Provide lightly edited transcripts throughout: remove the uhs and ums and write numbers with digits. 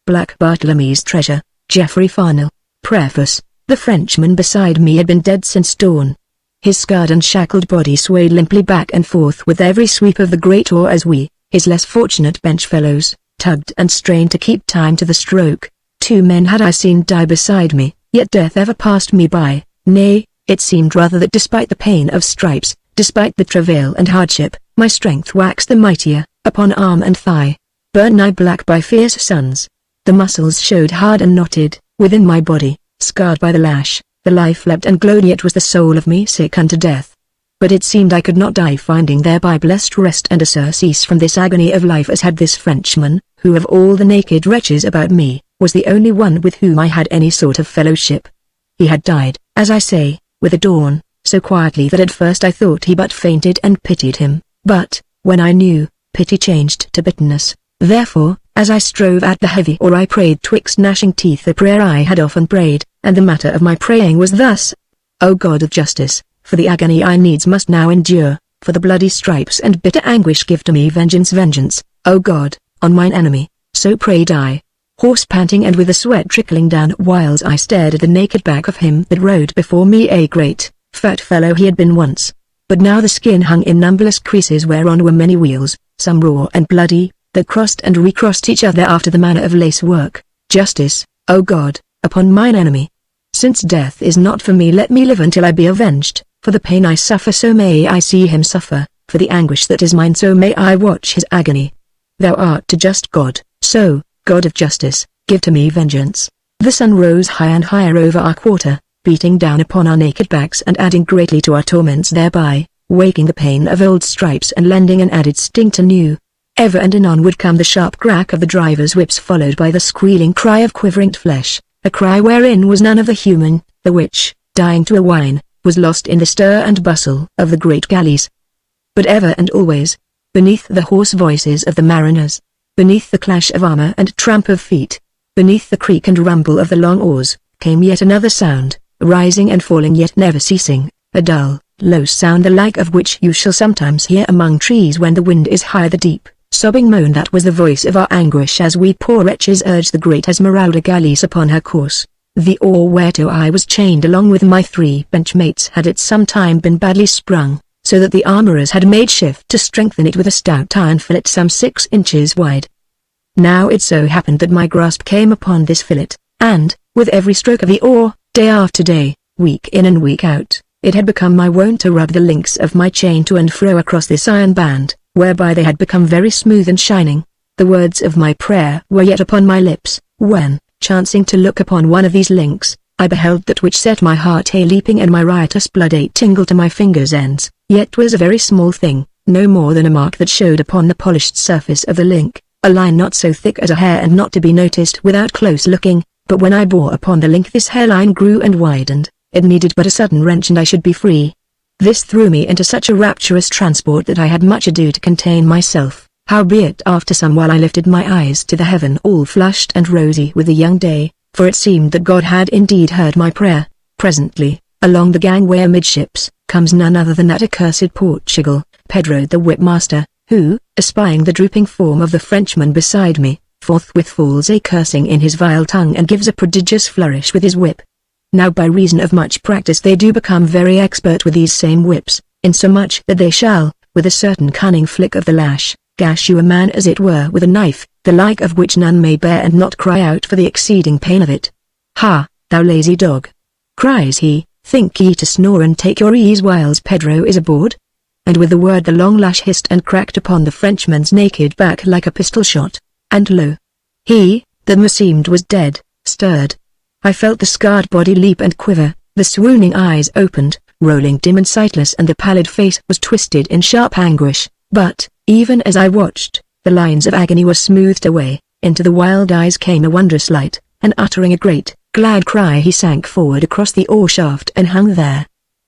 Black Bartlemy's treasure, Jeffery Farnol. Preface. The Frenchman beside me had been dead since dawn. His scarred and shackled body swayed limply back and forth with every sweep of the great oar as we, his less fortunate benchfellows, tugged and strained to keep time to the stroke. 2 men had I seen die beside me, yet death ever passed me by. Nay, it seemed rather that despite the pain of stripes, despite the travail and hardship, my strength waxed the mightier, upon arm and thigh. Burned nigh black by fierce suns. The muscles showed hard and knotted, within my body, scarred by the lash. The life leapt and glowed, yet was the soul of me sick unto death. But it seemed I could not die, finding thereby blessed rest and a surcease from this agony of life, as had this Frenchman, who of all the naked wretches about me, was the only one with whom I had any sort of fellowship. He had died, as I say, with the dawn, so quietly that at first I thought he but fainted and pitied him, but, when I knew, pity changed to bitterness. Therefore, as I strove at the heavy oar, I prayed twixt gnashing teeth a prayer I had often prayed, and the matter of my praying was thus: O God of justice, for the agony I needs must now endure, for the bloody stripes and bitter anguish, give to me vengeance, vengeance, O God, on mine enemy. So prayed I, hoarse, panting, and with the sweat trickling down, whiles I stared at the naked back of him that rode before me. A great, fat fellow he had been once, but now the skin hung in numberless creases whereon were many weals, some raw and bloody, that crossed and recrossed each other after the manner of lace work. Justice, O God, upon mine enemy. Since death is not for me, let me live until I be avenged. For the pain I suffer, so may I see him suffer. For the anguish that is mine, so may I watch his agony. Thou art a just God, so, God of justice, give to me vengeance. The sun rose high and higher over our quarter, beating down upon our naked backs and adding greatly to our torments thereby, waking the pain of old stripes and lending an added sting to new. Ever and anon would come the sharp crack of the drivers' whips, followed by the squealing cry of quivering flesh, a cry wherein was none of the human, the which, dying to a whine, was lost in the stir and bustle of the great galleys. But ever and always, beneath the hoarse voices of the mariners, beneath the clash of armor and tramp of feet, beneath the creak and rumble of the long oars, came yet another sound, rising and falling yet never ceasing, a dull, low sound, the like of which you shall sometimes hear among trees when the wind is high, the deep, sobbing moan that was the voice of our anguish as we poor wretches urged the great Esmeralda galleys upon her course. The oar whereto I was chained along with my 3 benchmates had at some time been badly sprung, so that the armorers had made shift to strengthen it with a stout iron fillet some 6 inches wide. Now it so happened that my grasp came upon this fillet, and, with every stroke of the oar, day after day, week in and week out, it had become my wont to rub the links of my chain to and fro across this iron band, whereby they had become very smooth and shining. The words of my prayer were yet upon my lips, when, chancing to look upon one of these links, I beheld that which set my heart a-leaping and my riotous blood a-tingle to my fingers' ends. Yet was a very small thing, no more than a mark that showed upon the polished surface of the link, a line not so thick as a hair and not to be noticed without close looking, but when I bore upon the link this hairline grew and widened. It needed but a sudden wrench and I should be free. This threw me into such a rapturous transport that I had much ado to contain myself. Howbeit after some while I lifted my eyes to the heaven, all flushed and rosy with the young day, for it seemed that God had indeed heard my prayer. Presently, along the gangway amidships, comes none other than that accursed Portugal, Pedro the whipmaster, who, espying the drooping form of the Frenchman beside me, forthwith falls a-cursing in his vile tongue and gives a prodigious flourish with his whip. Now by reason of much practice they do become very expert with these same whips, insomuch that they shall, with a certain cunning flick of the lash, gash you a man as it were with a knife, the like of which none may bear and not cry out for the exceeding pain of it. Ha, thou lazy dog! Cries he, think ye to snore and take your ease whiles Pedro is aboard? And with the word the long lash hissed and cracked upon the Frenchman's naked back like a pistol shot, and lo! He, that meseemed was dead, stirred. I felt the scarred body leap and quiver, the swooning eyes opened, rolling dim and sightless, and the pallid face was twisted in sharp anguish, but, even as I watched, the lines of agony were smoothed away, into the wild eyes came a wondrous light, and uttering a great, glad cry he sank forward across the oar shaft and hung there.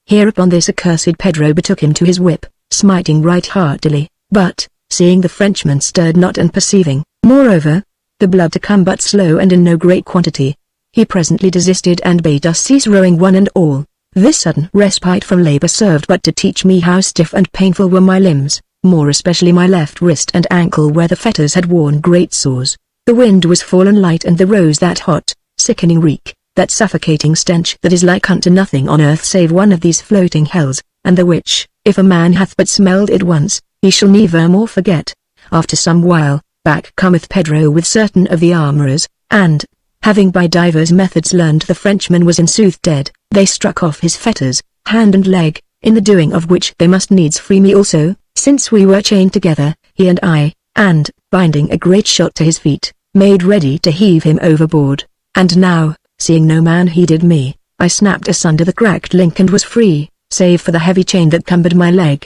Hereupon this accursed Pedro betook him to his whip, smiting right heartily, but, seeing the Frenchman stirred not and perceiving, moreover, the blood to come but slow and in no great quantity, he presently desisted and bade us cease rowing one and all. This sudden respite from labor served but to teach me how stiff and painful were my limbs, more especially my left wrist and ankle where the fetters had worn great sores. The wind was fallen light and there rose that hot, sickening reek, that suffocating stench that is like unto nothing on earth save one of these floating hells, and the which, if a man hath but smelled it once, he shall never more forget. After some while, back cometh Pedro with certain of the armourers, and, having by divers methods learned the Frenchman was in sooth dead, they struck off his fetters, hand and leg, in the doing of which they must needs free me also, since we were chained together, he and I, and, binding a great shot to his feet, made ready to heave him overboard. And now, seeing no man heeded me, I snapped asunder the cracked link and was free, save for the heavy chain that cumbered my leg.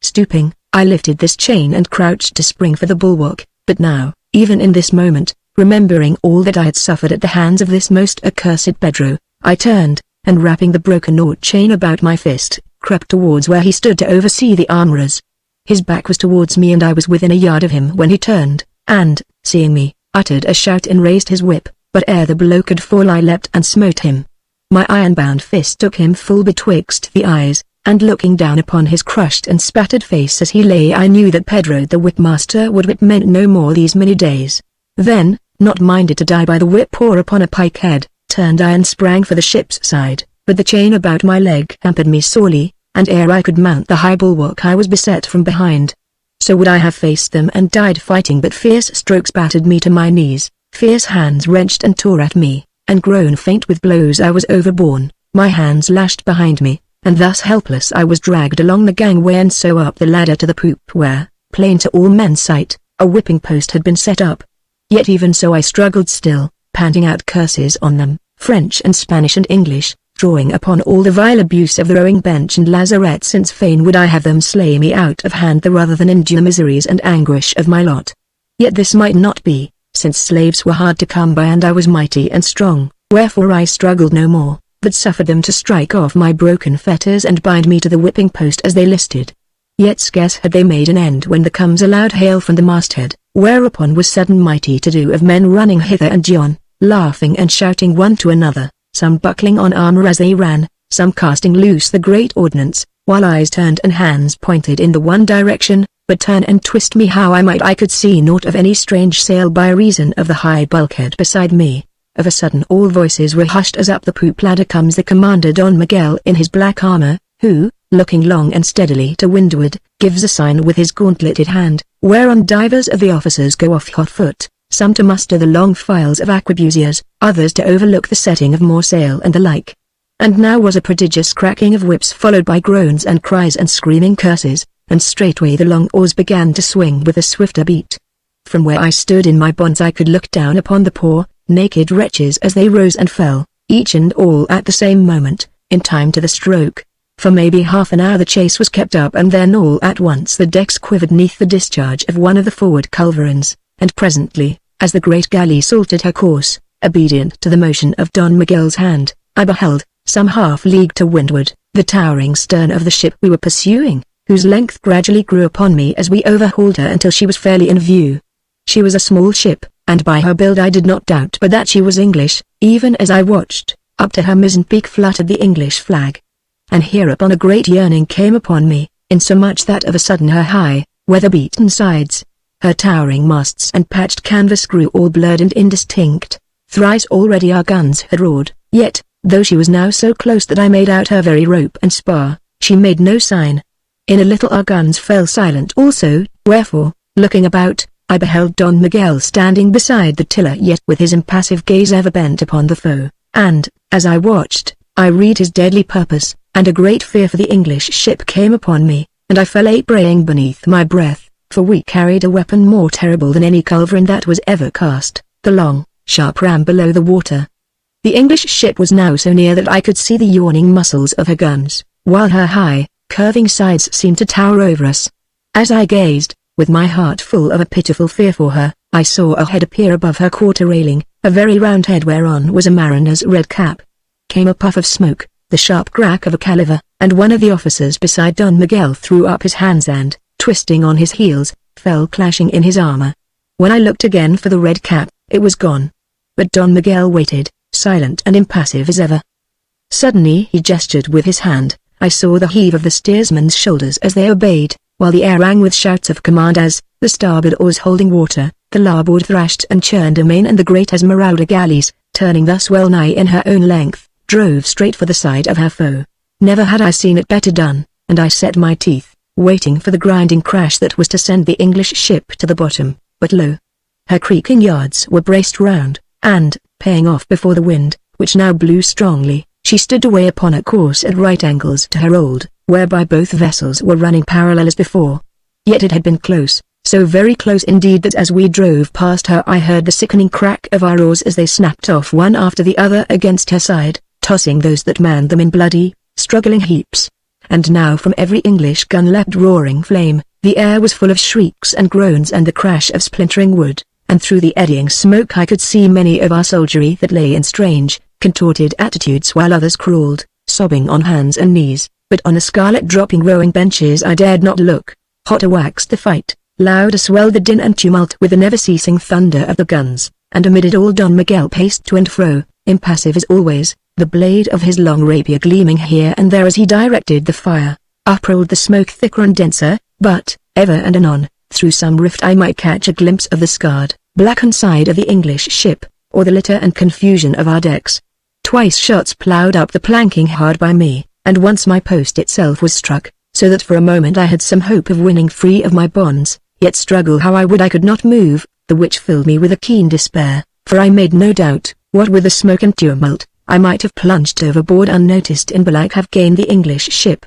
Stooping, I lifted this chain and crouched to spring for the bulwark, but now, even in this moment, remembering all that I had suffered at the hands of this most accursed Pedro, I turned, and wrapping the broken knot chain about my fist, crept towards where he stood to oversee the armourers. His back was towards me and I was within a yard of him when he turned, and, seeing me, uttered a shout and raised his whip, but ere the blow could fall I leapt and smote him. My iron-bound fist took him full betwixt the eyes, and looking down upon his crushed and spattered face as he lay I knew that Pedro the whipmaster would whip meant no more these many days. Then, not minded to die by the whip or upon a pike head, turned I and sprang for the ship's side, but the chain about my leg hampered me sorely, and ere I could mount the high bulwark I was beset from behind. So would I have faced them and died fighting, but fierce strokes battered me to my knees, fierce hands wrenched and tore at me, and grown faint with blows I was overborne, my hands lashed behind me, and thus helpless I was dragged along the gangway and so up the ladder to the poop where, plain to all men's sight, a whipping post had been set up. Yet even so I struggled still, panting out curses on them, French and Spanish and English, drawing upon all the vile abuse of the rowing bench and lazarette, since fain would I have them slay me out of hand the rather than endure the miseries and anguish of my lot. Yet this might not be, since slaves were hard to come by and I was mighty and strong, wherefore I struggled no more, but suffered them to strike off my broken fetters and bind me to the whipping post as they listed. Yet scarce had they made an end when there comes a loud hail from the masthead, whereupon was sudden mighty to-do of men running hither and yon, laughing and shouting one to another, some buckling on armour as they ran, some casting loose the great ordnance, while eyes turned and hands pointed in the one direction, but turn and twist me how I might I could see naught of any strange sail by reason of the high bulkhead beside me. Of a sudden all voices were hushed as up the poop ladder comes the commander Don Miguel in his black armour, who, looking long and steadily to windward, gives a sign with his gauntleted hand, whereon divers of the officers go off hot foot, some to muster the long files of arquebusiers, others to overlook the setting of more sail and the like. And now was a prodigious cracking of whips followed by groans and cries and screaming curses, and straightway the long oars began to swing with a swifter beat. From where I stood in my bonds I could look down upon the poor, naked wretches as they rose and fell, each and all at the same moment, in time to the stroke. For maybe half an hour the chase was kept up and then all at once the decks quivered neath the discharge of one of the forward culverins, and presently, as the great galley salted her course, obedient to the motion of Don Miguel's hand, I beheld, some half-league to windward, the towering stern of the ship we were pursuing, whose length gradually grew upon me as we overhauled her until she was fairly in view. She was a small ship, and by her build I did not doubt but that she was English, even as I watched, up to her mizzen peak fluttered the English flag. And hereupon a great yearning came upon me, insomuch that of a sudden her high, weather-beaten sides, her towering masts and patched canvas grew all blurred and indistinct. Thrice already our guns had roared, yet, though she was now so close that I made out her very rope and spar, she made no sign. In a little our guns fell silent also, wherefore, looking about, I beheld Don Miguel standing beside the tiller yet with his impassive gaze ever bent upon the foe, and, as I watched, I read his deadly purpose, and a great fear for the English ship came upon me, and I fell a praying beneath my breath, for we carried a weapon more terrible than any culverin that was ever cast, the long, sharp ram below the water. The English ship was now so near that I could see the yawning muzzles of her guns, while her high, curving sides seemed to tower over us. As I gazed, with my heart full of a pitiful fear for her, I saw a head appear above her quarter railing, a very round head whereon was a mariner's red cap. Came a puff of smoke, the sharp crack of a caliver, and one of the officers beside Don Miguel threw up his hands and, twisting on his heels, fell clashing in his armor. When I looked again for the red cap, it was gone. But Don Miguel waited, silent and impassive as ever. Suddenly he gestured with his hand. I saw the heave of the steersman's shoulders as they obeyed, while the air rang with shouts of command as, the starboard oars holding water, The larboard thrashed and churned amain, and the great Esmeralda galleys, turning thus well nigh in her own length, drove straight for the side of her foe. Never had I seen it better done, and I set my teeth, waiting for the grinding crash that was to send the English ship to the bottom, but lo! Her creaking yards were braced round, and, paying off before the wind, which now blew strongly, she stood away upon a course at right angles to her old, whereby both vessels were running parallel as before. Yet it had been close, so very close indeed that as we drove past her I heard the sickening crack of our oars as they snapped off one after the other against her side, tossing those that manned them in bloody, struggling heaps. And now from every English gun leapt roaring flame, the air was full of shrieks and groans and the crash of splintering wood, and through the eddying smoke I could see many of our soldiery that lay in strange, contorted attitudes, while others crawled, sobbing on hands and knees, but on the scarlet dropping rowing benches I dared not look. Hotter waxed the fight, louder swelled the din and tumult with the never-ceasing thunder of the guns, and amid it all Don Miguel paced to and fro, impassive as always, the blade of his long rapier gleaming here and there as he directed the fire. Up rolled the smoke thicker and denser, but, ever and anon, through some rift I might catch a glimpse of the scarred, blackened side of the English ship, or the litter and confusion of our decks. Twice shots ploughed up the planking hard by me, and once my post itself was struck, so that for a moment I had some hope of winning free of my bonds, yet struggle how I would I could not move, the which filled me with a keen despair, for I made no doubt, what with the smoke and tumult, I might have plunged overboard unnoticed and belike have gained the English ship.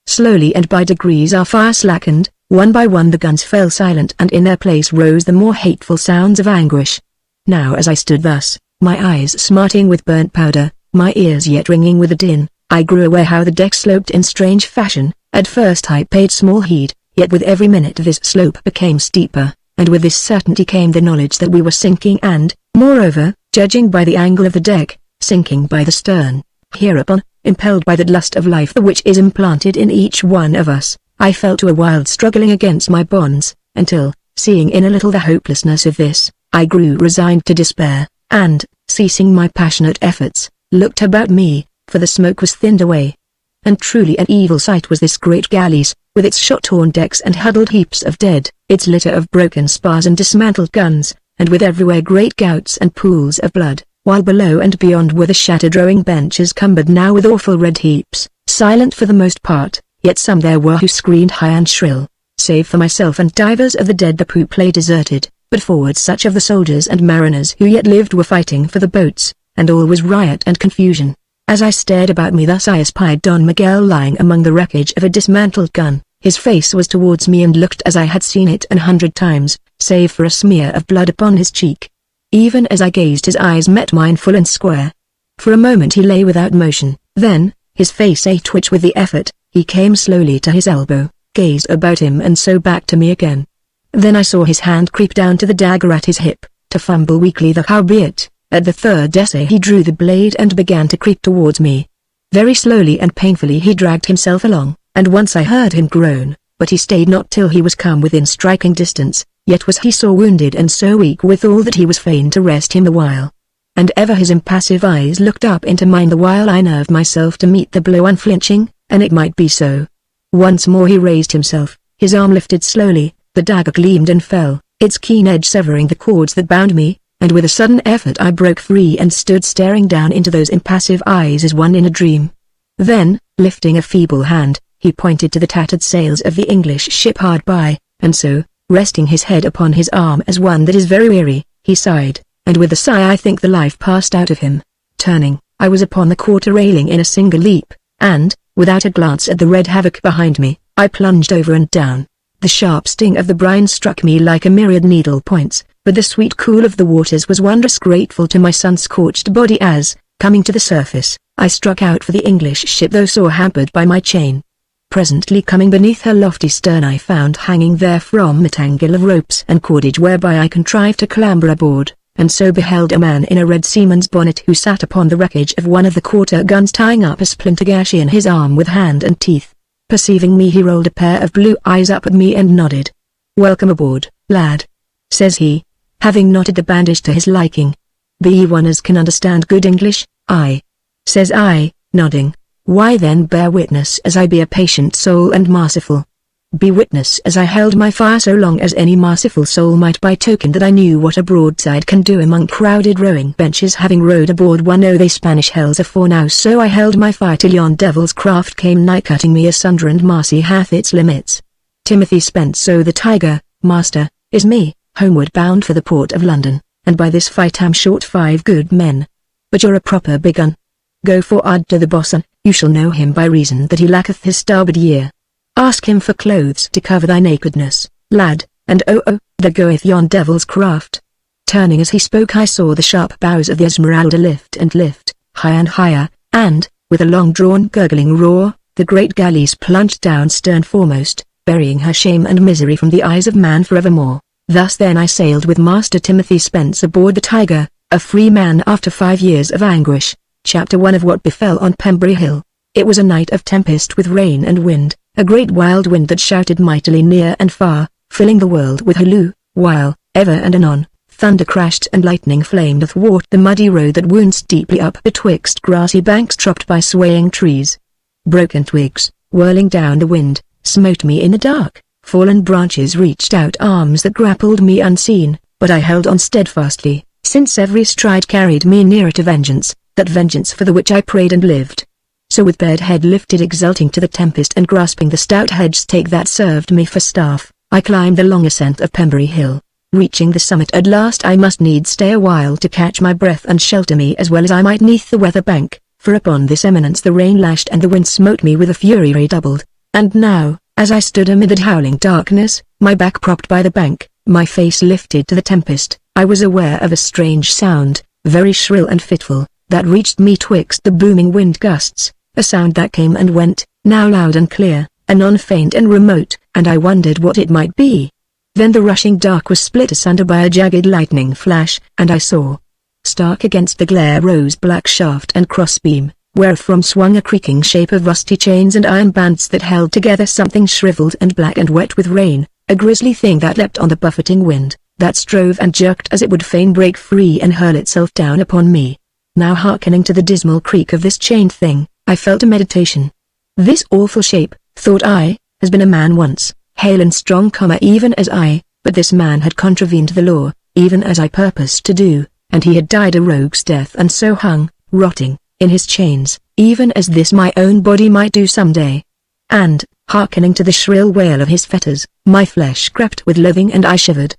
Slowly and by degrees our fire slackened, one by one the guns fell silent, and in their place rose the more hateful sounds of anguish. Now as I stood thus, my eyes smarting with burnt powder, my ears yet ringing with the din, I grew aware how the deck sloped in strange fashion. At first I paid small heed, yet with every minute this slope became steeper, and with this certainty came the knowledge that we were sinking and, moreover, judging by the angle of the deck, sinking by the stern. Hereupon, impelled by that lust of life which is implanted in each one of us, I fell to a wild struggling against my bonds, until, seeing in a little the hopelessness of this, I grew resigned to despair, and, ceasing my passionate efforts, looked about me, for the smoke was thinned away. And truly an evil sight was this great galleys, with its shot-torn decks and huddled heaps of dead, its litter of broken spars and dismantled guns, and with everywhere great gouts and pools of blood, while below and beyond were the shattered rowing benches cumbered now with awful red heaps, silent for the most part, yet some there were who screamed high and shrill. Save for myself and divers of the dead the poop lay deserted, but forward such of the soldiers and mariners who yet lived were fighting for the boats, and all was riot and confusion. As I stared about me thus I espied Don Miguel lying among the wreckage of a dismantled gun. His face was towards me and looked as I had seen it 100 times, save for a smear of blood upon his cheek. Even as I gazed his eyes met mine full and square. For a moment he lay without motion, then, his face a twitch with the effort, he came slowly to his elbow, gazed about him and so back to me again. Then I saw his hand creep down to the dagger at his hip, to fumble weakly the howbeit. At the third essay he drew the blade and began to creep towards me. Very slowly and painfully he dragged himself along, and once I heard him groan, but he stayed not till he was come within striking distance, yet was he sore wounded and so weak withal that he was fain to rest him the while. And ever his impassive eyes looked up into mine the while I nerved myself to meet the blow unflinching, and it might be so. Once more he raised himself, his arm lifted slowly, the dagger gleamed and fell, its keen edge severing the cords that bound me, and with a sudden effort I broke free and stood staring down into those impassive eyes as one in a dream. Then, lifting a feeble hand, he pointed to the tattered sails of the English ship hard by, and so, resting his head upon his arm as one that is very weary, he sighed, and with a sigh I think the life passed out of him. Turning, I was upon the quarter railing in a single leap, and, without a glance at the red havoc behind me, I plunged over and down. The sharp sting of the brine struck me like a myriad needle points, but the sweet cool of the waters was wondrous grateful to my sun-scorched body as, coming to the surface, I struck out for the English ship though sore hampered by my chain. Presently coming beneath her lofty stern I found hanging there from a tangle of ropes and cordage whereby I contrived to clamber aboard, and so beheld a man in a red seaman's bonnet who sat upon the wreckage of one of the quarter guns tying up a splinter gash in his arm with hand and teeth. Perceiving me he rolled a pair of blue eyes up at me and nodded. "Welcome aboard, lad," says he, having knotted the bandage to his liking. "Be ye one as can understand good English?" "Aye," says I, nodding. "Why then bear witness as I be a patient soul and merciful." Be witness as I held my fire so long as any merciful soul might, by token that I knew what a broadside can do among crowded rowing benches, having rowed aboard one o' they Spanish hells afore now. So I held my fire till yon devil's craft came nigh, cutting me asunder, and mercy hath its limits. Timothy Spence, so the Tiger, master, is me, homeward bound for the port of London, and by this fight am short 5 good men. But you're a proper big un. Go forward to the boatswain, you shall know him by reason that he lacketh his starboard ear. Ask him for clothes to cover thy nakedness, lad, and there goeth yon devil's craft. Turning as he spoke, I saw the sharp bows of the Esmeralda lift and lift, higher and higher, and, with a long-drawn gurgling roar, the great galleys plunged down stern foremost, burying her shame and misery from the eyes of man forevermore. Thus then I sailed with Master Timothy Spence aboard the Tiger, a free man after 5 years of anguish. Chapter 1 of What Befell on Pembury Hill. It was a night of tempest with rain and wind, a great wild wind that shouted mightily near and far, filling the world with halloo, while, ever and anon, thunder crashed and lightning flamed athwart the muddy road that wound steeply up betwixt grassy banks topped by swaying trees. Broken twigs, whirling down the wind, smote me in the dark. Fallen branches reached out arms that grappled me unseen, but I held on steadfastly, since every stride carried me nearer to vengeance, that vengeance for the which I prayed and lived. So with bared head lifted exulting to the tempest, and grasping the stout hedge stake that served me for staff, I climbed the long ascent of Pembury Hill. Reaching the summit at last, I must needs stay a while to catch my breath and shelter me as well as I might neath the weather bank, for upon this eminence the rain lashed and the wind smote me with a fury redoubled. And now, as I stood amid the howling darkness, my back propped by the bank, my face lifted to the tempest, I was aware of a strange sound, very shrill and fitful, that reached me twixt the booming wind gusts. A sound that came and went, now loud and clear, anon faint and remote, and I wondered what it might be. Then the rushing dark was split asunder by a jagged lightning flash, and I saw, stark against the glare, rose black shaft and crossbeam, wherefrom swung a creaking shape of rusty chains and iron bands that held together something shriveled and black and wet with rain, a grisly thing that leapt on the buffeting wind, that strove and jerked as it would fain break free and hurl itself down upon me. Now hearkening to the dismal creak of this chained thing, I fell to meditation. This awful shape, thought I, has been a man once, hale and strong, even as I, but this man had contravened the law, even as I purposed to do, and he had died a rogue's death, and so hung, rotting, in his chains, even as this my own body might do some day. And, hearkening to the shrill wail of his fetters, my flesh crept with loathing and I shivered.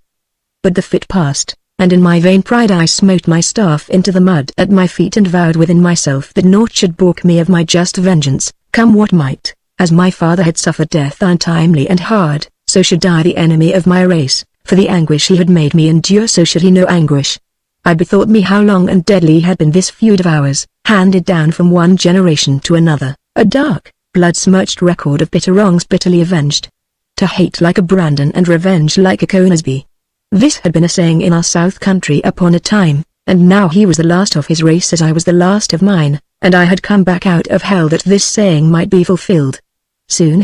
But the fit passed, and in my vain pride I smote my staff into the mud at my feet and vowed within myself that naught should balk me of my just vengeance, come what might. As my father had suffered death untimely and hard, so should die the enemy of my race, for the anguish he had made me endure, so should he know anguish. I bethought me how long and deadly had been this feud of ours, handed down from one generation to another, a dark, blood-smirched record of bitter wrongs bitterly avenged. To hate like a Brandon and revenge like a Conisby. This had been a saying in our south country upon a time, and now he was the last of his race as I was the last of mine, and I had come back out of hell that this saying might be fulfilled. Soon,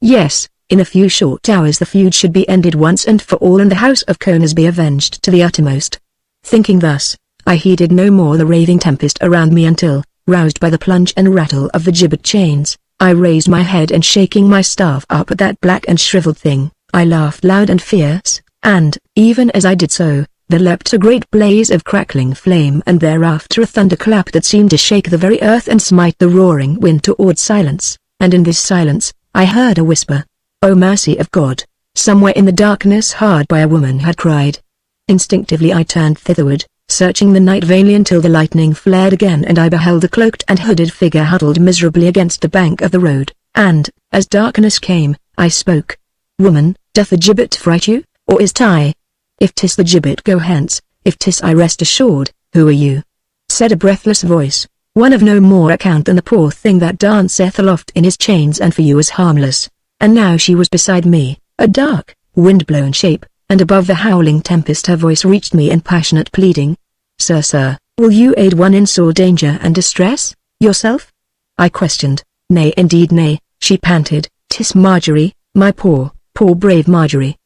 yes, in a few short hours the feud should be ended once and for all, and the house of Conisby avenged to the uttermost. Thinking thus, I heeded no more the raving tempest around me until, roused by the plunge and rattle of the gibbet chains, I raised my head and shaking my staff up at that black and shriveled thing, I laughed loud and fierce. And, even as I did so, there leapt a great blaze of crackling flame, and thereafter a thunderclap that seemed to shake the very earth and smite the roaring wind toward silence, and in this silence, I heard a whisper. "O mercy of God!" Somewhere in the darkness hard by a woman had cried. Instinctively I turned thitherward, searching the night vainly until the lightning flared again and I beheld a cloaked and hooded figure huddled miserably against the bank of the road, and, as darkness came, I spoke. "Woman, doth the gibbet fright you? Or is't I? If 'tis the gibbet, go hence. If 'tis I, rest assured." "Who are you?" said a breathless voice, "one of no more account than the poor thing that danceth aloft in his chains, and for you is harmless." And now she was beside me, a dark, wind-blown shape, and above the howling tempest her voice reached me in passionate pleading. Sir, will you aid one in sore danger and distress, yourself?" I questioned. "Nay, indeed nay," she panted, "'tis Marjorie, my poor brave Marjorie.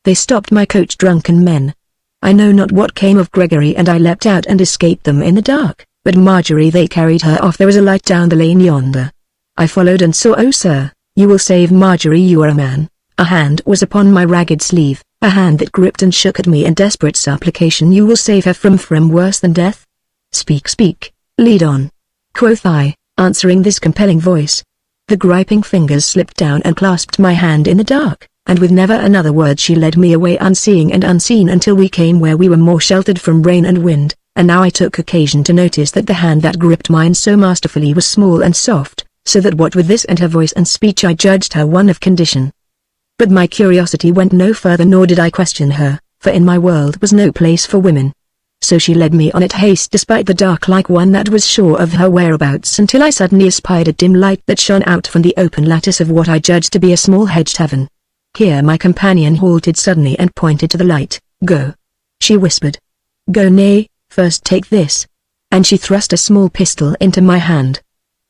They stopped my coach, drunken men. I know not what came of Gregory, and I leapt out and escaped them in the dark, but Marjorie, they carried her off. There was a light down the lane yonder. I followed and saw." "Oh sir, you will save Marjorie, you are a man. A hand was upon my ragged sleeve, a hand that gripped and shook at me in desperate supplication. "You will save her from worse than death? Speak, speak, lead on," quoth I, answering this compelling voice. The griping fingers slipped down and clasped my hand in the dark, and with never another word she led me away unseeing and unseen until we came where we were more sheltered from rain and wind. And now I took occasion to notice that the hand that gripped mine so masterfully was small and soft, so that what with this and her voice and speech I judged her one of condition. But my curiosity went no further, nor did I question her, for in my world was no place for women. So she led me on at haste despite the dark, like one that was sure of her whereabouts, until I suddenly espied a dim light that shone out from the open lattice of what I judged to be a small hedged tavern. Here my companion halted suddenly and pointed to the light. "Go," she whispered. "Go, nay, first take this." And she thrust a small pistol into my hand.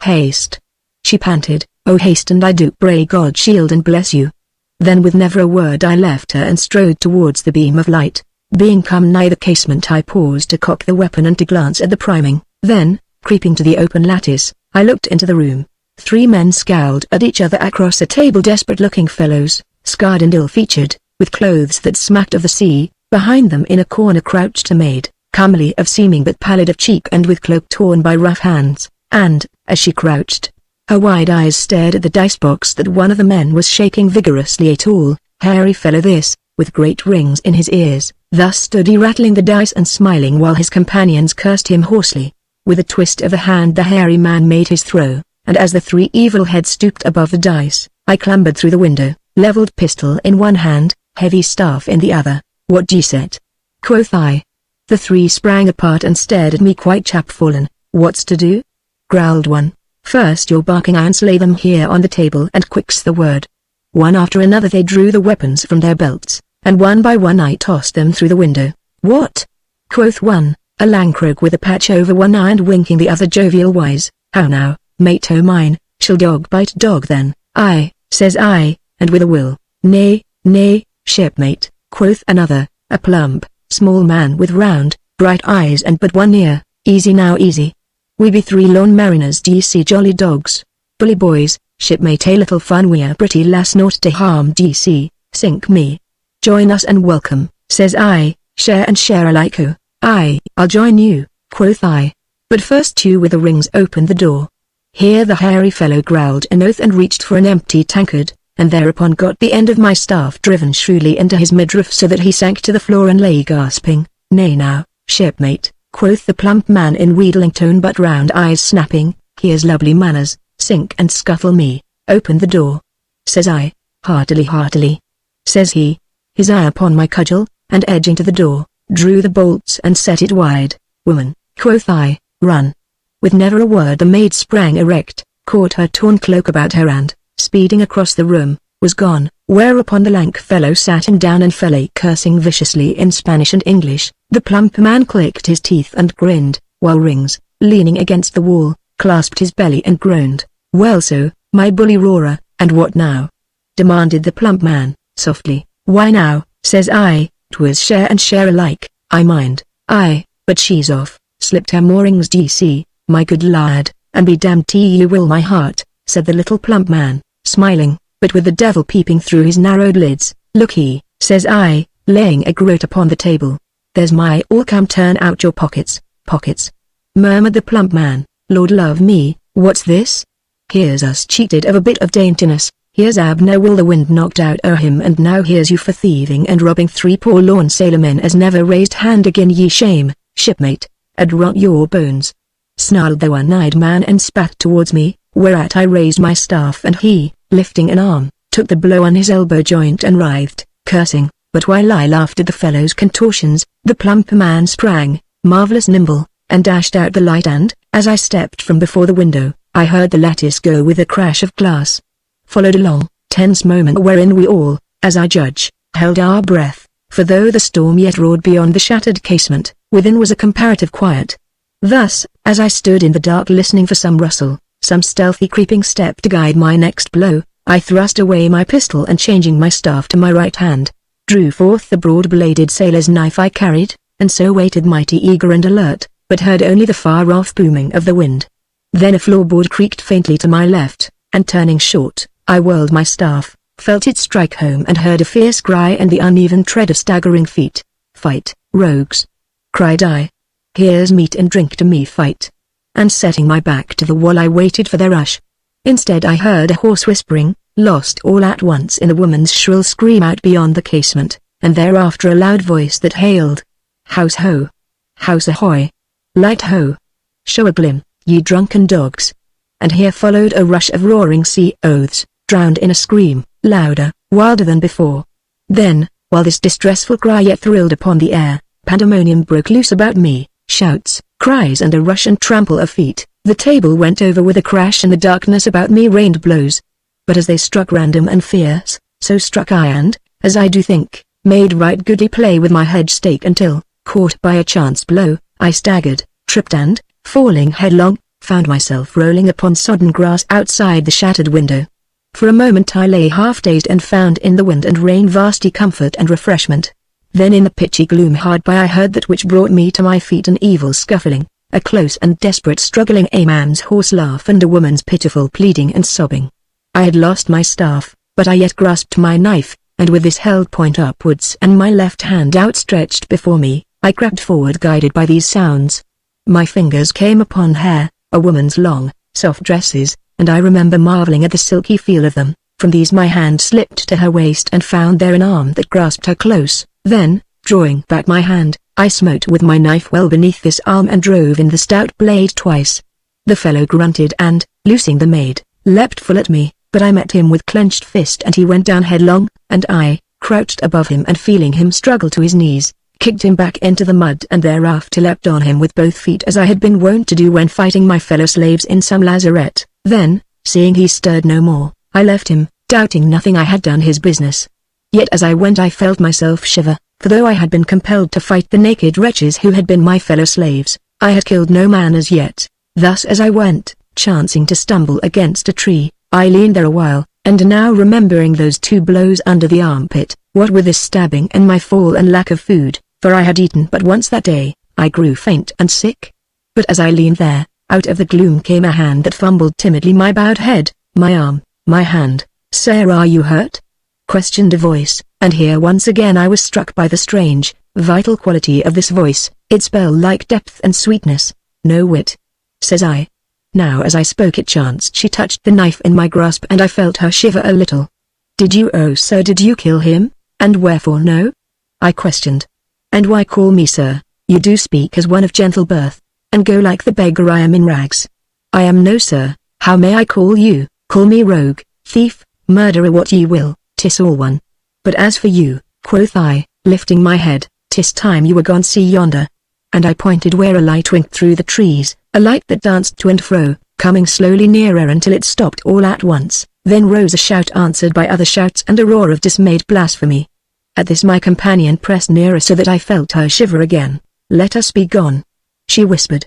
"Haste," she panted. "Oh, haste, and I do pray God shield and bless you." Then with never a word I left her and strode towards the beam of light. Being come nigh the casement I paused to cock the weapon and to glance at the priming. Then, creeping to the open lattice, I looked into the room. 3 men scowled at each other across a table, desperate-looking fellows, scarred and ill-featured, with clothes that smacked of the sea. Behind them in a corner crouched a maid, comely of seeming but pallid of cheek and with cloak torn by rough hands, and, as she crouched, her wide eyes stared at the dice box that one of the men was shaking vigorously. A tall, hairy fellow this, with great rings in his ears, thus stood he rattling the dice and smiling while his companions cursed him hoarsely. With a twist of the hand the hairy man made his throw, and as the 3 evil heads stooped above the dice, I clambered through the window, leveled pistol in one hand, heavy staff in the other. "What d'ye set?" quoth I. The 3 sprang apart and stared at me quite chapfallen. "What's to do?" growled one. "First your barking irons, lay them here on the table, and quick's the word." One after another they drew the weapons from their belts, and one by one I tossed them through the window. "What?" quoth one, a lankrog with a patch over one eye and winking the other jovial wise. "How now, mate o' mine, shall dog bite dog then?" "Aye," says I, and with a will. "Nay, nay, shipmate," quoth another, a plump, small man with round, bright eyes and but one ear. "Easy now, easy. We be 3 lone mariners, d'ye see, jolly dogs. Bully boys, shipmate, a little fun, we a pretty lass, naught to harm, d'ye see, sink me. Join us and welcome," says I, "share and share alike." "Oh, aye, I'll join you," quoth I. "But first you with the rings open the door." Here the hairy fellow growled an oath and reached for an empty tankard, and thereupon got the end of my staff driven shrewdly into his midriff so that he sank to the floor and lay gasping. "Nay now, shipmate," quoth the plump man in wheedling tone but round eyes snapping, "here's lovely manners, sink and scuttle me, open the door." Says I, "Heartily, heartily," says he, his eye upon my cudgel, and edging to the door, drew the bolts and set it wide. "Woman," quoth I, "run." With never a word the maid sprang erect, caught her torn cloak about her and, speeding across the room, was gone, whereupon the lank fellow sat him down and fell a cursing viciously in Spanish and English. The plump man clicked his teeth and grinned, while Rings, leaning against the wall, clasped his belly and groaned. "Well so, my bully roarer, and what now?" demanded the plump man, softly. "Why now," says I, "'twas share and share alike, I mind." "Aye, but she's off, slipped her moorings, d'ye see, my good lad, and be damned to you will my heart," said the little plump man, smiling, but with the devil peeping through his narrowed lids. "Look he," says I, laying a groat upon the table. "There's my all, come turn out your pockets." "Pockets," murmured the plump man. "Lord love me, what's this? Here's us cheated of a bit of daintiness, here's Abner will the wind knocked out o' him, and now here's you for thieving and robbing 3 poor lorn sailormen as never raised hand agin ye. Shame, shipmate, I'd rot your bones," snarled the one-eyed man and spat towards me, whereat I raised my staff and he, lifting an arm, took the blow on his elbow joint and writhed, cursing. But while I laughed at the fellow's contortions, the plump man sprang, marvelous nimble, and dashed out the light, and, as I stepped from before the window, I heard the lattice go with a crash of glass. Followed a long, tense moment wherein we all, as I judge, held our breath, for though the storm yet roared beyond the shattered casement, within was a comparative quiet. Thus, as I stood in the dark listening for some rustle, some stealthy creeping step to guide my next blow, I thrust away my pistol and changing my staff to my right hand, drew forth the broad-bladed sailor's knife I carried, and so waited mighty eager and alert, but heard only the far-off booming of the wind. Then a floorboard creaked faintly to my left, and turning short, I whirled my staff, felt it strike home and heard a fierce cry and the uneven tread of staggering feet. "Fight, rogues!" cried I. "Here's meat and drink to me, fight!" And setting my back to the wall I waited for their rush. Instead I heard a hoarse whispering, lost all at once in a woman's shrill scream out beyond the casement, and thereafter a loud voice that hailed, "House ho! House ahoy! Light ho! Show a glim, ye drunken dogs!" And here followed a rush of roaring sea oaths, drowned in a scream, louder, wilder than before. Then, while this distressful cry yet thrilled upon the air, pandemonium broke loose about me, shouts, cries and a rush and trample of feet. The table went over with a crash and the darkness about me rained blows. But as they struck random and fierce, so struck I and, as I do think, made right goodly play with my hedge stake until, caught by a chance blow, I staggered, tripped and, falling headlong, found myself rolling upon sodden grass outside the shattered window. For a moment I lay half-dazed and found in the wind and rain vasty comfort and refreshment. Then in the pitchy gloom hard by I heard that which brought me to my feet, an evil scuffling, a close and desperate struggling, a man's hoarse laugh and a woman's pitiful pleading and sobbing. I had lost my staff, but I yet grasped my knife, and with this held point upwards and my left hand outstretched before me, I crept forward guided by these sounds. My fingers came upon hair, a woman's long, soft dresses, and I remember marveling at the silky feel of them. From these my hand slipped to her waist and found there an arm that grasped her close. Then, drawing back my hand, I smote with my knife well beneath this arm and drove in the stout blade twice. The fellow grunted and, loosing the maid, leapt full at me, but I met him with clenched fist and he went down headlong, and I, crouched above him and feeling him struggle to his knees, kicked him back into the mud and thereafter leapt on him with both feet as I had been wont to do when fighting my fellow slaves in some lazarette. Then, seeing he stirred no more, I left him, doubting nothing I had done his business. Yet as I went I felt myself shiver, for though I had been compelled to fight the naked wretches who had been my fellow slaves, I had killed no man as yet. Thus as I went, chancing to stumble against a tree, I leaned there a while, and now remembering those 2 blows under the armpit, what with this stabbing and my fall and lack of food, for I had eaten but once that day, I grew faint and sick. But as I leaned there, out of the gloom came a hand that fumbled timidly my bowed head, my arm, my hand. "Sir, are you hurt?" questioned a voice, and here once again I was struck by the strange, vital quality of this voice, its bell-like depth and sweetness. "No whit," says I. Now as I spoke it chanced she touched the knife in my grasp and I felt her shiver a little. "Did you, oh sir, did you kill him, and wherefore no?" I questioned. "And why call me sir? You do speak as one of gentle birth, and go like the beggar I am in rags." "I am no sir, how may I call you? Call me rogue, thief, murderer, what ye will, 'tis all one. But as for you," quoth I, lifting my head, "'tis time you were gone. See yonder." And I pointed where a light winked through the trees, a light that danced to and fro, coming slowly nearer until it stopped all at once. Then rose a shout answered by other shouts and a roar of dismayed blasphemy. At this my companion pressed nearer so that I felt her shiver again. "Let us be gone," she whispered.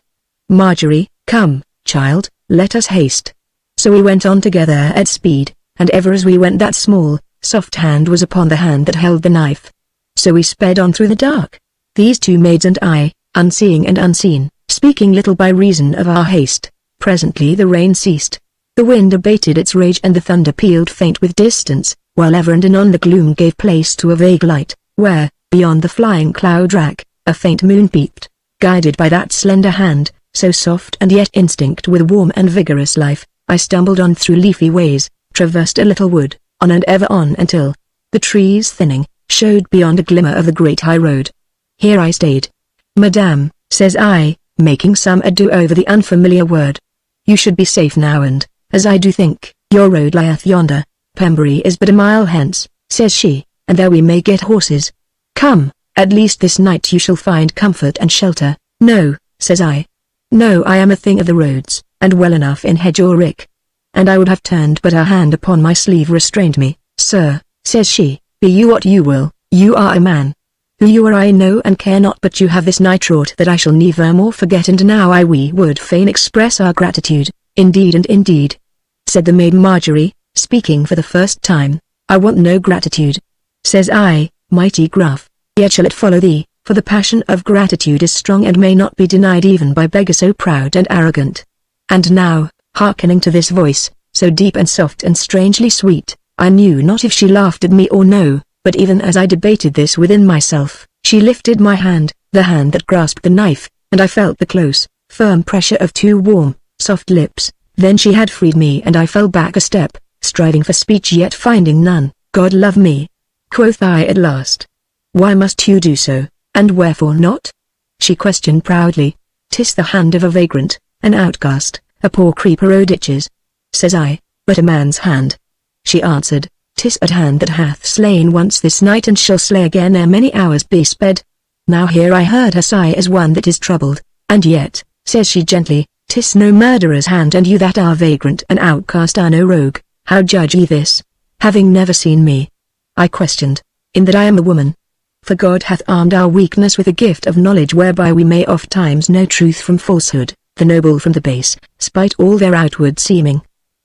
"Marjorie, come, child, let us haste." So we went on together at speed, and ever as we went that small, soft hand was upon the hand that held the knife. So we sped on through the dark, these 2 maids and I, unseeing and unseen, speaking little by reason of our haste. Presently the rain ceased. The wind abated its rage and the thunder pealed faint with distance, while ever and anon the gloom gave place to a vague light, where, beyond the flying cloud rack, a faint moon peeped. Guided by that slender hand, so soft and yet instinct with warm and vigorous life, I stumbled on through leafy ways, traversed a little wood, on and ever on until, the trees thinning, showed beyond a glimmer of the great high road. Here I stayed. "Madame," says I, making some ado over the unfamiliar word, "you should be safe now and, as I do think, your road lieth yonder. Pembury is but a mile hence," says she, "and there we may get horses. Come, at least this night you shall find comfort and shelter." "No," says I. "No, I am a thing of the roads, and well enough in hedge or rick." And I would have turned but her hand upon my sleeve restrained me. "Sir," says she, "be you what you will, you are a man. Who you are I know and care not, but you have this night wrought that I shall never more forget, and now we would fain express our gratitude." "Indeed and indeed," said the maid Marjorie, speaking for the first time, "I want no gratitude," says I, mighty gruff, "yet shall it follow thee, for the passion of gratitude is strong and may not be denied even by beggars so proud and arrogant." And now, hearkening to this voice, so deep and soft and strangely sweet, I knew not if she laughed at me or no, but even as I debated this within myself, she lifted my hand, the hand that grasped the knife, and I felt the close, firm pressure of two warm, soft lips. Then she had freed me and I fell back a step, striving for speech yet finding none. God love me, quoth I at last. Why must you do so, and wherefore not? She questioned proudly. 'Tis the hand of a vagrant, an outcast, a poor creeper o' ditches. Says I, but a man's hand. She answered, 'Tis a hand that hath slain once this night and shall slay again ere many hours be sped. Now here I heard her sigh as one that is troubled, and yet, says she gently, 'Tis no murderer's hand and you that are vagrant and outcast are no rogue. How judge ye this, having never seen me? I questioned, in that I am a woman. For God hath armed our weakness with a gift of knowledge whereby we may oft times know truth from falsehood, the noble from the base, spite all their outward seeming.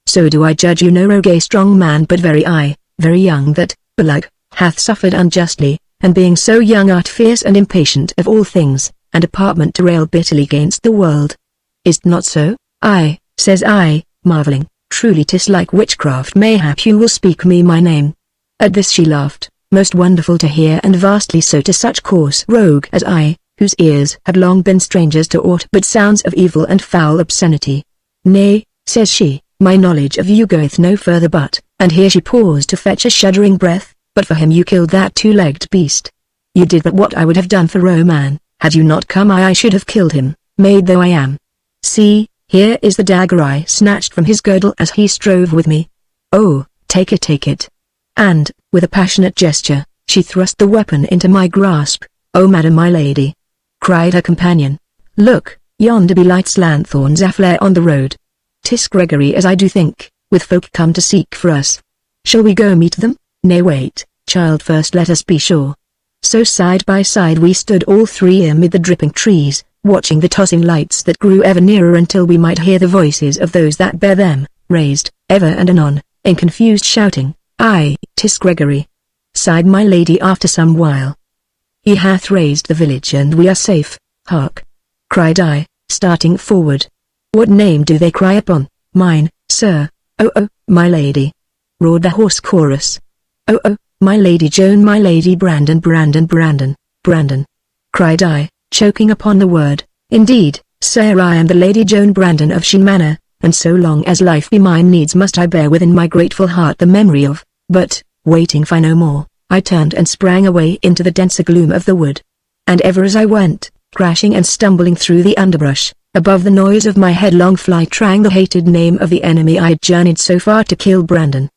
So do I judge you no rogue a strong man but very young that, belike, hath suffered unjustly, and being so young art fierce and impatient of all things, and apartment to rail bitterly against the world. Is't not so? Aye, says I, marvelling, truly 'tis like witchcraft mayhap you will speak me my name. At this she laughed, most wonderful to hear and vastly so to such coarse rogue as I, whose ears had long been strangers to aught but sounds of evil and foul obscenity. Nay, says she, my knowledge of you goeth no further but, and here she paused to fetch a shuddering breath, but for him you killed that two-legged beast. You did but what I would have done for Roman, had you not come I should have killed him, maid though I am. See, here is the dagger I snatched from his girdle as he strove with me. Oh, take it, take it. And, with a passionate gesture, she thrust the weapon into my grasp. Oh madam my lady, cried her companion, look, yonder be lights lanthorns aflare on the road. 'Tis Gregory as I do think, with folk come to seek for us. Shall we go meet them? Nay wait, child first let us be sure. So side by side we stood all three amid the dripping trees, watching the tossing lights that grew ever nearer until we might hear the voices of those that bear them, raised, ever and anon, in confused shouting. Aye, 'tis Gregory, sighed my lady after some while. He hath raised the village and we are safe. Hark! Cried I, starting forward. What name do they cry upon? Mine, sir. Oh, my lady! Roared the hoarse chorus. Oh, my lady Joan, my lady Brandon, cried I, choking upon the word. Indeed, sir, I am the Lady Joan Brandon of Sheen Manor, and so long as life be mine needs must I bear within my grateful heart the memory of. But, waiting for no more, I turned and sprang away into the denser gloom of the wood. And ever as I went, crashing and stumbling through the underbrush, above the noise of my headlong flight rang the hated name of the enemy I had journeyed so far to kill. Brandon.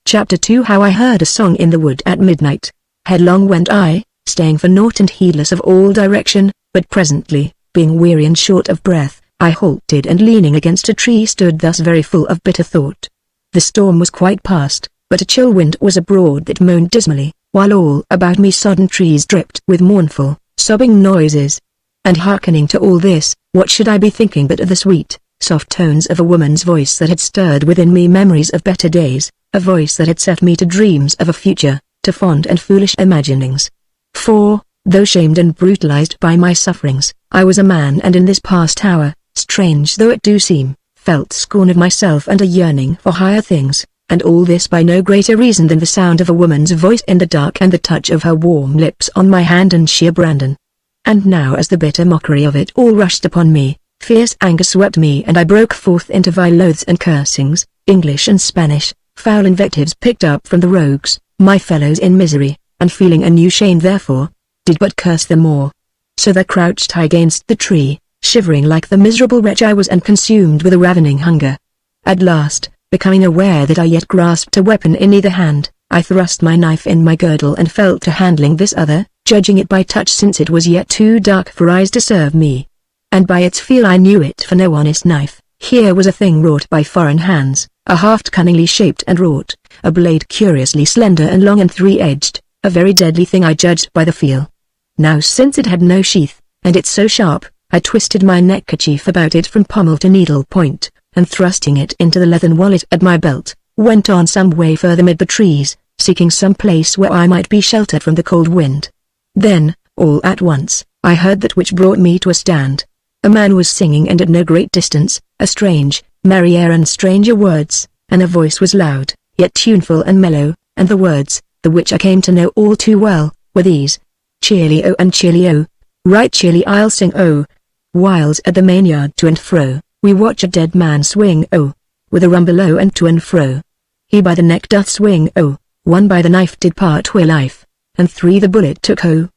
Chapter 2 How I heard a song in the wood at midnight. Headlong went I, staying for naught and heedless of all direction, but presently, being weary and short of breath, I halted and leaning against a tree stood thus very full of bitter thought. The storm was quite past, but a chill wind was abroad that moaned dismally, while all about me sodden trees dripped with mournful, sobbing noises. And hearkening to all this, what should I be thinking but of the sweet, soft tones of a woman's voice that had stirred within me memories of better days, a voice that had set me to dreams of a future, to fond and foolish imaginings. For, though shamed and brutalized by my sufferings, I was a man and in this past hour, strange though it do seem, felt scorn of myself and a yearning for higher things, and all this by no greater reason than the sound of a woman's voice in the dark and the touch of her warm lips on my hand and sheer Brandon. And now as the bitter mockery of it all rushed upon me, fierce anger swept me and I broke forth into vile oaths and cursings, English and Spanish, foul invectives picked up from the rogues, my fellows in misery, and feeling a new shame therefore, did but curse them more. So there crouched I against the tree, shivering like the miserable wretch I was and consumed with a ravening hunger. At last, becoming aware that I yet grasped a weapon in either hand, I thrust my knife in my girdle and fell to handling this other, judging it by touch since it was yet too dark for eyes to serve me. And by its feel I knew it for no honest knife. Here was a thing wrought by foreign hands, a haft cunningly shaped and wrought, a blade curiously slender and long and three-edged, a very deadly thing I judged by the feel. Now since it had no sheath, and it so sharp, I twisted my neckerchief about it from pommel to needle point, and thrusting it into the leathern wallet at my belt, went on some way further mid the trees, seeking some place where I might be sheltered from the cold wind. Then, all at once, I heard that which brought me to a stand. A man was singing and at no great distance, a strange, merry air and stranger words, and her voice was loud, yet tuneful and mellow, and the words, the which I came to know all too well, were these: "Cheerly-o and cheerly-o, right cheerly I'll sing oh. Whiles at the main yard to and fro, we watch a dead man swing oh, with a rumble oh and to and fro. He by the neck doth swing oh, one by the knife did part wi' life, and 3 the bullet took oh.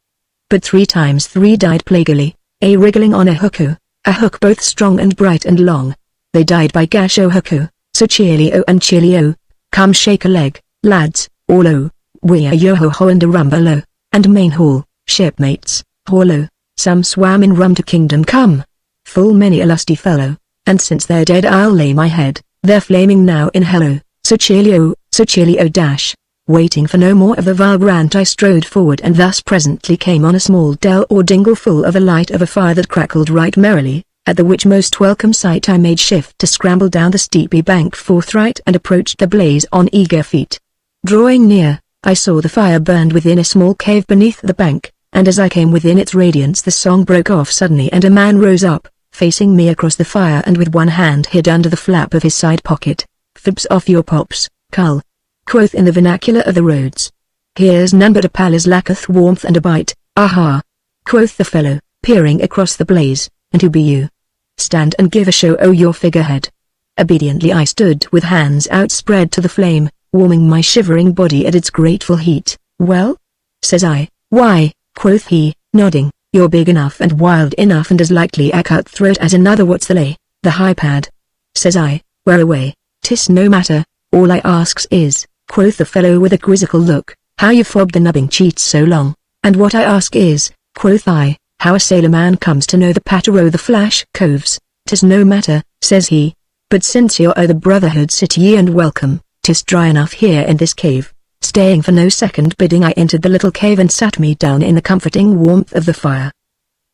But 3 times 3 died plaguily, a wriggling on a hook oh, a hook both strong and bright and long. They died by gash oh hook oh, so cheerly-o and cheerly-o, come shake a leg, lads, all oh, we a yo-ho-ho and a rumble oh, and main haul, shipmates, haul oh, some swam in rum to kingdom come. Full many a lusty fellow, and since they're dead I'll lay my head, they're flaming now in hell oh, so cheerly-o dash. Waiting for no more of the vile rant I strode forward and thus presently came on a small dell or dingle full of a light of a fire that crackled right merrily, at the which most welcome sight I made shift to scramble down the steepy bank forthright and approached the blaze on eager feet. Drawing near, I saw the fire burned within a small cave beneath the bank, and as I came within its radiance the song broke off suddenly and a man rose up, facing me across the fire and with one hand hid under the flap of his side pocket. "Fibs off your pops, cull," quoth in the vernacular of the roads. "Here's none but a pal as lacketh warmth and a bite, aha," quoth the fellow, peering across the blaze, "and who be you? Stand and give a show o' your figurehead." Obediently I stood with hands outspread to the flame, warming my shivering body at its grateful heat. "Well?" says I. "Why," quoth he, nodding, "you're big enough and wild enough and as likely a cutthroat as another what's the lay, the high pad." Says I, "Where away, 'tis no matter, all I asks is," quoth the fellow with a quizzical look, "how you fobbed the nubbing cheats so long." "And what I ask is," quoth I, "how a sailor man comes to know the patter o' the flash coves." "'Tis no matter," says he, "but since you're o' the brotherhood sit ye and welcome, 'tis dry enough here in this cave." Staying for no second bidding I entered the little cave and sat me down in the comforting warmth of the fire.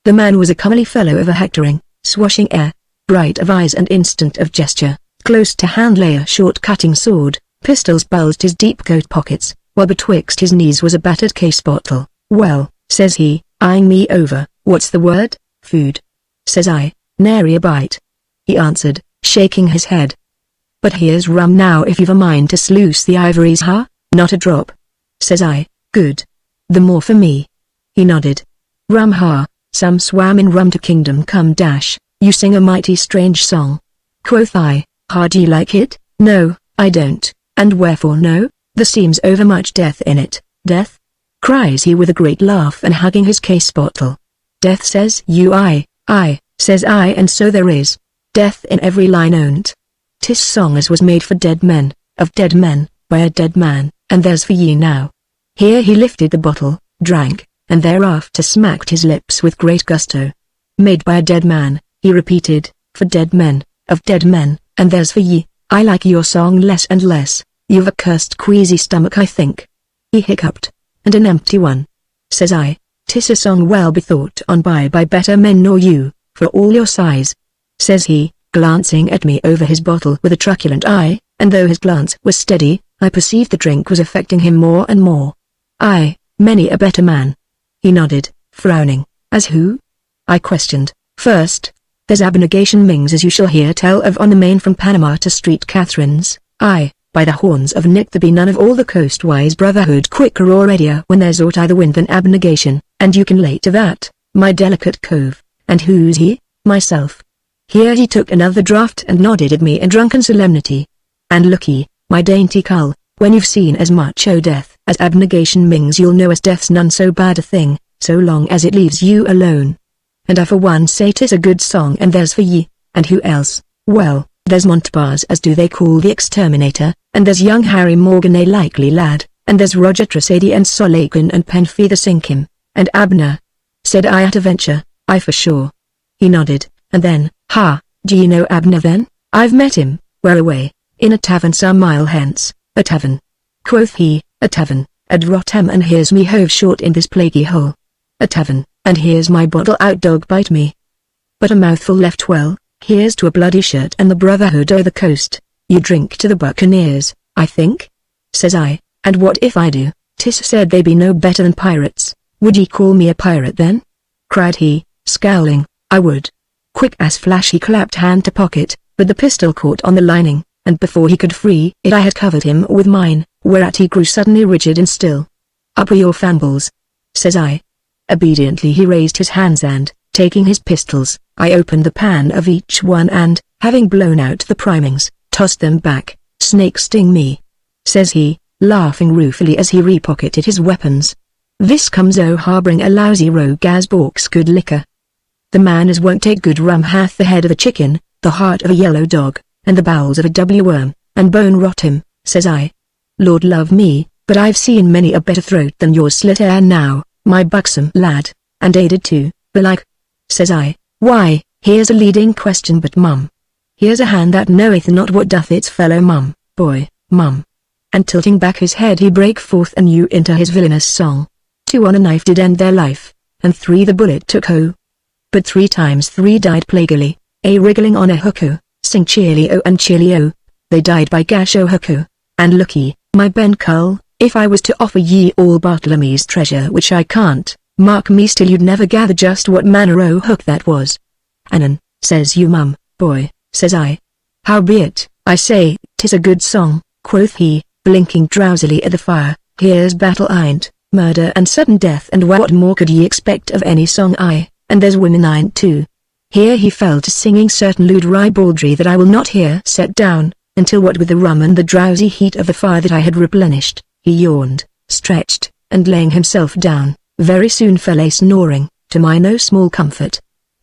The man was a comely fellow of a hectoring, swashing air, bright of eyes and instant of gesture. Close to hand lay a short cutting sword, pistols bulged his deep coat pockets, while betwixt his knees was a battered case bottle. "Well," says he, eyeing me over, "what's the word?" "Food," says I, "nary a bite," he answered, shaking his head. "But here's rum now if you've a mind to sluice the ivories ha?" "Not a drop," says I. "Good. The more for me." He nodded. "Rum ha, some swam in rum to kingdom come dash, you sing a mighty strange song." Quoth I, "Ha, do you like it?" "No, I don't." "And wherefore no?" "There seems overmuch death in it." "Death?" cries he with a great laugh and hugging his case bottle. "Death says you?" "Aye, says I, and so there is. Death in every line on't. 'Tis song as was made for dead men, of dead men, by a dead man, and there's for ye now." Here he lifted the bottle, drank, and thereafter smacked his lips with great gusto. "Made by a dead man," he repeated, "for dead men, of dead men, and there's for ye. I like your song less and less. You've a cursed queasy stomach I think." He hiccuped. "And an empty one," says I. "'Tis a song well bethought on by better men nor you, for all your size," says he, glancing at me over his bottle with a truculent eye, and though his glance was steady, I perceived the drink was affecting him more and more. "Aye, many a better man." He nodded, frowning. "As who?" I questioned. "First, there's Abnegation Mings as you shall hear tell of on the main from Panama to Street Catherine's. Aye, by the horns of Nick there be none of all the coastwise brotherhood quicker or readier when there's aught either wind than abnegation, and you can lay to that, my delicate cove." "And who's he?" "Myself." Here he took another draught and nodded at me in drunken solemnity. "And look ye, my dainty cull, when you've seen as much o' death as Abnegation Mings you'll know as death's none so bad a thing, so long as it leaves you alone. And I for one say 'tis a good song and there's for ye." "And who else?" "Well, there's Montbars as do they call the Exterminator, and there's young Harry Morgan a likely lad, and there's Roger Tressady and Sol Aiken and Penfee the Sinkim, and Abner," said I at a venture. "I for sure." He nodded, and then, "Ha, do ye know Abner then?" "I've met him." "Where away?" "In a tavern some mile hence." "A tavern?" quoth he. "A tavern, ad rotem, and here's me hove short in this plaguey hole." "A tavern, and here's my bottle out, dog bite me. But a mouthful left, well, here's to a bloody shirt and the brotherhood o' the coast. You drink to the buccaneers, I think?" says I. "And what if I do? 'Tis said they be no better than pirates." "Would ye call me a pirate then?" cried he, scowling. "I would." Quick as flash he clapped hand to pocket, but the pistol caught on the lining, and before he could free it I had covered him with mine, whereat he grew suddenly rigid and still. "Up with your fumbles," says I. Obediently he raised his hands and, taking his pistols, I opened the pan of each one and, having blown out the primings, tossed them back. "Snake sting me," says he, laughing ruefully as he repocketed his weapons. "This comes o' harboring a lousy rogue as balks good liquor. The man as won't take good rum hath the head of a chicken, the heart of a yellow dog, and the bowels of a worm, and bone rot him," says I. "Lord love me, but I've seen many a better throat than yours slit ere now, my buxom lad, and aided too, belike," says I. "Why, here's a leading question but mum. Here's a hand that knoweth not what doth its fellow mum, boy, mum." And tilting back his head he brake forth anew into his villainous song. 2 on a knife did end their life, and 3 the bullet took ho. But 3 times 3 died plaguily, a wriggling on a hookoo, sing cheerly-o and cheerly-o. They died by gash o hookoo. And look ye, my Ben Cull, if I was to offer ye all Bartlemy's treasure which I can't, mark me still you'd never gather just what manner o hook that was. "Anan," says you mum, boy, says I. "Howbeit, I say, 'tis a good song," quoth he, blinking drowsily at the fire. "Here's battle ayn't, murder and sudden death, and what more could ye expect of any song? And there's women ayn't too." Here he fell to singing certain lewd ribaldry that I will not here set down, until what with the rum and the drowsy heat of the fire that I had replenished, he yawned, stretched, and laying himself down, very soon fell a snoring, to my no small comfort.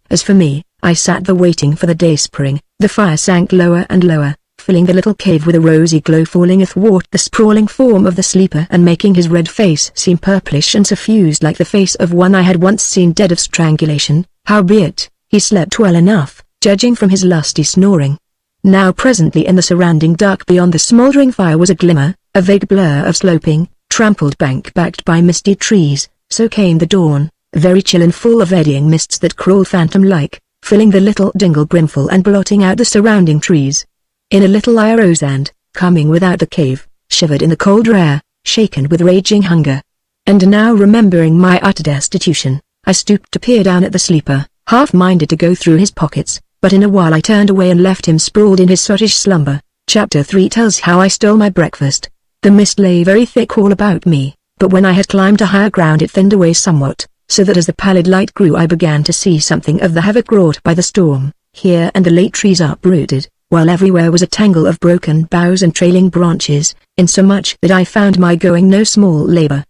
As for me, I sat there waiting for the dayspring. The fire sank lower and lower, filling the little cave with a rosy glow falling athwart the sprawling form of the sleeper and making his red face seem purplish and suffused like the face of one I had once seen dead of strangulation. Howbeit, he slept well enough, judging from his lusty snoring. Now presently in the surrounding dark beyond the smouldering fire was a glimmer, a vague blur of sloping, trampled bank backed by misty trees. So came the dawn, very chill and full of eddying mists that crawled phantom-like, filling the little dingle brimful and blotting out the surrounding trees. In a little I arose and, coming without the cave, shivered in the cold air, shaken with raging hunger. And now remembering my utter destitution, I stooped to peer down at the sleeper, half-minded to go through his pockets, but in a while I turned away and left him sprawled in his sottish slumber. Chapter 3 tells how I stole my breakfast. The mist lay very thick all about me, but when I had climbed to higher ground it thinned away somewhat, so that as the pallid light grew I began to see something of the havoc wrought by the storm. Here and the late trees uprooted, while everywhere was a tangle of broken boughs and trailing branches, insomuch that I found my going no small labor.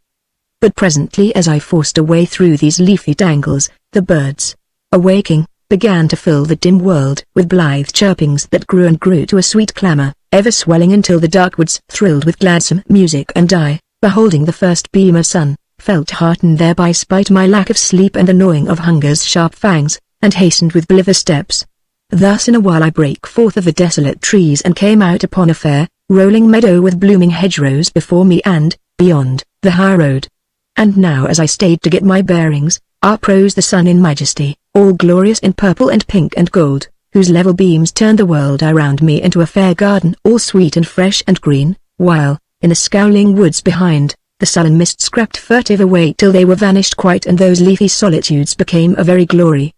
But presently as I forced a way through these leafy tangles, the birds, awaking, began to fill the dim world with blithe chirpings that grew and grew to a sweet clamor, ever swelling until the dark woods thrilled with gladsome music, and I, beholding the first beam of sun, felt heartened thereby spite my lack of sleep and the gnawing of hunger's sharp fangs, and hastened with blither steps. Thus in a while I brake forth of the desolate trees and came out upon a fair, rolling meadow with blooming hedgerows before me and, beyond, the high road. And now as I stayed to get my bearings, uprose the sun in majesty, all glorious in purple and pink and gold, whose level beams turned the world around me into a fair garden all sweet and fresh and green, while, in the scowling woods behind, the sullen mists crept furtive away till they were vanished quite and those leafy solitudes became a very glory.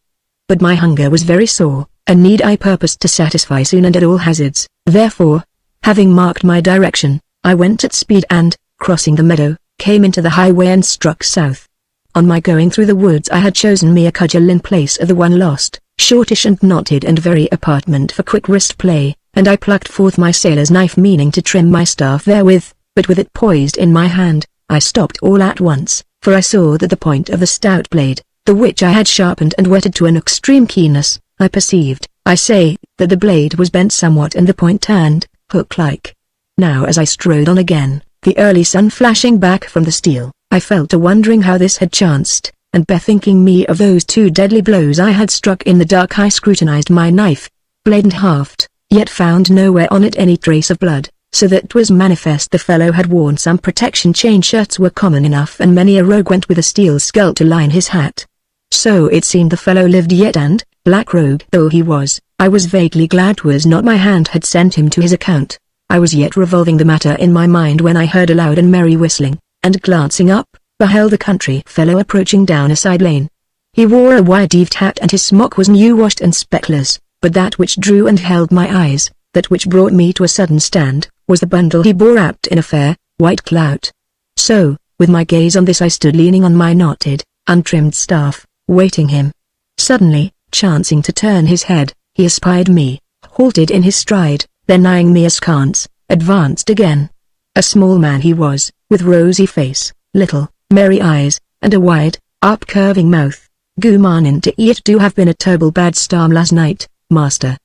But my hunger was very sore, a need I purposed to satisfy soon and at all hazards. Therefore, having marked my direction, I went at speed and, crossing the meadow, came into the highway and struck south. On my going through the woods I had chosen me a cudgel in place of the one lost, shortish and knotted and very apartment for quick wrist play, and I plucked forth my sailor's knife meaning to trim my staff therewith, but with it poised in my hand, I stopped all at once, for I saw that the point of the stout blade, the which I had sharpened and whetted to an extreme keenness, I perceived, I say, that the blade was bent somewhat and the point turned, hook-like. Now as I strode on again, the early sun flashing back from the steel, I fell to wondering how this had chanced, and bethinking me of those 2 deadly blows I had struck in the dark I scrutinized my knife, blade and haft, yet found nowhere on it any trace of blood, so that 'twas manifest the fellow had worn some protection. Chain shirts were common enough and many a rogue went with a steel skull to line his hat. So it seemed the fellow lived yet and, black rogue though he was, I was vaguely glad 'twas not my hand had sent him to his account. I was yet revolving the matter in my mind when I heard a loud and merry whistling, and glancing up, beheld a country fellow approaching down a side lane. He wore a wide-eaved hat and his smock was new washed and speckless, but that which drew and held my eyes, That which brought me to a sudden stand, was the bundle he bore wrapped in a fair, white clout. So, with my gaze on this I stood leaning on my knotted, untrimmed staff, waiting him. Suddenly, chancing to turn his head, he espied me, halted in his stride, then eyeing me askance, advanced again. A small man he was, with rosy face, little, merry eyes, and a wide, up-curving mouth. "Gumanin to it do have been a terrible bad storm last night, master,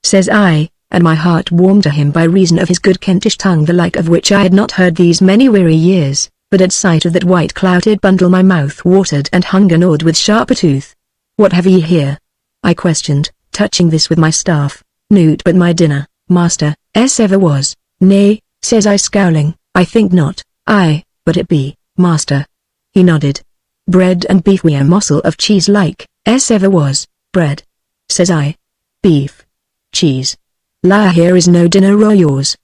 says I, and my heart warmed to him by reason of his good Kentish tongue, the like of which I had not heard these many weary years, but at sight of that white clouted bundle my mouth watered and hunger gnawed with sharper tooth. "What have ye here?" I questioned, touching this with my staff. "Noot but my dinner, master, ever was." "Nay," says I scowling, "I think not." "But it be, master." He nodded. "Bread and beef wi' a morsel of cheese like, ever was." "Bread," says I. "Beef. Cheese. La, here is no dinner or yours."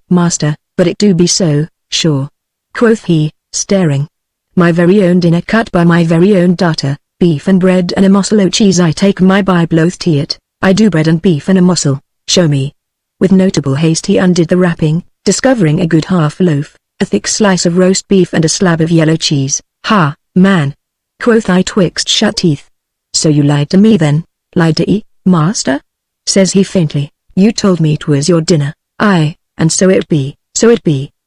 "Master, but it do be so, sure," quoth he, staring. "My very own dinner cut by my very own daughter, beef and bread and a morsel o' cheese. I take my Bible oath to it, I do. Bread and beef and a morsel, show me." With notable haste he undid the wrapping, discovering a good half loaf, a thick slice of roast beef and a slab of yellow cheese. "Ha, man," quoth I twixt shut teeth. "So you lied to me then?" "Lied to ye, master?" says he faintly. "You told me 'twas your dinner." "And so it be,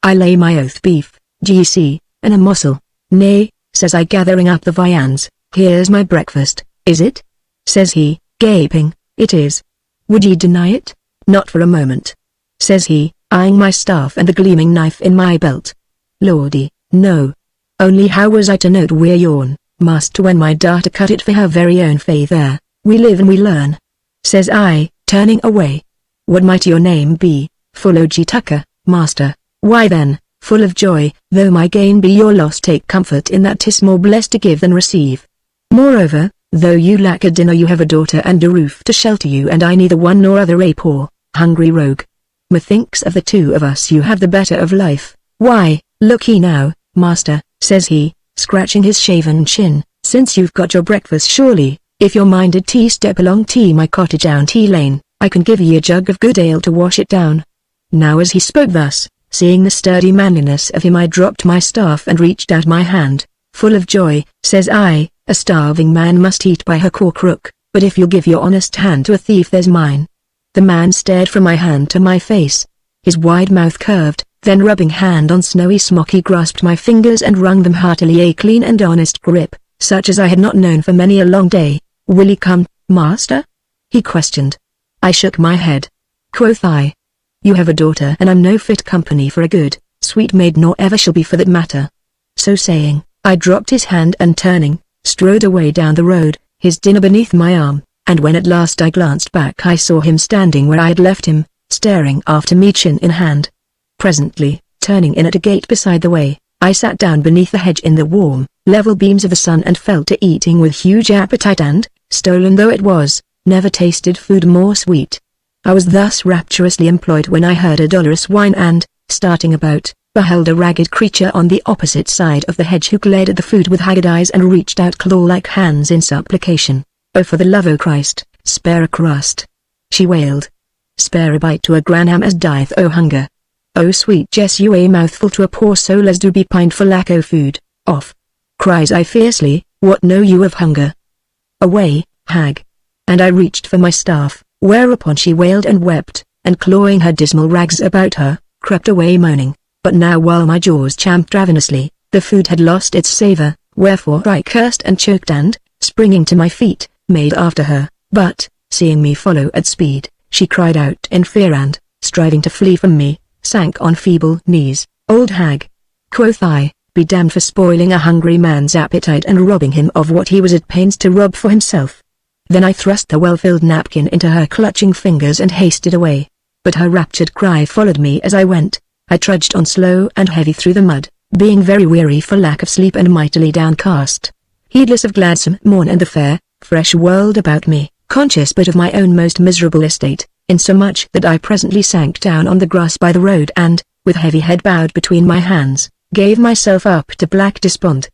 I lay my oath. Beef, d'ye see, and a morsel." "Nay," says I gathering up the viands, "here's my breakfast." "Is it?" says he, gaping. "It is." "Would ye deny it?" "Not for a moment," says he, eyeing my staff and the gleaming knife in my belt. "Lordy, no. Only how was I to know 'twere yourn, master, when my daughter cut it for her very own faith? There, we live and we learn," says I, turning away. "What might your name be?" "Full O.G. Tucker, master." "Why then, full of joy, though my gain be your loss, take comfort in that 'tis more blessed to give than receive. Moreover, though you lack a dinner, you have a daughter and a roof to shelter you, and I neither one nor other, a poor, hungry rogue. Methinks of the two of us you have the better of life. Why, look ye now, master," says he, scratching his shaven chin, "since you've got your breakfast, surely, if you're minded to step along to my cottage down T Lane, I can give ye a jug of good ale to wash it down." Now as he spoke thus, seeing the sturdy manliness of him, I dropped my staff and reached out my hand. "Full of joy," says I, "a starving man must eat by hook or crook, but if you'll give your honest hand to a thief, there's mine." The man stared from my hand to my face. His wide mouth curved, then rubbing hand on snowy smock he grasped my fingers and wrung them heartily, a clean and honest grip, such as I had not known for many a long day. "Will ye come, master?" he questioned. I shook my head. Quoth I, "You have a daughter, and I'm no fit company for a good, sweet maid, nor ever shall be for that matter." So saying, I dropped his hand and turning, strode away down the road, his dinner beneath my arm, and when at last I glanced back I saw him standing where I had left him, staring after me, chin in hand. Presently, turning in at a gate beside the way, I sat down beneath the hedge in the warm, level beams of the sun and fell to eating with huge appetite, and, stolen though it was, never tasted food more sweet. I was thus rapturously employed when I heard a dolorous whine and, starting about, beheld a ragged creature on the opposite side of the hedge who glared at the food with haggard eyes and reached out claw-like hands in supplication. "Oh, for the love o' Christ, spare a crust," she wailed. "Spare a bite to a granham as dieth o' hunger. Oh sweet Jess, you a mouthful to a poor soul as do be pined for lack o' food." "Off!" cries I fiercely, "what know you of hunger? Away, hag!" And I reached for my staff, whereupon she wailed and wept, and clawing her dismal rags about her, crept away moaning. But now while my jaws champed ravenously, the food had lost its savor, wherefore I cursed and choked and, springing to my feet, made after her, but, seeing me follow at speed, she cried out in fear and, striving to flee from me, sank on feeble knees. "Old hag," quoth I, "be damned for spoiling a hungry man's appetite and robbing him of what he was at pains to rob for himself." Then I thrust the well-filled napkin into her clutching fingers and hasted away. But her raptured cry followed me as I went. I trudged on slow and heavy through the mud, being very weary for lack of sleep and mightily downcast, heedless of gladsome morn and the fair, fresh world about me, conscious but of my own most miserable estate, insomuch that I presently sank down on the grass by the road and, with heavy head bowed between my hands, gave myself up to black despond.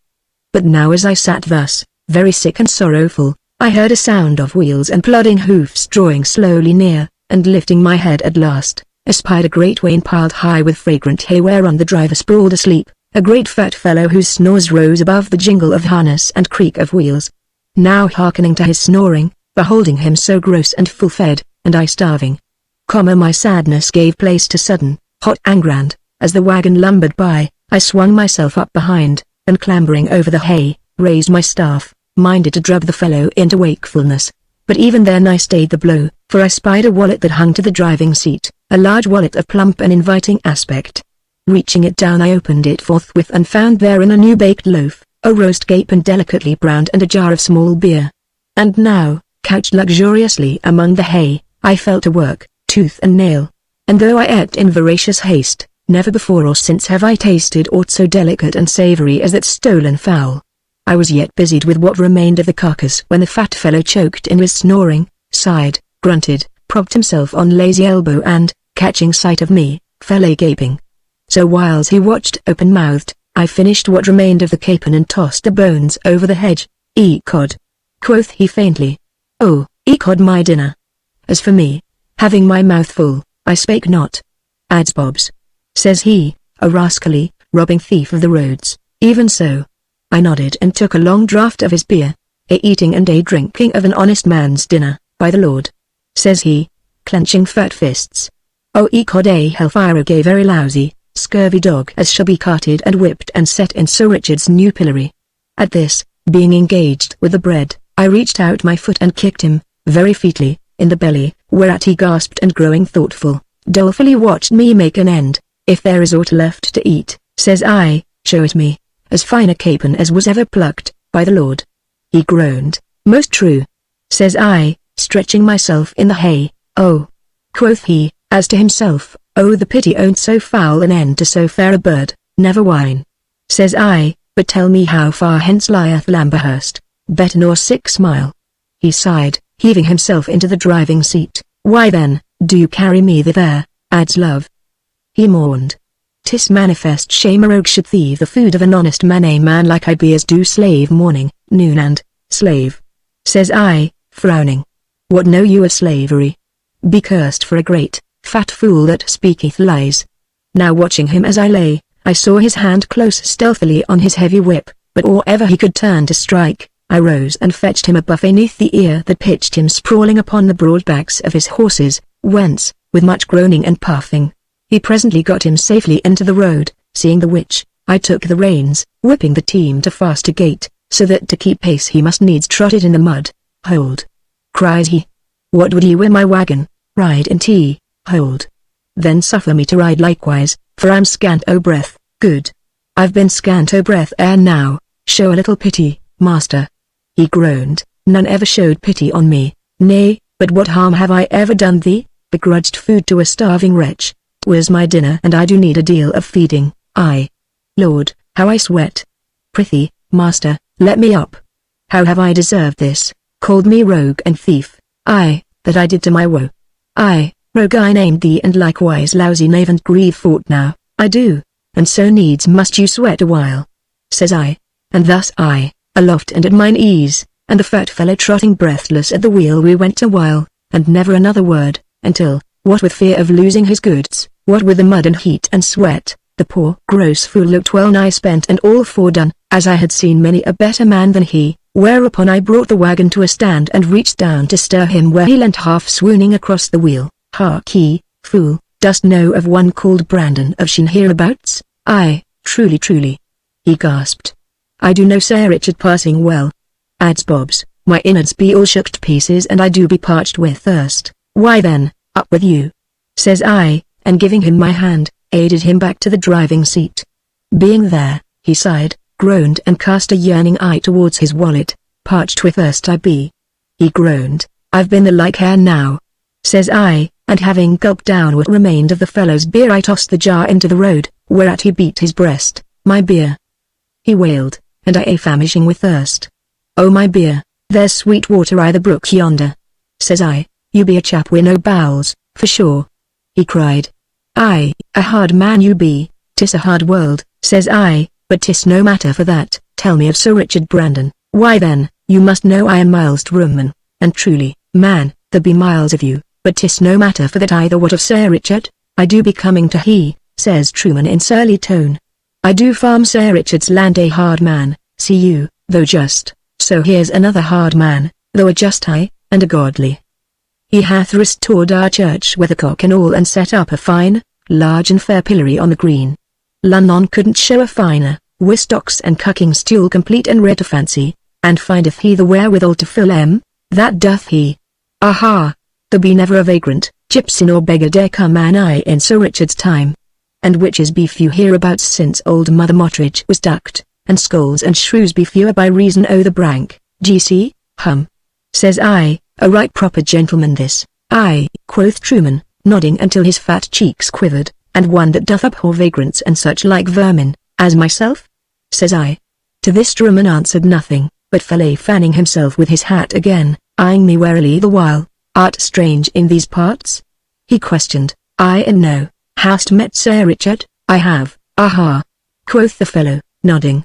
But now as I sat thus, very sick and sorrowful, I heard a sound of wheels and plodding hoofs drawing slowly near, and lifting my head at last, espied a great wain piled high with fragrant hay whereon the driver sprawled asleep, a great fat fellow whose snores rose above the jingle of harness and creak of wheels. Now hearkening to his snoring, beholding him so gross and full-fed, and I starving. My sadness gave place to sudden, hot anger and, as the wagon lumbered by, I swung myself up behind, and clambering over the hay, raised my staff, minded to drub the fellow into wakefulness. But even then I stayed the blow, for I spied a wallet that hung to the driving seat, a large wallet of plump and inviting aspect. Reaching it down I opened it forthwith and found therein a new baked loaf, a roast capon delicately browned and a jar of small beer. And now, couched luxuriously among the hay, I fell to work, tooth and nail. And though I ate in voracious haste, never before or since have I tasted aught so delicate and savoury as that stolen fowl. I was yet busied with what remained of the carcass when the fat fellow choked in with snoring, sighed, grunted, propped himself on lazy elbow and, catching sight of me, fell a-gaping. So whiles he watched open-mouthed, I finished what remained of the capon and tossed the bones over the hedge. "Ecod," quoth he faintly. "Oh, ecod my dinner. As for me, having my mouth full, I spake not. Adds Bobs," says he, "a rascally, robbing thief of the roads." Even so. I nodded and took a long draught of his beer. "A-eating and a-drinking of an honest man's dinner, by the Lord," says he, clenching fat fists. "Oh ecod a hellfire gay very lousy, scurvy dog as shall be carted and whipped and set in Sir Richard's new pillory." At this, being engaged with the bread, I reached out my foot and kicked him, very featly, in the belly, whereat he gasped and growing thoughtful, dolefully watched me make an end. "If there is aught left to eat," says I, "show it me. As fine a capon as was ever plucked, by the Lord." He groaned. "Most true," says I, stretching myself in the hay. "Oh," quoth he, as to himself, "oh the pity owned so foul an end to so fair a bird." "Never whine," says I, "but tell me how far hence lieth Lamberhurst." "Better nor 6 mile." He sighed, heaving himself into the driving seat. "Why then, do you carry me thither, adds love?" He mourned. "'Tis manifest shame a rogue should thieve the food of an honest man. A man like I be as do slave morning, noon and, slave," says I, frowning. "What know you of slavery? Be cursed for a great, fat fool that speaketh lies." Now watching him as I lay, I saw his hand close stealthily on his heavy whip, but or ever he could turn to strike, I rose and fetched him a buff beneath the ear that pitched him sprawling upon the broad backs of his horses, whence, with much groaning and puffing, he presently got him safely into the road, seeing the which, I took the reins, whipping the team to faster gait, so that to keep pace he must needs trot it in the mud. "Hold!" cries he. "What would ye wi' my wagon? Ride in tea, hold. Then suffer me to ride likewise, for I'm scant o' breath." "Good. I've been scant o' breath ere now, show a little pity, master." He groaned. "None ever showed pity on me." "Nay, but what harm have I ever done thee? Begrudged food to a starving wretch. 'Twas my dinner and I do need a deal of feeding. Lord, how I sweat. Prithee, master, let me up. How have I deserved this? Called me rogue and thief. Aye, that I did to my woe. Aye, rogue I named thee and likewise lousy knave and grieve for't now, I do, and so needs must you sweat a while," says I. And thus I, aloft and at mine ease, and the fat fellow trotting breathless at the wheel, we went a while, and never another word, until, what with fear of losing his goods, what with the mud and heat and sweat, the poor gross fool looked well nigh spent and all fordone, as I had seen many a better man than he, whereupon I brought the wagon to a stand and reached down to stir him where he leant half swooning across the wheel. "Hark ye, fool, dost know of one called Brandon of Sheen hereabouts?" "Aye, truly truly," he gasped. "I do know Sir Richard passing well." Adds Bobs, "My innards be all shook to pieces and I do be parched with thirst." "Why then, up with you," says I, and giving him my hand, aided him back to the driving seat. Being there, he sighed, groaned and cast a yearning eye towards his wallet. "Parched with thirst I be." He groaned. "I've been the like ere now," says I, and having gulped down what remained of the fellow's beer I tossed the jar into the road, whereat he beat his breast. "My beer," he wailed, "and I famishing with thirst. Oh my beer, there's sweet water i' the brook yonder." Says I, "You be a chap wi' no bowels, for sure." He cried. "Aye, a hard man you be." "'Tis a hard world," says I, "but 'tis no matter for that. Tell me of Sir Richard Brandon." "Why then, you must know I am Miles Drumman, and truly, man, there be miles of you. But 'tis no matter for that either. What of Sir Richard? I do be coming to he, says Truman in surly tone. I do farm Sir Richard's land, a hard man, see you, though just, so here's another hard man, though a just I, and a godly. He hath restored our church weathercock and all, and set up a fine, large and fair pillory on the green. London couldn't show a finer, wi' stocks and cucking stool complete and rare to fancy, and findeth he the wherewithal to fill that doth he. Aha! There be never a vagrant, gipsy nor beggar dare come an eye in Sir Richard's time. And witches be few hereabouts since old Mother Mottridge was ducked, and skulls and shrews be fewer by reason o' the brank, G.C., says I, a right proper gentleman this, aye, quoth Truman, nodding until his fat cheeks quivered, and one that doth abhor vagrants and such like vermin, as myself? Says I. To this Truman answered nothing, but fell a fanning himself with his hat again, eyeing me warily the while. Art strange in these parts? He questioned. Aye and no. Hast met Sir Richard? I have. Aha! Quoth the fellow, nodding.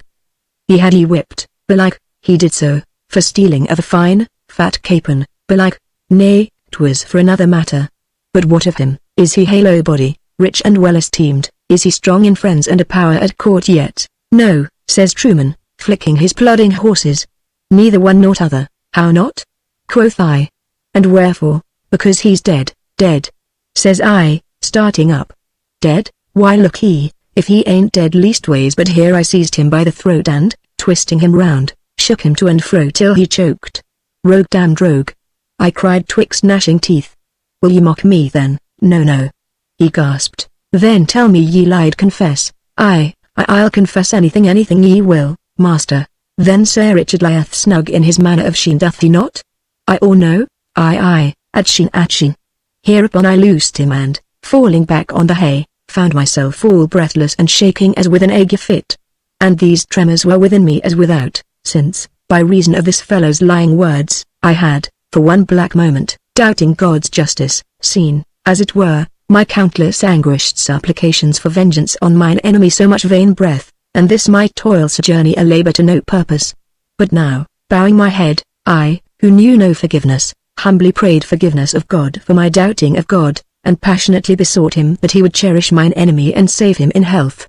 He had whipped, belike, he did so, for stealing of a fine, fat capon, belike, nay, 'twas for another matter. But what of him? Is he halo body, rich and well esteemed? Is he strong in friends and a power at court yet? No, says Truman, flicking his plodding horses. Neither one nor t'other. How not? Quoth I. And wherefore? Because he's dead, dead. Says I, starting up. Dead? Why look he, if he ain't dead leastways, but here I seized him by the throat and, twisting him round, shook him to and fro till he choked. Rogue, damned rogue! I cried twixt gnashing teeth. Will ye mock me then? No, no. He gasped. Then tell me ye lied. Confess. I'll confess anything ye will, master. Then Sir Richard lieth snug in his manor of Sheen, doth he not? I or no? Aye, at Sheen. Hereupon I loosed him and, falling back on the hay, found myself all breathless and shaking as with an ague fit. And these tremors were within me as without, since, by reason of this fellow's lying words, I had, for one black moment, doubting God's justice, seen, as it were, my countless anguished supplications for vengeance on mine enemy so much vain breath, and this my toilsome journey a labour to no purpose. But now, bowing my head, I, who knew no forgiveness, humbly prayed forgiveness of God for my doubting of God, and passionately besought him that he would cherish mine enemy and save him in health.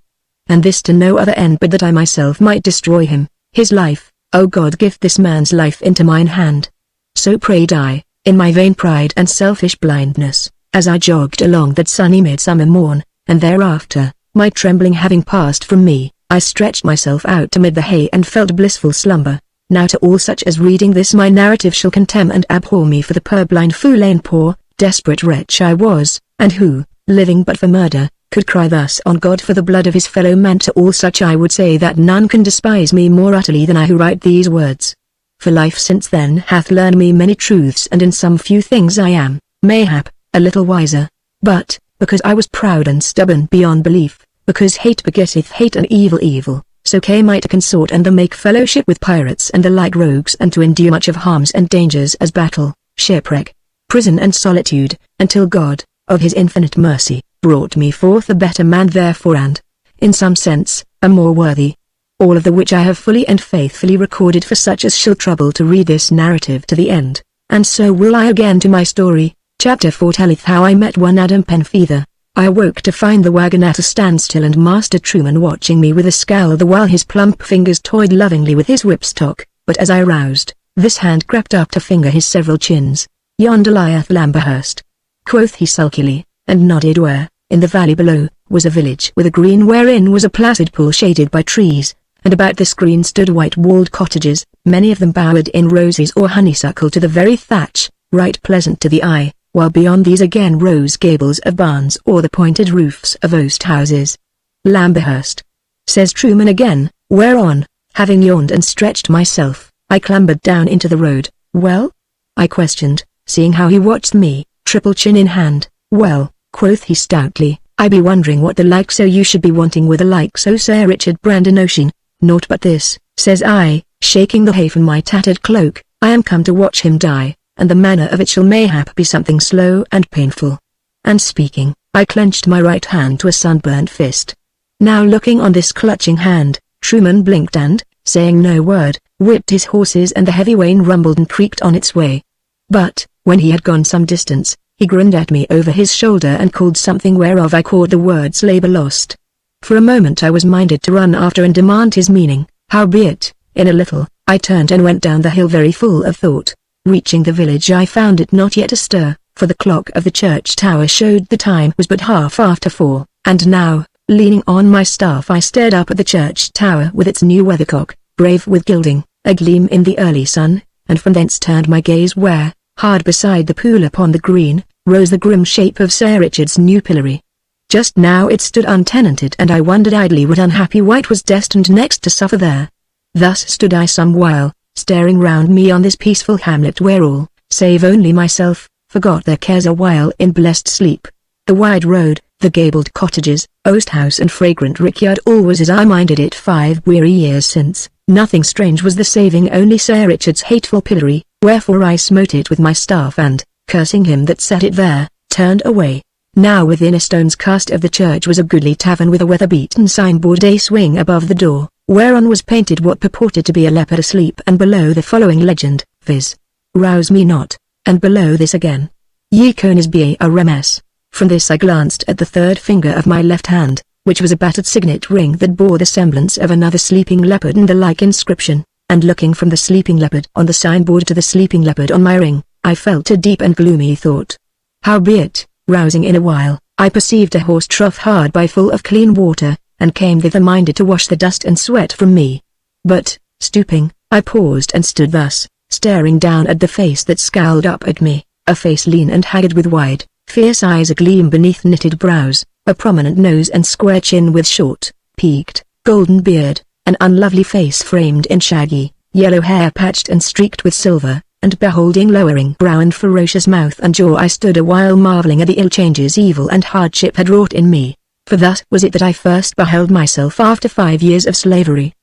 And this to no other end but that I myself might destroy him, his life. O God, give this man's life into mine hand. So prayed I, in my vain pride and selfish blindness, as I jogged along that sunny midsummer morn, and thereafter, my trembling having passed from me, I stretched myself out amid the hay and felt blissful slumber. Now to all such as reading this my narrative shall contemn and abhor me for the purblind fool and poor, desperate wretch I was, and who, living but for murder, could cry thus on God for the blood of his fellow man. To all such I would say that none can despise me more utterly than I who write these words. For life since then hath learned me many truths, and in some few things I am, mayhap, a little wiser. But, because I was proud and stubborn beyond belief, because hate begetteth hate and evil, so came I to consort and to make fellowship with pirates and the like rogues, and to endure much of harms and dangers as battle, shipwreck, prison and solitude, until God, of his infinite mercy, brought me forth a better man therefore, and, in some sense, a more worthy. All of the which I have fully and faithfully recorded for such as shall trouble to read this narrative to the end, and so will I again to my story. Chapter 4 telleth how I met one Adam Penfeather. I awoke to find the wagon at a standstill and Master Truman watching me with a scowl the while his plump fingers toyed lovingly with his whipstock, but as I roused, this hand crept up to finger his several chins. Yonder lieth Lamberhurst, quoth he sulkily, and nodded where, in the valley below, was a village with a green wherein was a placid pool shaded by trees, and about this green stood white-walled cottages, many of them bowered in roses or honeysuckle to the very thatch, right pleasant to the eye, while beyond these again rose gables of barns or the pointed roofs of oast houses. Lamberhurst, says Truman again, whereon, having yawned and stretched myself, I clambered down into the road. Well? I questioned, seeing how he watched me, triple chin in hand. Well, quoth he stoutly, I be wondering what the like so you should be wanting with a like so Sir Richard Brandon O'Sheen. Naught but this, says I, shaking the hay from my tattered cloak, I am come to watch him die, and the manner of it shall mayhap be something slow and painful. And speaking, I clenched my right hand to a sunburnt fist. Now looking on this clutching hand, Truman blinked and, saying no word, whipped his horses and the heavy wain rumbled and creaked on its way. But, when he had gone some distance, He grinned at me over his shoulder and called something whereof I caught the words labor lost. For a moment I was minded to run after and demand his meaning, howbeit, in a little, I turned and went down the hill very full of thought. Reaching the village I found it not yet astir, for the clock of the church tower showed the time was but 4:30, and now, leaning on my staff I stared up at the church tower with its new weathercock, brave with gilding, agleam in the early sun, and from thence turned my gaze where, hard beside the pool upon the green, rose the grim shape of Sir Richard's new pillory. Just now it stood untenanted and I wondered idly what unhappy wight was destined next to suffer there. Thus stood I some while, staring round me on this peaceful hamlet where all, save only myself, forgot their cares a while in blessed sleep. The wide road, the gabled cottages, oast house and fragrant rickyard all was as I minded it 5 weary years since. Nothing strange was the saving only Sir Richard's hateful pillory, wherefore I smote it with my staff and, cursing him that set it there, turned away. Now within a stone's cast of the church was a goodly tavern with a weather-beaten signboard a swing above the door, whereon was painted what purported to be a leopard asleep and below the following legend, viz. Rouse me not, and below this again. Ye cones be a remes. From this I glanced at the third finger of my left hand, which was a battered signet ring that bore the semblance of another sleeping leopard and the like inscription, and looking from the sleeping leopard on the signboard to the sleeping leopard on my ring, I felt a deep and gloomy thought. Howbeit, rousing in a while, I perceived a horse trough hard by full of clean water, and came thither minded to wash the dust and sweat from me. But, stooping, I paused and stood thus, staring down at the face that scowled up at me, a face lean and haggard with wide, fierce eyes agleam beneath knitted brows, a prominent nose and square chin with short, peaked, golden beard, an unlovely face framed in shaggy, yellow hair patched and streaked with silver, and beholding lowering brow and ferocious mouth and jaw I stood a while marveling at the ill changes evil and hardship had wrought in me, for thus was it that I first beheld myself after 5 years of slavery.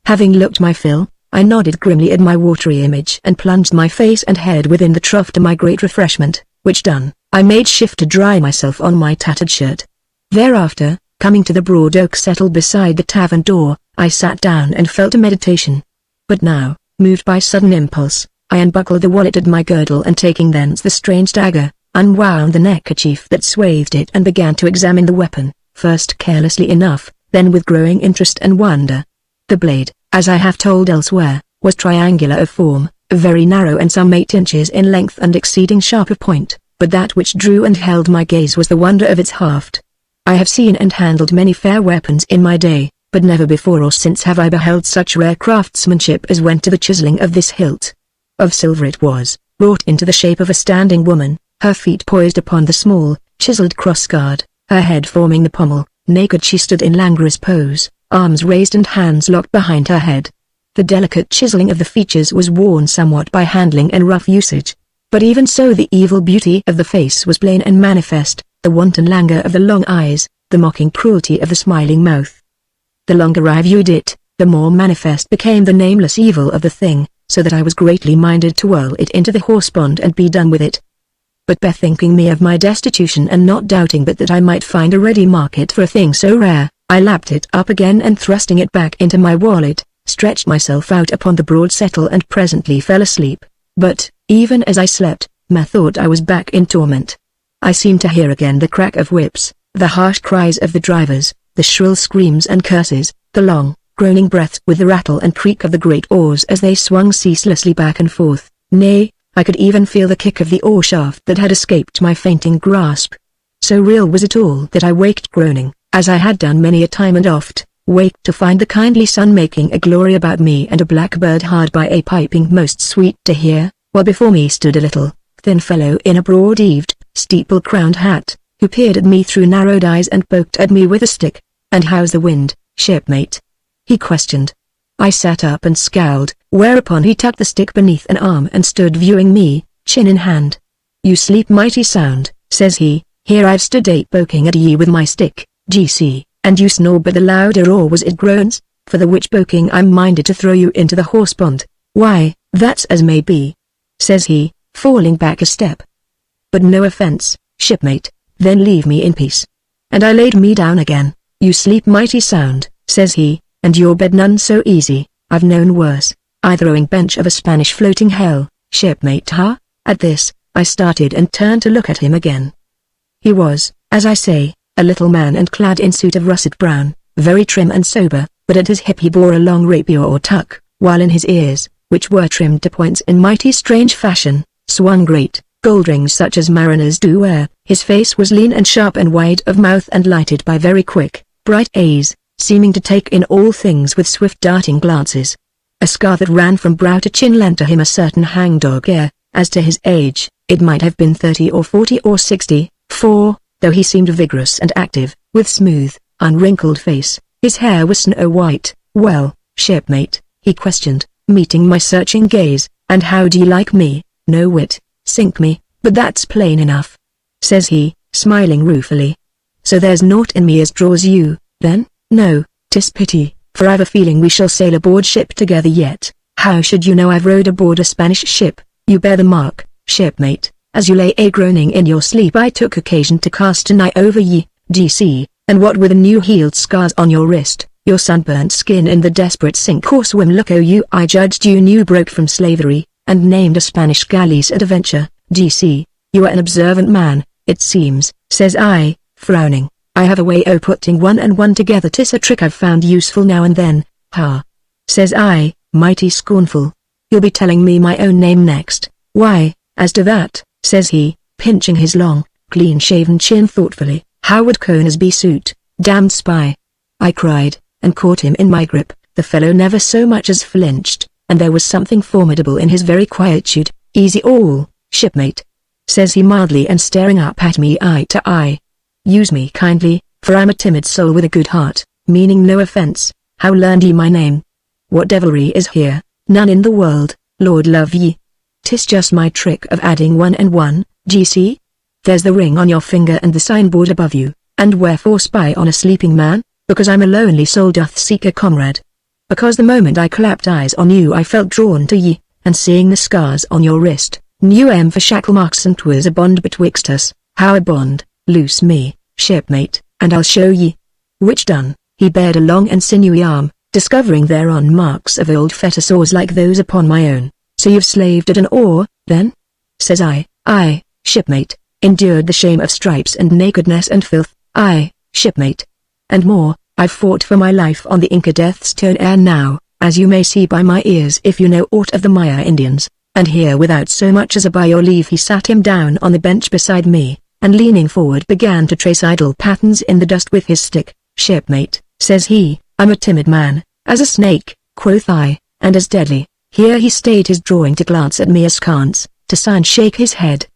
Having looked my fill, I nodded grimly at my watery image and plunged my face and head within the trough to my great refreshment, which done, I made shift to dry myself on my tattered shirt. Thereafter, coming to the broad oak settle beside the tavern door, I sat down and fell to meditation. But now, moved by sudden impulse, I unbuckled the wallet at my girdle and taking thence the strange dagger, unwound the neckerchief that swathed it and began to examine the weapon, first carelessly enough, then with growing interest and wonder. The blade, as I have told elsewhere, was triangular of form, very narrow and some 8 inches in length and exceeding sharp of point, but that which drew and held my gaze was the wonder of its haft. I have seen and handled many fair weapons in my day, but never before or since have I beheld such rare craftsmanship as went to the chiseling of this hilt. Of silver it was, wrought into the shape of a standing woman, her feet poised upon the small, chiseled cross-guard, her head forming the pommel. Naked she stood in languorous pose, arms raised and hands locked behind her head. The delicate chiseling of the features was worn somewhat by handling and rough usage. But even so the evil beauty of the face was plain and manifest, the wanton languor of the long eyes, the mocking cruelty of the smiling mouth. The longer I viewed it, the more manifest became the nameless evil of the thing, so that I was greatly minded to whirl it into the horsepond and be done with it. But bethinking me of my destitution and not doubting but that I might find a ready market for a thing so rare, I lapped it up again and thrusting it back into my wallet, stretched myself out upon the broad settle and presently fell asleep. But, even as I slept, methought I was back in torment. I seemed to hear again the crack of whips, the harsh cries of the drivers, the shrill screams and curses, the long, groaning breaths with the rattle and creak of the great oars as they swung ceaselessly back and forth. Nay, I could even feel the kick of the oar shaft that had escaped my fainting grasp. So real was it all that I waked groaning, as I had done many a time and oft, waked to find the kindly sun making a glory about me and a blackbird hard by a piping most sweet to hear, while before me stood a little, thin fellow in a broad-eaved, steeple-crowned hat, who peered at me through narrowed eyes and poked at me with a stick. "And how's the wind, shipmate?" he questioned. I sat up and scowled, whereupon he tucked the stick beneath an arm and stood viewing me, chin in hand. "You sleep mighty sound," says he, "here I've stood poking at ye with my stick, GC, and you snore but the louder or was it groans, for the which poking I'm minded to throw you into the horsepond." "Why, that's as may be," says he, falling back a step. "But no offence, shipmate, then leave me in peace." And I laid me down again. "You sleep mighty sound," says he, "and your bed none so easy, I've known worse, either owing bench of a Spanish floating hell, shipmate ha?" At this, I started and turned to look at him again. He was, as I say, a little man and clad in suit of russet brown, very trim and sober, but at his hip he bore a long rapier or tuck, while in his ears, which were trimmed to points in mighty strange fashion, swung great, gold rings such as mariners do wear. His face was lean and sharp and wide of mouth and lighted by very quick, bright eyes, seeming to take in all things with swift darting glances. A scar that ran from brow to chin lent to him a certain hangdog air. As to his age, it might have been 30 or 40 or 60, for, though he seemed vigorous and active, with smooth, unwrinkled face, his hair was snow white. "Well, shipmate," he questioned, meeting my searching gaze, "and how do you like me? No wit, sink me, but that's plain enough," says he, smiling ruefully. "So there's naught in me as draws you, then?" "No, 'tis pity, for I've a feeling we shall sail aboard ship together yet." "How should you know I've rowed aboard a Spanish ship? You bear the mark, shipmate. As you lay groaning in your sleep I took occasion to cast an eye over ye, DC, and what with the new healed scars on your wrist, your sunburnt skin and the desperate sink or swim look you I judged you new broke from slavery, and named a Spanish galleys at a venture. DC, you are an observant man, it seems," says I, frowning. "I have a way o' putting one and one together. 'Tis a trick I've found useful now and then." "Ha!" says I, mighty scornful. "You'll be telling me my own name next." "Why, as to that," says he, pinching his long, clean-shaven chin thoughtfully, "Howard Conesby suit, damned spy!" I cried, and caught him in my grip. The fellow never so much as flinched, and there was something formidable in his very quietude. "Easy all, shipmate," says he mildly and staring up at me eye to eye. "Use me kindly, for I'm a timid soul with a good heart, meaning no offense. How learned ye my name?" "What devilry is here?" "None in the world, Lord love ye. 'Tis just my trick of adding one and one, d'ye see? There's the ring on your finger and the signboard above you, and wherefore spy on a sleeping man? Because I'm a lonely soul doth seek a comrade. Because the moment I clapped eyes on you I felt drawn to ye, and seeing the scars on your wrist, knew for shackle marks and 'twas a bond betwixt us." "How a bond?" "Loose me, shipmate, and I'll show ye." Which done, he bared a long and sinewy arm, discovering thereon marks of old fetter sores like those upon my own. "So you've slaved at an oar, then?" says I. "Aye, shipmate, endured the shame of stripes and nakedness and filth." "Aye, shipmate, and more, I've fought for my life on the Inca death's turn ere now, as you may see by my ears if you know aught of the Maya Indians." And here without so much as a "by your leave" he sat him down on the bench beside me, and leaning forward began to trace idle patterns in the dust with his stick. "Shipmate," says he, "I'm a timid man, as a snake," quoth I, "and as deadly." Here he stayed his drawing to glance at me askance, to sigh and shake his head.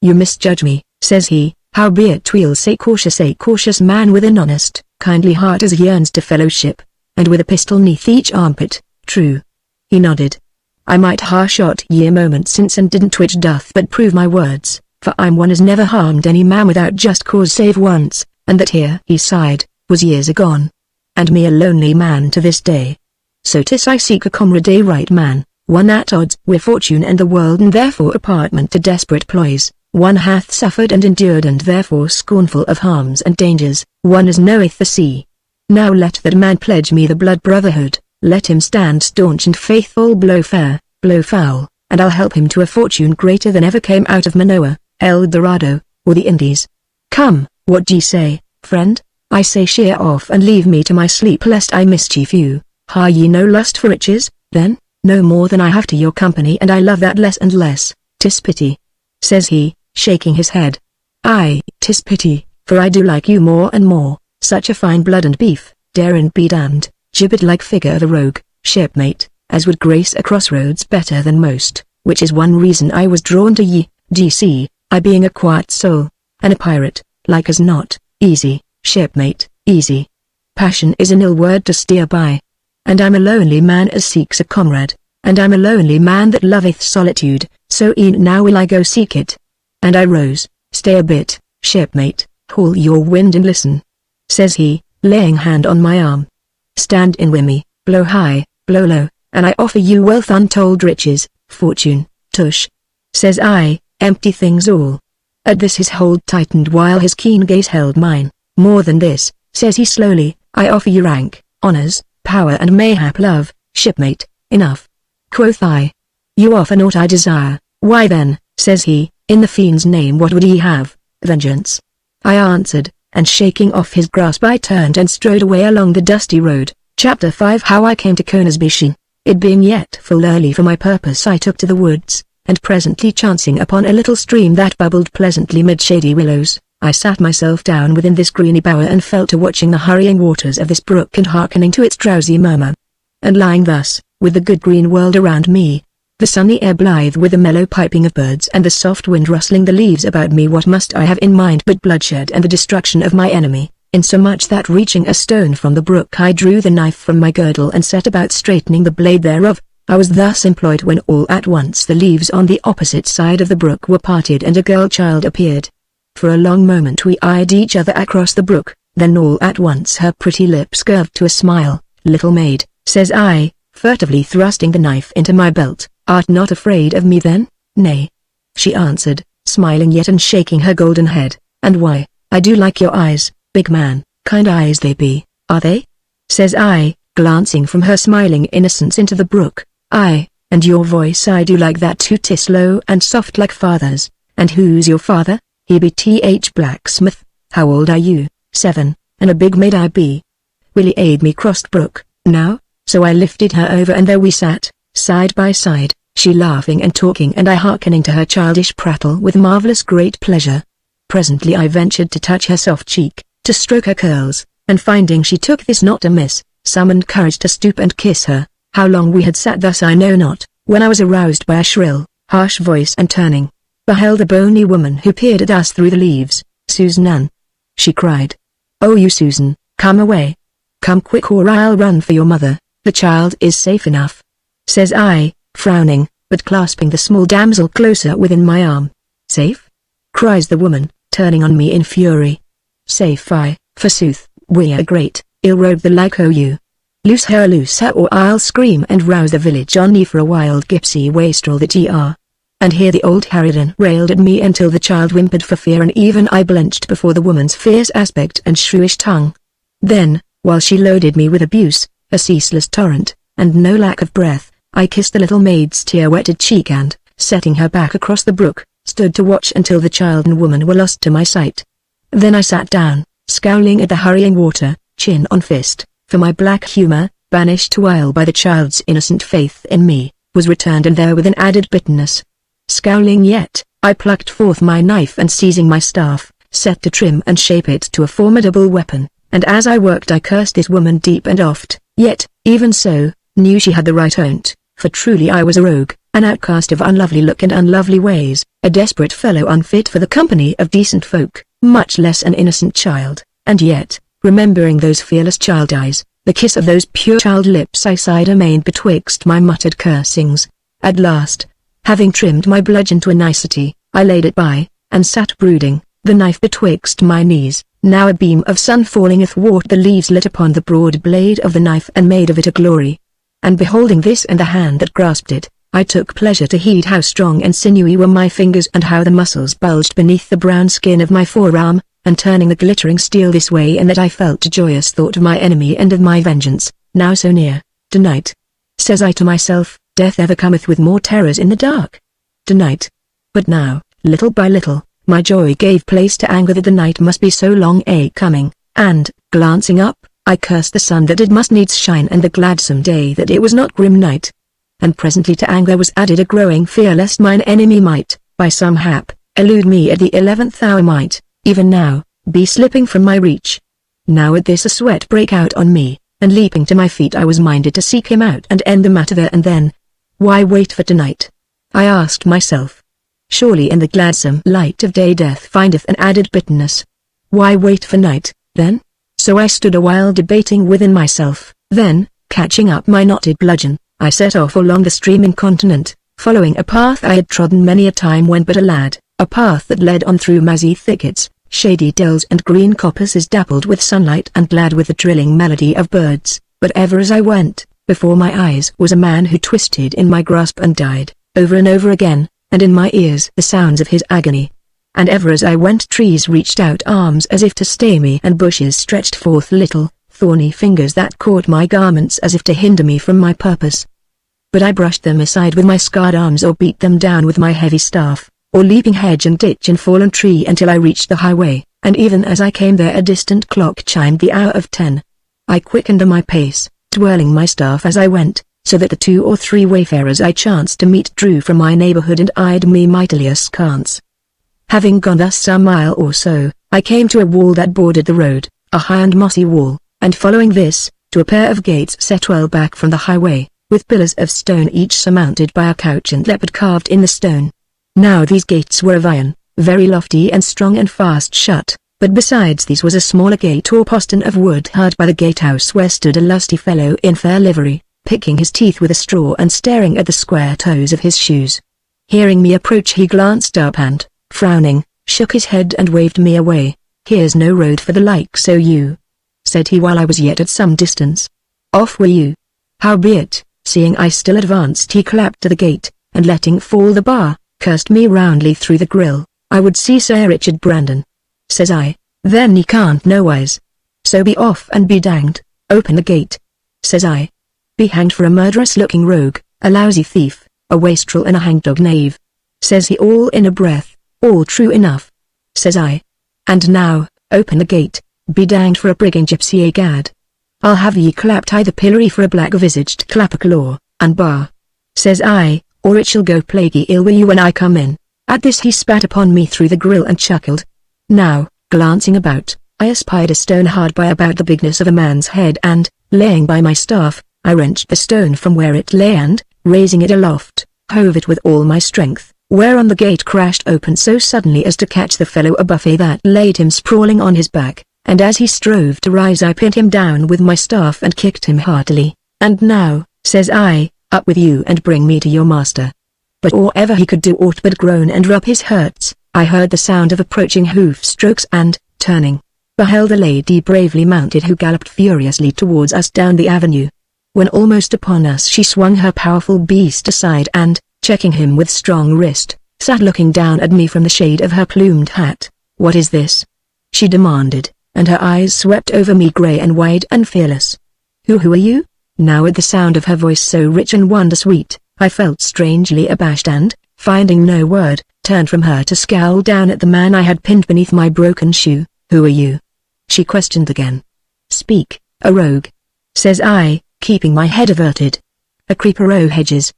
"You misjudge me," says he, "howbeit we'll say cautious man with an honest, kindly heart as yearns to fellowship, and with a pistol neath each armpit." "True." He nodded. "I might ha' shot ye a moment since and didn't, which doth but prove my words, for I'm one as never harmed any man without just cause save once, and that," here he sighed, "was years agone. And me a lonely man to this day. So 'tis I seek a comrade, a right man, one at odds with fortune and the world and therefore apartment to desperate ploys, one hath suffered and endured and therefore scornful of harms and dangers, one as knoweth the sea. Now let that man pledge me the blood brotherhood, let him stand staunch and faithful, blow fair, blow foul, and I'll help him to a fortune greater than ever came out of Manoa, El Dorado, or the Indies. Come, what d'ye say, friend? I say sheer off and leave me to my sleep lest I mischief you. Ha ye no lust for riches, then?" "No more than I have to your company, and I love that less and less. 'Tis pity," says he, shaking his head. "Aye, 'tis pity, for I do like you more and more, such a fine blood and beef, dare and be damned, gibbet-like figure of a rogue, shipmate, as would grace a crossroads better than most, which is one reason I was drawn to ye, DC, I being a quiet soul, and a pirate, like as not, easy, shipmate, easy. Passion is an ill word to steer by. And I'm a lonely man as seeks a comrade, and I'm a lonely man that loveth solitude, so e'en now will I go seek it." And I rose. "Stay a bit, shipmate, haul your wind and listen," says he, laying hand on my arm. "Stand in with me, blow high, blow low, and I offer you wealth, untold riches, fortune, tush," says I, "empty things all." At this his hold tightened while his keen gaze held mine. "More than this," says he slowly, "I offer you rank, honors, power and mayhap love, shipmate." "Enough," quoth I. "You offer naught I desire." "Why then," says he, In the fiend's name, what would he have? Vengeance, I answered, and shaking off his grasp I turned and strode away along the dusty road. Chapter 5 How I Came to Conisbishi. It being yet full early for my purpose, I took to the woods, and presently chancing upon a little stream that bubbled pleasantly mid shady willows, I sat myself down within this greeny bower and fell to watching the hurrying waters of this brook and hearkening to its drowsy murmur. And lying thus, with the good green world around me, the sunny air blithe with the mellow piping of birds and the soft wind rustling the leaves about me, what must I have in mind but bloodshed and the destruction of my enemy, insomuch that reaching a stone from the brook I drew the knife from my girdle and set about straightening the blade thereof. I was thus employed when all at once the leaves on the opposite side of the brook were parted and a girl child appeared. For a long moment we eyed each other across the brook, then all at once her pretty lips curved to a smile. "Little maid," says I, furtively thrusting the knife into my belt, "art not afraid of me then?" "Nay," she answered, smiling yet and shaking her golden head. "And why? I do like your eyes, big man." "Kind eyes they be, are they?" says I, glancing from her smiling innocence into the brook. "Aye, and your voice I do like that too, 'tis low and soft like father's." "And who's your father?" "He be Th. Blacksmith." "How old are you?" "7, and a big maid I be." "Will ye aid me cross brook, now?" So I lifted her over and there we sat, side by side, she laughing and talking and I hearkening to her childish prattle with marvelous great pleasure. Presently I ventured to touch her soft cheek, to stroke her curls, and finding she took this not amiss, summoned courage to stoop and kiss her. How long we had sat thus I know not, when I was aroused by a shrill, harsh voice and turning, beheld a bony woman who peered at us through the leaves. "Susan Ann," she cried. "Oh you Susan, come away. Come quick or I'll run for your mother. The child is safe enough," says I, frowning, but clasping the small damsel closer within my arm. "Safe?" cries the woman, turning on me in fury. "Safe I, forsooth, we're a great, ill-robed the like o' you. Loose her or I'll scream and rouse the village on ye for a wild gipsy wastrel that ye are." And here the old harridan railed at me until the child whimpered for fear and even I blenched before the woman's fierce aspect and shrewish tongue. Then, while she loaded me with abuse, a ceaseless torrent, and no lack of breath, I kissed the little maid's tear-wetted cheek and, setting her back across the brook, stood to watch until the child and woman were lost to my sight. Then I sat down, scowling at the hurrying water, chin on fist, for my black humor, banished awhile by the child's innocent faith in me, was returned and there with an added bitterness. Scowling yet, I plucked forth my knife and seizing my staff, set to trim and shape it to a formidable weapon, and as I worked I cursed this woman deep and oft, yet, even so, knew she had the right on't, for truly I was a rogue, an outcast of unlovely look and unlovely ways, a desperate fellow unfit for the company of decent folk, much less an innocent child, and yet, remembering those fearless child eyes, the kiss of those pure child lips, I sighed amain betwixt my muttered cursings. At last, having trimmed my bludgeon to a nicety, I laid it by, and sat brooding, the knife betwixt my knees. Now a beam of sun falling athwart the leaves lit upon the broad blade of the knife and made of it a glory. And beholding this and the hand that grasped it, I took pleasure to heed how strong and sinewy were my fingers and how the muscles bulged beneath the brown skin of my forearm, and turning the glittering steel this way and that I felt a joyous thought of my enemy and of my vengeance, now so near. "Tonight," says I to myself, "death ever cometh with more terrors in the dark. Tonight." But now, little by little, my joy gave place to anger that the night must be so long coming, and, glancing up, I cursed the sun that it must needs shine and the gladsome day that it was not grim night. And presently to anger was added a growing fear lest mine enemy might, by some hap, elude me at the 11th hour, might, even now, be slipping from my reach. Now at this a sweat brake out on me, and leaping to my feet I was minded to seek him out and end the matter there and then. Why wait for tonight? I asked myself. Surely in the gladsome light of day death findeth an added bitterness. Why wait for night, then? So I stood a while debating within myself, then, catching up my knotted bludgeon, I set off along the stream incontinent, following a path I had trodden many a time when but a lad, a path that led on through mazy thickets, shady dells and green coppices dappled with sunlight and glad with the trilling melody of birds, but ever as I went, before my eyes was a man who twisted in my grasp and died, over and over again, and in my ears the sounds of his agony. And ever as I went trees reached out arms as if to stay me and bushes stretched forth little, thorny fingers that caught my garments as if to hinder me from my purpose. But I brushed them aside with my scarred arms or beat them down with my heavy staff, or leaping hedge and ditch and fallen tree until I reached the highway, and even as I came there a distant clock chimed the hour of 10. I quickened my pace, twirling my staff as I went, so that the 2 or 3 wayfarers I chanced to meet drew from my neighborhood and eyed me mightily askance. Having gone thus some mile or so, I came to a wall that bordered the road, a high and mossy wall, and following this, to a pair of gates set well back from the highway, with pillars of stone each surmounted by a couch and leopard carved in the stone. Now these gates were of iron, very lofty and strong and fast shut, but besides these was a smaller gate or postern of wood hard by the gatehouse where stood a lusty fellow in fair livery, picking his teeth with a straw and staring at the square toes of his shoes. Hearing me approach he glanced up and, frowning, shook his head and waved me away. "Here's no road for the like, so you," said he while I was yet at some distance. "Off with you." Howbeit, seeing I still advanced he clapped to the gate, and letting fall the bar, cursed me roundly through the grill. "I would see Sir Richard Brandon," says I. "Then he can't nowise. So be off and be danged." "Open the gate," says I. "Be hanged for a murderous-looking rogue, a lousy thief, a wastrel and a hangdog knave," says he all in a breath. "All true enough," says I. "And now, open the gate, be danged for a brigand gypsy egad. I'll have ye clapped i' the pillory for a black-visaged clapper-claw, and bar," says I, "or it shall go plaguey ill with you when I come in." At this he spat upon me through the grill and chuckled. Now, glancing about, I espied a stone hard by about the bigness of a man's head and, laying by my staff, I wrenched the stone from where it lay and, raising it aloft, hove it with all my strength, whereon the gate crashed open so suddenly as to catch the fellow a buffet that laid him sprawling on his back, and as he strove to rise I pinned him down with my staff and kicked him heartily. "And now," says I, "up with you and bring me to your master." But or ever he could do aught but groan and rub his hurts, I heard the sound of approaching hoof-strokes and, turning, beheld a lady bravely mounted who galloped furiously towards us down the avenue. When almost upon us she swung her powerful beast aside and, checking him with strong wrist, sat looking down at me from the shade of her plumed hat. "What is this?" she demanded, and her eyes swept over me grey and wide and fearless. Who are you?" Now at the sound of her voice so rich and wonder-sweet, I felt strangely abashed and, finding no word, turned from her to scowl down at the man I had pinned beneath my broken shoe. "Who are you?" she questioned again. "Speak, a rogue," says I, keeping my head averted. "A creeper o' hedges,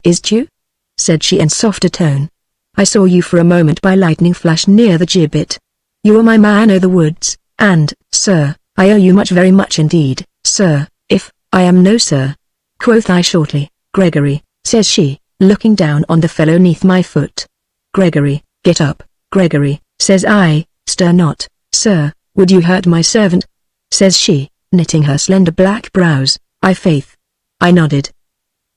is't you?" said she in softer tone. "I saw you for a moment by lightning flash near the gibbet. You are my man o' the woods, and, sir, I owe you much, very much indeed, sir, if I am no sir," quoth I shortly. "Gregory," says she, looking down on the fellow neath my foot. "Gregory, get up, Gregory," says I, "stir not, sir, would you hurt my servant?" says she, knitting her slender black brows. "Faith." I nodded.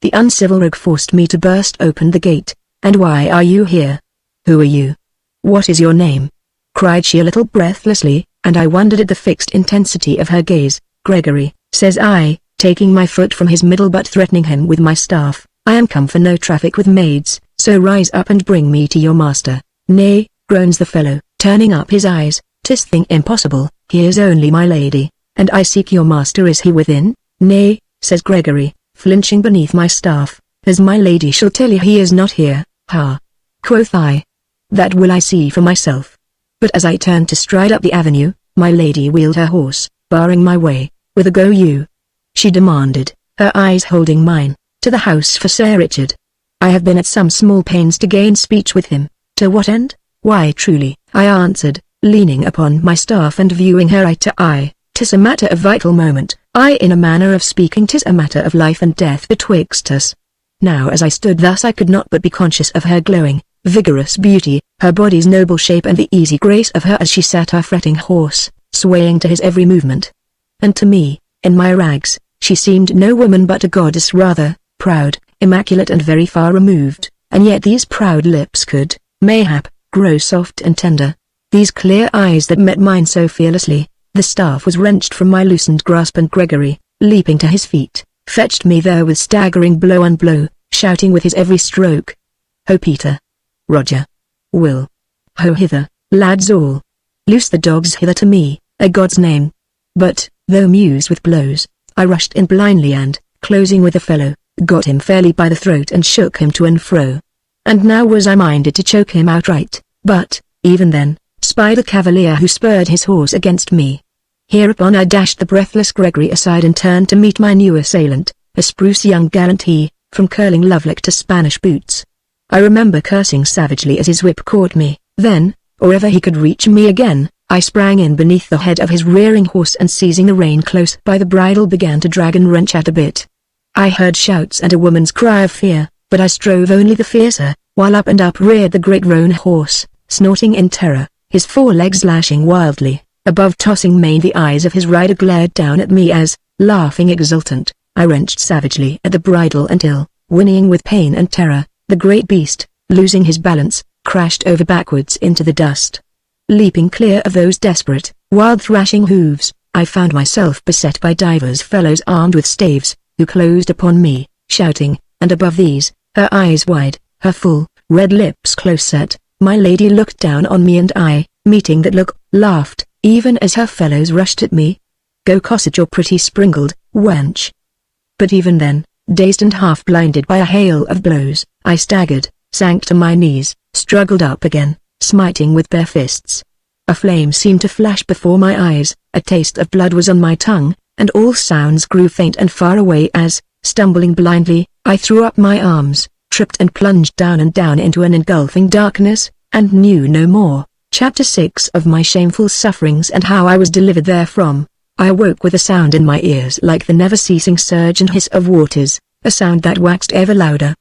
The uncivil rogue forced me to burst open the gate. "And why are you here? Who are you? What is your name?" cried she a little breathlessly, and I wondered at the fixed intensity of her gaze. "Gregory," says I, taking my foot from his middle but threatening him with my staff, "I am come for no traffic with maids, so rise up and bring me to your master." "Nay," groans the fellow, turning up his eyes, "'tis thing impossible, here's only my lady, and I seek your master. Is he within?" "Nay," says Gregory, flinching beneath my staff, "as my lady shall tell you he is not here." "Ha!" quoth I. "That will I see for myself." But as I turned to stride up the avenue, my lady wheeled her horse, barring my way. "Whither go you?" she demanded, her eyes holding mine. "To the house for Sir Richard. I have been at some small pains to gain speech with him." "To what end?" "Why truly," I answered, leaning upon my staff and viewing her eye to eye, "'tis a matter of vital moment, in a manner of speaking 'tis a matter of life and death betwixt us." Now as I stood thus I could not but be conscious of her glowing, vigorous beauty, her body's noble shape and the easy grace of her as she sat her fretting horse, swaying to his every movement. And to me, in my rags, she seemed no woman but a goddess, rather, proud, immaculate and very far removed, and yet these proud lips could, mayhap, grow soft and tender. These clear eyes that met mine so fearlessly. The staff was wrenched from my loosened grasp and Gregory, leaping to his feet, fetched me there with staggering blow on blow, shouting with his every stroke, "Ho Peter! Roger! Will! Ho hither, lads all! Loose the dogs hither to me, a God's name!" But, though mused with blows, I rushed in blindly and, closing with the fellow, got him fairly by the throat and shook him to and fro. and now was I minded to choke him outright, but, even then, spied a cavalier who spurred his horse against me. Hereupon I dashed the breathless Gregory aside and turned to meet my new assailant, a spruce young gallant he, from curling lovelock to Spanish boots. I remember cursing savagely as his whip caught me, then, or ever he could reach me again, I sprang in beneath the head of his rearing horse and seizing the rein close by the bridle began to drag and wrench at a bit. I heard shouts and a woman's cry of fear, but I strove only the fiercer, while up and up reared the great roan horse, snorting in terror, his forelegs lashing wildly. Above tossing mane the eyes of his rider glared down at me as, laughing exultant, I wrenched savagely at the bridle until, whinnying with pain and terror, the great beast, losing his balance, crashed over backwards into the dust. Leaping clear of those desperate, wild thrashing hooves, I found myself beset by divers fellows armed with staves, who closed upon me, shouting, and above these, her eyes wide, her full, red lips close set, my lady looked down on me and I, meeting that look, laughed, even as her fellows rushed at me. "Go cosset your pretty sprinkled, wench." But even then, dazed and half blinded by a hail of blows, I staggered, sank to my knees, struggled up again, smiting with bare fists. A flame seemed to flash before my eyes, a taste of blood was on my tongue, and all sounds grew faint and far away as, stumbling blindly, I threw up my arms, tripped and plunged down and down into an engulfing darkness, and knew no more. Chapter 6 of my shameful sufferings and how I was delivered therefrom. I awoke with a sound in my ears like the never-ceasing surge and hiss of waters, a sound that waxed ever louder.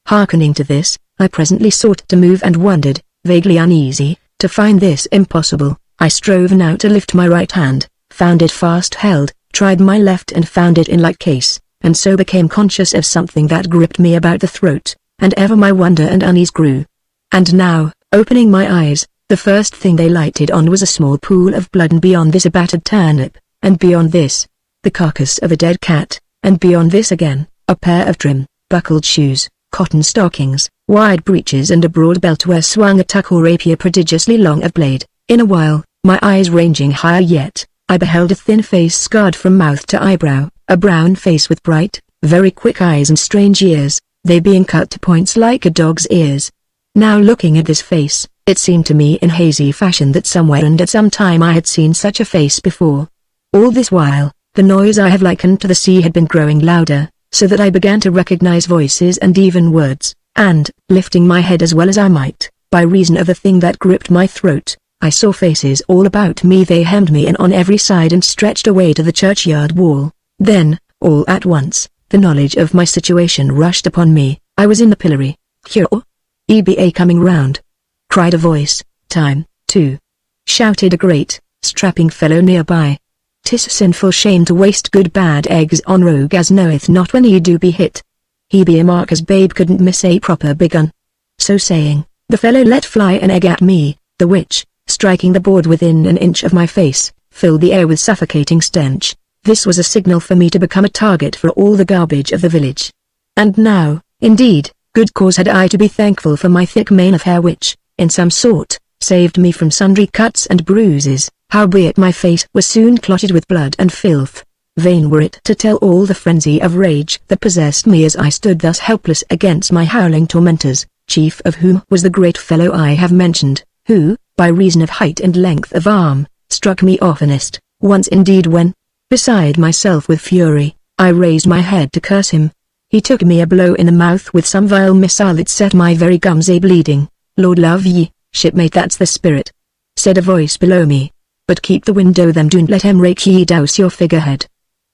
Hearkening to this, I presently sought to move and wondered, vaguely uneasy, to find this impossible. I strove now to lift my right hand, found it fast held, tried my left and found it in like case, and so became conscious of something that gripped me about the throat, and ever my wonder and unease grew. And now, opening my eyes, the first thing they lighted on was a small pool of blood, and beyond this a battered turnip, and beyond this, the carcass of a dead cat, and beyond this again, a pair of trim, buckled shoes, cotton stockings, wide breeches and a broad belt where swung a tuck or rapier prodigiously long of blade. In a while, my eyes ranging higher yet, I beheld a thin face scarred from mouth to eyebrow, a brown face with bright, very quick eyes and strange ears, they being cut to points like a dog's ears. Now looking at this face, it seemed to me in hazy fashion that somewhere and at some time I had seen such a face before. All this while, the noise I have likened to the sea had been growing louder, so that I began to recognize voices and even words, and, lifting my head as well as I might, by reason of the thing that gripped my throat, I saw faces all about me. They hemmed me in on every side and stretched away to the churchyard wall. Then, all at once, the knowledge of my situation rushed upon me. I was in the pillory. "Cure? EBA coming round," cried a voice. "Time, too," shouted a great, strapping fellow nearby. "'Tis sinful shame to waste good bad eggs on rogue as knoweth not when he do be hit. He be a mark as babe couldn't miss a proper big un." So saying, the fellow let fly an egg at me, the which, striking the board within an inch of my face, filled the air with suffocating stench. This was a signal for me to become a target for all the garbage of the village. And now, indeed, good cause had I to be thankful for my thick mane of hair which, in some sort, saved me from sundry cuts and bruises, howbeit my face was soon clotted with blood and filth. Vain were it to tell all the frenzy of rage that possessed me as I stood thus helpless against my howling tormentors, chief of whom was the great fellow I have mentioned, who, by reason of height and length of arm, struck me oftenest. Once indeed when, beside myself with fury, I raised my head to curse him, he took me a blow in the mouth with some vile missile that set my very gums a-bleeding. "Lord love ye, shipmate, that's the spirit," said a voice below me. "But keep the window, them don't let him rake ye douse your figurehead.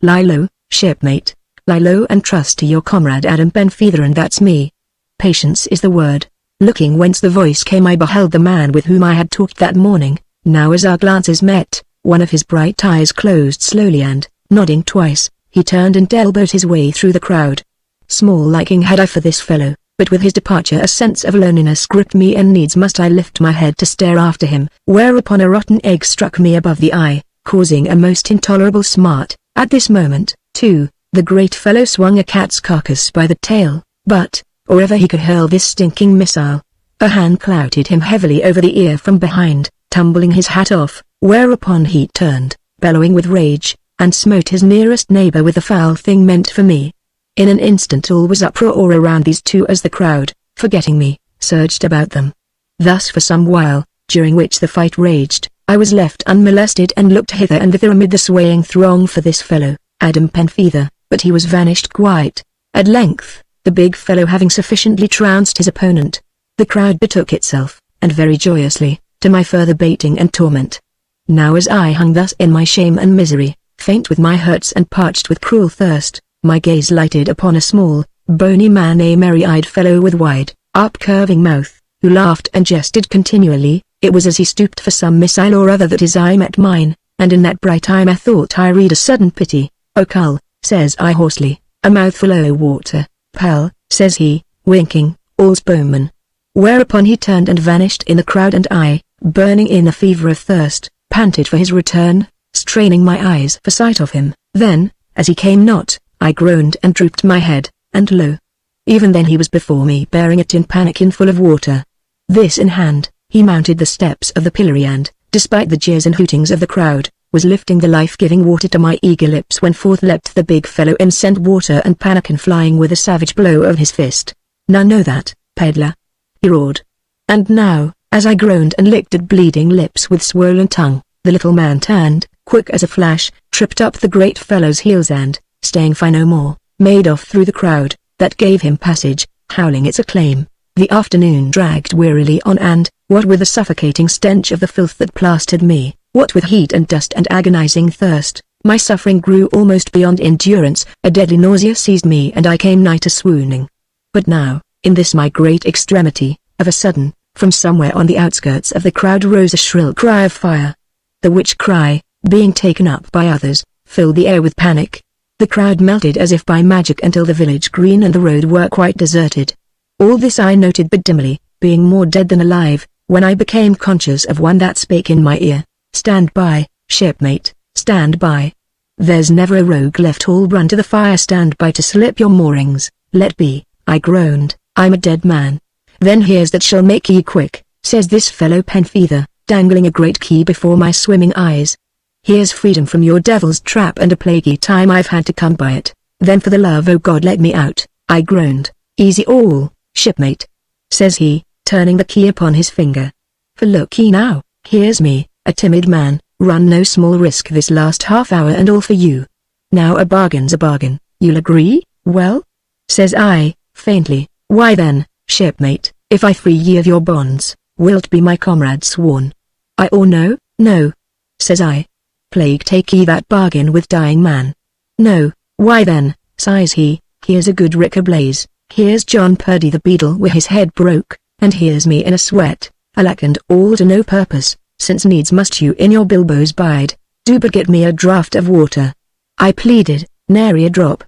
Lie low, shipmate, lie low and trust to your comrade Adam Benfeather, and that's me. Patience is the word." Looking whence the voice came, I beheld the man with whom I had talked that morning. Now as our glances met, one of his bright eyes closed slowly and, nodding twice, he turned and elbowed his way through the crowd. Small liking had I for this fellow, but with his departure a sense of loneliness gripped me, and needs must I lift my head to stare after him, whereupon a rotten egg struck me above the eye, causing a most intolerable smart. At this moment, too, the great fellow swung a cat's carcass by the tail, but, or ever he could hurl this stinking missile, a hand clouted him heavily over the ear from behind, tumbling his hat off, whereupon he turned, bellowing with rage, and smote his nearest neighbor with the foul thing meant for me. In an instant all was uproar around these two as the crowd, forgetting me, surged about them. Thus for some while, during which the fight raged, I was left unmolested and looked hither and thither amid the swaying throng for this fellow, Adam Penfeather, but he was vanished quite. At length, the big fellow having sufficiently trounced his opponent, the crowd betook itself, and very joyously, to my further baiting and torment. Now as I hung thus in my shame and misery, faint with my hurts and parched with cruel thirst, my gaze lighted upon a small, bony man, a merry-eyed fellow with wide, up-curving mouth, who laughed and jested continually. It was as he stooped for some missile or other that his eye met mine, and in that bright eye methought I read a sudden pity. "O cull," says I hoarsely, "a mouthful o' water." "Pal," says he, winking, "all's bowman." Whereupon he turned and vanished in the crowd, and I, burning in a fever of thirst, panted for his return, straining my eyes for sight of him. Then, as he came not, I groaned and drooped my head, and lo! even then he was before me bearing a tin pannikin full of water. This in hand, he mounted the steps of the pillory and, despite the jeers and hootings of the crowd, was lifting the life-giving water to my eager lips when forth leapt the big fellow and sent water and pannikin flying with a savage blow of his fist. "Now know that, peddler," he roared. And now, as I groaned and licked at bleeding lips with swollen tongue, the little man turned, quick as a flash, tripped up the great fellow's heels and, staying for no more, made off through the crowd, that gave him passage, howling its acclaim. The afternoon dragged wearily on, and, what with the suffocating stench of the filth that plastered me, what with heat and dust and agonizing thirst, my suffering grew almost beyond endurance. A deadly nausea seized me and I came nigh to swooning. But now, in this my great extremity, of a sudden, from somewhere on the outskirts of the crowd rose a shrill cry of fire. The which cry, being taken up by others, filled the air with panic. The crowd melted as if by magic until the village green and the road were quite deserted. All this I noted but dimly, being more dead than alive, when I became conscious of one that spake in my ear. "Stand by, shipmate, stand by. There's never a rogue left, all run to the fire. Stand by to slip your moorings." "Let be," I groaned, "I'm a dead man." "Then here's that shall make ye quick," says this fellow Penfeather, dangling a great key before my swimming eyes. "Here's freedom from your devil's trap, and a plaguey time I've had to come by it. Then for the love o' God let me out," I groaned. "Easy all, shipmate," says he, turning the key upon his finger. "For look ye now, here's me, a timid man, run no small risk this last half hour, and all for you. Now a bargain's a bargain, you'll agree?" "Well," says I, faintly, "why then, shipmate, if I free ye of your bonds, wilt be my comrade sworn?" "I or no, no," says I. "Plague take ye that bargain with dying man." "No." "Why then," sighs he, "here's a good rick ablaze. Here's John Purdy the beadle wi' his head broke, and here's me in a sweat, alack, and all to no purpose, since needs must you in your bilboes bide. Do but get me a draught of water." I pleaded. "Nary a drop,"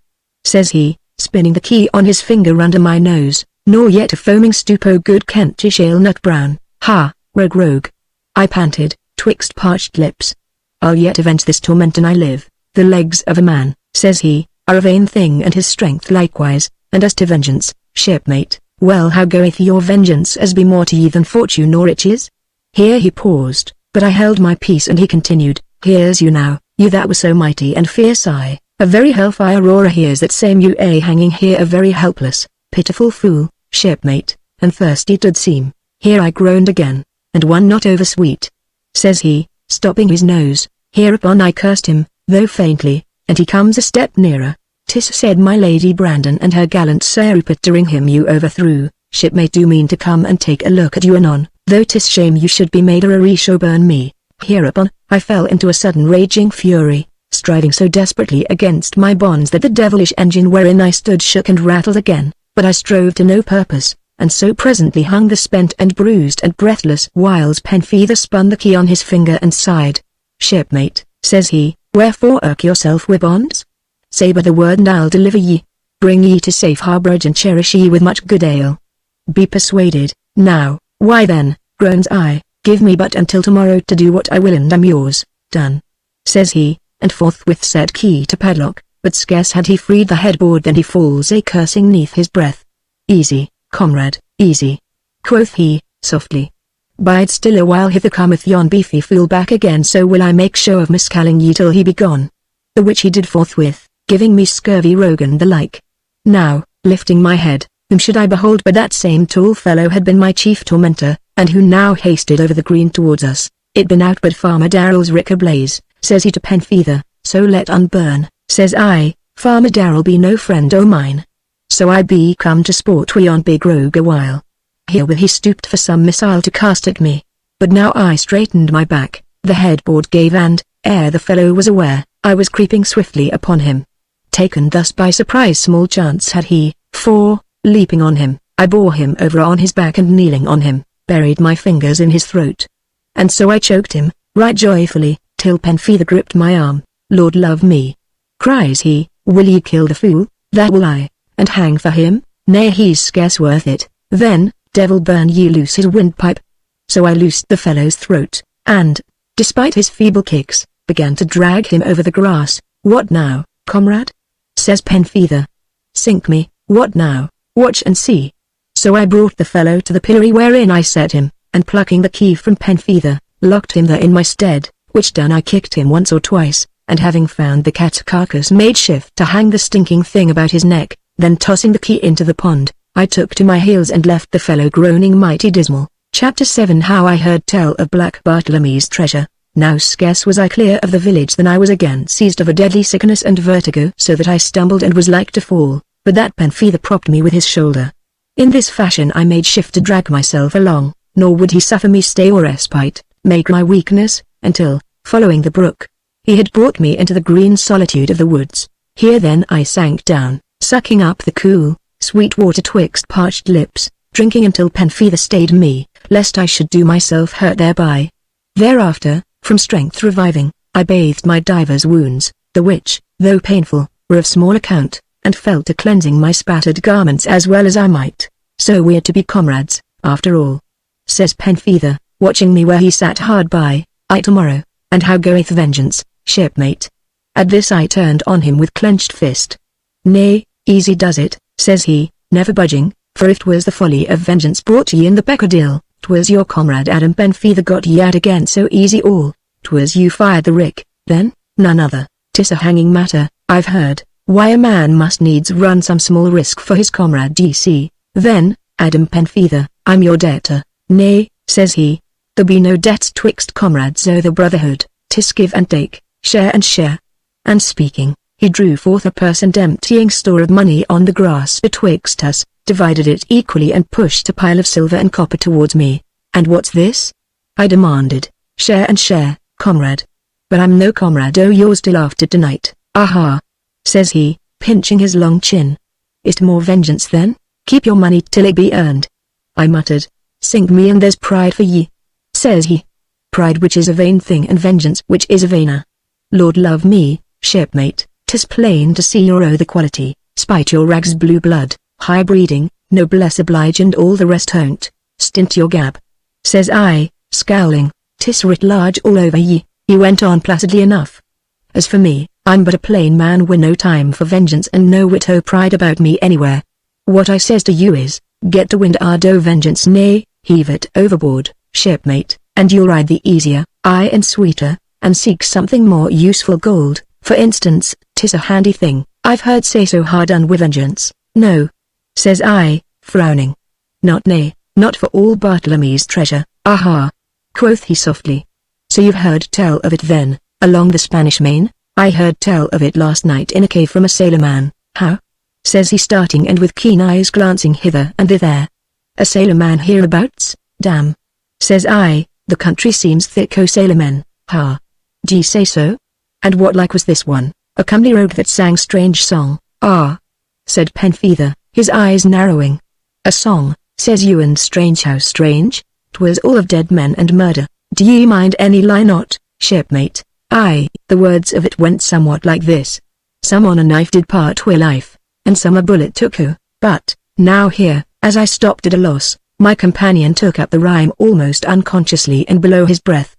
says he, spinning the key on his finger under my nose, "nor yet a foaming stoup o' good Kentish ale nut brown." "Ha, rogue, rogue," I panted, twixt parched lips. "I'll yet avenge this torment an I live." "The legs of a man," says he, "are a vain thing, and his strength likewise, and as to vengeance, shipmate, well, how goeth your vengeance as be more to ye than fortune or riches?" Here he paused, but I held my peace, and he continued, "Here's you now, you that were so mighty and fierce, I, a very hellfire roarer. Here's that same you, hanging here a very helpless, pitiful fool, shipmate, and thirsty 'twould seem." Here I groaned again, "And one not over sweet," says he, stopping his nose. Hereupon I cursed him, though faintly, and he comes a step nearer. "'Tis said my Lady Brandon and her gallant Sir Rupert during him you overthrew, shipmate, do mean to come and take a look at you anon, though 'tis shame you should be made a resh o' burn me." Hereupon, I fell into a sudden raging fury, striving so desperately against my bonds that the devilish engine wherein I stood shook and rattled again, but I strove to no purpose, and so presently hung the spent and bruised and breathless whiles Penfeather spun the key on his finger and sighed. "Shipmate," says he, "wherefore irk yourself wi' bonds? Say but the word and I'll deliver ye. Bring ye to safe harborage and cherish ye with much good ale." "Be persuaded, now." "Why then," groans I, "give me but until tomorrow to do what I will, and I'm yours." "Done," says he, and forthwith set key to padlock, but scarce had he freed the headboard than he falls a cursing neath his breath. "Easy, comrade, easy," quoth he, softly. "Bide still a while, hither cometh yon beefy fool back again, so will I make show of miscalling ye till he be gone." The which he did forthwith, giving me scurvy rogue and the like. Now, lifting my head, Whom should I behold but that same tall fellow had been my chief tormentor, and who now hasted over the green towards us. It been out but Farmer Darrell's rick ablaze, says he to Penfeather, so let unburn, says I, Farmer Darrell be no friend o' mine. So I be come to sport wi' yon big rogue a while. Herewith he stooped for some missile to cast at me. But now I straightened my back, the headboard gave and, ere the fellow was aware, I was creeping swiftly upon him. Taken thus by surprise small chance had he, for, leaping on him, I bore him over on his back and kneeling on him, buried my fingers in his throat. And so I choked him, right joyfully, till Penfeather gripped my arm. Lord love me, cries he, will ye kill the fool? That will I, and hang for him? Nay, he's scarce worth it. Then, devil burn ye loose his windpipe. So I loosed the fellow's throat, and, despite his feeble kicks, began to drag him over the grass. What now, comrade? Says Penfeather. Sink me, what now? Watch and see. So I brought the fellow to the pillory wherein I set him, and plucking the key from Penfeather, locked him there in my stead, which done I kicked him once or twice, and having found the cat's carcass made shift to hang the stinking thing about his neck, then tossing the key into the pond, I took to my heels and left the fellow groaning mighty dismal. Chapter 7 How I heard tell of Black Bartlemy's treasure. Now scarce was I clear of the village than I was again seized of a deadly sickness and vertigo so that I stumbled and was like to fall, but that Penfeather propped me with his shoulder. In this fashion I made shift to drag myself along, nor would he suffer me stay or respite, make my weakness, until, following the brook, he had brought me into the green solitude of the woods. Here then I sank down, sucking up the cool, sweet water twixt parched lips, drinking until Penfeather stayed me, lest I should do myself hurt thereby. Thereafter, from strength reviving, I bathed my divers wounds, the which, though painful, were of small account, and fell to cleansing my spattered garments as well as I might. So we're to be comrades, after all, says Penfeather, watching me where he sat hard by. I tomorrow, and how goeth vengeance, shipmate? At this I turned on him with clenched fist. Nay, easy does it, says he, never budging, for if 'twas the folly of vengeance brought ye in the peccadille, 'twas your comrade Adam Penfeather got ye out again so easy all. 'Twas you fired the rick, then, none other. 'Tis a hanging matter, I've heard, why a man must needs run some small risk for his comrade. D'ye see? Then, Adam Penfeather, I'm your debtor. Nay, says he, there be no debts twixt comrades o' the brotherhood, 'tis give and take, share and share. And speaking, he drew forth a purse and emptying store of money on the grass betwixt us, divided it equally and pushed a pile of silver and copper towards me. And what's this? I demanded. Share and share, comrade. But I'm no comrade o' yours till after tonight. Aha! Says he, pinching his long chin. Is't more vengeance then? Keep your money till it be earned. I muttered. Sink me and there's pride for ye. Says he. Pride which is a vain thing and vengeance which is a vainer. Lord love me, shipmate, 'tis plain to see you're o' the quality, spite your rags blue blood, high breeding, noblesse oblige and all the rest don't. Stint your gab. Says I, scowling. 'Tis writ large all over ye, he went on placidly enough. As for me, I'm but a plain man with no time for vengeance and no whit o' pride about me anywhere. What I says to you is, get to wind'ard o' vengeance, nay, heave it overboard, shipmate, and you'll ride the easier, aye and sweeter, and seek something more useful gold, for instance. 'Tis a handy thing, I've heard say so hard done with vengeance. No, says I, frowning. Not nay, not for all Bartlemy's treasure. Aha! Quoth he softly. So you've heard tell of it then, along the Spanish Main? I heard tell of it last night in a cave from a sailorman. How? Says he starting and with keen eyes glancing hither and thither. A sailorman hereabouts? Damn. Says I, the country seems thick o' sailormen. Ha! D'ye say so? And what like was this one, a comely rogue that sang strange song? Ah! Said Penfeather, his eyes narrowing. A song, says you, and strange how strange? 'Twas all of dead men and murder. Do ye mind any line not, shipmate? Aye, the words of it went somewhat like this. Some on a knife did part wi' life, and some a bullet took who, but, now here, as I stopped at a loss, my companion took up the rhyme almost unconsciously and below his breath.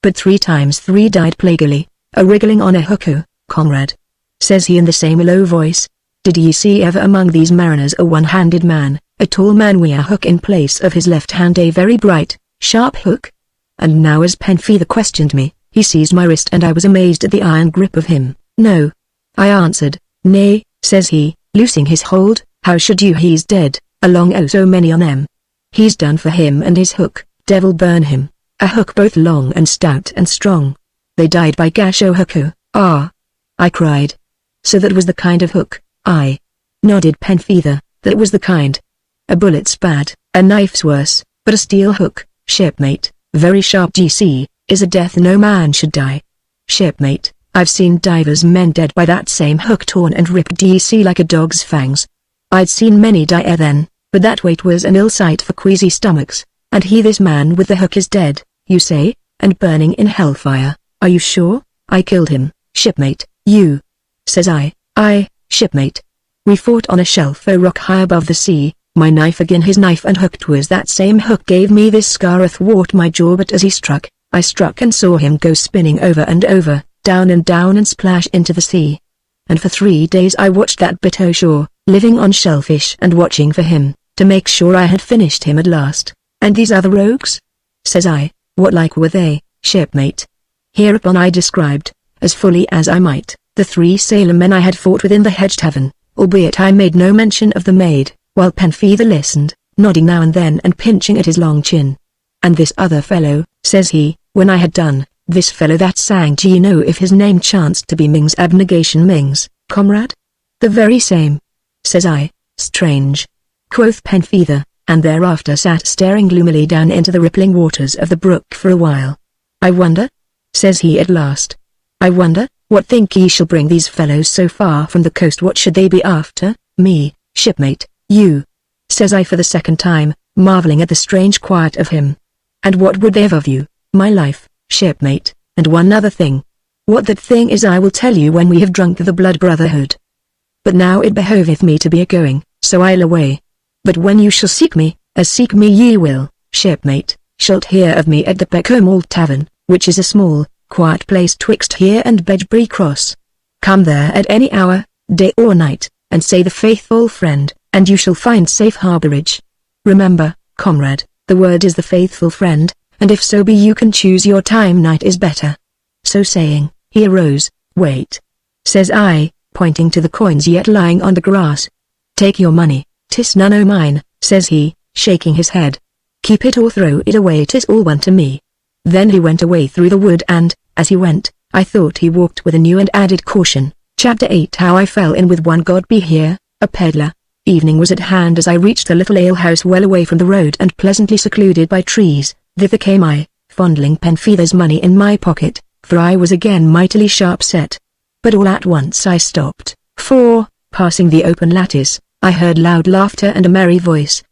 But 3 times 3 died plaguily, a wriggling on a hook who, comrade. Says he in the same low voice. Did ye see ever among these mariners a one-handed man, a tall man wi' a hook in place of his left hand, a very bright, sharp hook? And now as Penfeather questioned me, he seized my wrist and I was amazed at the iron grip of him. No. I answered. Nay, says he, loosing his hold, how should you? He's dead. along oh so many on them. He's done for him and his hook, devil burn him, a hook both long and stout and strong. They died by gash oh hooku, ah! I cried. So that was the kind of hook, I nodded Penfeather, that was the kind. A bullet's bad, a knife's worse, but a steel hook, shipmate, very sharp GC, is a death no man should die. Shipmate, I've seen divers men dead by that same hook torn and ripped DC like a dog's fangs. I'd seen many die ere then, but that weight was an ill sight for queasy stomachs, and he this man with the hook is dead, you say, and burning in hellfire, are you sure? I killed him, shipmate, you. Says I, shipmate. We fought on a shelf a rock high above the sea, my knife again his knife and hook 'twas that same hook gave me this scar athwart my jaw but as he struck, I struck and saw him go spinning over and over, down and splash into the sea. And for 3 days I watched that bit o' shore, living on shellfish and watching for him, to make sure I had finished him at last. And these other rogues? Says I, what like were they, shipmate? Hereupon I described, as fully as I might, the 3 sailor men I had fought with in the hedge tavern, albeit I made no mention of the maid, while Penfeather listened, nodding now and then and pinching at his long chin. And this other fellow, says he, when I had done, this fellow that sang, do you know if his name chanced to be Ming's Abnegation Ming's, comrade? The very same. Says I, strange. Quoth Penfeather, and thereafter sat staring gloomily down into the rippling waters of the brook for a while. I wonder? Says he at last. I wonder, what think ye shall bring these fellows so far from the coast? What should they be after? Me, shipmate, you. Says I for the second time, marveling at the strange quiet of him. And what would they have of you? My life, shipmate, and one other thing. What that thing is I will tell you when we have drunk the blood brotherhood. But now it behoveth me to be a-going, so I'll away. But when you shall seek me, as seek me ye will, shipmate, shalt hear of me at the Peckham Old Tavern, which is a small, quiet place twixt here and Bedbury Cross. Come there at any hour, day or night, and say the faithful friend, and you shall find safe harborage. Remember, comrade, the word is the faithful friend, and if so be you can choose your time, night is better. So saying, he arose. Wait. Says I, pointing to the coins yet lying on the grass. Take your money, 'tis none o' mine, says he, shaking his head. Keep it or throw it away, 'tis all one to me. Then he went away through the wood and, as he went, I thought he walked with a new and added caution. Chapter 8 How I fell in with one God be here, a peddler. Evening was at hand as I reached the little alehouse well away from the road and pleasantly secluded by trees. Thither came I, fondling Penfeather's money in my pocket, for I was again mightily sharp set. But all at once I stopped, for, passing the open lattice, I heard loud laughter and a merry voice.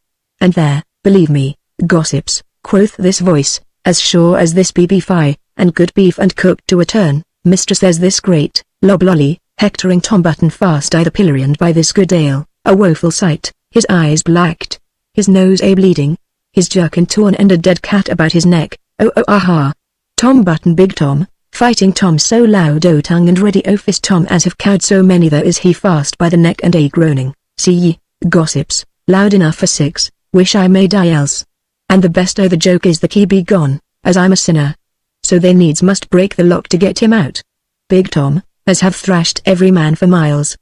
And there, believe me, gossips, quoth this voice, as sure as this be beef-eye, and good beef and cooked to a turn, mistress there's this great, loblolly, hectoring Tom Button fast I the pilloried by this good ale, a woeful sight, his eyes blacked, his nose bleeding, his jerkin torn and a dead cat about his neck, oh aha. Tom Button big Tom, fighting Tom so loud o tongue and ready o fist Tom as have cowed so many there is he fast by the neck and groaning, see ye, gossips, loud enough for 6, wish I may die else. And the best o the joke is that he be gone, as I'm a sinner. So they needs must break the lock to get him out. Big Tom, as have thrashed every man for miles.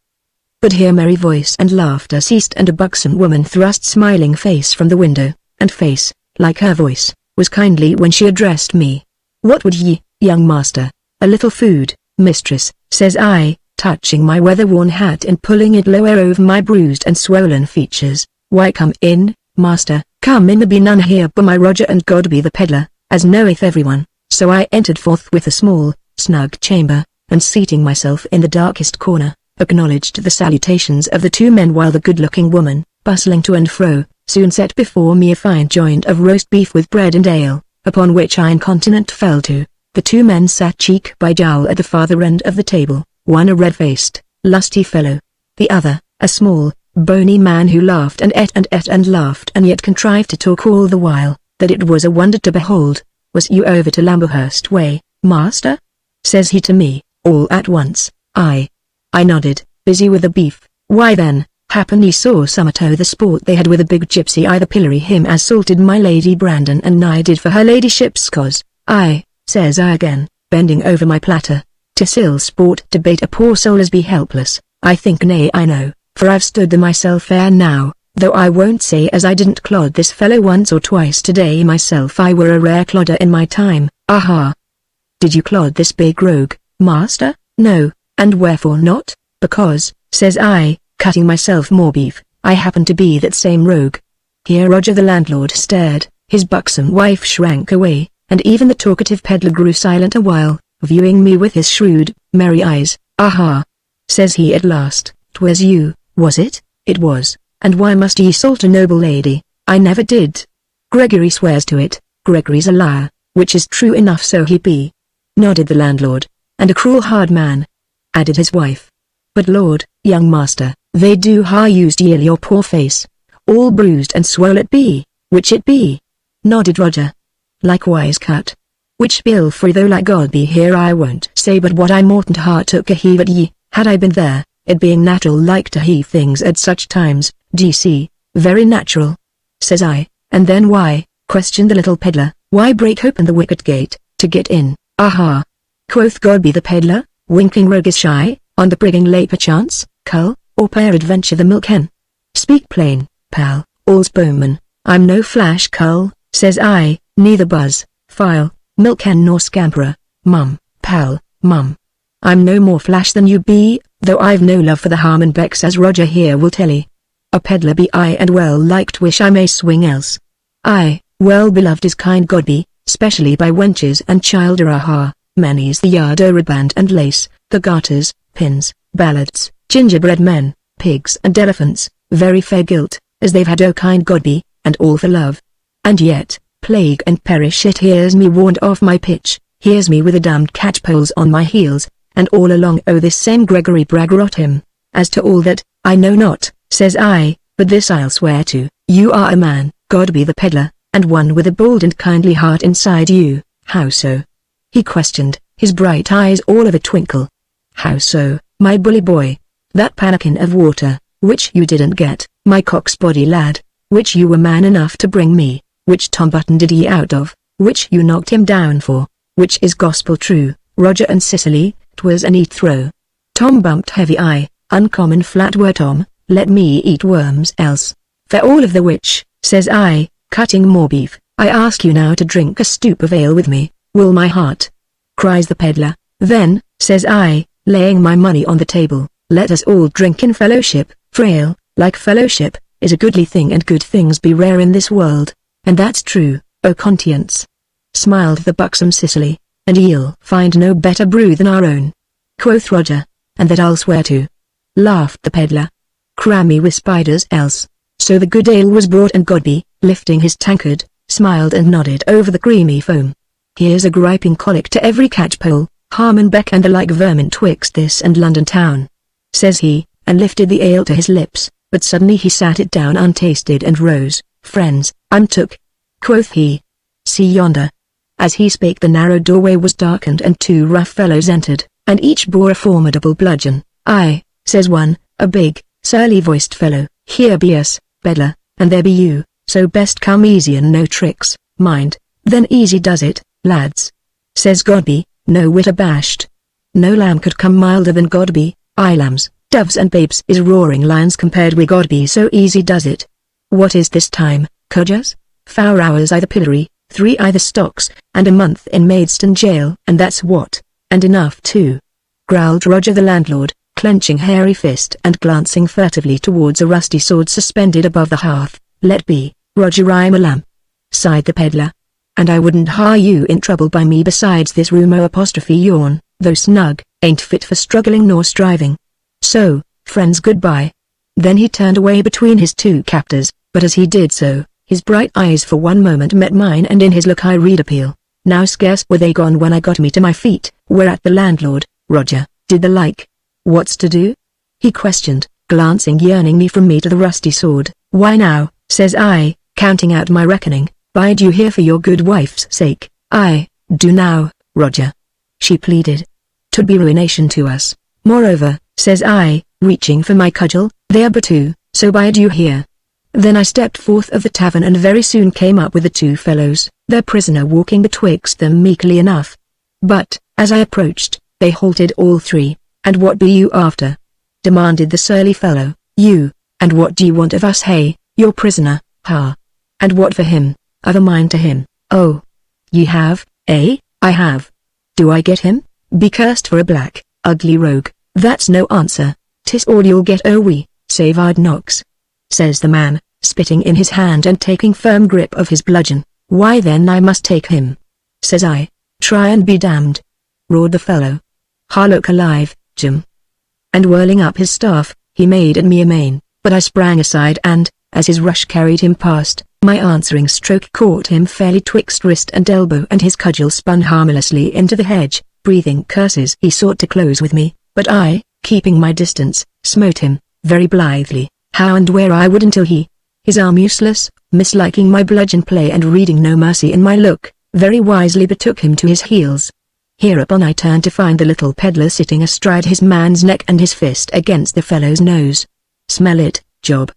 But here merry voice and laughter ceased and a buxom woman thrust smiling face from the window, and face, like her voice, was kindly when she addressed me. What would ye, young master? A little food, mistress, says I, touching my weather-worn hat and pulling it lower over my bruised and swollen features. Why come in, master, come in, there be none here but my Roger and God be the peddler, as knoweth everyone. So I entered forth with a small, snug chamber, and seating myself in the darkest corner, acknowledged the salutations of the 2 men while the good-looking woman, bustling to and fro, soon set before me a fine joint of roast beef with bread and ale, upon which I incontinent fell to. The 2 men sat cheek by jowl at the farther end of the table, one a red-faced, lusty fellow, the other, a small, bony man who laughed and ate and laughed and yet contrived to talk all the while, that it was a wonder to behold. Was you over to Lamberhurst way, master? Says he to me, all at once. I nodded, busy with the beef. Why then, happen ye saw summat o' the sport they had with a big gypsy either pillory him as salted my Lady Brandon and I did for her ladyship's cause. Aye, says I again, bending over my platter. 'Tis ill sport to bait a poor soul as be helpless, I think nay I know, for I've stood them myself ere now, though I won't say as I didn't clod this fellow once or twice today myself. I were a rare clodder in my time. Aha! Did you clod this big rogue, master? No, and wherefore not? Because, says I, cutting myself more beef, I happen to be that same rogue. Here Roger the landlord stared, his buxom wife shrank away, and even the talkative peddler grew silent a while, viewing me with his shrewd, merry eyes. Aha! Says he at last, 'twas you, was it? It was, and why must ye assault a noble lady? I never did. Gregory swears to it. Gregory's a liar, which is true enough so he be. Nodded the landlord. And a cruel hard man, added his wife. But lord, young master, they do ha used ye your poor face. All bruised and swole it be, which it be. Nodded Roger. Likewise cut. Which bill free though like God be here I won't say but what I more'nt heart took a heave at ye, had I been there, it being natural like to heave things at such times, d'ye see, very natural. Says I, and then why, questioned the little peddler, why break open the wicket gate, to get in? Aha! Quoth Godby the peddler, winking roguish shy, on the prigging lay perchance, cull, or peradventure the milk hen. Speak plain, pal, all's bowman, I'm no flash cull, says I, neither buzz, file, milk hen nor scamperer, mum, pal, mum. I'm no more flash than you be, though I've no love for the Harmon Becks as Roger here will tell ye. A peddler be I and well liked wish I may swing else. I, well beloved is kind Godby, specially by wenches and childer aha, many's the yard o' riband and lace, the garters, pins, ballads, gingerbread men, pigs and elephants, very fair gilt, as they've had o' kind Godby, and all for love. And yet, plague and perish it here's me warned off my pitch, here's me with the damned catchpoles on my heels, and all along this same Gregory Braggerot him. As to all that, I know not, says I, but this I'll swear to, you are a man, Godby the peddler, and one with a bold and kindly heart inside you. How so? He questioned, his bright eyes all of a twinkle. How so, my bully boy? That pannikin of water, which you didn't get, my cock's body lad, which you were man enough to bring me, which Tom Button did he out of, which you knocked him down for, which is gospel true, Roger and Cicely, 'twas a neat throw. Tom bumped heavy eye, uncommon flat were Tom, let me eat worms else. For all of the which, says I, cutting more beef, I ask you now to drink a stoup of ale with me, will my heart? Cries the peddler. Then, says I, laying my money on the table, let us all drink in fellowship, for ale, like fellowship, is a goodly thing and good things be rare in this world, and that's true, O conscience. Smiled the buxom Cicely, and ye'll find no better brew than our own. Quoth Roger, and that I'll swear to. Laughed the peddler. Cram me with spiders else. So the good ale was brought and Godby, lifting his tankard, smiled and nodded over the creamy foam. Here's a griping colic to every catchpole, Harmon Beck and the like vermin twixt this and London town. Says he, and lifted the ale to his lips, but suddenly he sat it down untasted and rose. Friends, I'm took. Quoth he. See yonder. As he spake the narrow doorway was darkened and two rough fellows entered, and each bore a formidable bludgeon. Aye, says one, a big, surly-voiced fellow, here be us, peddler, and there be you, so best come easy and no tricks, mind, then easy does it, lads. Says Godby, no whit abashed. No lamb could come milder than Godby, aye lambs, doves and babes is roaring lions compared with Godby so easy does it. What is this time, codgers? 4 hours I the pillory, 3 I the stocks, and a month in Maidstone jail, and that's what, and enough too. Growled Roger the landlord, clenching hairy fist and glancing furtively towards a rusty sword suspended above the hearth. Let be, Roger, I'm a lamb. Sighed the peddler. And I wouldn't hire you in trouble by me besides this room apostrophe yawn, though snug, ain't fit for struggling nor striving. So, friends goodbye. Then he turned away between his two captors, but as he did so, his bright eyes for one moment met mine and in his look I read appeal. Now scarce were they gone when I got me to my feet, whereat the landlord, Roger, did the like. What's to do? He questioned, glancing yearningly from me to the rusty sword. Why now, says I, counting out my reckoning, bide you here for your good wife's sake. Aye, do now, Roger. She pleaded. 'Twould be ruination to us. Moreover, says I, reaching for my cudgel, they are but two, so bide you here. Then I stepped forth of the tavern and very soon came up with the two fellows, their prisoner walking betwixt them meekly enough. But, as I approached, they halted all three. And what be you after? Demanded the surly fellow. You, and what do you want of us, hey? your prisoner, ha. And what for him? I've a mind to him. Oh. Ye have, eh? I have. Do I get him? Be cursed for a black, ugly rogue, that's no answer, 'tis all you'll get, oh we, save I'd knocks. Says the man, spitting in his hand and taking firm grip of his bludgeon. Why then I must take him. Says I, try and be damned. Roared the fellow. Ha, look alive, Jim. And whirling up his staff, he made at me amain, but I sprang aside and, as his rush carried him past, my answering stroke caught him fairly twixt wrist and elbow, and his cudgel spun harmlessly into the hedge. Breathing curses, he sought to close with me, but I, keeping my distance, smote him, very blithely, how and where I would, until he, his arm useless, misliking my bludgeon play and reading no mercy in my look, very wisely betook him to his heels. Hereupon I turned to find the little peddler sitting astride his man's neck and his fist against the fellow's nose. Smell it, Job.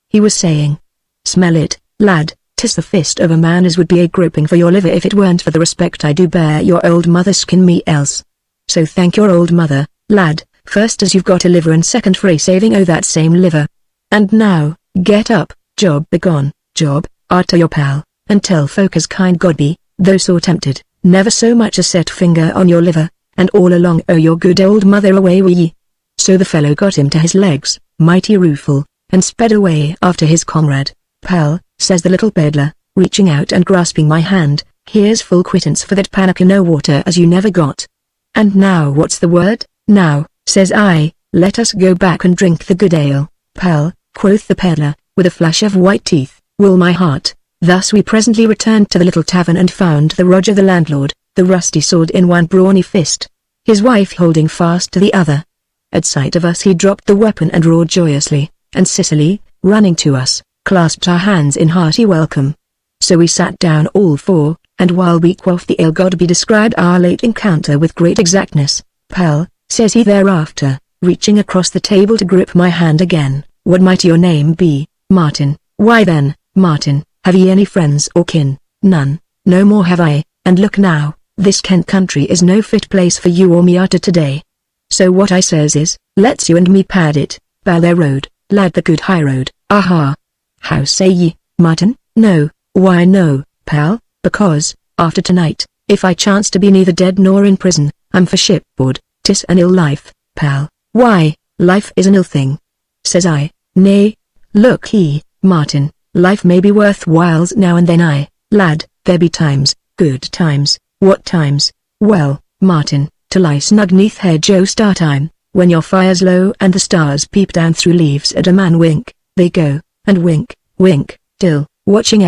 He was saying. Smell it, lad, 'tis the fist of a man as would be a groping for your liver if it weren't for the respect I do bear your old mother, skin me else. So thank your old mother, lad, first as you've got a liver and second for a saving o' that same liver. And now, get up, Job, begone, Job, art to your pal, and tell folk as kind God be, though sore tempted, never so much as set finger on your liver, and all along o' your good old mother away wi' ye. So the fellow got him to his legs, mighty rueful, and sped away after his comrade. Pal, says the little peddler, reaching out and grasping my hand, here's full quittance for that pannikin o' water as you never got. And now what's the word? Now, says I, let us go back and drink the good ale. Pal, quoth the peddler, with a flash of white teeth, will my heart. Thus we presently returned to the little tavern and found the Roger the landlord, the rusty sword in one brawny fist, his wife holding fast to the other. At sight of us he dropped the weapon and roared joyously, and Cicely, running to us, clasped our hands in hearty welcome. So we sat down all four, and while we quaffed the ale Godby described our late encounter with great exactness. Pal, says he thereafter, reaching across the table to grip my hand again, what might your name be? Martin. Why then, Martin, have ye any friends or kin? None, no more have I, and look now, this Kent country is no fit place for you or me arter today. So what I says is, let's you and me pad it, by their road, lad, the good high road. Aha. How say ye, Martin? No. Why no, pal? Because, after tonight, if I chance to be neither dead nor in prison, I'm for shipboard. 'Tis an ill life, pal. Why, life is an ill thing. Says I, nay. Look ye, Martin, life may be worth whiles now and then, lad, there be times, good times. What times? Well, Martin, to lie snug neath hedge o' star time, when your fire's low and the stars peep down through leaves at a man wink, they go, and wink, wink, till, watching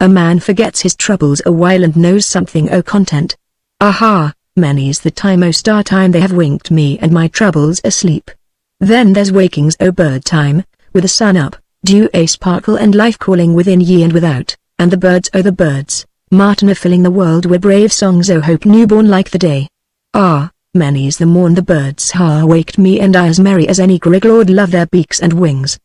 a man forgets his troubles a while and knows something o' content. Aha, many's the time o' star time they have winked me and my troubles asleep. Then there's wakings o' bird time, with the sun up, dew a sparkle and life calling within ye and without, and the birds o' the birds, Martin, are filling the world with brave songs o' hope newborn like the day. Ah, many's the morn the birds ha waked me and I as merry as any griglord love their beaks and wings.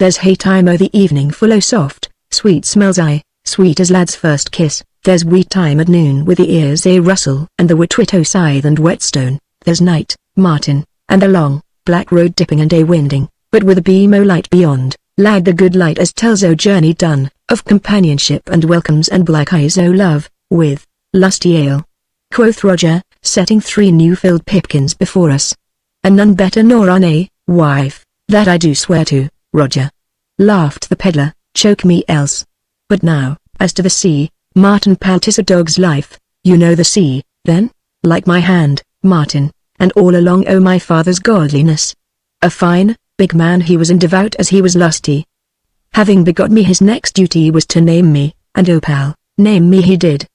There's hay time o' the evening full o' soft, sweet smells sweet as lad's first kiss. There's wee time at noon with the ears a rustle and the wit-wit o' scythe and whetstone. There's night, Martin, and the long, black road dipping and a winding, but with a beam o' light beyond, lad, the good light as tells o' journey done, of companionship and welcomes and black eyes o' love, with lusty ale. Quoth Roger, setting 3 new-filled pipkins before us. And none better nor on wife, that I do swear to, Roger. Laughed the peddler, choke me else. But now, as to the sea, Martin, pal, 'tis a dog's life. You know the sea, then? Like my hand, Martin, and all along o' my father's godliness. A fine, big man he was and devout as he was lusty. Having begot me his next duty was to name me, and oh pal, name me he did.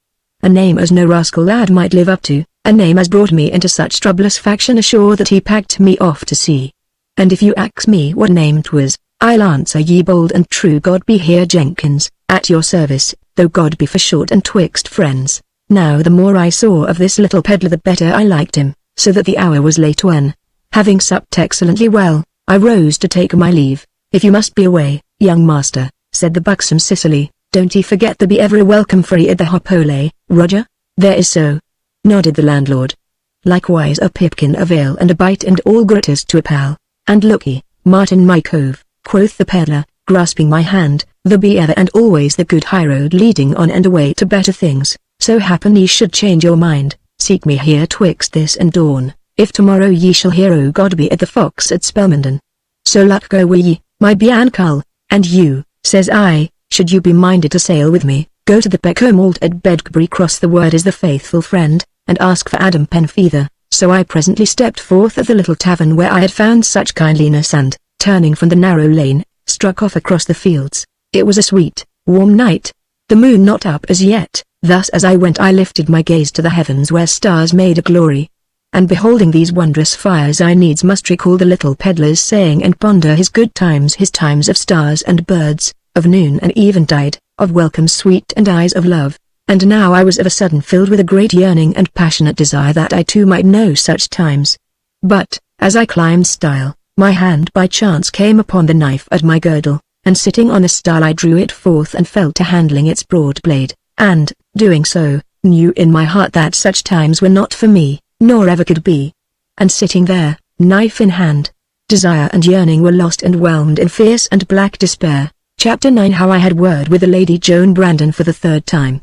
A name as no rascal lad might live up to, a name as brought me into such troublous faction ashore that he packed me off to sea. And if you ax me what name 'twas, I'll answer ye bold and true, God be here Jenkins, at your service, though God be for short and twixt friends. Now the more I saw of this little peddler the better I liked him, so that the hour was late when, having supped excellently well, I rose to take my leave. If you must be away, young master, said the buxom Cicely, don't ye forget to be ever welcome free at the Hopole, Roger? There is so, nodded the landlord. Likewise a pipkin of ale and a bite and all gritters to a pal. And look ye, Martin my cove, quoth the peddler, grasping my hand, "The be ever and always the good high road leading on and away to better things. So happen ye should change your mind, seek me here twixt this and dawn, if tomorrow ye shall hear O God be at the Fox at Spelmanden. So luck go will ye, my Biancull, and you, says I, should you be minded to sail with me, go to the Peckham at Bedbury Cross, the word is the faithful friend, and ask for Adam Penfeather." So I presently stepped forth of the little tavern where I had found such kindliness and, turning from the narrow lane, struck off across the fields. It was a sweet, warm night, the moon not up as yet. Thus as I went I lifted my gaze to the heavens where stars made a glory. And beholding these wondrous fires I needs must recall the little peddler's saying and ponder his times of stars and birds, of noon and eventide, of welcome sweet and eyes of love. And now I was of a sudden filled with a great yearning and passionate desire that I too might know such times. But, as I climbed stile, my hand by chance came upon the knife at my girdle, and sitting on a stile I drew it forth and fell to handling its broad blade, and, doing so, knew in my heart that such times were not for me, nor ever could be. And sitting there, knife in hand, desire and yearning were lost and whelmed in fierce and black despair. Chapter 9 How I had word with the Lady Joan Brandon for the third time.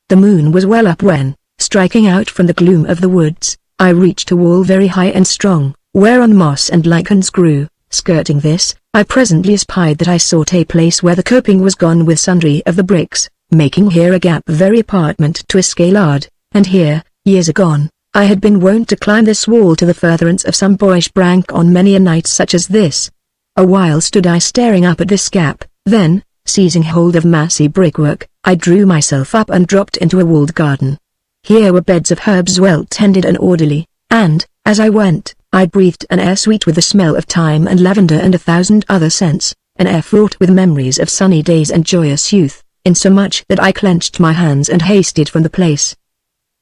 The moon was well up when, striking out from the gloom of the woods, I reached a wall very high and strong, whereon moss and lichens grew. Skirting this, I presently espied that I sought a place where the coping was gone with sundry of the bricks, making here a gap very apartment to a scalard, and here, years agone, I had been wont to climb this wall to the furtherance of some boyish prank on many a night such as this. A while stood I staring up at this gap, then, seizing hold of massy brickwork, I drew myself up and dropped into a walled garden. Here were beds of herbs well tended and orderly, and, as I went, I breathed an air sweet with the smell of thyme and lavender and 1,000 other scents, an air fraught with memories of sunny days and joyous youth, insomuch that I clenched my hands and hasted from the place.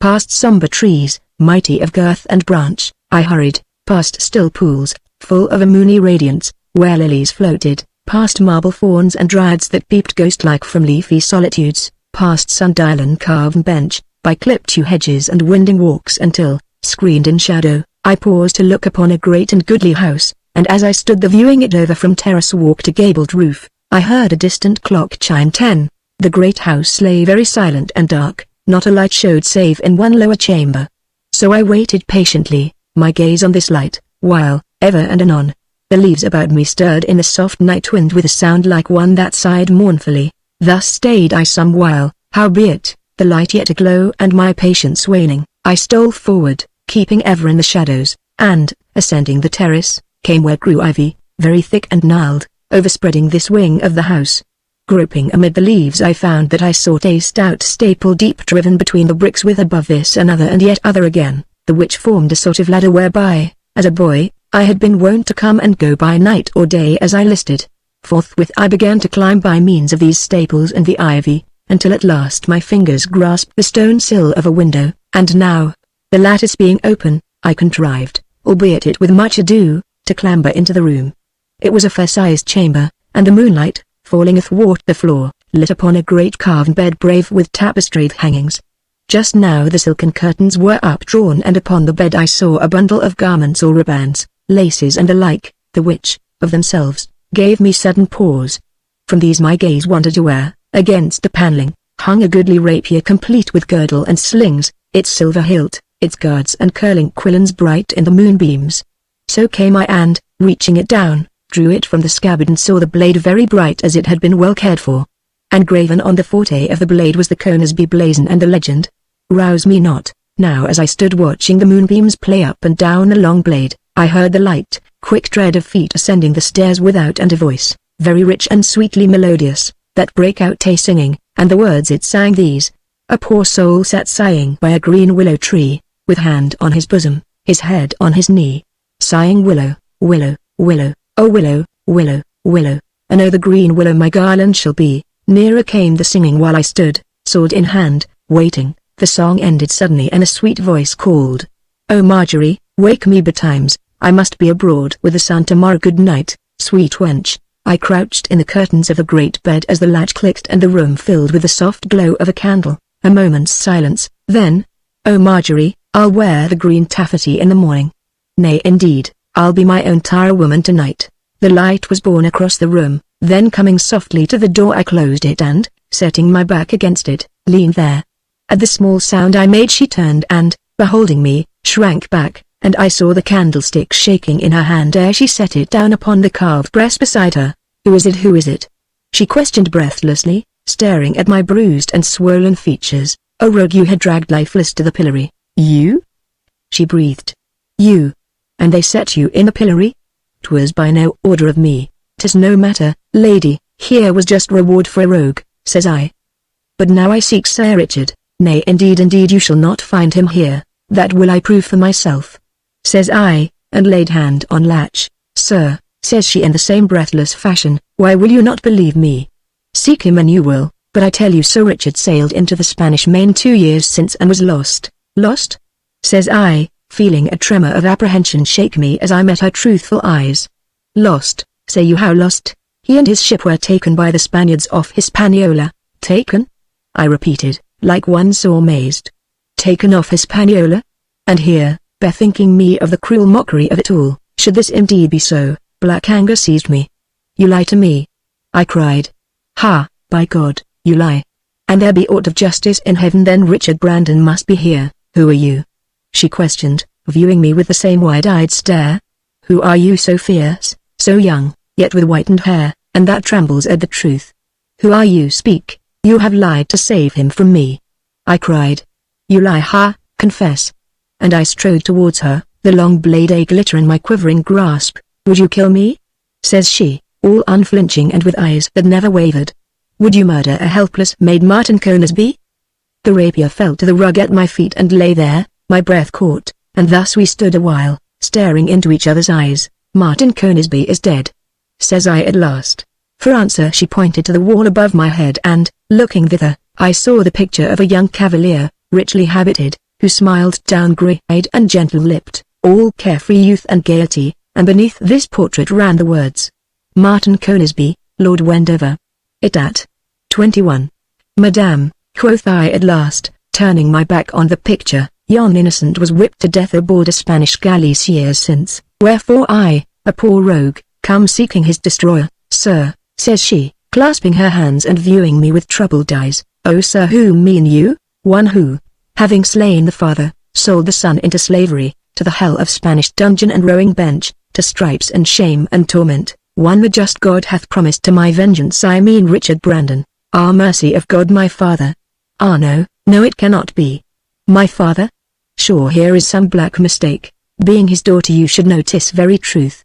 Past sombre trees, mighty of girth and branch, I hurried, past still pools, full of a moony radiance, where lilies floated, past marble fawns and dryads that peeped ghost-like from leafy solitudes, past sundial and carven bench, by clipped yew hedges and winding walks until, screened in shadow, I paused to look upon a great and goodly house, and as I stood there viewing it over from terrace walk to gabled roof, I heard a distant clock chime 10. The great house lay very silent and dark, not a light showed save in one lower chamber. So I waited patiently, my gaze on this light, while, ever and anon, the leaves about me stirred in the soft night wind with a sound like one that sighed mournfully. Thus stayed I some while, howbeit, the light yet aglow and my patience waning, I stole forward, keeping ever in the shadows, and, ascending the terrace, came where grew ivy, very thick and gnarled, overspreading this wing of the house. Groping amid the leaves I found that I sought a stout staple deep driven between the bricks with above this another and yet other again, the which formed a sort of ladder whereby, as a boy, I had been wont to come and go by night or day as I listed. Forthwith I began to climb by means of these staples and the ivy, until at last my fingers grasped the stone sill of a window, and now, the lattice being open, I contrived, albeit it with much ado, to clamber into the room. It was a fair-sized chamber, and the moonlight, falling athwart the floor, lit upon a great carven bed brave with tapestried hangings. Just now the silken curtains were updrawn and upon the bed I saw a bundle of garments or ribands, laces and the like, the which, of themselves, gave me sudden pause. From these my gaze wandered to where, against the panelling, hung a goodly rapier complete with girdle and slings, its silver hilt, its guards and curling quillons bright in the moonbeams. So came I and, reaching it down, drew it from the scabbard and saw the blade very bright as it had been well cared for. And graven on the forte of the blade was the Conisbee blazon and the legend, "Rouse me not." Now as I stood watching the moonbeams play up and down the long blade, I heard the light, quick tread of feet ascending the stairs without and a voice, very rich and sweetly melodious, that brake out a singing, and the words it sang these: "A poor soul sat sighing by a green willow tree, with hand on his bosom, his head on his knee, sighing willow, willow, willow, oh willow, willow, willow, and oh the green willow my garland shall be." Nearer came the singing while I stood, sword in hand, waiting. The song ended suddenly and a sweet voice called, "Oh Marjorie, wake me betimes, I must be abroad with the sun tomorrow. Good night, sweet wench." I crouched in the curtains of the great bed as the latch clicked and the room filled with the soft glow of a candle. A moment's silence, then, "Oh Marjorie, I'll wear the green taffety in the morning. Nay indeed, I'll be my own tirewoman tonight." The light was borne across the room, Then coming softly to the door I closed it and, setting my back against it, leaned there. At the small sound I made she turned and, beholding me, shrank back, and I saw the candlestick shaking in her hand ere she set it down upon the carved breast beside her. "Who is it? Who is it?" she questioned breathlessly, staring at my bruised and swollen features. "A rogue you had dragged lifeless to the pillory." "You?" she breathed. "You? And they set you in the pillory?" "'Twas by no order of me." "'Tis no matter, lady, here was just reward for a rogue," says I. "But now I seek Sir Richard." "Nay, indeed you shall not find him here, that will I prove for myself," says I, and laid hand on latch. "Sir," says she in the same breathless fashion, "why will you not believe me? Seek him and you will, but I tell you Sir Richard sailed into the Spanish Main 2 years since and was lost." "Lost?" says I, feeling a tremor of apprehension shake me as I met her truthful eyes. "Lost, say you? How lost?" "He and his ship were taken by the Spaniards off Hispaniola." "Taken?" I repeated, like one sore mazed. "Taken off Hispaniola?" And here, bethinking me of the cruel mockery of it all, should this indeed be so, black anger seized me. "You lie to me!" I cried. "Ha, by God, you lie! And there be aught of justice in heaven, then Richard Brandon must be here." "Who are you?" she questioned, viewing me with the same wide-eyed stare. "Who are you so fierce, so young, yet with whitened hair, and that trembles at the truth? Who are you? Speak, you have lied to save him from me." I cried. "You lie, ha, confess." And I strode towards her, the long blade a glitter in my quivering grasp. "Would you kill me?" says she, all unflinching and with eyes that never wavered. "Would you murder a helpless maid, Martin Conisbee?" The rapier fell to the rug at my feet and lay there, my breath caught, and thus we stood a while, staring into each other's eyes. "Martin Conisbee is dead," says I at last. For answer she pointed to the wall above my head and, looking thither, I saw the picture of a young cavalier, richly habited, who smiled down grey-eyed and gentle-lipped, all carefree youth and gaiety, and beneath this portrait ran the words, "Martin Conisbee, Lord Wendover." It at 21. "Madame," quoth I at last, turning my back on the picture, "yon innocent was whipped to death aboard a Spanish galleys years since, wherefore I, a poor rogue, come seeking his destroyer." "Sir," says she, clasping her hands and viewing me with troubled eyes, "Oh sir, whom mean you?" "One who, having slain the father, sold the son into slavery, to the hell of Spanish dungeon and rowing bench, to stripes and shame and torment. One the just God hath promised to my vengeance. I mean Richard Brandon." "Ah, mercy of God, my father!" "Ah, no, no, it cannot be. My father? Sure here is some black mistake. Being his daughter you should know 'tis very truth.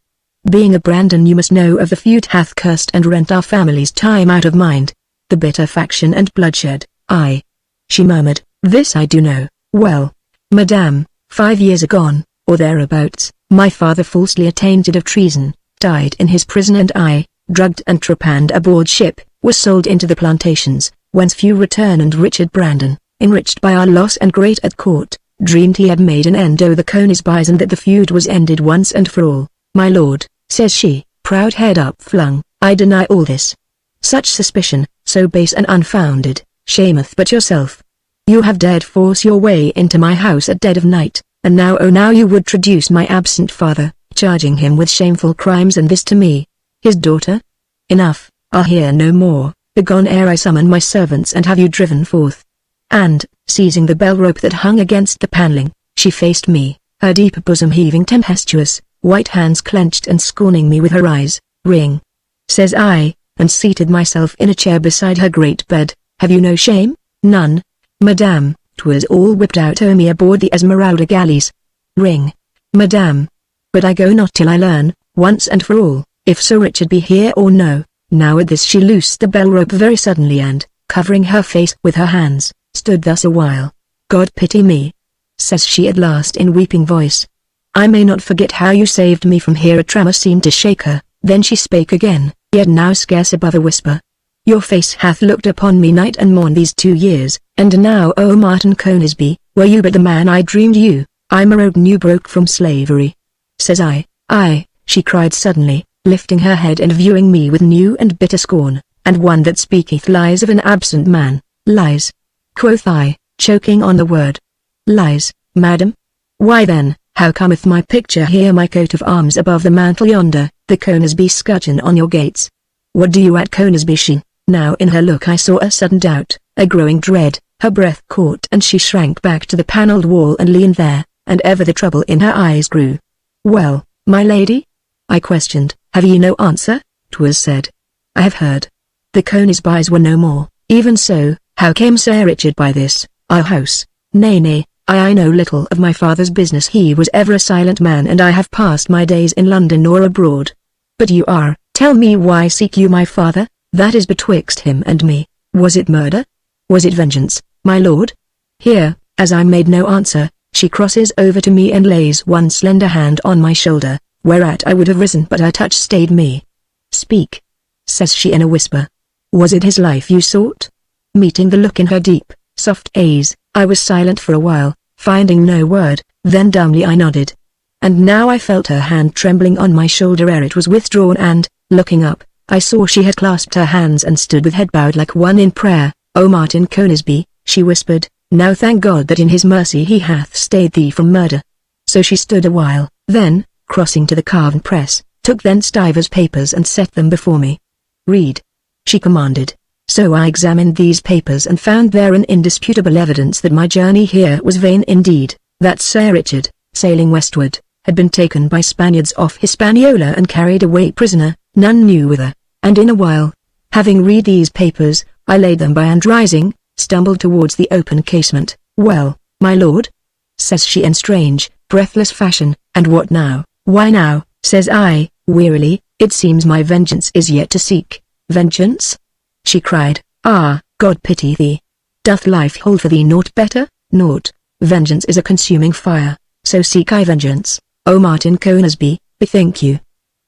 Being a Brandon you must know of the feud hath cursed and rent our family's time out of mind. The bitter faction and bloodshed." "Aye," she murmured, "this I do know. Well, madame, 5 years agone, or thereabouts, my father falsely attainted of treason, died in his prison, and I, drugged and trepanned aboard ship, was sold into the plantations, whence few return, and Richard Brandon, enriched by our loss and great at court, dreamed he had made an end o' the Conisbees and that the feud was ended once and for all." "My lord," says she, proud head upflung, "I deny all this. Such suspicion, so base and unfounded, shameth but yourself. You have dared force your way into my house at dead of night, and now oh now you would traduce my absent father, charging him with shameful crimes, and this to me, his daughter? Enough, I'll hear no more. Begone ere I summon my servants and have you driven forth." And, seizing the bell rope that hung against the paneling, she faced me, her deep bosom heaving tempestuous, white hands clenched and scorning me with her eyes. "Ring," says I, and seated myself in a chair beside her great bed. "Have you no shame?" "None, madame, 'twas all whipped out o' me aboard the Esmeralda galleys." "Ring, madame. But I go not till I learn, once and for all, if Sir Richard be here or no." Now at this she loosed the bell rope very suddenly and, covering her face with her hands, stood thus a while. "God pity me," says she at last in weeping voice. "I may not forget how you saved me from here." A tremor seemed to shake her, then she spake again, yet now scarce above a whisper. "Your face hath looked upon me night and morn these 2 years, and now O Martin Conisbee, were you but the man I dreamed you, I'm a rogue new broke from slavery." Says I, "Aye," she cried suddenly, lifting her head and viewing me with new and bitter scorn, "and one that speaketh lies of an absent man." "Lies?" quoth I, choking on the word. "Lies, madam? Why then, how cometh my picture here, my coat of arms above the mantel yonder, the Conisbee scutcheon on your gates?" What do you at Conisby? She, now in her look I saw a sudden doubt, a growing dread, her breath caught and she shrank back to the panelled wall and leaned there, and ever the trouble in her eyes grew. Well, my lady? I questioned. Have ye no answer? 'Twas said. I have heard. The Conisbys were no more. Even so, how came Sir Richard by this, our house? Nay, I know little of my father's business. He was ever a silent man and I have passed my days in London or abroad. But you are, tell me why seek you my father? That is betwixt him and me. Was it murder? Was it vengeance, my lord? Here, as I made no answer, she crosses over to me and lays one slender hand on my shoulder, whereat I would have risen but her touch stayed me. Speak, says she in a whisper. Was it his life you sought? Meeting the look in her deep, soft eyes, I was silent for a while, finding no word, then dumbly I nodded. And now I felt her hand trembling on my shoulder ere it was withdrawn and, looking up, I saw she had clasped her hands and stood with head bowed like one in prayer. O Martin Conisby, she whispered, now thank God that in his mercy he hath stayed thee from murder. So she stood a while, then, crossing to the carven press, took thence divers papers and set them before me. Read, she commanded. So I examined these papers and found therein indisputable evidence that my journey here was vain indeed, that Sir Richard, sailing westward, had been taken by Spaniards off Hispaniola and carried away prisoner, none knew whither, and in a while, having read these papers, I laid them by and rising, stumbled towards the open casement. Well, my lord? Says she in strange, breathless fashion, and what now? Why now, says I, wearily, it seems my vengeance is yet to seek. Vengeance? She cried, ah, God pity thee. Doth life hold for thee naught better? Naught. Vengeance is a consuming fire, so seek I vengeance. O Martin Conisby, bethink you.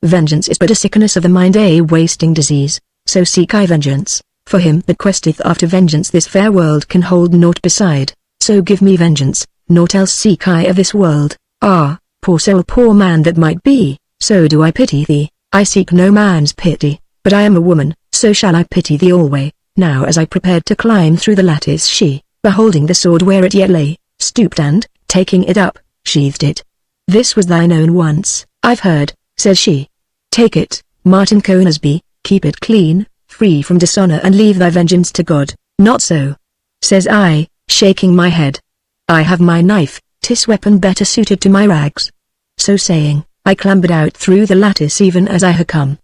Vengeance is but a sickness of the mind, a wasting disease, so seek I vengeance. For him that questeth after vengeance this fair world can hold naught beside, so give me vengeance, naught else seek I of this world. Ah, poor soul, poor man that might be, so do I pity thee. I seek no man's pity, but I am a woman, so shall I pity thee alway. Now as I prepared to climb through the lattice she, beholding the sword where it yet lay, stooped and, taking it up, sheathed it. This was thine own once, I've heard, says she. Take it, Martin Conisby, keep it clean, free from dishonor and leave thy vengeance to God. Not so, says I, shaking my head. I have my knife, 'tis weapon better suited to my rags. So saying, I clambered out through the lattice even as I had come.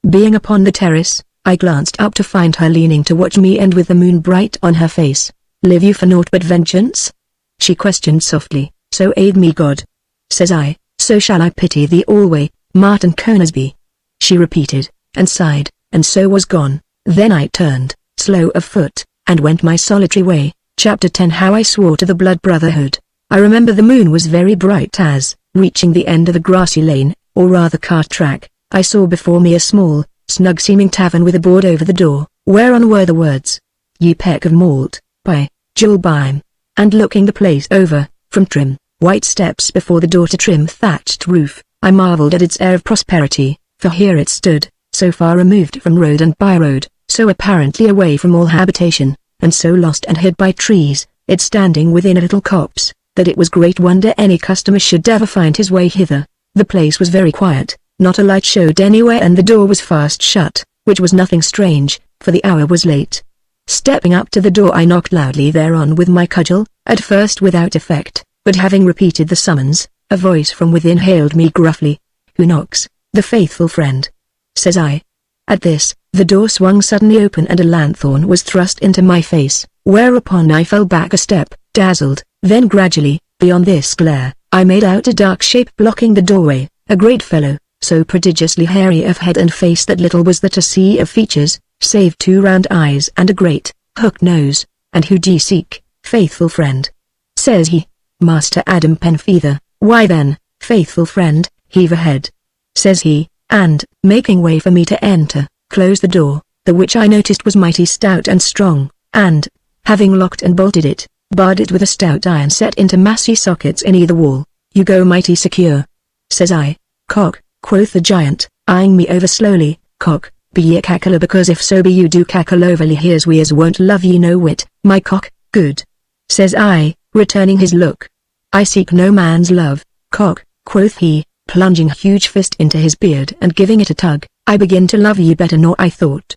Being upon the terrace, I glanced up to find her leaning to watch me and with the moon bright on her face. Live you for naught but vengeance? She questioned softly. So aid me God. Says I, so shall I pity thee alway, Martin Conisby. She repeated, and sighed, and so was gone. Then I turned, slow of foot, and went my solitary way. Chapter 10. How I swore to the blood brotherhood. I remember the moon was very bright as, reaching the end of the grassy lane, or rather cart track, I saw before me a small, snug-seeming tavern with a board over the door, whereon were the words, Ye peck of malt, by Joel Byme. And looking the place over, from trim, white steps before the door to trim thatched roof, I marveled at its air of prosperity, for here it stood, so far removed from road and by-road, so apparently away from all habitation, and so lost and hid by trees, it standing within a little copse, that it was great wonder any customer should ever find his way hither. The place was very quiet, not a light showed anywhere and the door was fast shut, which was nothing strange, for the hour was late. Stepping up to the door I knocked loudly thereon with my cudgel, at first without effect, but having repeated the summons, a voice from within hailed me gruffly. Who knocks? The faithful friend. Says I. At this, the door swung suddenly open and a lanthorn was thrust into my face, whereupon I fell back a step, dazzled. Then gradually, beyond this glare, I made out a dark shape blocking the doorway, a great fellow, so prodigiously hairy of head and face that little was there to see of features, save two round eyes and a great, hooked nose. And who d'ye seek, faithful friend? Says he. Master Adam Penfeather. Why then, faithful friend, heave ahead. Says he, and, making way for me to enter, closed the door, the which I noticed was mighty stout and strong, and, having locked and bolted it, barred it with a stout iron set into massy sockets in either wall. You go mighty secure. Says I. Cock, quoth the giant, eyeing me over slowly. Cock, be ye a cackler? Because if so be you do cackle overly, here's we as won't love ye no whit. My cock, good. Says I, returning his look. I seek no man's love. Cock, quoth he, plunging a huge fist into his beard and giving it a tug. I begin to love you better nor I thought.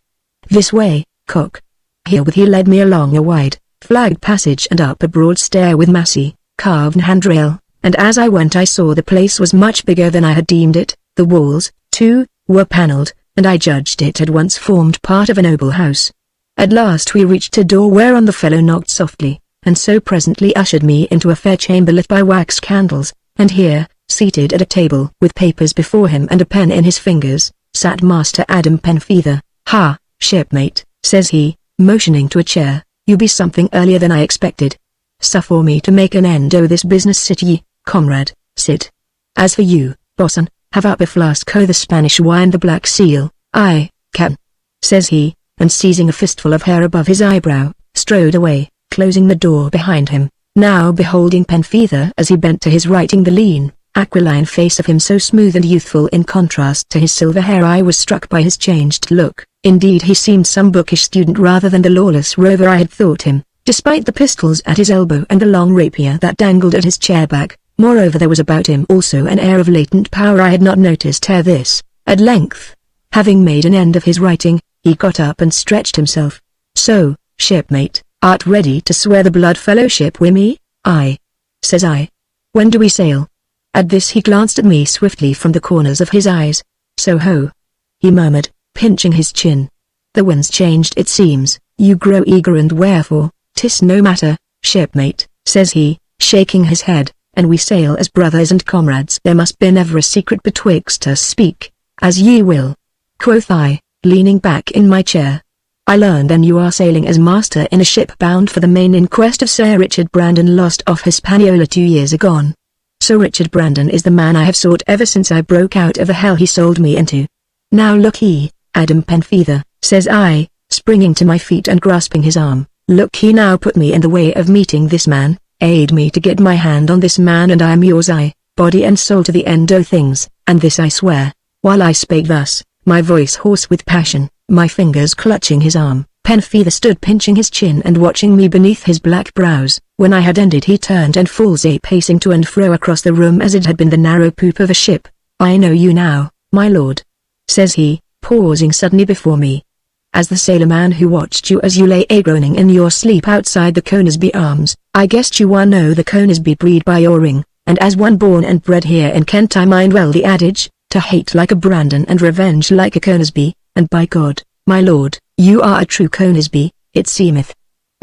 This way, cock. Herewith he led me along a wide, flagged passage and up a broad stair with massy, carved handrail, and as I went I saw the place was much bigger than I had deemed it. The walls, too, were panelled, and I judged it had once formed part of a noble house. At last we reached a door whereon the fellow knocked softly, and so presently ushered me into a fair chamber lit by wax candles, and here, seated at a table with papers before him and a pen in his fingers, sat Master Adam Penfeather. "Ha, shipmate," says he, motioning to a chair, "you be something earlier than I expected. Suffer me to make an end o' this business. Sit ye, comrade, sit. As for you, bosun, have up a flask o' the Spanish wine, the Black Seal." "I can," says he, and seizing a fistful of hair above his eyebrow, strode away, closing the door behind him. Now beholding Penfeather as he bent to his writing, the lean, aquiline face of him so smooth and youthful in contrast to his silver hair, I was struck by his changed look. Indeed he seemed some bookish student rather than the lawless rover I had thought him, despite the pistols at his elbow and the long rapier that dangled at his chair back. Moreover there was about him also an air of latent power I had not noticed ere this. At length, having made an end of his writing, he got up and stretched himself. "So, shipmate, art ready to swear the blood fellowship wi' me?" "Aye," says I. "When do we sail?" At this he glanced at me swiftly from the corners of his eyes. "So ho," he murmured, pinching his chin. "The wind's changed it seems, you grow eager, and wherefore?" "'Tis no matter, shipmate," says he, shaking his head, "and we sail as brothers and comrades. There must be never a secret betwixt us. Speak, as ye will," quoth I, leaning back in my chair. "I learn then you are sailing as master in a ship bound for the Main in quest of Sir Richard Brandon, lost off Hispaniola 2 years agone." "Sir Richard Brandon is the man I have sought ever since I broke out of the hell he sold me into. Now look he, Adam Penfeather," says I, springing to my feet and grasping his arm, "look he now put me in the way of meeting this man, aid me to get my hand on this man, and I am yours, body and soul to the end o' things, and this I swear." While I spake thus, my voice hoarse with passion, my fingers clutching his arm, Penfeather stood pinching his chin and watching me beneath his black brows. When I had ended he turned and falls pacing to and fro across the room as it had been the narrow poop of a ship. "I know you now, my lord," says he, pausing suddenly before me. "As the sailor man who watched you as you lay groaning in your sleep outside the Conisbee Arms. I guessed you were know the Conisbee breed by your ring, and as one born and bred here in Kent I mind well the adage, to hate like a Brandon and revenge like a Conisbee, and by God, my lord, you are a true Conisbee, it seemeth."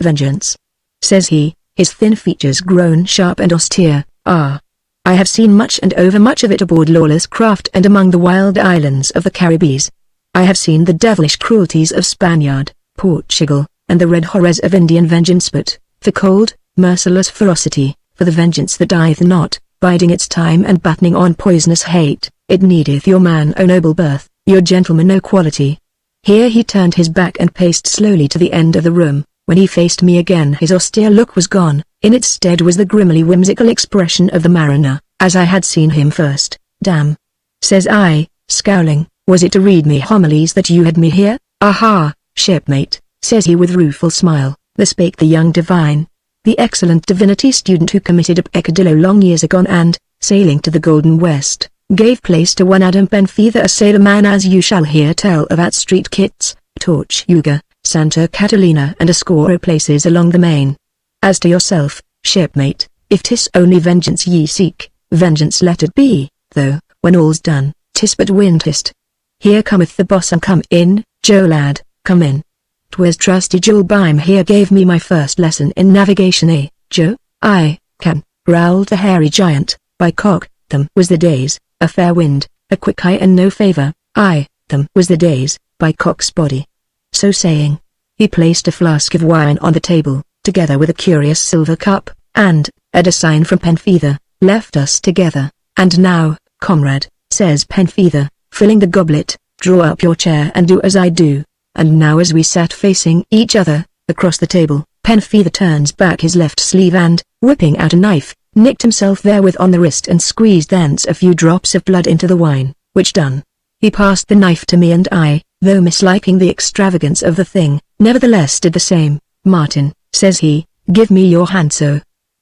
"Vengeance," says he, his thin features grown sharp and austere. "Ah, I have seen much and over much of it aboard lawless craft and among the wild islands of the Caribbees. I have seen the devilish cruelties of Spaniard, Portugal, and the red horrors of Indian vengeance, but, for cold, merciless ferocity, for the vengeance that dieth not, biding its time and battening on poisonous hate, it needeth your man o' noble birth, your gentleman o' quality." Here he turned his back and paced slowly to the end of the room. When he faced me again his austere look was gone, in its stead was the grimly whimsical expression of the mariner, as I had seen him first. "Damn," says I, scowling, "was it to read me homilies that you had me here?" "Aha, shipmate," says he with rueful smile, "there spake the young divine, the excellent divinity student who committed a peccadillo long years agone and, sailing to the Golden West, gave place to one Adam Penfeather, a sailor man, as you shall hear tell of at Street Kitts, Tortuga, Santa Catalina and a score of places along the Main. As to yourself, shipmate, if 'tis only vengeance ye seek, vengeance let it be, though, when all's done, 'tis but windhist. Here cometh the boss, and come in, Joe lad, come in." "'Twas trusty Joel Bime here gave me my first lesson in navigation, Joe?" "I can," growled the hairy giant, "by cock, them was the days, a fair wind, a quick eye and no favour, them was the days, by cock's body." So saying, he placed a flask of wine on the table, together with a curious silver cup, and, at a sign from Penfeather, left us together. "And now, comrade," says Penfeather, filling the goblet, "draw up your chair and do as I do." And now as we sat facing each other, across the table, Penfeather turns back his left sleeve and, whipping out a knife, nicked himself therewith on the wrist and squeezed thence a few drops of blood into the wine, which done, he passed the knife to me, and I, though misliking the extravagance of the thing, nevertheless did the same. "Martin," says he, "give me your hand so.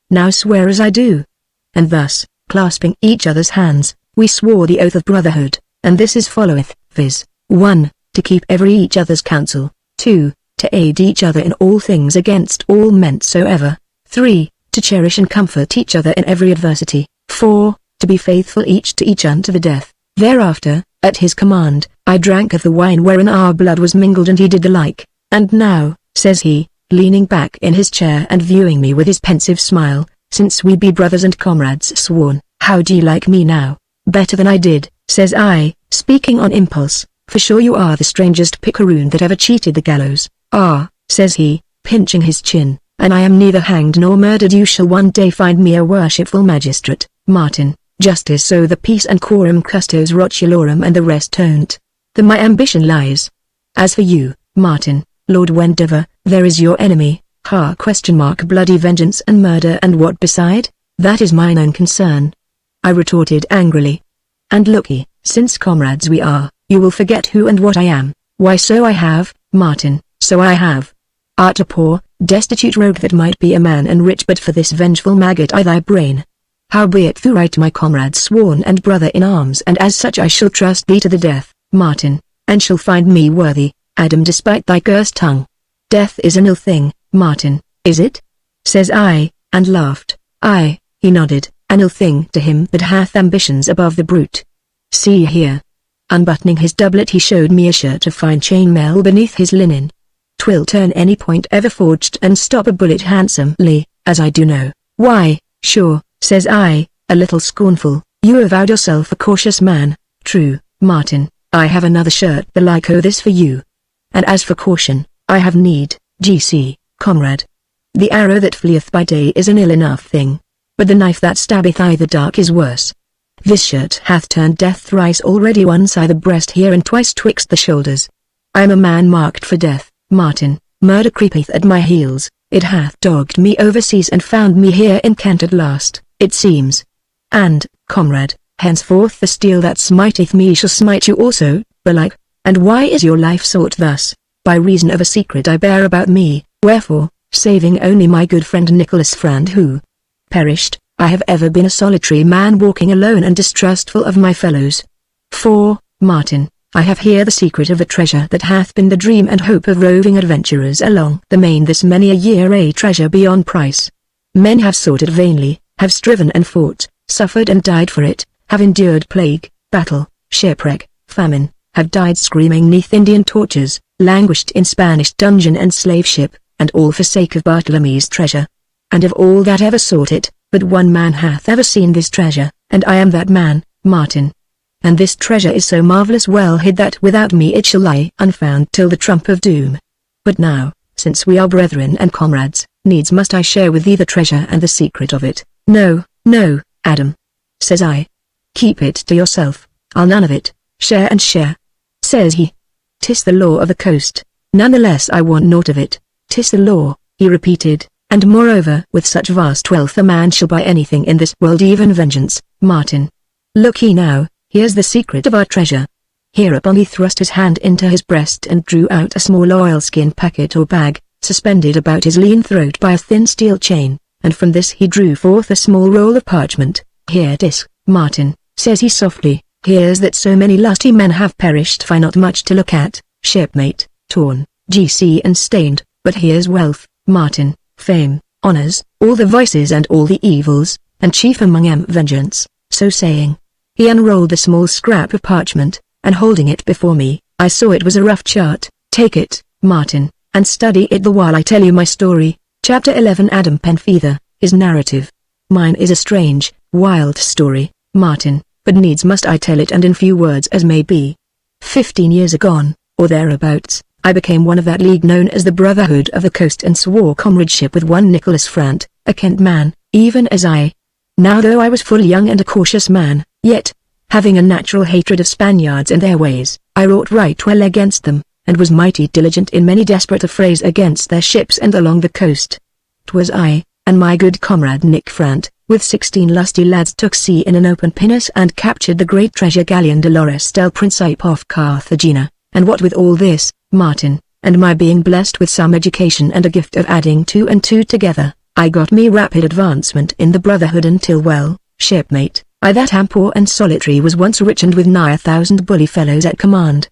Now swear as I do." And thus, clasping each other's hands, we swore the oath of brotherhood, and this is followeth, viz. 1. To keep each other's counsel. 2. To aid each other in all things against all men soever. 3. To cherish and comfort each other in every adversity. 4. To be faithful each to each unto the death. Thereafter, at his command, I drank of the wine wherein our blood was mingled, and he did the like. And now, says he, leaning back in his chair and viewing me with his pensive smile, since we be brothers and comrades sworn, how do you like me now? Better than I did, says I, speaking on impulse, for sure you are the strangest picaroon that ever cheated the gallows. Ah, says he, pinching his chin, and I am neither hanged nor murdered. You shall one day find me a worshipful magistrate, Martin, justice so the peace and quorum custos rotulorum and the rest don't. There my ambition lies. As for you, Martin, Lord Wendover, there is your enemy, bloody vengeance and murder, and what beside? That is mine own concern. I retorted angrily. And look'ee, since comrades we are, you will forget who and what I am. Why so I have, Martin, so I have. Art a poor, destitute rogue that might be a man and rich, but for this vengeful maggot I thy brain. Howbeit thou art my comrade sworn and brother in arms, and as such I shall trust thee to the death, Martin, and shall find me worthy, Adam, despite thy cursed tongue. Death is an ill thing, Martin, is it? Says I, and laughed. Aye, he nodded, an ill thing to him that hath ambitions above the brute. See here. Unbuttoning his doublet he showed me a shirt of fine chainmail beneath his linen. 'Twill turn any point ever forged and stop a bullet handsomely, as I do know. Why, sure, says I, a little scornful, you avowed yourself a cautious man. True, Martin, I have another shirt the like o' this for you. And as for caution, I have need, G.C., comrade. The arrow that fleeth by day is an ill enough thing, but the knife that stabbeth i' the dark is worse. This shirt hath turned death thrice already, once i' the breast here and twice twixt the shoulders. I am a man marked for death, Martin, murder creepeth at my heels, it hath dogged me overseas and found me here in Kent at last, it seems. And, comrade, henceforth the steel that smiteth me shall smite you also, belike. And why is your life sought thus? By reason of a secret I bear about me, wherefore, saving only my good friend Nicholas Frand who perished, I have ever been a solitary man walking alone and distrustful of my fellows. For, Martin, I have here the secret of a treasure that hath been the dream and hope of roving adventurers along the main this many a year, a treasure beyond price. Men have sought it vainly, have striven and fought, suffered and died for it, have endured plague, battle, shipwreck, famine, have died screaming 'neath Indian tortures, languished in Spanish dungeon and slave ship, and all for sake of Bartlemy's treasure. And of all that ever sought it, but one man hath ever seen this treasure, and I am that man, Martin. And this treasure is so marvellous well hid that without me it shall lie unfound till the trump of doom. But now, since we are brethren and comrades, needs must I share with thee the treasure and the secret of it. No, no, Adam, says I. Keep it to yourself, I'll none of it. Share and share. Says he. 'Tis the law of the coast, none the less I want naught of it. 'Tis the law, he repeated, and moreover with such vast wealth a man shall buy anything in this world, even vengeance, Martin. Look ye now, here's the secret of our treasure. Hereupon he thrust his hand into his breast and drew out a small oilskin packet or bag, suspended about his lean throat by a thin steel chain, and from this he drew forth a small roll of parchment. Here it is, Martin, says he softly. Here's that so many lusty men have perished for not much to look at, shipmate, torn, G.C. and stained, but here's wealth, Martin, fame, honors, all the vices and all the evils, and chief among 'em vengeance. So saying, he unrolled the small scrap of parchment, and holding it before me, I saw it was a rough chart. Take it, Martin, and study it the while I tell you my story. Chapter 11. Adam Penfeather, his narrative. Mine is a strange, wild story, Martin, but needs must I tell it, and in few words as may be. 15 years agone, or thereabouts, I became one of that league known as the Brotherhood of the Coast, and swore comradeship with one Nicholas Frant, a Kent man, even as I. Now though I was full young and a cautious man, yet, having a natural hatred of Spaniards and their ways, I wrought right well against them, and was mighty diligent in many desperate affrays against their ships and along the coast. 'Twas I, and my good comrade Nick Frant, with 16 lusty lads took sea in an open pinnace and captured the great treasure galleon Dolores del Principe off Carthagena, and what with all this, Martin, and my being blessed with some education and a gift of adding 2 and 2 together, I got me rapid advancement in the brotherhood until, well, shipmate, I that am poor and solitary was once rich and with nigh 1,000 bully fellows at command.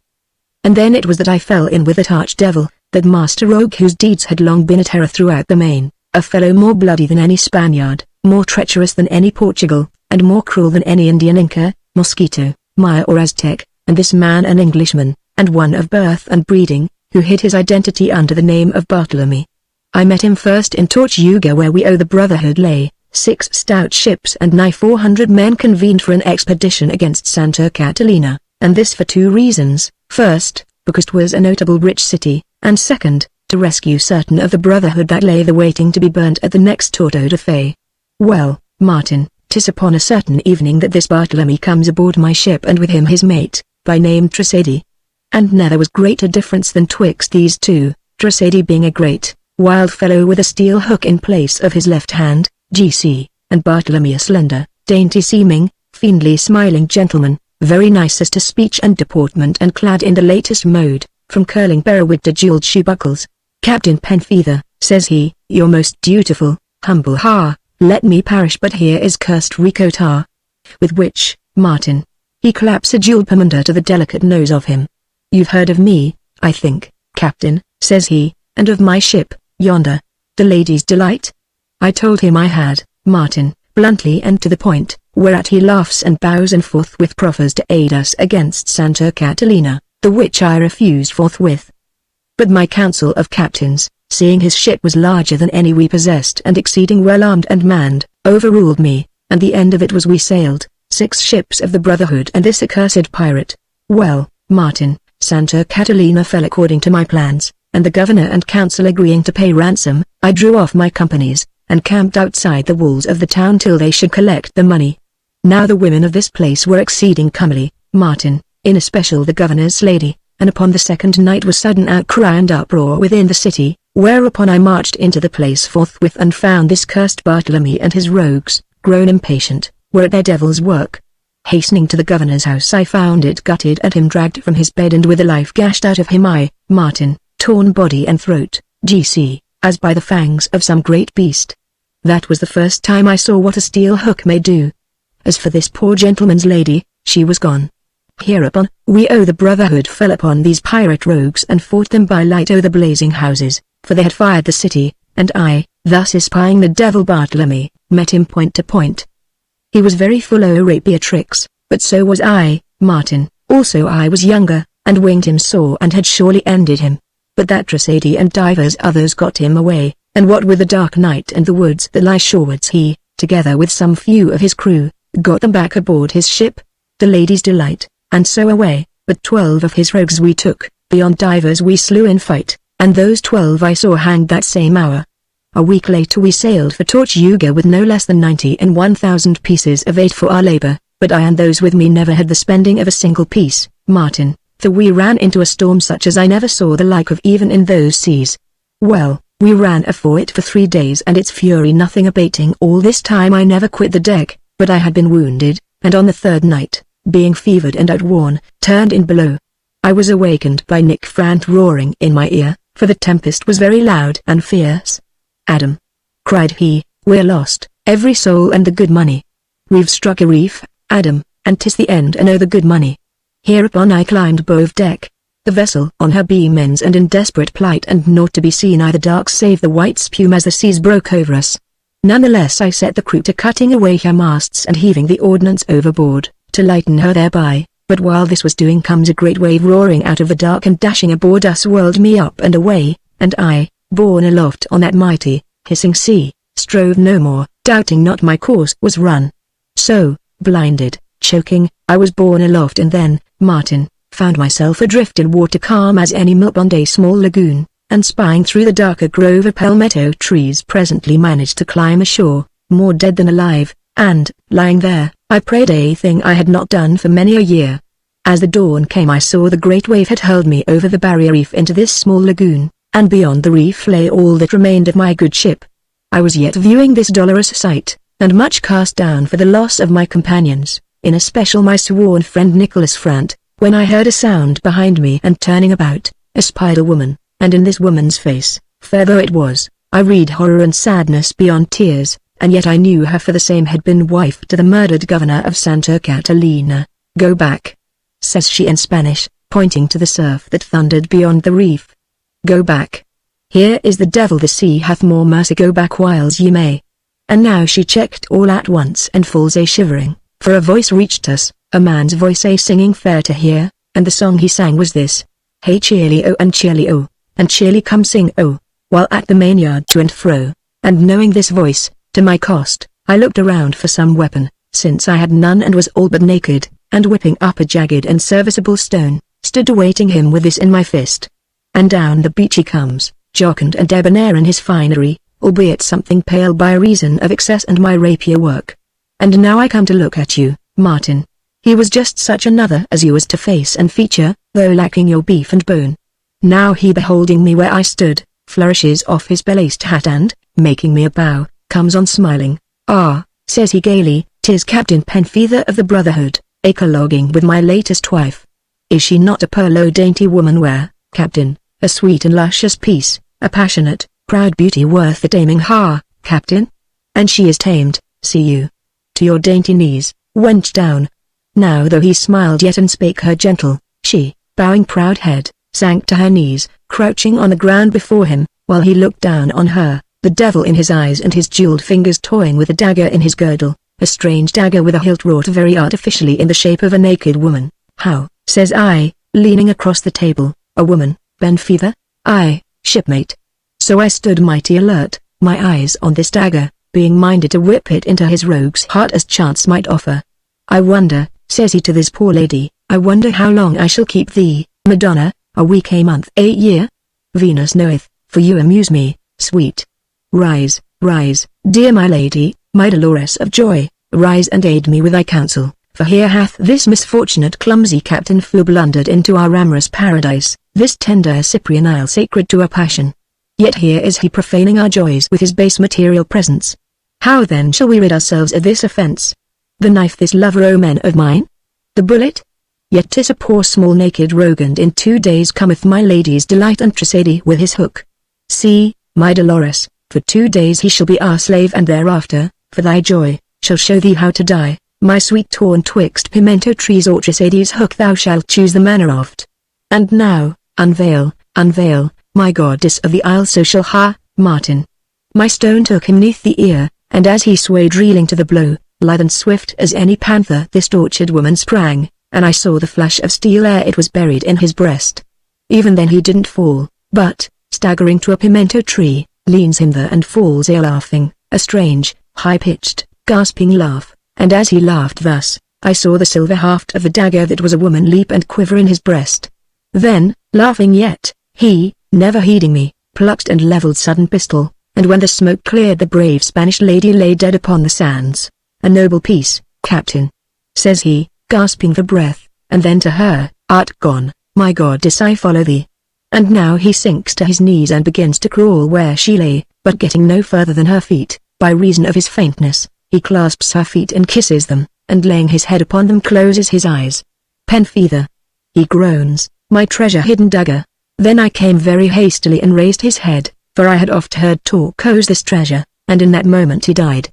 and then it was that I fell in with that arch-devil, that master rogue whose deeds had long been a terror throughout the main, a fellow more bloody than any Spaniard, more treacherous than any Portugal, and more cruel than any Indian Inca, Mosquito, Maya or Aztec, and this man an Englishman, and one of birth and breeding, who hid his identity under the name of Bartlemy. I met him first in Tortuga, where we owe the Brotherhood lay. 6 stout ships and nigh 400 men convened for an expedition against Santa Catalina, and this for 2 reasons: first, because 'twas a notable rich city, and second, to rescue certain of the Brotherhood that lay there waiting to be burnt at the next Torto de Fe. Well, Martin, 'tis upon a certain evening that this Bartlemy comes aboard my ship, and with him his mate, by name Tracady. And now there was greater difference than twixt these two, Tracady being a great, wild fellow with a steel hook in place of his left hand, G.C., and Bartlemy a slender, dainty-seeming, fiendly smiling gentleman, very nice as to speech and deportment and clad in the latest mode, from curling periwig to jeweled shoe buckles. "Captain Penfeather," says he, "your most dutiful, humble let me perish but here is cursed Rico tar." With which, Martin, he claps a jeweled pomander to the delicate nose of him. "You've heard of me, I think, Captain," says he, "and of my ship, yonder, the Lady's Delight?" I told him I had, Martin, bluntly and to the point, whereat he laughs and bows and forthwith proffers to aid us against Santa Catalina, the which I refused forthwith. But my council of captains, seeing his ship was larger than any we possessed and exceeding well armed and manned, overruled me, and the end of it was we sailed, 6 ships of the Brotherhood and this accursed pirate. Well, Martin, Santa Catalina fell according to my plans, and the governor and council agreeing to pay ransom, I drew off my companies, and camped outside the walls of the town till they should collect the money. Now the women of this place were exceeding comely, Martin, in especial the governor's lady, and upon the second night was sudden outcry and uproar within the city, whereupon I marched into the place forthwith and found this cursed Bartlemy and his rogues, grown impatient, were at their devil's work. Hastening to the governor's house I found it gutted and him dragged from his bed and with the life gashed out of him, I, Martin, torn body and throat, G.C., as by the fangs of some great beast. That was the first time I saw what a steel hook may do. As for this poor gentleman's lady, she was gone. Hereupon, we the Brotherhood fell upon these pirate rogues and fought them by light o' the blazing houses, for they had fired the city, and I, thus espying the devil Bartlemy, met him point to point. He was very full o' rapier tricks, but so was I, Martin, also I was younger, and winged him sore and had surely ended him. But that Tracady and divers others got him away, and what with the dark night and the woods that lie shorewards he, together with some few of his crew, got them back aboard his ship, the Lady's Delight, and so away, but 12 of his rogues we took, beyond divers we slew in fight, and those 12 I saw hanged that same hour. A week later we sailed for Tortuga with no less than 91,000 pieces of 8 for our labor, but I and those with me never had the spending of a single piece, Martin, for we ran into a storm such as I never saw the like of even in those seas. Well, we ran afore it for 3 days and its fury nothing abating. All this time I never quit the deck, but I had been wounded, and on the 3rd night, being fevered and outworn, turned in below. I was awakened by Nick Frant roaring in my ear, for the tempest was very loud and fierce. "Adam," cried he, "we're lost, every soul and the good money. We've struck a reef, Adam, and 'tis the end and oh the good money." Hereupon I climbed above deck. The vessel on her beam ends and in desperate plight and naught to be seen either dark save the white spume as the seas broke over us. Nonetheless I set the crew to cutting away her masts and heaving the ordnance overboard, to lighten her thereby, but while this was doing comes a great wave roaring out of the dark and dashing aboard us whirled me up and away, and I, borne aloft on that mighty, hissing sea, strove no more, doubting not my course was run. So, blinded, choking, I was borne aloft and then, Martin, found myself adrift in water calm as any milk pond a small lagoon, and spying through the darker grove of palmetto trees presently managed to climb ashore, more dead than alive, and, lying there, I prayed a thing I had not done for many a year. As the dawn came I saw the great wave had hurled me over the barrier reef into this small lagoon, and beyond the reef lay all that remained of my good ship. I was yet viewing this dolorous sight, and much cast down for the loss of my companions, in especial my sworn friend Nicholas Frant, when I heard a sound behind me and turning about, espied a woman, and in this woman's face, fair though it was, I read horror and sadness beyond tears, and yet I knew her for the same had been wife to the murdered governor of Santa Catalina. "Go back," says she in Spanish, pointing to the surf that thundered beyond the reef. "Go back. Here is the devil, the sea hath more mercy, go back whiles ye may." And now she checked all at once and falls a shivering, for a voice reached us, a man's voice a singing fair to hear, and the song he sang was this: "Hey cheerly oh and cheerly oh, and cheerly come sing oh," while at the mainyard to and fro. And knowing this voice, to my cost, I looked around for some weapon, since I had none and was all but naked, and whipping up a jagged and serviceable stone, stood awaiting him with this in my fist. And down the beach he comes, jocund and debonair in his finery, albeit something pale by reason of excess and my rapier work. "And now I come to look at you, Martin." He was just such another as you was to face and feature, though lacking your beef and bone. Now he, beholding me where I stood, flourishes off his belaced hat and, making me a bow, comes on smiling. "Ah," says he gaily, "'tis Captain Penfeather of the Brotherhood, a colloguing with my latest wife. Is she not a pearl o' dainty woman where, Captain, a sweet and luscious piece, a passionate, proud beauty worth the taming, ha, Captain? And she is tamed, see you. To your dainty knees, wench down." Now though he smiled yet and spake her gentle, she, bowing proud head, sank to her knees, crouching on the ground before him, while he looked down on her, the devil in his eyes and his jeweled fingers toying with a dagger in his girdle, a strange dagger with a hilt wrought very artificially in the shape of a naked woman. "How," says I, leaning across the table, "a woman, Penfeather?" "Aye, shipmate." So I stood mighty alert, my eyes on this dagger, being minded to whip it into his rogue's heart as chance might offer. "I wonder," says he to this poor lady, "I wonder how long I shall keep thee, Madonna, a week, a month, a year? Venus knoweth, for you amuse me, sweet. Rise, rise, dear my lady, my Dolores of joy, rise and aid me with thy counsel, for here hath this misfortunate clumsy captain flew blundered into our amorous paradise, this tender Cyprian isle sacred to our passion. Yet here is he profaning our joys with his base material presence. How then shall we rid ourselves of this offense? The knife, this lover o' men of mine? The bullet? Yet 'tis a poor small naked rogue, and in 2 days cometh my lady's delight and Trisady with his hook. See, my Dolores, for 2 days he shall be our slave, and thereafter, for thy joy, shall show thee how to die, my sweet, torn twixt pimento trees or Trisady's hook thou shalt choose the manner oft. And now, unveil, unveil, my goddess of the isle, so shall Martin." My stone took him neath the ear, and as he swayed reeling to the blow, lithe and swift as any panther this tortured woman sprang, and I saw the flash of steel ere it was buried in his breast. Even then he didn't fall, but, staggering to a pimento tree, leans hither and falls a laughing, a strange, high-pitched, gasping laugh, and as he laughed thus, I saw the silver haft of the dagger that was a woman leap and quiver in his breast. Then, laughing yet, he, never heeding me, plucked and levelled sudden pistol, and when the smoke cleared the brave Spanish lady lay dead upon the sands. "A noble piece, Captain," says he, gasping for breath, and then to her, "Art gone, my goddess, I follow thee." And now he sinks to his knees and begins to crawl where she lay, but getting no further than her feet, by reason of his faintness, he clasps her feet and kisses them, and laying his head upon them closes his eyes. "Penfeather," he groans, "my treasure-hidden dagger." Then I came very hastily and raised his head, for I had oft heard talk of this treasure, and in that moment he died.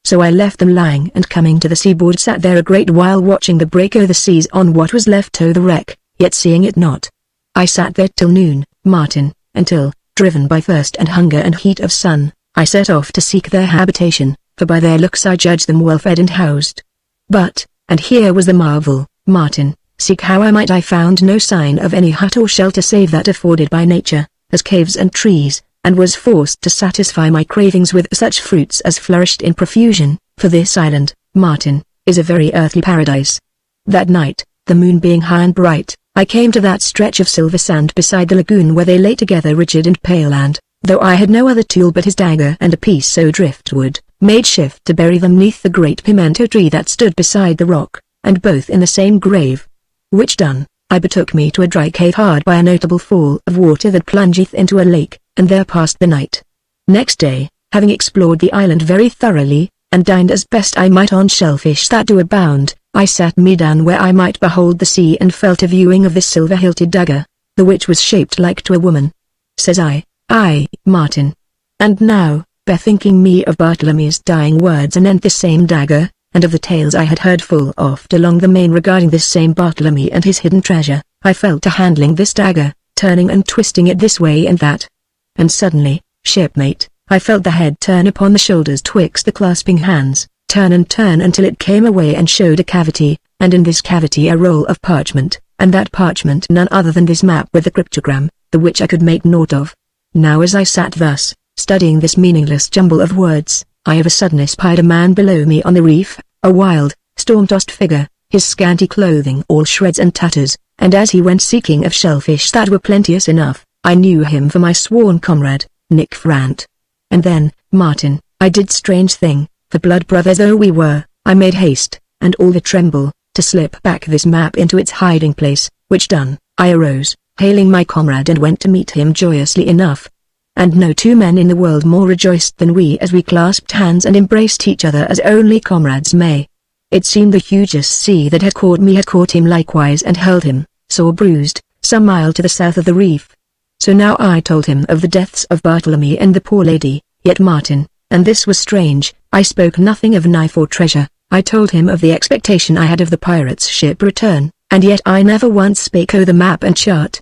So I left them lying, and coming to the seaboard sat there a great while watching the break o' the seas on what was left o' the wreck, yet seeing it not. I sat there till noon, Martin, until, driven by thirst and hunger and heat of sun, I set off to seek their habitation, for by their looks I judged them well fed and housed. But, and here was the marvel, Martin, seek how I might, I found no sign of any hut or shelter save that afforded by nature, as caves and trees, and was forced to satisfy my cravings with such fruits as flourished in profusion, for this island, Martin, is a very earthly paradise. That night, the moon being high and bright, I came to that stretch of silver sand beside the lagoon where they lay together rigid and pale, and, though I had no other tool but his dagger and a piece o' driftwood, made shift to bury them neath the great pimento tree that stood beside the rock, and both in the same grave. Which done, I betook me to a dry cave hard by a notable fall of water that plungeth into a lake, and there passed the night. Next day, having explored the island very thoroughly, and dined as best I might on shellfish that do abound, I sat me down where I might behold the sea and felt a viewing of this silver-hilted dagger, the which was shaped like to a woman. Says I, "Aye, Martin. And now, bethinking me of Bartlemy's dying words anent this same dagger, and of the tales I had heard full oft along the main regarding this same Bartlemy and his hidden treasure, I fell to handling this dagger, turning and twisting it this way and that. And suddenly, shipmate, I felt the head turn upon the shoulders twixt the clasping hands, turn until it came away and showed a cavity, and in this cavity a roll of parchment, and that parchment none other than this map with the cryptogram, the which I could make naught of. Now as I sat thus, studying this meaningless jumble of words, I of a sudden espied a man below me on the reef, a wild, storm-tossed figure, his scanty clothing all shreds and tatters, and as he went seeking of shellfish that were plenteous enough, I knew him for my sworn comrade, Nick Frant. And then, Martin, I did strange thing, for blood brothers though we were, I made haste, and all the tremble, to slip back this map into its hiding place, which done, I arose, hailing my comrade and went to meet him joyously enough. And no two men in the world more rejoiced than we as we clasped hands and embraced each other as only comrades may. It seemed the hugest sea that had caught me had caught him likewise and held him, sore bruised, some mile to the south of the reef. So now I told him of the deaths of Bartlemy and the poor lady, yet Martin, and this was strange, I spoke nothing of knife or treasure. I told him of the expectation I had of the pirate's ship return, and yet I never once spake o' the map and chart.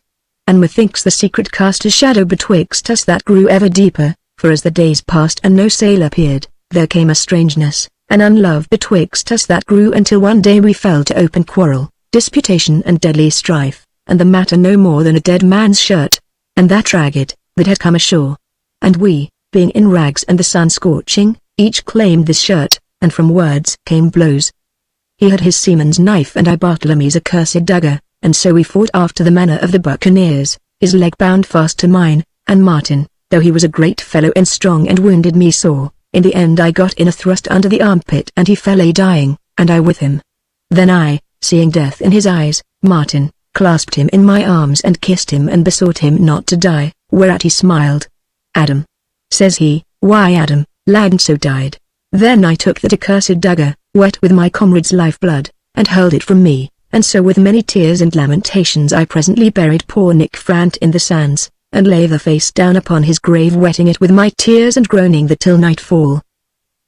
And methinks the secret cast a shadow betwixt us that grew ever deeper, for as the days passed and no sail appeared, there came a strangeness, an unlove betwixt us that grew until one day we fell to open quarrel, disputation and deadly strife, and the matter no more than a dead man's shirt, and that ragged, that had come ashore. And we, being in rags and the sun scorching, each claimed this shirt, and from words came blows. He had his seaman's knife and I Bartlemy's accursed dagger, and so we fought after the manner of the buccaneers, his leg bound fast to mine, and Martin, though he was a great fellow and strong and wounded me sore, in the end I got in a thrust under the armpit and he fell a dying, and I with him. Then I, seeing death in his eyes, Martin, clasped him in my arms and kissed him and besought him not to die, whereat he smiled. Adam, says he, why Adam, lad and so died. Then I took that accursed dagger, wet with my comrade's lifeblood, and hurled it from me, and so with many tears and lamentations I presently buried poor Nick Frant in the sands, and lay the face down upon his grave wetting it with my tears and groaning the till nightfall.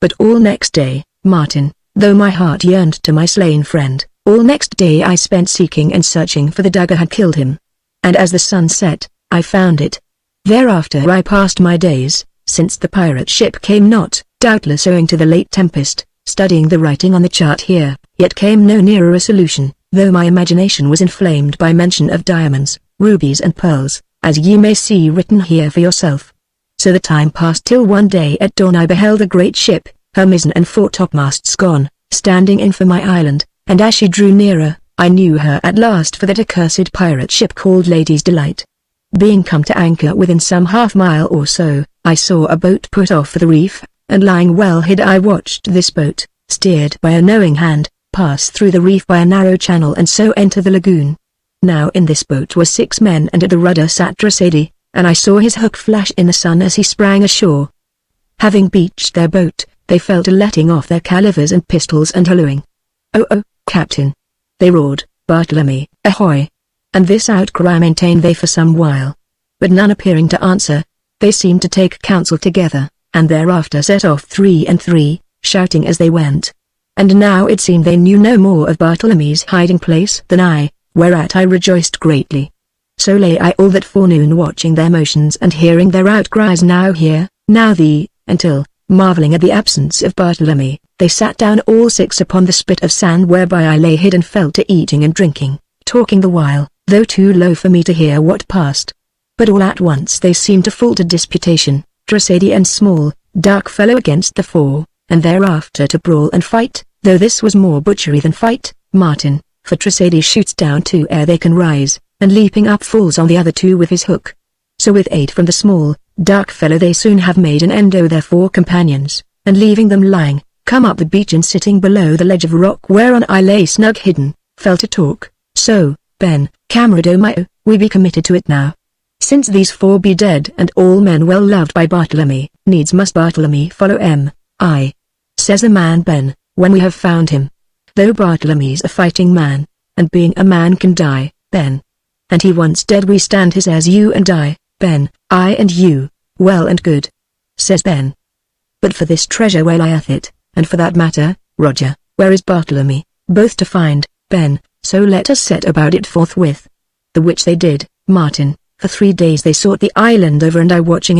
But all next day, Martin, though my heart yearned to my slain friend, all next day I spent seeking and searching for the dagger had killed him. And as the sun set, I found it. Thereafter I passed my days, since the pirate ship came not, doubtless owing to the late tempest, studying the writing on the chart here, yet came no nearer a solution, though my imagination was inflamed by mention of diamonds, rubies and pearls, as ye may see written here for yourself. So the time passed till one day at dawn I beheld a great ship, her mizzen and foretopmasts gone, standing in for my island, and as she drew nearer, I knew her at last for that accursed pirate ship called Lady's Delight. Being come to anchor within some half-mile or so, I saw a boat put off for the reef, and lying well hid I watched this boat, steered by a knowing hand, pass through the reef by a narrow channel and so enter the lagoon. Now in this boat were 6 men and at the rudder sat Drosady, and I saw his hook flash in the sun as he sprang ashore. Having beached their boat, they fell to letting off their calivers and pistols and hallooing. "Oh, oh, Captain!" they roared, "Bartlemy, ahoy!" And this outcry maintained they for some while. But none appearing to answer, they seemed to take counsel together, and thereafter set off 3 and 3, shouting as they went. And now it seemed they knew no more of Bartlemy's hiding place than I, whereat I rejoiced greatly. So lay I all that forenoon watching their motions and hearing their outcries now here, now thee, until, marveling at the absence of Bartlemy, they sat down all 6 upon the spit of sand whereby I lay hid and fell to eating and drinking, talking the while, though too low for me to hear what passed. But all at once they seemed to fall to disputation, Drosady and small, dark fellow against the 4, and thereafter to brawl and fight, though this was more butchery than fight, Martin, for Drosady shoots down 2 ere they can rise, and leaping up falls on the other 2 with his hook. So with aid from the small, dark fellow they soon have made an end o' their 4 companions, and leaving them lying, come up the beach and sitting below the ledge of rock whereon I lay snug hidden, fell to talk. So, Ben, camarade o' my, we be committed to it now. Since these 4 be dead and all men well loved by Bartlemy, needs must Bartlemy follow I. Says the man Ben, when we have found him. Though Bartlemy's a fighting man, and being a man can die, Ben. And he once dead we stand his heirs you and I, Ben, I and you, well and good. Says Ben. But for this treasure where lieth it, and for that matter, Roger, where is Bartlemy, both to find, Ben, so let us set about it forthwith. the which they did, Martin. For 3 days they sought the island over and I watching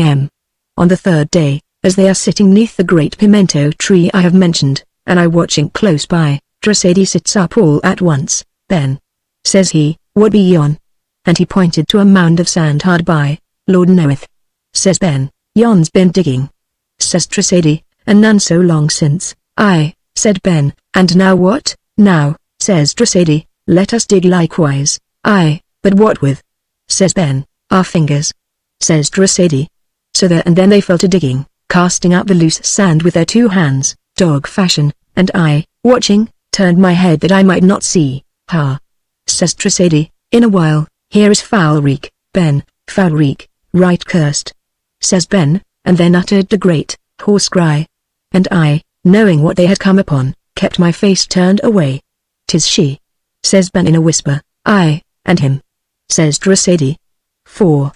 On the 3rd day, as they are sitting neath the great pimento tree I have mentioned, and I watching close by, Drosady sits up all at once. Then says he, what be yon? And he pointed to a mound of sand hard by. Lord knoweth. Says Ben, yon's been digging. Says Drosady, and none so long since. Aye, said Ben, and now what? Now, says Drosady, let us dig likewise. Aye, but what with? Says Ben, our fingers. Says Drosady. So there and then they fell to digging, casting out the loose sand with their 2 hands, dog fashion, and I, watching, turned my head that I might not see. Ha! Says Drosady, in a while, here is foul reek, Ben, foul reek, right cursed. Says Ben, and then uttered a great, hoarse cry. And I, knowing what they had come upon, kept my face turned away. 'Tis she. Says Ben in a whisper. Aye, and him. Says Drosady. 4.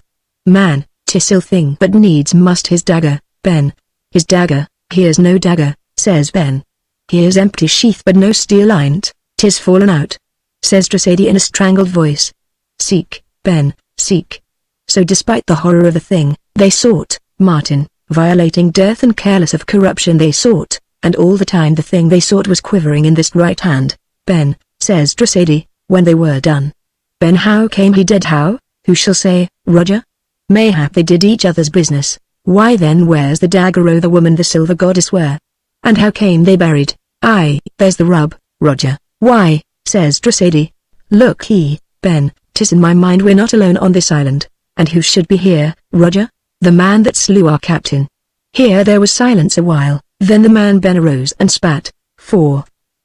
Man, 'tis ill thing but needs must his dagger, Ben. His dagger, here's no dagger, says Ben. Here's empty sheath but no steel in't, 'tis fallen out. Says Drosady in a strangled voice. Seek, Ben, seek. So despite the horror of the thing, they sought, Martin, violating death and careless of corruption they sought, and all the time the thing they sought was quivering in this right hand. Ben, says Drosady, when they were done. Ben, how came he dead? How? Who shall say, Roger? Mayhap they did each other's business. Why then where's the dagger o' the woman the silver goddess were? And how came they buried? Aye, there's the rub, Roger. Why, says Drosady. Look he, Ben, 'tis in my mind we're not alone on this island. And who should be here, Roger? The man that slew our captain. Here there was silence a while, then the man Ben arose and spat. 4.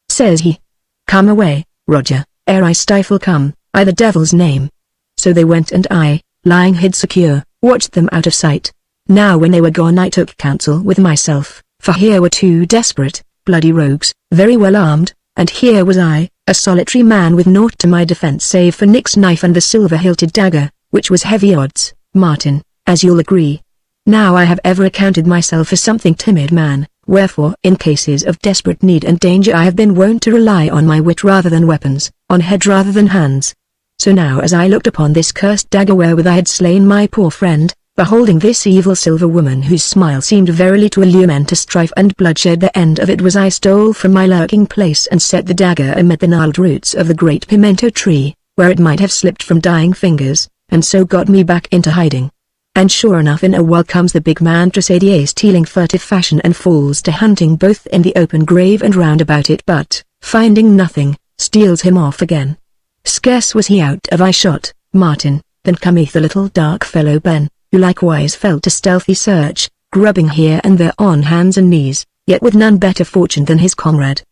Says he. Come away, Roger, ere I stifle come, I the devil's name. So they went and I, lying hid secure, watched them out of sight. Now when they were gone I took counsel with myself, for here were 2 desperate, bloody rogues, very well armed, and here was I, a solitary man with naught to my defense save for Nick's knife and the silver-hilted dagger, which was heavy odds, Martin, as you'll agree. Now I have ever accounted myself a something timid man, wherefore in cases of desperate need and danger I have been wont to rely on my wit rather than weapons, on head rather than hands. So now as I looked upon this cursed dagger wherewith I had slain my poor friend, beholding this evil silver woman whose smile seemed verily to allure men to strife and bloodshed, the end of it was I stole from my lurking place and set the dagger amid the gnarled roots of the great pimento tree, where it might have slipped from dying fingers, and so got me back into hiding. And sure enough in a while comes the big man Drosady stealing furtive fashion and falls to hunting both in the open grave and round about it, but, finding nothing, steals him off again. Scarce was he out of eye shot, Martin, then cometh the little dark fellow Ben, who likewise fell to stealthy search, grubbing here and there on hands and knees, yet with none better fortune than his comrade.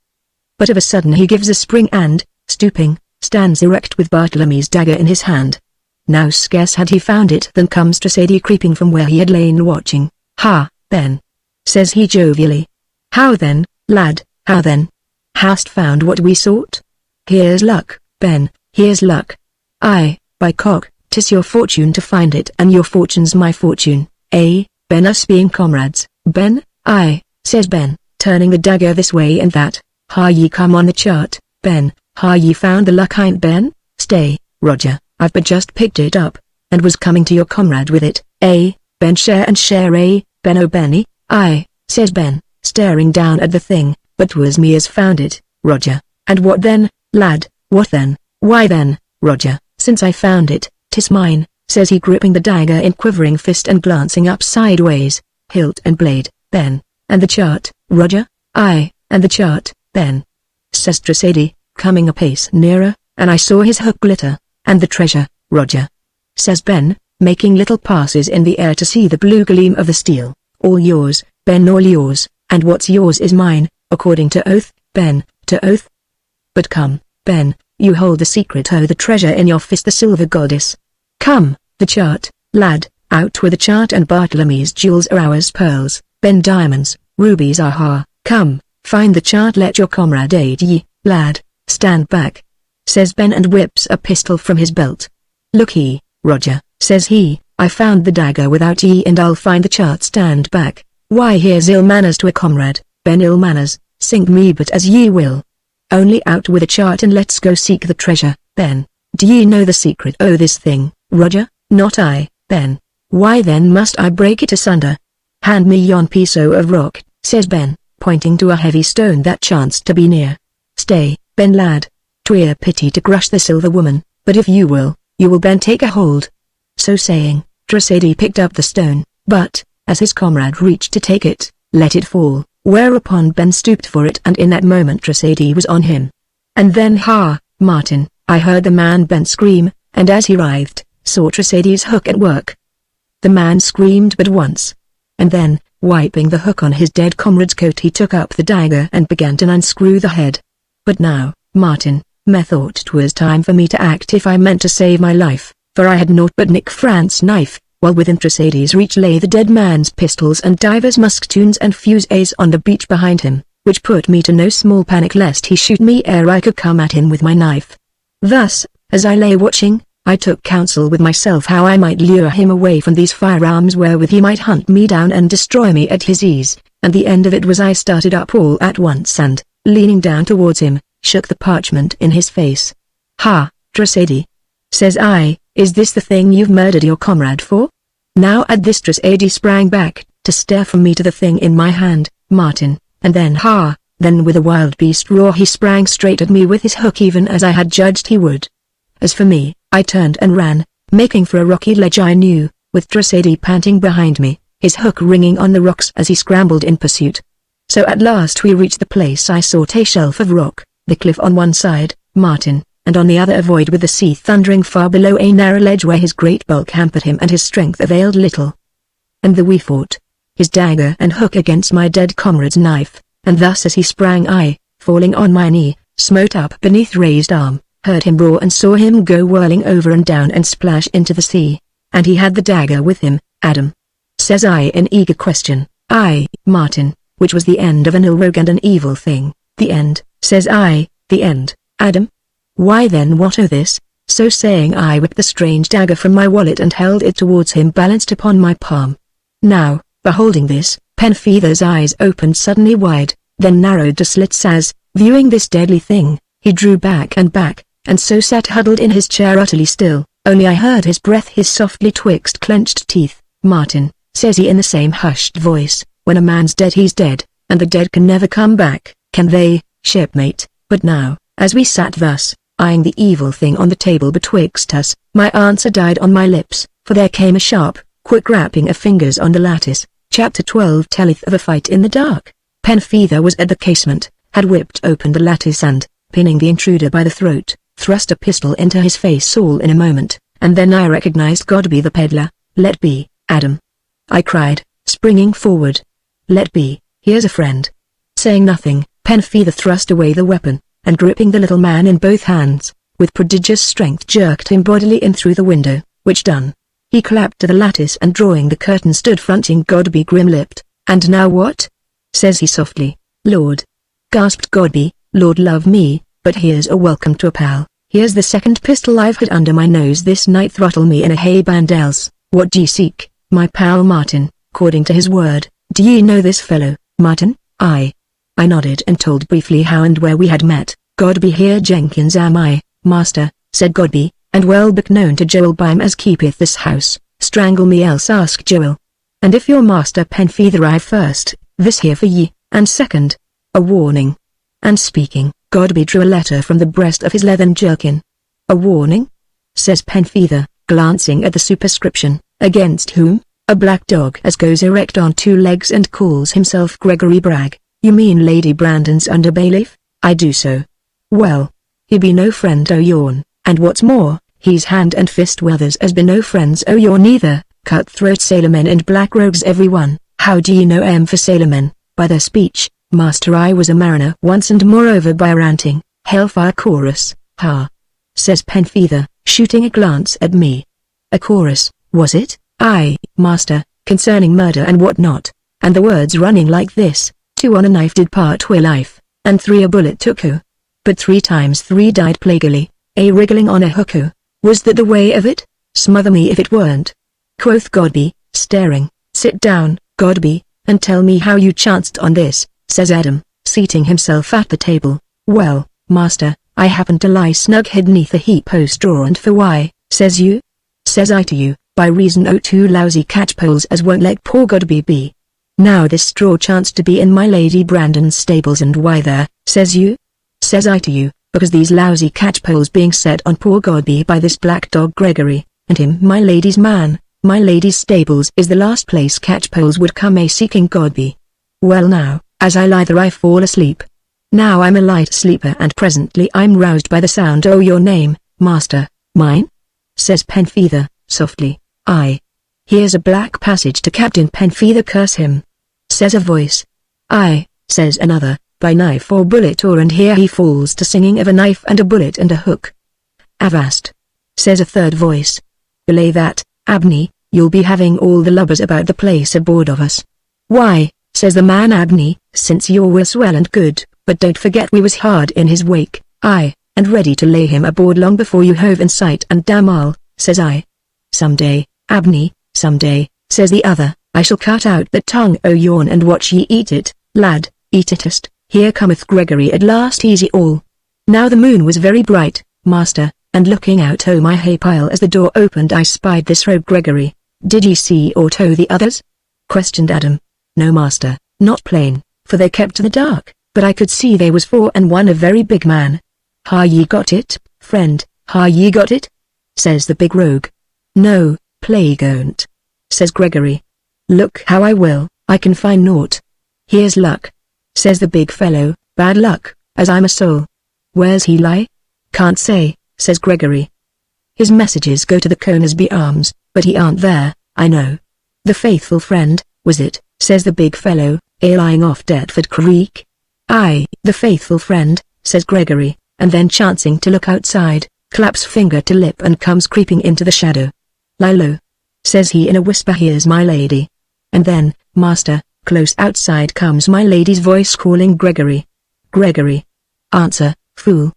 But of a sudden he gives a spring and, stooping, stands erect with Bartlemy's dagger in his hand. Now scarce had he found it than comes Drosady creeping from where he had lain watching. Ha, Ben, says he jovially. How then, lad, how then? Hast found what we sought? Here's luck, Ben, here's luck. Aye, by cock, 'tis your fortune to find it and your fortune's my fortune, eh, Ben, us being comrades, Ben? Aye, says Ben, turning the dagger this way and that. Ha, ye come on the chart, Ben, ha, ye found the luck ain't Ben? Stay, Roger, I've but just picked it up, and was coming to your comrade with it, eh, Ben, share and share, eh, Ben, oh Benny? Aye, says Ben, staring down at the thing, but 'twas me as found it, Roger. And what then, lad, what then? Why then, Roger, since I found it, 'tis mine, says he, gripping the dagger in quivering fist and glancing up sideways. Hilt and blade, Ben, and the chart, Roger? Aye, and the chart, Ben, says Drosady, coming a pace nearer, and I saw his hook glitter. And the treasure, Roger, says Ben, making little passes in the air to see the blue gleam of the steel. All yours, Ben, all yours, and what's yours is mine, according to oath, Ben, to oath. But come, Ben, you hold the secret o' the treasure in your fist, the silver goddess. Come, the chart, lad, out with the chart, and Bartlemy's jewels are ours, pearls, Ben, diamonds, rubies, aha, come, find the chart, let your comrade aid ye, lad, stand back, says Ben, and whips a pistol from his belt. Look ye, Roger, says he, I found the dagger without ye, and I'll find the chart, stand back. Why, here's ill manners to a comrade, Ben, ill manners, sink me but as ye will. Only out with the chart and let's go seek the treasure, Ben. Do ye know the secret o' this thing, Roger? Not I, Ben. Why then must I break it asunder? Hand me yon piece of rock, says Ben, pointing to a heavy stone that chanced to be near. Stay, Ben lad. 'Twere pity to crush the silver woman, but if you will Ben take a hold. So saying, Tressady picked up the stone, but, as his comrade reached to take it, let it fall, whereupon Ben stooped for it, and in that moment Tressady was on him. And then Martin, I heard the man Ben scream, and as he writhed, saw Tressady's hook at work. The man screamed but once. And then, wiping the hook on his dead comrade's coat, he took up the dagger and began to unscrew the head. But now, Martin, methought 'twas time for me to act if I meant to save my life, for I had naught but Nick Frant's knife, while within Tressady's reach lay the dead man's pistols and divers musketoons and fusées on the beach behind him, which put me to no small panic lest he shoot me ere I could come at him with my knife. Thus, as I lay watching, I took counsel with myself how I might lure him away from these firearms wherewith he might hunt me down and destroy me at his ease, and the end of it was I started up all at once and, leaning down towards him, shook the parchment in his face. "Ha, Tressady," says I, "is this the thing you've murdered your comrade for?" Now at this Tressady sprang back, to stare from me to the thing in my hand, Martin, and then with a wild beast roar he sprang straight at me with his hook even as I had judged he would. As for me, I turned and ran, making for a rocky ledge I knew, with Tressady panting behind me, his hook ringing on the rocks as he scrambled in pursuit. So at last we reached the place I sought, a shelf of rock, the cliff on one side, Martin, and on the other a void with the sea thundering far below, a narrow ledge where his great bulk hampered him and his strength availed little. And there we fought, his dagger and hook against my dead comrade's knife, and thus as he sprang I, falling on my knee, smote up beneath raised arm, heard him roar and saw him go whirling over and down and splash into the sea. And he had the dagger with him, Adam? Says I in eager question. "Aye, Martin, which was the end of an ill rogue and an evil thing." "The end," says I, "the end, Adam? Why then what o' this?" So saying I whipped the strange dagger from my wallet and held it towards him balanced upon my palm. Now, beholding this, Penfeather's eyes opened suddenly wide, then narrowed to slits as, viewing this deadly thing, he drew back, and so sat huddled in his chair utterly still, only I heard his breath hiss softly twixt clenched teeth. "Martin," says he in the same hushed voice, "when a man's dead he's dead, and the dead can never come back, can they, shipmate?" But now, as we sat thus, eyeing the evil thing on the table betwixt us, my answer died on my lips, for there came a sharp, quick rapping of fingers on the lattice. Chapter 12 telleth of a fight in the dark. Penfeather was at the casement, had whipped open the lattice and, pinning the intruder by the throat, thrust a pistol into his face all in a moment, and then I recognized Godby the peddler. "Let be, Adam," I cried, springing forward. "Let be, here's a friend." Saying nothing, Penfeather thrust away the weapon, and gripping the little man in both hands, with prodigious strength jerked him bodily in through the window, which done, he clapped to the lattice and drawing the curtain stood fronting Godby grim-lipped. "And now what?" says he softly. "Lord," gasped Godby, "Lord love me, but here's a welcome to a pal. Here's the second pistol I've had under my nose this night. Throttle me in a hay band else. What d'ye seek, my pal Martin?" According to his word, "Do ye know this fellow, Martin?" I nodded and told briefly how and where we had met. "Godby here Jenkins am I, master," said Godby, "and well beknown to Joel Bime as keepeth this house. Strangle me else ask Joel. And if your master Penfeather I first, this here for ye, and second, a warning." And speaking, Godby drew a letter from the breast of his leathern jerkin. "A warning?" says Penfeather, glancing at the superscription. "Against whom?" "A black dog as goes erect on two legs and calls himself Gregory Bragg." "You mean Lady Brandon's under bailiff?" "I do so." "Well, he be no friend o' yourn, and what's more, he's hand and fist with others as be no friends o' yourn either, cut-throat sailormen and black rogues every one." "How do ye know 'em for sailormen?" "By their speech, master. I was a mariner once and moreover by a ranting, hellfire chorus." "Ha!" says Penfeather, shooting a glance at me. "A chorus, was it?" "Aye, master, concerning murder and what not, and the words running like this: 2 on a knife did part wi' life, and 3 a bullet took who, but 3 times 3 died plaguily, a wriggling on a hook who. Was that the way of it? Smother me if it weren't," quoth Godby, staring. "Sit down, Godby, and tell me how you chanced on this," says Adam, seating himself at the table. "Well, master, I happen to lie snug hid neath a heap o' straw, and for why, says you? Says I to you, by reason o' two lousy catchpoles as won't let poor Godby be. Now this straw chanced to be in my Lady Brandon's stables, and why there, says you? Says I to you, because these lousy catchpoles being set on poor Godby by this black dog Gregory, and him my lady's man, my lady's stables is the last place catchpoles would come a-seeking Godby. Well now, as I lie there I fall asleep. Now I'm a light sleeper, and presently I'm roused by the sound o' your name, master. Mine? Says Penfeather, softly. Aye. Here's a black passage to Captain Penfeather, curse him. Says a voice. Aye, says another, by knife or bullet or, and here he falls to singing of a knife and a bullet and a hook. Avast. Says a third voice. Belay that, Abney, you'll be having all the lubbers about the place aboard of us. Why, says the man, Abney, since you're well and good, but don't forget we was hard in his wake, aye, and ready to lay him aboard long before you hove in sight, and damn all, says I. Some day, Abney, some day, says the other, I shall cut out the tongue o' yourn and watch ye eat it, lad, eat itest. Here cometh Gregory at last, easy all. Now the moon was very bright, master, and looking out o' my hay pile as the door opened I spied this rogue Gregory. Did ye see aught o' the others? Questioned Adam. No master, not plain, for they kept to the dark, but I could see they was 4 and one a very big man. Ha ye got it, friend, ha ye got it? Says the big rogue. No, plague on't, says Gregory. Look how I will, I can find naught. Here's luck, says the big fellow, bad luck, as I'm a soul. Where's he lie? Can't say, says Gregory. His messages go to the Conisby Arms, but he aren't there, I know. The faithful friend, was it, says the big fellow, lying off Deptford Creek? Aye, the faithful friend, says Gregory, and then chancing to look outside, claps finger to lip and comes creeping into the shadow. Lie low, says he in a whisper, here's my lady. And then, master, close outside comes my lady's voice calling Gregory. Gregory. Answer, fool,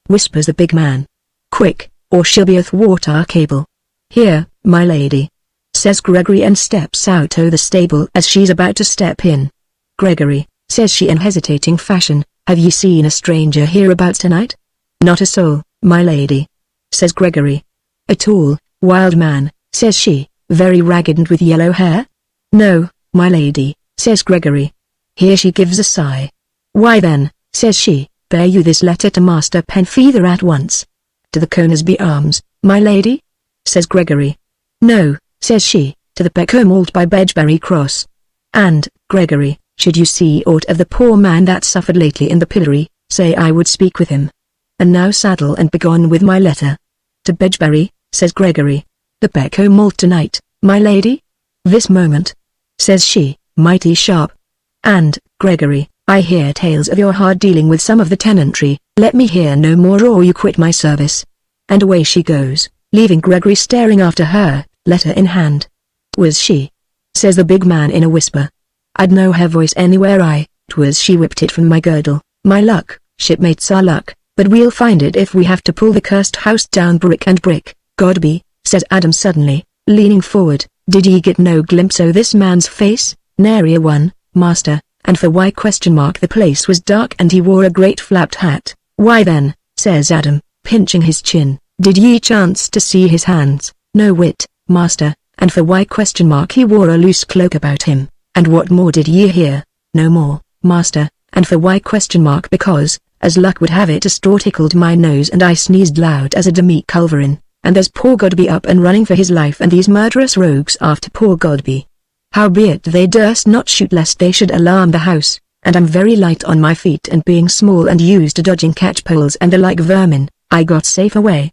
whispers the big man. Quick, or she'll be athwart our cable. Here, my lady, says Gregory, and steps out o' the stable as she's about to step in. Gregory, says she in hesitating fashion, have ye seen a stranger hereabouts tonight? Not a soul, my lady, says Gregory. A tall, wild man, says she, very ragged and with yellow hair? No, my lady, says Gregory. Here she gives a sigh. Why then, says she, bear you this letter to Master Penfeather at once. To the Conisby Arms, my lady? Says Gregory. No, says she, to the Peckham Malt by Bedgebury Cross. And, Gregory, should you see aught of the poor man that suffered lately in the pillory, say I would speak with him. And now saddle and begone with my letter. To Bedgebury, says Gregory. The Peckham Malt tonight, my lady? This moment, says she, mighty sharp. And, Gregory, I hear tales of your hard dealing with some of the tenantry, let me hear no more or you quit my service. And away she goes, leaving Gregory staring after her, letter in hand. Was she? Says the big man in a whisper. I'd know her voice anywhere, 'twas she whipped it from my girdle. My luck, shipmates our luck, but we'll find it if we have to pull the cursed house down brick and brick. Godby, says Adam suddenly, leaning forward, did ye get no glimpse o' this man's face? Nary a one, master, and for why ? The place was dark and he wore a great flapped hat. Why then, says Adam, pinching his chin, did ye chance to see his hands? No whit, master, and for why ? He wore a loose cloak about him. And what more did ye hear? No more, master, and for why ? Because, as luck would have it, a straw tickled my nose and I sneezed loud as a demi-culverin, and there's poor Godby up and running for his life and these murderous rogues after poor Godby. Howbeit they durst not shoot lest they should alarm the house, and I'm very light on my feet, and being small and used to dodging catchpoles and the like vermin, I got safe away.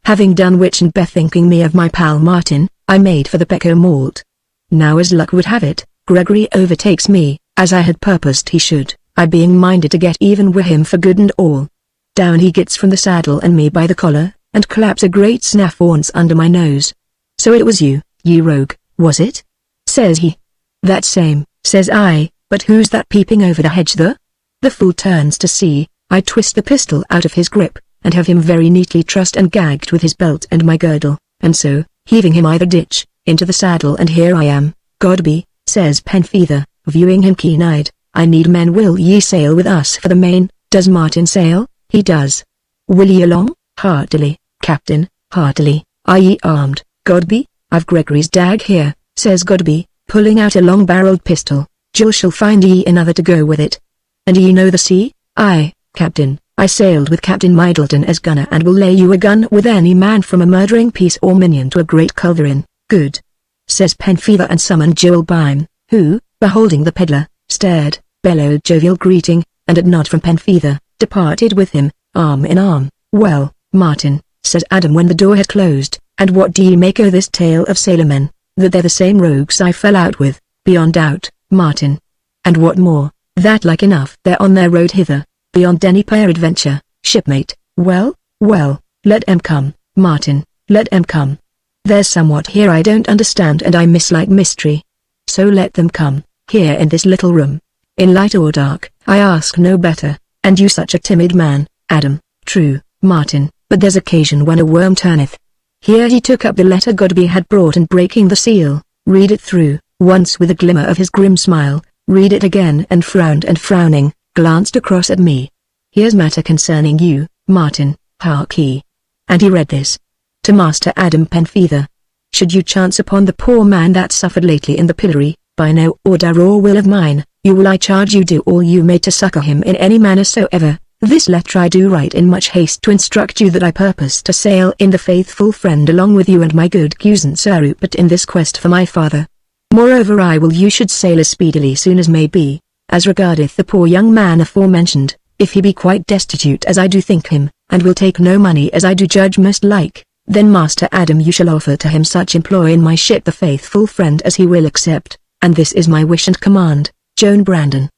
Having done which and bethinking me of my pal Martin, I made for the Peckham Malt. Now as luck would have it, Gregory overtakes me, as I had purposed he should, I being minded to get even with him for good and all. Down he gets from the saddle and me by the collar, and claps a great snuff once under my nose. So it was you, ye rogue, was it? Says he. That same, says I, but who's that peeping over the hedge there? The fool turns to see, I twist the pistol out of his grip, and have him very neatly trussed and gagged with his belt and my girdle, and so, heaving him either ditch, into the saddle, and here I am. Godby, says Penfeather, viewing him keen-eyed, I need men. Will ye sail with us for the Main? Does Martin sail? He does. Will ye along? Heartily, Captain, heartily. Are ye armed, Godby? I've Gregory's dag here, says Godby, pulling out a long-barreled pistol. Jill shall find ye another to go with it. And ye know the sea? Aye, Captain, I sailed with Captain Middleton as gunner and will lay you a gun with any man from a murdering piece or minion to a great culverin. Good, says Penfeather, and summoned Jill Byme, who, beholding the peddler, stared, bellowed jovial greeting, and at nod from Penfeather, departed with him, arm in arm. Well, Martin, said Adam when the door had closed, and what do ye make o' this tale of sailormen? That they're the same rogues I fell out with, beyond doubt, Martin. And what more, that like enough they're on their road hither, beyond any peradventure, shipmate. Well, well, let 'em come, Martin, let 'em come. There's somewhat here I don't understand and I mislike mystery. So let them come, here in this little room. In light or dark, I ask no better, and you such a timid man, Adam. True, Martin, but there's occasion when a worm turneth. Here he took up the letter Godby had brought and breaking the seal, read it through, once with a glimmer of his grim smile, read it again and frowned and frowning, glanced across at me. Here's matter concerning you, Martin, hark ye. And he read this. To Master Adam Penfeather. Should you chance upon the poor man that suffered lately in the pillory, by no order or will of mine, you will I charge you do all you may to succor him in any manner soever. This letter I do write in much haste to instruct you that I purpose to sail in the Faithful Friend along with you and my good cousin Sir Rupert in this quest for my father. Moreover I will you should sail as speedily soon as may be, as regardeth the poor young man aforementioned, if he be quite destitute as I do think him, and will take no money as I do judge most like, then Master Adam you shall offer to him such employ in my ship the Faithful Friend as he will accept, and this is my wish and command, Joan Brandon.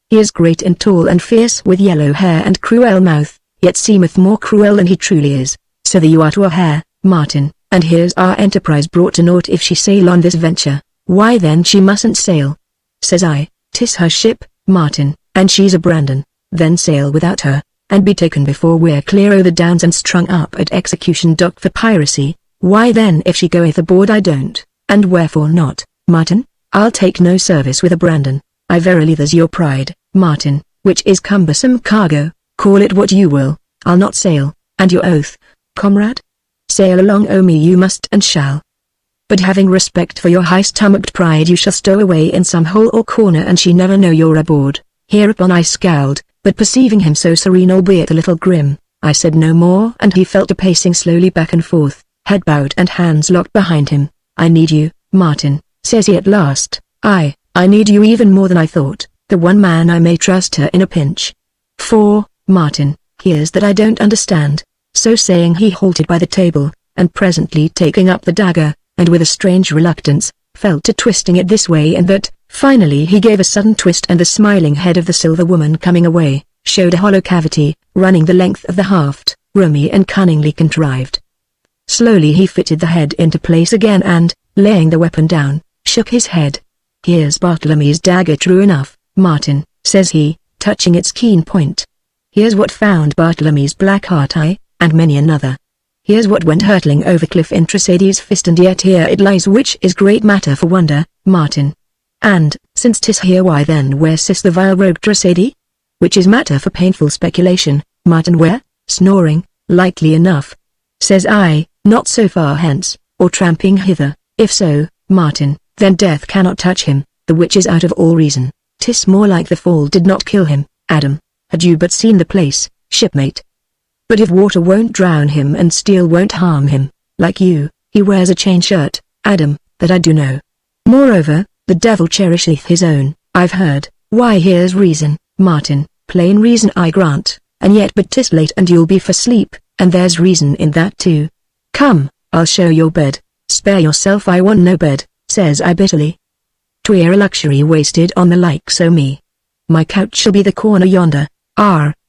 He is great and tall and fierce with yellow hair and cruel mouth, yet seemeth more cruel than he truly is, so that you are to a hair, Martin, and here's our enterprise brought to naught if she sail on this venture. Why then she mustn't sail. Says I, 'tis her ship, Martin, and she's a Brandon, then sail without her, and be taken before we're clear o' the downs and strung up at execution dock for piracy. Why then if she goeth aboard I don't, and wherefore not, Martin? I'll take no service with a Brandon. I verily there's your pride, Martin, which is cumbersome cargo, call it what you will, I'll not sail, and your oath, comrade? Sail along o' me you must and shall. But having respect for your high-stomached pride you shall stow away in some hole or corner and she never know you're aboard. Hereupon I scowled, but perceiving him so serene albeit a little grim, I said no more and he fell to pacing slowly back and forth, head bowed and hands locked behind him. I need you, Martin, says he at last. I need you even more than I thought, the one man I may trust her in a pinch. For, Martin, here's that I don't understand. So saying he halted by the table, and presently taking up the dagger, and with a strange reluctance, fell to twisting it this way and that. Finally he gave a sudden twist and the smiling head of the silver woman coming away, showed a hollow cavity, running the length of the haft, roomy and cunningly contrived. Slowly he fitted the head into place again and, laying the weapon down, shook his head. Here's Bartlemy's dagger true enough, Martin, says he, touching its keen point. Here's what found Bartlemy's black heart and many another. Here's what went hurtling over cliff in Tressadi's fist and yet here it lies which is great matter for wonder, Martin. And, since 'tis here why then where sits the vile rogue Tressady? Which is matter for painful speculation, Martin where? Snoring, likely enough. Says I, not so far hence, or tramping hither, if so, Martin, then death cannot touch him, the which is out of all reason. 'Tis more like the fall did not kill him, Adam, had you but seen the place, shipmate. But if water won't drown him and steel won't harm him, like you, he wears a chain shirt, Adam, that I do know. Moreover, the devil cherisheth his own, I've heard. Why here's reason, Martin, plain reason I grant, and yet but 'tis late and you'll be for sleep, and there's reason in that too. Come, I'll show your bed, spare yourself I want no bed, says I bitterly. 'Twere a luxury wasted on the likes o' me. My couch shall be the corner yonder,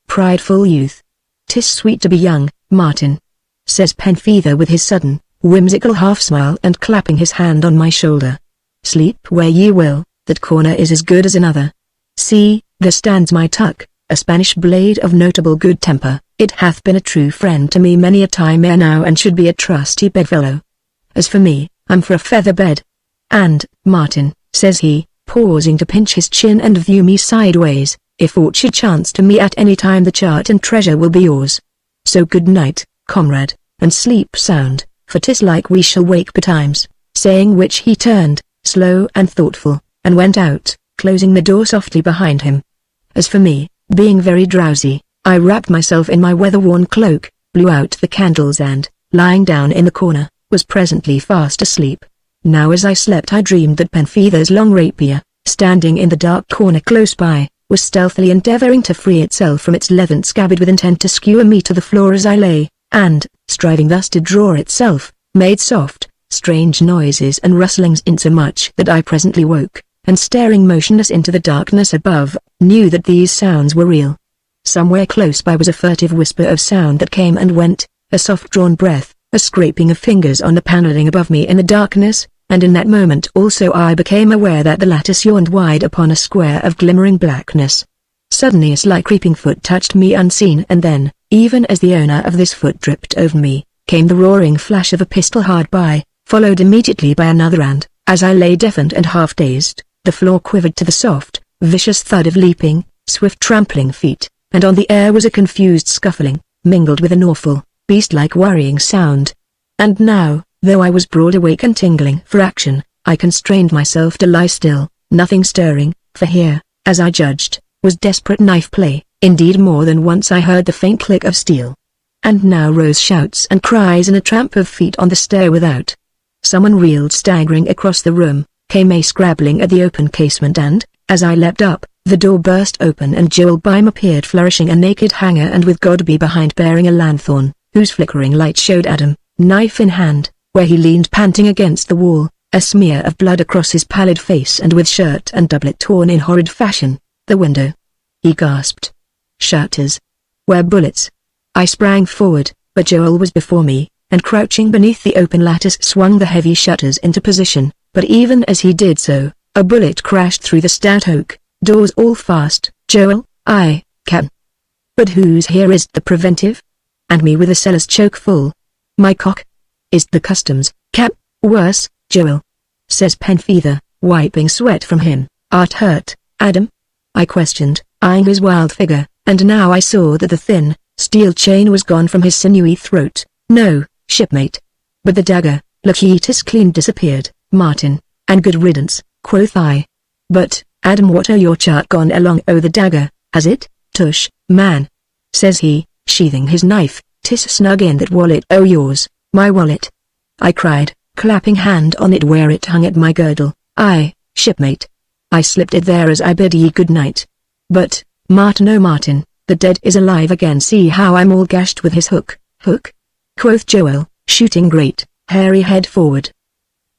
prideful youth. 'Tis sweet to be young, Martin, says Penfeather with his sudden, whimsical half-smile and clapping his hand on my shoulder. Sleep where ye will, that corner is as good as another. See, there stands my tuck, a Spanish blade of notable good temper. It hath been a true friend to me many a time ere now and should be a trusty bedfellow. As for me, I'm for a feather bed. And, Martin, says he, pausing to pinch his chin and view me sideways, if aught should chance to me at any time the chart and treasure will be yours. So good night, comrade, and sleep sound, for 'tis like we shall wake betimes," saying which he turned, slow and thoughtful, and went out, closing the door softly behind him. As for me, being very drowsy, I wrapped myself in my weather-worn cloak, blew out the candles and, lying down in the corner, was presently fast asleep. Now as I slept I dreamed that Penfeather's long rapier, standing in the dark corner close by, was stealthily endeavoring to free itself from its leathern scabbard with intent to skewer me to the floor as I lay, and, striving thus to draw itself, made soft, strange noises and rustlings insomuch that I presently woke, and staring motionless into the darkness above, knew that these sounds were real. Somewhere close by was a furtive whisper of sound that came and went, a soft-drawn breath, a scraping of fingers on the paneling above me in the darkness, and in that moment also I became aware that the lattice yawned wide upon a square of glimmering blackness. Suddenly a slight creeping foot touched me unseen, and then, even as the owner of this foot tripped over me, came the roaring flash of a pistol hard by, followed immediately by another, and, as I lay deafened and half-dazed, the floor quivered to the soft, vicious thud of leaping, swift trampling feet, and on the air was a confused scuffling, mingled with an awful, beast-like worrying sound. And now, though I was broad awake and tingling for action, I constrained myself to lie still, nothing stirring, for here, as I judged, was desperate knife play. Indeed, more than once I heard the faint click of steel. And now rose shouts and cries and a tramp of feet on the stair without. Someone reeled staggering across the room, came a scrabbling at the open casement, and, as I leapt up, the door burst open and Joel Bime appeared flourishing a naked hanger and with Godby behind bearing a lanthorn, whose flickering light showed Adam, knife in hand, where he leaned panting against the wall, a smear of blood across his pallid face and with shirt and doublet torn in horrid fashion. "The window," he gasped. "Shutters. Where bullets?" I sprang forward, but Joel was before me, and crouching beneath the open lattice swung the heavy shutters into position, but even as he did so, a bullet crashed through the stout oak. "Doors all fast, Joel?" "Aye, Cap'n." "But whose here is the preventive?" "And me with the cellars choke full." "My cock." "Is the customs, Cap?" "Worse, Joel," says Penfeather, wiping sweat from him. "Art hurt, Adam?" I questioned, eyeing his wild figure, and now I saw that the thin, steel chain was gone from his sinewy throat. "No, shipmate. But the dagger, look, it has clean disappeared, Martin, and good riddance," quoth I. "But, Adam, what o' your chart gone along o' the dagger, has it?" "Tush, man," says he, sheathing his knife, "'tis snug in that wallet o' yours." "My wallet?" I cried, clapping hand on it where it hung at my girdle. "Aye, shipmate. I slipped it there as I bid ye good night." "But, Martin, oh Martin, the dead is alive again. See how I'm all gashed with his hook." "Hook?" quoth Joel, shooting great, hairy head forward.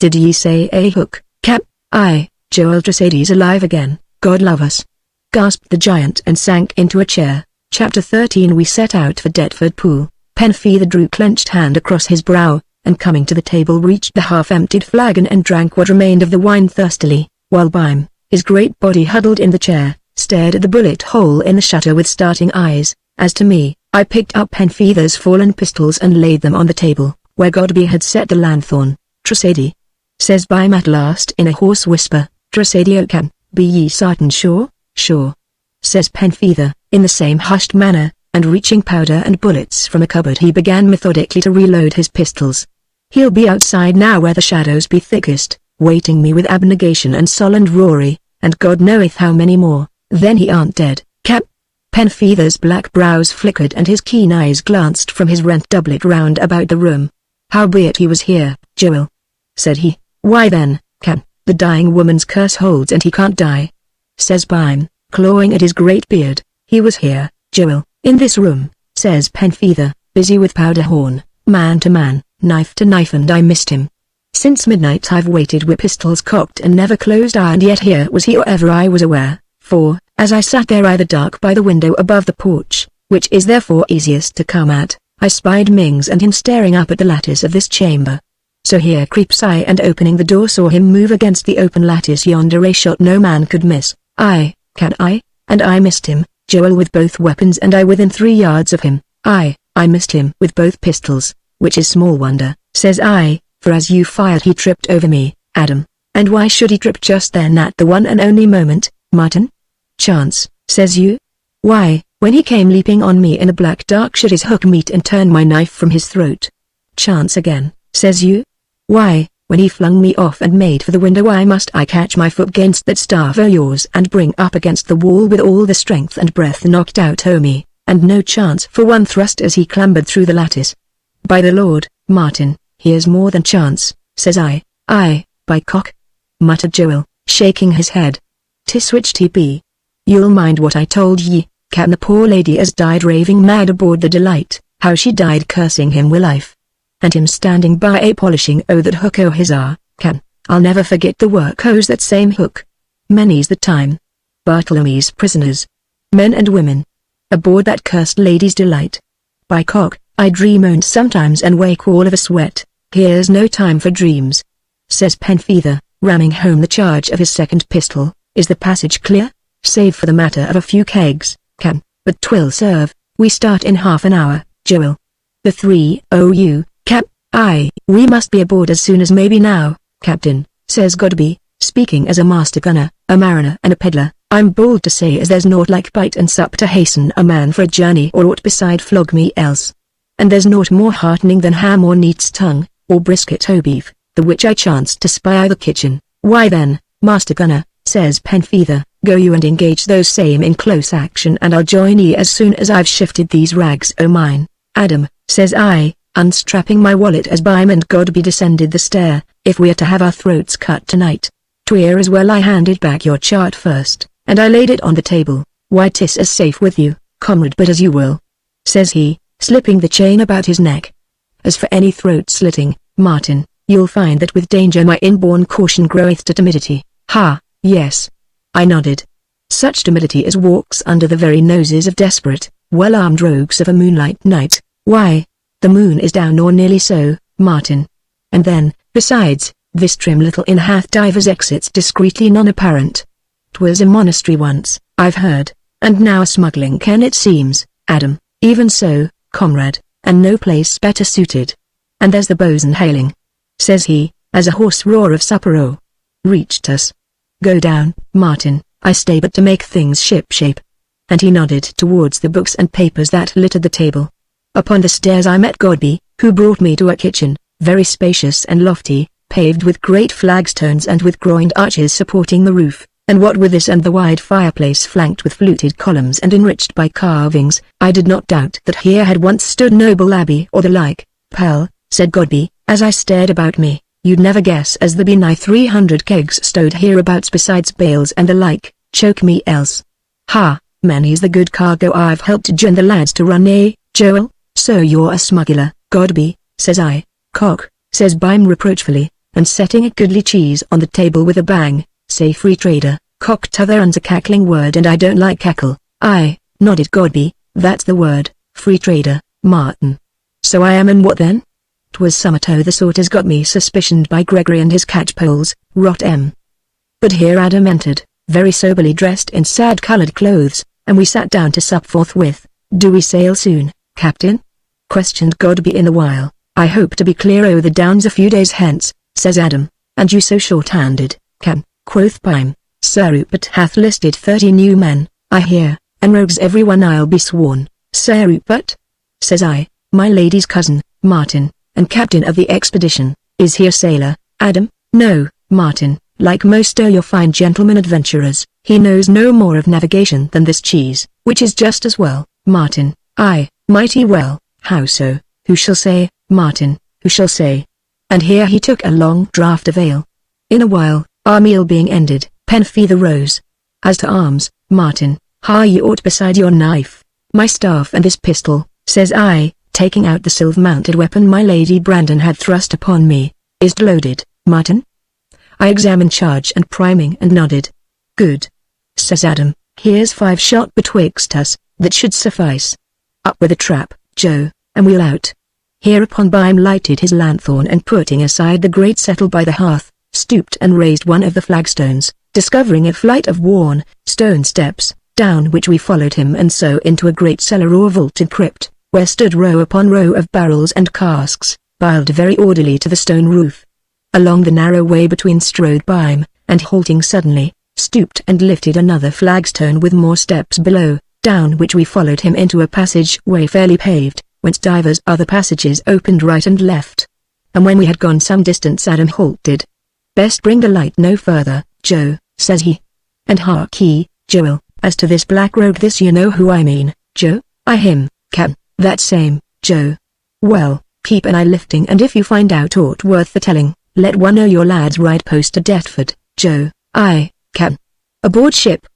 "Did ye say a hook, Cap?" "Aye, Joel Tressady's alive again, God love us," gasped the giant and sank into a chair. Chapter 13. We set out for Deptford Pool. Penfeather drew clenched hand across his brow, and coming to the table reached the half-emptied flagon and drank what remained of the wine thirstily, while Bime, his great body huddled in the chair, stared at the bullet hole in the shutter with starting eyes. As to me, I picked up Penfeather's fallen pistols and laid them on the table, where Godby had set the lanthorn. "Tressady," says Bime at last in a hoarse whisper. "Tressady Oakham, be ye sartain sure?" "Sure," says Penfeather, in the same hushed manner, and reaching powder and bullets from a cupboard he began methodically to reload his pistols. "He'll be outside now where the shadows be thickest, waiting me with abnegation and Solent Rory, and God knoweth how many more. Then he aren't dead, Cap?" Penfeather's black brows flickered and his keen eyes glanced from his rent doublet round about the room. "Howbeit he was here, Joel," said he. "Why then, Cap, the dying woman's curse holds and he can't die," says Bime, clawing at his great beard. "He was here, Joel, in this room," says Penfeather, busy with powder horn, man to man, knife to knife, "and I missed him. Since midnight I've waited with pistols cocked and never closed eye, and yet here was he or ever I was aware, for, as I sat there the dark by the window above the porch, which is therefore easiest to come at, I spied Mings and him staring up at the lattice of this chamber. So here creeps I, and opening the door saw him move against the open lattice yonder, a shot no man could miss. Aye, can I? And I missed him, Joel, with both weapons, and I within 3 yards of him. Aye, I missed him with both pistols, which is small wonder, says I, for as you fired he tripped over me, Adam. And why should he trip just then at the one and only moment, Martin? Chance, says you? Why, when he came leaping on me in a black dark shot his hook meet and turned my knife from his throat. Chance again, says you? Why, when he flung me off and made for the window why must I catch my foot against that staff o' yours and bring up against the wall with all the strength and breath knocked out o' me, and no chance for one thrust as he clambered through the lattice. By the Lord, Martin, here's more than chance, says I. Aye, by cock, muttered Joel, shaking his head. 'Tis which he be. You'll mind what I told ye, Cap'n, the poor lady as died raving mad aboard the Delight, how she died cursing him wi' life. And him standing by a polishing o' that hook o' his Cap'n, I'll never forget the work o's that same hook. Many's the time. Bartlemy's prisoners, men and women, aboard that cursed lady's Delight. By cock, I dream on't sometimes and wake all of a sweat. Here's no time for dreams, says Penfeather, ramming home the charge of his second pistol. Is the passage clear? Save for the matter of a few kegs, Cap'n, but 'twill serve. We start in half an hour, Joel. The 3 Cap. Aye, we must be aboard as soon as maybe now, Captain, says Godby, speaking as a master gunner, a mariner and a peddler. I'm bold to say as there's naught like bite and sup to hasten a man for a journey or aught beside flog me else. And there's naught more heartening than ham or neat's tongue, or brisket o' beef, the which I chanced to spy i' the kitchen. Why then, master gunner, says Penfeather, go you and engage those same in close action and I'll join ye as soon as I've shifted these rags o' mine. Adam, says I, unstrapping my wallet as Bime and Godby descended the stair, if we are to have our throats cut tonight, 'twere as well I handed back your chart first, and I laid it on the table. Why 'tis as safe with you, comrade, but as you will, says he, slipping the chain about his neck. As for any throat slitting, Martin, you'll find that with danger my inborn caution groweth to timidity. Ha, yes. I nodded. Such timidity as walks under the very noses of desperate, well-armed rogues of a moonlight night. Why, the moon is down or nearly so, Martin. And then, besides, this trim little inn hath divers exits discreetly non-apparent. 'Twas a monastery once, I've heard, and now a smuggling ken it seems, Adam. Even so, comrade, and no place better suited. And there's the bosun hailing, says he, as a hoarse roar of supper reached us. Go down, Martin, I stay but to make things ship-shape. And he nodded towards the books and papers that littered the table. Upon the stairs I met Godby, who brought me to a kitchen, very spacious and lofty, paved with great flagstones and with groined arches supporting the roof, and what with this and the wide fireplace flanked with fluted columns and enriched by carvings, I did not doubt that here had once stood noble abbey or the like. Pal, said Godby, as I stared about me, you'd never guess as there be nigh 300 kegs stowed hereabouts besides bales and the like, choke me else. Ha, many's the good cargo I've helped you and the lads to run, eh, Joel? So you're a smuggler, Godby, says I. Cock, says Bime reproachfully, and setting a goodly cheese on the table with a bang, say free trader. Cock t'other's a cackling word and I don't like cackle. Aye, nodded Godby, that's the word, free trader, Martin. So I am, and what then? 'Twas summat o' the sort as got me suspicioned by Gregory and his catchpoles, rot 'em. But here Adam entered, very soberly dressed in sad-coloured clothes, and we sat down to sup forthwith. Do we sail soon, Captain? Questioned Godby in the while. I hope to be clear o' the Downs a few days hence, says Adam. And you so short-handed, Cap'n, quoth Bime. Sir Rupert hath listed 30 new men, I hear, and rogues every one, I'll be sworn. Sir Rupert? Says I, my lady's cousin, Martin, and captain of the expedition. Is he a sailor, Adam? No, Martin, like most o' your fine gentlemen adventurers, he knows no more of navigation than this cheese, which is just as well, Martin. Aye, mighty well. How so? Who shall say, Martin, who shall say? And here he took a long draught of ale. In a while, our meal being ended, Penfeather rose. As to arms, Martin, ha, ye ought beside your knife. My staff and this pistol, says I, taking out the silver-mounted weapon my Lady Brandon had thrust upon me. Is it loaded, Martin? I examined charge and priming and nodded. Good, says Adam, here's 5 shot betwixt us, that should suffice. Up with the trap, Joe, and we'll out. Hereupon Bime lighted his lanthorn and putting aside the great settle by the hearth, stooped and raised one of the flagstones, discovering a flight of worn, stone steps, down which we followed him and so into a great cellar or vaulted crypt, where stood row upon row of barrels and casks, piled very orderly to the stone roof. Along the narrow way between strode Bime, and halting suddenly, stooped and lifted another flagstone with more steps below, down which we followed him into a passage-way fairly paved, whence divers other passages opened right and left. And when we had gone some distance Adam halted. "Best bring the light no further, Joe," says he. "And hark ye, Joel, as to this black rogue, this you know who I mean, Joe?" "I him, Cap'n, that same, Joe." "Well, keep an eye lifting, and if you find out aught worth the telling, let one o' your lads ride post to Deptford, Joe." "Aye, Cap'n." Aboard ship,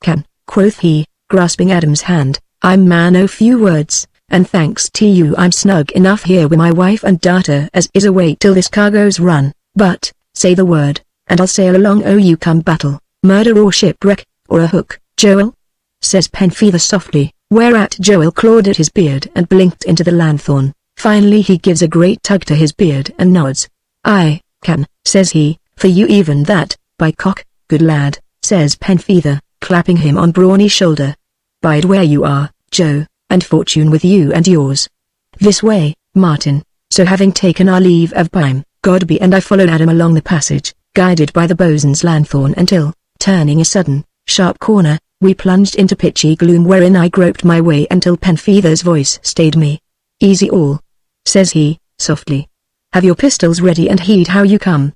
Cap'n," quoth he, grasping Adam's hand. "I'm man o' few words, and thanks to you I'm snug enough here with my wife and daughter as is away till this cargo's run, but, say the word, and I'll sail along o' you come battle, murder or shipwreck, or a hook, Joel," says Penfeather softly, whereat Joel clawed at his beard and blinked into the lanthorn. Finally he gives a great tug to his beard and nods. "Aye, Cap'n," says he, "for you even that, by cock." "Good lad," says Penfeather, clapping him on brawny shoulder. "Bide where you are, Joe, and fortune with you and yours. This way, Martin." So having taken our leave of Pym, Godby and I followed Adam along the passage, guided by the bosun's lanthorn until, turning a sudden, sharp corner, we plunged into pitchy gloom wherein I groped my way until Penfeather's voice stayed me. "Easy all," says he, softly. "Have your pistols ready and heed how you come."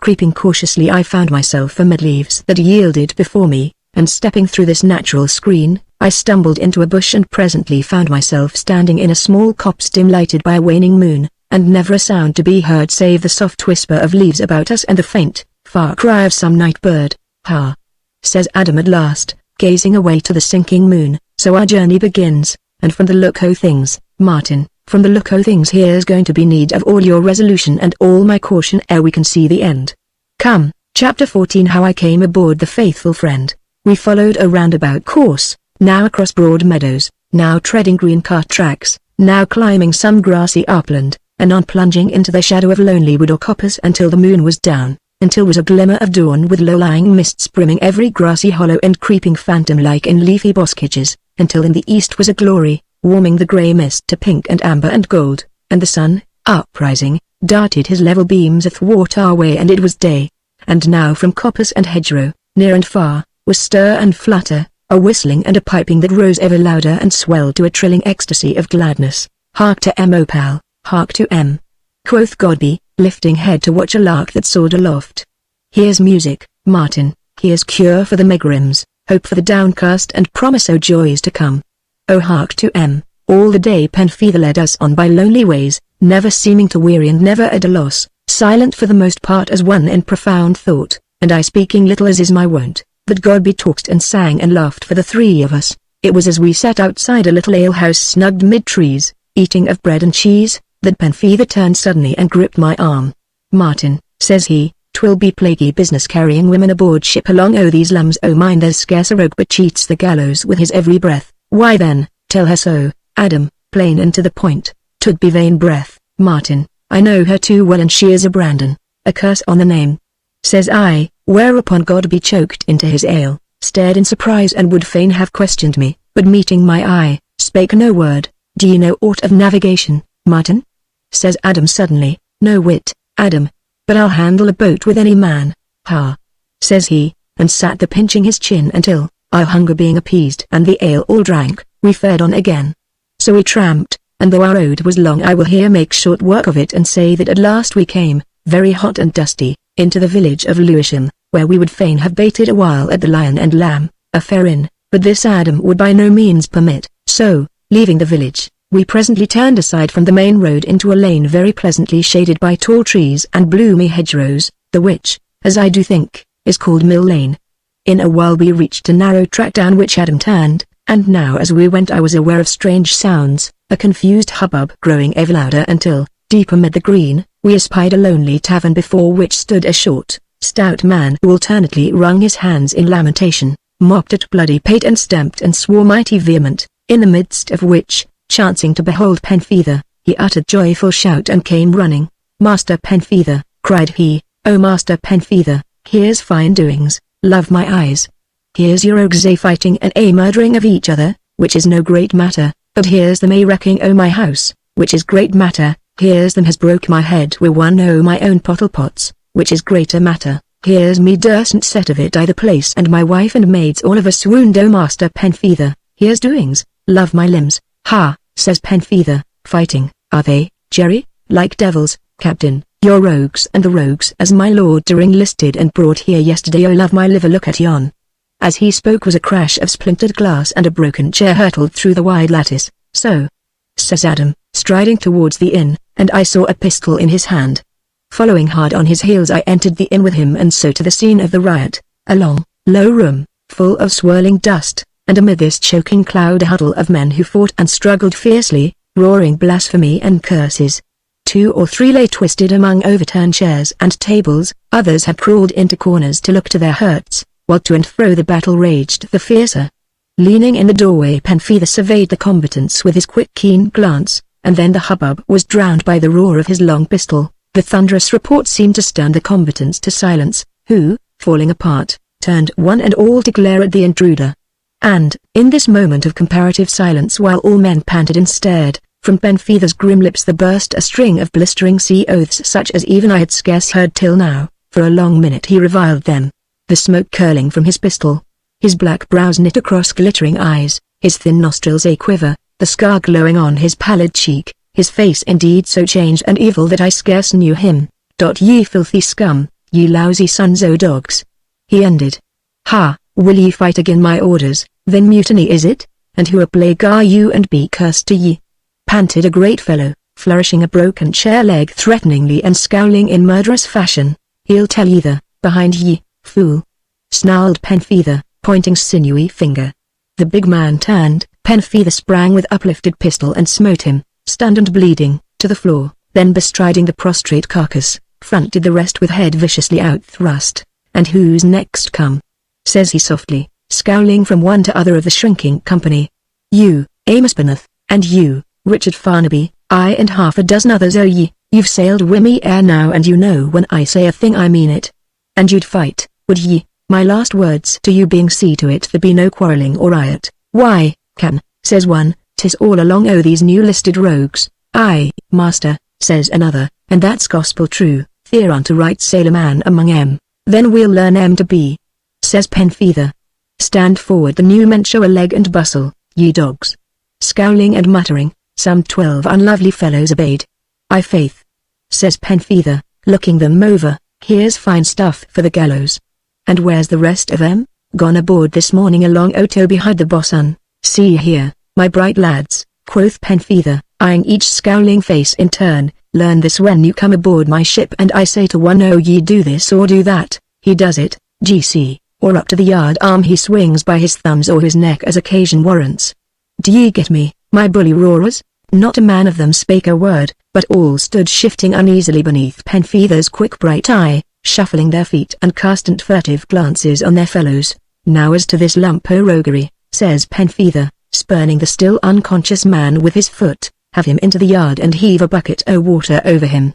Creeping cautiously I found myself amid leaves that yielded before me, and stepping through this natural screen, I stumbled into a bush and presently found myself standing in a small copse dim lighted by a waning moon, and never a sound to be heard save the soft whisper of leaves about us and the faint, far cry of some night bird. "Ha!" says Adam at last, gazing away to the sinking moon. "So our journey begins, and from the look o' things, Martin, from the look o' things here's going to be need of all your resolution and all my caution ere we can see the end. Come." Chapter 14 How I Came Aboard the Faithful Friend. We followed a roundabout course, now across broad meadows, now treading green cart tracks, now climbing some grassy upland, and on plunging into the shadow of lonely wood or coppice until the moon was down, until was a glimmer of dawn with low-lying mists brimming every grassy hollow and creeping phantom-like in leafy boskages, until in the east was a glory, warming the grey mist to pink and amber and gold, and the sun, uprising, darted his level beams athwart our way and it was day. And now from coppice and hedgerow, near and far, was stir and flutter, a whistling and a piping that rose ever louder and swelled to a trilling ecstasy of gladness. "Hark to M, O pal, hark to M," quoth Godby, lifting head to watch a lark that soared aloft. "Here's music, Martin, here's cure for the megrims, hope for the downcast and promise o' joys to come. Oh hark to M." All the day Penfeather led us on by lonely ways, never seeming to weary and never at a loss, silent for the most part as one in profound thought, and I speaking little as is my wont, but Godby talked and sang and laughed for the three of us. It was as we sat outside a little alehouse snugged mid trees, eating of bread and cheese, that Penfeather turned suddenly and gripped my arm. "Martin," says he, "'twill be plaguey business carrying women aboard ship along o' these lums o' mine. There's scarce a rogue but cheats the gallows with his every breath." "Why then, tell her so, Adam, plain and to the point. 'Twould be vain breath, Martin, I know her too well and she is a Brandon, a curse on the name," says I, whereupon Godby choked into his ale, stared in surprise and would fain have questioned me, but meeting my eye, spake no word. "Do you know aught of navigation, Martin?" says Adam suddenly. "No whit, Adam, but I'll handle a boat with any man." "Ha!" says he, and sat there pinching his chin until, our hunger being appeased and the ale all drank, we fared on again. So we tramped, and though our road was long I will here make short work of it and say that at last we came, very hot and dusty, into the village of Lewisham, where we would fain have baited a while at the Lion and Lamb, a fair inn, but this Adam would by no means permit. So, leaving the village, we presently turned aside from the main road into a lane very pleasantly shaded by tall trees and bloomy hedgerows, the which, as I do think, is called Mill Lane. In a while we reached a narrow track down which Adam turned, and now as we went I was aware of strange sounds, a confused hubbub growing ever louder until, deep amid the green, we espied a lonely tavern before which stood a short, stout man who alternately wrung his hands in lamentation, mocked at bloody pate and stamped and swore mighty vehement, in the midst of which, chancing to behold Penfeather, he uttered joyful shout and came running. "Master Penfeather," cried he, "oh Master Penfeather, here's fine doings, love my eyes. Here's your rogues a-fighting and a-murdering of each other, which is no great matter, but here's them a-wrecking o' my house, which is great matter, here's them has broke my head wi' one o' my own pottle pots, which is greater matter, Here's me dursn't set of it I the place and my wife and maids all of a swooned. Oh Master Penfeather, here's doings, love my limbs. Ha, says Penfeather, fighting, are they, Jerry? Like devils, Captain, your rogues and the rogues as my lord Doring listed and brought here yesterday. Oh love my liver, look at yon. As he spoke was a crash of splintered glass and a broken chair hurtled through the wide lattice. So, says Adam, striding towards the inn, and I saw a pistol in his hand. Following hard on his heels I entered the inn with him and so to the scene of the riot, a long, low room, full of swirling dust, and amid this choking cloud a huddle of men who fought and struggled fiercely, roaring blasphemy and curses. 2 or 3 lay twisted among overturned chairs and tables, others had crawled into corners to look to their hurts, while to and fro the battle raged the fiercer. Leaning in the doorway Penfeather surveyed the combatants with his quick keen glance, and then the hubbub was drowned by the roar of his long pistol. The thunderous report seemed to stun the combatants to silence, who, falling apart, turned one and all to glare at the intruder. And, in this moment of comparative silence while all men panted and stared, from Penfeather's grim lips there burst a string of blistering sea oaths such as even I had scarce heard till now. For a long minute he reviled them, the smoke curling from his pistol, his black brows knit across glittering eyes, his thin nostrils a quiver, the scar glowing on his pallid cheek, his face indeed so changed and evil that I scarce knew him. Ye filthy scum, ye lousy sons o' dogs. He ended. Ha, will ye fight again my orders, then mutiny is it? And who a plague are you and be cursed to ye? Panted a great fellow, flourishing a broken chair leg threateningly and scowling in murderous fashion. He'll tell either, behind ye, fool. Snarled Penfeather, pointing sinewy finger. The big man turned, Penfeather sprang with uplifted pistol and smote him, stunned and bleeding, to the floor, then bestriding the prostrate carcass, fronted the rest with head viciously outthrust. And who's next come? Says he softly, scowling from one to other of the shrinking company. You, Amos Benneth, and you, Richard Farnaby, I and half a dozen others. Oh you've sailed wimmy air now and you know when I say a thing I mean it. And you'd fight, would ye? My last words to you being see to it there be no quarrelling or riot. Why, can, says one, 'tis all along o' these new listed rogues. Aye, master, says another, and that's gospel true, there aren't a right sailor man among em. Then we'll learn em to be, says Penfeather. Stand forward, the new men show a leg and bustle, ye dogs. Scowling and muttering, some 12 unlovely fellows obeyed. I faith, says Penfeather, looking them over, here's fine stuff for the gallows. And where's the rest of em? Gone aboard this morning along o' Toby Hyde the bosun. See here, my bright lads, quoth Penfeather, eyeing each scowling face in turn, learn this when you come aboard my ship and I say to one o' ye do this or do that, he does it, GC, or up to the yard arm he swings by his thumbs or his neck as occasion warrants. D'ye get me, my bully roarers? Not a man of them spake a word, but all stood shifting uneasily beneath Penfeather's quick bright eye, shuffling their feet and casting furtive glances on their fellows. Now as to this lump o' roguery, says Penfeather, spurning the still unconscious man with his foot, have him into the yard and heave a bucket o' water over him.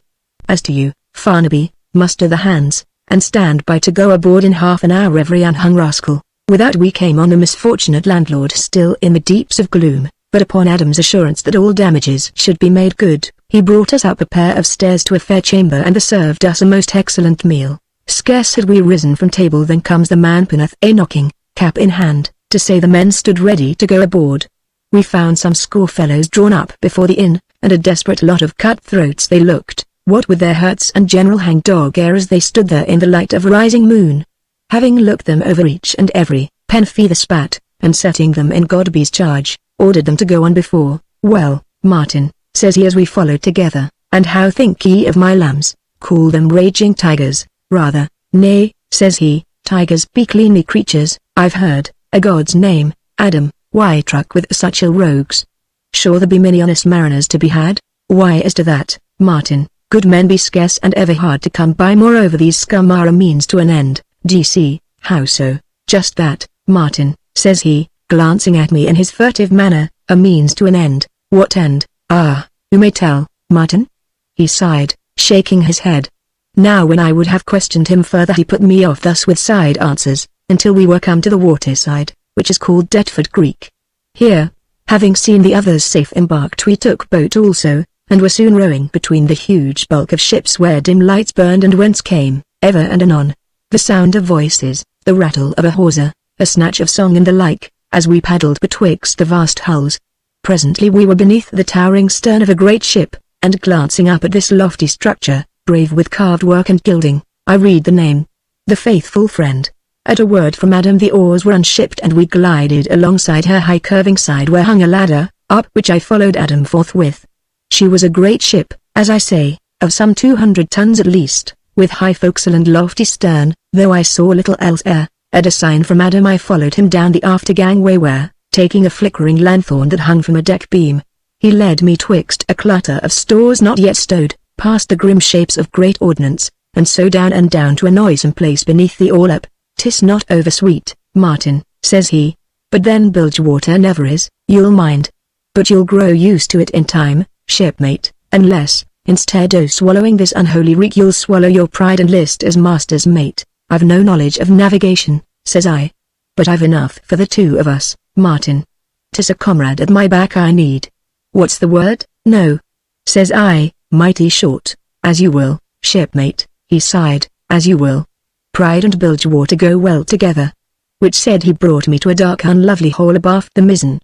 As to you, Farnaby, muster the hands, and stand by to go aboard in half an hour every unhung rascal. With that we came on the misfortunate landlord still in the deeps of gloom, but upon Adam's assurance that all damages should be made good, he brought us up a pair of stairs to a fair chamber and served us a most excellent meal. Scarce had we risen from table than comes the man Peneth a knocking, cap in hand, to say the men stood ready to go aboard. We found some schoolfellows drawn up before the inn, and a desperate lot of cutthroats they looked, what with their hurts and general hang-dog air as they stood there in the light of a rising moon. Having looked them over each and every, Penfeather spat, and setting them in Godby's charge, ordered them to go on before. Well, Martin, says he as we followed together, and how think ye of my lambs? Call them raging tigers, rather. Nay, says he, tigers be cleanly creatures, I've heard, a God's name, Adam, why truck with such ill rogues? Sure there be many honest mariners to be had? Why as to that, Martin, good men be scarce and ever hard to come by, moreover these scum are a means to an end. GC, how so? Just that, Martin, says he, glancing at me in his furtive manner, a means to an end. What end? Ah, who may tell, Martin? He sighed, shaking his head. Now when I would have questioned him further he put me off thus with side answers, until we were come to the waterside, which is called Deptford Creek. Here, having seen the others safe embarked we took boat also, and were soon rowing between the huge bulk of ships where dim lights burned and whence came, ever and anon, the sound of voices, the rattle of a hawser, a snatch of song and the like, as we paddled betwixt the vast hulls. Presently we were beneath the towering stern of a great ship, and glancing up at this lofty structure, brave with carved work and gilding, I read the name, The Faithful Friend. At a word from Madam the oars were unshipped and we glided alongside her high curving side where hung a ladder, up which I followed Adam forthwith. She was a great ship, as I say, of some 200 tons at least, with high forecastle and lofty stern, though I saw little else ere. At a sign from Adam I followed him down the after gangway where, taking a flickering lanthorn that hung from a deck beam, he led me twixt a clutter of stores not yet stowed, past the grim shapes of great ordnance, and so down and down to a noisome place beneath the orlop. "'Tis not over sweet, Martin," says he, "but then bilge water never is, you'll mind. But you'll grow used to it in time, shipmate, unless, instead o' swallowing this unholy reek you'll swallow your pride and list as master's mate." "I've no knowledge of navigation," says I. "But I've enough for the two of us, Martin. 'Tis a comrade at my back I need." "What's the word?" "No," says I, mighty short. "As you will, shipmate," he sighed, "as you will. Pride and bilge water go well together." Which said he brought me to a dark unlovely hole abaft the mizzen.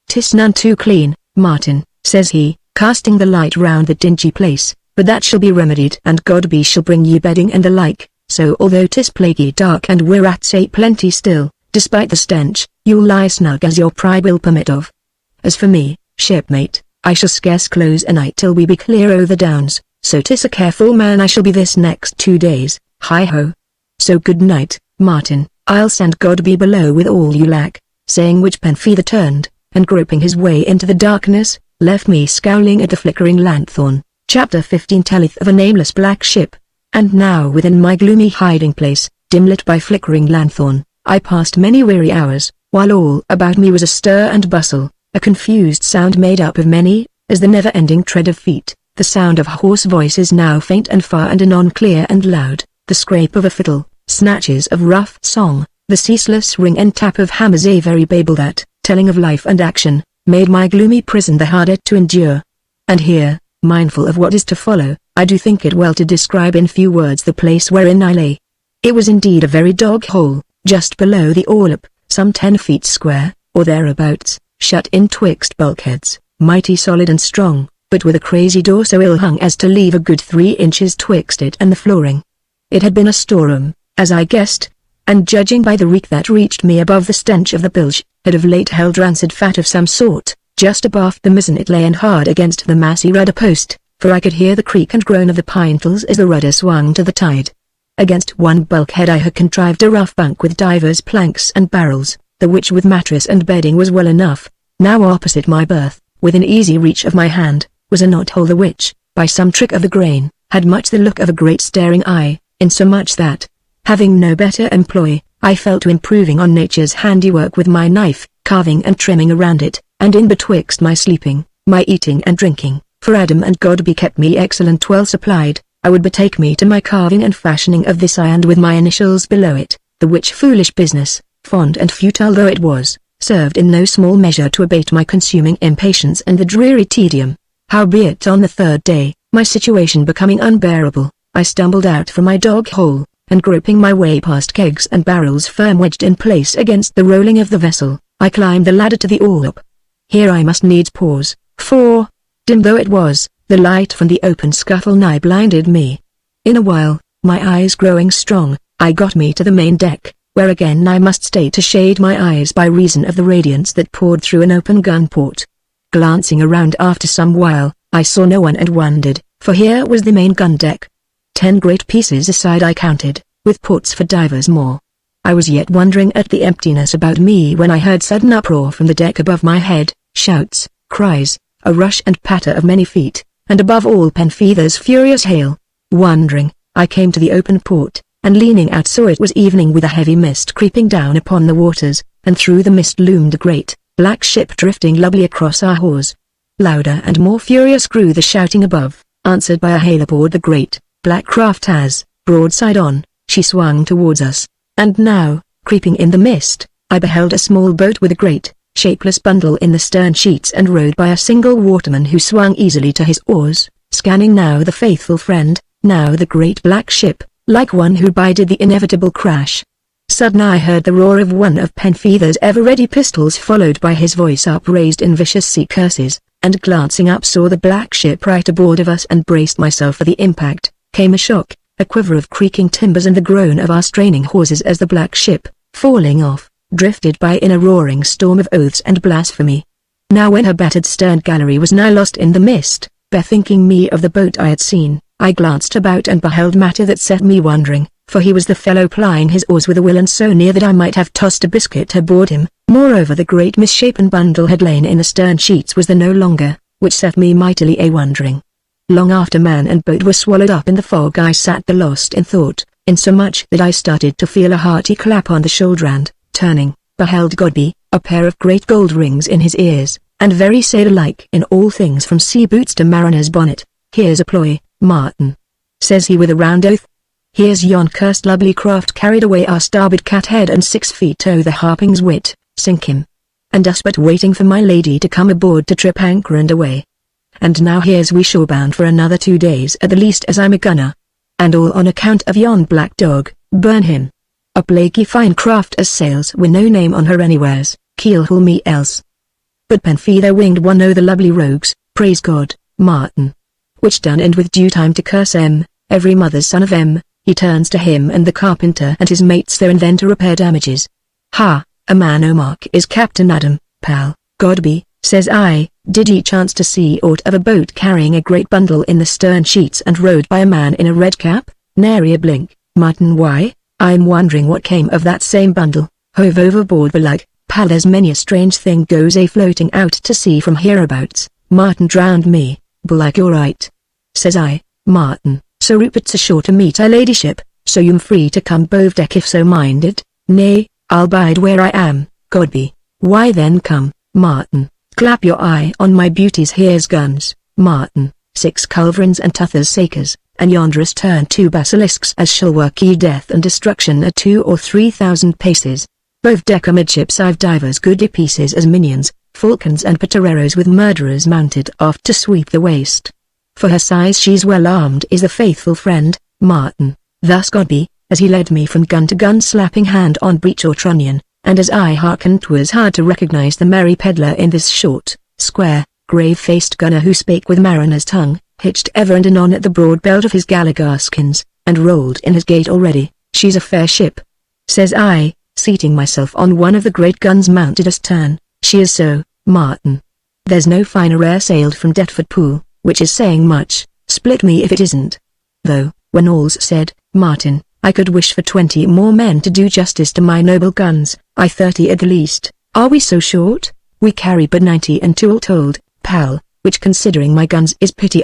"'Tis none too clean, Martin," says he, casting the light round the dingy place, "but that shall be remedied and God be shall bring ye bedding and the like. So although 'tis plaguey dark and we're at say plenty still, despite the stench, you'll lie snug as your pride will permit of. As for me, shipmate, I shall scarce close a night till we be clear o' the downs, so 'tis a careful man I shall be this next 2 days, hi-ho. So good night, Martin, I'll send God be below with all you lack," saying which Penfeather turned, and groping his way into the darkness, left me scowling at the flickering lanthorn. Chapter 15 telleth of a nameless black ship. And now within my gloomy hiding place, dim lit by flickering lanthorn, I passed many weary hours, while all about me was a stir and bustle, a confused sound made up of many, as the never-ending tread of feet, the sound of hoarse voices now faint and far and anon clear and loud, the scrape of a fiddle, snatches of rough song, the ceaseless ring and tap of hammers, a very babel that, telling of life and action, made my gloomy prison the harder to endure. And here, mindful of what is to follow, I do think it well to describe in few words the place wherein I lay. It was indeed a very dog hole, just below the orlop, some 10 feet square, or thereabouts, shut in twixt bulkheads, mighty solid and strong, but with a crazy door so ill hung as to leave a good 3 inches twixt it and the flooring. It had been a storeroom, as I guessed, and judging by the reek that reached me above the stench of the bilge, had of late held rancid fat of some sort. Just abaft the mizzen it lay and hard against the massy rudder post, for I could hear the creak and groan of the pintles as the rudder swung to the tide. Against one bulkhead I had contrived a rough bunk with divers planks and barrels, the which with mattress and bedding was well enough. Now opposite my berth, within easy reach of my hand, was a knothole the which, by some trick of the grain, had much the look of a great staring eye, insomuch that, having no better employ, I fell to improving on nature's handiwork with my knife, carving and trimming around it, and in betwixt my sleeping, my eating and drinking, for Adam and Godby kept me excellent well supplied, I would betake me to my carving and fashioning of this and with my initials below it, the which foolish business, fond and futile though it was, served in no small measure to abate my consuming impatience and the dreary tedium. Howbeit on the 3rd day, my situation becoming unbearable, I stumbled out from my dog hole, and groping my way past kegs and barrels firm wedged in place against the rolling of the vessel, I climbed the ladder to the orlop. Here I must needs pause, for, dim though it was, the light from the open scuttle nigh blinded me. In a while, my eyes growing strong, I got me to the main deck, where again I must stay to shade my eyes by reason of the radiance that poured through an open gun port. Glancing around after some while, I saw no one and wondered, for here was the main gun deck. 10 great pieces aside I counted, with ports for divers more. I was yet wondering at the emptiness about me when I heard sudden uproar from the deck above my head, shouts, cries, a rush and patter of many feet, and above all Penfeather's furious hail. Wondering, I came to the open port, and leaning out saw it was evening with a heavy mist creeping down upon the waters, and through the mist loomed a great, black ship drifting lubbly across our hawse. Louder and more furious grew the shouting above, answered by a hail aboard the great, black craft as, broadside on, she swung towards us. And now, creeping in the mist, I beheld a small boat with a great, shapeless bundle in the stern sheets and rowed by a single waterman who swung easily to his oars, scanning now the faithful friend, now the great black ship, like one who bided the inevitable crash. Sudden I heard the roar of one of Penfeather's ever-ready pistols, followed by his voice upraised in vicious sea curses, and glancing up saw the black ship right aboard of us and braced myself for the impact. Came a shock, a quiver of creaking timbers and the groan of our straining hawsers as the black ship, falling off, drifted by in a roaring storm of oaths and blasphemy. Now when her battered stern gallery was now lost in the mist, bethinking me of the boat I had seen, I glanced about and beheld matter that set me wondering, for he was the fellow plying his oars with a will and so near that I might have tossed a biscuit aboard him. Moreover the great misshapen bundle had lain in the stern sheets was there no longer, which set me mightily a-wondering. Long after man and boat were swallowed up in the fog I sat there lost in thought, insomuch that I started to feel a hearty clap on the shoulder and, turning, beheld Godby, a pair of great gold rings in his ears, and very sailor-like in all things from sea boots to mariner's bonnet. "Here's a ploy, Martin," says he with a round oath. "Here's yon cursed lovely craft carried away our starboard cat-head and 6 feet o' the harping's wit, sink him. And us but waiting for my lady to come aboard to trip anchor and away. And now here's we shorebound for another 2 days at the least as I'm a gunner. And all on account of yon black dog, burn him. A plaguey fine craft as sails with no name on her anywheres, keel-haul me else." But Penfeather winged one o' the lovely rogues, praise God, Martin. Which done and with due time to curse every mother's son of he turns to him and the carpenter and his mates there and then to repair damages. "Ha, a man o' mark is Captain Adam, pal." "Godby," says I, "did ye chance to see aught of a boat carrying a great bundle in the stern sheets and rowed by a man in a red cap?" "Nary a blink, Martin. Why, I'm wondering what came of that same bundle, hove overboard belike, pal. There's many a strange thing goes a-floating out to sea from hereabouts." "Martin drowned me, belike you're right," says I, "Martin, so Rupert's ashore to meet her ladyship, so you'm free to come bove deck if so minded." "Nay, I'll bide where I am, Godby." "Why then come, Martin, clap your eye on my beauties. Here's guns, Martin, 6 culverins and t'others sakers, and yonder is turned 2 basilisks as shall work ye death and destruction at 2 or 3,000 paces. Both deck amidships I've divers goodly pieces as minions, falcons and patereros with murderers mounted aft to sweep the waist. For her size she's well armed is the faithful friend, Martin." Thus Godby, as he led me from gun to gun slapping hand on breech or trunnion, and as I hearkened 'twas hard to recognize the merry peddler in this short, square, grave-faced gunner who spake with mariner's tongue, hitched ever and anon at the broad belt of his galligarskins, and rolled in his gait already. "She's a fair ship," says I, seating myself on one of the great guns mounted astern. "She is so, Martin. There's no finer air sailed from Deptford Pool, which is saying much, split me if it isn't. Though, when all's said, Martin, I could wish for 20 more men to do justice to my noble guns, 30 at the least." "Are we so short? We carry but 90 and 2 all told, pal, which considering my guns is pity.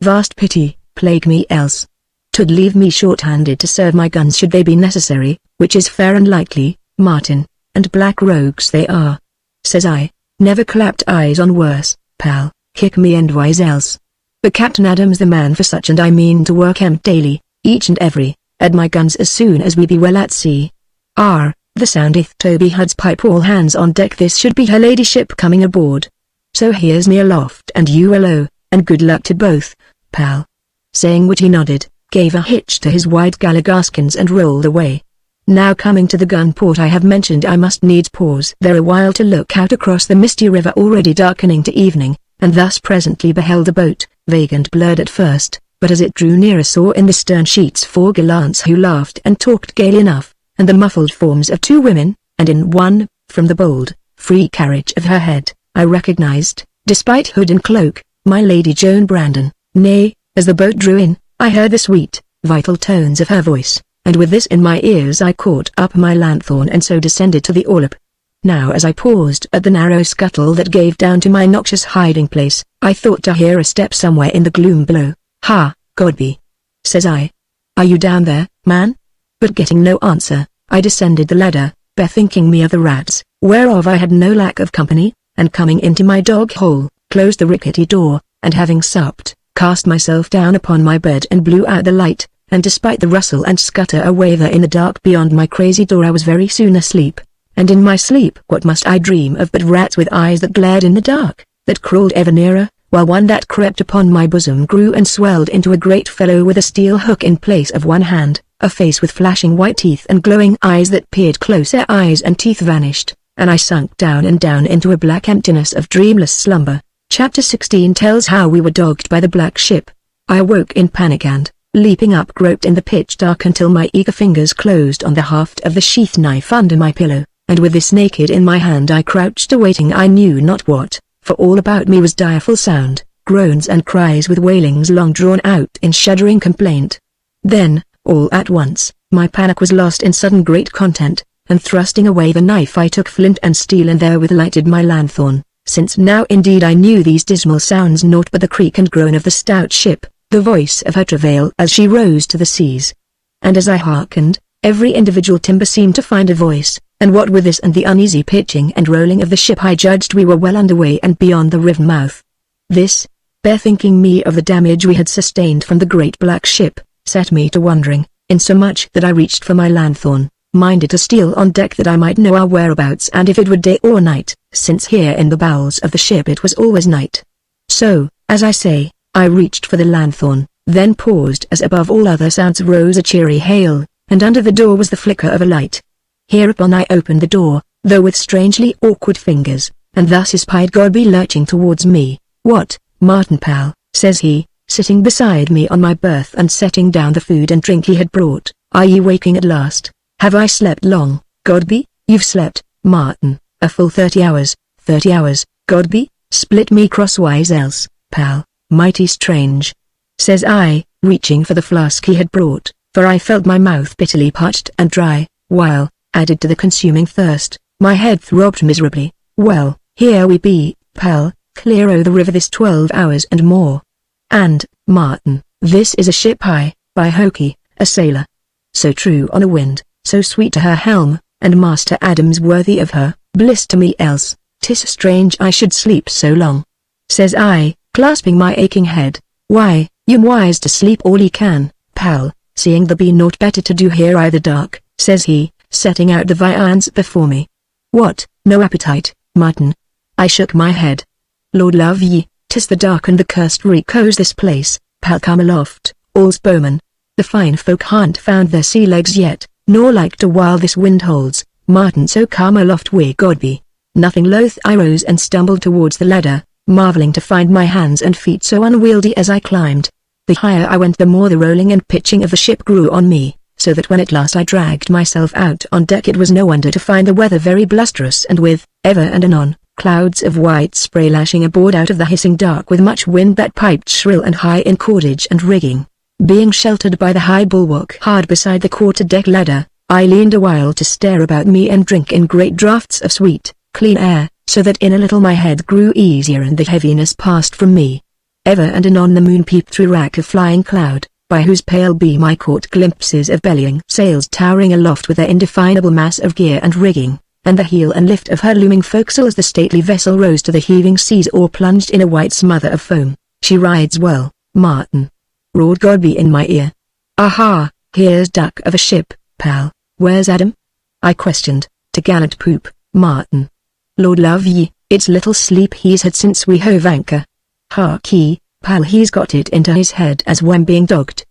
Vast pity, plague me else. 'Twould leave me short-handed to serve my guns should they be necessary, which is fair and likely, Martin, and black rogues they are," says I. "Never clapped eyes on worse, pal, kick me endwise else. But Captain Adam's the man for such and I mean to work daily, each and every, at my guns as soon as we be well at sea. The soundeth Toby Hudd's pipe. All hands on deck. This should be her ladyship coming aboard. So here's me aloft and you alow, and good luck to both, pal." Saying which he nodded, gave a hitch to his wide galligarskins and rolled away. Now coming to the gun port I have mentioned, I must needs pause there a while to look out across the misty river already darkening to evening, and thus presently beheld the boat, vague and blurred at first, but as it drew nearer saw in the stern sheets 4 gallants who laughed and talked gaily enough, and the muffled forms of 2 women, and in one, from the bold, free carriage of her head, I recognized, despite hood and cloak, my Lady Joan Brandon. Nay, as the boat drew in, I heard the sweet, vital tones of her voice, and with this in my ears I caught up my lanthorn and so descended to the orlop. Now as I paused at the narrow scuttle that gave down to my noxious hiding place, I thought to hear a step somewhere in the gloom below. "Ha, Godby," says I. "Are you down there, man?" But getting no answer, I descended the ladder, bethinking me of the rats, whereof I had no lack of company, and coming into my dog-hole, closed the rickety door, and having supped, cast myself down upon my bed and blew out the light, and despite the rustle and scutter away there in the dark beyond my crazy door I was very soon asleep. And in my sleep what must I dream of but rats with eyes that glared in the dark, that crawled ever nearer, while one that crept upon my bosom grew and swelled into a great fellow with a steel hook in place of one hand, a face with flashing white teeth and glowing eyes that peered closer. Eyes and teeth vanished, and I sunk down and down into a black emptiness of dreamless slumber. Chapter 16 tells how we were dogged by the black ship. I awoke in panic and, leaping up, groped in the pitch dark until my eager fingers closed on the haft of the sheath knife under my pillow, and with this naked in my hand I crouched awaiting I knew not what, for all about me was direful sound, groans and cries with wailings long drawn out in shuddering complaint. Then, all at once, my panic was lost in sudden great content, and thrusting away the knife I took flint and steel and therewith lighted my lanthorn, since now indeed I knew these dismal sounds naught but the creak and groan of the stout ship, the voice of her travail as she rose to the seas. And as I hearkened, every individual timber seemed to find a voice, and what with this and the uneasy pitching and rolling of the ship I judged we were well under way and beyond the river mouth. This, bethinking me of the damage we had sustained from the great black ship, set me to wondering, insomuch that I reached for my lanthorn, minded to steal on deck that I might know our whereabouts and if it were day or night, since here in the bowels of the ship it was always night. So, as I say, I reached for the lanthorn, then paused as above all other sounds rose a cheery hail, and under the door was the flicker of a light. Hereupon I opened the door, though with strangely awkward fingers, and thus espied Godby lurching towards me. "What, Martin pal," says he, sitting beside me on my berth and setting down the food and drink he had brought, "are ye waking at last? Have I slept long, Godby?" "You've slept, Martin, a full 30 hours, 30 hours, Godby, split me crosswise else, pal, mighty strange," says I, reaching for the flask he had brought, for I felt my mouth bitterly parched and dry, while, added to the consuming thirst, my head throbbed miserably. "Well, here we be, pal, clear o' the river this 12 hours and more. And, Martin, this is a ship by hokey, a sailor. So true on a wind, so sweet to her helm, and Master Adam's worthy of her, bliss to me else, 'tis strange I should sleep so long," says I, clasping my aching head. "Why, you'm wise to sleep all ye can, pal, seeing there be naught better to do here i' the dark," says he, setting out the viands before me. "What, no appetite, Martin?" I shook my head. "Lord love ye, 'tis the dark and the cursed reek o''s this place, pal, come aloft, all's bowman. The fine folk han't found their sea legs yet, nor like to while this wind holds, Martin, so come aloft wi' Godby." Nothing loath I rose and stumbled towards the ladder, marveling to find my hands and feet so unwieldy as I climbed. The higher I went the more the rolling and pitching of the ship grew on me, so that when at last I dragged myself out on deck it was no wonder to find the weather very blusterous and with, ever and anon, clouds of white spray lashing aboard out of the hissing dark with much wind that piped shrill and high in cordage and rigging. Being sheltered by the high bulwark hard beside the quarter-deck ladder, I leaned awhile to stare about me and drink in great draughts of sweet, clean air, so that in a little my head grew easier and the heaviness passed from me. Ever and anon the moon peeped through rack of flying cloud, by whose pale beam I caught glimpses of bellying sails towering aloft with their indefinable mass of gear and rigging, and the heel and lift of her looming forecastle as the stately vessel rose to the heaving seas or plunged in a white smother of foam. "She rides well, Martin," roared Godby in my ear. "Aha, here's duck of a ship, pal, where's Adam?" I questioned. "To gallant poop, Martin." "Lord love ye, it's little sleep he's had since we hove anchor. Hark ye, pal, he's got it into his head as when being dogged,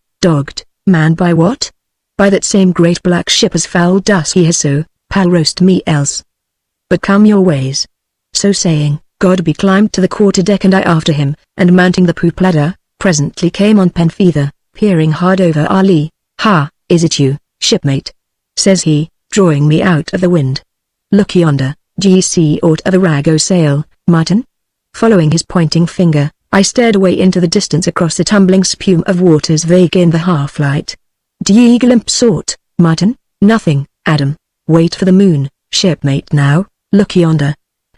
man, by what? By that same great black ship as fouled us he has, so, pal, roast me else. But come your ways." So saying, Godby climbed to the quarter-deck and I after him, and mounting the poop ladder, presently came on Penfeather, peering hard over our lee. "Ha, is it you, shipmate?" says he, drawing me out of the wind. "Look yonder, d'ye see aught of a rag o' sail, Martin?" Following his pointing finger, I stared away into the distance across the tumbling spume of waters vague in the half-light. "D'ye glimpse aught, Martin?" "Nothing, Adam. Wait for the moon, shipmate, now, look yonder."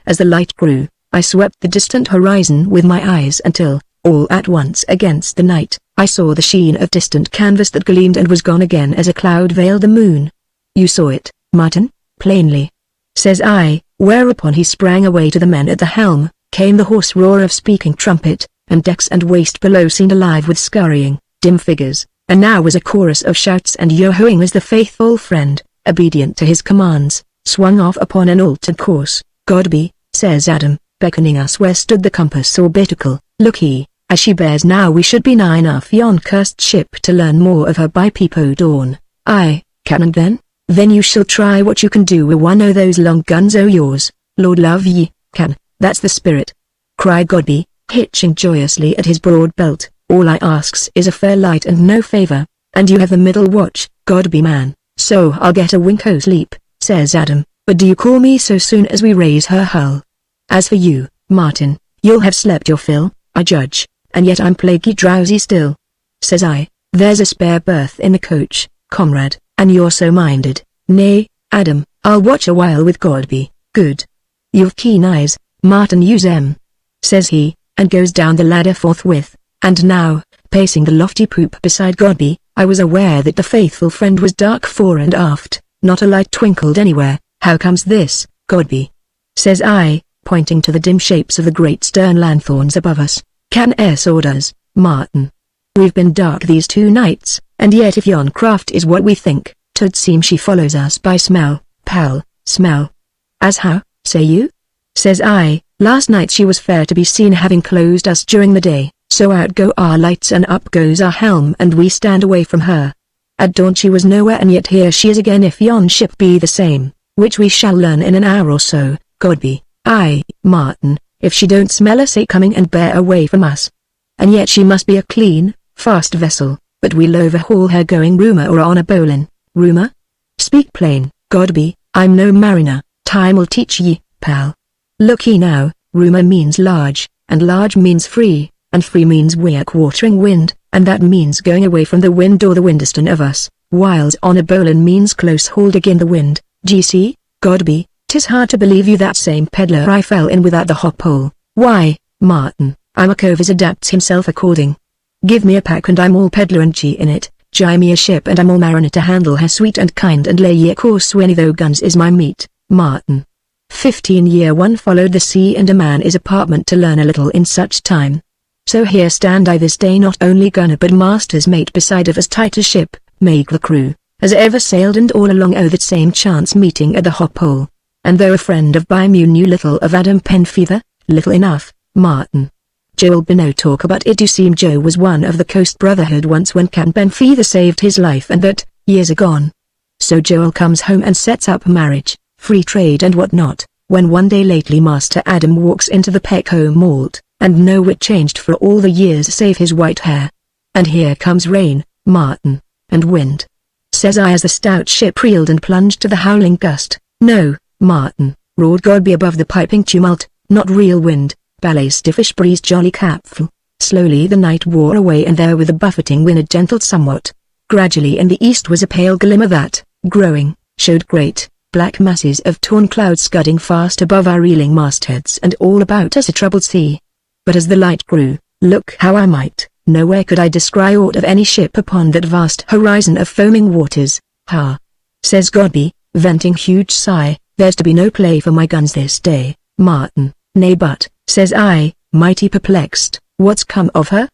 As the light grew, I swept the distant horizon with my eyes until, all at once against the night, I saw the sheen of distant canvas that gleamed and was gone again as a cloud veiled the moon. "You saw it, Martin, plainly?" says I, whereupon he sprang away to the men at the helm. Came the hoarse roar of speaking trumpet, and decks and waist below seemed alive with scurrying, dim figures, and now was a chorus of shouts and yo-hoing as the faithful friend, obedient to his commands, swung off upon an altered course. "Godby," says Adam, beckoning us where stood the compass orbitical, "look ye, as she bears now we should be nigh enough yon cursed ship to learn more of her by peep o' dawn." Aye, cannon then? Then you shall try what you can do with one o' those long guns o' yours. Lord love ye, can, that's the spirit," cried Godby, hitching joyously at his broad belt. "All I asks is a fair light and no favour, and you have the middle watch, Godby man, so I'll get a wink o' sleep," says Adam. "But do you call me so soon as we raise her hull? As for you, Martin, you'll have slept your fill, I judge, and yet I'm plaguey drowsy still." Says I, "There's a spare berth in the coach, comrade, and you're so minded." "Nay, Adam, I'll watch a while with Godby." "Good. You've keen eyes, Martin use 'em," says he, and goes down the ladder forthwith. And now, pacing the lofty poop beside Godby, I was aware that the faithful friend was dark fore and aft, not a light twinkled anywhere. "How comes this, Godby?" says I, pointing to the dim shapes of the great stern lanthorns above us. "Can's orders, Martin. We've been dark these 2 nights, and yet if yon craft is what we think, 'twould seem she follows us by smell, pal, smell." "As how, say you?" says I. "Last night she was fair to be seen having closed us during the day, so out go our lights and up goes our helm and we stand away from her. At dawn she was nowhere and yet here she is again if yon ship be the same, which we shall learn in an hour or so, Godby." "Aye, Martin, if she don't smell us coming and bear away from us. And yet she must be a clean, fast vessel, but we'll overhaul her going rumour or on a bowlin'." "Rumour? Speak plain, Godby, I'm no mariner, time'll teach ye, pal. Look ye now, rumour means large, and large means free, and free means we're quartering wind, and that means going away from the wind or the windastern of us, whiles on a bowlin' means close hauled agin the wind. D'ye see, Godby, 'tis hard to believe you that same peddler I fell in with at the hop pole. Why, Martin, I'm a cove as adapts himself according. Give me a pack and I'm all peddler and ye in it, jie me a ship and I'm all mariner to handle her sweet and kind and lay ye a course when though guns is my meat, Martin." 15-year one followed the sea and a man is apartment to learn a little in such time. So here stand I this day not only gunner but master's mate beside of as tight a ship, make the crew, as ever sailed and all along o' that same chance meeting at the hop pole. And though a friend of Bymew knew little of Adam Penfeather, little enough, Martin. Joe'll be no talk about it. Do seem Joe was one of the Coast Brotherhood once when Captain Penfeather saved his life and that, years agone. So Joel comes home and sets up marriage, free trade and what not, when one day lately Master Adam walks into the Peckham malt, and no whit changed for all the years save his white hair. "And here comes rain, Martin, and wind," says I as the stout ship reeled and plunged to the howling gust. "No, Martin," roared Godby above the piping tumult, "not real wind, ballet stiffish breeze jolly capful." Slowly the night wore away and there with the buffeting wind it gentled somewhat. Gradually in the east was a pale glimmer that, growing, showed great, black masses of torn clouds scudding fast above our reeling mastheads and all about us a troubled sea. But as the light grew, look how I might, nowhere could I descry aught of any ship upon that vast horizon of foaming waters. "Ha!" says Godby, venting huge sigh, "there's to be no play for my guns this day, Martin." "Nay but," says I, mighty perplexed, "what's come of her?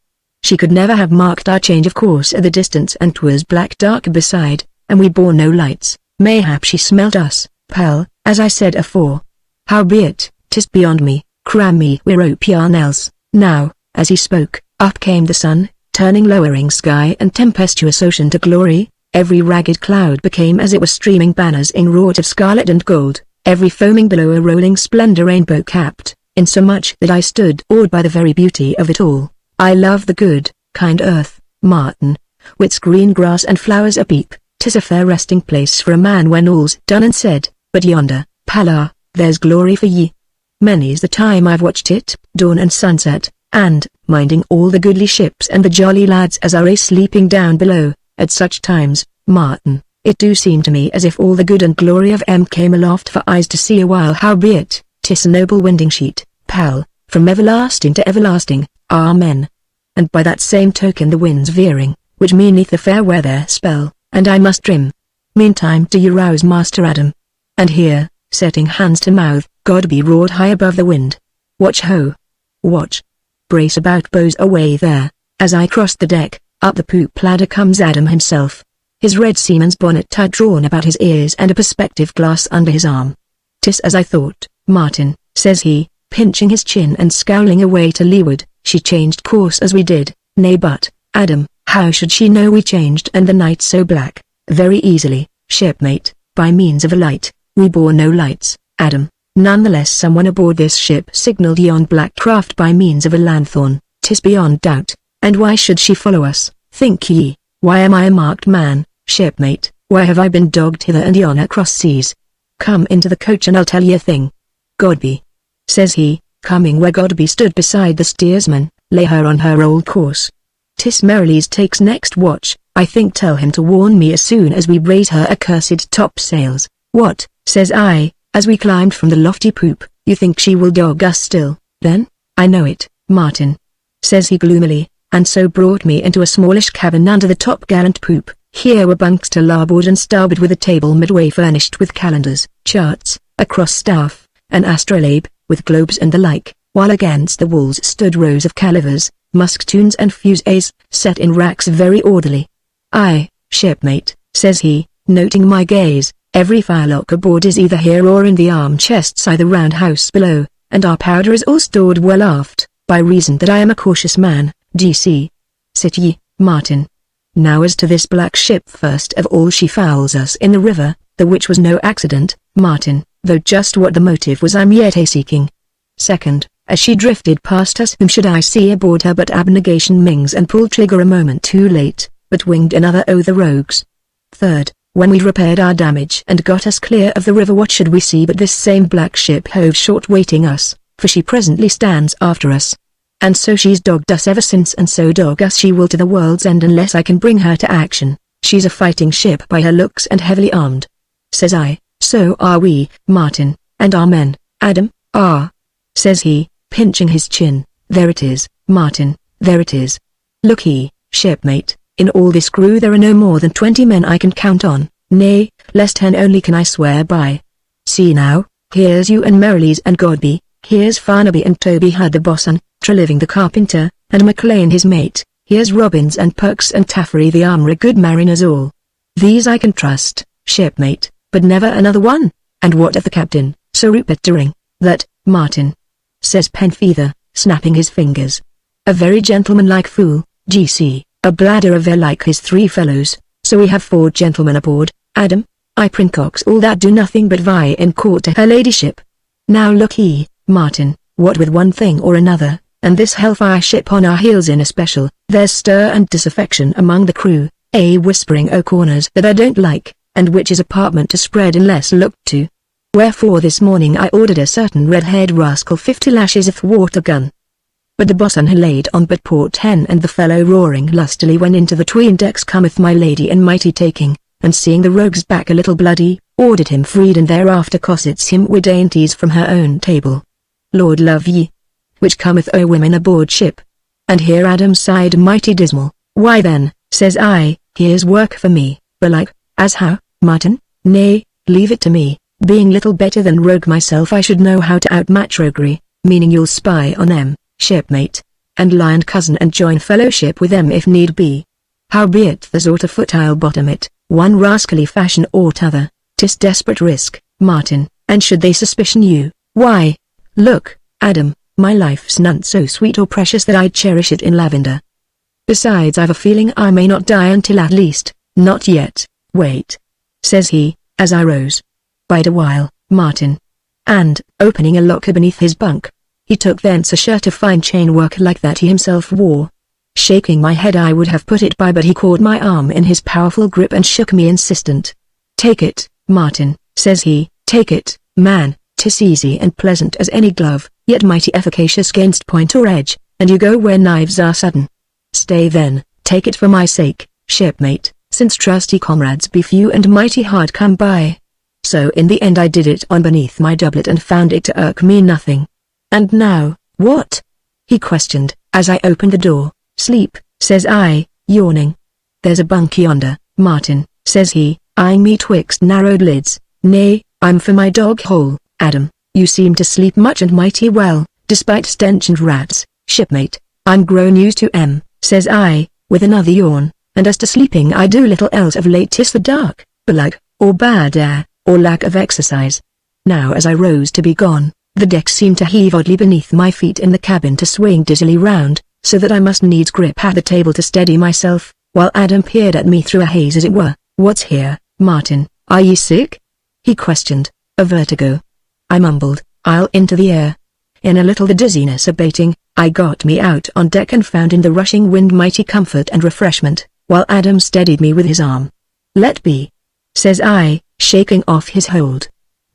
She could never have marked our change of course at the distance and 'twas black dark beside, and we bore no lights. Mayhap she smelt us, pal, as I said afore. Howbeit, 'tis beyond me, cram me we rope yarn else." Now, as he spoke, up came the sun, turning lowering sky and tempestuous ocean to glory. Every ragged cloud became as it was streaming banners enwrought of scarlet and gold, every foaming billow a rolling splendor rainbow capped, insomuch that I stood awed by the very beauty of it all. I love the good, kind earth, Martin, with's green grass and flowers apeep. 'Tis a fair resting place for a man when all's done and said, but yonder, pala, there's glory for ye. Many's the time I've watched it, dawn and sunset, and, minding all the goodly ships and the jolly lads as are sleeping down below, at such times, Martin, it do seem to me as if all the good and glory of came aloft for eyes to see a while. Howbeit, 'tis a noble winding sheet, pal, from everlasting to everlasting, amen. And by that same token the wind's veering, which meaneth the fair weather spell, and I must trim. Meantime do you rouse Master Adam." And here, setting hands to mouth, Godby roared high above the wind. "Watch ho! Watch! Brace about bows away there." As I crossed the deck, up the poop ladder comes Adam himself. His red seaman's bonnet tight drawn about his ears and a perspective glass under his arm. "'Tis as I thought, Martin," says he, pinching his chin and scowling away to leeward. "She changed course as we did." "Nay but, Adam, how should she know we changed and the night so black?" Very easily, shipmate, by means of a light. We bore no lights, Adam. Nonetheless someone aboard this ship signaled yon black craft by means of a lanthorn, 'tis beyond doubt. And why should she follow us, think ye? Why am I a marked man, shipmate? Why have I been dogged hither and yon across seas? Come into the coach and I'll tell ye a thing. Godby, says he, coming where Godby stood beside the steersman, lay her on her old course. 'Tis Merrilies takes next watch, I think tell him to warn me as soon as we raise her accursed topsails. What, says I, as we climbed from the lofty poop, you think she will dog us still, then? I know it, Martin, says he gloomily, and so brought me into a smallish cabin under the topgallant poop. Here were bunks to larboard and starboard with a table midway furnished with calendars, charts, a cross-staff, an astrolabe, with globes and the like, while against the walls stood rows of calivers, musketoons and fusées, set in racks very orderly. Aye, shipmate, says he, noting my gaze, every firelock aboard is either here or in the arm chests by the round house below, and our powder is all stored well aft, by reason that I am a cautious man, G.C. Sit ye, Martin. Now as to this black ship, first of all she fouls us in the river, the which was no accident, Martin, though just what the motive was I'm yet a-seeking. Second, as she drifted past us whom should I see aboard her but abnegation Mings and pulled trigger a moment too late, but winged another o' the rogues. Third, when we'd repaired our damage and got us clear of the river, what should we see but this same black ship hove short waiting us, for she presently stands after us. And so she's dogged us ever since, and so dog us she will to the world's end unless I can bring her to action. She's a fighting ship by her looks and heavily armed. Says I, so are we, Martin, and our men, Adam, are. Says he, pinching his chin, there it is, Martin, there it is. Look ye, shipmate, in all this crew there are no more than 20 men I can count on, nay, less 10 only can I swear by. See now, here's you and Merrilies and Godby, here's Farnaby and Toby Hudd the boss'un, Treliving the carpenter, and McLean his mate, here's Robbins and Perks and Taffery the armourer, good mariners all. These I can trust, shipmate, but never another one. And what of the captain, Sir Rupert Doring? That, Martin, says Penfeather, snapping his fingers. A very gentlemanlike fool, G.C., a bladder of air like his 3 fellows, so we have 4 gentlemen aboard, Adam. I Princocks all that do nothing but vie in court to her ladyship. Now look ye, Martin, what with one thing or another, and this hellfire ship on our heels in especial, there's stir and disaffection among the crew, a whispering o' corners that I don't like, and which is apartment to spread unless looked to. Wherefore this morning I ordered a certain red-haired rascal 50 lashes athwart a gun. But the boss'un had laid on but port hen, and the fellow roaring lustily when into the 'tween decks cometh my lady in mighty taking, and seeing the rogue's back a little bloody, ordered him freed, and thereafter cossets him with dainties from her own table. Lord love ye, which cometh o' women aboard ship. And here Adam sighed mighty dismal. Why then, says I, here's work for me, belike. As how, Martin? Nay, leave it to me, being little better than rogue myself I should know how to outmatch roguery, meaning you'll spy on them, shipmate, and lie and cousin and join fellowship with them if need be. Howbeit there's aught afoot I'll bottom it, one rascally fashion or t'other, 'tis desperate risk, Martin, and should they suspicion you, why, look, Adam, my life's none so sweet or precious that I'd cherish it in lavender. Besides I've a feeling I may not die until at least, not yet, wait, says he, as I rose. Bide a while, Martin. And, opening a locker beneath his bunk, he took thence a shirt of fine chain work like that he himself wore. Shaking my head I would have put it by, but he caught my arm in his powerful grip and shook me insistent. Take it, Martin, says he, take it, man. 'Tis easy and pleasant as any glove, yet mighty efficacious gainst point or edge, and you go where knives are sudden. Stay then, take it for my sake, shipmate, since trusty comrades be few and mighty hard come by. So in the end I did it on beneath my doublet and found it to irk me nothing. And now, what? He questioned, as I opened the door. Sleep, says I, yawning. There's a bunk yonder, Martin, says he, eyeing me twixt narrowed lids. Nay, I'm for my dog hole. Adam, you seem to sleep much and mighty well, despite stench and rats, shipmate. I'm grown used to 'em, says I, with another yawn, and as to sleeping I do little else of late. 'Tis the dark, belike, or bad air, or lack of exercise. Now as I rose to be gone, the deck seemed to heave oddly beneath my feet and the cabin to swing dizzily round, so that I must needs grip at the table to steady myself, while Adam peered at me through a haze as it were. "What's here, Martin, are ye sick?" he questioned. "A vertigo," I mumbled. "I'll into the air." In a little the dizziness abating, I got me out on deck and found in the rushing wind mighty comfort and refreshment, while Adam steadied me with his arm. "Let be," says I, shaking off his hold.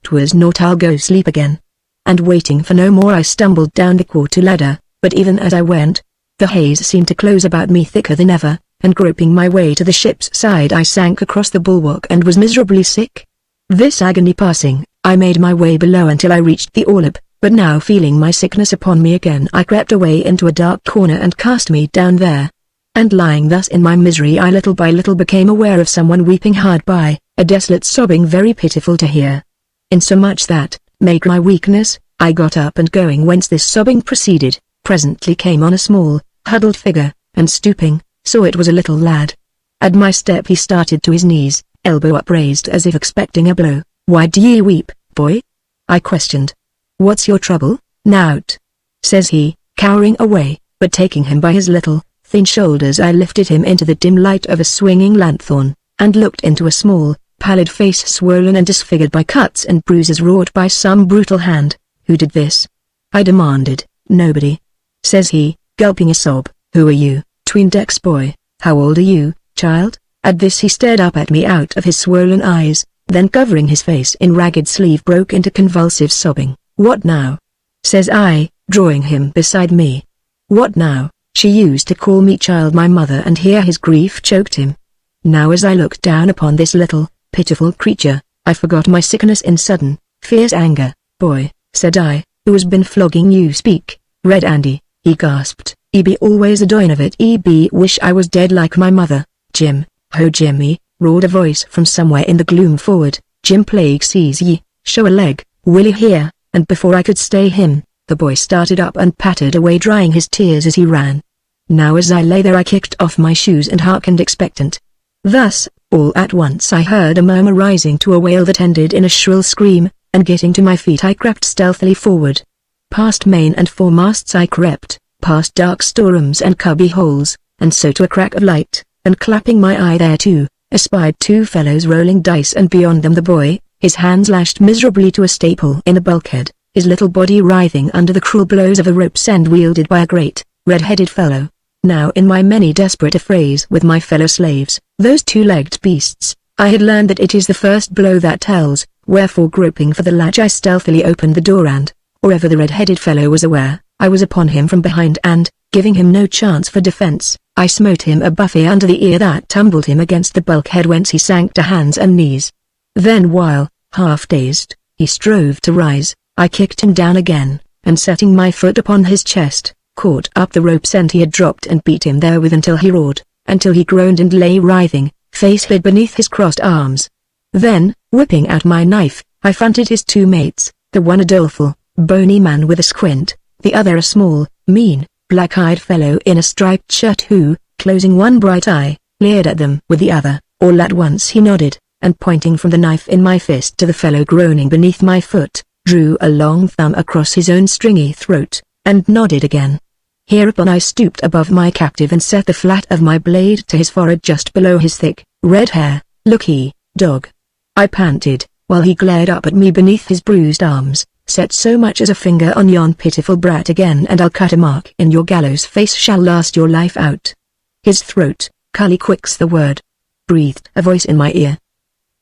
"'Twas naught, I'll go sleep again." And waiting for no more I stumbled down the quarter ladder, but even as I went, the haze seemed to close about me thicker than ever, and groping my way to the ship's side I sank across the bulwark and was miserably sick. This agony passing, I made my way below until I reached the orlop, but now feeling my sickness upon me again I crept away into a dark corner and cast me down there. And lying thus in my misery I little by little became aware of someone weeping hard by, a desolate sobbing very pitiful to hear. Insomuch that, make my weakness, I got up and going whence this sobbing proceeded, presently came on a small, huddled figure, and stooping, saw it was a little lad. At my step he started to his knees, elbow upraised as if expecting a blow. "Why do ye weep, boy?" I questioned. "What's your trouble, Nout?" says he, cowering away, but taking him by his little, thin shoulders I lifted him into the dim light of a swinging lanthorn, and looked into a small, pallid face swollen and disfigured by cuts and bruises wrought by some brutal hand. "Who did this?" I demanded. "Nobody," says he, gulping a sob. "Who are you, tween-decks boy? How old are you, child?" At this he stared up at me out of his swollen eyes, then covering his face in ragged sleeve broke into convulsive sobbing. "What now?" says I, drawing him beside me. "What now? She used to call me child, my mother," and here his grief choked him. Now as I looked down upon this little, pitiful creature, I forgot my sickness in sudden, fierce anger. "Boy," said I, "who has been flogging you? Speak." "Red Andy," he gasped. "E be always a doin' of it. E be wish I was dead like my mother." "Jim, ho Jimmy," roared a voice from somewhere in the gloom forward. "Jim plague seize ye, show a leg, will ye hear?" And before I could stay him, the boy started up and pattered away drying his tears as he ran. Now as I lay there I kicked off my shoes and hearkened expectant. Thus, all at once I heard a murmur rising to a wail that ended in a shrill scream, and getting to my feet I crept stealthily forward. Past main and foremasts I crept, past dark storerooms and cubby holes, and so to a crack of light, and clapping my eye there too, espied two fellows rolling dice, and beyond them the boy, his hands lashed miserably to a staple in the bulkhead, his little body writhing under the cruel blows of a rope's end wielded by a great, red-headed fellow. Now in my many desperate affrays with my fellow slaves, those two-legged beasts, I had learned that it is the first blow that tells, wherefore groping for the latch I stealthily opened the door and, or ever the red-headed fellow was aware, I was upon him from behind and, giving him no chance for defense, I smote him a buffet under the ear that tumbled him against the bulkhead whence he sank to hands and knees. Then while, half dazed, he strove to rise, I kicked him down again, and setting my foot upon his chest, caught up the rope's end he had dropped and beat him therewith until he roared, until he groaned and lay writhing, face hid beneath his crossed arms. Then, whipping out my knife, I fronted his two mates, the one a doleful, bony man with a squint, the other a small, mean, black-eyed fellow in a striped shirt who, closing one bright eye, leered at them with the other. All at once he nodded, and pointing from the knife in my fist to the fellow groaning beneath my foot, drew a long thumb across his own stringy throat, and nodded again. Hereupon I stooped above my captive and set the flat of my blade to his forehead just below his thick, red hair. "Look ye, dog," I panted, while he glared up at me beneath his bruised arms. "Set so much as a finger on yon pitiful brat again and I'll cut a mark in your gallows face shall last your life out." "His throat, Cully quicks the word," breathed a voice in my ear.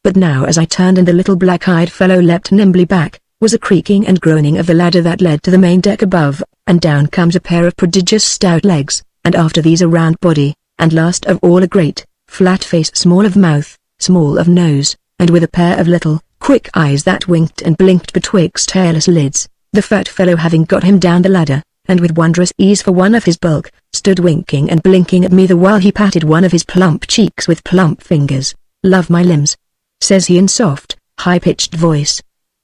But now as I turned and the little black-eyed fellow leapt nimbly back, was a creaking and groaning of the ladder that led to the main deck above, and down comes a pair of prodigious stout legs, and after these a round body, and last of all a great, flat face small of mouth, small of nose, and with a pair of little, quick eyes that winked and blinked betwixt hairless lids. The fat fellow having got him down the ladder, and with wondrous ease for one of his bulk, stood winking and blinking at me the while he patted one of his plump cheeks with plump fingers. "Love my limbs," says he in soft, high-pitched voice.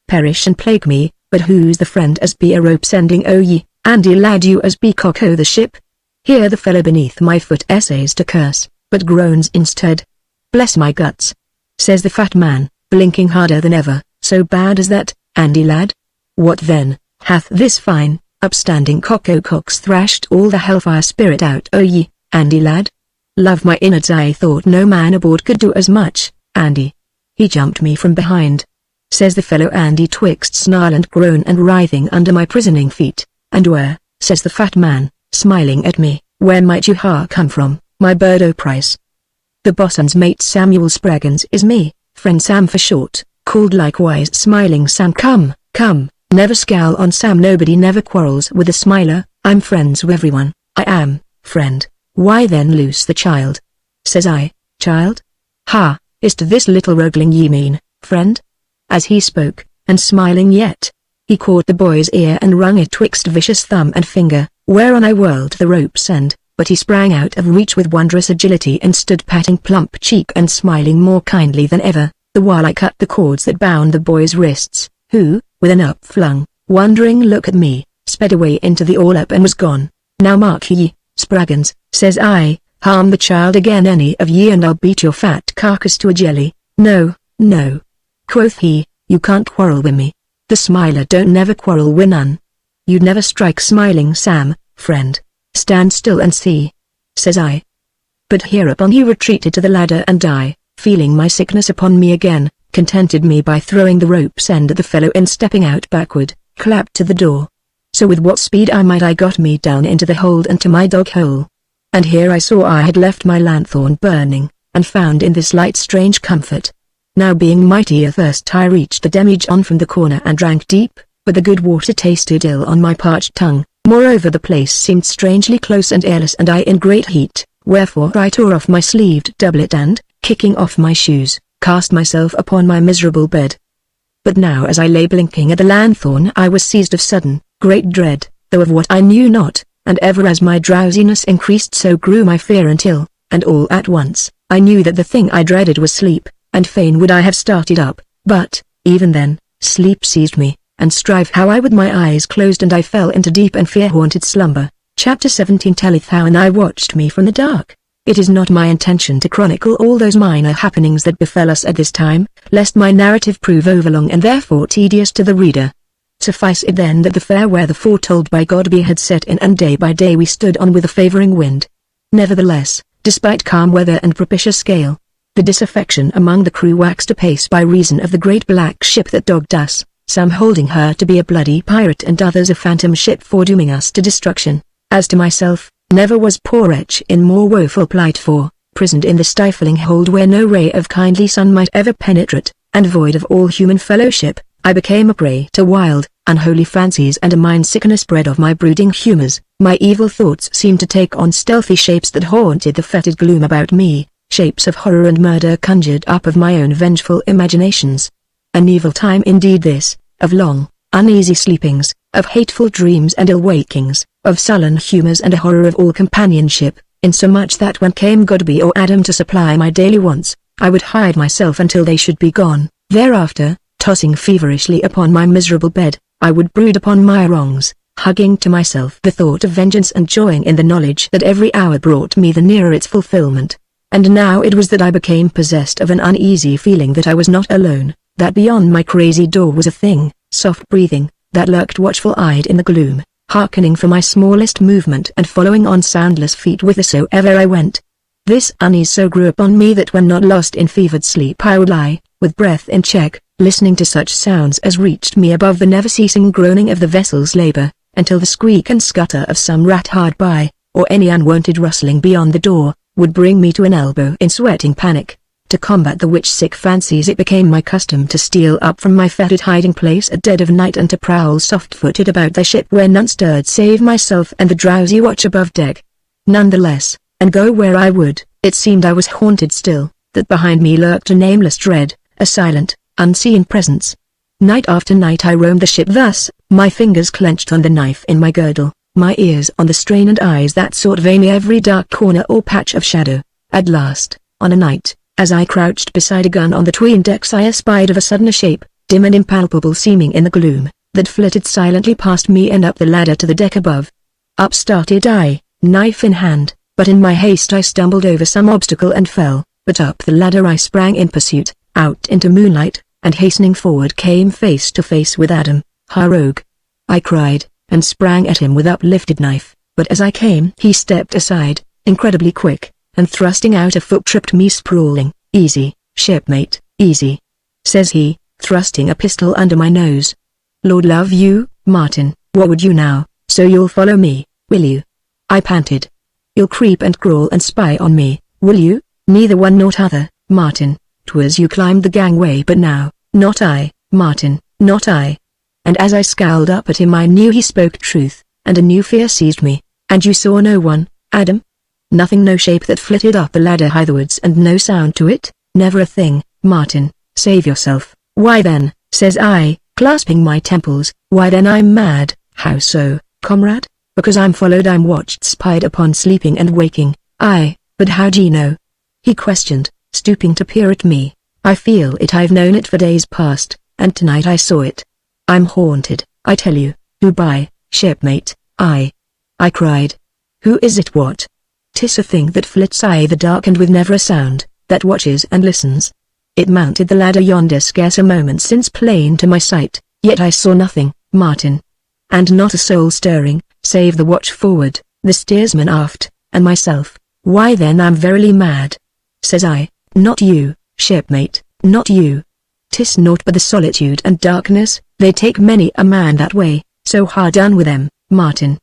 "Perish and plague me, but who's the friend as be a rope's ending o' ye, Andy lad, you as be cock o' the ship?" Here the fellow beneath my foot essays to curse, but groans instead. "Bless my guts," says the fat man, blinking harder than ever. "So bad as that, Andy lad? What then, hath this fine, upstanding cock-o'-cocks thrashed all the hellfire spirit out o' ye, Andy lad? Love my innards, I thought no man aboard could do as much, Andy. He jumped me from behind," says the fellow Andy, twixt snarl and groan and writhing under my prisoning feet. "And where," says the fat man, smiling at me, "where might you ha come from, my bird o' price?" "The bosun's mate Samuel Spraggins is me, friend Sam for short," called likewise smiling Sam. Come, never scowl on Sam, nobody never quarrels with a smiler, I'm friends with everyone." "I am, friend." "Why then loose the child," says I. "Child? Ha, is to this little rogueling ye mean, friend?" As he spoke, and smiling yet, he caught the boy's ear and wrung it twixt vicious thumb and finger, whereon I whirled the rope's end, but he sprang out of reach with wondrous agility and stood patting plump cheek and smiling more kindly than ever, the while I cut the cords that bound the boy's wrists, who, with an upflung, wondering look at me, sped away into the all-up and was gone. "Now mark ye, Spraggins," says I, "harm the child again any of ye and I'll beat your fat carcass to a jelly." No, quoth he, "you can't quarrel wi' me. The smiler don't never quarrel wi' none." "You'd never strike smiling Sam, friend. Stand still and see," says I. But hereupon he retreated to the ladder and I, feeling my sickness upon me again, contented me by throwing the rope's end at the fellow and stepping out backward, clapped to the door. So with what speed I got me down into the hold and to my dog hole. And here I saw I had left my lanthorn burning, and found in this light strange comfort. Now being mighty athirst I reached the demijohn from the corner and drank deep, but the good water tasted ill on my parched tongue. Moreover the place seemed strangely close and airless and I in great heat, wherefore I tore off my sleeved doublet and, kicking off my shoes, cast myself upon my miserable bed. But now as I lay blinking at the lanthorn I was seized of sudden, great dread, though of what I knew not, and ever as my drowsiness increased so grew my fear until, and all at once, I knew that the thing I dreaded was sleep, and fain would I have started up, but, even then, sleep seized me, and strive how I would my eyes closed and I fell into deep and fear-haunted slumber. Chapter 17 telleth how an eye watched me from the dark. It is not my intention to chronicle all those minor happenings that befell us at this time, lest my narrative prove overlong and therefore tedious to the reader. Suffice it then that the fair weather foretold by Godby had set in and day by day we stood on with a favouring wind. Nevertheless, despite calm weather and propitious gale, the disaffection among the crew waxed apace by reason of the great black ship that dogged us, some holding her to be a bloody pirate and others a phantom ship foredooming us to destruction. As to myself, never was poor wretch in more woeful plight, for, prisoned in the stifling hold where no ray of kindly sun might ever penetrate, and void of all human fellowship, I became a prey to wild, unholy fancies and a mind sickness bred of my brooding humours. My evil thoughts seemed to take on stealthy shapes that haunted the fetid gloom about me, shapes of horror and murder conjured up of my own vengeful imaginations. An evil time indeed this, of long, uneasy sleepings, of hateful dreams and ill wakings, of sullen humours and a horror of all companionship, insomuch that when came Godby or Adam to supply my daily wants, I would hide myself until they should be gone. Thereafter, tossing feverishly upon my miserable bed, I would brood upon my wrongs, hugging to myself the thought of vengeance and joying in the knowledge that every hour brought me the nearer its fulfillment. And now it was that I became possessed of an uneasy feeling that I was not alone, that beyond my crazy door was a thing, soft-breathing, that lurked watchful-eyed in the gloom, hearkening for my smallest movement and following on soundless feet whithersoever I went. This unease so grew upon me that when not lost in fevered sleep I would lie, with breath in check, listening to such sounds as reached me above the never-ceasing groaning of the vessel's labour, until the squeak and scutter of some rat hard by, or any unwonted rustling beyond the door, would bring me to an elbow in sweating panic. To combat the which sick fancies it became my custom to steal up from my fetid hiding place at dead of night and to prowl soft-footed about the ship where none stirred save myself and the drowsy watch above deck. Nonetheless, and go where I would, it seemed I was haunted still, that behind me lurked a nameless dread, a silent, unseen presence. Night after night I roamed the ship thus, my fingers clenched on the knife in my girdle, my ears on the strain and eyes that sought vainly every dark corner or patch of shadow. At last, on a night, as I crouched beside a gun on the 'tween decks I espied of a sudden a shape, dim and impalpable seeming in the gloom, that flitted silently past me and up the ladder to the deck above. Up started I, knife in hand, but in my haste I stumbled over some obstacle and fell, but up the ladder I sprang in pursuit, out into moonlight, and hastening forward came face to face with Adam. "Ha, rogue!" I cried, and sprang at him with uplifted knife, but as I came he stepped aside, incredibly quick, and thrusting out a foot tripped me sprawling, easy, shipmate, easy," says he, thrusting a pistol under my nose. "Lord love you, Martin, what would you now? So you'll follow me, will you?" I panted. "You'll creep and crawl and spy on me, will you?" "Neither one nor t'other, Martin. 'Twas you climbed the gangway, but now, not I, Martin, not I." And as I scowled up at him, I knew he spoke truth, and a new fear seized me. "And you saw no one, Adam?" "Nothing, no shape that flitted up the ladder hitherwards, and no sound to it, never a thing, Martin, save yourself." "Why then," says I, clasping my temples, "why then I'm mad." "How so, comrade?" "Because I'm followed, I'm watched, spied upon, sleeping and waking." "Aye, but how d'ye know?" he questioned, stooping to peer at me. "I feel it, I've known it for days past, and tonight I saw it. I'm haunted, I tell you." "Who-by, shipmate?" I cried. "Who is it? What?" "'Tis a thing that flits aye the dark and with never a sound, that watches and listens. It mounted the ladder yonder scarce a moment since, plain to my sight, yet I saw nothing, Martin. And not a soul stirring, save the watch forward, the steersman aft, and myself." "Why then I'm verily mad," says I. "Not you, shipmate, not you. 'Tis naught but the solitude and darkness, they take many a man that way, so hard done with them, Martin.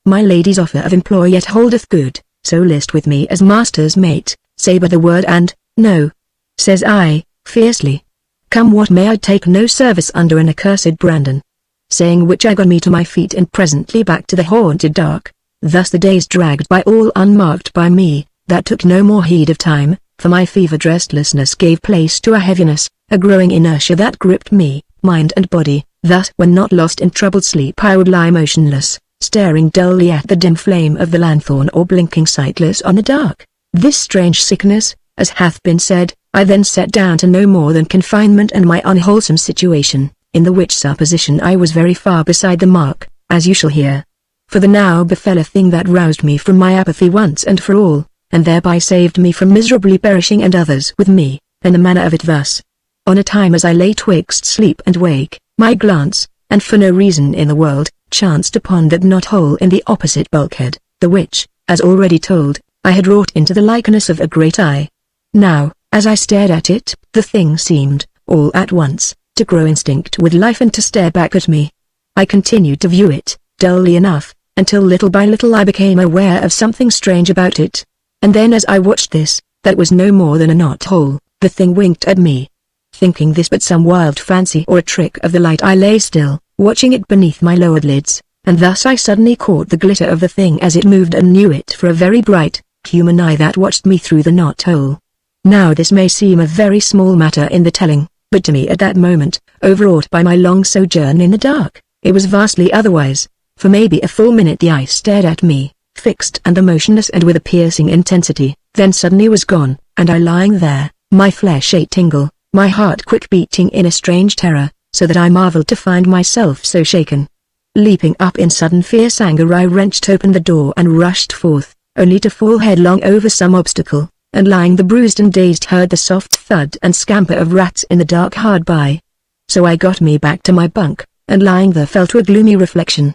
My lady's offer of employ yet holdeth good, so list with me as master's mate, say but the word and, no," says I, fiercely. "Come what may, I'd take no service under an accursed Brandon." Saying which I got me to my feet and presently back to the haunted dark. Thus the days dragged by, all unmarked by me, that took no more heed of time, for my fevered restlessness gave place to a heaviness, a growing inertia that gripped me, mind and body. Thus when not lost in troubled sleep I would lie motionless, staring dully at the dim flame of the lanthorn, or blinking sightless on the dark. This strange sickness, as hath been said, I then set down to no more than confinement and my unwholesome situation, in the which supposition I was very far beside the mark, as you shall hear. For the now befell a thing that roused me from my apathy once and for all, and thereby saved me from miserably perishing and others with me, and the manner of it thus. On a time as I lay twixt sleep and wake, my glance, and for no reason in the world, chanced upon that knot hole in the opposite bulkhead, the which, as already told, I had wrought into the likeness of a great eye. Now, as I stared at it, the thing seemed, all at once, to grow instinct with life and to stare back at me. I continued to view it, dully enough, until little by little I became aware of something strange about it. And then as I watched this, that was no more than a knot hole, the thing winked at me. Thinking this but some wild fancy or a trick of the light, I lay still, watching it beneath my lowered lids, and thus I suddenly caught the glitter of the thing as it moved, and knew it for a very bright, human eye that watched me through the knot hole. Now this may seem a very small matter in the telling, but to me at that moment, overwrought by my long sojourn in the dark, it was vastly otherwise. For maybe a full minute the eye stared at me, fixed and motionless and with a piercing intensity, then suddenly was gone, and I lying there, my flesh a tingle, my heart quick beating in a strange terror, so that I marveled to find myself so shaken. Leaping up in sudden fierce anger, I wrenched open the door and rushed forth, only to fall headlong over some obstacle, and lying the bruised and dazed heard the soft thud and scamper of rats in the dark hard by. So I got me back to my bunk, and lying there fell to a gloomy reflection.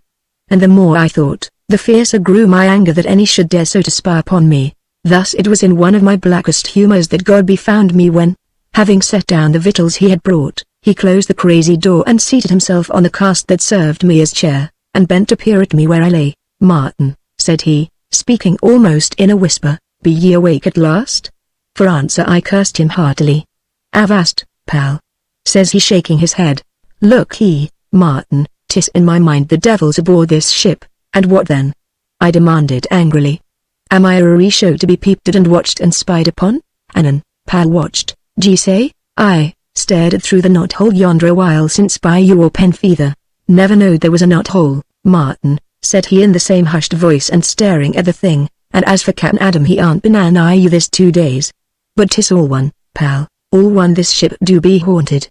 And the more I thought, the fiercer grew my anger that any should dare so to spy upon me. Thus it was in one of my blackest humors that Godby found me when, having set down the victuals he had brought, he closed the crazy door and seated himself on the cast that served me as chair, and bent to peer at me where I lay. "Martin," said he, speaking almost in a whisper, "be ye awake at last?" For answer I cursed him heartily. "Avast, pal," says he, shaking his head. "Look he, Martin, 'tis in my mind the devil's aboard this ship." "And what then?" I demanded angrily. "Am I a re-show to be peeped at and watched and spied upon?" "Anan, pal, watched, d'ye say?" "I stared at through the knot hole yonder a while since by your pen feather." "Never knowed there was a knot hole, Martin," said he in the same hushed voice and staring at the thing, "and as for Captain Adam, he aren't been an eye you this 2 days. But 'tis all one, pal, all one, this ship do be haunted.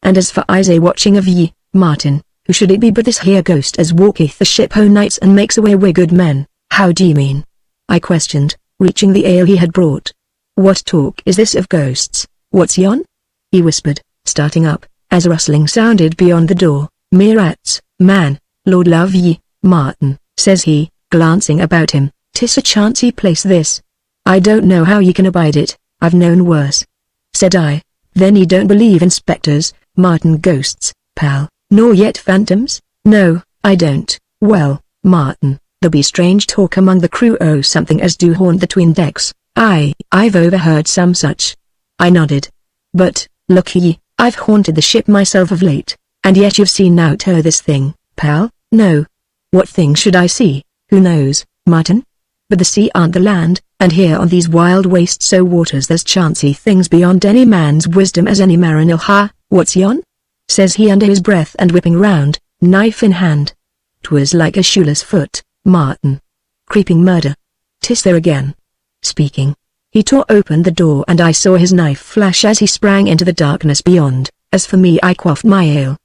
And as for Isa watching of ye, Martin, who should it be but this here ghost as walketh the ship o' nights and makes away wi' good men?" "How d'ye mean?" I questioned, reaching the ale he had brought. "What talk is this of ghosts? What's yon?" he whispered, starting up, as a rustling sounded beyond the door. "Mere rats, man, Lord love ye, Martin," says he, glancing about him, "'tis a chancy place this. I don't know how ye can abide it, I've known worse," said I, Then you don't believe in specters, Martin, ghosts, pal, nor yet phantoms? No, I don't. Well, Martin, there be strange talk among the crew, oh something as do haunt the twin decks. I've overheard some such. I nodded. But, look ye, I've haunted the ship myself of late. And yet you've seen nought o' this thing, pal? No. What thing should I see? Who knows, Martin? But the sea aren't the land, and here on these wild wastes o' waters there's chancy things beyond any man's wisdom as any mariner. Ha, what's yon? Says he under his breath and whipping round, knife in hand. 'Twas like a shoeless foot, Martin. Creeping murder. 'Tis there again. Speaking, he tore open the door and I saw his knife flash as he sprang into the darkness beyond. As for me, I quaffed my ale.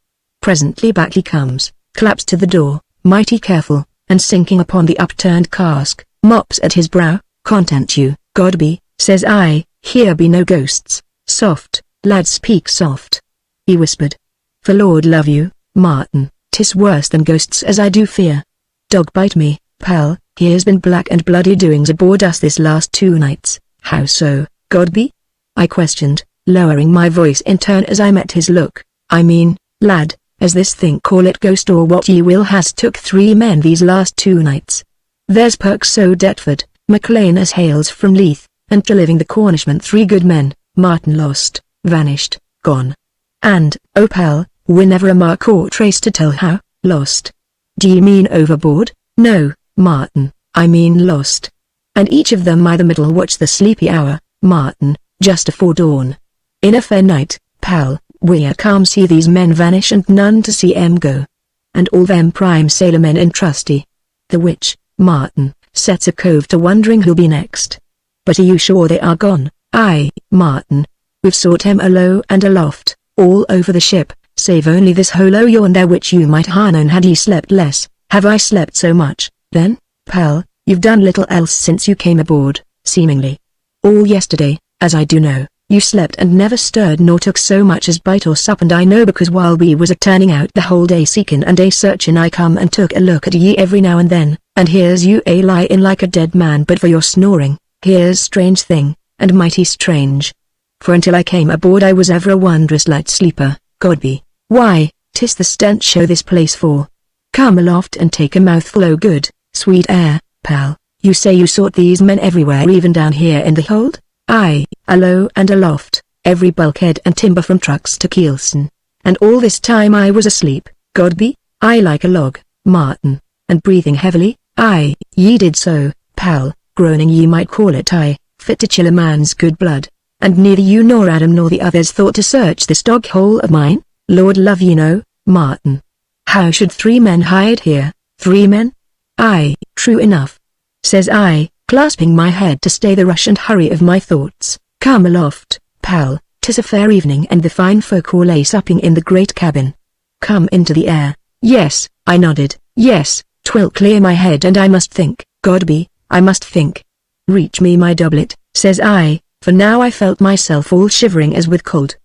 Presently back he comes, claps to the door, mighty careful, and sinking upon the upturned cask, mops at his brow. "Content you, Godby," says I, "here be no ghosts." "Soft, lad, speak soft," he whispered. "For Lord love you, Martin, 'tis worse than ghosts as I do fear. Dog bite me, pal, here's been black and bloody doings aboard us this last 2 nights." "How so, Godby?" I questioned, lowering my voice in turn as I met his look. "I mean, lad, as this thing, call it ghost or what ye will, has took 3 men these last 2 nights. There's Perks o' Deptford, MacLean as hails from Leith, and Treliving the Cornishman, 3 good men. Martin lost, vanished, gone. And, oh pal, we're never a mark or trace to tell how. Lost. D'ye mean overboard?" "No, Martin, I mean lost. And each of them by the middle watch the sleepy hour, Martin, just afore dawn. In a fair night, pal, we calm see these men vanish and none to see 'em go. And all them prime sailormen and trusty. The which, Martin, sets a cove to wondering who'll be next. But are you sure they are gone?" "Aye, Martin. We've sought 'em alow and aloft, all over the ship, save only this hole o' yonder which you might ha' known had ye slept less." "Have I slept so much, then?" "Pal, you've done little else since you came aboard, seemingly. All yesterday, as I do know, you slept and never stirred nor took so much as bite or sup, and I know because while we was a-turning out the whole day seekin' and a-searchin' I come and took a look at ye every now and then, and here's you a-lyin' like a dead man but for your snoring. Here's strange thing, and mighty strange. For until I came aboard I was ever a wondrous light sleeper, Godby. Why, 'tis the stench o' this place for. Come aloft and take a mouthful o' good, sweet air, pal. You say you sought these men everywhere, even down here in the hold?" "Aye, alow and aloft, every bulkhead and timber from trucks to keelson. And all this time I was asleep, Godby?" "Aye, like a log, Martin, and breathing heavily." "Aye, ye did so, pal, groaning ye might call it. Aye, fit to chill a man's good blood. And neither you nor Adam nor the others thought to search this dog hole of mine? Lord love ye no, Martin. How should 3 men hide here? 3 men? "Aye, true enough," says I, clasping my head to stay the rush and hurry of my thoughts. "Come aloft, pal, 'tis a fair evening and the fine folk all a-supping in the great cabin. Come into the air." "Yes," I nodded, "yes, 'twill clear my head and I must think." "Godby, I must think. Reach me my doublet," says I, for now I felt myself all shivering as with cold.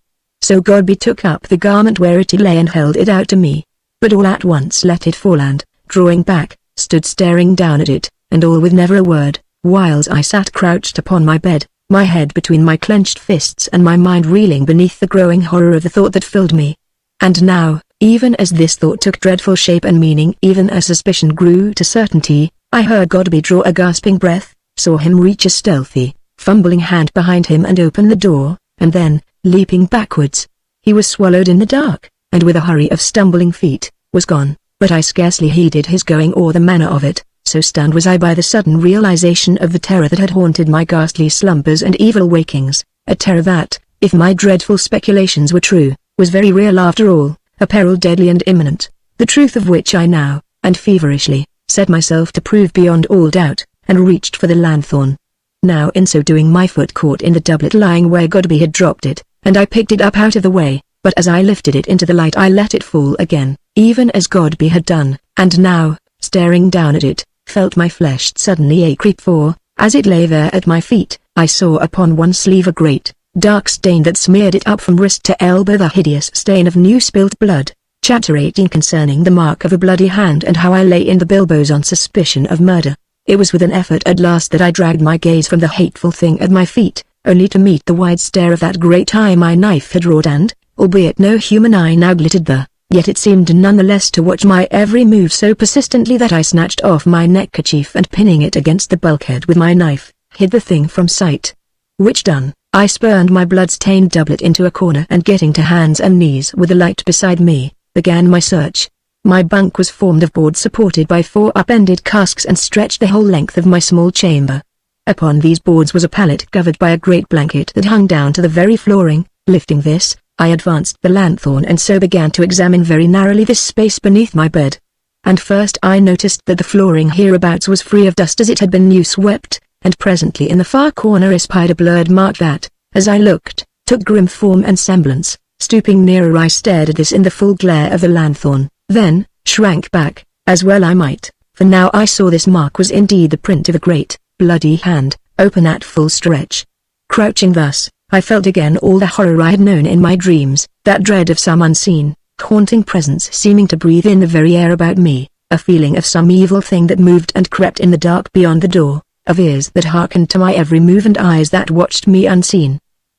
So Godby took up the garment where it lay and held it out to me. But all at once let it fall and, drawing back, stood staring down at it, and all with never a word, whiles I sat crouched upon my bed, my head between my clenched fists and my mind reeling beneath the growing horror of the thought that filled me. And now, even as this thought took dreadful shape and meaning, even as suspicion grew to certainty, I heard Godby draw a gasping breath, saw him reach a stealthy, fumbling hand behind him and open the door, and then, leaping backwards, he was swallowed in the dark, and with a hurry of stumbling feet, was gone. But I scarcely heeded his going or the manner of it, so stunned was I by the sudden realization of the terror that had haunted my ghastly slumbers and evil wakings, a terror that, if my dreadful speculations were true, was very real after all, a peril deadly and imminent, the truth of which I now, and feverishly, set myself to prove beyond all doubt, and reached for the lanthorn. Now in so doing my foot caught in the doublet lying where Godby had dropped it, and I picked it up out of the way, but as I lifted it into the light I let it fall again, even as Godby had done, and now, staring down at it, felt my flesh suddenly a-creep, for, as it lay there at my feet, I saw upon one sleeve a great, dark stain that smeared it up from wrist to elbow, the hideous stain of new spilt blood. Chapter 18 concerning the mark of a bloody hand and how I lay in the bilboes on suspicion of murder. It was with an effort at last that I dragged my gaze from the hateful thing at my feet, only to meet the wide stare of that great eye my knife had wrought and, albeit no human eye now glittered there, yet it seemed nonetheless to watch my every move so persistently that I snatched off my neckerchief and pinning it against the bulkhead with my knife, hid the thing from sight. Which done, I spurned my blood-stained doublet into a corner and getting to hands and knees with the light beside me, began my search. My bunk was formed of boards supported by 4 up-ended casks and stretched the whole length of my small chamber. Upon these boards was a pallet covered by a great blanket that hung down to the very flooring. Lifting this, I advanced the lanthorn and so began to examine very narrowly this space beneath my bed. And first I noticed that the flooring hereabouts was free of dust as it had been new swept, and presently in the far corner espied a blurred mark that, as I looked, took grim form and semblance. Stooping nearer I stared at this in the full glare of the lanthorn, then, shrank back, as well I might, for now I saw this mark was indeed the print of a great, bloody hand, open at full stretch. Crouching thus, I felt again all the horror I had known in my dreams, that dread of some unseen, haunting presence seeming to breathe in the very air about me, a feeling of some evil thing that moved and crept in the dark beyond the door, of ears that hearkened to my every move and eyes that watched me unseen.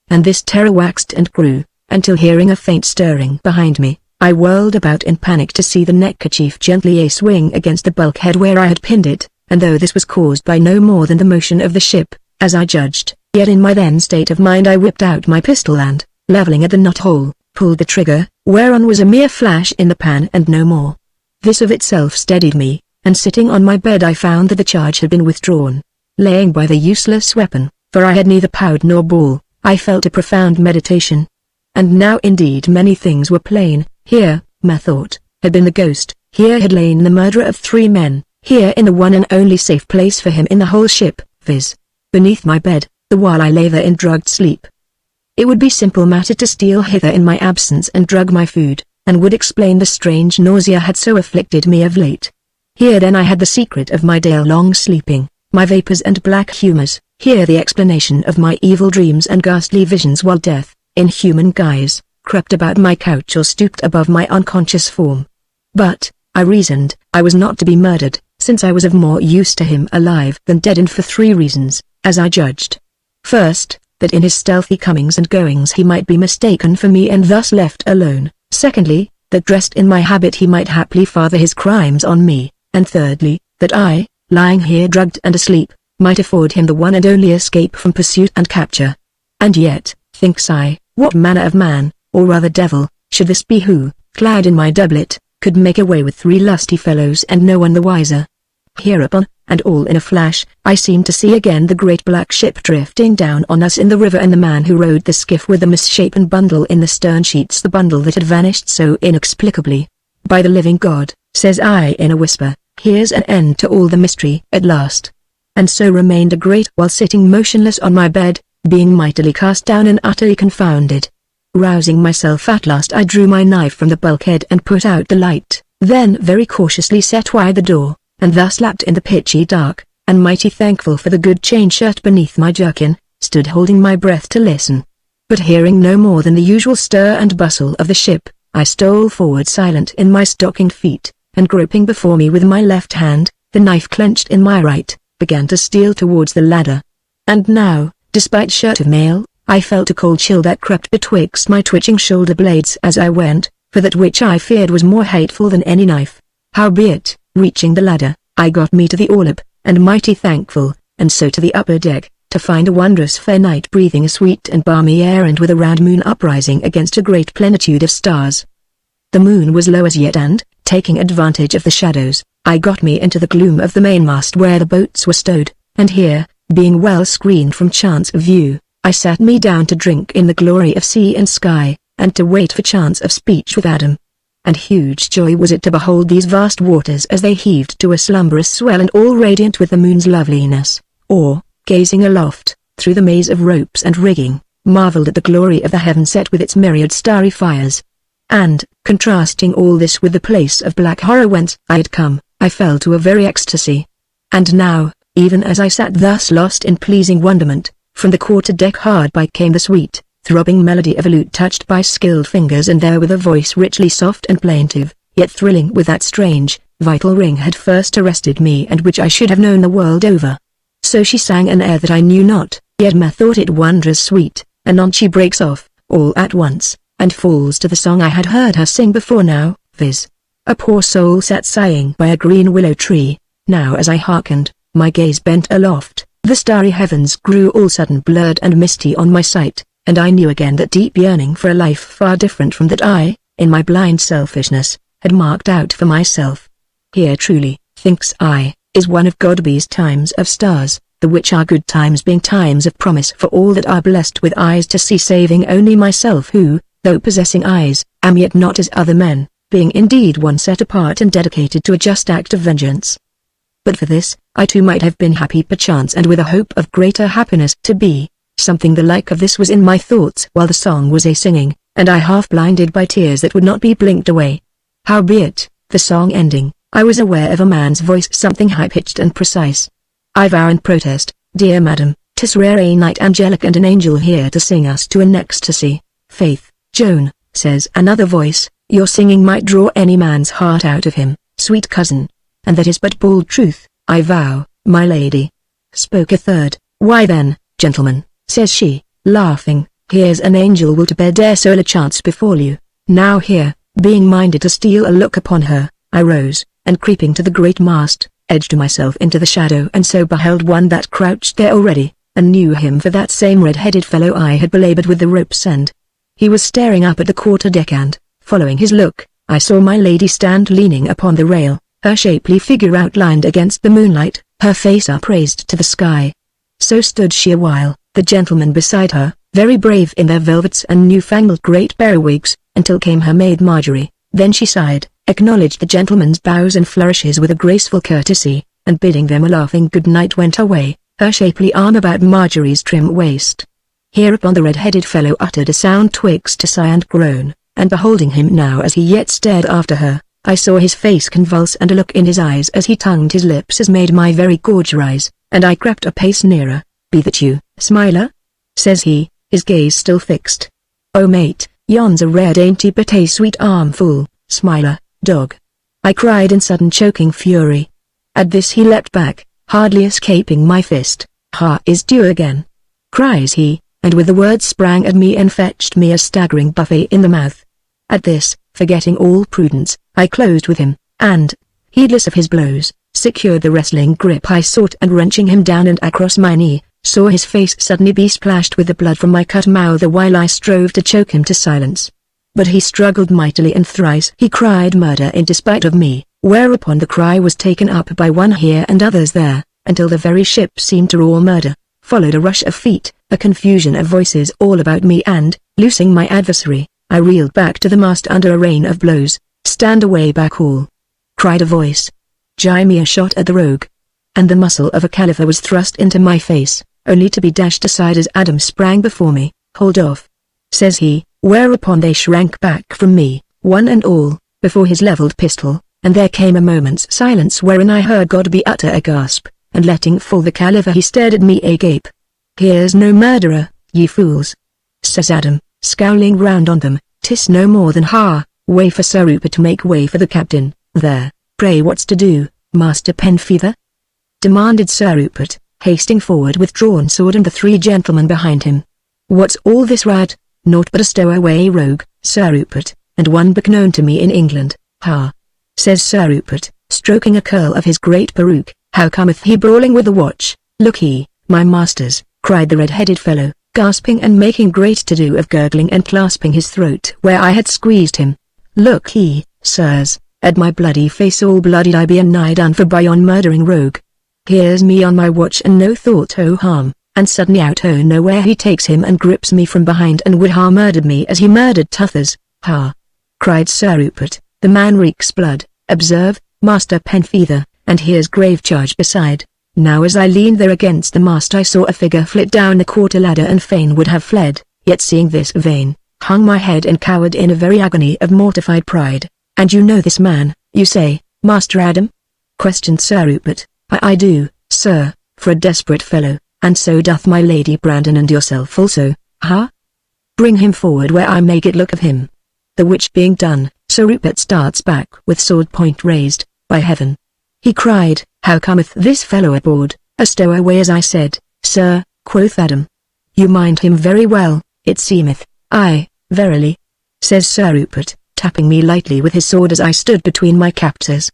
And this terror waxed and grew, until hearing a faint stirring behind me, I whirled about in panic to see the neckerchief gently swing against the bulkhead where I had pinned it, and though this was caused by no more than the motion of the ship, as I judged, yet in my then state of mind I whipped out my pistol and, leveling at the knothole, pulled the trigger, whereon was a mere flash in the pan and no more. This of itself steadied me, and sitting on my bed I found that the charge had been withdrawn. Laying by the useless weapon, for I had neither powder nor ball, I fell to profound meditation. And now indeed many things were plain. Here, methought, had been the ghost, here had lain the murderer of 3 men, here in the one and only safe place for him in the whole ship, viz. beneath my bed, the while I lay there in drugged sleep. It would be simple matter to steal hither in my absence and drug my food, and would explain the strange nausea had so afflicted me of late. Here then I had the secret of my day-long sleeping, my vapors and black humors, here the explanation of my evil dreams and ghastly visions while death, in human guise, crept about my couch or stooped above my unconscious form. But, I reasoned, I was not to be murdered, since I was of more use to him alive than dead, and for 3 reasons, as I judged. First, that in his stealthy comings and goings he might be mistaken for me and thus left alone. Secondly, that dressed in my habit he might haply father his crimes on me. And thirdly, that I, lying here drugged and asleep, might afford him the one and only escape from pursuit and capture. And yet, thinks I, what manner of man, or rather devil, should this be who, clad in my doublet, could make away with 3 lusty fellows and no one the wiser? Hereupon, and all in a flash, I seemed to see again the great black ship drifting down on us in the river, and the man who rowed the skiff with the misshapen bundle in the stern sheets, the bundle that had vanished so inexplicably. By the living God, says I in a whisper, here's an end to all the mystery at last. And so remained a great while sitting motionless on my bed, being mightily cast down and utterly confounded. Rousing myself at last, I drew my knife from the bulkhead and put out the light, then very cautiously set wide the door, and thus lapped in the pitchy dark, and mighty thankful for the good chain shirt beneath my jerkin, stood holding my breath to listen. But hearing no more than the usual stir and bustle of the ship, I stole forward silent in my stockinged feet, and groping before me with my left hand, the knife clenched in my right, began to steal towards the ladder. And now, despite shirt of mail, I felt a cold chill that crept betwixt my twitching shoulder blades as I went, for that which I feared was more hateful than any knife. Howbeit, reaching the ladder, I got me to the orlop, and mighty thankful, and so to the upper deck, to find a wondrous fair night breathing a sweet and balmy air, and with a round moon uprising against a great plenitude of stars. The moon was low as yet, and, taking advantage of the shadows, I got me into the gloom of the mainmast where the boats were stowed, and here, being well screened from chance of view, I sat me down to drink in the glory of sea and sky, and to wait for chance of speech with Adam. And huge joy was it to behold these vast waters as they heaved to a slumberous swell and all radiant with the moon's loveliness, or, gazing aloft, through the maze of ropes and rigging, marveled at the glory of the heaven set with its myriad starry fires. And, contrasting all this with the place of black horror whence I had come, I fell to a very ecstasy. And now, even as I sat thus lost in pleasing wonderment, from the quarter-deck hard by came the sweet, throbbing melody of a lute touched by skilled fingers, and there with a voice richly soft and plaintive, yet thrilling with that strange, vital ring had first arrested me and which I should have known the world over. So she sang an air that I knew not, Yet methought it wondrous sweet. Anon she breaks off, all at once, and falls to the song I had heard her sing before now, viz. A poor soul sat sighing by a green willow tree. Now as I hearkened, my gaze bent aloft, the starry heavens grew all sudden blurred and misty on my sight, and I knew again that deep yearning for a life far different from that I, in my blind selfishness, had marked out for myself. Here truly, thinks I, is one of Godby's times of stars, the which are good times being times of promise for all that are blessed with eyes to see, saving only myself who, though possessing eyes, am yet not as other men, being indeed one set apart and dedicated to a just act of vengeance. But for this, I too might have been happy perchance, and with a hope of greater happiness to be. Something the like of this was in my thoughts while the song was a-singing, and I half blinded by tears that would not be blinked away. Howbeit, the song ending, I was aware of a man's voice, something high-pitched and precise. I vow and protest, dear madam, 'tis rare a knight angelic and an angel here to sing us to an ecstasy. Faith, Joan, says another voice, your singing might draw any man's heart out of him, sweet cousin. And that is but bald truth, I vow, my lady. Spoke a third, why then, gentlemen, says she, laughing, here's an angel will to bed ere so ill a chance befall you. Now here, being minded to steal a look upon her, I rose, and creeping to the great mast, edged myself into the shadow, and so beheld one that crouched there already, and knew him for that same red-headed fellow I had belaboured with the rope's end. He was staring up at the quarter-deck, and, following his look, I saw my lady stand leaning upon the rail, her shapely figure outlined against the moonlight, her face upraised to the sky. So stood she a while, the gentlemen beside her, very brave in their velvets and new-fangled great periwigs, until came her maid Marjorie. Then she sighed, acknowledged the gentlemen's bows and flourishes with a graceful courtesy, and bidding them a laughing good night went away, her shapely arm about Marjorie's trim waist. Hereupon the red-headed fellow uttered a sound twixt a sigh and groan, and beholding him now as he yet stared after her, I saw his face convulse and a look in his eyes as he tongued his lips as made my very gorge rise, and I crept a pace nearer. Be that you, Smiler? Says he, his gaze still fixed. Oh mate, yon's a rare dainty but a sweet armful, Smiler, dog. I cried in sudden choking fury. At this he leapt back, hardly escaping my fist. Ha, is due again, cries he, and with the words sprang at me and fetched me a staggering buffet in the mouth. At this, forgetting all prudence, I closed with him, and, heedless of his blows, secured the wrestling grip I sought, and wrenching him down and across my knee, saw his face suddenly be splashed with the blood from my cut mouth, while I strove to choke him to silence. But he struggled mightily, and thrice he cried murder in despite of me, whereupon the cry was taken up by one here and others there, until the very ship seemed to roar murder. Followed a rush of feet, a confusion of voices all about me, and, loosing my adversary, I reeled back to the mast under a rain of blows. Stand away back all, cried a voice. Jimmy a shot at the rogue, and the muscle of a caliver was thrust into my face, only to be dashed aside as Adam sprang before me. Hold off, says he, whereupon they shrank back from me, one and all, before his levelled pistol, and there came a moment's silence wherein I heard Godby utter a gasp, and letting fall the caliver he stared at me agape. Here's no murderer, ye fools, says Adam, scowling round on them. 'Tis no more than way for Sir Rupert to make way for the captain. There, pray what's to do, Master Penfeather? Demanded Sir Rupert, hasting forward with drawn sword and the three gentlemen behind him. What's all this rad? Naught but a stowaway rogue, Sir Rupert, and one but known to me in England. Ha! Says Sir Rupert, stroking a curl of his great peruke. How cometh he brawling with the watch? Look he, my masters, cried the red-headed fellow, gasping and making great to-do of gurgling and clasping his throat where I had squeezed him. Look he, sirs, at my bloody face all bloodied, I be nigh done for by yon murdering rogue. Here's me on my watch and no thought o' harm, and suddenly out o' nowhere he takes him and grips me from behind and would ha murdered me as he murdered t'others. Ha! Cried Sir Rupert, the man reeks blood, observe, Master Penfeather, and here's grave charge beside. Now as I leaned there against the mast I saw a figure flit down the quarter ladder and fain would have fled, yet seeing this vain, hung my head and cowered in a very agony of mortified pride. And you know this man, you say, Master Adam? Questioned Sir Rupert. I do, sir, for a desperate fellow, and so doth my Lady Brandon and yourself also, ha? Bring him forward where I may get look of him. The which being done, Sir Rupert starts back with sword point raised. By heaven, he cried, how cometh this fellow aboard? A stowaway, as I said, sir, quoth Adam. You mind him very well, it seemeth. Aye, verily, says Sir Rupert, tapping me lightly with his sword as I stood between my captors.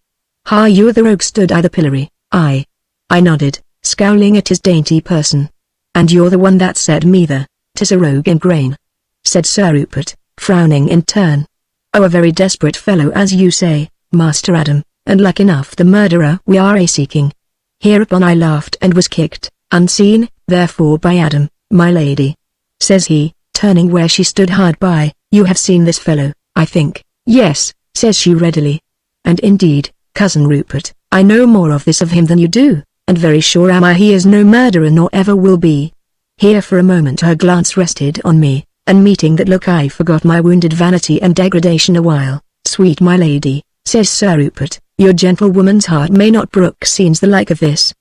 Ha, you the rogue, stood I the pillory. Aye. I nodded, scowling at his dainty person. And you're the one that said me the, 'tis a rogue in grain, said Sir Rupert, frowning in turn. Oh, a very desperate fellow as you say, Master Adam, and like enough the murderer we are a-seeking. Hereupon I laughed and was kicked, unseen, therefore by Adam, my lady. Says he, turning where she stood hard by, you have seen this fellow, I think. Yes, says she readily. And indeed, cousin Rupert, I know more of him than you do, and very sure am I he is no murderer nor ever will be. Here for a moment her glance rested on me, and meeting that look I forgot my wounded vanity and degradation a while. Sweet my lady, says Sir Rupert, your gentlewoman's heart may not brook scenes the like of this.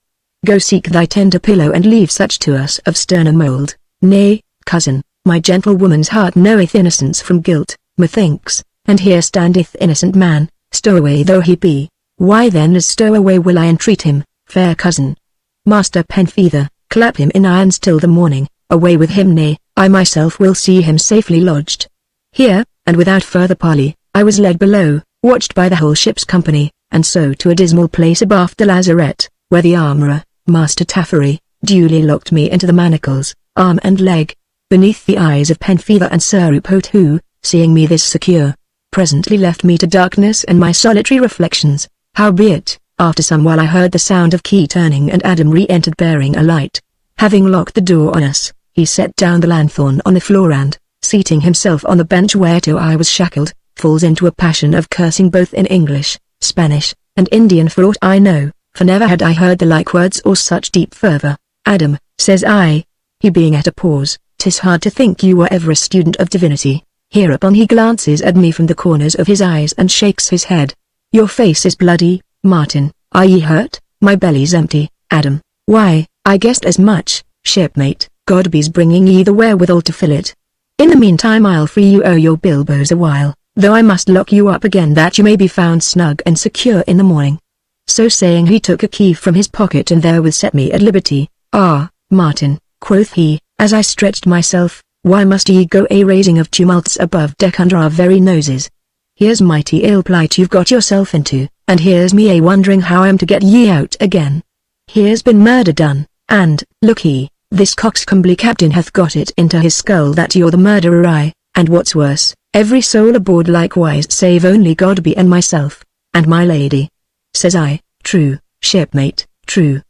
Go seek thy tender pillow and leave such to us of sterner mould. Nay, cousin, my gentlewoman's heart knoweth innocence from guilt, methinks, and here standeth innocent man, stowaway though he be. Why then as stowaway will I entreat him, fair cousin. Master Penfeather, clap him in irons till the morning, away with him, nay, I myself will see him safely lodged. Here, and without further parley, I was led below, watched by the whole ship's company, and so to a dismal place abaft the lazarette, where the armourer, Master Jeffery, duly locked me into the manacles, arm and leg, beneath the eyes of Penfeather and Sir Rupert, who, seeing me this secure, presently left me to darkness and my solitary reflections. Howbeit, after some while I heard the sound of key turning and Adam re-entered bearing a light. Having locked the door on us, he set down the lanthorn on the floor and, seating himself on the bench whereto I was shackled, falls into a passion of cursing both in English, Spanish, and Indian for aught I know, for never had I heard the like words or such deep fervour. Adam, says I, he being at a pause, 'tis hard to think you were ever a student of divinity. Hereupon he glances at me from the corners of his eyes and shakes his head. Your face is bloody, Martin. Are ye hurt? My belly's empty, Adam. Why, I guessed as much, shipmate. God be's bringing ye the wherewithal to fill it. In the meantime I'll free you o' your bilboes a while, though I must lock you up again that you may be found snug and secure in the morning. So saying he took a key from his pocket and therewith set me at liberty. Ah, Martin, quoth he, as I stretched myself, why must ye go a-raising of tumults above deck under our very noses? Here's mighty ill plight you've got yourself into, and here's me a-wondering how I'm to get ye out again. Here's been murder done, and, look ye, this coxcombly captain hath got it into his skull that you're the murderer. I, and what's worse, every soul aboard likewise save only Godby and myself, and my lady. Says I, true, shipmate, true.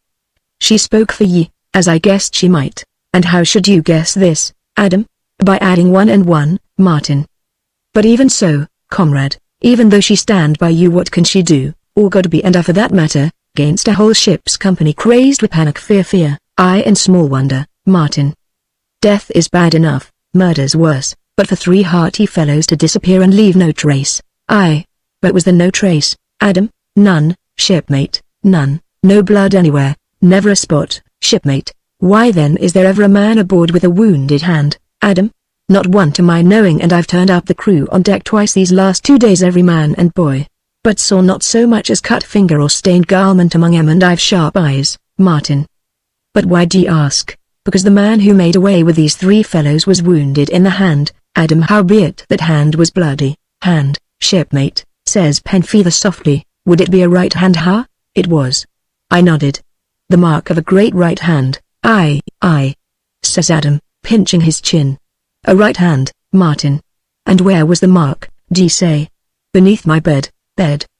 She spoke for ye, as I guessed she might, and how should you guess this, Adam? By adding 1 and 1, Martin. But even so, comrade, even though she stand by you, what can she do, or Godby and I for that matter, gainst a whole ship's company crazed with panic, fear, aye, and small wonder, Martin. Death is bad enough, murder's worse, but for 3 hearty fellows to disappear and leave no trace, aye, but was there no trace, Adam? None, shipmate, none, no blood anywhere, never a spot, shipmate. Why then is there ever a man aboard with a wounded hand, Adam? Not one to my knowing, and I've turned up the crew on deck twice these last 2 days, every man and boy, but saw not so much as cut finger or stained garment among 'em, and I've sharp eyes, Martin. But why d'ye ask? Because the man who made away with these 3 fellows was wounded in the hand, Adam. Howbeit that hand was bloody. Hand, shipmate, says Penfeather softly. Would it be a right hand? Ha? It was. I nodded. The mark of a great right hand. Aye, says Adam, pinching his chin. A right hand, Martin. And where was the mark, d'ye say? Beneath my bed,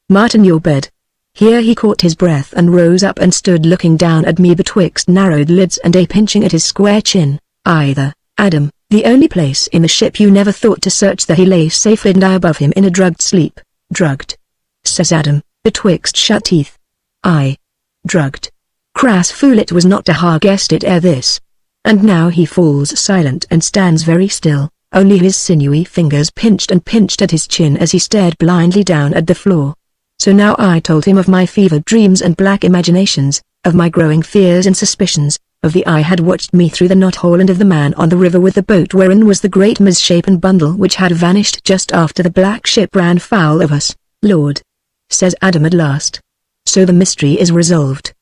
Martin, your bed. Here he caught his breath and rose up and stood looking down at me betwixt narrowed lids and pinching at his square chin. Either, Adam, the only place in the ship you never thought to search, there he lay safely and I above him in a drugged sleep. Drugged, says Adam, betwixt shut teeth. Aye. Drugged. Crass fool, it was not to ha guessed it ere this. And now he falls silent and stands very still, only his sinewy fingers pinched at his chin as he stared blindly down at the floor. So now I told him of my fevered dreams and black imaginations, of my growing fears and suspicions, of the eye had watched me through the knothole, and of the man on the river with the boat wherein was the great misshapen bundle which had vanished just after the black ship ran foul of us. Lord, says Adam at last. So the mystery is resolved.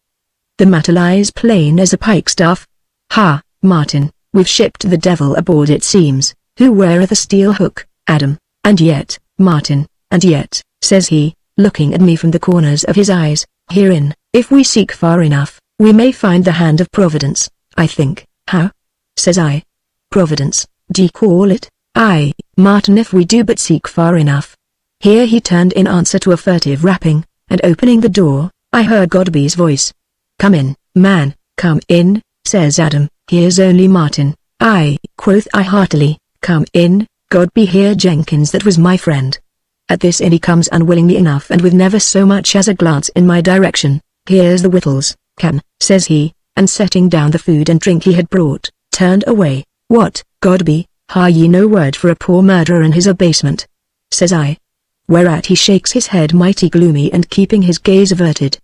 The matter lies plain as a pikestaff. Ha, Martin, we've shipped the devil aboard it seems, who weareth a steel hook, Adam, and yet, Martin, and yet, says he, looking at me from the corners of his eyes, herein, if we seek far enough, we may find the hand of Providence, I think. How? Says I. Providence, d'ye call it? Aye, Martin, if we do but seek far enough. Here he turned in answer to a furtive rapping, and opening the door, I heard Godby's voice. Come in, man, come in, says Adam, here's only Martin. Aye, quoth I heartily, come in, Godby here Jenkins that was my friend. At this in he comes unwillingly enough and with never so much as a glance in my direction. Here's the victuals, can, says he, and setting down the food and drink he had brought, turned away. What, Godby, ha ye no word for a poor murderer in his abasement? Says I. Whereat he shakes his head mighty gloomy and keeping his gaze averted.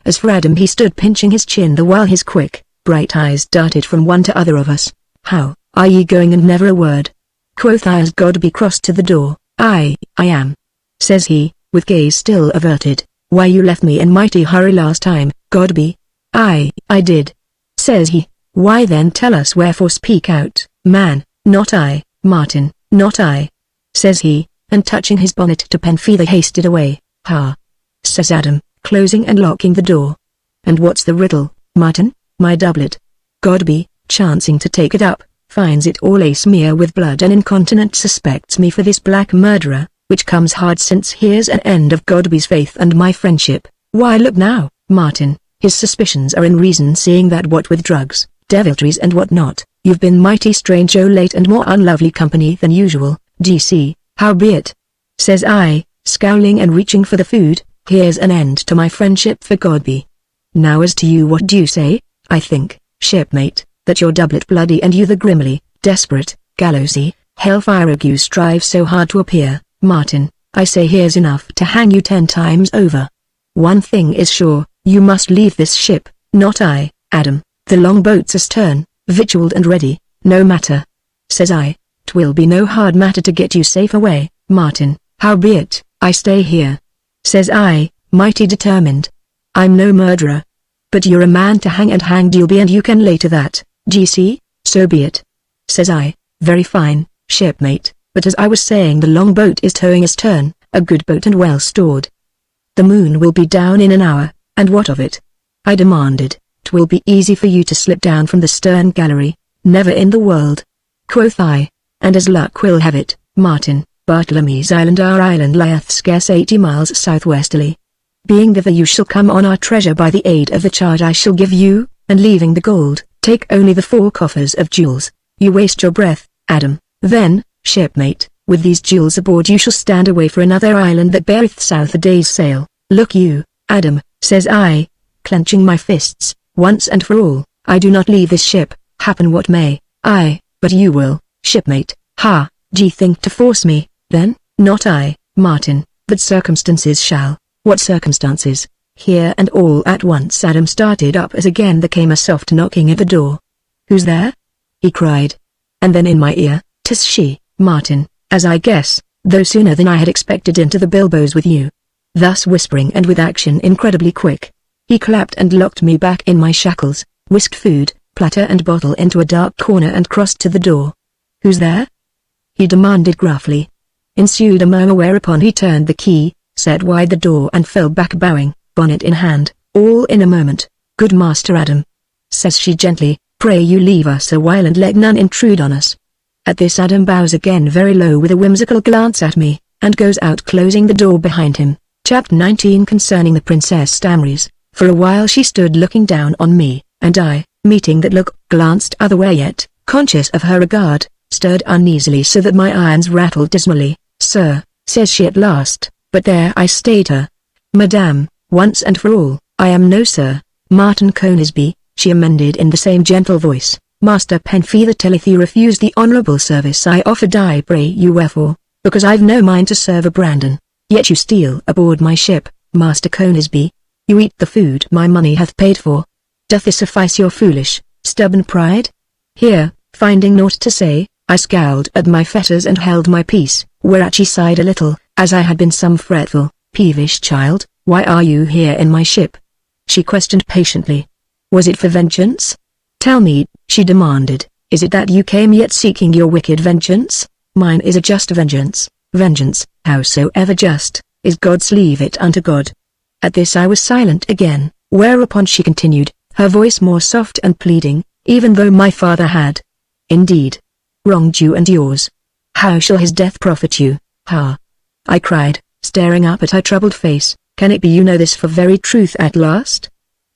As for Adam he stood pinching his chin the while his quick, bright eyes darted from one to other of us. How, are ye going and never a word? Quoth I as Godby crossed to the door. Aye, I am. Says he, with gaze still averted. Why you left me in mighty hurry last time, Godby? Aye, I did. Says he. Why then tell us wherefore speak out, man. Not I, Martin, not I. Says he, and touching his bonnet to Penfeather hasted away. Ha! Says Adam, closing and locking the door. And what's the riddle, Martin, my doublet? Godby, chancing to take it up, finds it all a smear with blood and incontinent suspects me for this black murderer, which comes hard since here's an end of Godby's faith and my friendship. Why look now, Martin, his suspicions are in reason seeing that what with drugs, deviltries and what not, you've been mighty strange o' late and more unlovely company than usual, d'ye see, howbeit, says I, scowling and reaching for the food, here's an end to my friendship for Godby. Now as to you what do you say? I think, shipmate, that your doublet bloody and you the grimly, desperate, gallowsy, hellfire you strive so hard to appear, Martin, I say here's enough to hang you 10 times over. One thing is sure, you must leave this ship, not I, Adam, the longboat's astern, victualled and ready, no matter. Says I, 'twill be no hard matter to get you safe away, Martin, howbeit, I stay here. Says I, mighty determined. I'm no murderer. But you're a man to hang and hanged you'll be and you can lay to that, d'ye see, so be it. Says I, very fine, shipmate, but as I was saying the longboat is towing astern, a good boat and well stored. The moon will be down in an hour, and what of it? I demanded. 'Twill be easy for you to slip down from the stern gallery. Never in the world. Quoth I, and as luck will have it, Martin, Bartlemy's island our island lieth scarce 80 miles southwesterly. Being thither you shall come on our treasure by the aid of the charge I shall give you, and leaving the gold, take only the 4 coffers of jewels. You waste your breath, Adam, then, shipmate, with these jewels aboard you shall stand away for another island that beareth south a day's sail. Look you, Adam, says I, clenching my fists, once and for all, I do not leave this ship, happen what may. Aye, but you will, shipmate. Ha, d'ye think to force me, then? Not I, Martin, but circumstances shall. What circumstances? Here and all at once Adam started up as again there came a soft knocking at the door. Who's there? He cried. And then in my ear, 'tis she, Martin, as I guess, though sooner than I had expected into the bilboes with you. Thus whispering and with action incredibly quick, he clapped and locked me back in my shackles, whisked food, platter and bottle into a dark corner and crossed to the door. Who's there? He demanded gruffly. Ensued a murmur whereupon he turned the key, set wide the door and fell back bowing, bonnet in hand, all in a moment. Good Master Adam, says she gently, pray you leave us a while and let none intrude on us. At this Adam bows again very low with a whimsical glance at me, and goes out closing the door behind him. Chapter 19 Concerning the Princess Stamries. For a while she stood looking down on me, and I, meeting that look, glanced other way yet, conscious of her regard, stirred uneasily so that my irons rattled dismally. Sir, says she at last, but there I stayed her. Madame, once and for all, I am no Sir Martin Conisby, she amended in the same gentle voice. Master Penfeather telleth you refuse the honourable service I offered. I pray you wherefore? Because I've no mind to serve a Brandon. Yet you steal aboard my ship, Master Conisby. You eat the food my money hath paid for. Doth this suffice your foolish, stubborn pride? Here, finding naught to say, I scowled at my fetters and held my peace, whereat she sighed a little, as I had been some fretful, peevish child. Why are you here in my ship? She questioned patiently. Was it for vengeance? Tell me, she demanded. Is it that you came yet seeking your wicked vengeance? Mine is a just vengeance. Vengeance, howsoever just, is God's. Leave it unto God. At this I was silent again, whereupon she continued, her voice more soft and pleading, even though my father had, indeed, wronged you and yours, how shall his death profit you? Ha! I cried, staring up at her troubled face. Can it be you know this for very truth at last?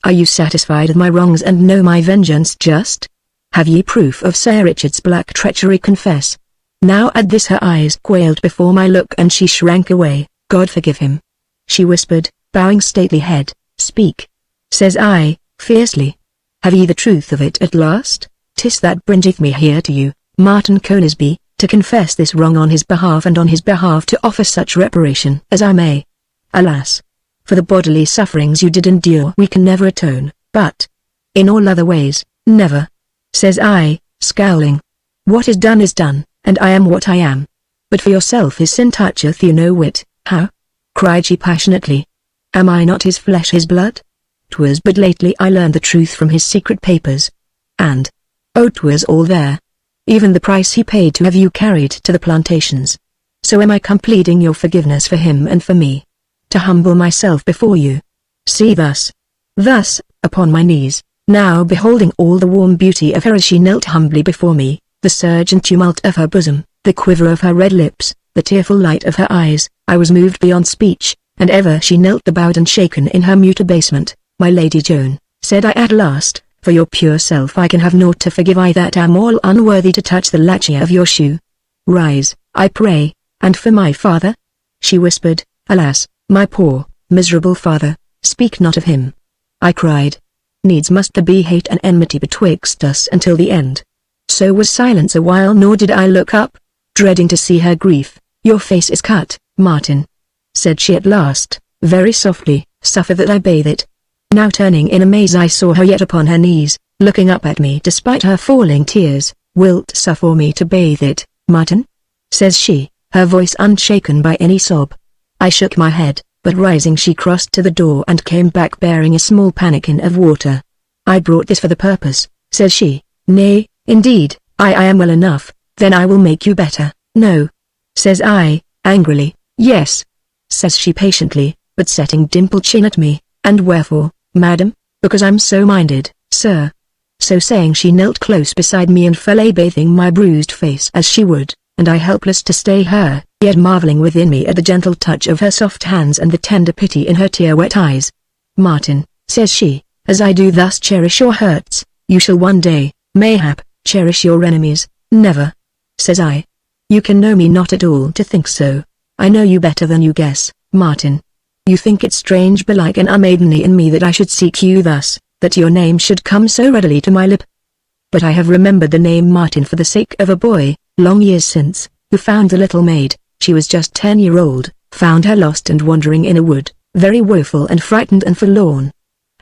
Are you satisfied with my wrongs and know my vengeance just? Have ye proof of Sir Richard's black treachery? Confess. Now at this her eyes quailed before my look and she shrank away. God forgive him, she whispered, bowing stately head. Speak, says I, fiercely. Have ye the truth of it at last? 'Tis that bringeth me here to you, Martin Conisbee, to confess this wrong on his behalf and on his behalf to offer such reparation as I may. Alas! For the bodily sufferings you did endure we can never atone, but in all other ways, never, says I, scowling. What is done, and I am what I am. But for yourself his sin toucheth you no whit. How? Cried she passionately. Am I not his flesh, his blood? 'Twas but lately I learned the truth from his secret papers. And, oh, 'twas all there. Even the price he paid to have you carried to the plantations. So am I come pleading your forgiveness for him and for me, to humble myself before you. See thus, upon my knees, now beholding all the warm beauty of her as she knelt humbly before me, the surge and tumult of her bosom, the quiver of her red lips, the tearful light of her eyes, I was moved beyond speech, and ever she knelt bowed and shaken in her mute abasement. My Lady Joan, said I at last, for your pure self I can have naught to forgive, I that am all unworthy to touch the latchet of your shoe. Rise, I pray, and for my father? She whispered. Alas, my poor, miserable father, speak not of him. I cried. Needs must there be hate and enmity betwixt us until the end. So was silence a while, nor did I look up, dreading to see her grief. Your face is cut, Martin, said she at last, very softly. Suffer that I bathe it. Now turning in amaze I saw her yet upon her knees, looking up at me despite her falling tears. Wilt suffer me to bathe it, Martin? Says she, her voice unshaken by any sob. I shook my head, but rising she crossed to the door and came back bearing a small pannikin of water. I brought this for the purpose, says she. Nay, indeed, I am well enough. Then I will make you better. No, says I, angrily. Yes, says she patiently, but setting dimpled chin at me. And wherefore, madam? Because I'm so minded, sir. So saying she knelt close beside me and fell a bathing my bruised face as she would, and I helpless to stay her, yet marveling within me at the gentle touch of her soft hands and the tender pity in her tear-wet eyes. Martin, says she, as I do thus cherish your hurts, you shall one day, mayhap, cherish your enemies. Never, says I. You can know me not at all to think so. I know you better than you guess, Martin. You think it strange, belike and unmaidenly in me that I should seek you thus, that your name should come so readily to my lip. But I have remembered the name Martin for the sake of a boy, long years since, who found the little maid. She was just 10-year-old, found her lost and wandering in a wood, very woeful and frightened and forlorn.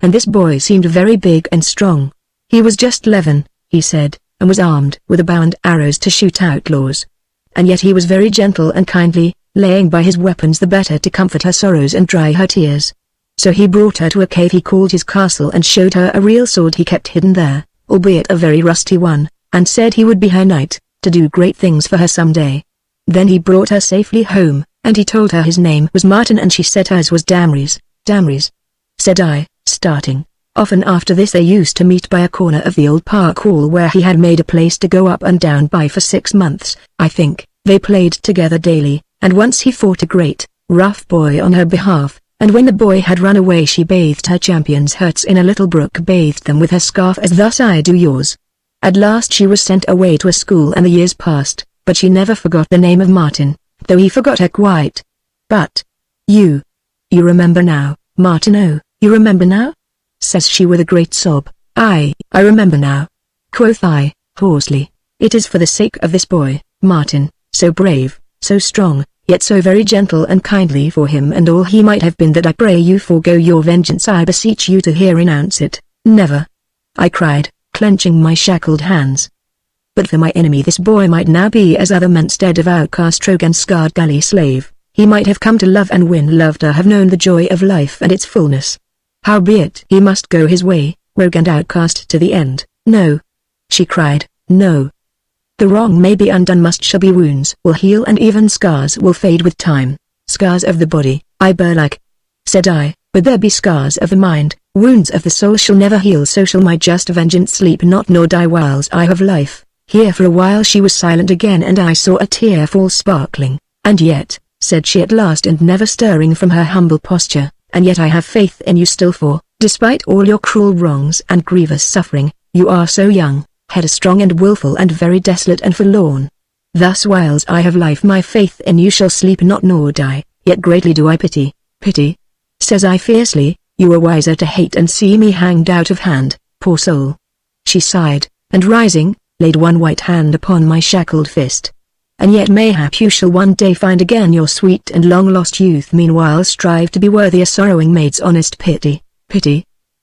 And this boy seemed very big and strong. He was just 11, he said, and was armed with a bow and arrows to shoot outlaws. And yet he was very gentle and kindly, laying by his weapons the better to comfort her sorrows and dry her tears. So he brought her to a cave he called his castle and showed her a real sword he kept hidden there, albeit a very rusty one, and said he would be her knight, to do great things for her some day. Then he brought her safely home, and he told her his name was Martin and she said hers was Damrys. Damrys, said I, starting. Often after this they used to meet by a corner of the old park wall where he had made a place to go up and down by for 6 months, I think. They played together daily, and once he fought a great, rough boy on her behalf, and when the boy had run away she bathed her champion's hurts in a little brook, bathed them with her scarf as thus I do yours. At last she was sent away to a school and the years passed, but she never forgot the name of Martin, though he forgot her quite. But, you remember now, Martin, oh, you remember now? Says she with a great sob. I remember now. Quoth I, hoarsely. It is for the sake of this boy, Martin, so brave, so strong, yet so very gentle and kindly for him and all he might have been, that I pray you forego your vengeance. I beseech you to hear renounce it. Never, I cried, clenching my shackled hands. But for my enemy this boy might now be as other men, stead of outcast rogue and scarred galley slave. He might have come to love and win love, to have known the joy of life and its fullness. Howbeit he must go his way, rogue and outcast to the end. No, she cried. No. The wrong may be undone, shall be, wounds will heal and even scars will fade with time. Scars of the body, I bear like, said I, but there be scars of the mind, wounds of the soul shall never heal, so shall my just vengeance sleep not nor die whiles I have life. Here for a while she was silent again, and I saw a tear fall sparkling. And yet, said she at last, and never stirring from her humble posture, and yet I have faith in you still, for, despite all your cruel wrongs and grievous suffering, you are so young, headstrong and wilful and very desolate and forlorn. Thus whiles I have life my faith in you shall sleep not nor die, yet greatly do I pity, says I fiercely, you were wiser to hate and see me hanged out of hand, poor soul. She sighed, and rising, laid one white hand upon my shackled fist. And yet mayhap you shall one day find again your sweet and long-lost youth, meanwhile strive to be worthy a sorrowing maid's honest pity,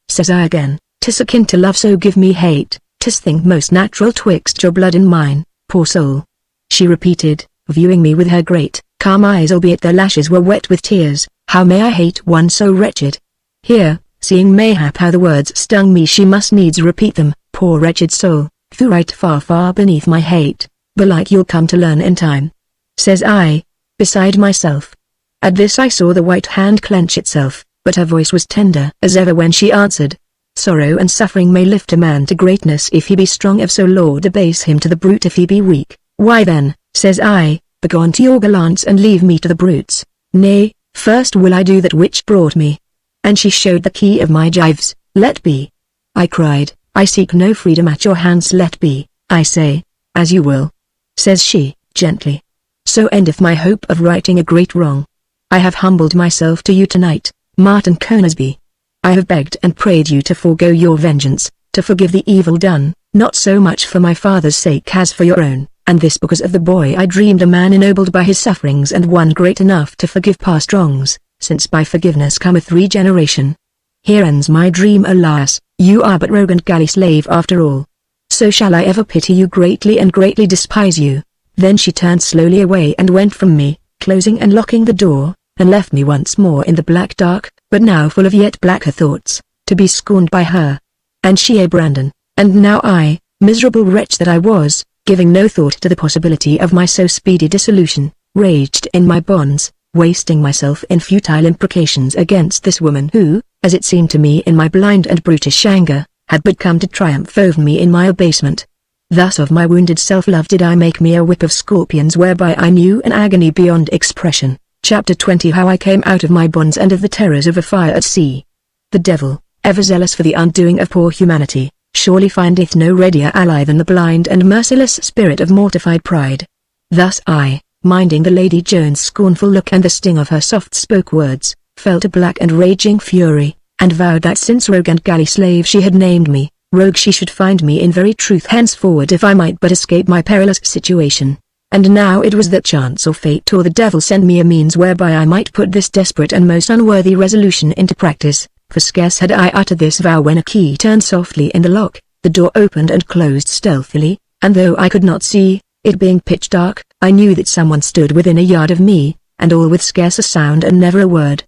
says I again, 'tis akin to love, so give me hate, 'tis thing most natural twixt your blood and mine, poor soul. She repeated, viewing me with her great, calm eyes, albeit their lashes were wet with tears, how may I hate one so wretched? Here, seeing mayhap how the words stung me, she must needs repeat them, poor wretched soul, thou right far far beneath my hate, belike you'll come to learn in time, says I, beside myself. At this I saw the white hand clench itself, but her voice was tender as ever when she answered, sorrow and suffering may lift a man to greatness if he be strong, if so Lord debase him to the brute if he be weak. Why then, says I, begone to your gallants and leave me to the brutes. Nay, first will I do that which brought me. And she showed the key of my gyves. Let be, I cried, I seek no freedom at your hands, let be, I say, as you will, says she, gently. So endeth my hope of righting a great wrong. I have humbled myself to you tonight, Martin Conisby. I have begged and prayed you to forego your vengeance, to forgive the evil done, not so much for my father's sake as for your own, and this because of the boy I dreamed, a man ennobled by his sufferings and one great enough to forgive past wrongs, since by forgiveness cometh regeneration. Here ends my dream, alas, you are but rogue and galley slave after all. So shall I ever pity you greatly and greatly despise you. Then she turned slowly away and went from me, closing and locking the door, and left me once more in the black dark, but now full of yet blacker thoughts, to be scorned by her. And she a Brandon, and now I, miserable wretch that I was, giving no thought to the possibility of my so speedy dissolution, raged in my bonds, wasting myself in futile imprecations against this woman who, as it seemed to me in my blind and brutish anger, had but come to triumph over me in my abasement. Thus of my wounded self-love did I make me a whip of scorpions, whereby I knew an agony beyond expression. Chapter 20. How I came out of my bonds and of the terrors of a fire at sea. The devil, ever zealous for the undoing of poor humanity, surely findeth no readier ally than the blind and merciless spirit of mortified pride. Thus I, minding the Lady Joan's scornful look and the sting of her soft-spoke words, felt a black and raging fury, and vowed that since rogue and galley slave she had named me, rogue she should find me in very truth henceforward, if I might but escape my perilous situation. And now it was that chance or fate or the devil send me a means whereby I might put this desperate and most unworthy resolution into practice, for scarce had I uttered this vow when a key turned softly in the lock, the door opened and closed stealthily, and though I could not see, it being pitch dark, I knew that someone stood within a yard of me, and all with scarce a sound and never a word.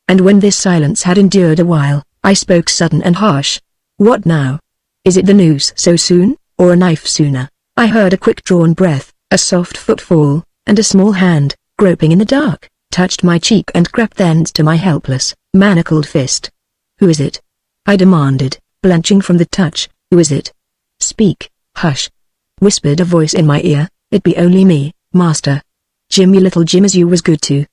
And when this silence had endured a while, I spoke sudden and harsh. What now? Is it the noose so soon, or a knife sooner? I heard a quick-drawn breath, a soft footfall, and a small hand, groping in the dark, touched my cheek and crept thence to my helpless, manacled fist. Who is it? I demanded, blenching from the touch. Who is it? Speak. Hush, whispered a voice in my ear. It be only me, master. Jimmy, little Jim as you was good to.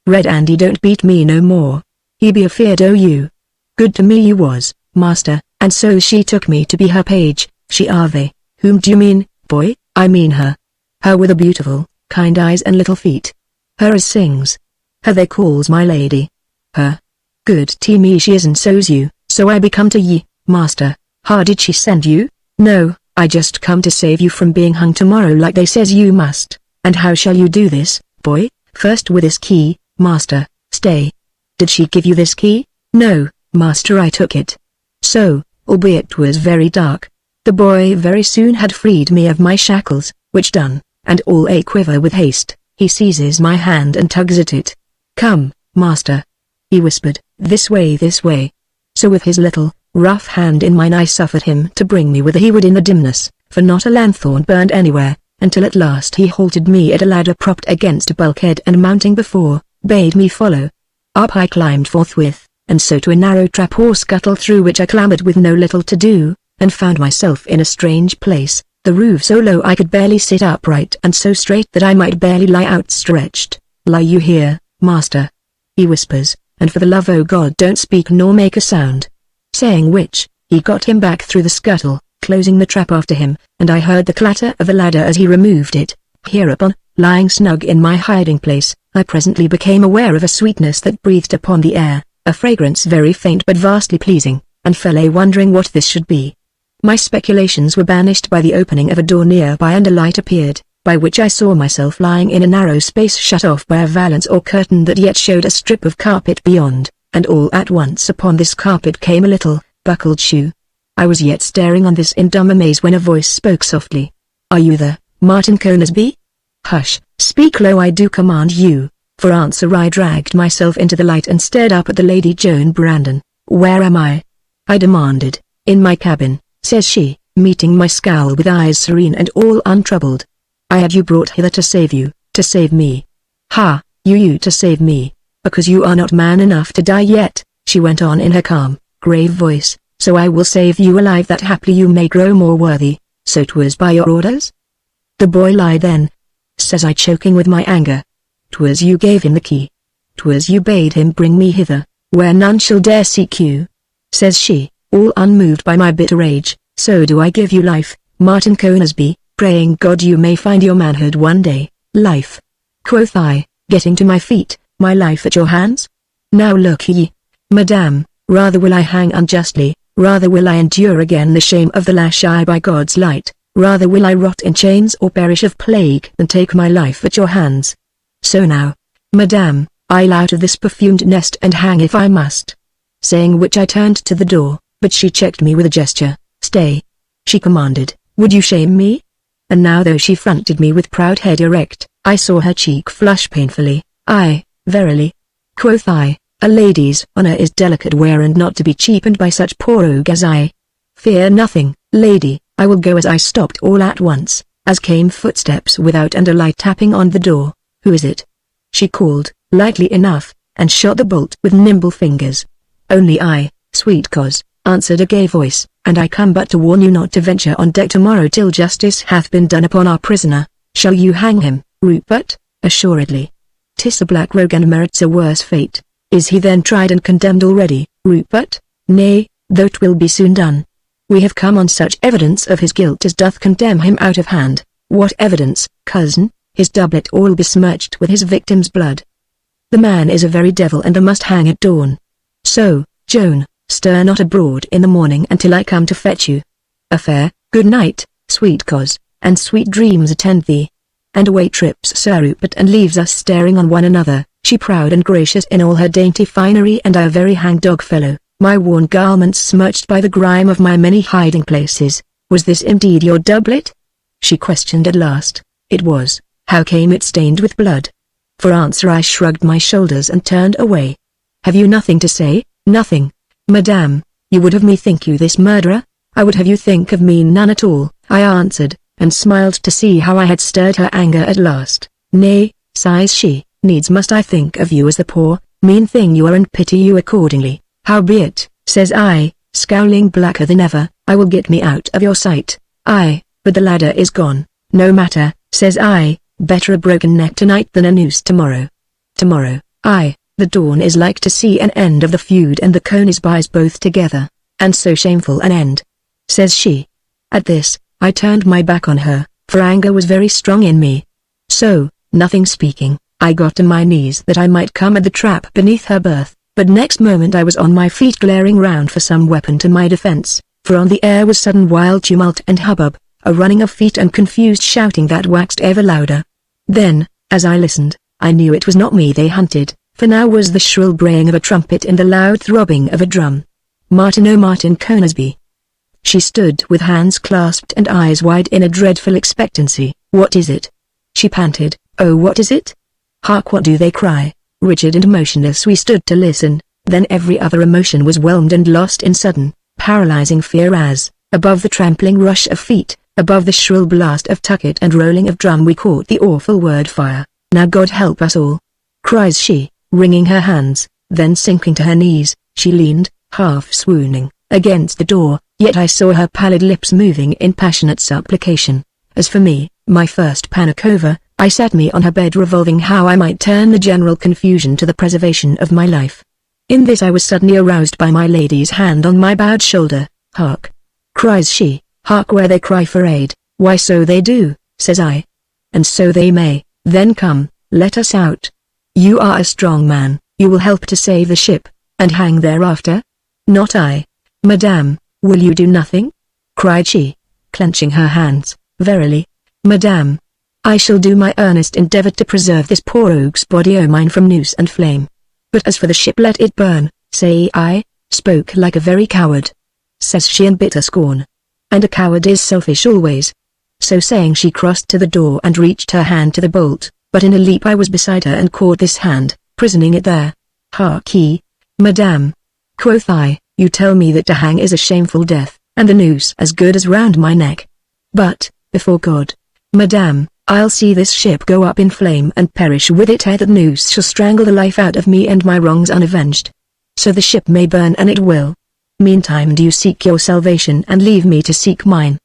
Red Andy don't beat me no more. He be afeard o' you. Good to me you was, master, and so she took me to be her page. She are they. Whom do you mean, boy? I mean her. Her with the beautiful, kind eyes and little feet. Her as sings. Her they calls my lady. Her. Good to me she is, and so's you, so I be come to ye, master. How did she send you? No, I just come to save you from being hung tomorrow like they says you must. And how shall you do this, boy? First with this key, master. Stay. Did she give you this key? No, master, I took it. So, albeit 'twas very dark, the boy very soon had freed me of my shackles, which done, and all a quiver with haste, he seizes my hand and tugs at it. Come, master, he whispered, this way, this way. So with his little, rough hand in mine I suffered him to bring me whither he would in the dimness, for not a lanthorn burned anywhere, until at last he halted me at a ladder propped against a bulkhead and mounting before, bade me follow. Up I climbed forthwith, and so to a narrow trap or scuttle through which I clambered with no little to do, and found myself in a strange place, the roof so low I could barely sit upright and so straight that I might barely lie outstretched. "Lie you here, master," he whispers, "and for the love o' God don't speak nor make a sound." Saying which, he got him back through the scuttle, closing the trap after him, and I heard the clatter of the ladder as he removed it. Hereupon, lying snug in my hiding place, I presently became aware of a sweetness that breathed upon the air, a fragrance very faint but vastly pleasing, and fell a wondering what this should be. My speculations were banished by the opening of a door nearby, and a light appeared, by which I saw myself lying in a narrow space shut off by a valance or curtain that yet showed a strip of carpet beyond, and all at once upon this carpet came a little, buckled shoe. I was yet staring on this in dumb amaze when a voice spoke softly. "Are you the Martin Conisbee?" "Hush, speak low, I do command you." For answer I dragged myself into the light and stared up at the Lady Joan Brandon. "Where am I?" I demanded. "In my cabin," says she, meeting my scowl with eyes serene and all untroubled. "I had you brought hither to save you, to save me." "Ha, you to save me, because you are not man enough to die yet," she went on in her calm, grave voice, "so I will save you alive that haply you may grow more worthy. So 'twas by your orders?" "The boy lied then," says I, choking with my anger. "'Twas you gave him the key. 'Twas you bade him bring me hither, where none shall dare seek you," says she, all unmoved by my bitter rage. "So do I give you life, Martin Conisbee, praying God you may find your manhood one day." "Life?" quoth I, getting to my feet. "My life at your hands? Now look ye, madame, rather will I hang unjustly, rather will I endure again the shame of the lash eye by God's light, rather will I rot in chains or perish of plague than take my life at your hands. So now, madame, I'll out of this perfumed nest and hang if I must." Saying which I turned to the door, but she checked me with a gesture. "Stay," she commanded, "would you shame me?" And now though she fronted me with proud head erect, I saw her cheek flush painfully. "Aye, verily," quoth I, "a lady's honor is delicate ware and not to be cheapened by such poor rogue as I. Fear nothing, lady, I will go." As I stopped all at once, as came footsteps without and a light tapping on the door. "Who is it?" she called, lightly enough, and shot the bolt with nimble fingers. "Only I, sweet coz," answered a gay voice, "and I come but to warn you not to venture on deck tomorrow till justice hath been done upon our prisoner." "Shall you hang him, Rupert?" "Assuredly. 'Tis a black rogue and merits a worse fate." "Is he then tried and condemned already, Rupert?" "Nay, though 'twill be soon done. We have come on such evidence of his guilt as doth condemn him out of hand." "What evidence, cousin?" "His doublet all besmirched with his victim's blood. The man is a very devil and must hang at dawn. So, Joan, stir not abroad in the morning until I come to fetch you. A fair, good night, sweet coz, and sweet dreams attend thee." And away trips Sir Rupert and leaves us staring on one another, she proud and gracious in all her dainty finery and I a very hang-dog fellow, my worn garments smirched by the grime of my many hiding places. "Was this indeed your doublet?" she questioned at last. "It was." "How came it stained with blood?" For answer I shrugged my shoulders and turned away. "Have you nothing to say?" "Nothing, madame. You would have me think you this murderer?" "I would have you think of me none at all," I answered, and smiled to see how I had stirred her anger at last. "Nay," sighs she, "needs must I think of you as the poor, mean thing you are and pity you accordingly." "Howbeit," says I, scowling blacker than ever, "I will get me out of your sight." "Aye, but the ladder is gone." "No matter," says I, "better a broken neck tonight than a noose tomorrow." "Tomorrow, aye, the dawn is like to see an end of the feud and the Conisbees both together, and so shameful an end," says she. At this, I turned my back on her, for anger was very strong in me. So, nothing speaking, I got to my knees that I might come at the trap beneath her berth, but next moment I was on my feet glaring round for some weapon to my defense, for on the air was sudden wild tumult and hubbub, a running of feet and confused shouting that waxed ever louder. Then, as I listened, I knew it was not me they hunted, for now was the shrill braying of a trumpet and the loud throbbing of a drum. "Martin, oh Martin Conisbee!" She stood with hands clasped and eyes wide in a dreadful expectancy. "What is it?" she panted. "Oh, what is it?" Hark, what do they cry? Rigid and motionless we stood to listen, then every other emotion was whelmed and lost in sudden, paralyzing fear as, above the trampling rush of feet, Above the shrill blast of tucket and rolling of drum we caught the awful word fire. "Now God help us all!" cries she, wringing her hands, then sinking to her knees, she leaned, half swooning, against the door, yet I saw her pallid lips moving in passionate supplication. As for me, my first panic over, I sat me on her bed revolving how I might turn the general confusion to the preservation of my life. In this I was suddenly aroused by my lady's hand on my bowed shoulder. "Hark!" cries she. "Hark where they cry for aid." "Why so they do," says I. "And so they may, then come, let us out. You are a strong man, you will help to save the ship, and hang thereafter?" "Not I, madame." "Will you do nothing?" cried she, clenching her hands. "Verily, madame, I shall do my earnest endeavor to preserve this poor oak's body o' mine from noose and flame. But as for the ship let it burn, say I, spoke like a very coward," says she in bitter scorn. "And a coward is selfish always." So saying she crossed to the door and reached her hand to the bolt, but in a leap I was beside her and caught this hand, prisoning it there. "Hark ye, madame," quoth I, "you tell me that to hang is a shameful death, and the noose as good as round my neck. But, before God, madame, I'll see this ship go up in flame and perish with it ere that noose shall strangle the life out of me and my wrongs unavenged. So the ship may burn and it will. Meantime do you seek your salvation and leave me to seek mine."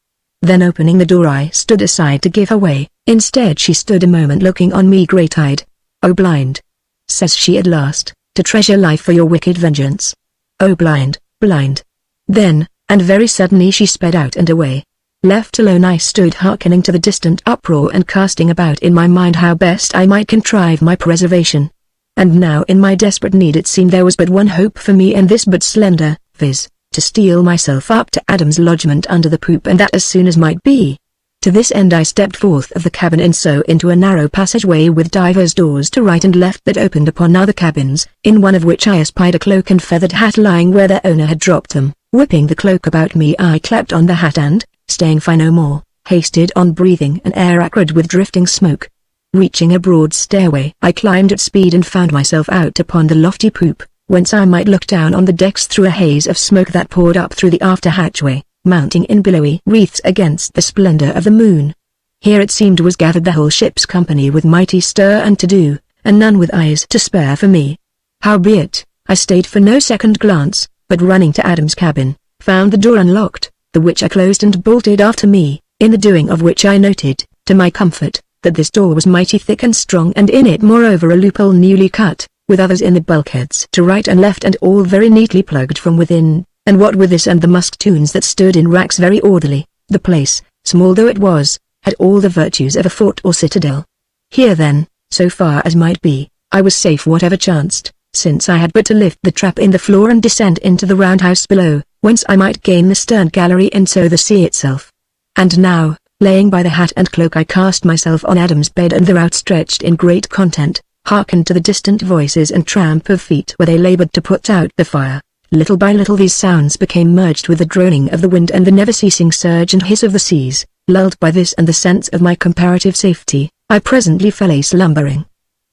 Then opening the door I stood aside to give her way. Instead she stood a moment looking on me great-eyed. "O blind," says she at last, "to treasure life for your wicked vengeance. O blind, blind." Then, and very suddenly she sped out and away. Left alone I stood hearkening to the distant uproar and casting about in my mind how best I might contrive my preservation. And now in my desperate need it seemed there was but one hope for me and this but slender, viz., to steal myself up to Adam's lodgment under the poop and that as soon as might be. To this end I stepped forth of the cabin and so into a narrow passageway with divers doors to right and left that opened upon other cabins, in one of which I espied a cloak and feathered hat lying where their owner had dropped them. Whipping the cloak about me I clapped on the hat and, staying for no more, hasted on breathing an air acrid with drifting smoke. Reaching a broad stairway I climbed at speed and found myself out upon the lofty poop, whence I might look down on the decks through a haze of smoke that poured up through the after hatchway, mounting in billowy wreaths against the splendor of the moon. Here it seemed was gathered the whole ship's company with mighty stir and to-do, and none with eyes to spare for me. Howbeit, I stayed for no second glance, but running to Adam's cabin, found the door unlocked, the which I closed and bolted after me, in the doing of which I noted, to my comfort, that this door was mighty thick and strong and in it moreover a loophole newly cut, with others in the bulkheads to right and left and all very neatly plugged from within, and what with this and the musketoons that stood in racks very orderly, the place, small though it was, had all the virtues of a fort or citadel. Here then, so far as might be, I was safe whatever chanced, since I had but to lift the trap in the floor and descend into the roundhouse below, whence I might gain the stern gallery and so the sea itself. And now, laying by the hat and cloak I cast myself on Adam's bed and there outstretched in great content, hearkened to the distant voices and tramp of feet where they labored to put out the fire. Little by little these sounds became merged with the droning of the wind and the never-ceasing surge and hiss of the seas. Lulled by this and the sense of my comparative safety, I presently fell a-slumbering.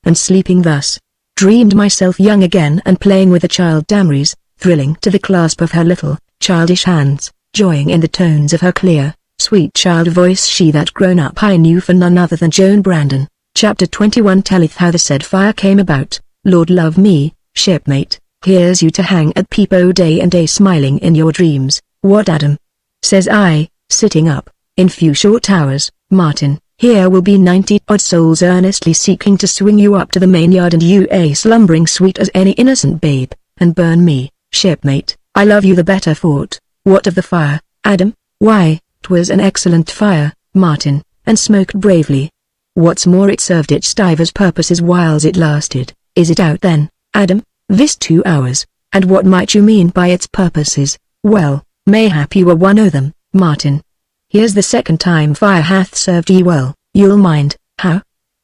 And sleeping thus, dreamed myself young again and playing with the child Damaris, thrilling to the clasp of her little, childish hands, joying in the tones of her clear, sweet child voice she that grown up I knew for none other than Joan Brandon. Chapter 21 telleth how the said fire came about. Lord love me, shipmate, here's you to hang at peep-o day and day smiling in your dreams. What Adam? Says I, sitting up. In few short hours, Martin, here will be 90-odd souls earnestly seeking to swing you up to the mainyard and you slumbering sweet as any innocent babe, and burn me, shipmate, I love you the better for it. What of the fire, Adam? Why, 'twas an excellent fire, Martin, and smoked bravely. What's more it served its divers purposes whiles it lasted. Is it out then, Adam? This 2 hours, and what might you mean by its purposes? Well, mayhap you were one o' them, Martin. Here's the second time fire hath served ye well, you'll mind. How?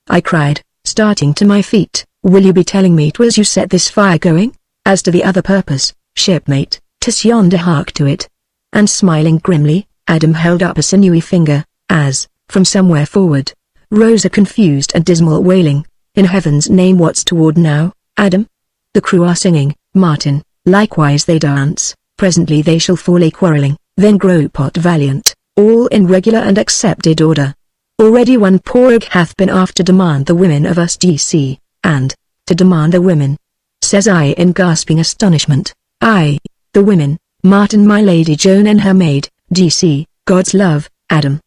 I cried, starting to my feet. Will you be telling me 'twas you set this fire going? As to the other purpose, shipmate, 'tis yonder, hark to it. And smiling grimly, Adam held up a sinewy finger, as, from somewhere forward, rose a confused and dismal wailing. In heaven's name what's toward now, Adam? The crew are singing, Martin, likewise they dance, presently they shall fall a-quarrelling, then grow pot valiant. all in regular and accepted order. Already one porg hath been aft to demand the women of us GC, and, to demand the women, says I in gasping astonishment. I, the women, Martin, my Lady Joan and her maid, GC, God's love, Adam.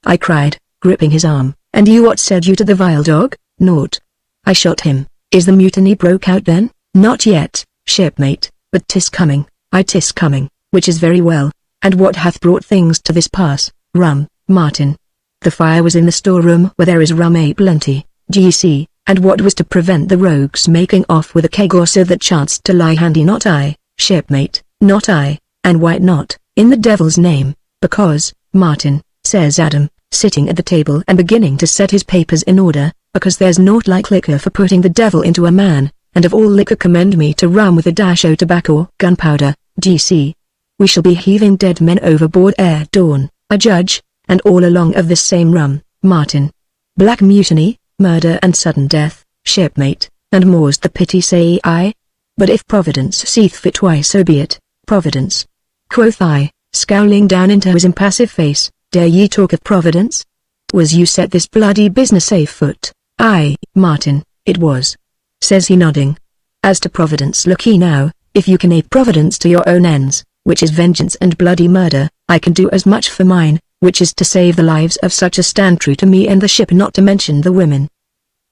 I cried, gripping his arm. And you, what said you to the vile dog? Naught. I shot him. Is the mutiny broke out then? Not yet, shipmate, but 'tis coming, 'tis coming, which is very well. And what hath brought things to this pass? Rum, Martin. The fire was in the storeroom where there is rum plenty, GC, and what was to prevent the rogues making off with a keg or so that chanced to lie handy? Not I, shipmate, not I, and why not, in the devil's name? Because, Martin, says Adam, sitting at the table and beginning to set his papers in order, because there's naught like liquor for putting the devil into a man, and of all liquor commend me to rum with a dash o' tobacco or gunpowder, GC. We shall be heaving dead men overboard ere dawn, I judge, and all along of this same rum, Martin. Black mutiny, murder and sudden death, shipmate, and more's the pity, say I. But if Providence seeth fit, why so be it, Providence. Quoth I, scowling down into his impassive face, dare ye talk of Providence? Was you set this bloody business afoot? Aye, Martin, it was. Says he, nodding. As to Providence, look ye now, if you can aid Providence to your own ends, which is vengeance and bloody murder, I can do as much for mine, which is to save the lives of such as stand true to me and the ship, not to mention the women.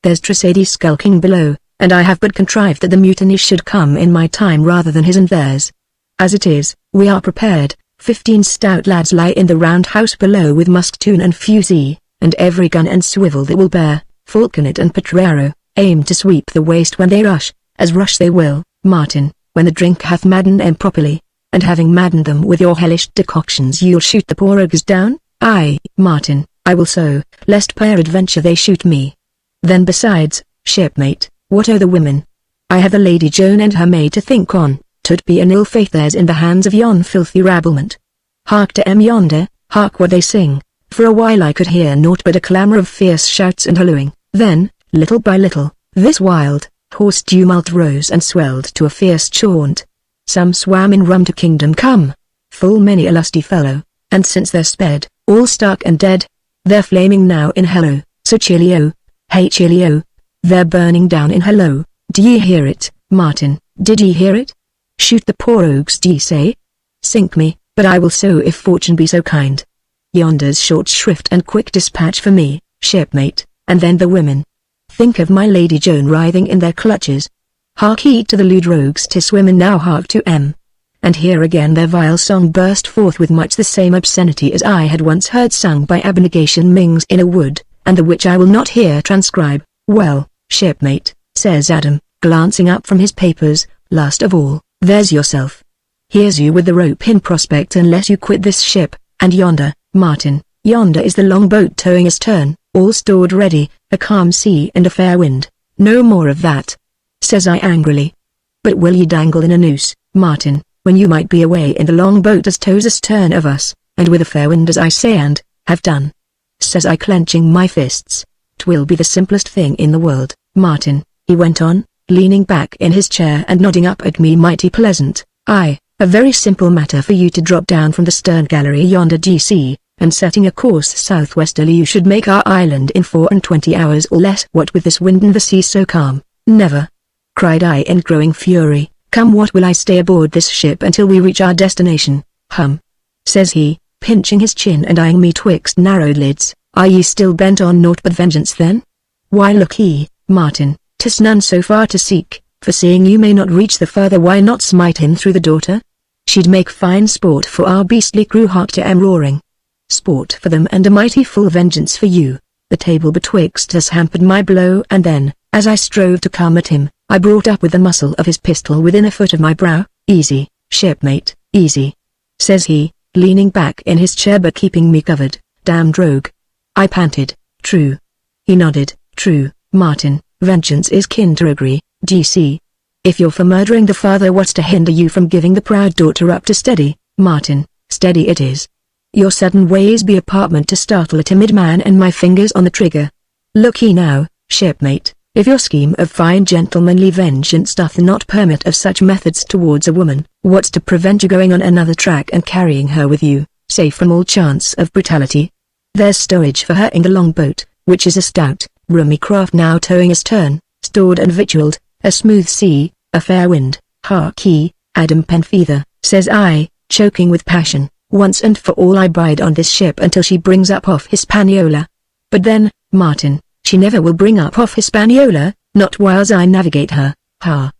There's Tresady skulking below, and I have but contrived that the mutiny should come in my time rather than his and theirs. As it is, we are prepared, 15 stout lads lie in the round house below with musketoon and fusee, and every gun and swivel that will bear, falconet and petrero, aim to sweep the waste when they rush, as rush they will, Martin, when the drink hath maddened them properly. And having maddened them with your hellish decoctions, you'll shoot the porgs down? Aye, Martin, I will so, lest peradventure they shoot me. Then besides, shipmate, what o' the women? I have the Lady Joan and her maid to think on, 'twould be an ill faith theirs in the hands of yon filthy rabblement. Hark to 'em yonder, hark what they sing. For a while I could hear naught but a clamour of fierce shouts and hallooing, then, little by little, this wild, hoarse tumult rose and swelled to a fierce chaunt. Some swam in rum to kingdom come, full many a lusty fellow, and since they're sped, all stark and dead, they're flaming now in hello, so cheerio, hey cheerio, they're burning down in hello. D'ye hear it, Martin, did ye hear it? Shoot the poor rogues, d'ye say? Sink me, but I will so if fortune be so kind. Yonder's short shrift and quick dispatch for me, shipmate, and then the women. Think of my Lady Joan writhing in their clutches. Hark ye to the lewd rogues, 'tis women now, hark to 'em. And here again their vile song burst forth with much the same obscenity as I had once heard sung by abnegation Mings in a wood, and the which I will not here transcribe. Well, shipmate, says Adam, glancing up from his papers, last of all, there's yourself. Here's you with the rope in prospect unless you quit this ship, and yonder, Martin, yonder is the longboat towing astern, all stored ready, a calm sea and a fair wind. No more of that, says I angrily. But will ye dangle in a noose, Martin, when you might be away in the longboat as tows astern of us, and with a fair wind, as I say and have done? Says I, clenching my fists. 'Twill be the simplest thing in the world, Martin, he went on, leaning back in his chair and nodding up at me mighty pleasant. Aye, a very simple matter for you to drop down from the stern gallery yonder GC, and setting a course southwesterly you should make our island in 24 hours or less. What with this wind and the sea so calm? Never, cried I in growing fury. Come what will, I stay aboard this ship until we reach our destination. Hum, says he, pinching his chin and eyeing me twixt narrowed lids. Are ye still bent on naught but vengeance then? Why look ye, Martin, 'tis none so far to seek, for seeing you may not reach the further, why not smite him through the daughter? She'd make fine sport for our beastly crew. Hark to 'em roaring. Sport for them and a mighty full vengeance for you. The table betwixt us hampered my blow, and then, as I strove to come at him, I brought up with the muzzle of his pistol within a foot of my brow. Easy, shipmate, easy, says he, leaning back in his chair but keeping me covered. Damned rogue. I panted. True. He nodded. True, Martin, vengeance is kin to roguery, GC. If you're for murdering the father, what's to hinder you from giving the proud daughter up to steady, Martin? Steady it is. Your sudden ways be apartment to startle a timid man, and my fingers on the trigger. Look ye now, shipmate, if your scheme of fine gentlemanly vengeance doth not permit of such methods towards a woman, what's to prevent you going on another track and carrying her with you, safe from all chance of brutality. There's stowage for her in the longboat, which is a stout, roomy craft now towing astern, stored and victualled, a smooth sea, a fair wind. Harkee, Adam Penfeather, says I, choking with passion, once and for all I bide on this ship until she brings up off Hispaniola. But then, Martin, she never will bring up off Hispaniola, not whiles I navigate her. Ha!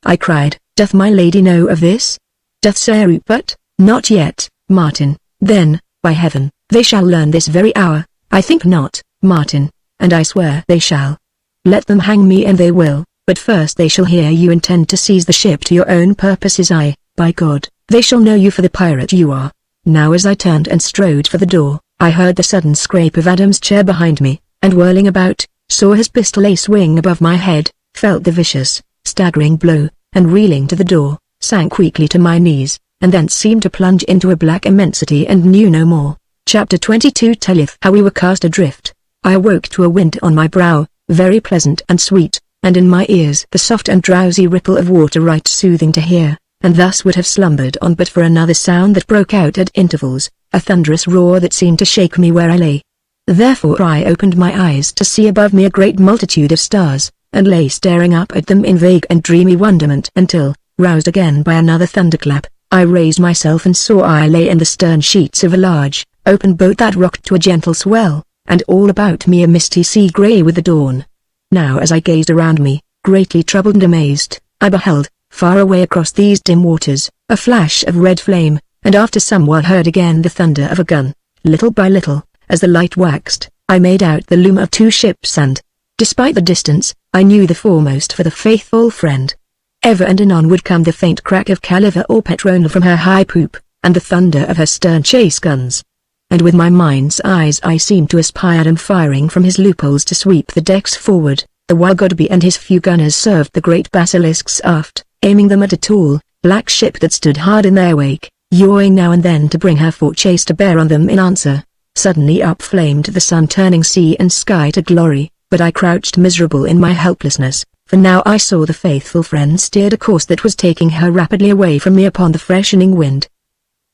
I cried, doth my lady know of this? Doth Sir Rupert? Not yet, Martin. Then, by heaven, they shall learn this very hour. I think not, Martin, and I swear they shall. Let them hang me and they will, but first they shall hear you intend to seize the ship to your own purposes. By God, they shall know you for the pirate you are. Now as I turned and strode for the door, I heard the sudden scrape of Adam's chair behind me, and whirling about, saw his pistol swing above my head, felt the vicious, staggering blow, and reeling to the door, sank weakly to my knees, and thence seemed to plunge into a black immensity and knew no more. Chapter 22 telleth how we were cast adrift. I awoke to a wind on my brow, very pleasant and sweet, and in my ears the soft and drowsy ripple of water right soothing to hear, and thus would have slumbered on but for another sound that broke out at intervals, a thunderous roar that seemed to shake me where I lay. Therefore I opened my eyes to see above me a great multitude of stars, and lay staring up at them in vague and dreamy wonderment until, roused again by another thunderclap, I raised myself and saw I lay in the stern sheets of a large, open boat that rocked to a gentle swell, and all about me a misty sea grey with the dawn. Now as I gazed around me, greatly troubled and amazed, I beheld, far away across these dim waters, a flash of red flame, and after some while heard again the thunder of a gun. Little by little, as the light waxed, I made out the loom of two ships and, despite the distance, I knew the foremost for the faithful friend. Ever and anon would come the faint crack of caliver or petronel from her high poop, and the thunder of her stern chase guns. And with my mind's eyes I seemed to espy Adam firing from his loopholes to sweep the decks forward, the while Godby and his few gunners served the great basilisks aft, aiming them at a tall, black ship that stood hard in their wake, yawing now and then to bring her fore chase to bear on them in answer. Suddenly up flamed the sun, turning sea and sky to glory, but I crouched miserable in my helplessness, for now I saw the faithful friend steered a course that was taking her rapidly away from me upon the freshening wind.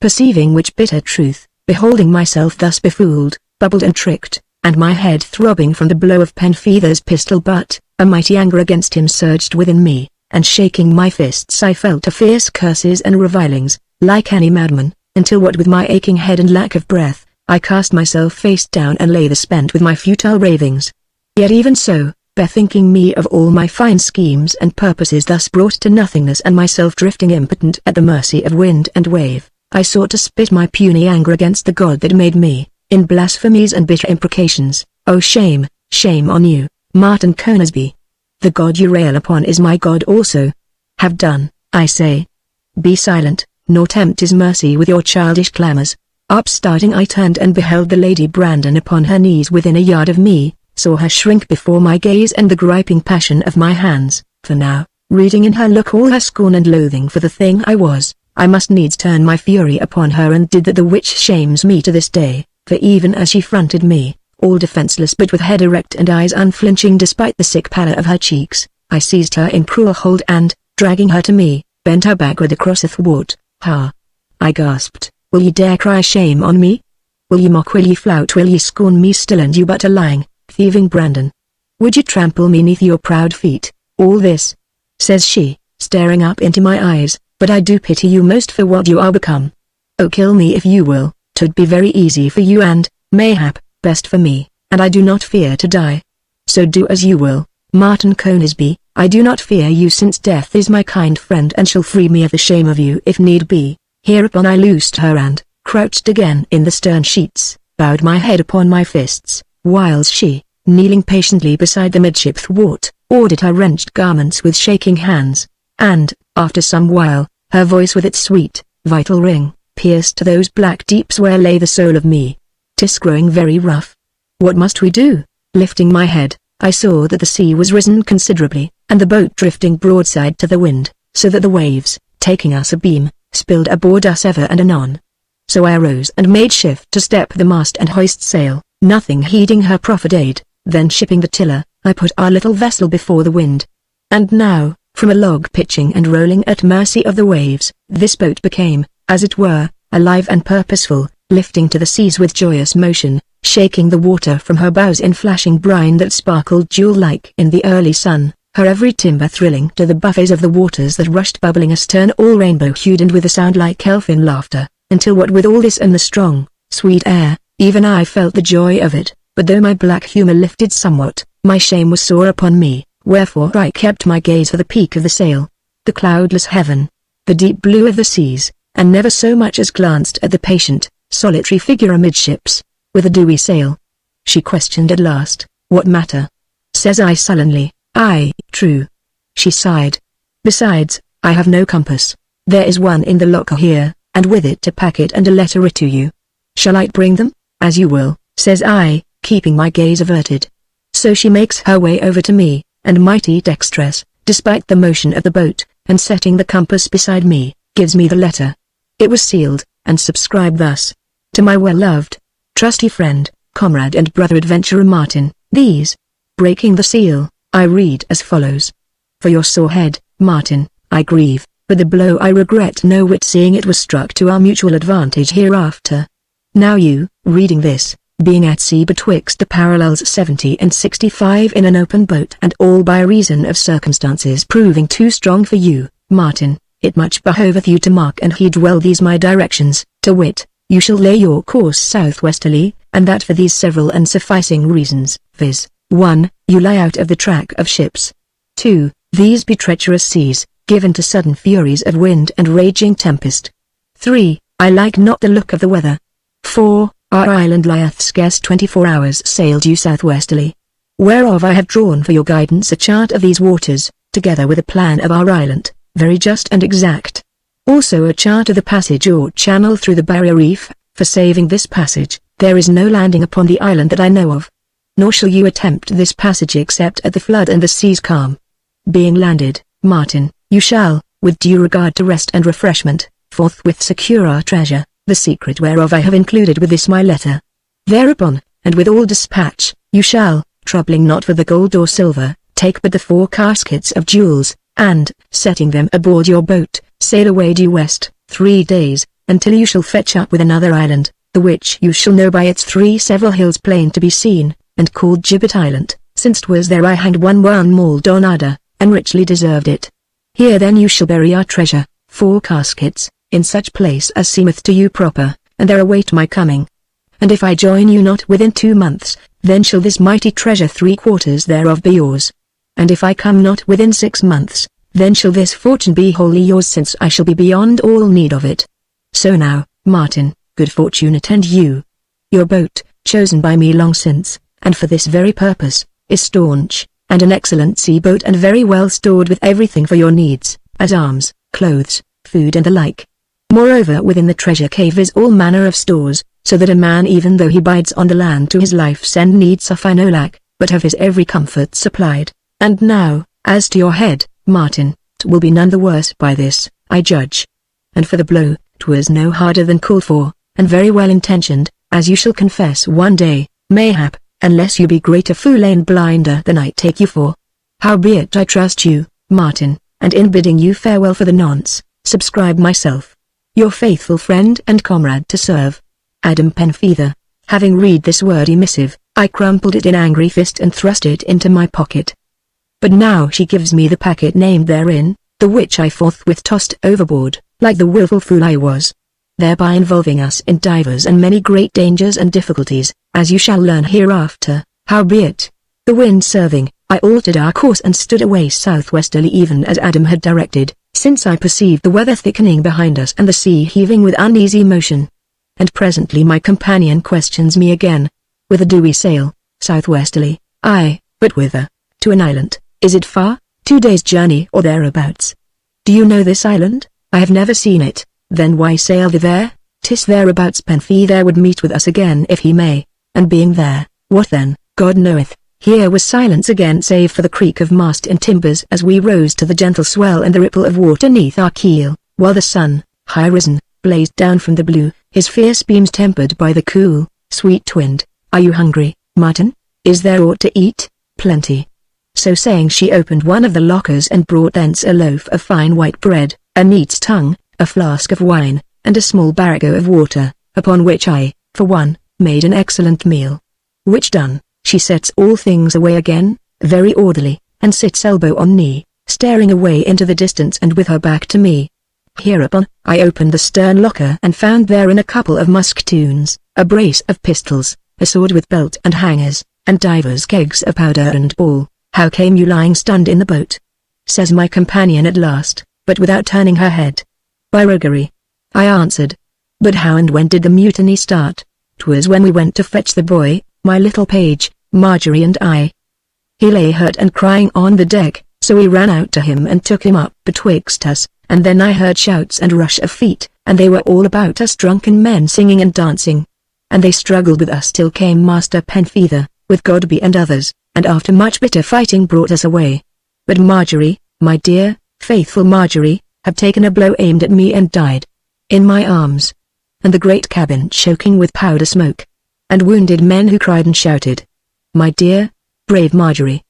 Perceiving which bitter truth, beholding myself thus befooled, bubbled and tricked, and my head throbbing from the blow of Penfeather's pistol butt, a mighty anger against him surged within me, and shaking my fists I fell to fierce curses and revilings, like any madman, until what with my aching head and lack of breath, I cast myself face down and lay the spent with my futile ravings. Yet even so, bethinking me of all my fine schemes and purposes thus brought to nothingness and myself drifting impotent at the mercy of wind and wave, I sought to spit my puny anger against the God that made me, in blasphemies and bitter imprecations. Oh shame, shame on you, Martin Conisby. The God you rail upon is my God also. Have done, I say. Be silent, nor tempt his mercy with your childish clamours. Upstarting I turned and beheld the Lady Brandon upon her knees within a yard of me, saw her shrink before my gaze and the griping passion of my hands, for now, reading in her look all her scorn and loathing for the thing I was, I must needs turn my fury upon her, and did that the which shames me to this day, for even as she fronted me, all defenceless but with head erect and eyes unflinching despite the sick pallor of her cheeks, I seized her in cruel hold and, dragging her to me, bent her backward across a thwart. Ha! I gasped. Will ye dare cry shame on me? Will ye mock, will ye flout, will ye scorn me still, and you but a lying, thieving Brandon? Would ye trample me neath your proud feet, all this? Says she, staring up into my eyes, but I do pity you most for what you are become. Oh, kill me if you will, 'twould be very easy for you and, mayhap, best for me, and I do not fear to die. So do as you will, Martin Conisby, I do not fear you, since death is my kind friend and shall free me of the shame of you if need be. Hereupon I loosed her and, crouched again in the stern sheets, bowed my head upon my fists, whilst she, kneeling patiently beside the midship thwart, ordered her wrenched garments with shaking hands, and, after some while, her voice with its sweet, vital ring, pierced to those black deeps where lay the soul of me. 'Tis growing very rough. What must we do? Lifting my head, I saw that the sea was risen considerably, and the boat drifting broadside to the wind, so that the waves, taking us abeam, spilled aboard us ever and anon. So I arose and made shift to step the mast and hoist sail, nothing heeding her proffered aid. Then shipping the tiller, I put our little vessel before the wind. And now, from a log pitching and rolling at mercy of the waves, this boat became, as it were, alive and purposeful, lifting to the seas with joyous motion, shaking the water from her bows in flashing brine that sparkled jewel-like in the early sun, her every timber thrilling to the buffets of the waters that rushed bubbling astern, all rainbow-hued and with a sound like elfin laughter, until what with all this and the strong, sweet air, even I felt the joy of it, but though my black humour lifted somewhat, my shame was sore upon me, wherefore I kept my gaze for the peak of the sail, the cloudless heaven, the deep blue of the seas, and never so much as glanced at the patient, solitary figure amidships, with a dewy sail. She questioned at last, "What matter?" Says I sullenly, "Aye, true." She sighed. "Besides, I have no compass. There is one in the locker here, and with it a packet and a letter to you. Shall I bring them?" "As you will," says I, keeping my gaze averted. So she makes her way over to me, and mighty dexterous, despite the motion of the boat, and setting the compass beside me, gives me the letter. It was sealed, and subscribed thus: "To my well-loved, trusty friend, comrade and brother adventurer Martin." These. Breaking the seal, I read as follows: "For your sore head, Martin, I grieve, but the blow I regret no whit, seeing it was struck to our mutual advantage hereafter. Now you, reading this, being at sea betwixt the parallels 70 and 65 in an open boat, and all by reason of circumstances proving too strong for you, Martin, it much behoveth you to mark and heed well these my directions, to wit, you shall lay your course southwesterly, and that for these several and sufficing reasons, viz. 1. You lie out of the track of ships. 2. These be treacherous seas, given to sudden furies of wind and raging tempest. 3. I like not the look of the weather. 4. Our island lieth scarce 24 hours sail due southwesterly. Whereof I have drawn for your guidance a chart of these waters, together with a plan of our island, very just and exact. Also a chart of the passage or channel through the barrier reef, for saving this passage, there is no landing upon the island that I know of. Nor shall you attempt this passage except at the flood and the seas calm. Being landed, Martin, you shall, with due regard to rest and refreshment, forthwith secure our treasure, the secret whereof I have included with this my letter. Thereupon, and with all dispatch, you shall, troubling not for the gold or silver, take but the 4 caskets of jewels, and, setting them aboard your boat, sail away due west, 3 days, until you shall fetch up with another island, the which you shall know by its 3 several hills plain to be seen, and called Gibbet Island, since 'twas there I hanged one mauled donada, and richly deserved it. Here then you shall bury our treasure, 4 caskets, in such place as seemeth to you proper, and there await my coming. And if I join you not within 2 months, then shall this mighty treasure 3/4 thereof be yours. And if I come not within 6 months, then shall this fortune be wholly yours, since I shall be beyond all need of it. So now, Martin, good fortune attend you. Your boat, chosen by me long since, and for this very purpose, is staunch, and an excellent sea boat and very well stored with everything for your needs, as arms, clothes, food and the like. Moreover within the treasure cave is all manner of stores, so that a man even though he bides on the land to his life's end need suffer no lack, but have his every comfort supplied. And now, as to your head, Martin, 'twill be none the worse by this, I judge. And for the blow, 'twas no harder than called for, and very well intentioned, as you shall confess one day, mayhap, unless you be greater fool and blinder than I take you for. Howbeit I trust you, Martin, and in bidding you farewell for the nonce, subscribe myself, your faithful friend and comrade to serve, Adam Penfeather. Having read this wordy missive, I crumpled it in angry fist and thrust it into my pocket. But now she gives me the packet named therein, the which I forthwith tossed overboard, like the wilful fool I was, thereby involving us in divers and many great dangers and difficulties, as you shall learn hereafter. Howbeit, the wind serving, I altered our course and stood away southwesterly even as Adam had directed, since I perceived the weather thickening behind us and the sea heaving with uneasy motion. And presently my companion questions me again. With a dewy sail, southwesterly, aye, but whither? To an island. Is it far? 2 days' journey or thereabouts. Do you know this island? I have never seen it. Then why sail thee there? 'Tis thereabouts Penfeather would meet with us again if he may. And being there, what then? God knoweth. Here was silence again save for the creak of mast and timbers as we rose to the gentle swell and the ripple of water neath our keel, while the sun, high risen, blazed down from the blue, his fierce beams tempered by the cool, sweet wind. Are you hungry, Martin? Is there aught to eat? Plenty. So saying she opened one of the lockers and brought thence a loaf of fine white bread, a neat's tongue, a flask of wine, and a small barrego of water, upon which I, for one, made an excellent meal. Which done, she sets all things away again, very orderly, and sits elbow on knee, staring away into the distance and with her back to me. Hereupon, I opened the stern locker and found therein a couple of musketoons, a brace of pistols, a sword with belt and hangers, and divers kegs of powder and ball. "How came you lying stunned in the boat?" says my companion at last, but without turning her head. "By roguery," I answered. "But how and when did the mutiny start?" "'Twas when we went to fetch the boy, my little page, Marjorie and I. He lay hurt and crying on the deck, so we ran out to him and took him up betwixt us, and then I heard shouts and rush of feet, and they were all about us drunken men singing and dancing. And they struggled with us till came Master Penfeather, with Godby and others, and after much bitter fighting brought us away. But Marjorie, my dear, faithful Marjorie, had taken a blow aimed at me and died in my arms, and the great cabin choking with powder smoke, and wounded men who cried and shouted. My dear, brave Marjorie.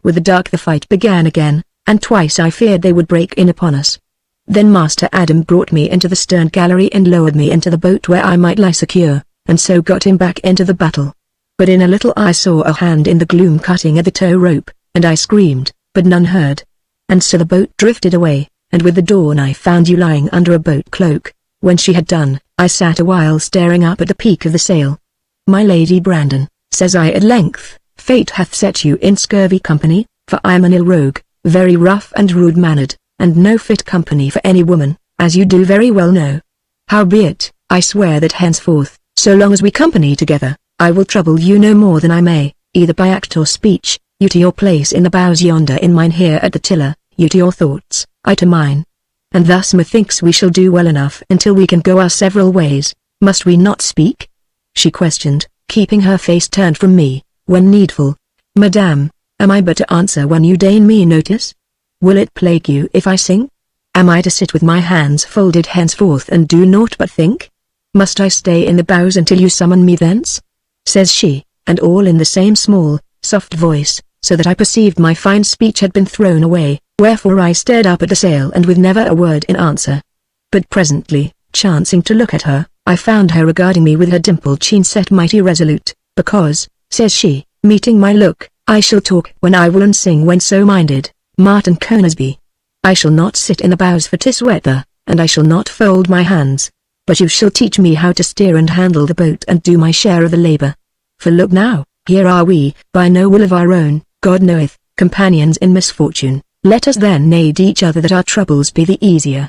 With the dark the fight began again, and twice I feared they would break in upon us. Then Master Adam brought me into the stern gallery and lowered me into the boat where I might lie secure, and so got him back into the battle. But in a little I saw a hand in the gloom cutting at the tow rope, and I screamed, but none heard. And so the boat drifted away, and with the dawn I found you lying under a boat cloak. When she had done, I sat a while staring up at the peak of the sail. My Lady Brandon, says I at length, fate hath set you in scurvy company, for I am an ill rogue, very rough and rude-mannered, and no fit company for any woman, as you do very well know. Howbeit, I swear that henceforth, so long as we company together, I will trouble you no more than I may, either by act or speech, you to your place in the bows yonder in mine here at the tiller, you to your thoughts, I to mine. And thus methinks we shall do well enough until we can go our several ways. Must we not speak?" she questioned, keeping her face turned from me, when needful. "Madame, am I but to answer when you deign me notice? Will it plague you if I sing? Am I to sit with my hands folded henceforth and do naught but think? Must I stay in the bows until you summon me thence?" says she, and all in the same small, soft voice, so that I perceived my fine speech had been thrown away, wherefore I stared up at the sail and with never a word in answer. But presently, chancing to look at her, I found her regarding me with her dimpled chin set mighty resolute, "Because," says she, meeting my look, "I shall talk when I will and sing when so minded, Martin Conisby. I shall not sit in the bows for 'tis weather, and I shall not fold my hands. But you shall teach me how to steer and handle the boat and do my share of the labor. For look now, here are we, by no will of our own, God knoweth, companions in misfortune. Let us then aid each other that our troubles be the easier.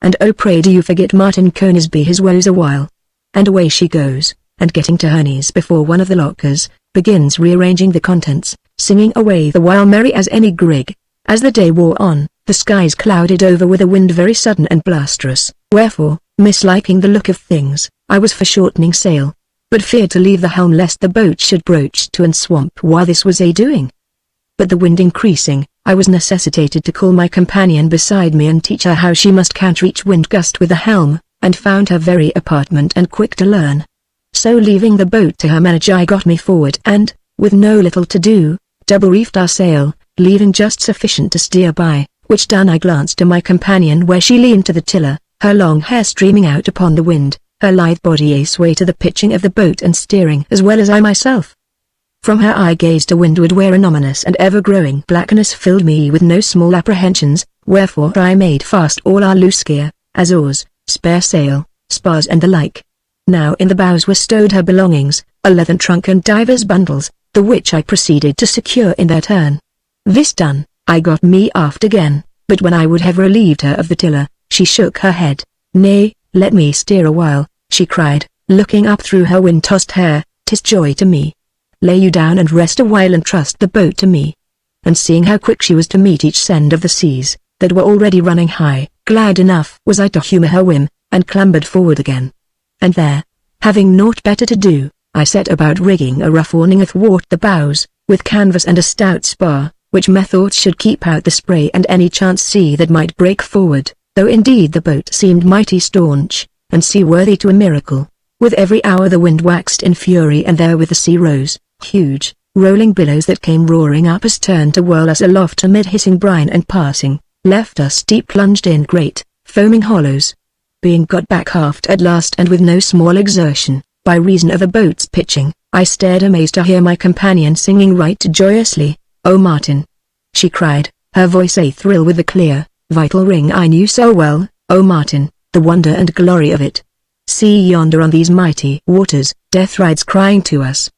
And oh pray do you forget Martin Conisby his woes a while." And away she goes, and getting to her knees before one of the lockers, begins rearranging the contents, singing away the while merry as any grig. As the day wore on, the skies clouded over with a wind very sudden and blusterous, wherefore, misliking the look of things, I was for shortening sail, but feared to leave the helm lest the boat should broach to and swamp while this was a-doing. But the wind increasing, I was necessitated to call my companion beside me and teach her how she must counter each wind gust with the helm, and found her very apartment and quick to learn. So leaving the boat to her manage I got me forward and, with no little to do, double-reefed our sail, leaving just sufficient to steer by, which done I glanced to my companion where she leaned to the tiller, her long hair streaming out upon the wind, her lithe body a sway to the pitching of the boat and steering as well as I myself. From her I gazed to windward where an ominous and ever-growing blackness filled me with no small apprehensions, wherefore I made fast all our loose gear, as oars, spare sail, spars and the like. Now in the bows were stowed her belongings, a leathern trunk and divers bundles, the which I proceeded to secure in their turn. This done, I got me aft again, but when I would have relieved her of the tiller, she shook her head. "Nay, let me steer a while," she cried, looking up through her wind-tossed hair, "'tis joy to me. Lay you down and rest a while and trust the boat to me." And seeing how quick she was to meet each send of the seas, that were already running high, glad enough was I to humour her whim, and clambered forward again. And there, having naught better to do, I set about rigging a rough awning athwart the bows, with canvas and a stout spar, which methought should keep out the spray and any chance sea that might break forward, though indeed the boat seemed mighty staunch, and seaworthy to a miracle. With every hour the wind waxed in fury and therewith the sea rose, huge, rolling billows that came roaring up us turned to whirl us aloft amid hissing brine and passing, left us deep plunged in great, foaming hollows. Being got back aft at last and with no small exertion, by reason of the boat's pitching, I stared amazed to hear my companion singing right joyously. "Oh Martin!" she cried, her voice a thrill with the clear, vital ring I knew so well. "Oh Martin, the wonder and glory of it! See yonder on these mighty waters, death rides crying to us.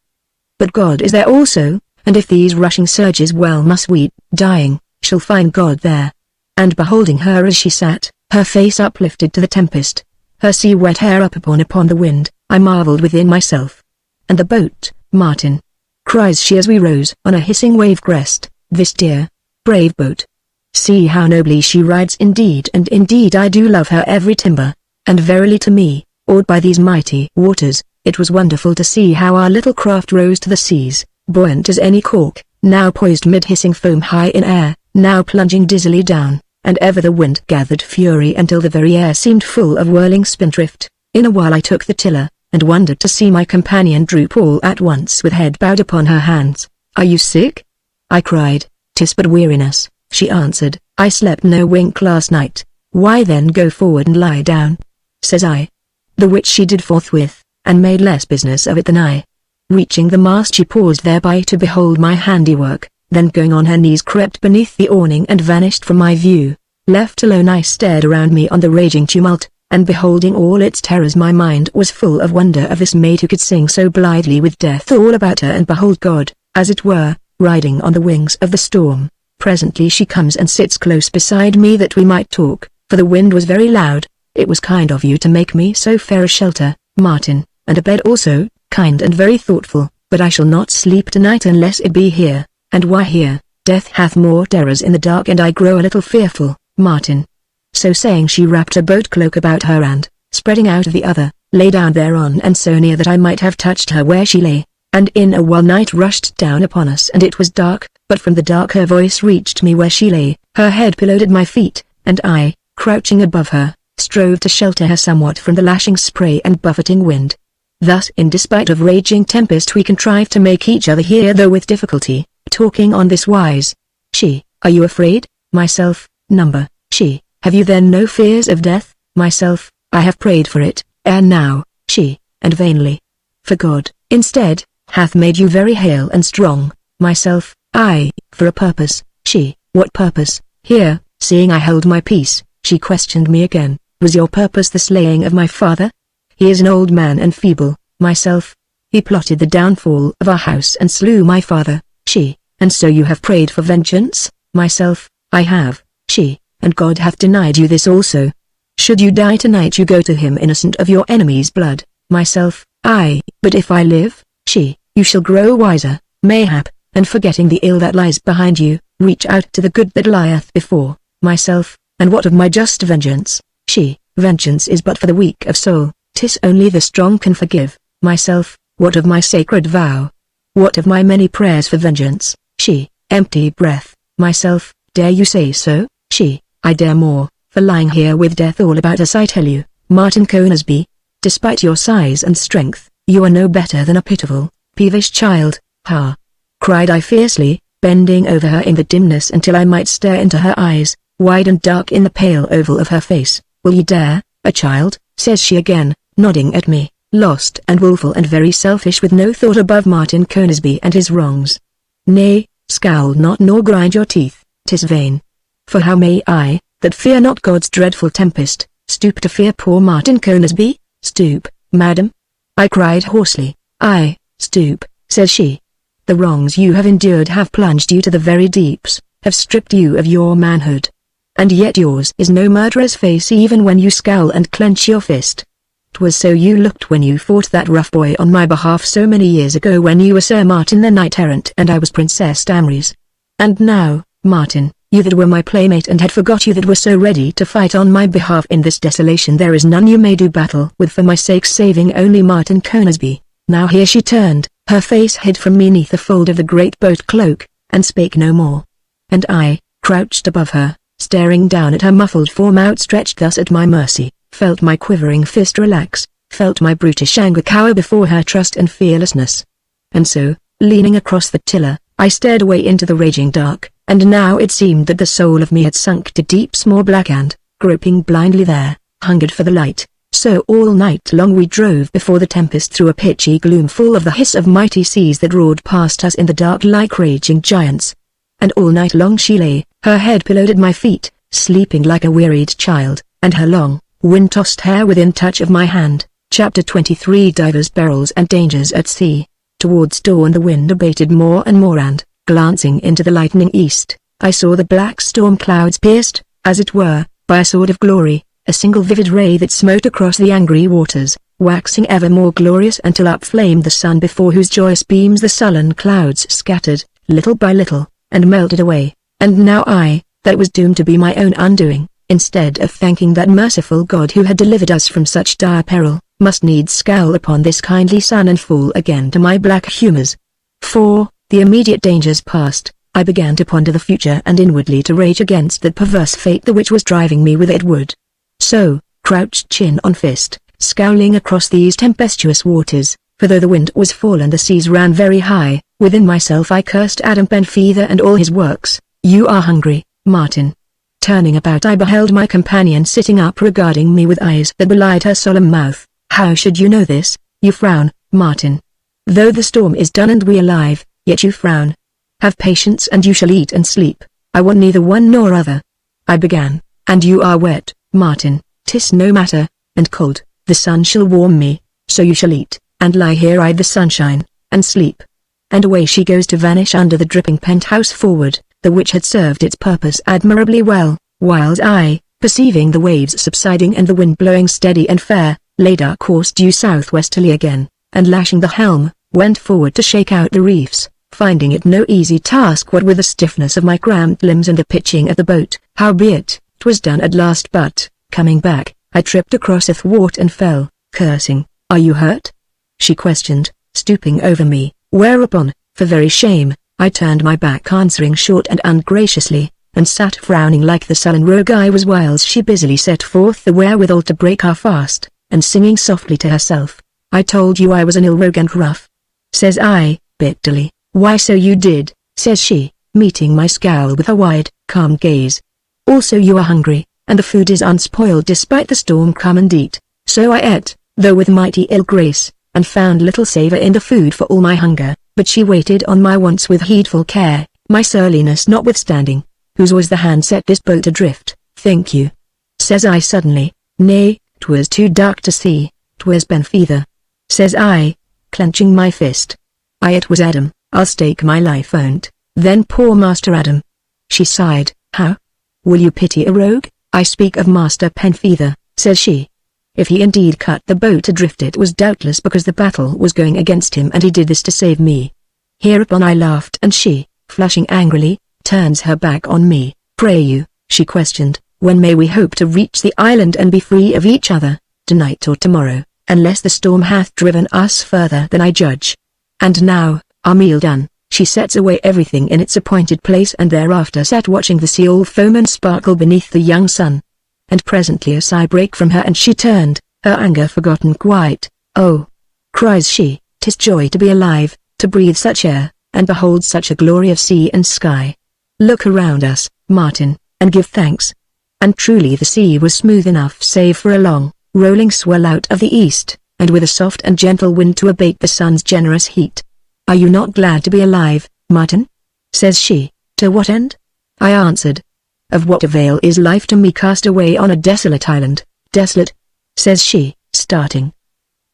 But God is there also, and if these rushing surges well must we, dying, shall find God there." And beholding her as she sat, her face uplifted to the tempest, her sea-wet hair upon the wind, I marveled within myself. "And the boat, Martin," cries she as we rose on a hissing wave crest, "this dear, brave boat. See how nobly she rides indeed, and indeed I do love her every timber, and verily to me, awed by these mighty waters, it was wonderful to see how our little craft rose to the seas, buoyant as any cork, now poised mid hissing foam high in air, now plunging dizzily down, and ever the wind gathered fury until the very air seemed full of whirling spindrift. In a while I took the tiller, and wondered to see my companion droop all at once with head bowed upon her hands. "Are you sick?" I cried. "'Tis but weariness," she answered. "I slept no wink last night." "Why then go forward and lie down," says I. The which she did forthwith, and made less business of it than I. Reaching the mast she paused thereby to behold my handiwork, then going on her knees crept beneath the awning and vanished from my view. Left alone I stared around me on the raging tumult, and beholding all its terrors my mind was full of wonder of this maid who could sing so blithely with death all about her and behold God, as it were, riding on the wings of the storm. Presently she comes and sits close beside me that we might talk, for the wind was very loud. "It was kind of you to make me so fair a shelter, Martin, and a bed also, kind and very thoughtful, but I shall not sleep tonight unless it be here." "And why here? Death hath more terrors in the dark and I grow a little fearful, Martin." So saying she wrapped a boat cloak about her and, spreading out the other, lay down thereon and so near that I might have touched her where she lay, and in a while night rushed down upon us and it was dark, but from the dark her voice reached me where she lay, her head pillowed at my feet, and I, crouching above her, strove to shelter her somewhat from the lashing spray and buffeting wind. Thus in despite of raging tempest we contrived to make each other hear though with difficulty, talking on this wise. She, "Are you afraid?" Myself, "Number." She, "Have you then no fears of death?" Myself, "I have prayed for it, ere now." She, "And vainly. For God, instead, hath made you very hale and strong." Myself, "Aye, for a purpose." She, "What purpose?" Here, seeing I held my peace, she questioned me again. "Was your purpose the slaying of my father? He is an old man and feeble." Myself, "He plotted the downfall of our house and slew my father." She, "And so you have prayed for vengeance?" Myself, "I have." She, "And God hath denied you this also. Should you die tonight you go to him innocent of your enemy's blood." Myself, "Aye, but if I live?" She, "You shall grow wiser, mayhap, and forgetting the ill that lies behind you, reach out to the good that lieth before." Myself, "And what of my just vengeance?" She, "Vengeance is but for the weak of soul, 'tis only the strong can forgive." Myself, "What of my sacred vow? What of my many prayers for vengeance?" She, "Empty breath." Myself, "Dare you say so?" She, "I dare more, for lying here with death all about us I tell you, Martin Conisby, despite your size and strength, you are no better than a pitiful, peevish child." "Ha!" cried I fiercely, bending over her in the dimness until I might stare into her eyes, wide and dark in the pale oval of her face. "Will you dare, a child?" says she again, nodding at me, lost and wilful and very selfish with no thought above Martin Conisby and his wrongs. "Nay, scowl not nor grind your teeth, 'tis vain. For how may I, that fear not God's dreadful tempest, stoop to fear poor Martin Conisby?" "Stoop, madam?" I cried hoarsely. "Aye, stoop," says she. "The wrongs you have endured have plunged you to the very deeps, have stripped you of your manhood. And yet yours is no murderer's face even when you scowl and clench your fist. 'Twas so you looked when you fought that rough boy on my behalf so many years ago when you were Sir Martin the Knight-errant and I was Princess Damrys. And now, Martin, you that were my playmate and had forgot you that were so ready to fight on my behalf in this desolation there is none you may do battle with for my sake saving only Martin Conisby." Now here she turned, her face hid from me neath the fold of the great boat cloak, and spake no more. And I, crouched above her, staring down at her muffled form outstretched thus at my mercy, felt my quivering fist relax, felt my brutish anger cower before her trust and fearlessness. And so, leaning across the tiller, I stared away into the raging dark, and now it seemed that the soul of me had sunk to deep small black and, groping blindly there, hungered for the light. So all night long we drove before the tempest through a pitchy gloom full of the hiss of mighty seas that roared past us in the dark like raging giants. And all night long she lay, her head pillowed at my feet, sleeping like a wearied child, and her long, wind-tossed hair within touch of my hand. Chapter 23 Divers Perils and Dangers at Sea. Towards dawn the wind abated more and more and, glancing into the lightening east, I saw the black storm clouds pierced, as it were, by a sword of glory, a single vivid ray that smote across the angry waters, waxing ever more glorious until up flamed the sun before whose joyous beams the sullen clouds scattered, little by little, and melted away. And now I, that was doomed to be my own undoing, instead of thanking that merciful God who had delivered us from such dire peril, must needs scowl upon this kindly sun and fall again to my black humours. For, the immediate dangers past, I began to ponder the future and inwardly to rage against that perverse fate the which was driving me with it would. So, crouched chin on fist, scowling across these tempestuous waters, for though the wind was full and the seas ran very high, within myself I cursed Adam Penfeather and all his works. You are hungry, Martin. Turning about I beheld my companion sitting up regarding me with eyes that belied her solemn mouth. How should you know this? You frown, Martin. Though the storm is done and we alive, yet you frown. Have patience and you shall eat and sleep. I want neither one nor other. I began, and you are wet, Martin. 'Tis no matter, and cold, the sun shall warm me, so you shall eat, and lie here I the sunshine, and sleep. And away she goes to vanish under the dripping penthouse forward, the which had served its purpose admirably well, whiles I, perceiving the waves subsiding and the wind blowing steady and fair, laid our course due southwesterly again, and lashing the helm, went forward to shake out the reefs, finding it no easy task what with the stiffness of my cramped limbs and the pitching of the boat. Howbeit, 'twas done at last but, coming back, I tripped across a thwart and fell, cursing. Are you hurt? She questioned, stooping over me, whereupon, for very shame, I turned my back answering short and ungraciously, and sat frowning like the sullen rogue I was whiles she busily set forth the wherewithal to break our fast, and singing softly to herself. I told you I was an ill rogue and rough. Says I, bitterly. Why so you did, says she, meeting my scowl with a wide, calm gaze. Also you are hungry, and the food is unspoiled despite the storm. Come and eat. So I ate, though with mighty ill grace, and found little savour in the food for all my hunger, but she waited on my wants with heedful care, my surliness notwithstanding. Whose was the hand set this boat adrift, think you? Says I suddenly. Nay, 'twas too dark to see, 'twas Penfeather. Says I, clenching my fist. It was Adam, I'll stake my life on't. Then poor Master Adam. She sighed. How? Will you pity a rogue? I speak of Master Penfeather, says she. If he indeed cut the boat adrift it was doubtless because the battle was going against him and he did this to save me. Hereupon I laughed and she, flushing angrily, turns her back on me. Pray you, she questioned, when may we hope to reach the island and be free of each other? Tonight or tomorrow, unless the storm hath driven us further than I judge. And now, our meal done, she sets away everything in its appointed place and thereafter sat watching the sea all foam and sparkle beneath the young sun. And presently a sigh brake from her and she turned, her anger forgotten quite. Oh! cries she, 'tis joy to be alive, to breathe such air, and behold such a glory of sea and sky. Look around us, Martin, and give thanks. And truly the sea was smooth enough save for a long, rolling swell out of the east, and with a soft and gentle wind to abate the sun's generous heat. Are you not glad to be alive, Martin? Says she. To what end? I answered. Of what avail is life to me cast away on a desolate island? Desolate? Says she, starting.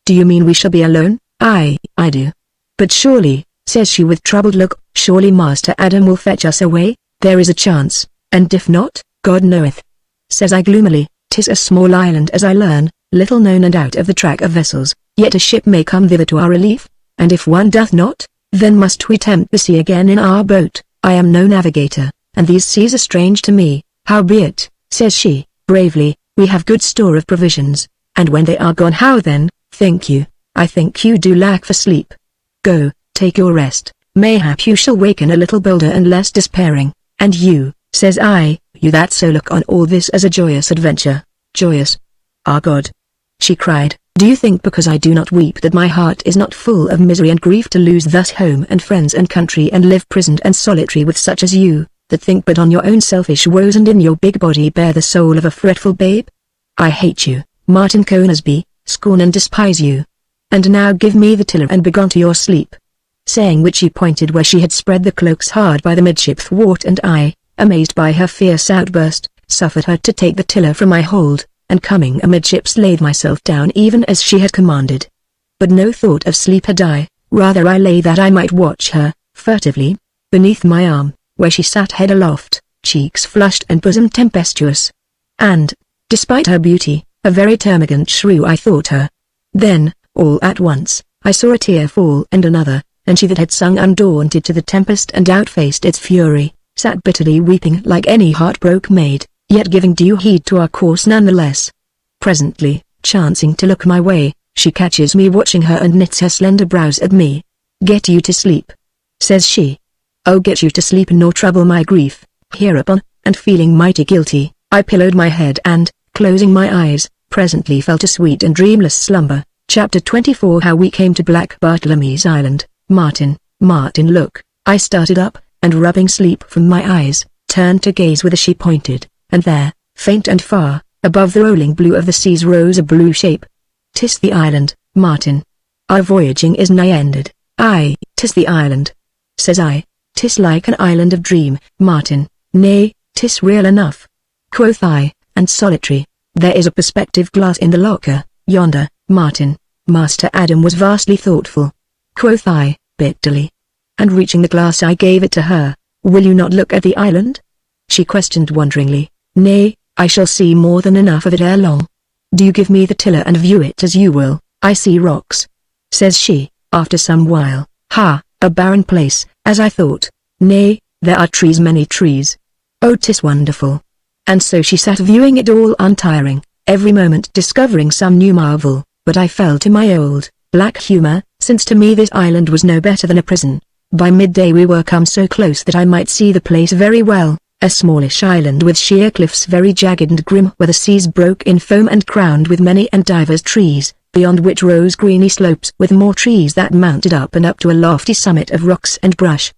Do you mean we shall be alone? I do. But surely, says she with troubled look, surely Master Adam will fetch us away? There is a chance, and if not, God knoweth. Says I gloomily, 'tis a small island as I learn, little known and out of the track of vessels, yet a ship may come thither to our relief, and if one doth not, then must we tempt the sea again in our boat. I am no navigator, and these seas are strange to me. Howbeit, says she, bravely, we have good store of provisions, and when they are gone how then, think you? I think you do lack for sleep. Go, take your rest, mayhap you shall waken a little bolder and less despairing. And you, says I, you that so look on all this as a joyous adventure. Joyous? Ah God! She cried, do you think because I do not weep that my heart is not full of misery and grief to lose thus home and friends and country and live prisoned and solitary with such as you, that think but on your own selfish woes and in your big body bear the soul of a fretful babe? I hate you, Martin Conisbee, scorn and despise you. And now give me the tiller and begone to your sleep." Saying which she pointed where she had spread the cloaks hard by the midship thwart, and I, amazed by her fierce outburst, suffered her to take the tiller from my hold, and coming amidships laid myself down even as she had commanded. But no thought of sleep had I, rather I lay that I might watch her, furtively, beneath my arm, where she sat head aloft, cheeks flushed and bosom tempestuous. And, despite her beauty, a very termagant shrew I thought her. Then, all at once, I saw a tear fall and another, and she that had sung undaunted to the tempest and outfaced its fury, sat bitterly weeping like any heartbroken maid, yet giving due heed to our course none the less. Presently, chancing to look my way, she catches me watching her and knits her slender brows at me. "Get you to sleep," says she. "Oh, get you to sleep nor trouble my grief." Hereupon, and feeling mighty guilty, I pillowed my head and, closing my eyes, presently fell to sweet and dreamless slumber. Chapter 24. How we came to Black Bartlemy's Island. Martin, look. I started up, and rubbing sleep from my eyes, turned to gaze whither she pointed, and there, faint and far, above the rolling blue of the seas rose a blue shape. "'Tis the island, Martin. Our voyaging is nigh ended." "Aye, 'tis the island," says I. "'Tis like an island of dream, Martin." "Nay, 'tis real enough," quoth I, "and solitary. There is a perspective glass in the locker, yonder, Martin." Master Adam was vastly thoughtful. Quoth I, bitterly. And reaching the glass I gave it to her. "Will you not look at the island?" She questioned wonderingly. "Nay, I shall see more than enough of it ere long." "Do you give me the tiller and view it as you will." "I see rocks," says she, after some while. "Ha, a barren place, as I thought." "Nay, there are trees, many trees." "Oh, 'tis wonderful." And so she sat viewing it all untiring, every moment discovering some new marvel, but I fell to my old, black humor, since to me this island was no better than a prison. By midday we were come so close that I might see the place very well, a smallish island with sheer cliffs very jagged and grim where the seas broke in foam and crowned with many and divers trees, beyond which rose greeny slopes with more trees that mounted up and up to a lofty summit of rocks and brush.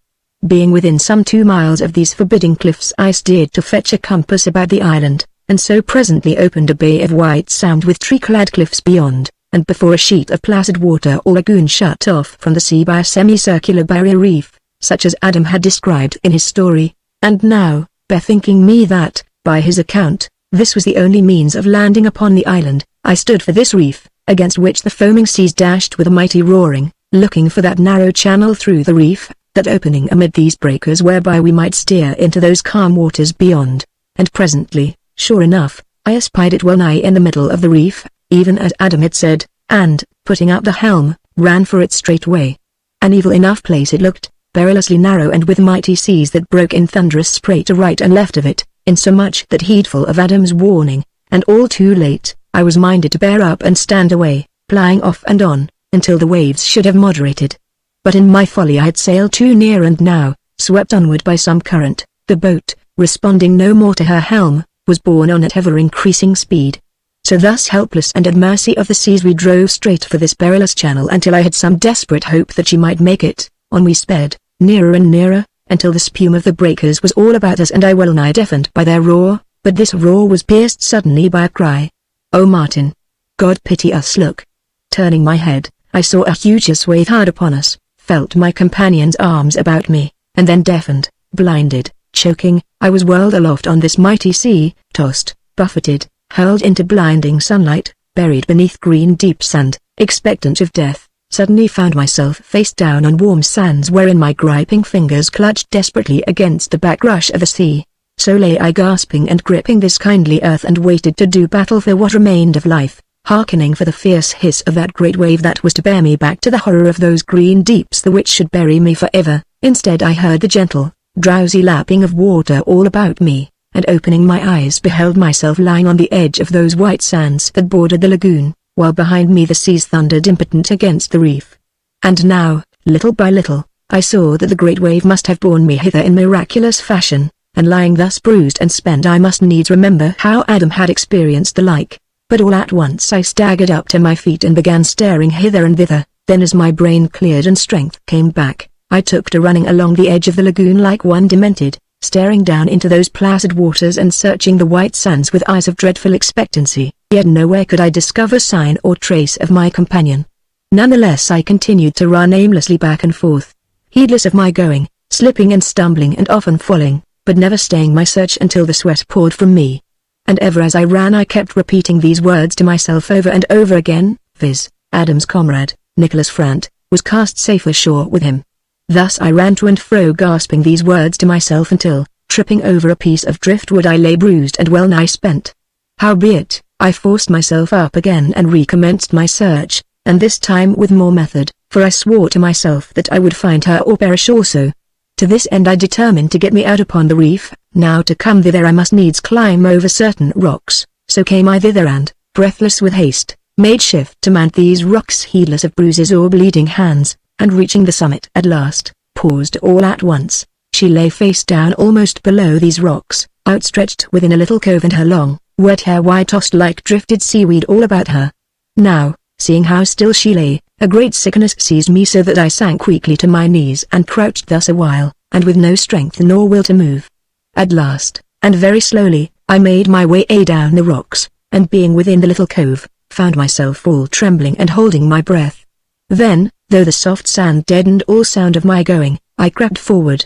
Being within some 2 miles of these forbidding cliffs I steered to fetch a compass about the island, and so presently opened a bay of white sand with tree-clad cliffs beyond, and before a sheet of placid water or lagoon shut off from the sea by a semicircular barrier reef, such as Adam had described in his story. And now, bethinking me that, by his account, this was the only means of landing upon the island, I stood for this reef, against which the foaming seas dashed with a mighty roaring, looking for that narrow channel through the reef, that opening amid these breakers whereby we might steer into those calm waters beyond. And presently, sure enough, I espied it well nigh in the middle of the reef, even as Adam had said, and, putting out the helm, ran for it straightway. An evil enough place it looked, perilously narrow and with mighty seas that broke in thunderous spray to right and left of it, insomuch that heedful of Adam's warning, and all too late, I was minded to bear up and stand away, plying off and on, until the waves should have moderated. But in my folly I had sailed too near, and now, swept onward by some current, the boat, responding no more to her helm, was borne on at ever-increasing speed. So thus helpless and at mercy of the seas we drove straight for this perilous channel until I had some desperate hope that she might make it. On we sped, nearer and nearer, until the spume of the breakers was all about us and I well nigh deafened by their roar, but this roar was pierced suddenly by a cry. "Oh Martin! God pity us, look!" Turning my head, I saw a huge swathe hard upon us, felt my companion's arms about me, and then deafened, blinded, choking, I was whirled aloft on this mighty sea, tossed, buffeted, hurled into blinding sunlight, buried beneath green deep sand, expectant of death, suddenly found myself face down on warm sands wherein my griping fingers clutched desperately against the backrush of the sea. So lay I gasping and gripping this kindly earth and waited to do battle for what remained of life, hearkening for the fierce hiss of that great wave that was to bear me back to the horror of those green deeps, the which should bury me forever. Instead I heard the gentle, drowsy lapping of water all about me, and opening my eyes beheld myself lying on the edge of those white sands that bordered the lagoon, while behind me the seas thundered impotent against the reef. And now, little by little, I saw that the great wave must have borne me hither in miraculous fashion, and lying thus bruised and spent I must needs remember how Adam had experienced the like. But all at once I staggered up to my feet and began staring hither and thither. Then as my brain cleared and strength came back, I took to running along the edge of the lagoon like one demented, staring down into those placid waters and searching the white sands with eyes of dreadful expectancy, yet nowhere could I discover sign or trace of my companion. Nonetheless I continued to run aimlessly back and forth, heedless of my going, slipping and stumbling and often falling, but never staying my search until the sweat poured from me. And ever as I ran I kept repeating these words to myself over and over again, viz., Adam's comrade, Nicholas Frant, was cast safe ashore with him. Thus I ran to and fro gasping these words to myself until, tripping over a piece of driftwood I lay bruised and well nigh spent. Howbeit, I forced myself up again and recommenced my search, and this time with more method, for I swore to myself that I would find her or perish also. To this end I determined to get me out upon the reef. Now to come thither I must needs climb over certain rocks, so came I thither and, breathless with haste, made shift to mount these rocks heedless of bruises or bleeding hands, and reaching the summit at last, paused all at once. She lay face down almost below these rocks, outstretched within a little cove, and her long, wet hair white tossed like drifted seaweed all about her. Now, seeing how still she lay, a great sickness seized me so that I sank weakly to my knees and crouched thus a while, and with no strength nor will to move. At last, and very slowly, I made my way down the rocks, and being within the little cove, found myself all trembling and holding my breath. Then, though the soft sand deadened all sound of my going, I crept forward.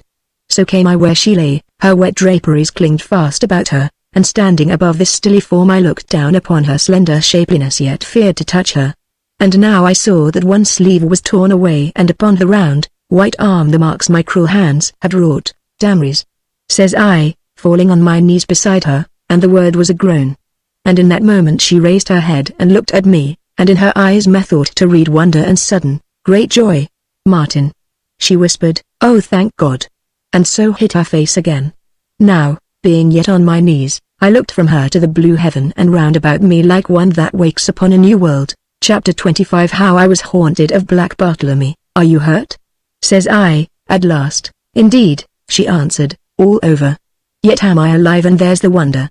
So came I where she lay, her wet draperies clinged fast about her, and standing above this stilly form I looked down upon her slender shapeliness yet feared to touch her. And now I saw that one sleeve was torn away, and upon the round, white arm the marks my cruel hands had wrought. Damries, says I, falling on my knees beside her, and the word was a groan. And in that moment she raised her head and looked at me, and in her eyes methought to read wonder and sudden, great joy. Martin, she whispered, oh thank God. And so hid her face again. Now, being yet on my knees, I looked from her to the blue heaven and round about me like one that wakes upon a new world. Chapter 25 How I was haunted of Black Bartlemy. Are you hurt? Says I, at last. Indeed, she answered, all over. Yet am I alive, and there's the wonder.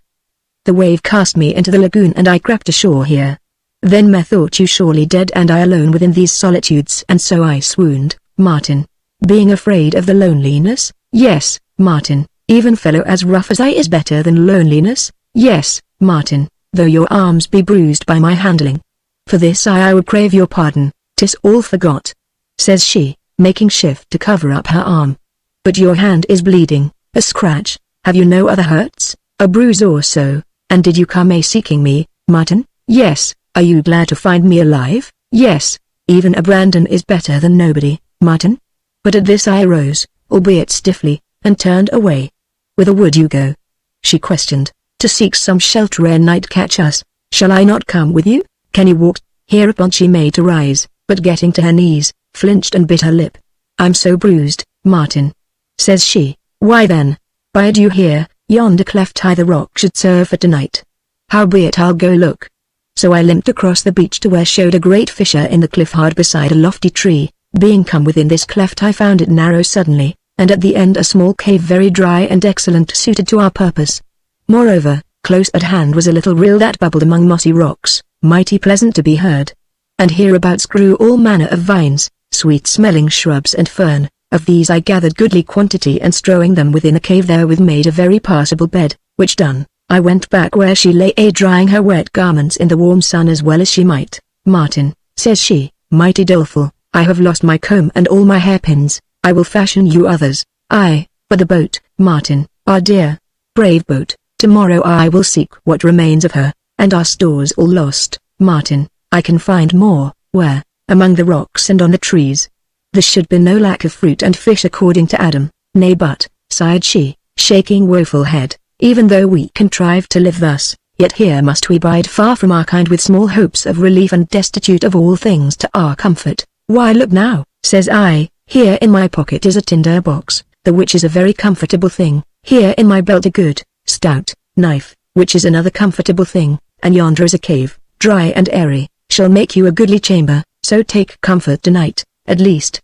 The wave cast me into the lagoon and I crept ashore here. Then methought you surely dead and I alone within these solitudes, and so I swooned. Martin, being afraid of the loneliness? Yes, Martin, even fellow as rough as I is better than loneliness. Yes, Martin, though your arms be bruised by my handling. For this I would crave your pardon, 'tis all forgot. Says she, making shift to cover up her arm. But your hand is bleeding, a scratch, have you no other hurts, a bruise or so, and did you come seeking me, Martin? Yes. Are you glad to find me alive? Yes. Even a Brandon is better than nobody, Martin. But at this I arose, albeit stiffly, and turned away. Whither would you go? She questioned. To seek some shelter ere night catch us. Shall I not come with you? Can you walk? Hereupon she made to rise, but getting to her knees, flinched and bit her lip. I'm so bruised, Martin. Says she, why then? Bide you here, yonder cleft high the rock should serve for tonight. Howbeit I'll go look. So I limped across the beach to where showed a great fissure in the cliff hard beside a lofty tree. Being come within this cleft I found it narrow suddenly, and at the end a small cave very dry and excellent suited to our purpose. Moreover, close at hand was a little rill that bubbled among mossy rocks, mighty pleasant to be heard. And hereabouts grew all manner of vines, sweet-smelling shrubs and fern. Of these I gathered goodly quantity, and strewing them within the cave therewith made a very passable bed, which done, I went back where she lay drying her wet garments in the warm sun as well as she might. Martin, says she, mighty doleful, I have lost my comb and all my hairpins. I will fashion you others. Aye, but the boat, Martin, our dear, brave boat, tomorrow I will seek what remains of her, and our stores all lost. Martin, I can find more. Where? Among the rocks and on the trees. There should be no lack of fruit and fish according to Adam. Nay but, sighed she, shaking woeful head, even though we contrive to live thus, yet here must we bide far from our kind with small hopes of relief and destitute of all things to our comfort. Why look now, says I, here in my pocket is a tinder box, the which is a very comfortable thing, here in my belt a good, stout, knife, which is another comfortable thing, and yonder is a cave, dry and airy, shall make you a goodly chamber, so take comfort tonight, at least.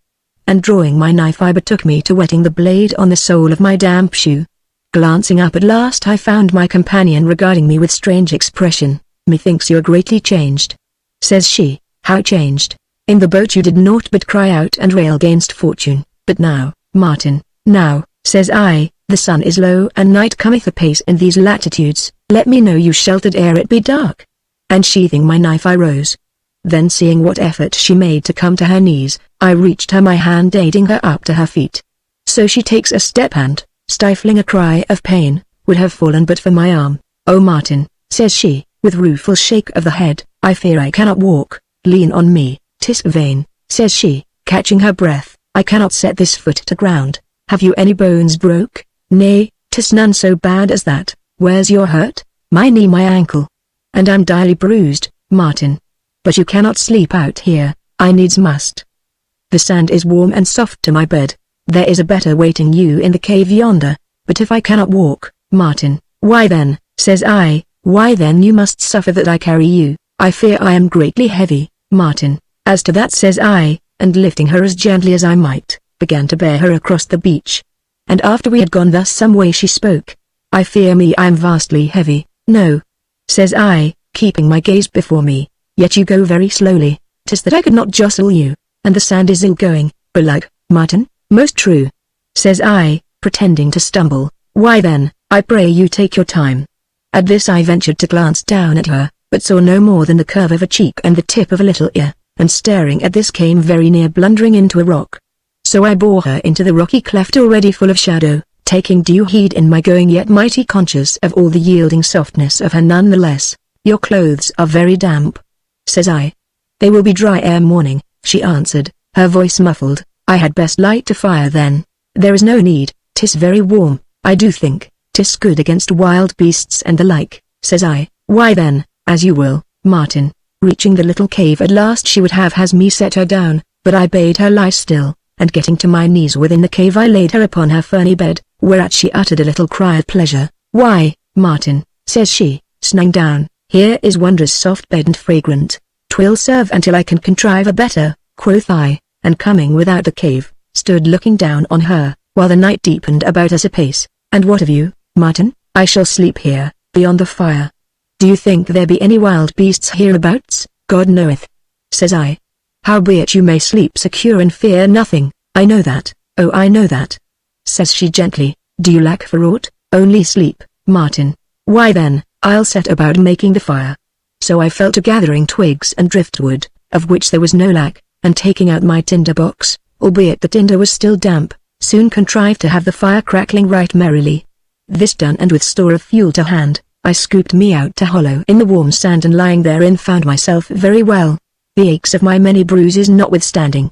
And drawing my knife I betook me to whetting the blade on the sole of my damp shoe. Glancing up at last I found my companion regarding me with strange expression. Methinks you are greatly changed. Says she, how changed? In the boat you did naught but cry out and rail against fortune, but now, Martin, now, says I, The sun is low and night cometh apace in these latitudes. Let me know you sheltered ere it be dark. And sheathing my knife I rose. Then seeing what effort she made to come to her knees, I reached her my hand aiding her up to her feet. So she takes a step and, stifling a cry of pain, would have fallen but for my arm. "Oh Martin," says she, with rueful shake of the head, "I fear I cannot walk, lean on me." "'Tis vain," says she, catching her breath, "I cannot set this foot to ground. Have you any bones broke?" "Nay, 'tis none so bad as that." "Where's your hurt?" "My knee, my ankle. And I'm direly bruised, Martin. But you cannot sleep out here." "I needs must. The sand is warm and soft to my bed. There is a better waiting you in the cave yonder." "But if I cannot walk, Martin?" "Why then," says I, "why then you must suffer that I carry you." "I fear I am greatly heavy, Martin." "As to that," says I, and lifting her as gently as I might, began to bear her across the beach. And after we had gone thus some way she spoke. "I fear me I am vastly heavy." "No," says I, keeping my gaze before me, "yet you go very slowly. 'Tis that I could not jostle you, and the sand is ill going." "Belike, Martin?" "Most true," says I, pretending to stumble. "Why then, I pray you take your time." At this I ventured to glance down at her, but saw no more than the curve of a cheek and the tip of a little ear, and staring at this came very near blundering into a rock. So I bore her into the rocky cleft already full of shadow, taking due heed in my going yet mighty conscious of all the yielding softness of her none the less. "Your clothes are very damp," says I. "They will be dry ere morning," she answered, her voice muffled. "I had best light a fire then." "There is no need, 'tis very warm. I do think 'tis good against wild beasts and the like," says I. "Why then, as you will, Martin." Reaching the little cave at last she would have has me set her down, but I bade her lie still, and getting to my knees within the cave I laid her upon her ferny bed, whereat she uttered a little cry of pleasure. "Why, Martin," says she, snug down, "here is wondrous soft bed and fragrant. 'Twill serve until I can contrive a better," quoth I, and coming without the cave, stood looking down on her, while the night deepened about us apace. "And what of you, Martin?" "I shall sleep here, beyond the fire." "Do you think there be any wild beasts hereabouts?" "God knoweth," says I. "Howbeit you may sleep secure and fear nothing." "I know that, oh I know that," says she gently. "Do you lack for aught?" "Only sleep, Martin." "Why then, I'll set about making the fire." So I fell to gathering twigs and driftwood, of which there was no lack, and taking out my tinder box, albeit the tinder was still damp, soon contrived to have the fire crackling right merrily. This done and with store of fuel to hand, I scooped me out a hollow in the warm sand and lying therein found myself very well, the aches of my many bruises notwithstanding.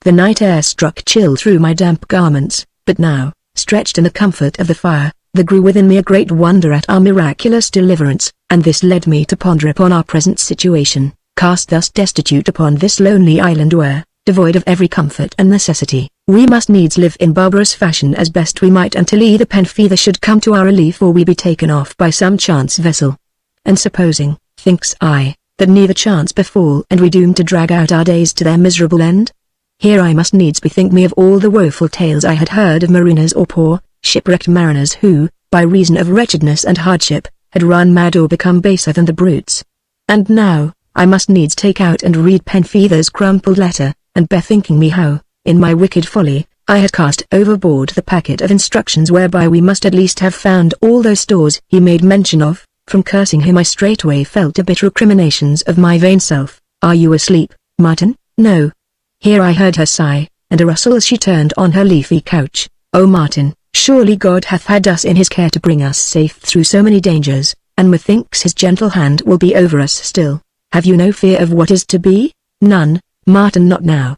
The night air struck chill through my damp garments, but now, stretched in the comfort of the fire, there grew within me a great wonder at our miraculous deliverance, and this led me to ponder upon our present situation, cast thus destitute upon this lonely island where, devoid of every comfort and necessity, we must needs live in barbarous fashion as best we might until either Penfeather should come to our relief or we be taken off by some chance vessel. And supposing, thinks I, that neither chance befall and we doomed to drag out our days to their miserable end? Here I must needs bethink me of all the woeful tales I had heard of mariners or poor, shipwrecked mariners who, by reason of wretchedness and hardship, had run mad or become baser than the brutes. And now, I must needs take out and read Penfeather's crumpled letter, and bethinking me how, in my wicked folly, I had cast overboard the packet of instructions whereby we must at least have found all those stores he made mention of, from cursing him I straightway fell to bitter recriminations of my vain self. "Are you asleep, Martin?" "No." Here I heard her sigh, and a rustle as she turned on her leafy couch. "Oh Martin, surely God hath had us in his care to bring us safe through so many dangers, and methinks his gentle hand will be over us still. Have you no fear of what is to be?" "None, Martin, not now.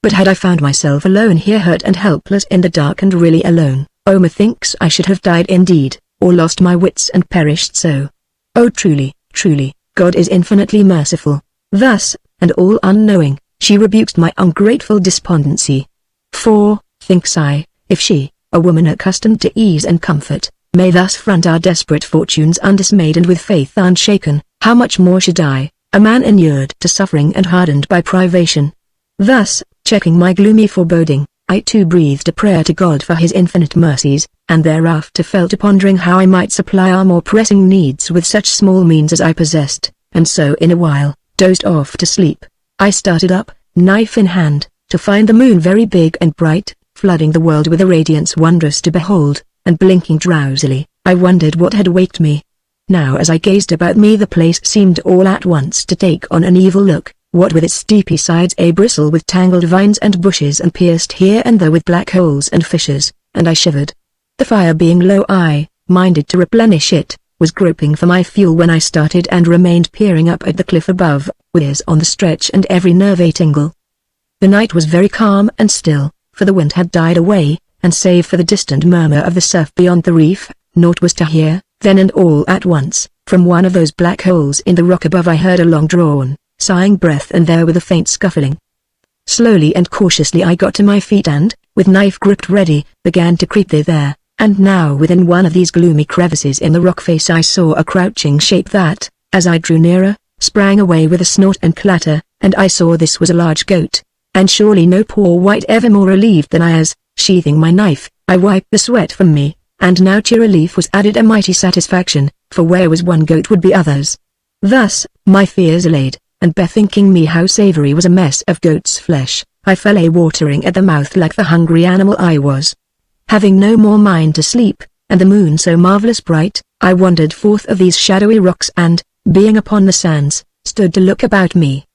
But had I found myself alone here hurt and helpless in the dark and really alone, oh methinks I should have died indeed, or lost my wits and perished so. Oh truly, truly, God is infinitely merciful." Thus, and all unknowing, she rebuked my ungrateful despondency. For, thinks I, if she, a woman accustomed to ease and comfort, may thus front our desperate fortunes undismayed and with faith unshaken, how much more should I, a man inured to suffering and hardened by privation? Thus, checking my gloomy foreboding, I too breathed a prayer to God for his infinite mercies, and thereafter fell to pondering how I might supply our more pressing needs with such small means as I possessed, and so in a while, dozed off to sleep. I started up, knife in hand, to find the moon very big and bright, flooding the world with a radiance wondrous to behold. and blinking drowsily, I wondered what had waked me. Now as I gazed about me the place seemed all at once to take on an evil look, what with its steepy sides bristle with tangled vines and bushes and pierced here and there with black holes and fissures, and I shivered. The fire being low I, minded to replenish it, was groping for my fuel when I started and remained peering up at the cliff above, with ears on the stretch and every nerve a tingle. The night was very calm and still, for the wind had died away, and save for the distant murmur of the surf beyond the reef, naught was to hear. Then and all at once, from one of those black holes in the rock above I heard a long-drawn, sighing breath and there with a faint scuffling. Slowly and cautiously I got to my feet and, with knife gripped ready, began to creep there, and now within one of these gloomy crevices in the rock face I saw a crouching shape that, as I drew nearer, sprang away with a snort and clatter, and I saw this was a large goat, and surely no poor wight ever more relieved than I as, sheathing my knife, I wiped the sweat from me. And now to relief was added a mighty satisfaction, for where was one goat would be others. Thus, my fears allayed, and bethinking me how savory was a mess of goat's flesh, I fell watering at the mouth like the hungry animal I was. Having no more mind to sleep, and the moon so marvelous bright, I wandered forth of these shadowy rocks and, being upon the sands, stood to look about me.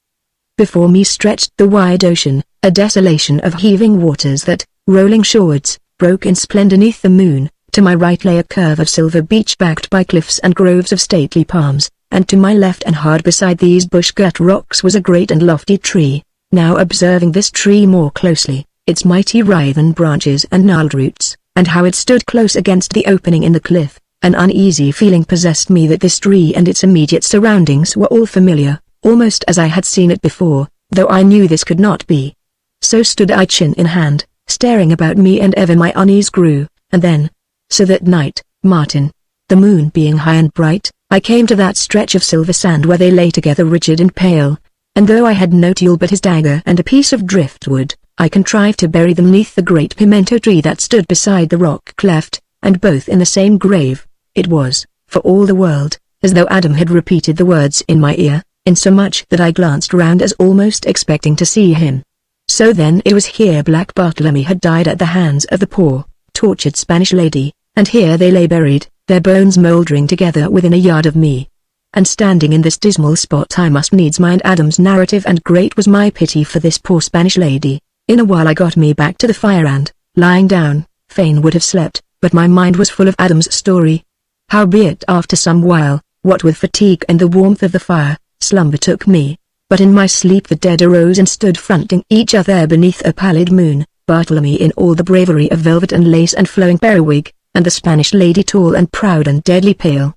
Before me stretched the wide ocean, a desolation of heaving waters that, rolling shorewards, broke in splendor beneath the moon. To my right lay a curve of silver beach backed by cliffs and groves of stately palms, and to my left and hard beside these bush-girt rocks was a great and lofty tree. Now observing this tree more closely, its mighty writhen branches and gnarled roots, and how it stood close against the opening in the cliff, an uneasy feeling possessed me that this tree and its immediate surroundings were all familiar, almost as I had seen it before, though I knew this could not be. So stood I chin in hand, staring about me and ever my unease grew, and then, so that night, Martin, the moon being high and bright, I came to that stretch of silver sand where they lay together rigid and pale, and though I had no tool but his dagger and a piece of driftwood, I contrived to bury them neath the great pimento tree that stood beside the rock cleft, and both in the same grave. It was, for all the world, as though Adam had repeated the words in my ear, insomuch that I glanced round as almost expecting to see him. So then it was here Black Bartlemy had died at the hands of the poor, tortured Spanish lady, and here they lay buried, their bones mouldering together within a yard of me. And standing in this dismal spot I must needs mind Adam's narrative, and great was my pity for this poor Spanish lady. In a while I got me back to the fire and, lying down, fain would have slept, but my mind was full of Adam's story. Howbeit after some while, what with fatigue and the warmth of the fire, slumber took me. But in my sleep the dead arose and stood fronting each other beneath a pallid moon, Bartlemy in all the bravery of velvet and lace and flowing periwig, and the Spanish lady tall and proud and deadly pale.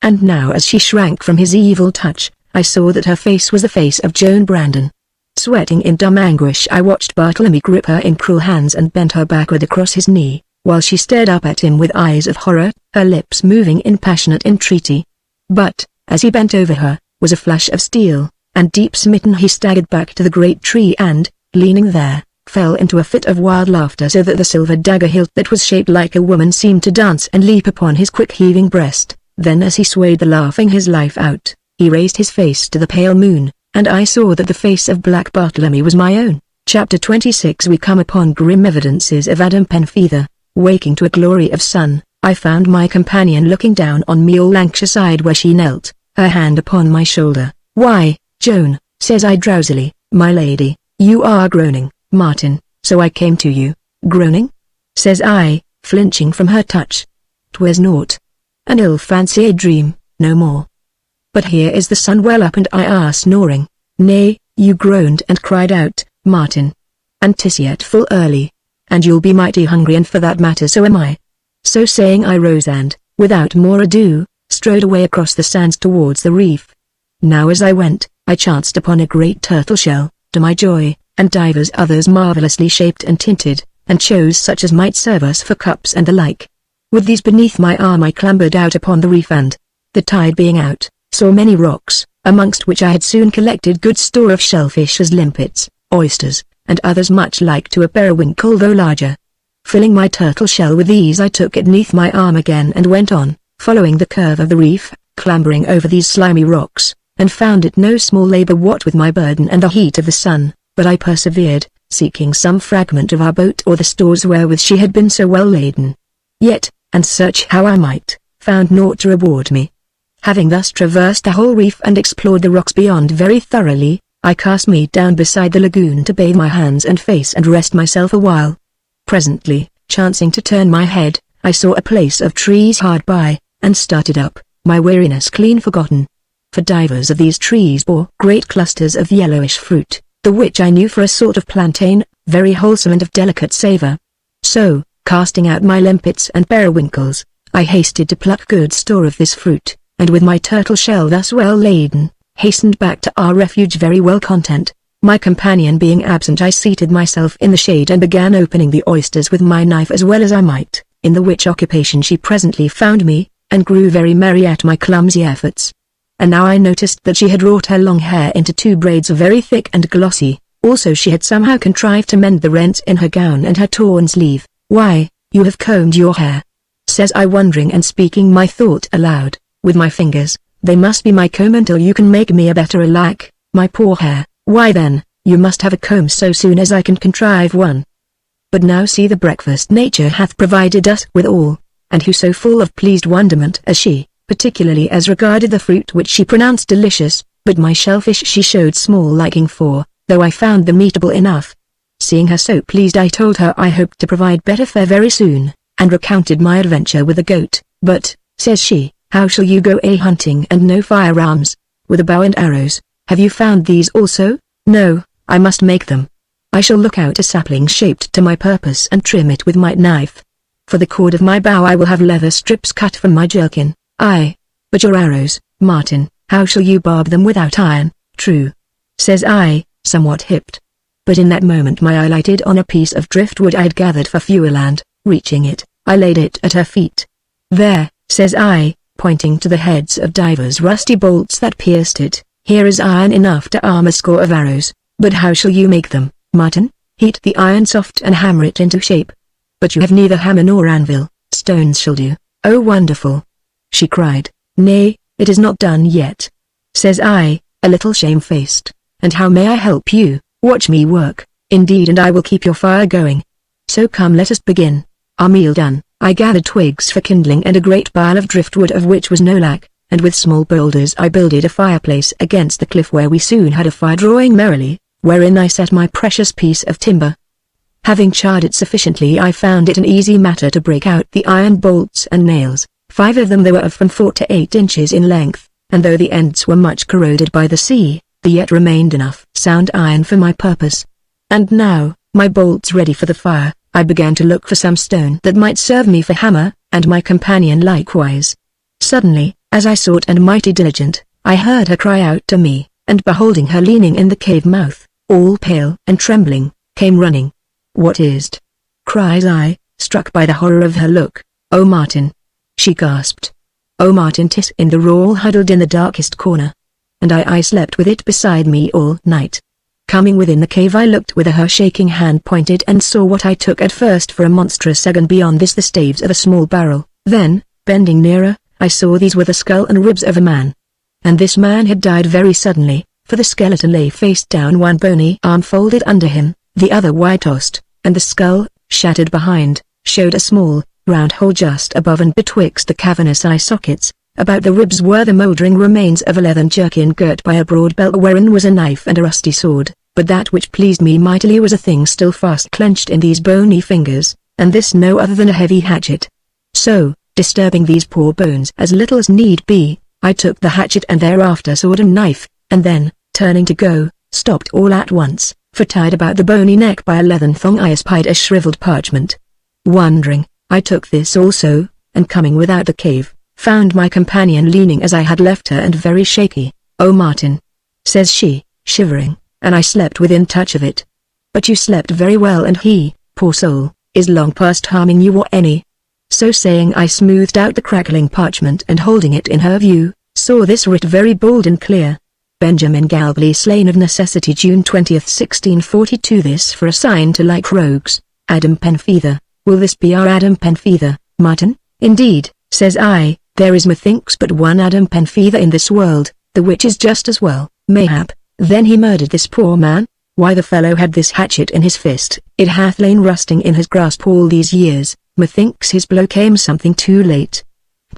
And now as she shrank from his evil touch, I saw that her face was the face of Joan Brandon. Sweating in dumb anguish I watched Bartlemy grip her in cruel hands and bend her backward across his knee, while she stared up at him with eyes of horror, her lips moving in passionate entreaty. But, as he bent over her, was a flash of steel, and deep smitten he staggered back to the great tree and, leaning there, fell into a fit of wild laughter so that the silver dagger hilt that was shaped like a woman seemed to dance and leap upon his quick heaving breast. Then as he swayed laughing his life out, he raised his face to the pale moon, and I saw that the face of Black Bartlemy was my own. Chapter 26 We come upon grim evidences of Adam Penfeather. Waking to a glory of sun, I found my companion looking down on me all anxious-eyed where she knelt, her hand upon my shoulder. "Why, Joan," says I drowsily, "my lady, you are groaning, Martin, so I came to you." "Groaning?" says I, flinching from her touch. "'Twas naught. An ill-fancied dream, no more. But here is the sun well up and I are snoring." "Nay, you groaned and cried out, Martin. And 'tis yet full early. And you'll be mighty hungry, and for that matter so am I." So saying I rose and, without more ado, strode away across the sands towards the reef. Now as I went, I chanced upon a great turtle shell, to my joy, and divers others marvelously shaped and tinted, and chose such as might serve us for cups and the like. With these beneath my arm I clambered out upon the reef and, the tide being out, saw many rocks, amongst which I had soon collected good store of shellfish as limpets, oysters, and others much like to a periwinkle though larger. Filling my turtle shell with these I took it neath my arm again and went on, following the curve of the reef, clambering over these slimy rocks, and found it no small labor what with my burden and the heat of the sun, but I persevered, seeking some fragment of our boat or the stores wherewith she had been so well laden. Yet, and search how I might, found naught to reward me. Having thus traversed the whole reef and explored the rocks beyond very thoroughly, I cast me down beside the lagoon to bathe my hands and face and rest myself a while. Presently, chancing to turn my head, I saw a place of trees hard by, and started up, my weariness clean forgotten. For divers of these trees bore great clusters of yellowish fruit, the which I knew for a sort of plantain, very wholesome and of delicate savour. So, casting out my limpets and periwinkles, I hasted to pluck good store of this fruit, and with my turtle shell thus well laden, hastened back to our refuge very well content. My companion being absent, I seated myself in the shade and began opening the oysters with my knife as well as I might, in the which occupation she presently found me, and grew very merry at my clumsy efforts. And now I noticed that she had wrought her long hair into 2 braids very thick and glossy, also she had somehow contrived to mend the rents in her gown and her torn sleeve. "Why, you have combed your hair," says I, wondering and speaking my thought aloud, with my fingers. "They must be my comb until you can make me a better alack, my poor hair. Why then, you must have a comb so soon as I can contrive one. But now see the breakfast nature hath provided us with all, and who so full of pleased wonderment as she, particularly as regarded the fruit which she pronounced delicious, but my shellfish she showed small liking for, though I found them eatable enough." Seeing her so pleased, I told her I hoped to provide better fare very soon, and recounted my adventure with the goat. "But," says she, "how shall you go a-hunting and no firearms, with a bow and arrows? Have you found these also?" "No, I must make them. I shall look out a sapling shaped to my purpose and trim it with my knife. For the cord of my bow I will have leather strips cut from my jerkin." "Aye, but your arrows, Martin, how shall you barb them without iron?" "True," says I, somewhat hipped. But in that moment my eye lighted on a piece of driftwood I had gathered for fuel and, reaching it, I laid it at her feet. "There," says I, pointing to the heads of divers rusty bolts that pierced it, "here is iron enough to arm a score of arrows. But how shall you make them, Martin?" "Heat the iron soft and hammer it into shape." "But you have neither hammer nor anvil." "Stones shall do." "Oh, wonderful!" she cried. "Nay, it is not done yet," says I, a little shamefaced. "And how may I help you?" "Watch me work, indeed, and I will keep your fire going. So come, let us begin." Our meal done, I gathered twigs for kindling and a great pile of driftwood of which was no lack, and with small boulders I builded a fireplace against the cliff where we soon had a fire drawing merrily, wherein I set my precious piece of timber. Having charred it sufficiently, I found it an easy matter to break out the iron bolts and nails. 5 of them they were of from 4 to 8 inches in length, and though the ends were much corroded by the sea, there yet remained enough sound iron for my purpose. And now, my bolts ready for the fire, I began to look for some stone that might serve me for hammer, and my companion likewise. Suddenly, as I sought and mighty diligent, I heard her cry out to me, and beholding her leaning in the cave mouth, all pale and trembling, came running. "What is't?" cries I, struck by the horror of her look. "Oh, Martin!" she gasped. "Oh, Martin, 'tis in the raw huddled in the darkest corner. And I slept with it beside me all night." Coming within the cave, I looked with her shaking hand pointed and saw what I took at first for a monstrous egg, and beyond this the staves of a small barrel. Then, bending nearer, I saw these were the skull and ribs of a man. And this man had died very suddenly, for the skeleton lay face down, one bony arm folded under him, the other wide-tossed, and the skull, shattered behind, showed a small, round hole just above and betwixt the cavernous eye sockets. About the ribs were the mouldering remains of a leathern jerkin girt by a broad belt wherein was a knife and a rusty sword, but that which pleased me mightily was a thing still fast clenched in these bony fingers, and this no other than a heavy hatchet. So, disturbing these poor bones as little as need be, I took the hatchet and thereafter sword and knife, and then, turning to go, stopped all at once, for tied about the bony neck by a leathern thong I espied a shriveled parchment. Wondering, I took this also, and coming without the cave, found my companion leaning as I had left her and very shaky. "Oh, Martin," says she, shivering, and I slept within touch of it. "But you slept very well, and he, poor soul, is long past harming you or any." So saying, I smoothed out the crackling parchment and holding it in her view, saw this writ very bold and clear: "Benjamin Galbly slain of necessity, June 20th 1642. This for a sign to like rogues, Adam Penfeather." "Will this be our Adam Penfeather, Martin?" "Indeed," says I, "there is methinks but one Adam Penfeather in this world, the which is just as well." "Mayhap, then he murdered this poor man?" "Why, the fellow had this hatchet in his fist, it hath lain rusting in his grasp all these years, Methinks his blow came something too late.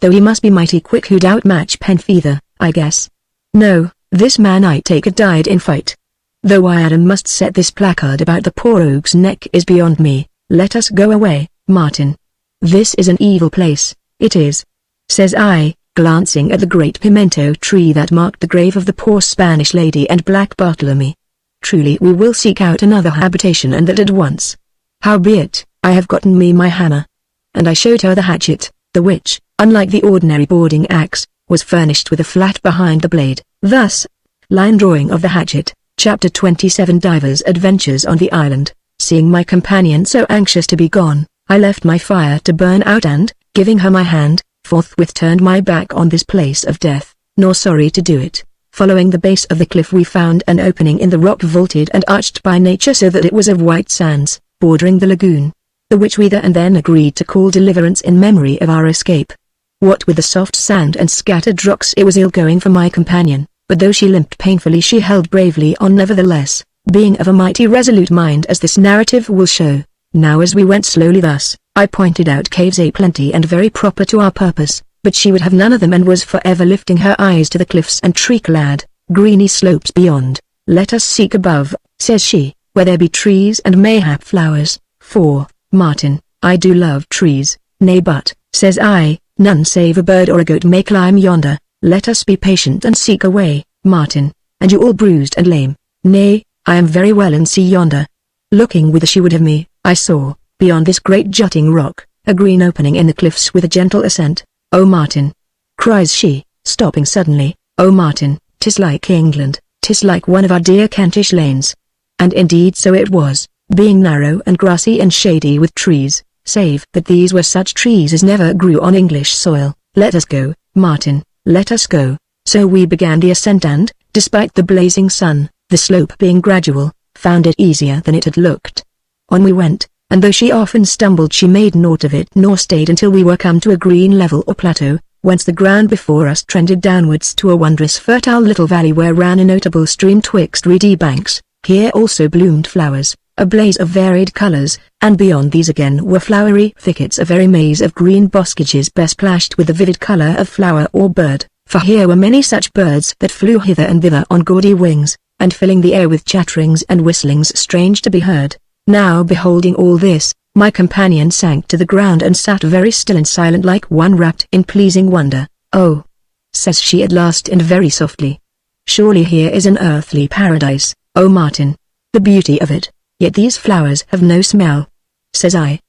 Though he must be mighty quick who'd outmatch Penfeather, I guess. No, this man I take it died in fight. Though why Adam must set this placard about the poor rogue's neck is beyond me. Let us go away, Martin. This is an evil place, it is. Says I, glancing at the great pimento tree that marked the grave of the poor Spanish lady and Black Bartlemy. Truly we will seek out another habitation, and that at once. Howbeit, I have gotten me my hammer. And I showed her the hatchet, the which, unlike the ordinary boarding axe, was furnished with a flat behind the blade. Thus, line drawing of the hatchet, Chapter 27 Divers Adventures on the Island. Seeing my companion so anxious to be gone, I left my fire to burn out and, giving her my hand, forthwith turned my back on this place of death, nor sorry to do it. Following the base of the cliff we found an opening in the rock vaulted and arched by nature so that it was of white sands, bordering the lagoon, the which we there and then agreed to call Deliverance in memory of our escape. What with the soft sand and scattered rocks it was ill going for my companion, but though she limped painfully she held bravely on nevertheless, being of a mighty resolute mind as this narrative will show. Now as we went slowly thus, I pointed out caves aplenty and very proper to our purpose, but she would have none of them and was forever lifting her eyes to the cliffs and tree-clad, greeny slopes beyond. Let us seek above, says she, where there be trees and mayhap flowers, for, Martin, I do love trees. Nay but, says I, none save a bird or a goat may climb yonder. Let us be patient and seek a way, Martin, and you all bruised and lame. Nay, I am very well and see yonder. Looking whither she would have me, I saw, beyond this great jutting rock, a green opening in the cliffs with a gentle ascent. Oh Martin! Cries she, stopping suddenly, oh Martin, 'tis like England, 'tis like one of our dear Kentish lanes. And indeed so it was, being narrow and grassy and shady with trees, save that these were such trees as never grew on English soil. Let us go, Martin. Let us go. So we began the ascent and, despite the blazing sun, the slope being gradual, found it easier than it had looked. On we went, and though she often stumbled she made naught of it nor stayed until we were come to a green level or plateau, whence the ground before us trended downwards to a wondrous fertile little valley where ran a notable stream twixt reedy banks. Here also bloomed flowers, a blaze of varied colors, and beyond these again were flowery thickets, a very maze of green boskages besplashed with the vivid color of flower or bird, for here were many such birds that flew hither and thither on gaudy wings, and filling the air with chatterings and whistlings strange to be heard. Now beholding all this, my companion sank to the ground and sat very still and silent like one wrapped in pleasing wonder. Oh! Says she at last and very softly. Surely here is an earthly paradise, oh Martin! The beauty of it! Yet these flowers have no smell. Says I.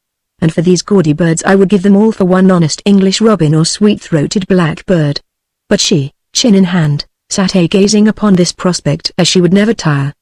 And for these gaudy birds I would give them all for one honest English robin or sweet-throated blackbird. But she, chin in hand, sat gazing upon this prospect as she would never tire.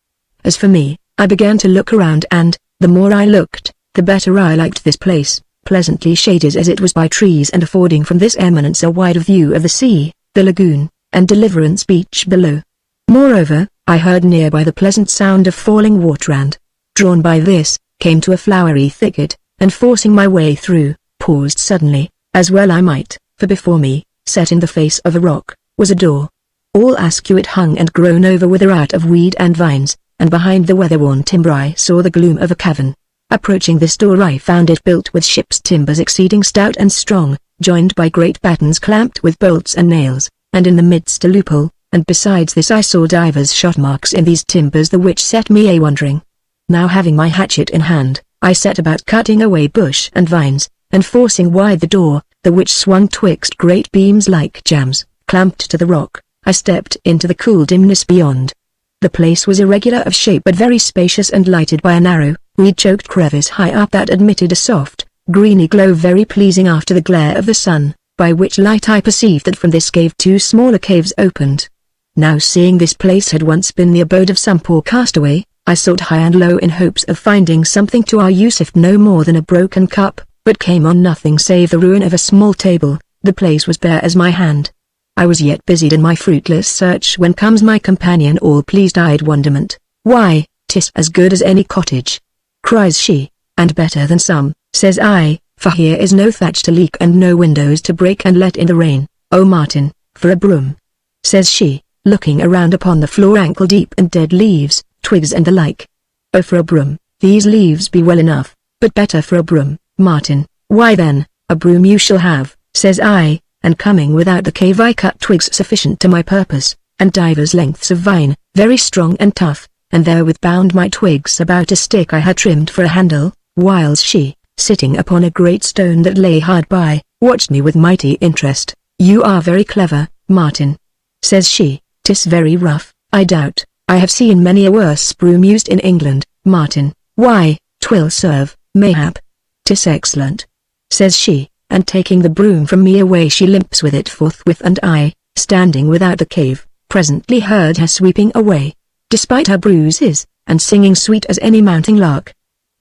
As for me, I began to look around and, the more I looked, the better I liked this place, pleasantly shaded as it was by trees and affording from this eminence a wide view of the sea, the lagoon, and Deliverance Beach below. Moreover, I heard nearby the pleasant sound of falling water and, drawn by this, came to a flowery thicket, and forcing my way through, paused suddenly, as well I might, for before me, set in the face of a rock, was a door. All askew it hung and grown over with a rout of weed and vines, and behind the weather-worn timber I saw the gloom of a cavern. Approaching this door I found it built with ship's timbers exceeding stout and strong, joined by great battens clamped with bolts and nails, and in the midst a loophole, and besides this I saw divers shot marks in these timbers the which set me a-wondering. Now having my hatchet in hand, I set about cutting away bush and vines, and forcing wide the door, the which swung twixt great beams like jambs, clamped to the rock, I stepped into the cool dimness beyond. The place was irregular of shape but very spacious and lighted by a narrow, weed-choked crevice high up that admitted a soft, greeny glow very pleasing after the glare of the sun, by which light I perceived that from this cave two smaller caves opened. Now seeing this place had once been the abode of some poor castaway, I sought high and low in hopes of finding something to our use if no more than a broken cup, but came on nothing save the ruin of a small table. The place was bare as my hand. I was yet busied in my fruitless search when comes my companion all pleased-eyed wonderment. Why, 'tis as good as any cottage, cries she, and better than some, says I, for here is no thatch to leak and no windows to break and let in the rain. Oh Martin, for a broom, says she, looking around upon the floor ankle-deep in dead leaves, twigs and the like. Oh for a broom, these leaves be well enough, but better for a broom, Martin, "Why then, a broom you shall have," says I, and coming without the cave I cut twigs sufficient to my purpose, and divers lengths of vine, very strong and tough, and therewith bound my twigs about a stick I had trimmed for a handle, whiles she, sitting upon a great stone that lay hard by, watched me with mighty interest. "You are very clever, Martin," says she. "'Tis very rough, I doubt. I have seen many a worse broom used in England, Martin." "Why, 'twill serve, mayhap." "'Tis excellent," says she, and taking the broom from me away she limps with it forthwith, and I, standing without the cave, presently heard her sweeping away, despite her bruises, and singing sweet as any mounting lark.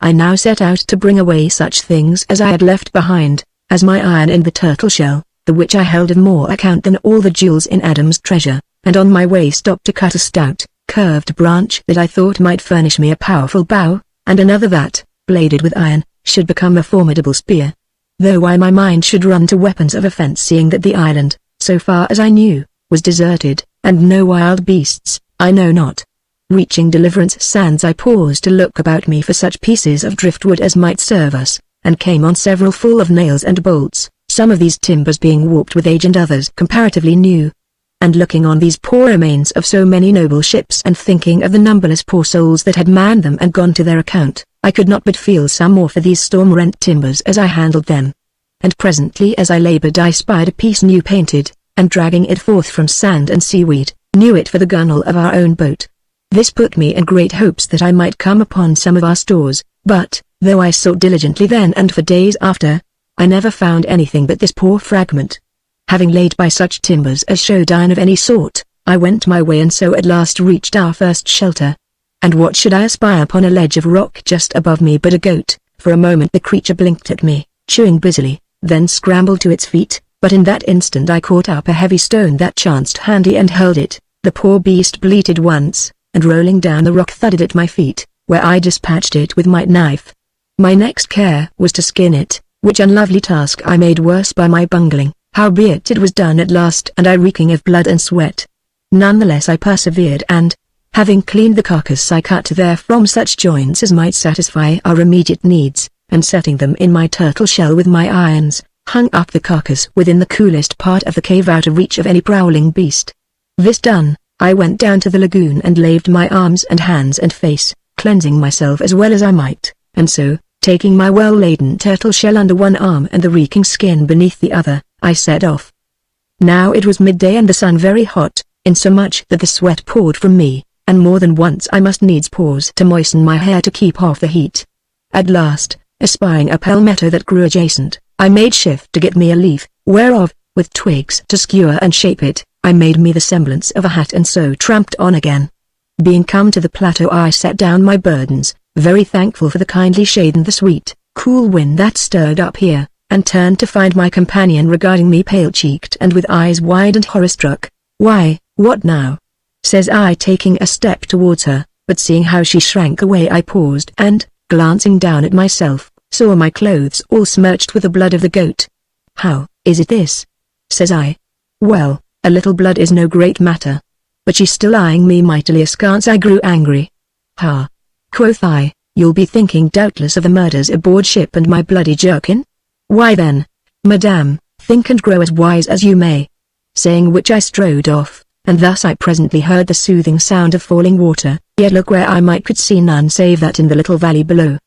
I now set out to bring away such things as I had left behind, as my iron and the turtle shell, the which I held of more account than all the jewels in Adam's treasure, and on my way stopped to cut a stout, curved branch that I thought might furnish me a powerful bow, and another that, bladed with iron, should become a formidable spear. Though why my mind should run to weapons of offense, seeing that the island, so far as I knew, was deserted, and no wild beasts, I know not. Reaching Deliverance Sands I paused to look about me for such pieces of driftwood as might serve us, and came on several full of nails and bolts, some of these timbers being warped with age and others comparatively new. And looking on these poor remains of so many noble ships, and thinking of the numberless poor souls that had manned them and gone to their account, I could not but feel some more for these storm-rent timbers as I handled them. And presently as I labored I spied a piece new painted, and dragging it forth from sand and seaweed, knew it for the gunwale of our own boat. This put me in great hopes that I might come upon some of our stores, but, though I sought diligently then and for days after, I never found anything but this poor fragment. Having laid by such timbers as showed iron of any sort, I went my way and so at last reached our first shelter. And what should I espy upon a ledge of rock just above me but a goat? For a moment the creature blinked at me, chewing busily, then scrambled to its feet, but in that instant I caught up a heavy stone that chanced handy and hurled it. The poor beast bleated once, and rolling down the rock thudded at my feet, where I dispatched it with my knife. My next care was to skin it, which unlovely task I made worse by my bungling. Howbeit it was done at last, and I reeking of blood and sweat. Nonetheless I persevered, and, having cleaned the carcass I cut therefrom such joints as might satisfy our immediate needs, and setting them in my turtle shell with my irons, hung up the carcass within the coolest part of the cave out of reach of any prowling beast. This done, I went down to the lagoon and laved my arms and hands and face, cleansing myself as well as I might, and so, taking my well-laden turtle shell under one arm and the reeking skin beneath the other, I set off. Now it was midday and the sun very hot, insomuch that the sweat poured from me, and more than once I must needs pause to moisten my hair to keep off the heat. At last, espying a palmetto that grew adjacent, I made shift to get me a leaf, whereof, with twigs to skewer and shape it, I made me the semblance of a hat and so tramped on again. Being come to the plateau I set down my burdens, very thankful for the kindly shade and the sweet, cool wind that stirred up here, and turned to find my companion regarding me pale-cheeked and with eyes wide and horror-struck. "Why, what now?" says I, taking a step towards her, but seeing how she shrank away I paused and, glancing down at myself, saw my clothes all smirched with the blood of the goat. "How is it this?" says I. "Well, a little blood is no great matter." But she still eyeing me mightily askance I grew angry. "Ha!" quoth I, "you'll be thinking doubtless of the murders aboard ship and my bloody jerkin? Why then, madame, think and grow as wise as you may." Saying which I strode off, and thus I presently heard the soothing sound of falling water, yet look where I might could see none save that in the little valley below.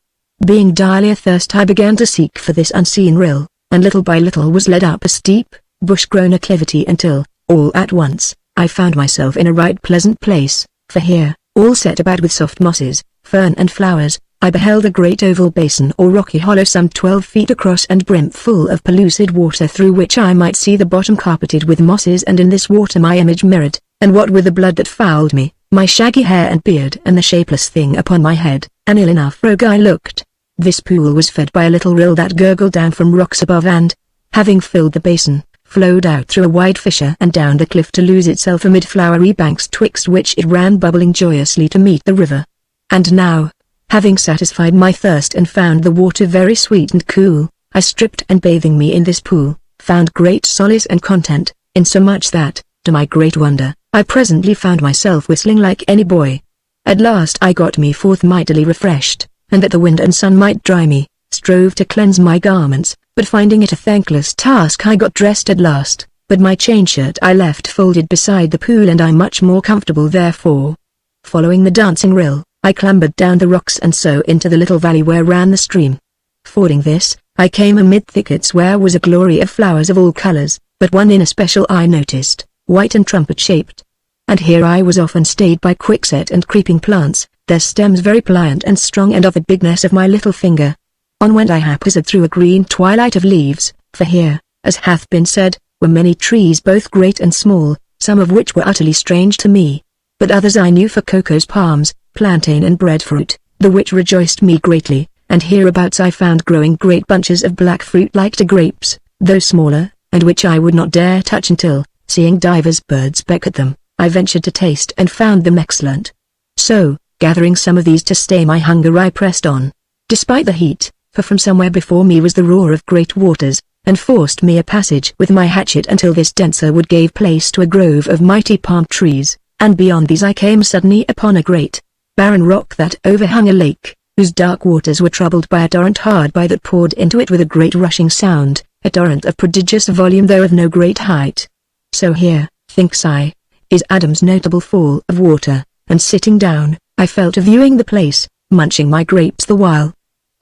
Being direly athirst I began to seek for this unseen rill, and little by little was led up a steep, bush-grown acclivity until, all at once, I found myself in a right pleasant place, for here, all set about with soft mosses, fern and flowers, I beheld a great oval basin or rocky hollow some 12 feet across and brim full of pellucid water through which I might see the bottom carpeted with mosses, and in this water my image mirrored, and what with the blood that fouled me, my shaggy hair and beard and the shapeless thing upon my head, an ill enough rogue I looked. This pool was fed by a little rill that gurgled down from rocks above and, having filled the basin, flowed out through a wide fissure and down the cliff to lose itself amid flowery banks twixt which it ran bubbling joyously to meet the river. And now, having satisfied my thirst and found the water very sweet and cool, I stripped and bathing me in this pool, found great solace and content, insomuch that, to my great wonder, I presently found myself whistling like any boy. At last I got me forth mightily refreshed, and that the wind and sun might dry me, strove to cleanse my garments, but finding it a thankless task I got dressed at last, but my chain shirt I left folded beside the pool and I'm much more comfortable therefore. Following the dancing rill, I clambered down the rocks and so into the little valley where ran the stream. Fording this, I came amid thickets where was a glory of flowers of all colors, but one in especial I noticed, white and trumpet-shaped. And here I was often stayed by quickset and creeping plants, their stems very pliant and strong and of the bigness of my little finger. On went I haphazard through a green twilight of leaves, for here, as hath been said, were many trees both great and small, some of which were utterly strange to me. But others I knew for cocoas, palms, plantain and breadfruit, the which rejoiced me greatly, and hereabouts I found growing great bunches of black fruit like to grapes, though smaller, and which I would not dare touch until, seeing divers birds peck at them, I ventured to taste and found them excellent. So, gathering some of these to stay my hunger I pressed on, despite the heat, for from somewhere before me was the roar of great waters, and forced me a passage with my hatchet until this denser wood gave place to a grove of mighty palm trees, and beyond these I came suddenly upon a great, barren rock that overhung a lake, whose dark waters were troubled by a torrent hard by that poured into it with a great rushing sound, a torrent of prodigious volume though of no great height. So here, thinks I, is Adam's notable fall of water, and sitting down, I fell to viewing the place, munching my grapes the while.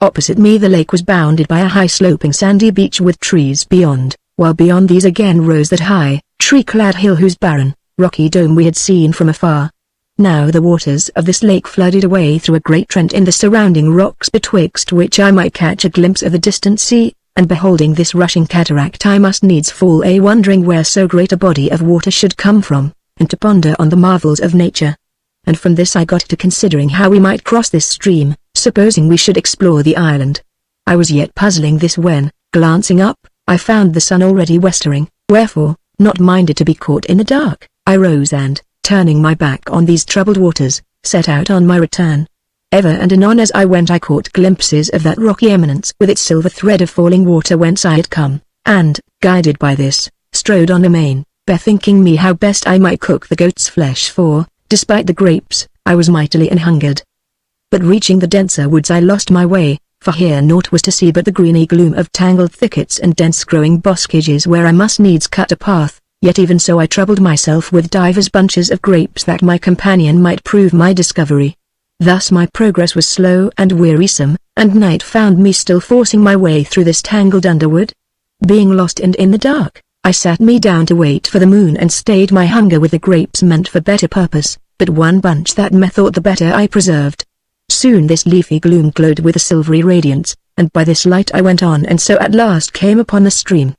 Opposite me the lake was bounded by a high sloping sandy beach with trees beyond, while beyond these again rose that high, tree-clad hill whose barren, rocky dome we had seen from afar. Now the waters of this lake flooded away through a great rent in the surrounding rocks betwixt which I might catch a glimpse of the distant sea, and beholding this rushing cataract I must needs fall a wondering where so great a body of water should come from, and to ponder on the marvels of nature. And from this I got to considering how we might cross this stream, supposing we should explore the island. I was yet puzzling this when, glancing up, I found the sun already westering, wherefore, not minded to be caught in the dark, I rose and, turning my back on these troubled waters, set out on my return. Ever and anon as I went I caught glimpses of that rocky eminence with its silver thread of falling water whence I had come, and, guided by this, strode on amain, bethinking me how best I might cook the goat's flesh for, despite the grapes, I was mightily anhungered. But reaching the denser woods I lost my way, for here naught was to see but the greeny gloom of tangled thickets and dense growing boskages where I must needs cut a path, yet even so I troubled myself with divers bunches of grapes that my companion might prove my discovery. Thus my progress was slow and wearisome, and night found me still forcing my way through this tangled underwood. Being lost and in the dark, I sat me down to wait for the moon and stayed my hunger with the grapes meant for better purpose, but one bunch that methought the better I preserved. Soon this leafy gloom glowed with a silvery radiance, and by this light I went on and so at last came upon the stream.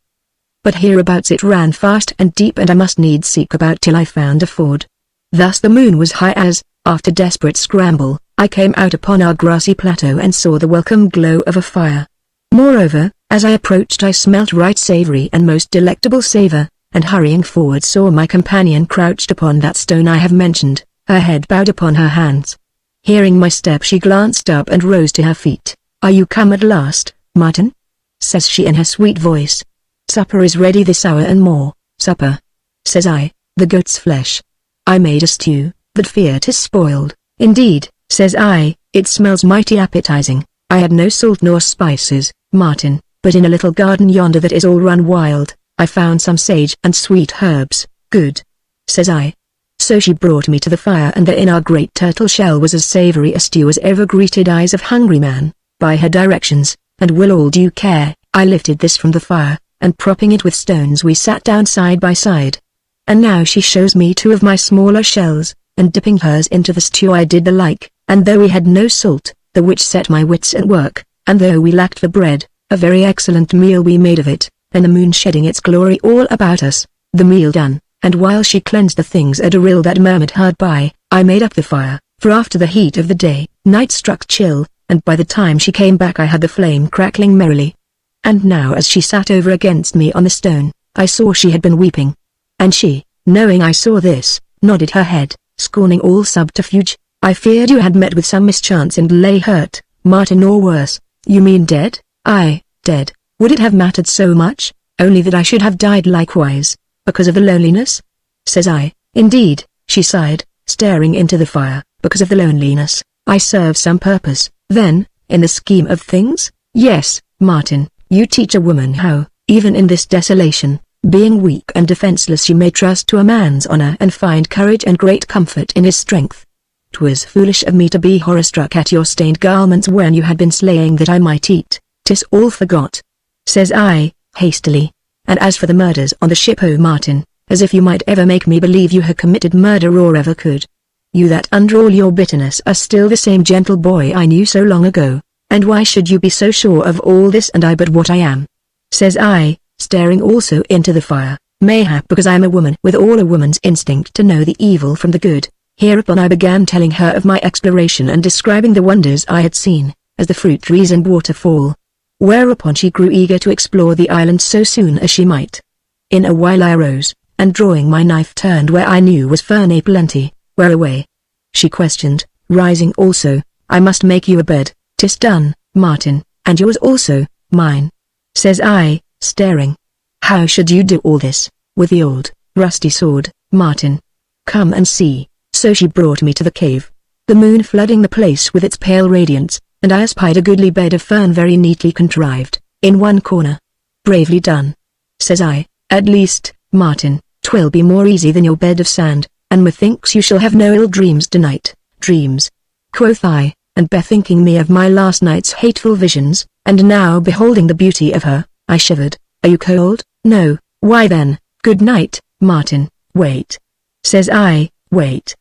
But hereabouts it ran fast and deep and I must needs seek about till I found a ford. Thus the moon was high as, after desperate scramble, I came out upon our grassy plateau and saw the welcome glow of a fire. Moreover, as I approached I smelt right savory and most delectable savor, and hurrying forward saw my companion crouched upon that stone I have mentioned, her head bowed upon her hands. Hearing my step she glanced up and rose to her feet. "Are you come at last, Martin?" says she in her sweet voice. "Supper is ready this hour and more." "Supper?" says I. "The goat's flesh. I made a stew, but fear 'tis spoiled." "Indeed," says I, "it smells mighty appetizing. I had no salt nor spices, Martin, but in a little garden yonder that is all run wild, I found some sage and sweet herbs." "Good," says I. So she brought me to the fire and there in our great turtle shell was as savory a stew as ever greeted eyes of hungry man. By her directions, and with all due care, I lifted this from the fire, and propping it with stones we sat down side by side. And now she shows me two of my smaller shells, and dipping hers into the stew I did the like, and though we had no salt, the which set my wits at work, and though we lacked the bread, a very excellent meal we made of it, and the moon shedding its glory all about us. The meal done, and while she cleansed the things at a rill that murmured hard by, I made up the fire, for after the heat of the day, night struck chill, and by the time she came back I had the flame crackling merrily. And now as she sat over against me on the stone, I saw she had been weeping. And she, knowing I saw this, nodded her head, scorning all subterfuge. "I feared you had met with some mischance and lay hurt, Martin, or worse." "You mean dead?" "Aye, dead. Would it have mattered so much, only that I should have died likewise, because of the loneliness?" says I. "Indeed," she sighed, staring into the fire, "because of the loneliness, I serve some purpose, then, in the scheme of things?" "Yes, Martin, You teach a woman how, even in this desolation, being weak and defenseless, she may trust to a man's honor and find courage and great comfort in his strength. 'Twas foolish of me to be horror-struck at your stained garments when you had been slaying that I might eat. 'Tis all forgot," says I, hastily. "And as for the murders on the ship, oh Martin, as if you might ever make me believe you had committed murder or ever could. You that under all your bitterness are still the same gentle boy I knew so long ago, and why should you be so sure of all this and I but what I am?" says I, staring also into the fire. "Mayhap because I am a woman with all a woman's instinct to know the evil from the good." Hereupon I began telling her of my exploration and describing the wonders I had seen, as the fruit trees and waterfall. Whereupon she grew eager to explore the island so soon as she might. In a while I arose, and drawing my knife turned where I knew was Farnol plenty. "Where away?" she questioned, rising also. "I must make you a bed." "'Tis done, Martin, and yours also, mine," says I, staring. "How should you do all this, with the old, rusty sword, Martin? Come and see." So she brought me to the cave, the moon flooding the place with its pale radiance, and I espied a goodly bed of fern very neatly contrived, in one corner. "Bravely done," says I. "At least, Martin, 'twill be more easy than your bed of sand, and methinks you shall have no ill dreams tonight." "Dreams?" quoth I, and bethinking me of my last night's hateful visions, and now beholding the beauty of her, I shivered. "Are you cold?" "No." "Why then, good night, Martin." "Wait," says I, "wait."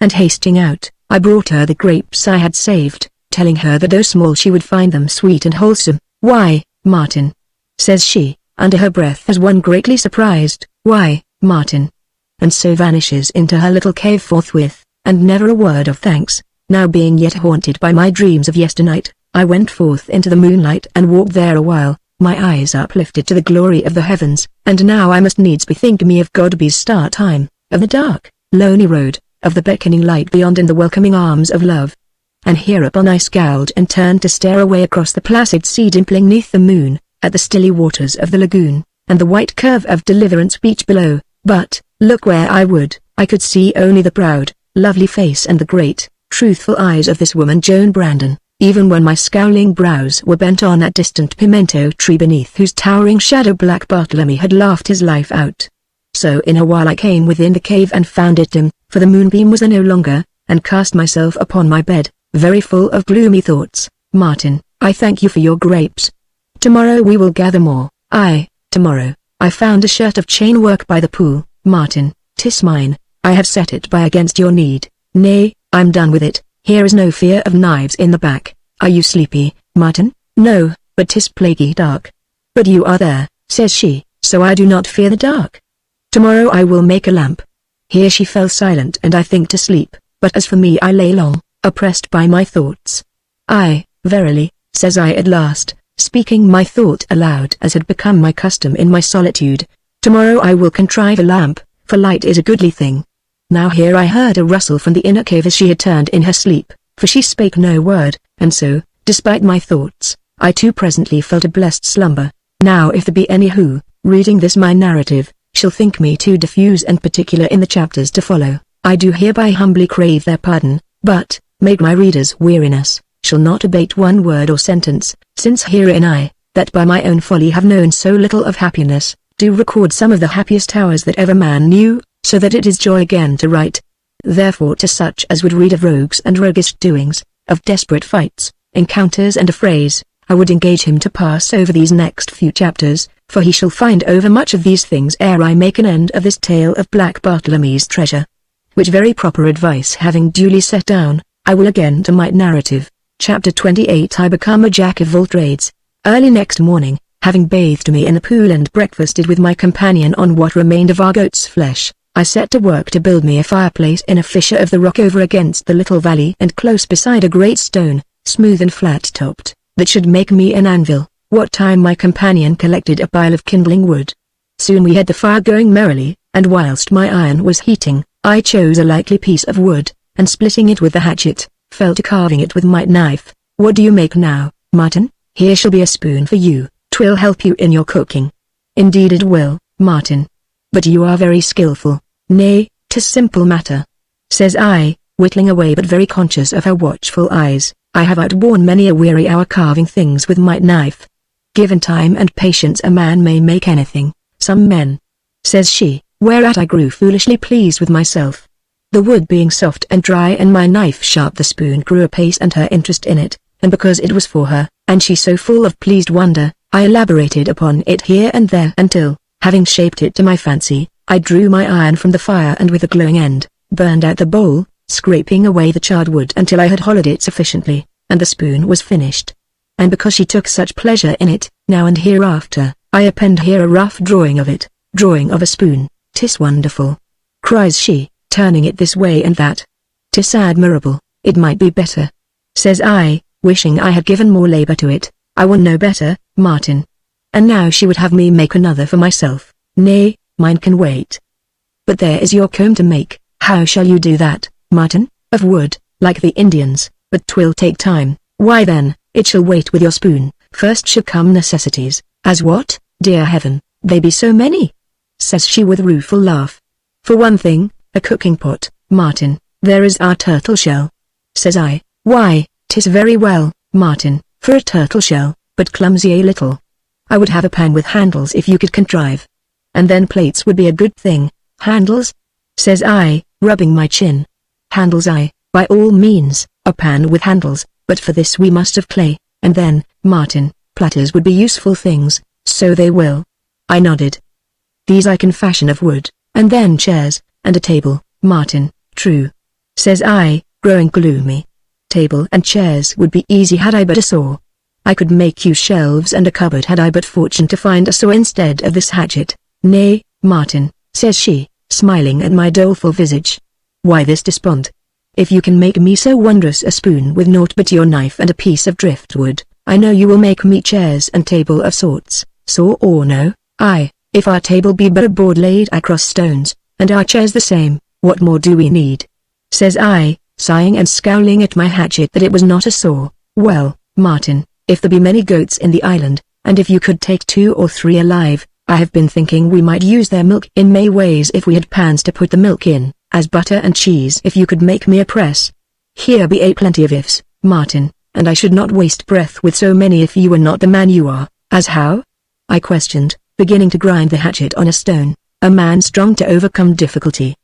And hasting out, I brought her the grapes I had saved, telling her that though small she would find them sweet and wholesome. "Why, Martin," says she, under her breath as one greatly surprised, "why, Martin?" and so vanishes into her little cave forthwith, and never a word of thanks. Now being yet haunted by my dreams of yesternight, I went forth into the moonlight and walked there a while, my eyes uplifted to the glory of the heavens, and now I must needs bethink me of Godby's star time, of the dark, lonely road, of the beckoning light beyond and the welcoming arms of love. And hereupon I scowled and turned to stare away across the placid sea dimpling neath the moon, at the stilly waters of the lagoon, and the white curve of Deliverance Beach below. But, look where I would, I could see only the proud, lovely face and the great, truthful eyes of this woman Joan Brandon, even when my scowling brows were bent on that distant pimento tree beneath whose towering shadow black Bartlemy had laughed his life out. So in a while I came within the cave and found it dim, for the moonbeam was there no longer, and cast myself upon my bed, very full of gloomy thoughts. "Martin, I thank you for your grapes. Tomorrow we will gather more." "Aye, tomorrow." "I found a shirt of chain work by the pool, Martin, 'tis mine. I have set it by against your need." "Nay, I'm done with it, here is no fear of knives in the back." "Are you sleepy, Martin?" "No, but 'tis plaguey dark." "But you are there," says she, "so I do not fear the dark. Tomorrow I will make a lamp." Here she fell silent and I think to sleep, but as for me I lay long, oppressed by my thoughts. "Aye, verily," says I at last, speaking my thought aloud as had become my custom in my solitude. "Tomorrow I will contrive a lamp, for light is a goodly thing." Now here I heard a rustle from the inner cave as she had turned in her sleep, for she spake no word, and so, despite my thoughts, I too presently felt a blessed slumber. Now if there be any who, reading this my narrative, shall think me too diffuse and particular in the chapters to follow, I do hereby humbly crave their pardon, but, make my readers' weariness, shall not abate one word or sentence, since herein I, that by my own folly have known so little of happiness, do record some of the happiest hours that ever man knew, so that it is joy again to write. Therefore to such as would read of rogues and roguish doings, of desperate fights, encounters and affrays, I would engage him to pass over these next few chapters, for he shall find over much of these things ere I make an end of this tale of Black Bartlemy's treasure. Which very proper advice having duly set down, I will again to my narrative. Chapter 28. I become a jack of all trades. Early next morning, having bathed me in the pool and breakfasted with my companion on what remained of our goat's flesh, I set to work to build me a fireplace in a fissure of the rock over against the little valley and close beside a great stone, smooth and flat-topped, that should make me an anvil. What time my companion collected a pile of kindling wood. Soon we had the fire going merrily, and whilst my iron was heating, I chose a likely piece of wood, and splitting it with the hatchet, fell to carving it with my knife. "What do you make now, Martin? Here shall be a spoon for you, 'twill help you in your cooking." "Indeed it will, Martin. But you are very skilful." "Nay, 'tis simple matter," says I, whittling away but very conscious of her watchful eyes. "I have outworn many a weary hour carving things with my knife." Given time and patience a man may make anything, some men," says she, whereat I grew foolishly pleased with myself. The wood being soft and dry and my knife sharp, the spoon grew apace and her interest in it, and because it was for her, and she so full of pleased wonder, I elaborated upon it here and there until, having shaped it to my fancy, I drew my iron from the fire and with a glowing end, burned out the bowl, scraping away the charred wood until I had hollowed it sufficiently, and the spoon was finished. And because she took such pleasure in it, now and hereafter, I append here a rough drawing of it, drawing of a spoon. "'Tis wonderful," cries she, turning it this way and that. "'Tis admirable, it might be better," says I, wishing I had given more labor to it. "I will know better, Martin." And now she would have me make another for myself. "Nay, mine can wait." "But there is your comb to make, how shall you do that, Martin?" "Of wood, like the Indians, but 'twill take time." "Why then, it shall wait with your spoon. First shall come necessities." "As what, dear heaven, they be so many?" says she with a rueful laugh. "For one thing, a cooking pot, Martin. There is our turtle shell," says I. "Why, 'tis very well, Martin, for a turtle shell, but clumsy a little. I would have a pan with handles if you could contrive. And then plates would be a good thing." "Handles?" says I, rubbing my chin. "Handles, I, by all means, a pan with handles, but for this we must have clay, and then, Martin, platters would be useful things." "So they will." I nodded. "These I can fashion of wood, and then chairs, and a table, Martin." "True," says I, growing gloomy. "Table and chairs would be easy had I but a saw. I could make you shelves and a cupboard had I but fortune to find a saw instead of this hatchet." "Nay, Martin," says she, smiling at my doleful visage. "Why this despond? If you can make me so wondrous a spoon with naught but your knife and a piece of driftwood, I know you will make me chairs and table of sorts, saw or no. Aye, if our table be but a board laid across stones, and our chairs the same, what more do we need?" says I, sighing and scowling at my hatchet that it was not a saw. "Well, Martin, if there be many goats in the island, and if you could take 2 or 3 alive, I have been thinking we might use their milk in many ways if we had pans to put the milk in, as butter and cheese if you could make me a press. Here be a plenty of ifs, Martin, and I should not waste breath with so many if you were not the man you are." "As how?" I questioned, beginning to grind the hatchet on a stone, a man strong to overcome difficulty.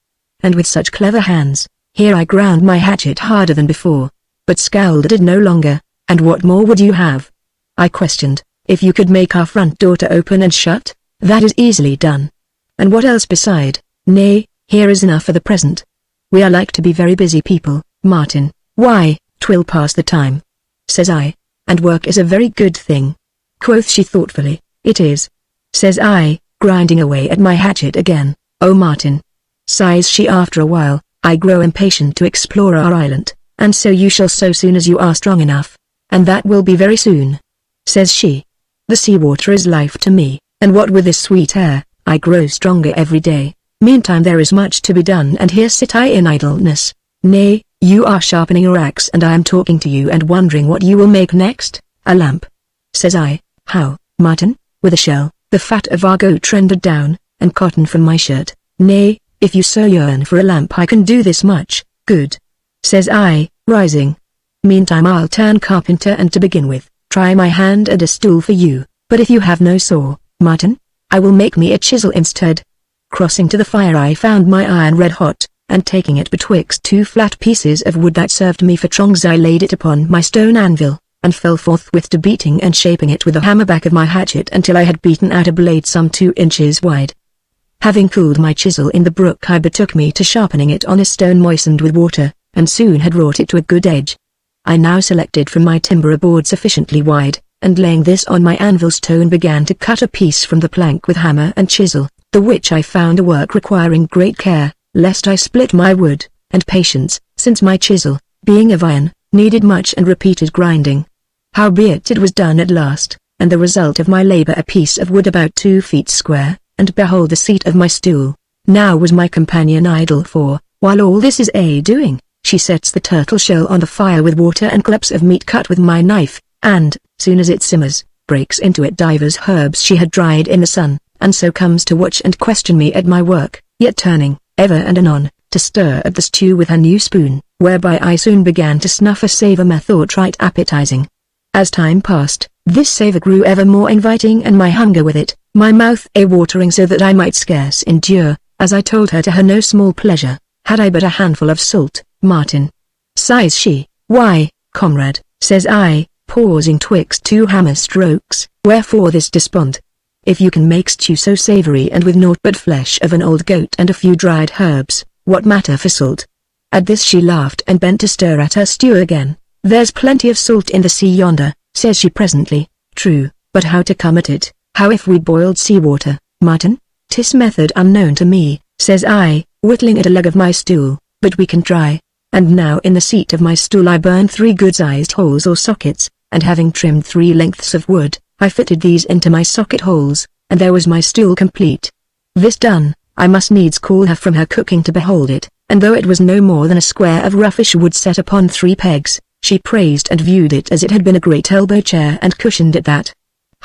And with such clever hands, here I ground my hatchet harder than before, but scowled at it no longer. "And what more would you have?" I questioned. "If you could make our front door to open and shut, that is easily done." "And what else beside?" "Nay, here is enough for the present. We are like to be very busy people, Martin." "Why, 'twill pass the time," says I, "and work is a very good thing." Quoth she thoughtfully. "It is," says I, grinding away at my hatchet again. "Oh Martin," sighs she after a while, "I grow impatient to explore our island, and so you shall so soon as you are strong enough. And that will be very soon," says she. "The sea water is life to me, and what with this sweet air, I grow stronger every day. Meantime there is much to be done and here sit I in idleness." "Nay, you are sharpening your axe and I am talking to you and wondering what you will make next." "A lamp," says I. "How, Martin?" "With a shell, the fat of our goat rendered down, and cotton from my shirt." "Nay, if you so yearn for a lamp I can do this much." "Good," says I, rising. "Meantime I'll turn carpenter and to begin with, try my hand at a stool for you, but if you have no saw, Martin, I will make me a chisel instead." Crossing to the fire I found my iron red hot, and taking it betwixt 2 flat pieces of wood that served me for tongs I laid it upon my stone anvil, and fell forthwith to beating and shaping it with the hammer back of my hatchet until I had beaten out a blade some 2 inches wide. Having cooled my chisel in the brook I betook me to sharpening it on a stone moistened with water, and soon had wrought it to a good edge. I now selected from my timber a board sufficiently wide, and laying this on my anvil stone began to cut a piece from the plank with hammer and chisel, the which I found a work requiring great care, lest I split my wood, and patience, since my chisel, being of iron, needed much and repeated grinding. Howbeit it was done at last, and the result of my labor a piece of wood about 2 feet square, and behold the seat of my stool. Now was my companion idle, for, while all this is doing, she sets the turtle shell on the fire with water and clumps of meat cut with my knife, and, soon as it simmers, breaks into it divers herbs she had dried in the sun, and so comes to watch and question me at my work, yet turning, ever and anon, to stir at the stew with her new spoon, whereby I soon began to snuff a savour methought right appetizing. As time passed, This savour grew ever more inviting and my hunger with it, my mouth a-watering so that I might scarce endure, as I told her to her no small pleasure, had I but a handful of salt, Martin. Sighs she, why, comrade, says I, pausing twixt two hammer strokes, wherefore this despond? If you can make stew so savoury and with naught but flesh of an old goat and a few dried herbs, what matter for salt? At this she laughed and bent to stir at her stew again. There's plenty of salt in the sea yonder, says she presently. True, but how to come at it? How if we boiled seawater, Martin? 'Tis method unknown to me, says I, whittling at a leg of my stool, but we can try. And now in the seat of my stool I burned 3 good-sized holes or sockets, and having trimmed 3 lengths of wood, I fitted these into my socket holes, and there was my stool complete. This done, I must needs call her from her cooking to behold it, and though it was no more than a square of roughish wood set upon 3 pegs, she praised and viewed it as it had been a great elbow chair and cushioned it that.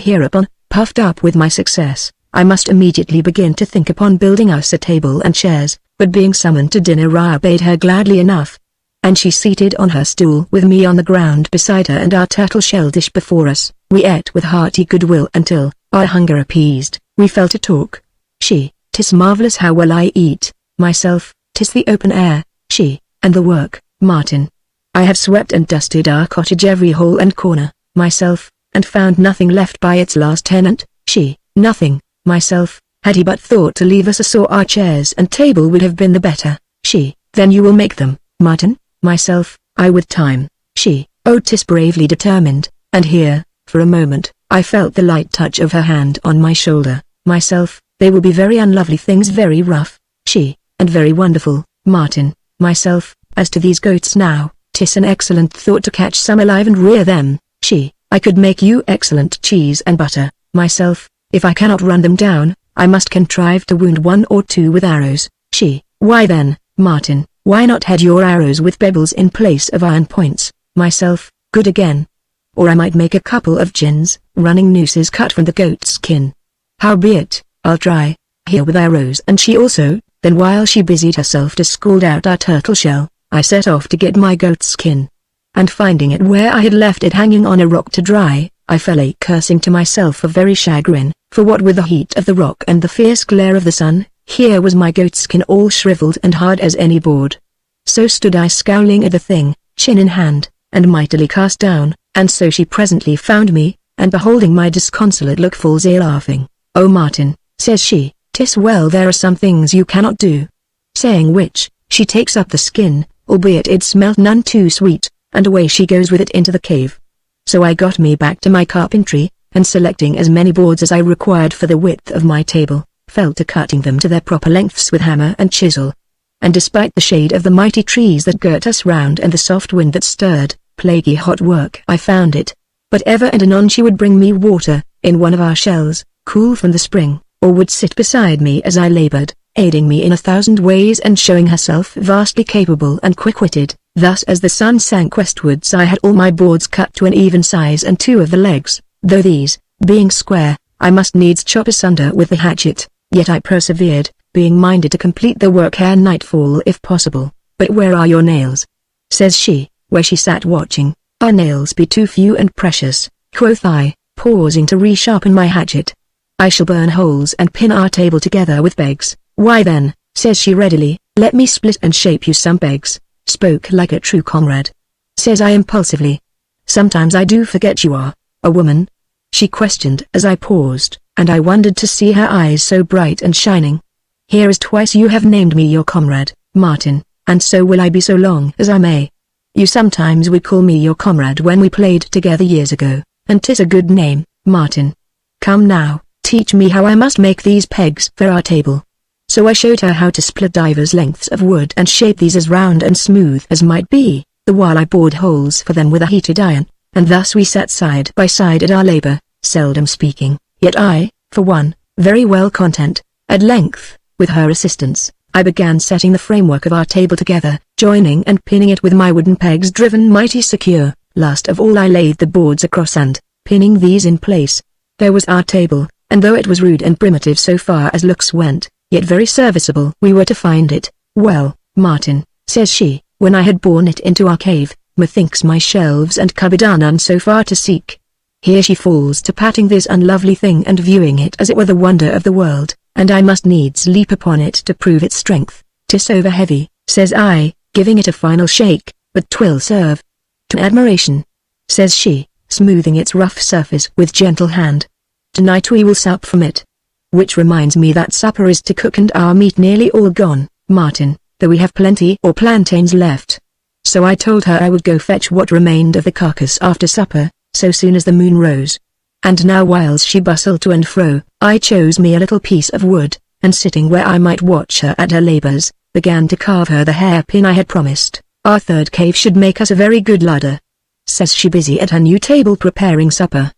Hereupon, puffed up with my success, I must immediately begin to think upon building us a table and chairs, but being summoned to dinner I obeyed her gladly enough. And she seated on her stool with me on the ground beside her and our turtle shell dish before us, we ate with hearty goodwill until, our hunger appeased, we fell to talk. She, 'tis marvellous how well I eat, myself, 'tis the open air, she, and the work, Martin. I have swept and dusted our cottage every hole and corner, myself, and found nothing left by its last tenant, she, nothing, myself, had he but thought to leave us a saw our chairs and table would have been the better, she, then you will make them, Martin, myself, I with time, she, oh 'tis bravely determined, and here, for a moment, I felt the light touch of her hand on my shoulder, myself, they will be very unlovely things very rough, she, and very wonderful, Martin, myself, as to these goats now, 'tis an excellent thought to catch some alive and rear them, she, I could make you excellent cheese and butter, myself, if I cannot run them down, I must contrive to wound 1 or 2 with arrows, she, why then, Martin, why not head your arrows with pebbles in place of iron points, myself, good again. Or I might make a couple of gins, running nooses cut from the goat's skin. Howbeit, I'll try, here with arrows and she also. Then while she busied herself to scald out our turtle shell, I set off to get my goat's skin. And finding it where I had left it hanging on a rock to dry, I fell a cursing to myself for very chagrin, for what with the heat of the rock and the fierce glare of the sun, here was my goat's skin all shriveled and hard as any board. So stood I scowling at the thing, chin in hand, and mightily cast down, and so she presently found me, and beholding my disconsolate look falls a laughing. Oh Martin, says she, 'tis well there are some things you cannot do. Saying which, she takes up the skin, albeit it smelt none too sweet, and away she goes with it into the cave. So I got me back to my carpentry, and selecting as many boards as I required for the width of my table, fell to cutting them to their proper lengths with hammer and chisel. And despite the shade of the mighty trees that girt us round and the soft wind that stirred, plaguey hot work I found it. But ever and anon she would bring me water, in one of our shells, cool from the spring, or would sit beside me as I labored, aiding me in 1,000 ways and showing herself vastly capable and quick-witted. Thus as the sun sank westwards I had all my boards cut to an even size and 2 of the legs, though these, being square, I must needs chop asunder with the hatchet, yet I persevered, being minded to complete the work ere nightfall if possible. But where are your nails? Says she, where she sat watching. Our nails be too few and precious, quoth I, pausing to resharpen my hatchet. I shall burn holes and pin our table together with pegs. Why then, says she readily, let me split and shape you some pegs. Spoke like a true comrade. Says I impulsively. Sometimes I do forget you are a woman. She questioned as I paused, and I wondered to see her eyes so bright and shining. Here is twice you have named me your comrade, Martin, and so will I be so long as I may. You sometimes would call me your comrade when we played together years ago, and 'tis a good name, Martin. Come now, teach me how I must make these pegs for our table. So I showed her how to split divers lengths of wood and shape these as round and smooth as might be, the while I bored holes for them with a heated iron, and thus we sat side by side at our labor, seldom speaking, yet I, for one, very well content. At length, with her assistance, I began setting the framework of our table together, joining and pinning it with my wooden pegs driven mighty secure. Last of all I laid the boards across and, pinning these in place, there was our table, and though it was rude and primitive so far as looks went, yet very serviceable we were to find it. Well, Martin, says she, when I had borne it into our cave, methinks my shelves and cupboard are none so far to seek. Here she falls to patting this unlovely thing and viewing it as it were the wonder of the world, and I must needs leap upon it to prove its strength. "'Tis over heavy," says I, giving it a final shake, "but 'twill serve to admiration," says she, smoothing its rough surface with gentle hand. "Tonight we will sup from it. Which reminds me that supper is to cook and our meat nearly all gone, Martin, though we have plenty or plantains left." So I told her I would go fetch what remained of the carcass after supper, so soon as the moon rose. And now whilst she bustled to and fro, I chose me a little piece of wood, and sitting where I might watch her at her labours, began to carve her the hairpin I had promised. "Our third cave should make us a very good larder," says she, busy at her new table preparing supper.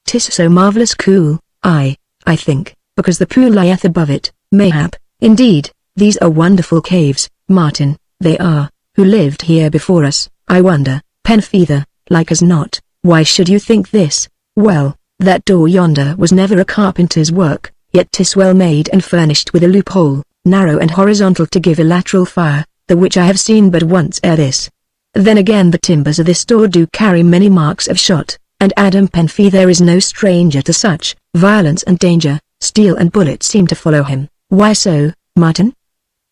"'Tis so marvellous cool, I think, because the pool lieth above it, mayhap." "Indeed, these are wonderful caves, Martin, they are. Who lived here before us, I wonder, Penfeather? Like as not. Why should you think this?" "Well, that door yonder was never a carpenter's work, yet 'tis well made and furnished with a loophole, narrow and horizontal to give a lateral fire, the which I have seen but once ere this. Then again the timbers of this door do carry many marks of shot, and Adam Penfeather is no stranger to such violence and danger. Steel and bullets seem to follow him." "Why so, Martin?"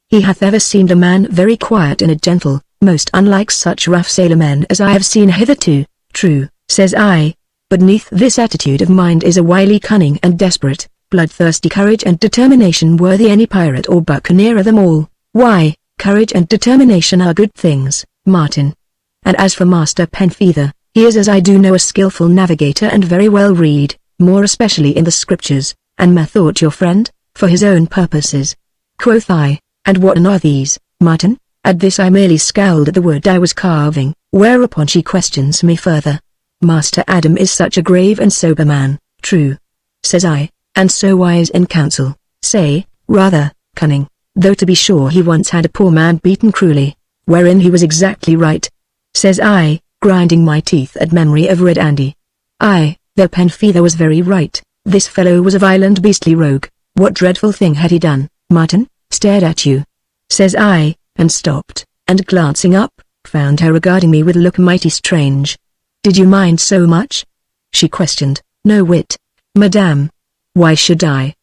"He hath ever seemed a man very quiet and a gentle, most unlike such rough sailor-men as I have seen hitherto." "True," says I, "but neath this attitude of mind is a wily cunning and desperate, bloodthirsty courage and determination worthy any pirate or buccaneer of them all." "Why, courage and determination are good things, Martin. And as for Master Penfeather, he is as I do know a skilful navigator and very well read, more especially in the scriptures, and methought your friend, for his own purposes." Quoth I, "And what are these, Martin?" At this I merely scowled at the wood I was carving, whereupon she questions me further. "Master Adam is such a grave and sober man." "True," says I, "and so wise in counsel, say, rather, cunning, though to be sure he once had a poor man beaten cruelly, wherein he was exactly right," says I, grinding my teeth at memory of Red Andy. "Aye, though Penfeather was very right, this fellow was a violent beastly rogue. What dreadful thing had he done, Martin?" "Stared at you," says I, and stopped, and glancing up, found her regarding me with a look mighty strange. "Did you mind so much?" she questioned. "No whit, madame." "Why should I?"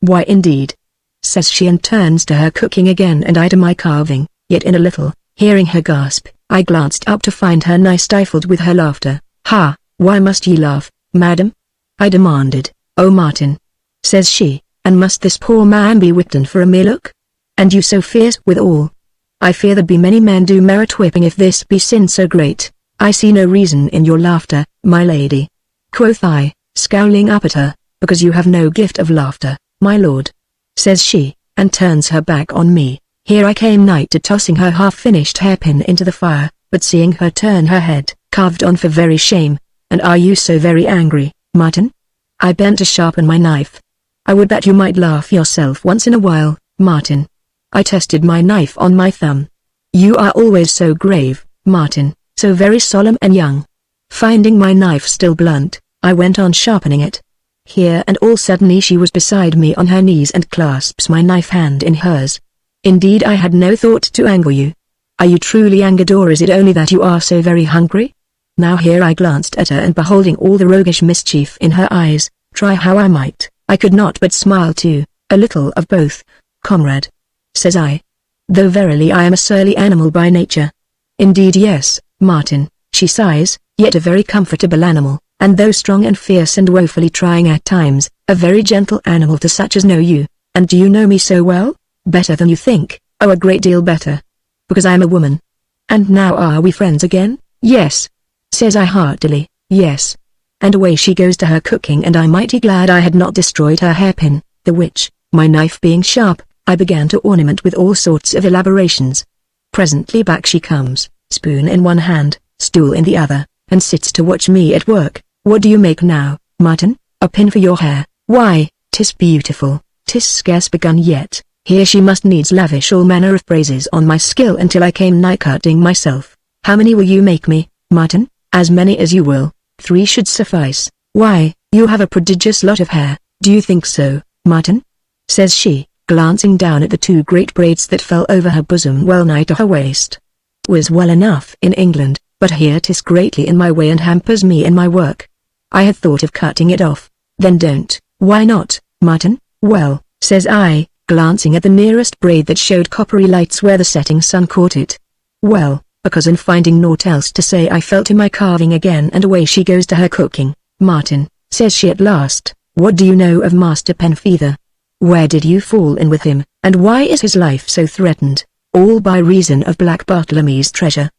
Why indeed?" says she, and turns to her cooking again and I to my carving. Yet in a little, hearing her gasp, I glanced up to find her nigh stifled with her laughter. "Ha, why must ye laugh, madam?" I demanded. "Oh Martin," says she, "and must this poor man be whipped for a mere look? And you so fierce withal? I fear there be many men do merit whipping if this be sin so great." "I see no reason in your laughter, my lady," quoth I, scowling up at her, "because you have no gift of laughter, my lord," says she, and turns her back on me. Here I came nigh to tossing her half-finished hairpin into the fire, but seeing her turn her head, carved on for very shame. "And are you so very angry, Martin?" I bent to sharpen my knife. "I would that you might laugh yourself once in a while, Martin." I tested my knife on my thumb. "You are always so grave, Martin, so very solemn and young." Finding my knife still blunt, I went on sharpening it. Here and all suddenly she was beside me on her knees and clasps my knife hand in hers. "Indeed I had no thought to anger you. Are you truly angered, or is it only that you are so very hungry?" Now here I glanced at her, and beholding all the roguish mischief in her eyes, try how I might, I could not but smile too. "A little of both, comrade," says I. "Though verily I am a surly animal by nature." "Indeed yes, Martin," she sighs, "yet a very comfortable animal, and though strong and fierce and woefully trying at times, a very gentle animal to such as know you. And do you know me so well?" "Better than you think, oh a great deal better. Because I am a woman." "And now are we friends again?" "Yes," says I heartily, "yes." And away she goes to her cooking, and I mighty glad I had not destroyed her hairpin, the which, my knife being sharp, I began to ornament with all sorts of elaborations. Presently back she comes, spoon in one hand, stool in the other, and sits to watch me at work. "What do you make now, Martin?" "A pin for your hair." "Why, 'tis beautiful, 'tis scarce begun yet." Here she must needs lavish all manner of praises on my skill until I came nigh cutting myself. "How many will you make me, Martin?" "As many as you will, 3 should suffice." "Why, you have a prodigious lot of hair." "Do you think so, Martin?" says she, glancing down at the 2 great braids that fell over her bosom well nigh to her waist. "Was well enough in England, but here 'tis greatly in my way and hampers me in my work." I had thought of cutting it off. Then don't. Why not, Martin? Well, says I, glancing at the nearest braid that showed coppery lights where the setting sun caught it. Well, because in finding naught else to say I fell to my carving again, and away she goes to her cooking. Martin, says she at last, what do you know of Master Penfeather? Where did you fall in with him, and why is his life so threatened? All by reason of Black Bartlemy's treasure,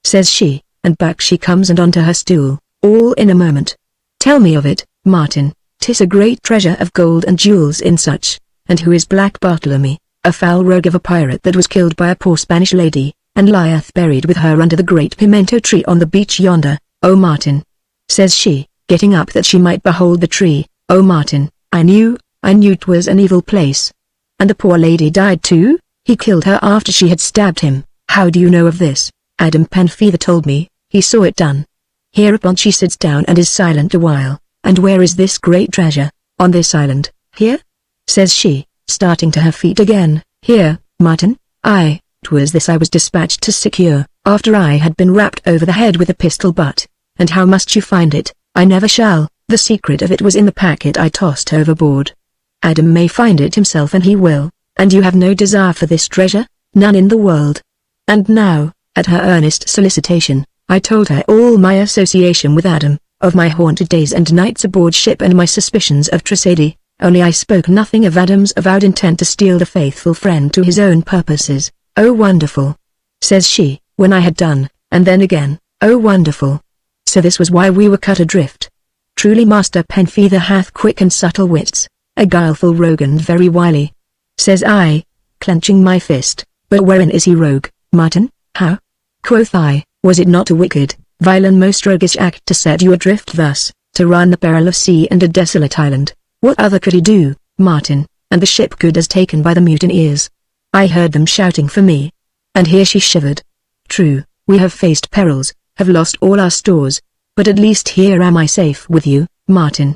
says she, and back she comes and onto her stool, all in a moment. Tell me of it, Martin. 'Tis a great treasure of gold and jewels in such. And who is Black Bartlemy? A foul rogue of a pirate that was killed by a poor Spanish lady, and lieth buried with her under the great pimento tree on the beach yonder. Oh Martin, says she, getting up that she might behold the tree. Oh Martin, I knew 'twas an evil place. And the poor lady died too? He killed her after she had stabbed him. How do you know of this? Adam Penfeather told me, he saw it done. Hereupon she sits down and is silent a while. And where is this great treasure? On this island, here? Says she, starting to her feet again. Here, Martin? Aye, 'twas this I was dispatched to secure, after I had been rapped over the head with a pistol butt. And how must you find it? I never shall. The secret of it was in the packet I tossed overboard. Adam may find it himself, and he will. And you have no desire for this treasure? None in the world. And now, at her earnest solicitation, I told her all my association with Adam, of my haunted days and nights aboard ship and my suspicions of Tressady, only I spoke nothing of Adam's avowed intent to steal the faithful friend to his own purposes. Oh wonderful, says she, when I had done, and then again, oh wonderful. So this was why we were cut adrift. Truly Master Penfeather hath quick and subtle wits, a guileful rogue and very wily. Says I, clenching my fist, but wherein is he rogue, Martin? How? Quoth I, was it not a wicked, vile and most roguish act to set you adrift thus, to run the peril of sea and a desolate island? What other could he do, Martin? And the ship good as taken by the mutineers. I heard them shouting for me. And here she shivered. True, we have faced perils, have lost all our stores, but at least here am I safe with you, Martin.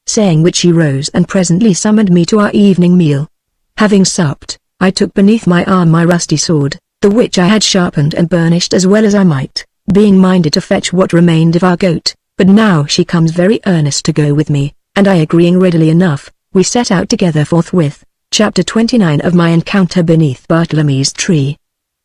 Saying which she rose and presently summoned me to our evening meal. Having supped, I took beneath my arm my rusty sword, the which I had sharpened and burnished as well as I might, being minded to fetch what remained of our goat. But now she comes very earnest to go with me, and I agreeing readily enough, we set out together forthwith. Chapter 29 of my encounter beneath Bartlemy's tree.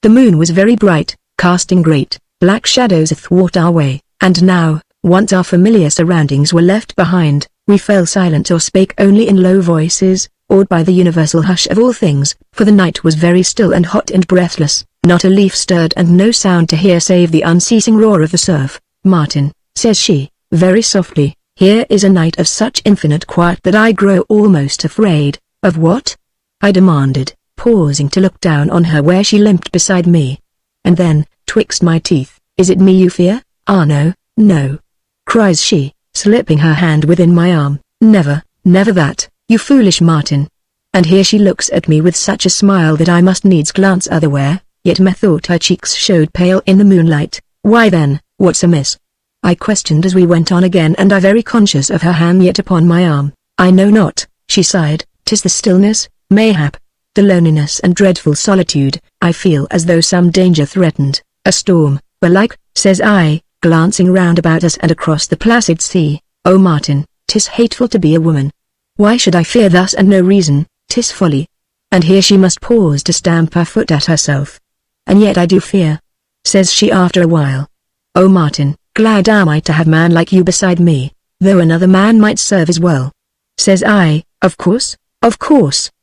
The moon was very bright, casting great, black shadows athwart our way, and now, once our familiar surroundings were left behind, we fell silent or spake only in low voices, awed by the universal hush of all things, for the night was very still and hot and breathless, not a leaf stirred and no sound to hear save the unceasing roar of the surf. Martin, says she, very softly, here is a night of such infinite quiet that I grow almost afraid. Of what? I demanded, pausing to look down on her where she limped beside me. And then, twixt my teeth, is it me you fear? Ah no, no, cries she, slipping her hand within my arm. Never, never that, you foolish Martin. And here she looks at me with such a smile that I must needs glance otherwhere, yet methought her cheeks showed pale in the moonlight. Why then, what's amiss? I questioned as we went on again, and I very conscious of her hand yet upon my arm. I know not, she sighed, 'tis the stillness, mayhap, the loneliness and dreadful solitude. I feel as though some danger threatened, a storm, belike, says I, glancing round about us and across the placid sea. Oh Martin, 'tis hateful to be a woman. Why should I fear thus and no reason? 'Tis folly. And here she must pause to stamp her foot at herself. And yet I do fear, says she after a while. Oh Martin, glad am I to have man like you beside me, though another man might serve as well. Says I, of course,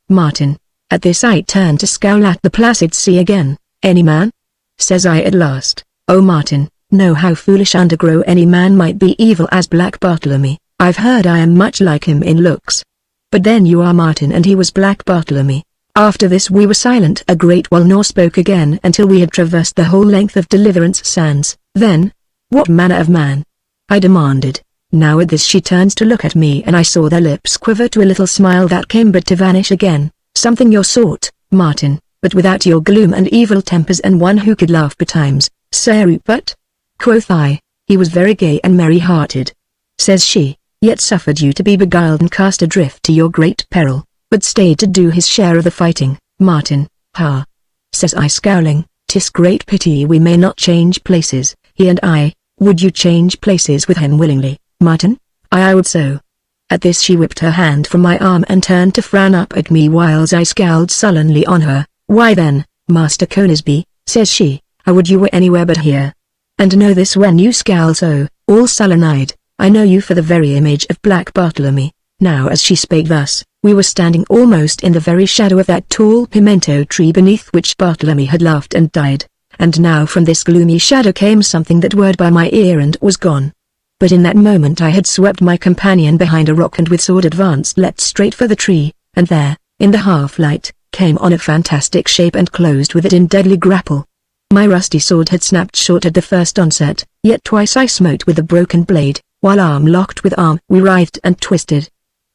Martin. At this I turned to scowl at the placid sea again. Any man? Says I at last. Oh Martin, know how foolish undergrow any man might be evil as Black Bartlemy. I've heard I am much like him in looks. But then you are Martin and he was Black Bartlemy. After this we were silent a great while nor spoke again until we had traversed the whole length of Deliverance Sands. Then, what manner of man? I demanded. Now at this she turns to look at me and I saw their lips quiver to a little smile that came but to vanish again. Something your sort, Martin, but without your gloom and evil tempers, and one who could laugh betimes. Sir Rupert? Quoth I, he was very gay and merry-hearted. Says she, yet suffered you to be beguiled and cast adrift to your great peril, but stayed to do his share of the fighting. Martin, ha! Says I scowling, 'tis great pity we may not change places, he and I. Would you change places with him willingly? Martin? I would so. At this she whipped her hand from my arm and turned to frown up at me whiles I scowled sullenly on her. Why then, Master Conisby, says she, I would you were anywhere but here. And know this when you scowl so, all sullen-eyed, I know you for the very image of Black Bartlemy. Now as she spake thus, we were standing almost in the very shadow of that tall pimento tree beneath which Bartlemy had laughed and died, and now from this gloomy shadow came something that whirred by my ear and was gone. But in that moment I had swept my companion behind a rock and with sword advanced leapt straight for the tree, and there, in the half-light, came on a fantastic shape and closed with it in deadly grapple. My rusty sword had snapped short at the first onset, yet twice I smote with the broken blade, while arm locked with arm we writhed and twisted.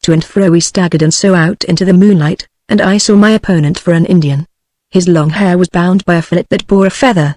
To and fro we staggered and so out into the moonlight, and I saw my opponent for an Indian. His long hair was bound by a fillet that bore a feather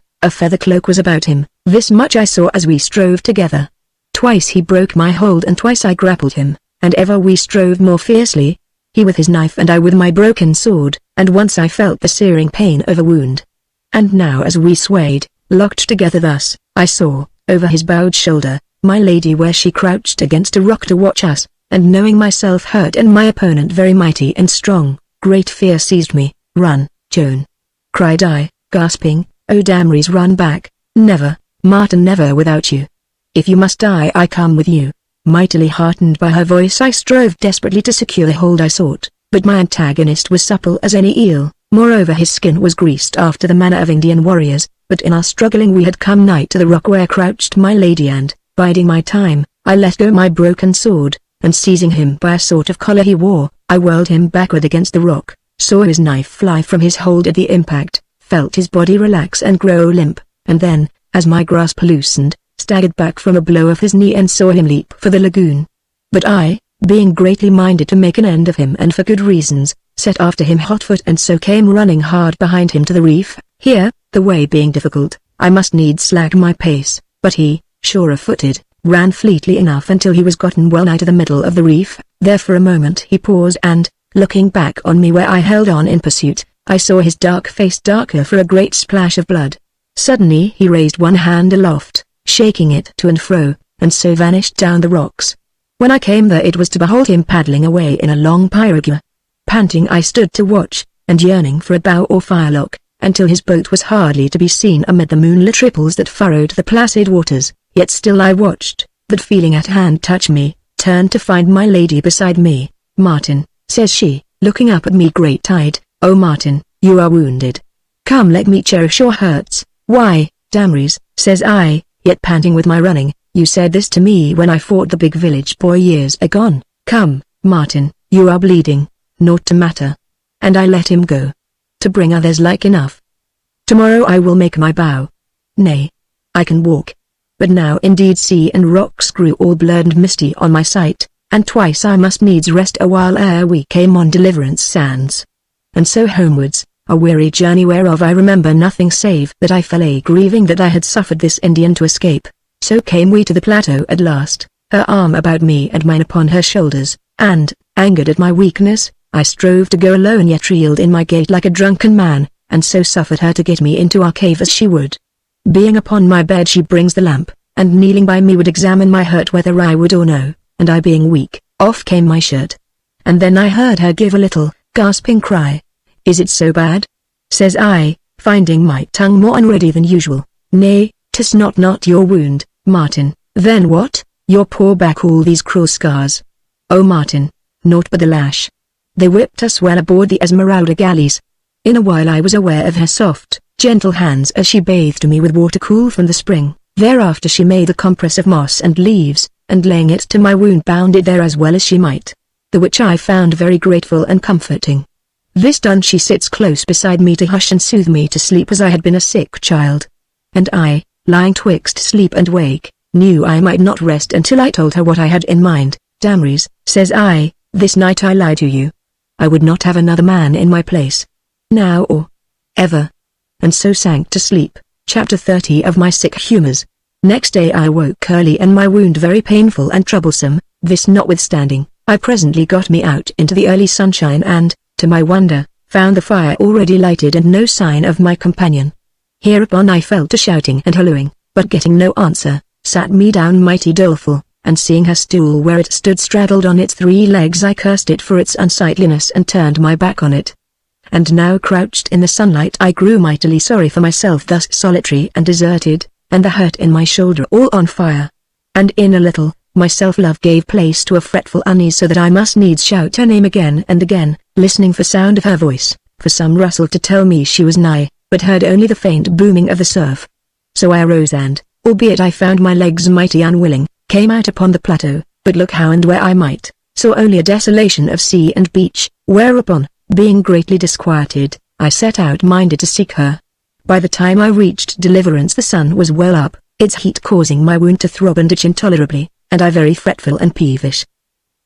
cloak was about him, this much I saw as we strove together. Twice he broke my hold and twice I grappled him, and ever we strove more fiercely, he with his knife and I with my broken sword, and once I felt the searing pain of a wound. And now as we swayed, locked together thus, I saw, over his bowed shoulder, my lady where she crouched against a rock to watch us, and knowing myself hurt and my opponent very mighty and strong, great fear seized me. Run, Joan! Cried I, gasping, oh Damries, run back, never, Martin, never without you. If you must die I come with you. Mightily heartened by her voice I strove desperately to secure the hold I sought, but my antagonist was supple as any eel, moreover his skin was greased after the manner of Indian warriors, but in our struggling we had come nigh to the rock where crouched my lady and, biding my time, I let go my broken sword, and seizing him by a sort of collar he wore, I whirled him backward against the rock, saw his knife fly from his hold at the impact, felt his body relax and grow limp, and then, as my grasp loosened, staggered back from a blow of his knee and saw him leap for the lagoon. But I, being greatly minded to make an end of him and for good reasons, set after him hotfoot and so came running hard behind him to the reef. Here, the way being difficult, I must needs slack my pace, but he, surer-footed, ran fleetly enough until he was gotten well nigh to the middle of the reef. There for a moment he paused and, looking back on me where I held on in pursuit, I saw his dark face darker for a great splash of blood. Suddenly he raised one hand aloft, shaking it to and fro, and so vanished down the rocks. When I came there it was to behold him paddling away in a long pirogue. Panting I stood to watch, and yearning for a bow or firelock, until his boat was hardly to be seen amid the moonlit ripples that furrowed the placid waters, yet still I watched, but feeling at hand touch me, turned to find my lady beside me. Martin, says she, looking up at me great-eyed, oh Martin, you are wounded. Come let me cherish your hurts. Why, Damries, says I, yet panting with my running, you said this to me when I fought the big village boy years agone. Come, Martin, you are bleeding, naught to matter. And I let him go. To bring others like enough. Tomorrow I will make my bow. Nay, I can walk. But now indeed sea and rocks grew all blurred and misty on my sight, and twice I must needs rest a while ere we came on Deliverance sands. And so homewards, a weary journey whereof I remember nothing save that I fell a grieving that I had suffered this Indian to escape. So came we to the plateau at last, her arm about me and mine upon her shoulders, and, angered at my weakness, I strove to go alone yet reeled in my gait like a drunken man, and so suffered her to get me into our cave as she would. Being upon my bed she brings the lamp, and kneeling by me would examine my hurt whether I would or no, and I being weak, off came my shirt. And then I heard her give a little, gasping cry. Is it so bad? Says I, finding my tongue more unready than usual. Nay, 'tis not your wound, Martin. Then what? Your poor back all these cruel scars. Oh Martin, naught but the lash. They whipped us well aboard the Esmeralda galleys. In a while I was aware of her soft, gentle hands as she bathed me with water cool from the spring. Thereafter she made a compress of moss and leaves, and laying it to my wound bound it there as well as she might. The which I found very grateful and comforting. This done she sits close beside me to hush and soothe me to sleep as I had been a sick child. And I, lying twixt sleep and wake, knew I might not rest until I told her what I had in mind. Damries, says I, this night I lie to you. I would not have another man in my place. Now or ever. And so sank to sleep. Chapter 30 of my sick humours. Next day I woke early and my wound very painful and troublesome. This notwithstanding, I presently got me out into the early sunshine and, to my wonder, found the fire already lighted and no sign of my companion. Hereupon I fell to shouting and hallooing, but getting no answer, sat me down mighty doleful, and seeing her stool where it stood straddled on its 3 legs, I cursed it for its unsightliness and turned my back on it. And now crouched in the sunlight I grew mightily sorry for myself thus solitary and deserted, and the hurt in my shoulder all on fire. And in a little, my self-love gave place to a fretful unease, so that I must needs shout her name again and again, listening for sound of her voice, for some rustle to tell me she was nigh, but heard only the faint booming of the surf. So I arose and, albeit I found my legs mighty unwilling, came out upon the plateau, but look how and where I might, saw only a desolation of sea and beach, whereupon, being greatly disquieted, I set out minded to seek her. By the time I reached Deliverance the sun was well up, its heat causing my wound to throb and itch intolerably, and I very fretful and peevish.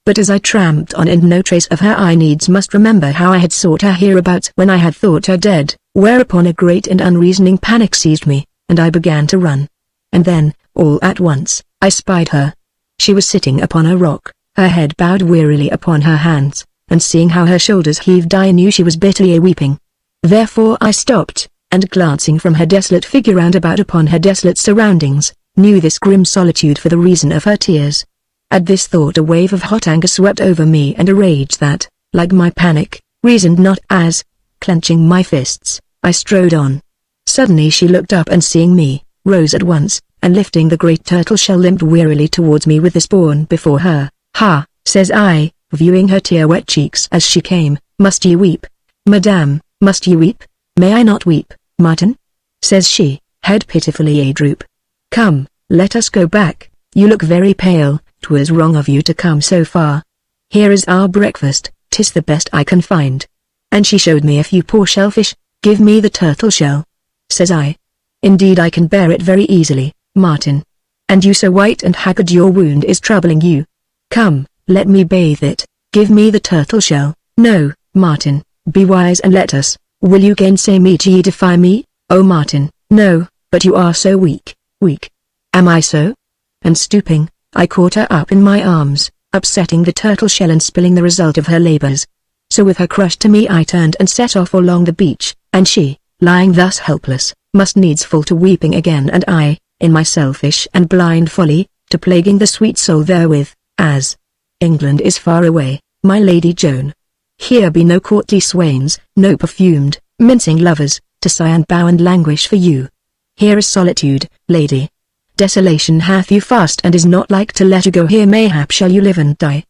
But as I tramped on and no trace of her, I needs must remember how I had sought her hereabouts when I had thought her dead, whereupon a great and unreasoning panic seized me, and I began to run. And then, all at once, I spied her. She was sitting upon a rock, her head bowed wearily upon her hands, and seeing how her shoulders heaved I knew she was bitterly weeping. Therefore I stopped, and glancing from her desolate figure round about upon her desolate surroundings, knew this grim solitude for the reason of her tears. At this thought a wave of hot anger swept over me, and a rage that, like my panic, reasoned not, as, clenching my fists, I strode on. Suddenly she looked up and seeing me, rose at once, and lifting the great turtle shell limped wearily towards me with the spawn before her. "Ha," says I, viewing her tear-wet cheeks as she came, "must ye weep? Madame, must ye weep?" "May I not weep, Martin?" says she, head pitifully a-droop. "Come, let us go back, you look very pale, 'twas wrong of you to come so far. Here is our breakfast, 'tis the best I can find." And she showed me a few poor shellfish. "Give me the turtle shell," says I. "Indeed I can bear it very easily, Martin. And you so white and haggard, your wound is troubling you. Come, let me bathe it, give me the turtle shell." "No, Martin, be wise and let us. Will you gainsay me to ye defy me?" "Oh Martin, no, but you are so weak, weak." "Am I so?" And stooping, I caught her up in my arms, upsetting the turtle shell and spilling the result of her labors. So with her crushed to me I turned and set off along the beach, and she, lying thus helpless, must needs fall to weeping again, and I, in my selfish and blind folly, to plaguing the sweet soul therewith, as England is far away, my Lady Joan. Here be no courtly swains, no perfumed, mincing lovers, to sigh and bow and languish for you. Here is solitude, lady. Desolation hath you fast and is not like to let you go. Here mayhap shall you live and die.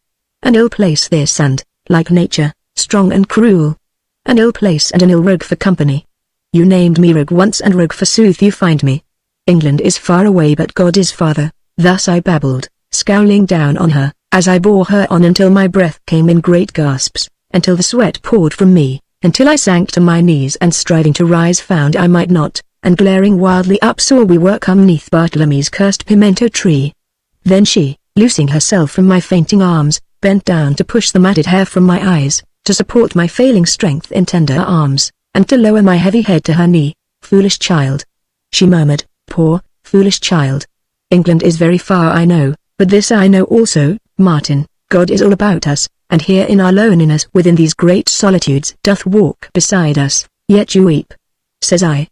An ill place this, and, like nature, strong and cruel. An ill place and an ill rogue for company. You named me rogue once, and rogue forsooth you find me. England is far away but God is farther. Thus I babbled, scowling down on her, as I bore her on until my breath came in great gasps, until the sweat poured from me, until I sank to my knees and striving to rise found I might not, and glaring wildly up saw we were come 'neath Bartlemy's cursed pimento tree. Then she, loosing herself from my fainting arms, bent down to push the matted hair from my eyes, to support my failing strength in tender arms, and to lower my heavy head to her knee. "Foolish child," she murmured, "poor, foolish child. England is very far I know, but this I know also, Martin, God is all about us, and here in our loneliness within these great solitudes doth walk beside us, yet you weep." Says I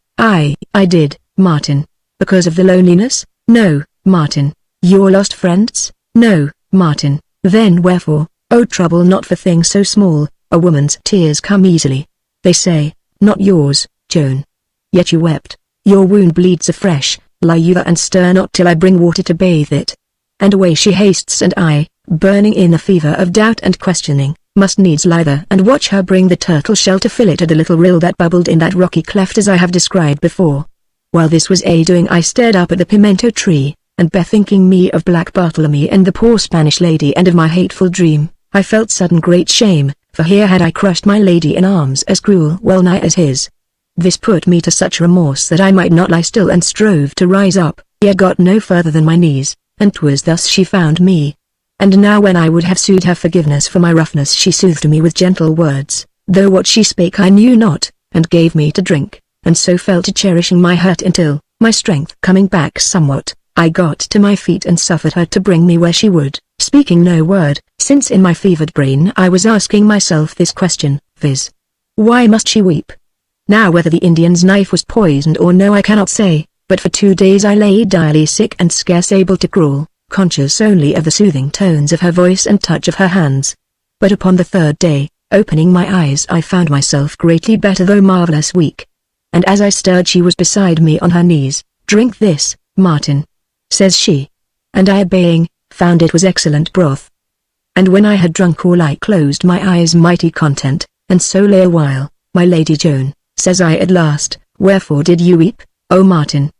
did, Martin. "Because of the loneliness?" "No, Martin." "Your lost friends?" "No, Martin." "Then wherefore?" "Oh, trouble not for things so small, a woman's tears come easily. They say, not yours, Joan. Yet you wept. Your wound bleeds afresh, lie you there and stir not till I bring water to bathe it." And away she hastes, and I, burning in a fever of doubt and questioning, must needs lie there and watch her bring the turtle shell to fill it at the little rill that bubbled in that rocky cleft as I have described before. While this was doing I stared up at the pimento tree, and bethinking me of Black Bartlemy and the poor Spanish lady and of my hateful dream, I felt sudden great shame, for here had I crushed my lady in arms as cruel well nigh as his. This put me to such remorse that I might not lie still, and strove to rise up, yet got no further than my knees, and 'twas thus she found me. And now when I would have sued her forgiveness for my roughness, she soothed me with gentle words, though what she spake I knew not, and gave me to drink, and so fell to cherishing my hurt until, my strength coming back somewhat, I got to my feet and suffered her to bring me where she would, speaking no word, since in my fevered brain I was asking myself this question, viz. Why must she weep? Now whether the Indian's knife was poisoned or no I cannot say, but for 2 days I lay direly sick and scarce able to crawl. conscious only of the soothing tones of her voice and touch of her hands. But upon the third day, opening my eyes, I found myself greatly better though marvelous weak. And as I stirred, she was beside me on her knees. "Drink this, Martin," says she. And I, obeying, found it was excellent broth. And when I had drunk all, I closed my eyes mighty content, and so lay a while. "My Lady Joan," says I at last, "wherefore did you weep, O Martin?"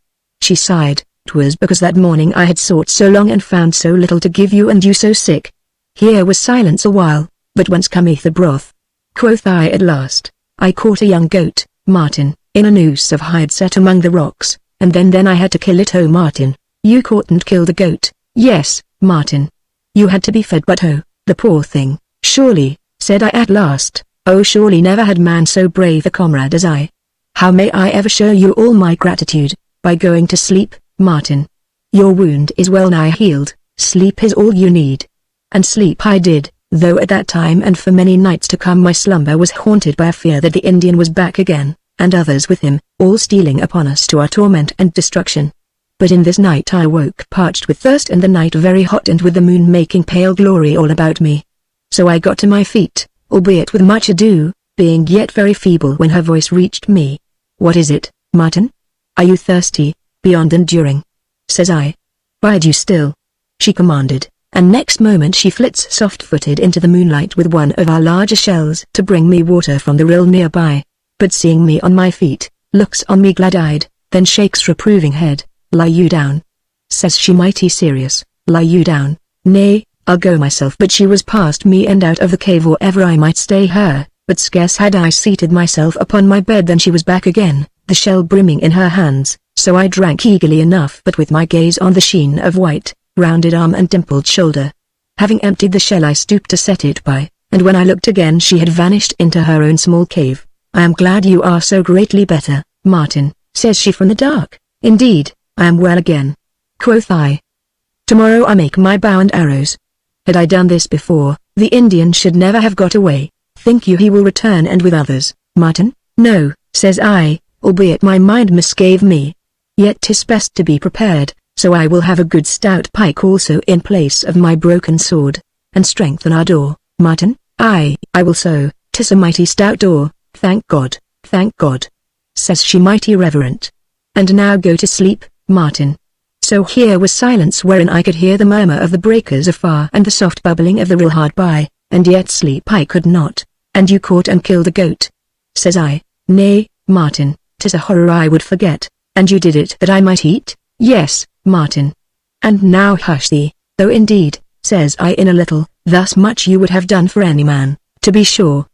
She sighed. "'Twas because that morning I had sought so long and found so little to give you, and you so sick." Here was silence a while. "But whence cometh the broth?" quoth I at last. "I caught a young goat, Martin, in a noose of hide set among the rocks, and then I had to kill it." "Oh Martin, you caught and killed a goat?" "Yes, Martin. You had to be fed, but oh, the poor thing." "Surely," said I at last, "oh surely never had man so brave a comrade as I. How may I ever show you all my gratitude?" "By going to sleep, Martin. Your wound is well nigh healed, sleep is all you need." And sleep I did, though at that time and for many nights to come my slumber was haunted by a fear that the Indian was back again, and others with him, all stealing upon us to our torment and destruction. But in this night I woke parched with thirst, and the night very hot, and with the moon making pale glory all about me. So I got to my feet, albeit with much ado, being yet very feeble, when her voice reached me. "What is it, Martin? Are you thirsty, beyond enduring?" says I. "Bide you still," she commanded, and next moment she flits soft-footed into the moonlight with one of our larger shells to bring me water from the rill nearby. But seeing me on my feet, looks on me glad-eyed, then shakes reproving head. "Lie you down," says she, mighty serious. "Lie you down." "Nay, I'll go myself." But she was past me and out of the cave, or ever I might stay her. But scarce had I seated myself upon my bed than she was back again, the shell brimming in her hands. So I drank eagerly enough, but with my gaze on the sheen of white, rounded arm and dimpled shoulder. Having emptied the shell, I stooped to set it by, and when I looked again she had vanished into her own small cave. "I am glad you are so greatly better, Martin," says she from the dark. "Indeed, I am well again," quoth I. "Tomorrow I make my bow and arrows. Had I done this before, the Indian should never have got away. Think you he will return, and with others, Martin?" "No," says I, albeit my mind misgave me. "Yet 'tis best to be prepared, so I will have a good stout pike also in place of my broken sword, and strengthen our door, Martin." I will so. 'Tis a mighty stout door, thank God, says she, mighty reverent. "And now go to sleep, Martin." So here was silence, wherein I could hear the murmur of the breakers afar and the soft bubbling of the rill hard by, and yet sleep I could not. "And you caught and killed a goat?" says I. "Nay, Martin, 'tis a horror I would forget." "And you did it that I might eat?" "Yes, Martin." "And now hush thee, though indeed," says I in a little, "thus much you would have done for any man, to be sure,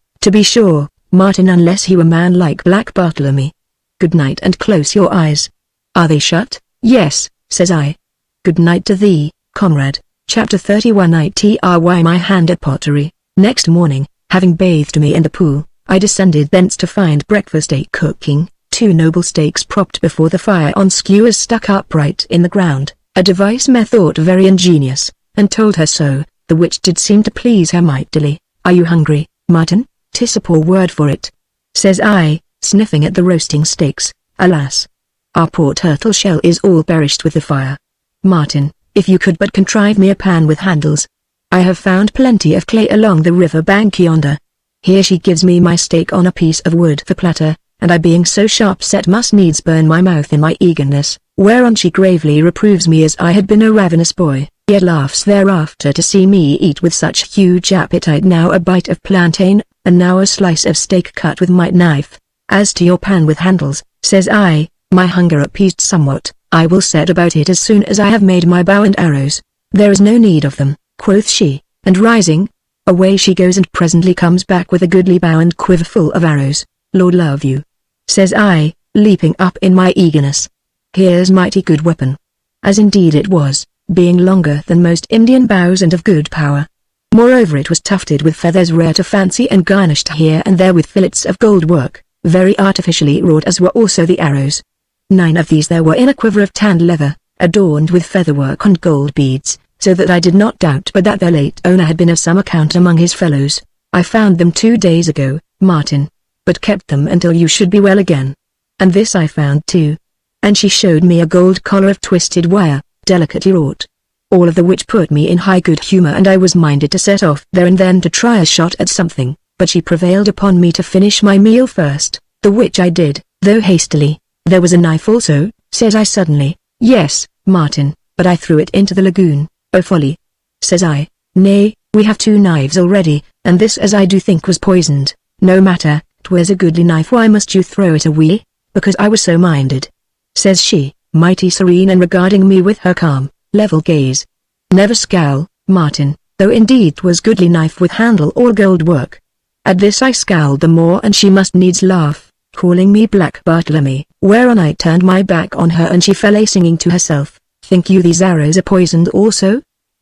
Martin, unless he were man like Black Bartlemy. Good night, and close your eyes." "Are they shut?" "Yes," says I. "Good night to thee, comrade." Chapter 31. I try my hand at pottery. Next morning, having bathed me in the pool, I descended thence to find breakfast cooking, 2 noble steaks propped before the fire on skewers stuck upright in the ground, a device methought very ingenious, and told her so, the which did seem to please her mightily. "Are you hungry, Martin?" "'Tis a poor word for it," says I, sniffing at the roasting steaks. "Alas! Our poor turtle shell is all perished with the fire. Martin, if you could but contrive me a pan with handles. I have found plenty of clay along the river bank yonder." Here she gives me my steak on a piece of wood for platter, and I, being so sharp set, must needs burn my mouth in my eagerness, whereon she gravely reproves me as I had been a ravenous boy, yet laughs thereafter to see me eat with such huge appetite, now a bite of plantain, and now a slice of steak cut with my knife. "As to your pan with handles," says I, my hunger appeased somewhat, "I will set about it as soon as I have made my bow and arrows." "There is no need of them," quoth she, and rising, away she goes, and presently comes back with a goodly bow and quiver full of arrows. "Lord love you," says I, leaping up in my eagerness. "Here's mighty good weapon." As indeed it was, being longer than most Indian bows and of good power. Moreover, it was tufted with feathers rare to fancy, and garnished here and there with fillets of gold work, very artificially wrought, as were also the arrows. 9 of these there were in a quiver of tanned leather, adorned with featherwork and gold beads, so that I did not doubt but that their late owner had been of some account among his fellows. "I found them 2 days ago, Martin, but kept them until you should be well again. And this I found too." And she showed me a gold collar of twisted wire, delicately wrought. all of the which put me in high good humor, and I was minded to set off there and then to try a shot at something, but she prevailed upon me to finish my meal first, the which I did, though hastily. There was a knife also, says I suddenly. Yes, Martin, but I threw it into the lagoon. Oh folly! Says I. Nay, we have 2 knives already, and this as I do think was poisoned. No matter, 'twas a goodly knife, why must you throw it away? Because I was so minded. Says she, mighty serene and regarding me with her calm, level gaze. Never scowl, Martin, though indeed 'twas goodly knife with handle all gold work. At this I scowled the more, and she must needs laugh, calling me Black Bartlemy, whereon I turned my back on her, and she fell a singing to herself. Think you these arrows are poisoned also?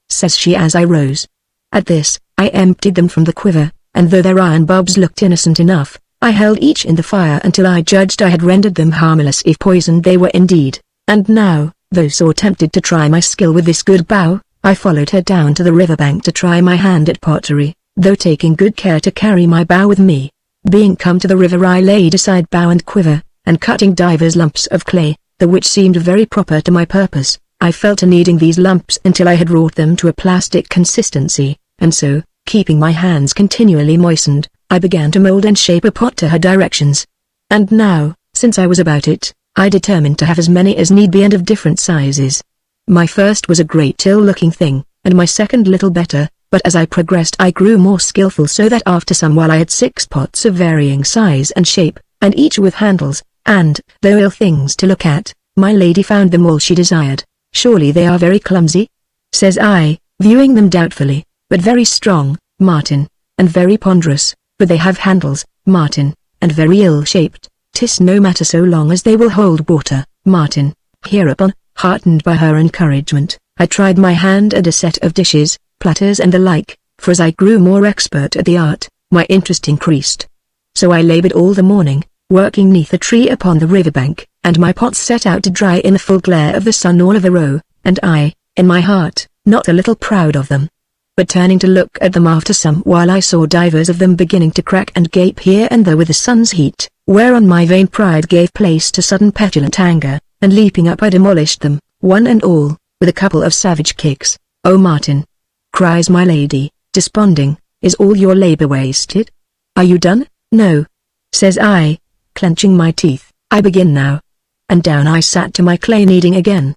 Says she as I rose. At this, I emptied them from the quiver, and though their iron barbs looked innocent enough, I held each in the fire until I judged I had rendered them harmless if poisoned they were indeed. And now, though sore tempted to try my skill with this good bow, I followed her down to the riverbank to try my hand at pottery, though taking good care to carry my bow with me. Being come to the river, I laid aside bow and quiver, and cutting divers lumps of clay, the which seemed very proper to my purpose, I fell to kneading these lumps until I had wrought them to a plastic consistency, and so, keeping my hands continually moistened, I began to mold and shape a pot to her directions. And now, since I was about it, I determined to have as many as need be and of different sizes. My first was a great ill-looking thing, and my second little better, but as I progressed I grew more skillful, so that after some while I had 6 pots of varying size and shape, and each with handles, and, though ill things to look at, my lady found them all she desired. Surely they are very clumsy? Says I, viewing them doubtfully, but very strong, Martin, and very ponderous, for they have handles, Martin, and very ill-shaped. 'Tis no matter so long as they will hold water, Martin. Hereupon, heartened by her encouragement, I tried my hand at a set of dishes, platters and the like, for as I grew more expert at the art, my interest increased. So I labored all the morning, working neath a tree upon the riverbank, and my pots set out to dry in the full glare of the sun all of a row, and I, in my heart, not a little proud of them. But turning to look at them after some while, I saw divers of them beginning to crack and gape here and there with the sun's heat, whereon my vain pride gave place to sudden petulant anger, and leaping up I demolished them, one and all, with a couple of savage kicks. Oh Martin! Cries my lady, desponding, is all your labor wasted? Are you done? No. Says I, clenching my teeth, I begin now. And down I sat to my clay kneading again.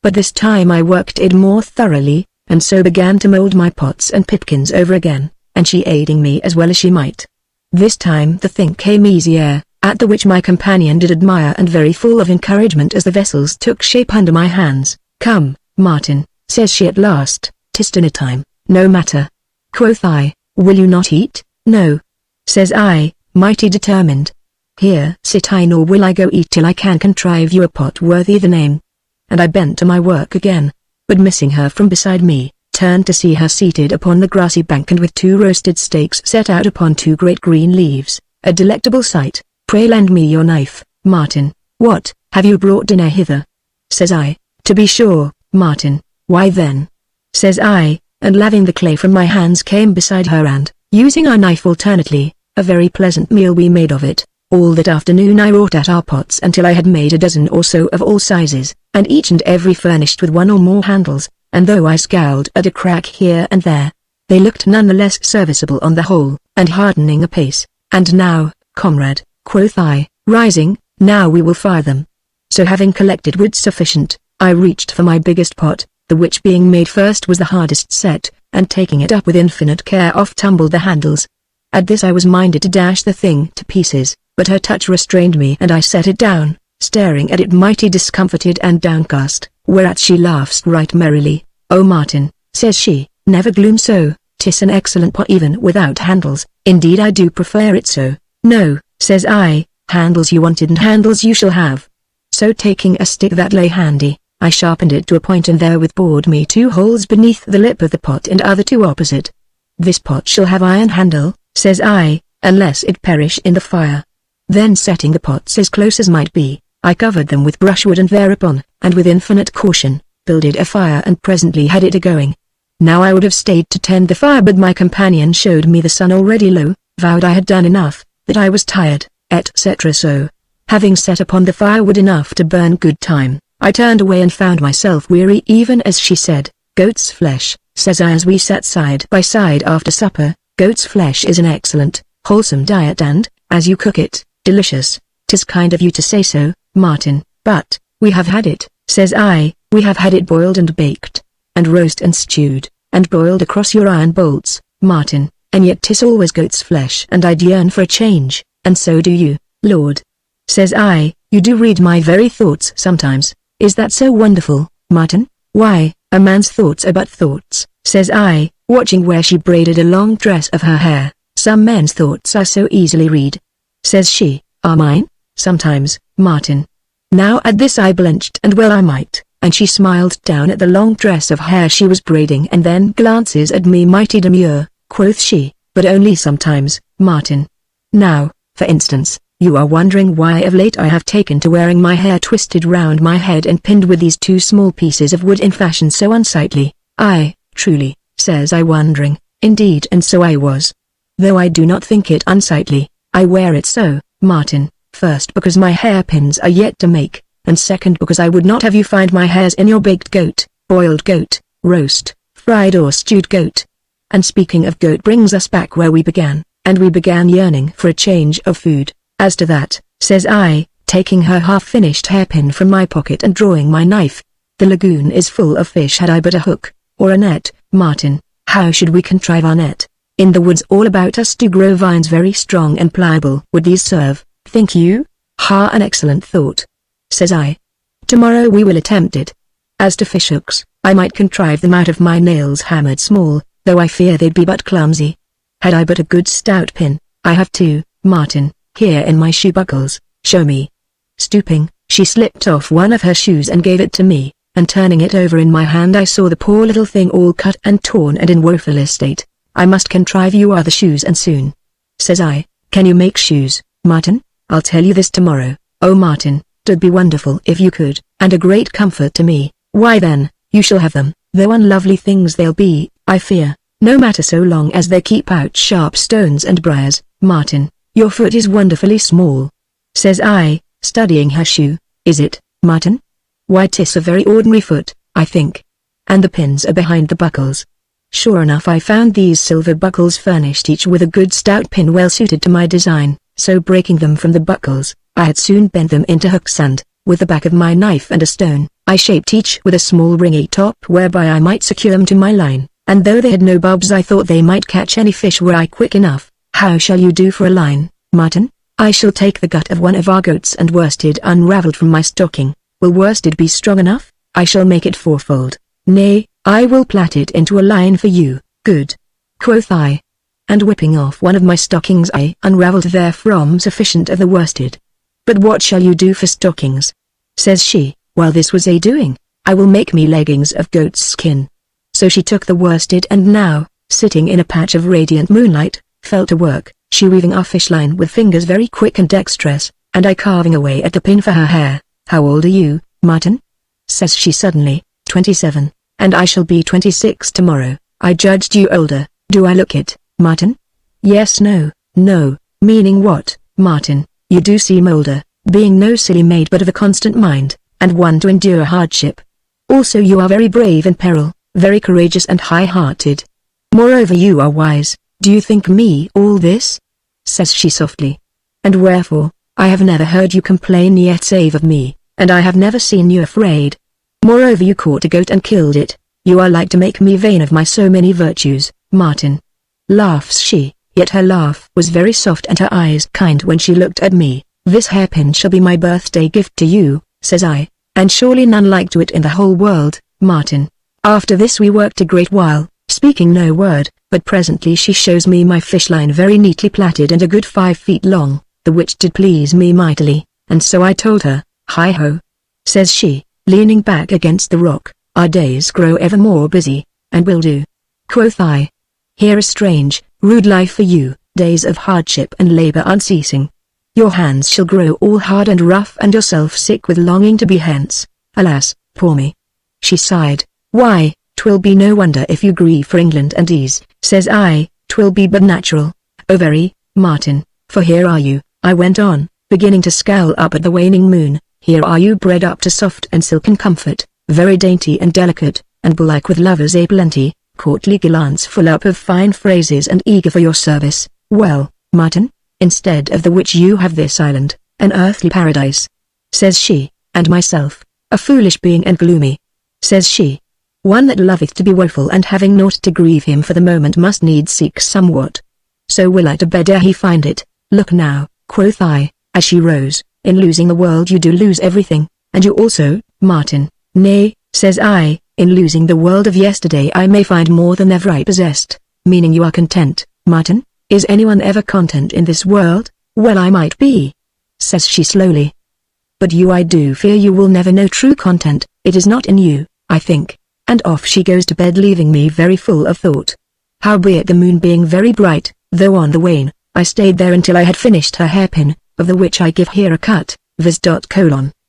But this time I worked it more thoroughly, and so began to mold my pots and pipkins over again, and she aiding me as well as she might. This time the thing came easier, at the which my companion did admire, and very full of encouragement as the vessels took shape under my hands. Come, Martin, says she at last, 'tis dinner time. No matter. Quoth I, will you not eat? No. Says I, mighty determined. Here sit I, nor will I go eat till I can contrive you a pot worthy the name. And I bent to my work again, but missing her from beside me, turned to see her seated upon the grassy bank, and with 2 roasted steaks set out upon 2 great green leaves, a delectable sight. Pray lend me your knife, Martin. What, have you brought dinner hither? Says I. To be sure, Martin. Why then? Says I, and laving the clay from my hands came beside her, and, using our knife alternately, a very pleasant meal we made of it. All that afternoon I wrought at our pots until I had made a dozen or so of all sizes, and each and every furnished with 1 or more handles, and though I scowled at a crack here and there, they looked none the less serviceable on the whole, and hardening apace. And now, comrade, quoth I, rising, now we will fire them. So having collected wood sufficient, I reached for my biggest pot, the which being made first was the hardest set, and taking it up with infinite care off tumbled the handles. At this I was minded to dash the thing to pieces, but her touch restrained me, and I set it down, staring at it mighty discomfited and downcast, whereat she laughs right merrily. Oh Martin, says she, never gloom so, 'tis an excellent pot even without handles. Indeed I do prefer it so. No, says I, handles you wanted and handles you shall have. So taking a stick that lay handy, I sharpened it to a point, and therewith bored me 2 holes beneath the lip of the pot and other 2 opposite. This pot shall have iron handle, says I, unless it perish in the fire. Then setting the pots as close as might be, I covered them with brushwood, and thereupon, and with infinite caution, builded a fire and presently had it a-going. Now I would have stayed to tend the fire, but my companion showed me the sun already low, vowed I had done enough, that I was tired, etc. So, having set upon the fire wood enough to burn good time, I turned away and found myself weary even as she said. Goat's flesh, says I as we sat side by side after supper. Goat's flesh is an excellent, wholesome diet and, as you cook it, delicious. 'Tis kind of you to say so, Martin, but, we have had it, says I, we have had it boiled and baked, and roast and stewed, and boiled across your iron bolts, Martin, and yet 'tis always goat's flesh and I'd yearn for a change, and so do you, Lord. Says I, you do read my very thoughts sometimes. Is that so wonderful, Martin? Why, a man's thoughts are but thoughts, says I, watching where she braided a long tress of her hair. Some men's thoughts are so easily read. Says she, are mine? Sometimes, Martin. Now at this I blenched and well I might, and she smiled down at the long tress of hair she was braiding and then glances at me mighty demure, quoth she, but only sometimes, Martin. Now, for instance, you are wondering why of late I have taken to wearing my hair twisted round my head and pinned with these two small pieces of wood in fashion so unsightly. Aye, truly, says I wondering, indeed and so I was. Though I do not think it unsightly, I wear it so, Martin, first because my hairpins are yet to make, and second because I would not have you find my hairs in your baked goat, boiled goat, roast, fried or stewed goat. And speaking of goat brings us back where we began, and we began yearning for a change of food. As to that, says I, taking her half-finished hairpin from my pocket and drawing my knife, the lagoon is full of fish. Had I but a hook, or a net, Martin, how should we contrive our net? In the woods all about us do grow vines very strong and pliable. Would these serve, think you? Ha, an excellent thought. Says I. Tomorrow we will attempt it. As to fish hooks, I might contrive them out of my nails hammered small, though I fear they'd be but clumsy. Had I but a good stout pin, I have two, Martin, here in my shoe buckles. Show me. Stooping, she slipped off one of her shoes and gave it to me, and turning it over in my hand I saw the poor little thing all cut and torn and in woeful estate. I must contrive you other shoes and soon. Says I, can you make shoes, Martin? I'll tell you this tomorrow. Oh Martin, 'twould be wonderful if you could, and a great comfort to me. Why then, you shall have them, though unlovely things they'll be, I fear, no matter so long as they keep out sharp stones and briars. Martin, your foot is wonderfully small. Says I, studying her shoe. Is it, Martin? Why 'tis a very ordinary foot, I think. And the pins are behind the buckles. Sure enough I found these silver buckles furnished each with a good stout pin well suited to my design, so breaking them from the buckles, I had soon bent them into hooks and, with the back of my knife and a stone, I shaped each with a small ringy top whereby I might secure them to my line, and though they had no bobs I thought they might catch any fish were I quick enough. How shall you do for a line, Martin? I shall take the gut of one of our goats and worsted unravelled from my stocking. Will worsted be strong enough? I shall make it fourfold. Nay, I will plait it into a line for you. Good, quoth I. And whipping off one of my stockings I unravelled therefrom sufficient of the worsted. But what shall you do for stockings? Says she, while this was a-doing, I will make me leggings of goat's skin. So she took the worsted and now, sitting in a patch of radiant moonlight, fell to work, she weaving our fish line with fingers very quick and dexterous, and I carving away at the pin for her hair. How old are you, Martin? Says she suddenly. 27, and I shall be 26 tomorrow. I judged you older. Do I look it, Martin? Yes, no, meaning what, Martin? You do seem older, being no silly maid but of a constant mind, and one to endure hardship. Also you are very brave in peril, very courageous and high-hearted. Moreover you are wise. Do you think me all this? Says she softly. And wherefore? I have never heard you complain yet save of me, and I have never seen you afraid. Moreover you caught a goat and killed it. You are like to make me vain of my so many virtues, Martin. Laughs she, yet her laugh was very soft and her eyes kind when she looked at me. This hairpin shall be my birthday gift to you, says I, and surely none like to it in the whole world, Martin. After this we worked a great while, speaking no word, but presently she shows me my fish line very neatly plaited and a good 5 feet long, the which did please me mightily, and so I told her, hi-ho. Says she, leaning back against the rock, our days grow ever more busy, and will do. Quoth I. Here a strange, rude life for you, days of hardship and labor unceasing. Your hands shall grow all hard and rough and yourself sick with longing to be hence. Alas, poor me. She sighed. Why, 'twill be no wonder if you grieve for England and ease. Says I, 'twill be but natural. Oh very, Martin, for here are you, I went on, beginning to scowl up at the waning moon, here are you bred up to soft and silken comfort, very dainty and delicate, and bull-like with lovers a-plenty, courtly gallants full up of fine phrases and eager for your service. Well, Martin, instead of the which you have this island, an earthly paradise, says she, and myself, a foolish being and gloomy, says she. One that loveth to be woeful and having naught to grieve him for the moment must needs seek somewhat. So will I to bed ere he find it. Look now, quoth I, as she rose, in losing the world you do lose everything, and you also, Martin. Nay, says I, in losing the world of yesterday I may find more than ever I possessed, meaning you are content, Martin. Is anyone ever content in this world? Well, I might be, says she slowly. But you, I do fear you will never know true content. It is not in you, I think. And off she goes to bed, leaving me very full of thought. Howbeit the moon being very bright, though on the wane, I stayed there until I had finished her hairpin, of the which I give here a cut, viz.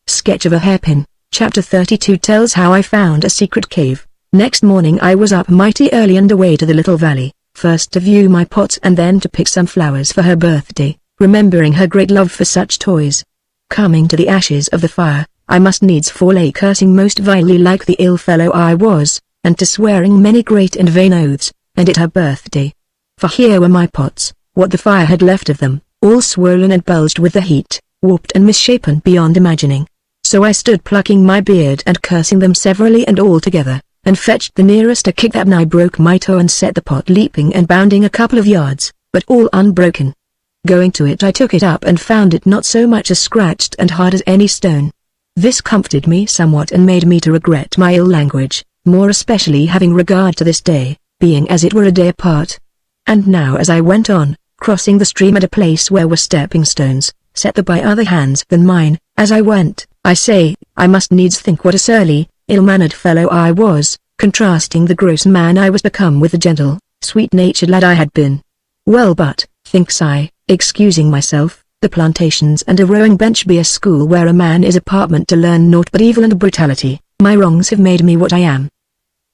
Sketch of a hairpin. Chapter 32 tells how I found a secret cave. Next morning I was up mighty early and away to the little valley, first to view my pots and then to pick some flowers for her birthday, remembering her great love for such toys. Coming to the ashes of the fire, I must needs fall a cursing most vilely like the ill fellow I was, and to swearing many great and vain oaths, and it her birthday. For here were my pots, what the fire had left of them, all swollen and bulged with the heat, warped and misshapen beyond imagining. So I stood plucking my beard and cursing them severally and all together, and fetched the nearest a kick that nigh broke my toe and set the pot leaping and bounding a couple of yards, but all unbroken. Going to it I took it up and found it not so much as scratched and hard as any stone. This comforted me somewhat and made me to regret my ill language, more especially having regard to this day, being as it were a day apart. And now as I went on, crossing the stream at a place where were stepping stones, set there by other hands than mine, as I went, I say, I must needs think what a surly, ill-mannered fellow I was, contrasting the gross man I was become with the gentle, sweet-natured lad I had been. Well, but, thinks I, excusing myself, the plantations and a rowing bench be a school where a man is apartment to learn naught but evil and brutality. My wrongs have made me what I am.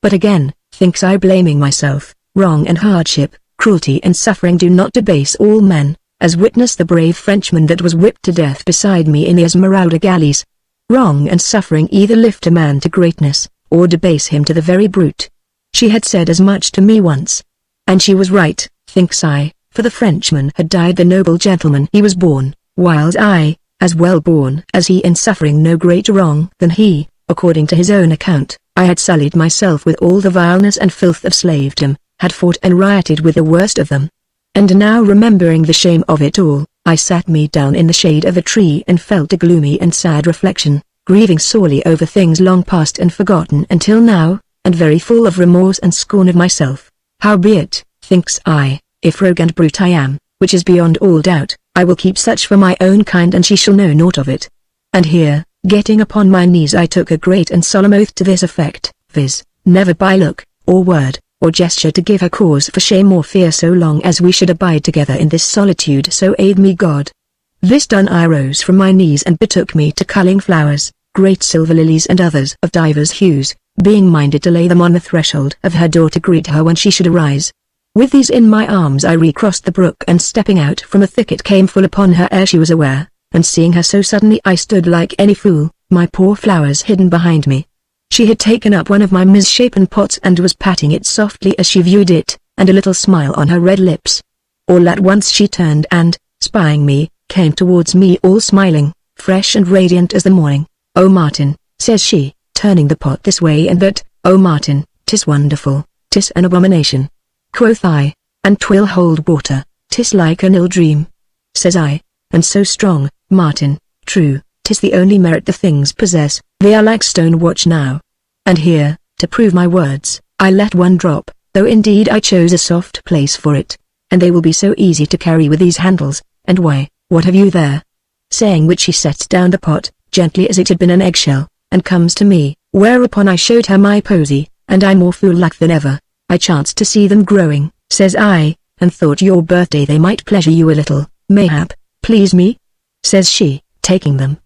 But again, thinks I, blaming myself, wrong and hardship, cruelty and suffering do not debase all men, as witness the brave Frenchman that was whipped to death beside me in the Esmeralda galleys. Wrong and suffering either lift a man to greatness, or debase him to the very brute. She had said as much to me once. And she was right, thinks I, for the Frenchman had died the noble gentleman he was born, whiles I, as well born as he in suffering no greater wrong than he, according to his own account, I had sullied myself with all the vileness and filth of slavedom, had fought and rioted with the worst of them. And now remembering the shame of it all, I sat me down in the shade of a tree and felt a gloomy and sad reflection, grieving sorely over things long past and forgotten until now, and very full of remorse and scorn of myself. Howbeit, thinks I, if rogue and brute I am, which is beyond all doubt, I will keep such for my own kind and she shall know naught of it. And here, getting upon my knees I took a great and solemn oath to this effect, viz., never by look, or word, or gesture to give her cause for shame or fear so long as we should abide together in this solitude, so aid me God. This done I rose from my knees and betook me to culling flowers, great silver lilies and others of divers hues, being minded to lay them on the threshold of her door to greet her when she should arise. With these in my arms I recrossed the brook and stepping out from a thicket came full upon her ere she was aware, and seeing her so suddenly I stood like any fool, my poor flowers hidden behind me. She had taken up one of my misshapen pots and was patting it softly as she viewed it, and a little smile on her red lips. All at once she turned and, spying me, came towards me all smiling, fresh and radiant as the morning. "Oh Martin," says she, turning the pot this way and that, "oh Martin, 'tis wonderful, 'tis an abomination." Quoth I, "And 'twill hold water, 'tis like an ill dream." Says I, "And so strong, Martin, true, 'tis the only merit the things possess, they are like stone. Watch now." And here, to prove my words, I let one drop, though indeed I chose a soft place for it, "and they will be so easy to carry with these handles, and why, what have you there?" Saying which she sets down the pot, gently as it had been an eggshell, and comes to me, whereupon I showed her my posy, and I more fool-like than ever. "I chanced to see them growing," says I, "and thought your birthday they might pleasure you a little, mayhap." "Please me?" says she, taking them.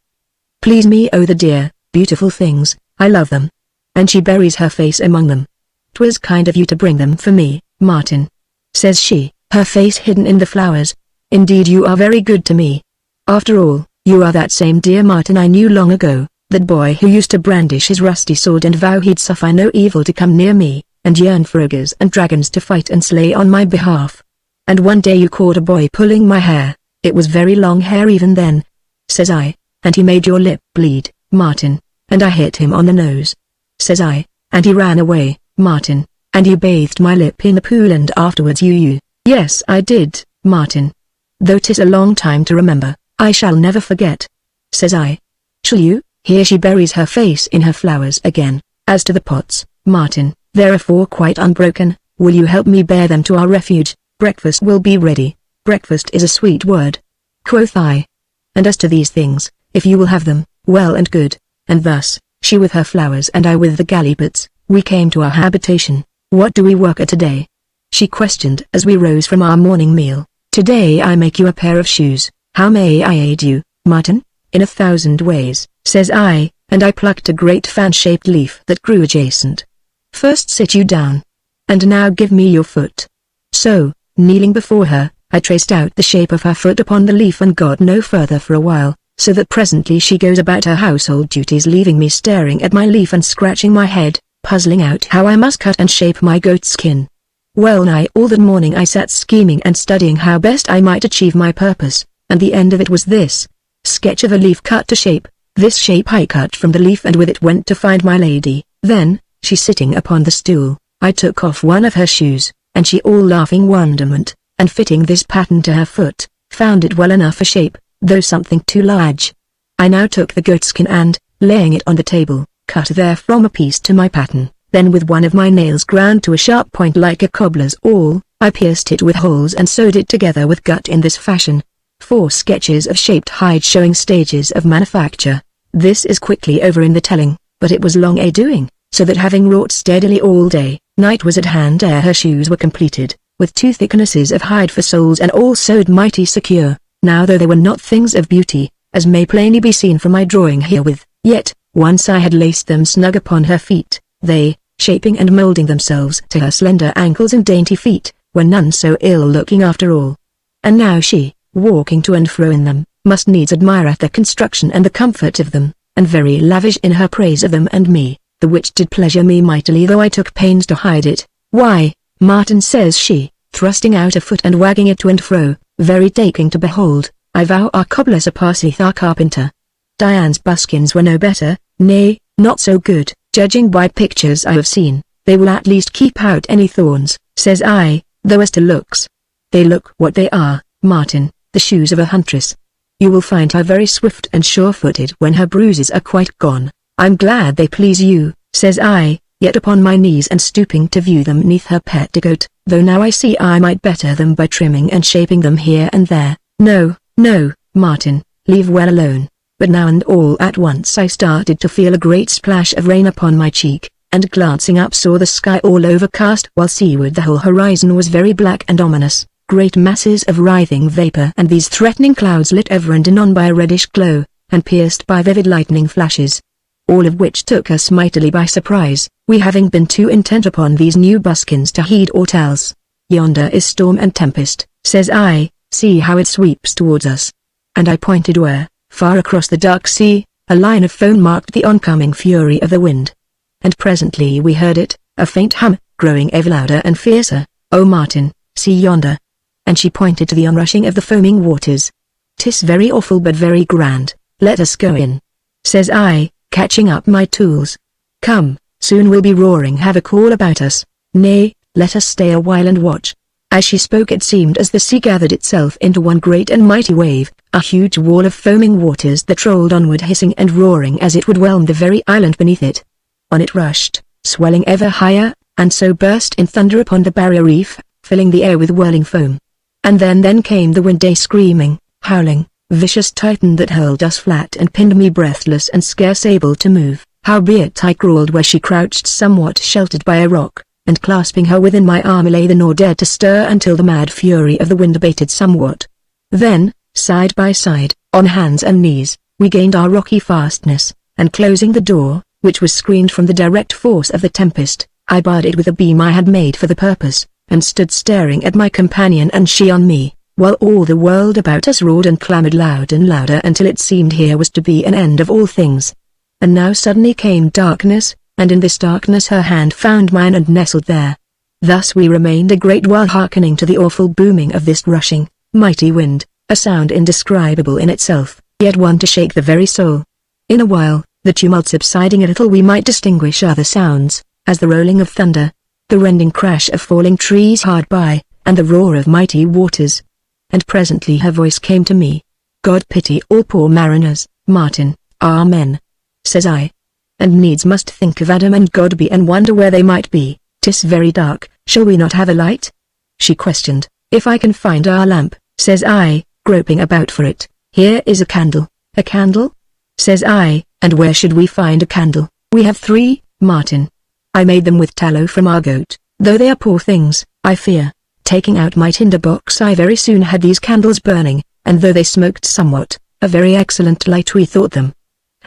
"Please me, oh the dear, beautiful things, I love them." And she buries her face among them. "'Twas kind of you to bring them for me, Martin," says she, her face hidden in the flowers. "Indeed you are very good to me. After all, you are that same dear Martin I knew long ago, that boy who used to brandish his rusty sword and vow he'd suffer no evil to come near me, and yearn for ogres and dragons to fight and slay on my behalf. And one day you caught a boy pulling my hair, it was very long hair even then, says I, and he made your lip bleed, Martin, and I hit him on the nose, says I, and he ran away, Martin, and you bathed my lip in the pool and afterwards you. Yes I did, Martin. Though 'tis a long time to remember, I shall never forget, says I. Shall you? Here she buries her face in her flowers again. As to the pots, Martin, there are 4 quite unbroken, will you help me bear them to our refuge? Breakfast will be ready. Breakfast is a sweet word, quoth I. And as to these things, if you will have them, well and good. And thus, she with her flowers and I with the gallipots, we came to our habitation. What do we work at today? She questioned as we rose from our morning meal. Today I make you a pair of shoes. How may I aid you, Martin? In 1,000 ways, says I, and I plucked a great fan-shaped leaf that grew adjacent. First sit you down. And now give me your foot. So, kneeling before her, I traced out the shape of her foot upon the leaf and got no further for a while, so that presently she goes about her household duties leaving me staring at my leaf and scratching my head, puzzling out how I must cut and shape my goat skin. Well nigh all that morning I sat scheming and studying how best I might achieve my purpose, and the end of it was this. Sketch of a leaf cut to shape. This shape I cut from the leaf and with it went to find my lady. Then, she sitting upon the stool, I took off one of her shoes, and she all laughing wonderment, and fitting this pattern to her foot, found it well enough a shape, though something too large. I now took the goatskin and, laying it on the table, cut therefrom a piece to my pattern, then with one of my nails ground to a sharp point like a cobbler's awl, I pierced it with holes and sewed it together with gut in this fashion. 4 sketches of shaped hide showing stages of manufacture. This is quickly over in the telling, but it was long a doing, so that having wrought steadily all day, night was at hand ere her shoes were completed, with 2 thicknesses of hide for soles and all sewed mighty secure. Now though they were not things of beauty, as may plainly be seen from my drawing herewith, yet, once I had laced them snug upon her feet, they, shaping and moulding themselves to her slender ankles and dainty feet, were none so ill-looking after all. And now she, walking to and fro in them, must needs admire at the construction and the comfort of them, and very lavish in her praise of them and me, the which did pleasure me mightily though I took pains to hide it. Why, Martin, says she, thrusting out a foot and wagging it to and fro, very taking to behold, I vow our cobbler surpasseth our carpenter. Diane's buskins were no better, nay, not so good, judging by pictures I have seen. They will at least keep out any thorns, says I, though as to looks, they look what they are, Martin, the shoes of a huntress. You will find her very swift and sure-footed when her bruises are quite gone. I'm glad they please you, says I, yet upon my knees and stooping to view them neath her petticoat, though now I see I might better them by trimming and shaping them here and there. No, no, Martin, leave well alone. But now and all at once I started to feel a great splash of rain upon my cheek, and glancing up saw the sky all overcast while seaward the whole horizon was very black and ominous. Great masses of writhing vapor and these threatening clouds lit ever and anon by a reddish glow, and pierced by vivid lightning flashes. All of which took us mightily by surprise, we having been too intent upon these new buskins to heed aught else. Yonder is storm and tempest, says I, see how it sweeps towards us. And I pointed where, far across the dark sea, a line of foam marked the oncoming fury of the wind. And presently we heard it, a faint hum, growing ever louder and fiercer. Oh Martin, see yonder. And she pointed to the onrushing of the foaming waters. 'Tis very awful but very grand, let us go in, says I, catching up my tools. Come, soon we'll be roaring havoc all about us. Nay, let us stay a while and watch. As she spoke it seemed as the sea gathered itself into one great and mighty wave, a huge wall of foaming waters that rolled onward hissing and roaring as it would whelm the very island beneath it. On it rushed, swelling ever higher, and so burst in thunder upon the barrier reef, filling the air with whirling foam. And then came the wind, a screaming, howling, vicious titan that hurled us flat and pinned me breathless and scarce able to move. Howbeit I crawled where she crouched somewhat sheltered by a rock, and clasping her within my arm lay there nor dared to stir until the mad fury of the wind abated somewhat. Then, side by side, on hands and knees, we gained our rocky fastness, and closing the door, which was screened from the direct force of the tempest, I barred it with a beam I had made for the purpose, and stood staring at my companion and she on me, while all the world about us roared and clamored loud and louder until it seemed here was to be an end of all things. And now suddenly came darkness, and in this darkness her hand found mine and nestled there. Thus we remained a great while hearkening to the awful booming of this rushing, mighty wind, a sound indescribable in itself, yet one to shake the very soul. In a while, the tumult subsiding a little, we might distinguish other sounds, as the rolling of thunder, the rending crash of falling trees hard by, and the roar of mighty waters. And presently her voice came to me. God pity all poor mariners, Martin. Amen. Says I. And needs must think of Adam and Godby and wonder where they might be. 'Tis very dark, shall we not have a light? She questioned. If I can find our lamp, says I, groping about for it. Here is a candle. A candle? Says I, and where should we find a candle? We have 3, Martin. I made them with tallow from our goat, though they are poor things, I fear. Taking out my tinder box I very soon had these candles burning, and though they smoked somewhat, a very excellent light we thought them.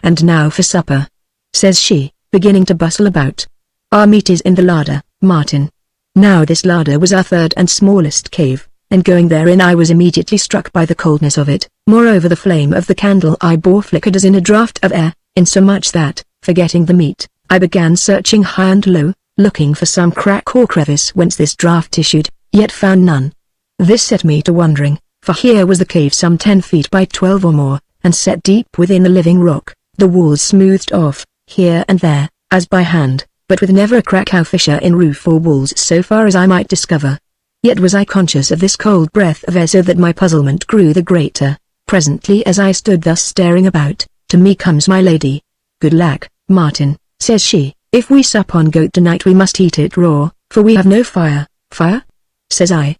And now for supper, says she, beginning to bustle about. Our meat is in the larder, Martin. Now this larder was our third and smallest cave, and going therein I was immediately struck by the coldness of it. Moreover the flame of the candle I bore flickered as in a draught of air, insomuch that, forgetting the meat, I began searching high and low, looking for some crack or crevice whence this draught issued, yet found none. This set me to wondering, for here was the cave some 10 feet by 12 or more, and set deep within the living rock, the walls smoothed off, here and there, as by hand, but with never a crack or fissure in roof or walls so far as I might discover. Yet was I conscious of this cold breath of air so that my puzzlement grew the greater. Presently as I stood thus staring about, to me comes my lady. Good lack, Martin, says she, if we sup on goat tonight we must eat it raw, for we have no fire. Fire? Says I.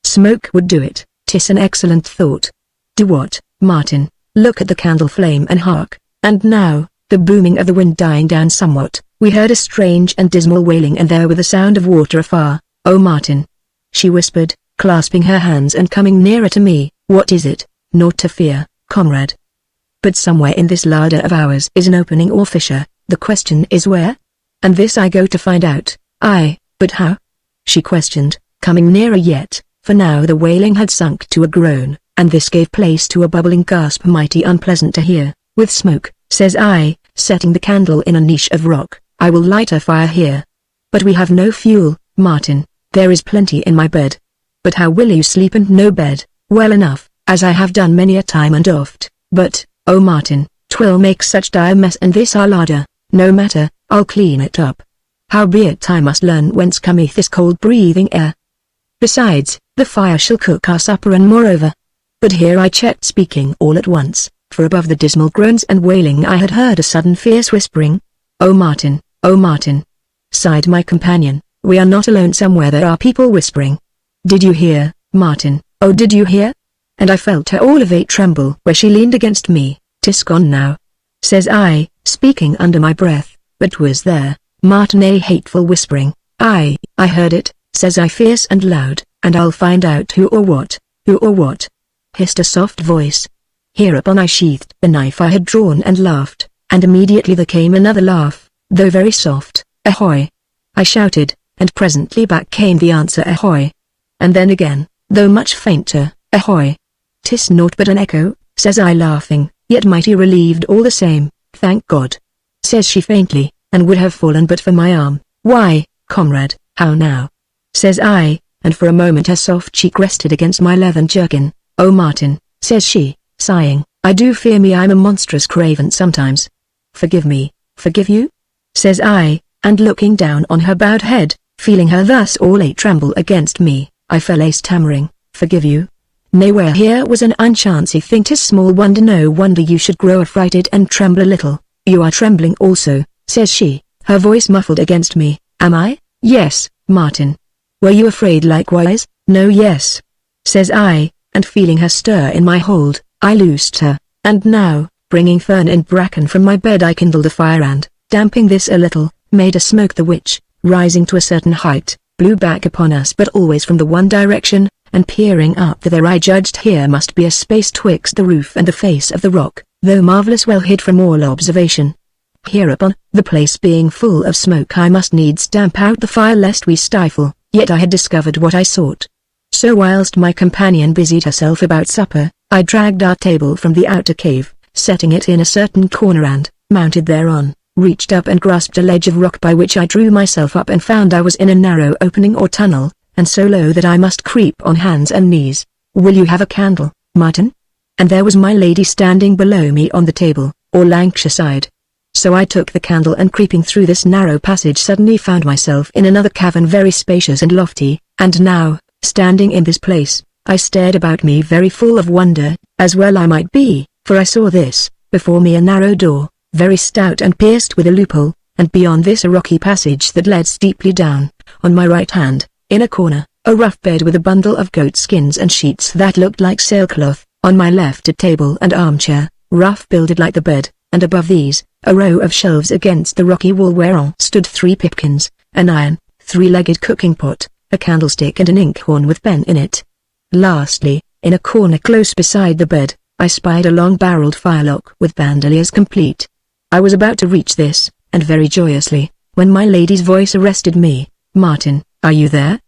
Smoke would do it. 'Tis an excellent thought. Do what, Martin? Look at the candle flame and hark. And now, the booming of the wind dying down somewhat, we heard a strange and dismal wailing and there with the sound of water afar. Oh Martin, she whispered, clasping her hands and coming nearer to me, what is it? Naught to fear, comrade. But somewhere in this larder of ours is an opening or fissure, the question is where? And this I go to find out. Aye, but how? She questioned, coming nearer yet, for now the wailing had sunk to a groan, and this gave place to a bubbling gasp mighty unpleasant to hear. With smoke, says I, setting the candle in a niche of rock, I will light a fire here. But we have no fuel, Martin. There is plenty in my bed. But how will you sleep and no bed? Well enough, as I have done many a time and oft, but, oh Martin, 'twill make such dire mess in this our larder. No matter, I'll clean it up. Howbeit I must learn whence cometh this cold breathing air. Besides, the fire shall cook our supper and moreover. But here I checked speaking all at once, for above the dismal groans and wailing I had heard a sudden fierce whispering. Oh Martin, sighed my companion, we are not alone, somewhere there are people whispering. Did you hear, Martin? Oh, did you hear? And I felt her all of a tremble where she leaned against me. 'Tis gone now, says I, speaking under my breath, but was there, Martin, a hateful whispering? I heard it, says I fierce and loud, and I'll find out who or what, hissed a soft voice. Hereupon I sheathed the knife I had drawn and laughed, and immediately there came another laugh, though very soft. Ahoy! I shouted, and presently back came the answer ahoy. And then again, though much fainter, ahoy! 'Tis naught but an echo, says I laughing, yet mighty relieved all the same. Thank God, says she faintly, and would have fallen but for my arm. Why, comrade, how now? Says I, and for a moment her soft cheek rested against my leathern jerkin. Oh Martin, says she, sighing, I do fear me I'm a monstrous craven sometimes. Forgive me. Forgive you? Says I, and looking down on her bowed head, feeling her thus all a tremble against me, I fell a stammering, forgive you? Nay, where here was an unchancy thing, 'tis small wonder, no wonder you should grow affrighted and tremble a little. You are trembling also, says she, her voice muffled against me. Am I? Yes, Martin. Were you afraid likewise? No, yes, says I, and feeling her stir in my hold, I loosed her, and now, bringing fern and bracken from my bed, I kindled a fire and, damping this a little, made a smoke, the which, rising to a certain height, blew back upon us but always from the one direction, and peering up thither I judged here must be a space twixt the roof and the face of the rock, though marvellous well hid from all observation. Hereupon, the place being full of smoke, I must needs damp out the fire lest we stifle, yet I had discovered what I sought. So whilst my companion busied herself about supper, I dragged our table from the outer cave, setting it in a certain corner and, mounted thereon, reached up and grasped a ledge of rock by which I drew myself up and found I was in a narrow opening or tunnel, and so low that I must creep on hands and knees. "Will you have a candle, Martin?" And there was my lady standing below me on the table, or Lancashire side. So I took the candle and creeping through this narrow passage suddenly found myself in another cavern very spacious and lofty, and now, standing in this place, I stared about me very full of wonder, as well I might be, for I saw this, before me a narrow door, very stout and pierced with a loophole, and beyond this a rocky passage that led steeply down. On my right hand, in a corner, a rough bed with a bundle of goat skins and sheets that looked like sailcloth, on my left a table and armchair, rough builded like the bed, and above these, a row of shelves against the rocky wall whereon stood 3 pipkins, an iron, 3-legged cooking pot, a candlestick and an inkhorn with pen in it. Lastly, in a corner close beside the bed, I spied a long-barreled firelock with bandoliers complete. I was about to reach this, and very joyously, when my lady's voice arrested me. "Martin, are you there?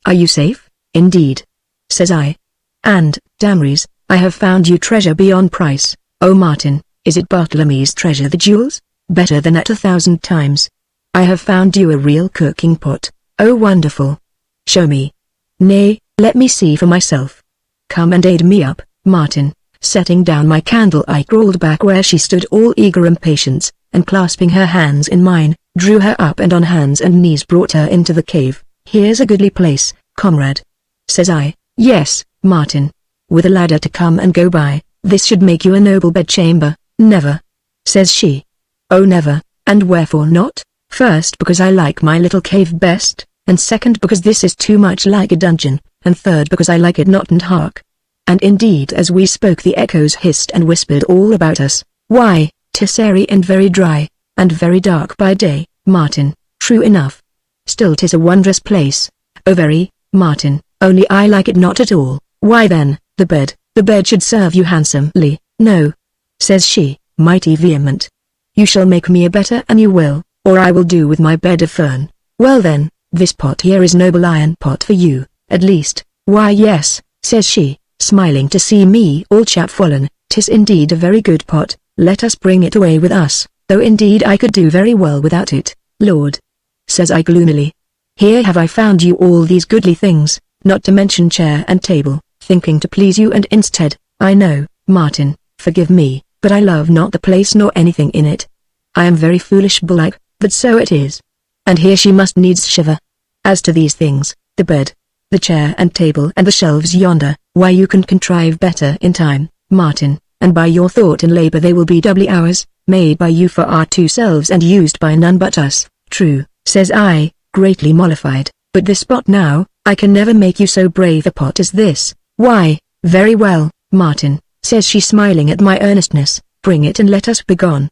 Are you safe?" "Indeed," says I. "And, damnries, I have found you treasure beyond price." "Oh Martin, is it Bartlemy's treasure, the jewels?" "Better than that 1,000 times. I have found you a real cooking pot." "Oh wonderful. Show me." "Nay, let me see for myself." "Come and aid me up, Martin." Setting down my candle I crawled back where she stood all eager impatience, and clasping her hands in mine, drew her up and on hands and knees brought her into the cave. "Here's a goodly place, comrade," says I. "Yes, Martin. With a ladder to come and go by, this should make you a noble bedchamber." "Never," says she. "Oh never, and wherefore not?" "First because I like my little cave best, and second because this is too much like a dungeon, and third because I like it not and hark." And indeed as we spoke the echoes hissed and whispered all about us. "Why, 'tis airy and very dry, and very dark by day, Martin." "True enough. Still 'tis a wondrous place." "Oh very, Martin, only I like it not at all." "Why then, the bed should serve you handsomely." "No," says she, mighty vehement. "You shall make me a better and you will, or I will do with my bed of fern." "Well then, this pot here is noble iron pot for you, at least." "Why yes," says she, smiling to see me all chapfallen, "'tis indeed a very good pot, let us bring it away with us, though indeed I could do very well without it." "Lord," says I gloomily, "here have I found you all these goodly things, not to mention chair and table, thinking to please you and instead, I know, Martin, forgive me, but I love not the place nor anything in it. I am very foolish belike, but so it is." And here she must needs shiver. "As to these things, the bed, the chair and table and the shelves yonder, why you can contrive better in time, Martin, and by your thought and labor they will be doubly ours, made by you for our 2 selves and used by none but us." "True," says I, greatly mollified, "but this pot now, I can never make you so brave a pot as this." "Why, very well, Martin," says she smiling at my earnestness, "bring it and let us be gone."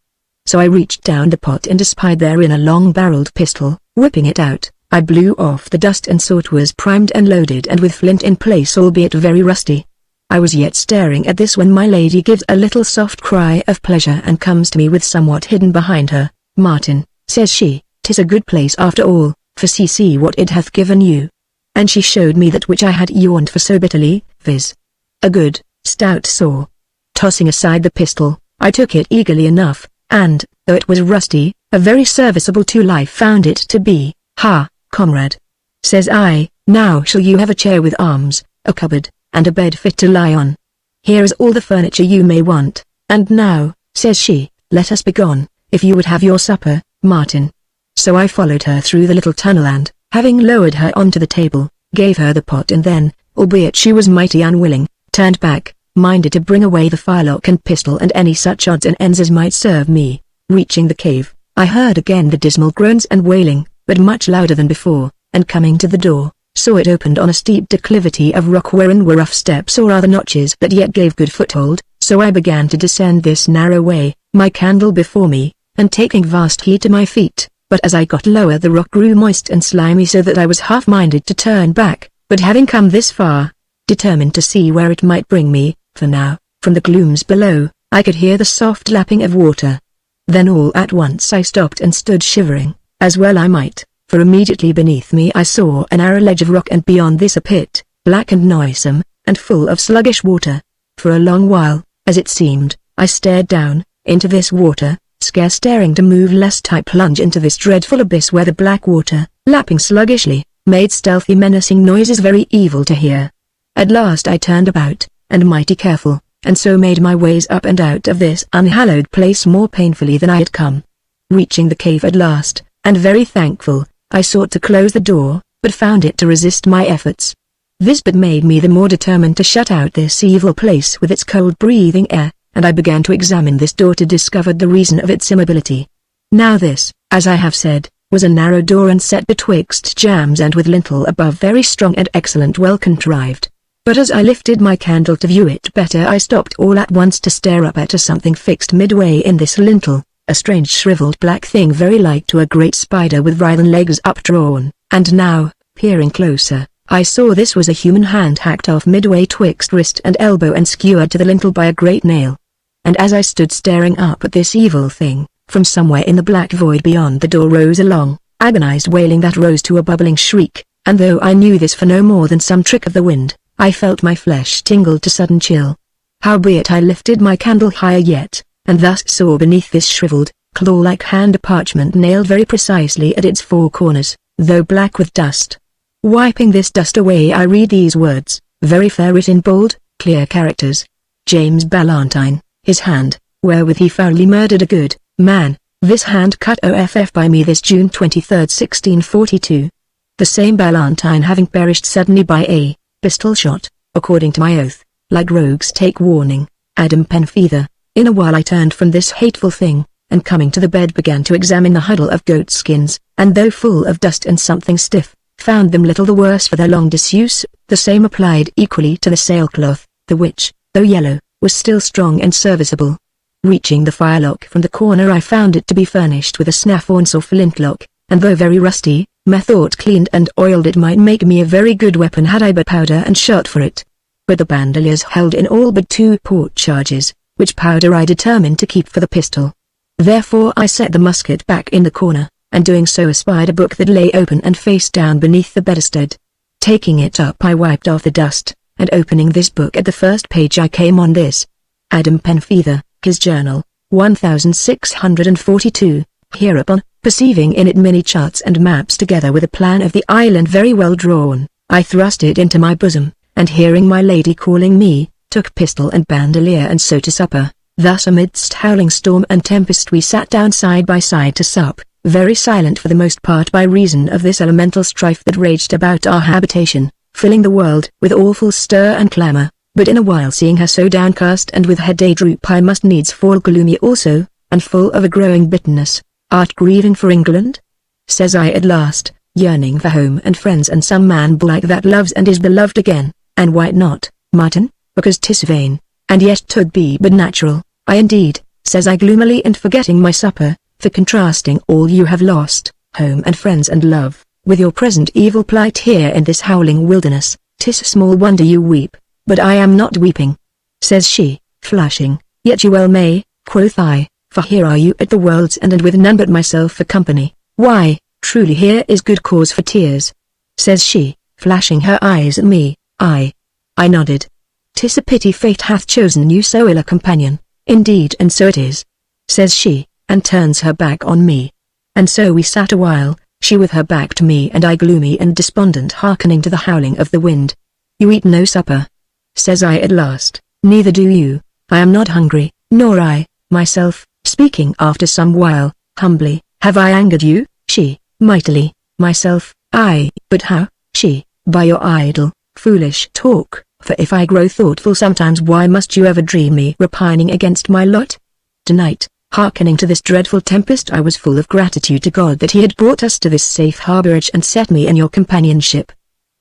So I reached down the pot and espied therein a long-barreled pistol. Whipping it out, I blew off the dust and saw it was primed and loaded and with flint in place albeit very rusty. I was yet staring at this when my lady gives a little soft cry of pleasure and comes to me with somewhat hidden behind her. "Martin," says she, "'tis a good place after all, for see what it hath given you." And she showed me that which I had yearned for so bitterly, viz. a good, stout saw. Tossing aside the pistol, I took it eagerly enough, and, though it was rusty, a very serviceable tool I found it to be. "Ha, comrade," says I, "now shall you have a chair with arms, a cupboard, and a bed fit to lie on. Here is all the furniture you may want, and now," says she, "let us be gone, if you would have your supper, Martin." So I followed her through the little tunnel and, having lowered her onto the table, gave her the pot and then, albeit she was mighty unwilling, turned back, minded to bring away the firelock and pistol and any such odds and ends as might serve me. Reaching the cave, I heard again the dismal groans and wailing, but much louder than before, and coming to the door, saw it opened on a steep declivity of rock wherein were rough steps or other notches that yet gave good foothold, so I began to descend this narrow way, my candle before me, and taking vast heed to my feet, but as I got lower the rock grew moist and slimy so that I was half-minded to turn back, but having come this far, determined to see where it might bring me, for now, from the glooms below, I could hear the soft lapping of water. Then all at once I stopped and stood shivering, as well I might, for immediately beneath me I saw a narrow ledge of rock and beyond this a pit, black and noisome, and full of sluggish water. For a long while, as it seemed, I stared down, into this water, scarce daring to move lest I plunge into this dreadful abyss where the black water, lapping sluggishly, made stealthy menacing noises very evil to hear. At last I turned about, and mighty careful, and so made my ways up and out of this unhallowed place more painfully than I had come. Reaching the cave at last, and very thankful, I sought to close the door, but found it to resist my efforts. This but made me the more determined to shut out this evil place with its cold breathing air, and I began to examine this door to discover the reason of its immobility. Now this, as I have said, was a narrow door and set betwixt jambs and with lintel above very strong and excellent well contrived. But as I lifted my candle to view it better I stopped all at once to stare up at something fixed midway in this lintel, a strange shriveled black thing very like to a great spider with writhen legs updrawn, and now, peering closer, I saw this was a human hand hacked off midway twixt wrist and elbow and skewered to the lintel by a great nail. And as I stood staring up at this evil thing, from somewhere in the black void beyond the door rose a long, agonized wailing that rose to a bubbling shriek, and though I knew this for no more than some trick of the wind, I felt my flesh tingled to sudden chill. Howbeit I lifted my candle higher yet, and thus saw beneath this shriveled, claw-like hand a parchment nailed very precisely at its four corners, though black with dust. Wiping this dust away I read these words, very fair writ in bold, clear characters. James Ballantyne, his hand, wherewith he foully murdered a good man, this hand cut off by me this June 23, 1642. The same Ballantyne having perished suddenly by a pistol shot, according to my oath, like rogues take warning, Adam Penfeather. In a while I turned from this hateful thing, and coming to the bed began to examine the huddle of goat skins, and though full of dust and something stiff, found them little the worse for their long disuse. The same applied equally to the sailcloth, the which, though yellow, was still strong and serviceable. Reaching the firelock from the corner I found it to be furnished with a snaffhorns or flintlock, and though very rusty, methought cleaned and oiled it might make me a very good weapon had I but powder and shot for it. But the bandoliers held in all but 2 port charges, which powder I determined to keep for the pistol. Therefore I set the musket back in the corner, and doing so espied a book that lay open and face down beneath the bedstead. Taking it up I wiped off the dust, and opening this book at the first page I came on this. Adam Penfeather, his journal, 1642. Hereupon, perceiving in it many charts and maps together with a plan of the island very well drawn, I thrust it into my bosom, and hearing my lady calling me, took pistol and bandolier and so to supper. Thus amidst howling storm and tempest we sat down side by side to sup, very silent for the most part by reason of this elemental strife that raged about our habitation, filling the world with awful stir and clamour. But in a while seeing her so downcast and with head a-droop I must needs fall gloomy also, and full of a growing bitterness. Art grieving for England? Says I at last, yearning for home and friends and some man like that loves and is beloved again, and why not, Martin? Because 'tis vain, and yet 'twould be but natural, I indeed, says I gloomily and forgetting my supper, for contrasting all you have lost, home and friends and love, with your present evil plight here in this howling wilderness, 'tis small wonder you weep, but I am not weeping. Says she, flushing, yet you well may, quoth I, for here are you at the world's end and with none but myself for company, why, truly here is good cause for tears. Says she, flashing her eyes at me. I nodded. 'Tis a pity fate hath chosen you so ill a companion, indeed and so it is. Says she, and turns her back on me. And so we sat a while, she with her back to me and I gloomy and despondent hearkening to the howling of the wind. You eat no supper? Says I at last. Neither do you. I am not hungry, nor I, myself, speaking after some while, humbly, have I angered you? She, mightily. Myself, I, but how? She, by your idle, foolish talk, for if I grow thoughtful sometimes why must you ever dream me repining against my lot? Tonight, hearkening to this dreadful tempest I was full of gratitude to God that he had brought us to this safe harbourage and set me in your companionship.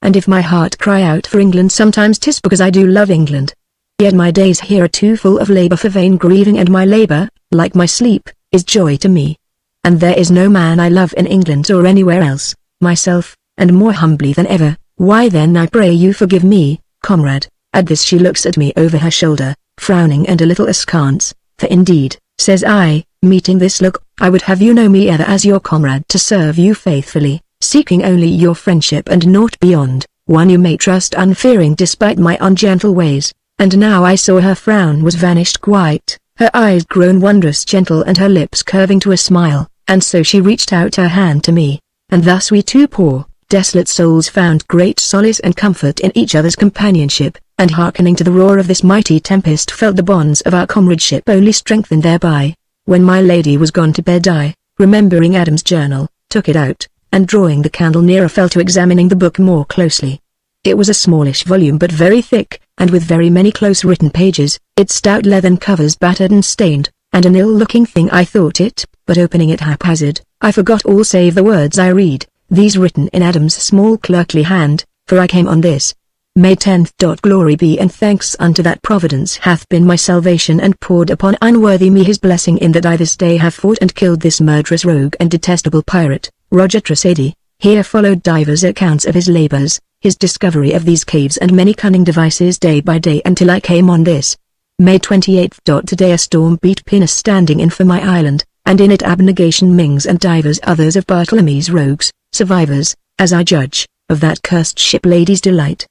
And if my heart cry out for England sometimes 'tis because I do love England. Yet my days here are too full of labour for vain grieving and my labour, like my sleep, is joy to me. And there is no man I love in England or anywhere else, myself, and more humbly than ever, why then I pray you forgive me, comrade. At this she looks at me over her shoulder, frowning and a little askance, for indeed, says I, meeting this look, I would have you know me ever as your comrade to serve you faithfully, seeking only your friendship and naught beyond, one you may trust unfearing despite my ungentle ways. And now I saw her frown was vanished quite, her eyes grown wondrous gentle and her lips curving to a smile, and so she reached out her hand to me, and thus we two poor, desolate souls found great solace and comfort in each other's companionship, and hearkening to the roar of this mighty tempest felt the bonds of our comradeship only strengthened thereby. When my lady was gone to bed I, remembering Adam's journal, took it out, and drawing the candle nearer fell to examining the book more closely. It was a smallish volume but very thick, and with very many close-written pages, its stout leathern covers battered and stained, and an ill-looking thing I thought it, but opening it haphazard, I forgot all save the words I read, these written in Adam's small clerkly hand, for I came on this. May 10th. Glory be and thanks unto that Providence hath been my salvation and poured upon unworthy me his blessing in that I this day have fought and killed this murderous rogue and detestable pirate, Roger Tressady. Here followed divers accounts of his labors, his discovery of these caves and many cunning devices day by day until I came on this. May 28th. Today a storm beat pinnace standing in for my island, and in it Abnegation Mings and divers others of Bartlemy's rogues, survivors, as I judge, of that cursed ship Lady's Delight.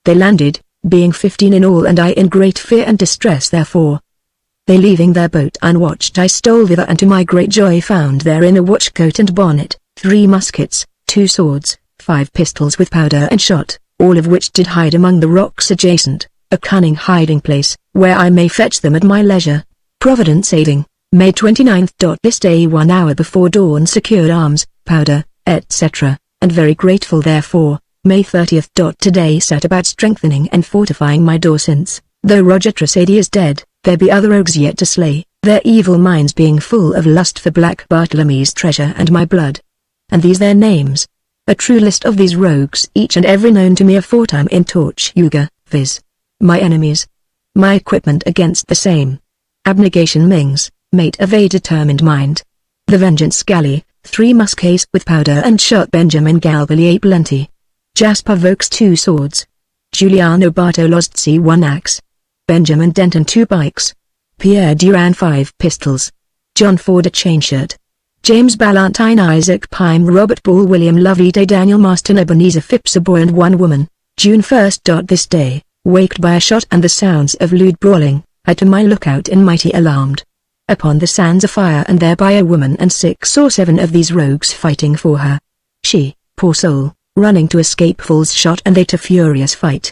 They landed, being 15 in all and I in great fear and distress therefore. They leaving their boat unwatched I stole thither and to my great joy found therein a watchcoat and bonnet, 3 muskets, 2 swords, 5 pistols with powder and shot, all of which did hide among the rocks adjacent, a cunning hiding place, where I may fetch them at my leisure. Providence aiding, May 29th. This day 1 hour before dawn secured arms, powder, etc., and very grateful therefore. May 30th. Today set about strengthening and fortifying my door since, though Roger Tressady is dead, there be other rogues yet to slay, their evil minds being full of lust for black Bartlemy's treasure and my blood. And these their names. A true list of these rogues each and every known to me aforetime in Tortuga, viz. My enemies. My equipment against the same. Abnegation Mings, mate of a determined mind. The Vengeance Galley, 3 muskets with powder and shot Benjamin Galbally plenty. Jasper Vokes 2 swords. Giuliano Bartolozzi 1 axe. Benjamin Denton 2 pikes. Pierre Durand 5 pistols. John Ford a chain shirt. James Ballantyne Isaac Pyme Robert Ball William Loveday Daniel Marston Ebenezer Phipps a boy and 1 woman. June 1st. This day, waked by a shot and the sounds of lewd brawling, I to my lookout in mighty alarmed. Upon the sands a fire and thereby a woman and 6 or 7 of these rogues fighting for her. She, poor soul, running to escape falls shot and they to furious fight.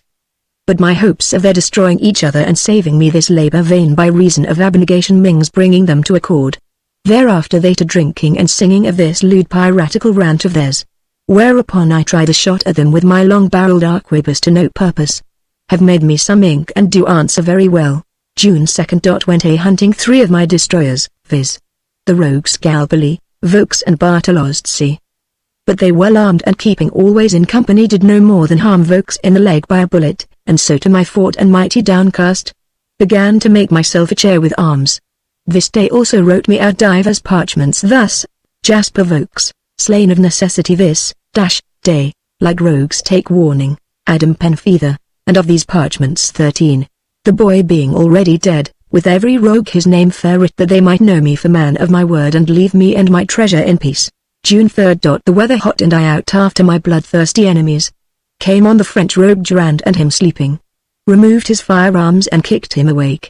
But my hopes of their destroying each other and saving me this labor vain by reason of Abnegation Mings bringing them to accord. Thereafter they to drinking and singing of this lewd piratical rant of theirs. Whereupon I tried a shot at them with my long-barreled arquebus to no purpose. Have made me some ink and do answer very well. June 2nd. Went a-hunting 3 of my destroyers, viz. The rogues Galbally, Vokes and Bartolozzi. But they well armed and keeping always in company did no more than harm Vokes in the leg by a bullet, and so to my fort and mighty downcast. Began to make myself a chair with arms. This day also wrote me out divers parchments thus, Jasper Vokes, slain of necessity this, day, like rogues take warning, Adam Penfeather, and of these parchments 13. The boy being already dead, with every rogue his name fair writ that they might know me for man of my word and leave me and my treasure in peace. June 3rd. The weather hot and I out after my bloodthirsty enemies. Came on the French rogue Durand and him sleeping. Removed his firearms and kicked him awake.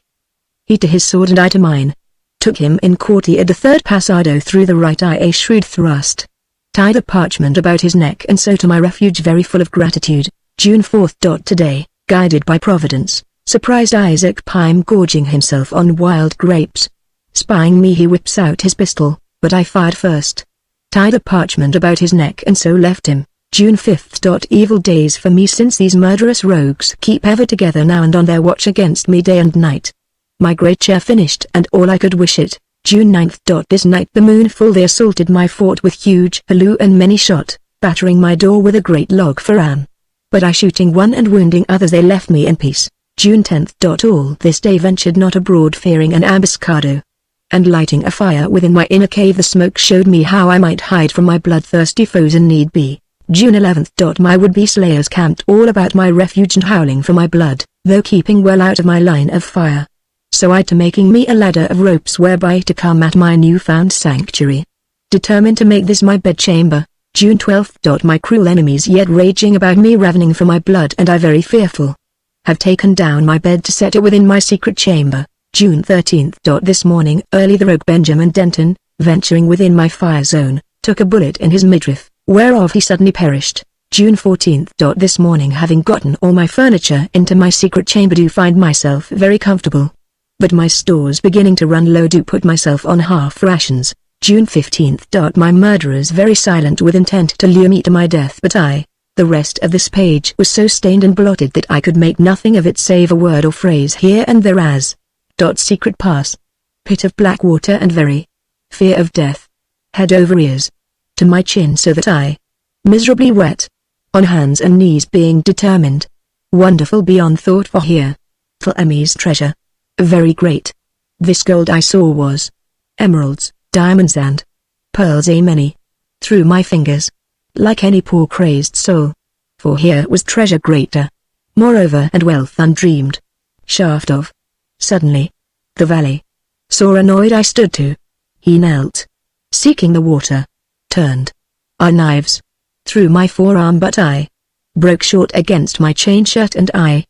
He to his sword and I to mine. Took him in courtier the 3rd passado through the right eye a shrewd thrust. Tied a parchment about his neck and so to my refuge very full of gratitude. June 4th. Today, guided by Providence, surprised Isaac Pyme gorging himself on wild grapes. Spying me he whips out his pistol, but I fired first. Tied a parchment about his neck and so left him. June 5th. Evil days for me since these murderous rogues keep ever together now and on their watch against me day and night. My great chair finished and all I could wish it. June 9th. This night the moon full they assaulted my fort with huge halloo and many shot, battering my door with a great log for an. But I shooting one and wounding others they left me in peace. June 10th. All this day ventured not abroad fearing an ambuscado. And lighting a fire within my inner cave the smoke showed me how I might hide from my bloodthirsty foes in need be. June 11th. My would-be slayers camped all about my refuge and howling for my blood, though keeping well out of my line of fire. So I to making me a ladder of ropes whereby to come at my new-found sanctuary. Determined to make this my bedchamber. June 12th. My cruel enemies yet raging about me ravening for my blood and I very fearful. Have taken down my bed to set it within my secret chamber. June 13. This morning early the rogue Benjamin Denton, venturing within my fire zone, took a bullet in his midriff, whereof he suddenly perished. June 14. This morning having gotten all my furniture into my secret chamber do find myself very comfortable. But my stores beginning to run low do put myself on half rations. June 15. My murderers very silent with intent to lure me to my death, but the rest of this page was so stained and blotted that I could make nothing of it save a word or phrase here and there as secret pass, pit of black water and very fear of death, head over ears, to my chin so that I miserably wet, on hands and knees being determined, wonderful beyond thought for here, for Emmy's treasure, very great. This gold I saw was emeralds, diamonds and pearls a many, through my fingers, like any poor crazed soul, for here was treasure greater, moreover and wealth undreamed, shaft of. Suddenly, the valley, sore annoyed I stood to. He knelt, seeking the water, turned our knives through my forearm, but I broke short against my chain shirt and I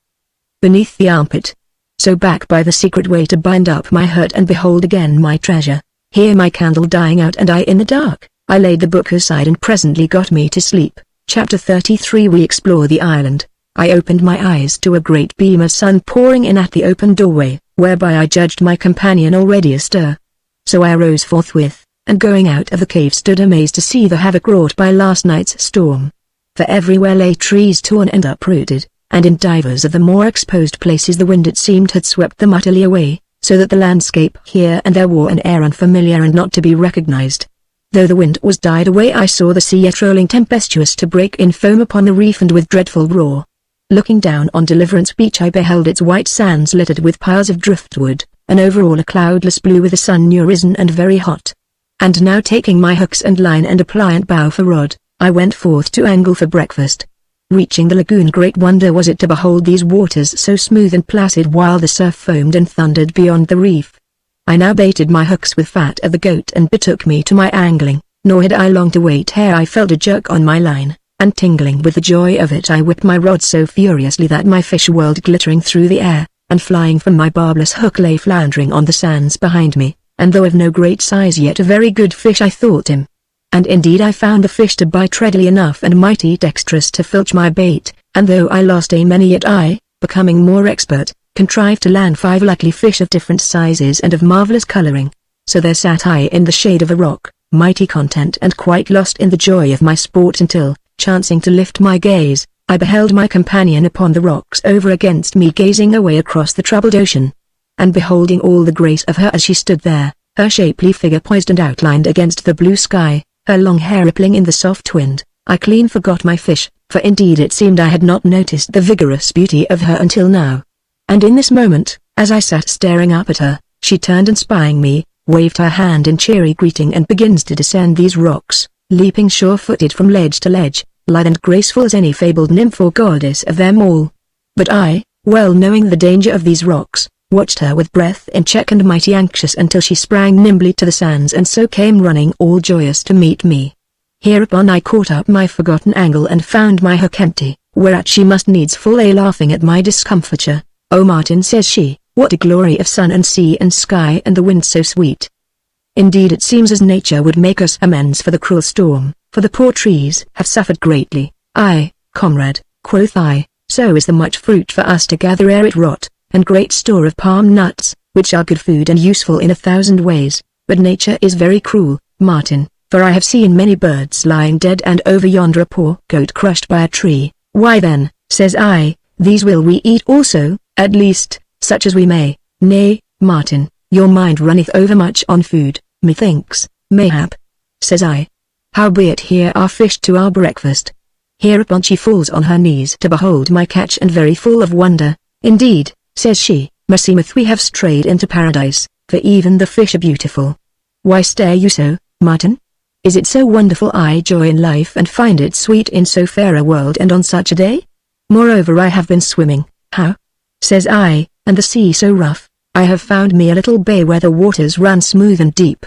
beneath the armpit, so back by the secret way to bind up my hurt, and behold again my treasure, here my candle dying out and I in the dark. I laid the book aside and presently got me to sleep. Chapter 33. We explore the island. I opened my eyes to a great beam of sun pouring in at the open doorway, whereby I judged my companion already astir. So I arose forthwith, and going out of the cave stood amazed to see the havoc wrought by last night's storm. For everywhere lay trees torn and uprooted, and in divers of the more exposed places the wind it seemed had swept them utterly away, so that the landscape here and there wore an air unfamiliar and not to be recognized. Though the wind was died away, I saw the sea yet rolling tempestuous to break in foam upon the reef and with dreadful roar. Looking down on Deliverance Beach I beheld its white sands littered with piles of driftwood, and over all a cloudless blue with the sun new risen and very hot. And now taking my hooks and line and a pliant bow for rod, I went forth to angle for breakfast. Reaching the lagoon, great wonder was it to behold these waters so smooth and placid while the surf foamed and thundered beyond the reef. I now baited my hooks with fat of the goat and betook me to my angling, nor had I long to wait ere I felt a jerk on my line, and tingling with the joy of it I whipped my rod so furiously that my fish whirled glittering through the air, and flying from my barbless hook lay floundering on the sands behind me, and though of no great size yet a very good fish I thought him. And indeed I found the fish to bite readily enough and mighty dexterous to filch my bait, and though I lost a many yet I, becoming more expert, contrived to land 5 likely fish of different sizes and of marvelous coloring. So there sat I in the shade of a rock, mighty content and quite lost in the joy of my sport until, chancing to lift my gaze, I beheld my companion upon the rocks over against me gazing away across the troubled ocean. And beholding all the grace of her as she stood there, her shapely figure poised and outlined against the blue sky, her long hair rippling in the soft wind, I clean forgot my fish, for indeed it seemed I had not noticed the vigorous beauty of her until now. And in this moment, as I sat staring up at her, she turned and spying me, waved her hand in cheery greeting and begins to descend these rocks, leaping sure-footed from ledge to ledge, lithe and graceful as any fabled nymph or goddess of them all. But I, well knowing the danger of these rocks, watched her with breath in check and mighty anxious until she sprang nimbly to the sands and so came running all joyous to meet me. Hereupon I caught up my forgotten angle and found my hook empty, whereat she must needs fall a laughing at my discomfiture. "Oh Martin," says she, "what a glory of sun and sea and sky and the wind so sweet. Indeed it seems as nature would make us amends for the cruel storm, for the poor trees have suffered greatly." "Aye, comrade," quoth I, "so is the much fruit for us to gather ere it rot, and great store of palm nuts, which are good food and useful in 1,000 ways, but nature is very cruel, Martin, for I have seen many birds lying dead and over yonder a poor goat crushed by a tree." "Why then," says I, "these will we eat also, at least, such as we may." "Nay, Martin, your mind runneth overmuch on food, methinks." "Mayhap," says I. "Howbeit here are fish to our breakfast." Hereupon she falls on her knees to behold my catch and very full of wonder. "Indeed," says she, "meseemeth we have strayed into paradise, for even the fish are beautiful." "Why stare you so, Martin? Is it so wonderful I joy in life and find it sweet in so fair a world and on such a day? Moreover I have been swimming." "How?" says I, "and the sea so rough, I have found me a little bay where the waters run smooth and deep.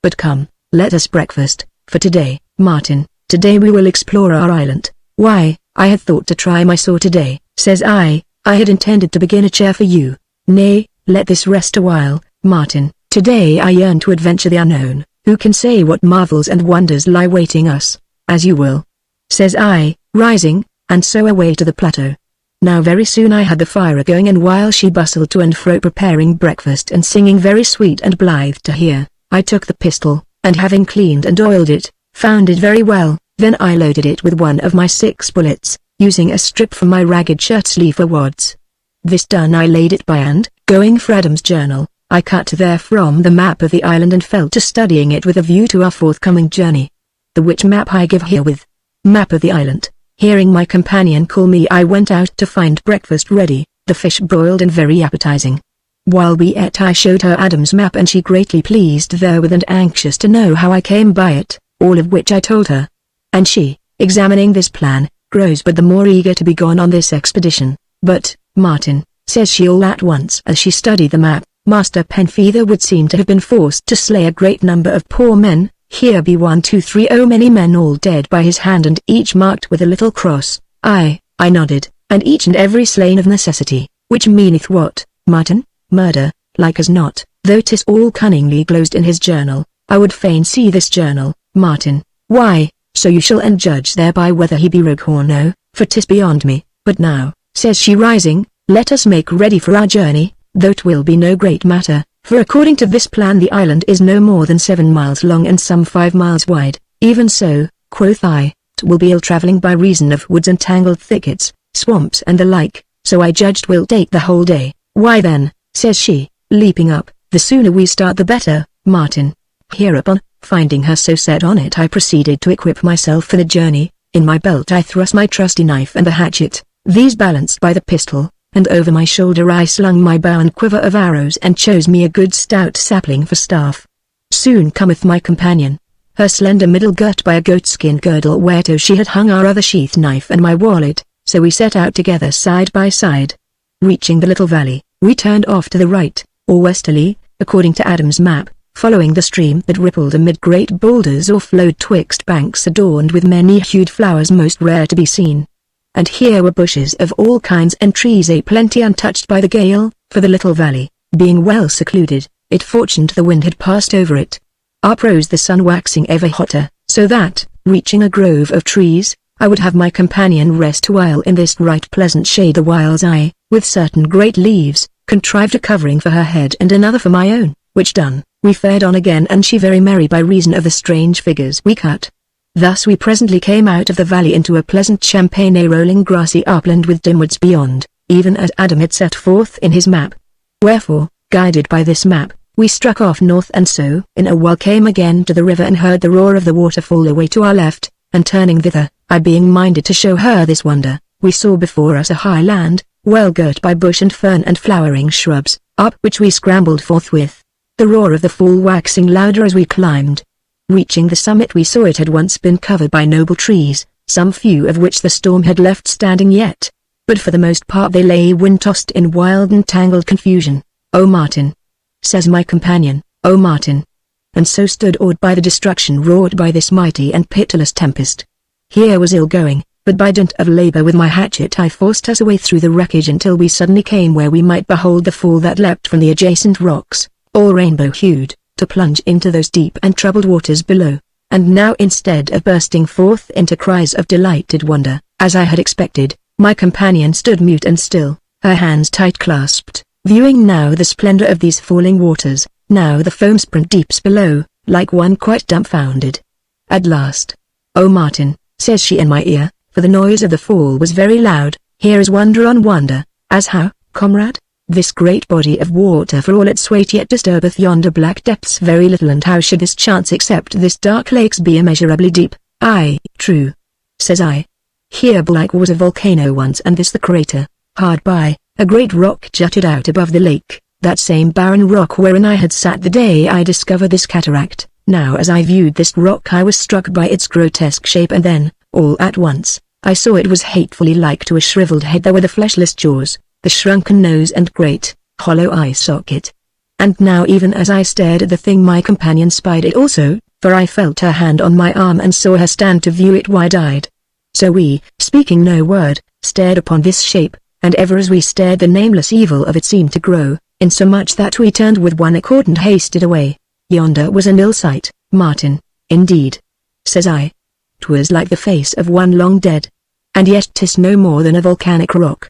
But come, let us breakfast, for today, Martin, today we will explore our island." "Why, I had thought to try my saw today," says I had intended to begin a chair for you." "Nay, let this rest a while, Martin. Today I yearn to adventure the unknown. Who can say what marvels and wonders lie waiting us? As you will, says I, rising, and so away to the plateau. Now very soon I had the fire going, and while she bustled to and fro preparing breakfast and singing very sweet and blithe to hear, I took the pistol, and having cleaned and oiled it, found it very well. Then I loaded it with one of my 6 bullets, using a strip from my ragged shirt sleeve for wads. This done, I laid it by, and, going for Adam's journal, I cut therefrom the map of the island and fell to studying it with a view to our forthcoming journey. The which map I give herewith. Map of the island. Hearing my companion call me, I went out to find breakfast ready, the fish broiled and very appetizing. While we ate, I showed her Adam's map, and she greatly pleased therewith and anxious to know how I came by it, all of which I told her. And she, examining this plan, grows but the more eager to be gone on this expedition. But, Martin, says she all at once as she studied the map, Master Penfeather would seem to have been forced to slay a great number of poor men. Here be 1 2 3 many men all dead by his hand, and each marked with a little cross. I nodded, and each and every slain of necessity, which meaneth what, Martin? Murder, like as not, though 'tis all cunningly glozed in his journal. I would fain see this journal, Martin. Why, so you shall and judge thereby whether he be rogue or no, for 'tis beyond me. But now, says she rising, let us make ready for our journey, though 'twill be no great matter, for according to this plan the island is no more than 7 miles long and some 5 miles wide. Even so, quoth I, 'twill be ill travelling by reason of woods and tangled thickets, swamps and the like, so I judged we'll take the whole day. Why then, says she, leaping up, the sooner we start the better, Martin. Hereupon, finding her so set on it, I proceeded to equip myself for the journey. In my belt I thrust my trusty knife and the hatchet, these balanced by the pistol, and over my shoulder I slung my bow and quiver of arrows, and chose me a good stout sapling for staff. Soon cometh my companion, her slender middle girt by a goatskin girdle whereto she had hung our other sheath knife and my wallet, so we set out together side by side. Reaching the little valley, we turned off to the right, or westerly, according to Adam's map, following the stream that rippled amid great boulders or flowed twixt banks adorned with many-hued flowers most rare to be seen. And here were bushes of all kinds and trees a plenty untouched by the gale, for the little valley, being well secluded, it fortuned the wind had passed over it. Up rose the sun waxing ever hotter, so that, reaching a grove of trees, I would have my companion rest a while in this right pleasant shade, the whiles I, with certain great leaves, contrived a covering for her head and another for my own, which done, we fared on again, and she very merry by reason of the strange figures we cut. Thus we presently came out of the valley into a pleasant champaign rolling grassy upland with dim woods beyond, even as Adam had set forth in his map. Wherefore, guided by this map, we struck off north, and so in a while came again to the river and heard the roar of the waterfall away to our left, and turning thither, I being minded to show her this wonder, we saw before us a high land, well girt by bush and fern and flowering shrubs, up which we scrambled forthwith, the roar of the fall waxing louder as we climbed. Reaching the summit, we saw it had once been covered by noble trees, some few of which the storm had left standing yet, but for the most part they lay wind-tossed in wild and tangled confusion. "O Martin," says my companion, "O Martin," and so stood awed by the destruction wrought by this mighty and pitiless tempest. Here was ill going, but by dint of labor with my hatchet I forced us away through the wreckage until we suddenly came where we might behold the fall that leapt from the adjacent rocks, all rainbow-hued, to plunge into those deep and troubled waters below. And now, instead of bursting forth into cries of delighted wonder, as I had expected, my companion stood mute and still, her hands tight clasped, viewing now the splendor of these falling waters, now the foam sprint deeps below, like one quite dumbfounded. At last, "O Martin," says she in my ear, for the noise of the fall was very loud, "here is wonder on wonder." "As how, comrade?" "This great body of water for all its weight yet disturbeth yonder black depths very little, and how should this chance except this dark lakes be immeasurably deep?" "Aye, true," says I. "Here like was a volcano once, and this the crater. Hard by, a great rock jutted out above the lake, that same barren rock wherein I had sat the day I discovered this cataract. Now as I viewed this rock I was struck by its grotesque shape, and then, all at once, I saw it was hatefully like to a shriveled head. There were the fleshless jaws, the shrunken nose and great, hollow eye socket. And now even as I stared at the thing my companion spied it also, for I felt her hand on my arm and saw her stand to view it wide-eyed. So we, speaking no word, stared upon this shape, and ever as we stared the nameless evil of it seemed to grow. insomuch that we turned with one accord and hasted away. Yonder was an ill sight, Martin, indeed, says I. 'Twas like the face of one long dead. And yet 'tis no more than a volcanic rock.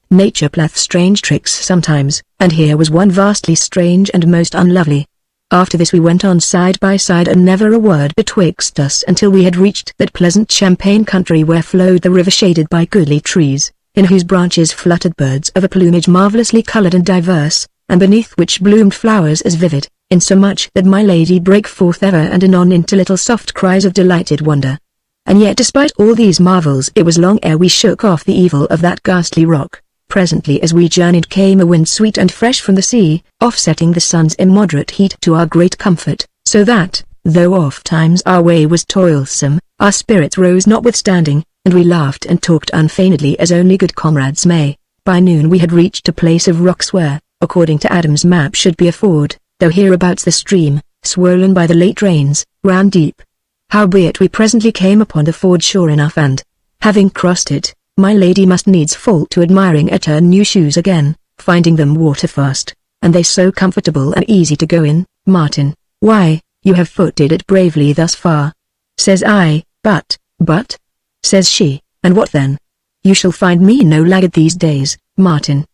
Nature playeth strange tricks sometimes, and here was one vastly strange and most unlovely. After this we went on side by side and never a word betwixt us until we had reached that pleasant champaign country where flowed the river shaded by goodly trees, in whose branches fluttered birds of a plumage marvellously coloured and diverse, and beneath which bloomed flowers as vivid, insomuch that my lady brake forth ever and anon into little soft cries of delighted wonder. And yet despite all these marvels it was long ere we shook off the evil of that ghastly rock. Presently as we journeyed came a wind sweet and fresh from the sea, offsetting the sun's immoderate heat to our great comfort, so that, though oft-times our way was toilsome, our spirits rose notwithstanding, and we laughed and talked unfeignedly as only good comrades may. By noon we had reached a place of rocks where, according to Adam's map, should be a ford, though hereabouts the stream, swollen by the late rains, ran deep. Howbeit we presently came upon the ford sure enough, and, having crossed it, my lady must needs fall to admiring at her new shoes again, finding them waterfast, and they so comfortable and easy to go in. Martin, why, you have footed it bravely thus far. Says I, but, says she, and what then? You shall find me no laggard these days, Martin.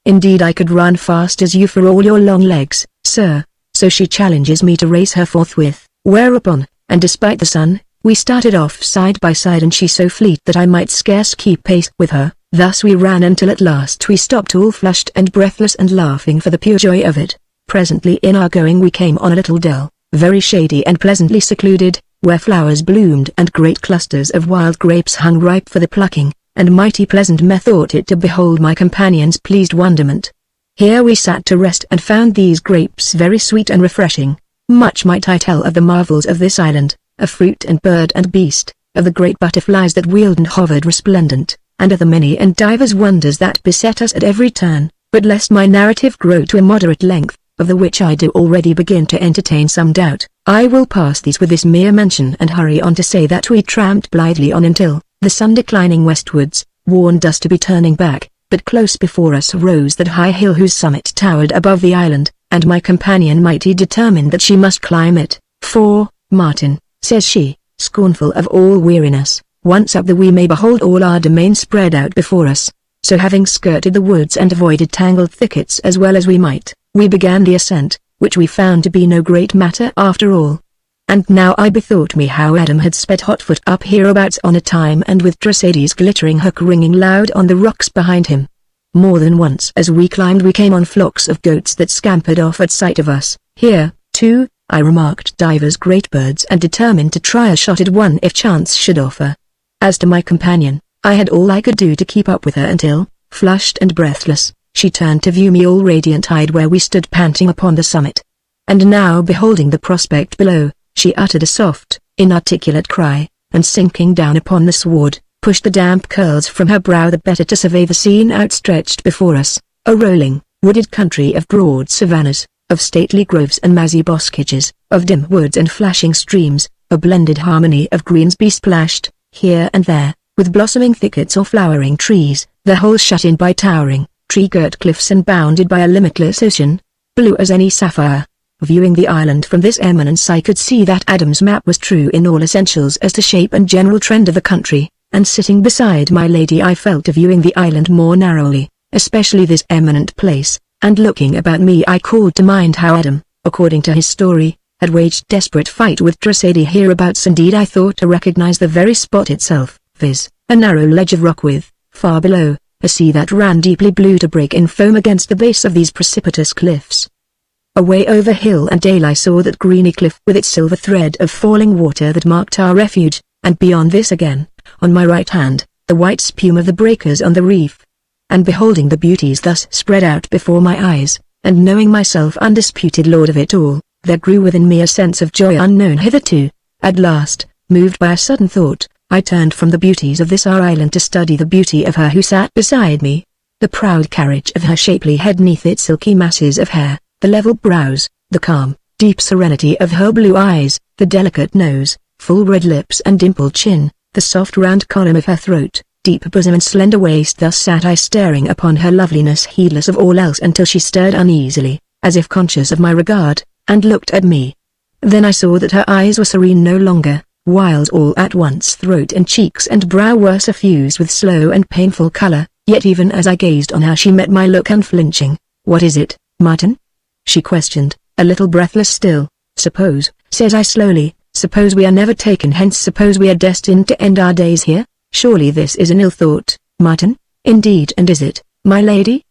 Indeed I could run fast as you for all your long legs, sir. So she challenges me to race her forthwith, whereupon, and despite the sun, we started off side by side, and she so fleet that I might scarce keep pace with her. Thus we ran until at last we stopped, all flushed and breathless and laughing for the pure joy of it. Presently in our going we came on a little dell, very shady and pleasantly secluded, where flowers bloomed and great clusters of wild grapes hung ripe for the plucking, and mighty pleasant methought it to behold my companion's pleased wonderment. Here we sat to rest and found these grapes very sweet and refreshing. Much might I tell of the marvels of this island, of fruit and bird and beast, of the great butterflies that wheeled and hovered resplendent, and of the many and divers wonders that beset us at every turn, but lest my narrative grow to a moderate length, of the which I do already begin to entertain some doubt, I will pass these with this mere mention and hurry on to say that we tramped blithely on until, the sun declining westwards, warned us to be turning back, but close before us rose that high hill whose summit towered above the island, and my companion mighty determined that she must climb it, for, Martin, says she, scornful of all weariness, once up the we may behold all our domain spread out before us. So having skirted the woods and avoided tangled thickets as well as we might, we began the ascent, which we found to be no great matter after all. And now I bethought me how Adam had sped hotfoot up hereabouts on a time, and with Drossade's glittering hook ringing loud on the rocks behind him. More than once as we climbed we came on flocks of goats that scampered off at sight of us. Here, too, I remarked divers great birds and determined to try a shot at one if chance should offer. As to my companion, I had all I could do to keep up with her until, flushed and breathless, she turned to view me all radiant-eyed where we stood panting upon the summit. And now beholding the prospect below, she uttered a soft, inarticulate cry, and sinking down upon the sward, pushed the damp curls from her brow the better to survey the scene outstretched before us, a rolling, wooded country of broad savannas, of stately groves and mazy boskages, of dim woods and flashing streams, a blended harmony of greens besplashed, here and there, with blossoming thickets or flowering trees, the whole shut in by towering, tree-girt cliffs and bounded by a limitless ocean, blue as any sapphire. Viewing the island from this eminence I could see that Adam's map was true in all essentials as to shape and general trend of the country, and sitting beside my lady I fell to viewing the island more narrowly, especially this eminent place, and looking about me I called to mind how Adam, according to his story, had waged desperate fight with Drossade hereabouts. Indeed I thought to recognize the very spot itself, viz., a narrow ledge of rock with, far below, a sea that ran deeply blue to break in foam against the base of these precipitous cliffs. Away over hill and dale I saw that greeny cliff with its silver thread of falling water that marked our refuge, and beyond this again, on my right hand, the white spume of the breakers on the reef. And beholding the beauties thus spread out before my eyes, and knowing myself undisputed lord of it all, there grew within me a sense of joy unknown hitherto. At last, moved by a sudden thought, I turned from the beauties of this our island to study the beauty of her who sat beside me. The proud carriage of her shapely head neath its silky masses of hair, the level brows, the calm, deep serenity of her blue eyes, the delicate nose, full red lips and dimpled chin, the soft round column of her throat, deep bosom and slender waist. Thus sat I staring upon her loveliness, heedless of all else, until she stirred uneasily, as if conscious of my regard, and looked at me. Then I saw that her eyes were serene no longer, while all at once throat and cheeks and brow were suffused with slow and painful color, yet even as I gazed on her she met my look unflinching. "What is it, Martin?" she questioned, a little breathless still. "Suppose," says I slowly, "suppose we are never taken hence, suppose we are destined to end our days here? Surely this is an ill thought, Martin." "Indeed, and is it, my lady?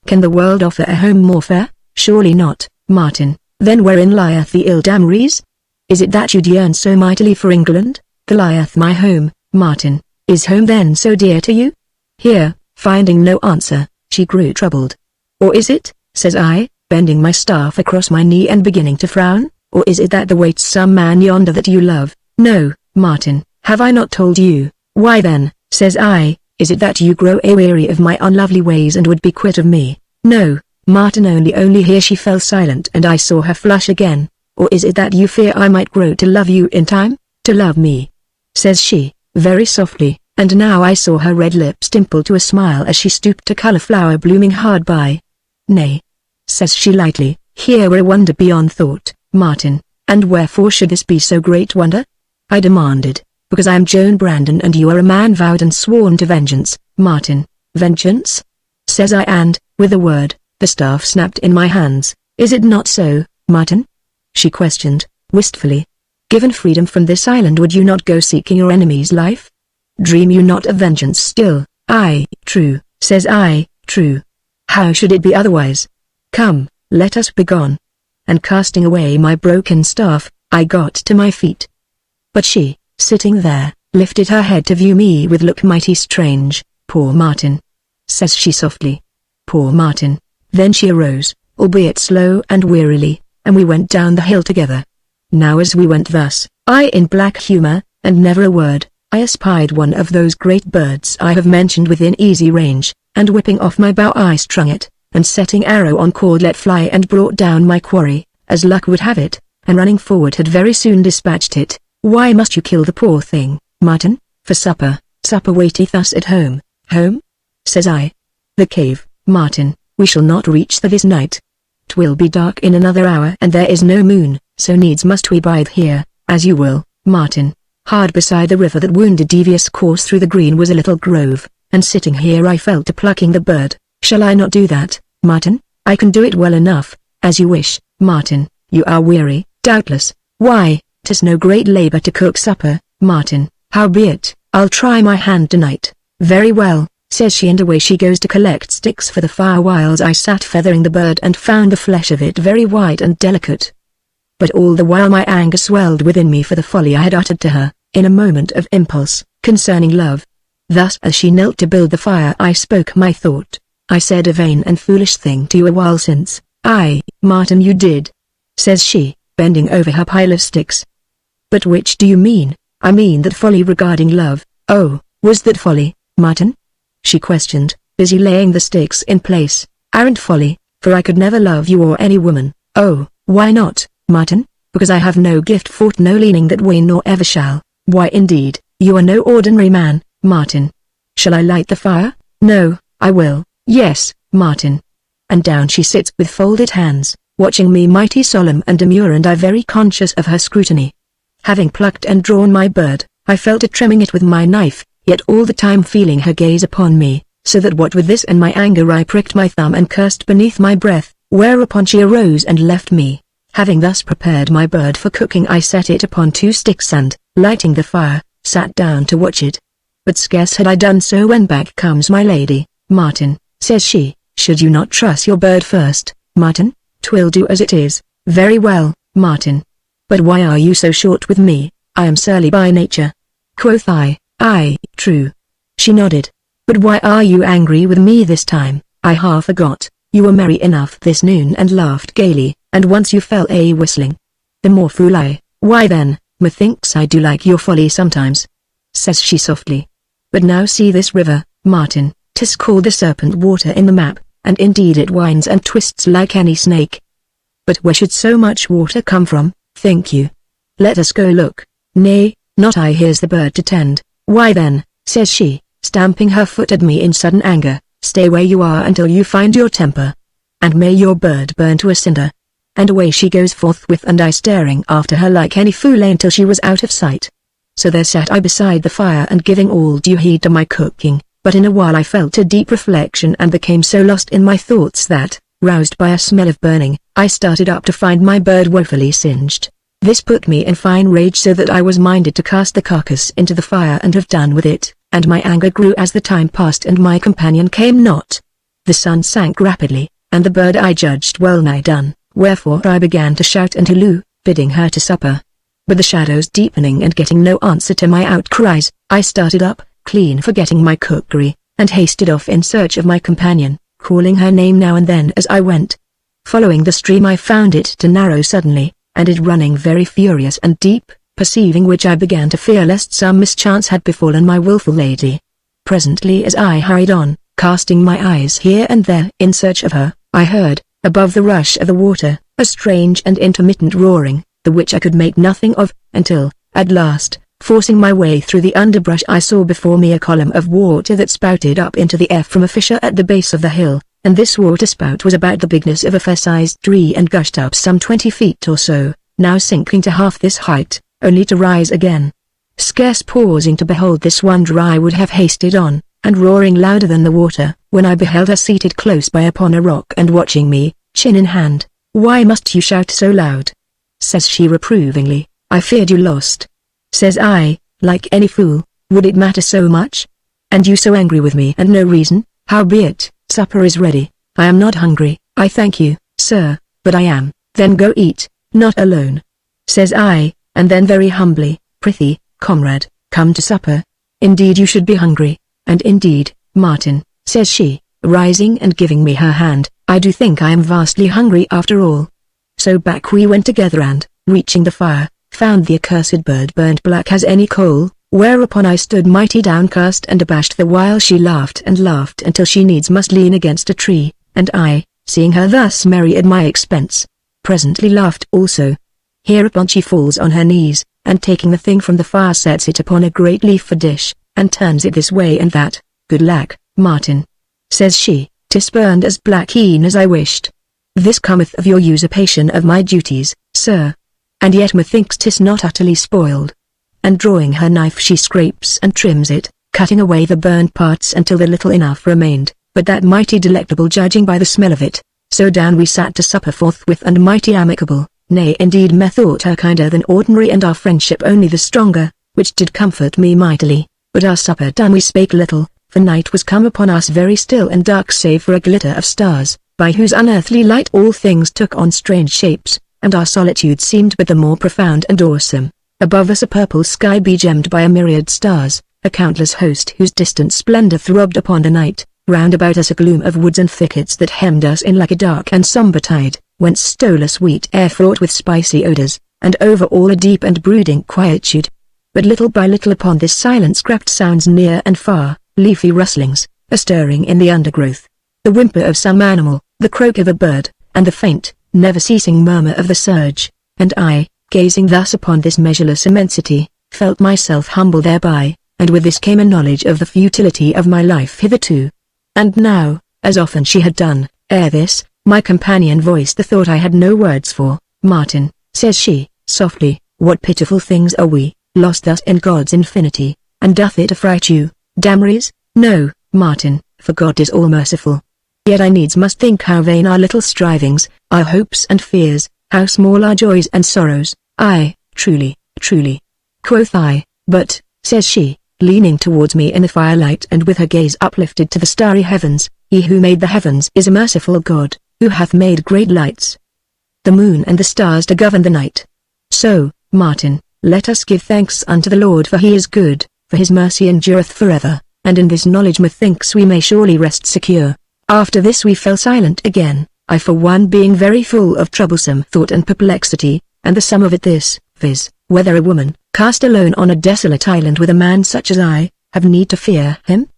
Can the world offer a home more fair? Surely not, Martin. Then wherein lieth the ill Damries? Is it that you'd yearn so mightily for England? There lieth my home, Martin. Is home then so dear to you?" Here, finding no answer, she grew troubled. "Or is it," says I, bending my staff across my knee and beginning to frown, "or is it that there waits some man yonder that you love?" "No, Martin, have I not told you?" "Why then," says I, "is it that you grow weary of my unlovely ways and would be quit of me?" "No, Martin, only here she fell silent and I saw her flush again. "Or is it that you fear I might grow to love you in time?" "To love me?" says she, very softly, and now I saw her red lips dimple to a smile as she stooped to cauliflower blooming hard by. "Nay," says she lightly, "here were a wonder beyond thought, Martin." "And wherefore should this be so great wonder?" I demanded. "Because I am Joan Brandon and you are a man vowed and sworn to vengeance, Martin." "Vengeance?" says I, and, with a word, the staff snapped in my hands. "Is it not so, Martin?" she questioned, wistfully. "Given freedom from this island, would you not go seeking your enemy's life? Dream you not of vengeance still?" "Aye, true," says I, "true. How should it be otherwise? Come, let us be gone." And casting away my broken staff, I got to my feet. But she, sitting there, lifted her head to view me with look mighty strange. "Poor Martin," says she softly. "Poor Martin." Then she arose, albeit slow and wearily, and we went down the hill together. Now as we went thus, I in black humor, and never a word, I espied one of those great birds I have mentioned within easy range, and whipping off my bow I strung it, and setting arrow on cord let fly and brought down my quarry, as luck would have it, and running forward had very soon dispatched it. "Why must you kill the poor thing, Martin?" "For supper. Supper waiteth us at home." "Home?" says I. "The cave, Martin. We shall not reach there this night. 'Twill be dark in another hour and there is no moon, so needs must we bide here, as you will, Martin." Hard beside the river that wound a devious course through the green was a little grove, and sitting here I fell to plucking the bird. "Shall I not do that, Martin?" "I can do it well enough, as you wish, Martin. You are weary, doubtless." "Why, 'tis no great labor to cook supper, Martin. Howbeit, I'll try my hand tonight." "Very well," says she, and away she goes to collect sticks for the fire, whiles I sat feathering the bird and found the flesh of it very white and delicate. But all the while my anger swelled within me for the folly I had uttered to her, in a moment of impulse, concerning love. Thus as she knelt to build the fire I spoke my thought. "I said a vain and foolish thing to you a while since." "Aye, Martin, you did," says she, bending over her pile of sticks. "But which do you mean?" "I mean that folly regarding love." "Oh, was that folly, Martin?" she questioned, busy laying the sticks in place. "Arrant folly, for I could never love you or any woman." "Oh, why not, Martin?" "Because I have no gift for't, no leaning that way, nor ever shall." "Why indeed, you are no ordinary man, Martin." "Shall I light the fire?" "No, I will." "Yes, Martin." And down she sits with folded hands, watching me mighty solemn and demure, and I very conscious of her scrutiny. Having plucked and drawn my bird, I fell to trimming it with my knife, yet all the time feeling her gaze upon me, so that what with this and my anger I pricked my thumb and cursed beneath my breath, whereupon she arose and left me. Having thus prepared my bird for cooking, I set it upon 2 sticks and, lighting the fire, sat down to watch it. But scarce had I done so when back comes my lady. "Martin," says she, "should you not truss your bird first, Martin? 'Twill do as it is." "Very well, Martin. But why are you so short with me? I am surly by nature." Quoth I. "Aye, true." She nodded. "But why are you angry with me this time?" "I half forgot. You were merry enough this noon and laughed gaily, and once you fell a whistling." "The more fool I." "Why then, methinks I do like your folly sometimes," says she softly. "But now see this river, Martin. 'Tis called the Serpent Water in the map, and indeed it winds and twists like any snake. But where should so much water come from, think you? Let us go look." "Nay, not I, here's the bird to tend." "Why then," says she, stamping her foot at me in sudden anger. "Stay where you are until you find your temper. And may your bird burn to a cinder." And away she goes forthwith, and I staring after her like any fool until she was out of sight. So there sat I beside the fire and giving all due heed to my cooking, but in a while I fell to deep reflection and became so lost in my thoughts that, roused by a smell of burning, I started up to find my bird woefully singed. This put me in fine rage so that I was minded to cast the carcass into the fire and have done with it, and my anger grew as the time passed and my companion came not. The sun sank rapidly, and the bird I judged well nigh done, wherefore I began to shout and halloo, bidding her to supper. But the shadows deepening and getting no answer to my outcries, I started up, clean forgetting my cookery, and hasted off in search of my companion, calling her name now and then as I went. Following the stream I found it to narrow suddenly, and it running very furious and deep, perceiving which I began to fear lest some mischance had befallen my wilful lady. Presently as I hurried on, casting my eyes here and there in search of her, I heard, above the rush of the water, a strange and intermittent roaring, the which I could make nothing of, until, at last, forcing my way through the underbrush, I saw before me a column of water that spouted up into the air from a fissure at the base of the hill, and this water spout was about the bigness of a fair-sized tree and gushed up some 20 feet or so, now sinking to half this height, only to rise again. Scarce pausing to behold this wonder, I would have hasted on, and roaring louder than the water, when I beheld her seated close by upon a rock and watching me, chin in hand. "Why must you shout so loud?" says she reprovingly. "I feared you lost." Says I, like any fool, "Would it matter so much? And you so angry with me and no reason? Howbeit, supper is ready. I am not hungry, I thank you, sir, but I am." "Then go eat, not alone." Says I, and then very humbly, "Prithee, comrade, come to supper. Indeed you should be hungry, and indeed, Martin," says she, rising and giving me her hand, "I do think I am vastly hungry after all." So back we went together and, reaching the fire, found the accursed bird burned black as any coal, whereupon I stood mighty downcast and abashed the while she laughed and laughed until she needs must lean against a tree, and I, seeing her thus merry at my expense, presently laughed also. Hereupon she falls on her knees, and taking the thing from the fire sets it upon a great leaf for dish, and turns it this way and that. "Good lack, Martin," says she, "'tis burned as black e'en as I wished. This cometh of your usurpation of my duties, sir. And yet methinks 'tis not utterly spoiled." And drawing her knife she scrapes and trims it, cutting away the burned parts until the little enough remained, but that mighty delectable judging by the smell of it. So down we sat to supper forthwith and mighty amicable, nay indeed methought her kinder than ordinary and our friendship only the stronger, which did comfort me mightily. But our supper done we spake little, for night was come upon us very still and dark save for a glitter of stars, by whose unearthly light all things took on strange shapes, and our solitude seemed but the more profound and awesome. Above us a purple sky begemmed by a myriad stars, a countless host whose distant splendor throbbed upon the night, round about us a gloom of woods and thickets that hemmed us in like a dark and somber tide, whence stole a sweet air fraught with spicy odors, and over all a deep and brooding quietude. But little by little upon this silence crept sounds near and far, leafy rustlings, a stirring in the undergrowth, the whimper of some animal, the croak of a bird, and the faint, never-ceasing murmur of the surge, and I, gazing thus upon this measureless immensity, felt myself humble thereby, and with this came a knowledge of the futility of my life hitherto. And now, as often she had done, ere this, my companion voiced the thought I had no words for. "Martin," says she, softly, "what pitiful things are we, lost thus in God's infinity, and doth it affright you, Damries?" "No, Martin, for God is all merciful. Yet I needs must think how vain our little strivings, our hopes and fears, how small our joys and sorrows." "Aye, truly, truly," quoth I, "but," says she, leaning towards me in the firelight and with her gaze uplifted to the starry heavens, "He who made the heavens is a merciful God, who hath made great lights, the moon and the stars to govern the night. So, Martin, let us give thanks unto the Lord, for he is good, for his mercy endureth forever, and in this knowledge methinks we may surely rest secure." After this we fell silent again, I for one being very full of troublesome thought and perplexity, and the sum of it this, viz., whether a woman, cast alone on a desolate island with a man such as I, have need to fear him?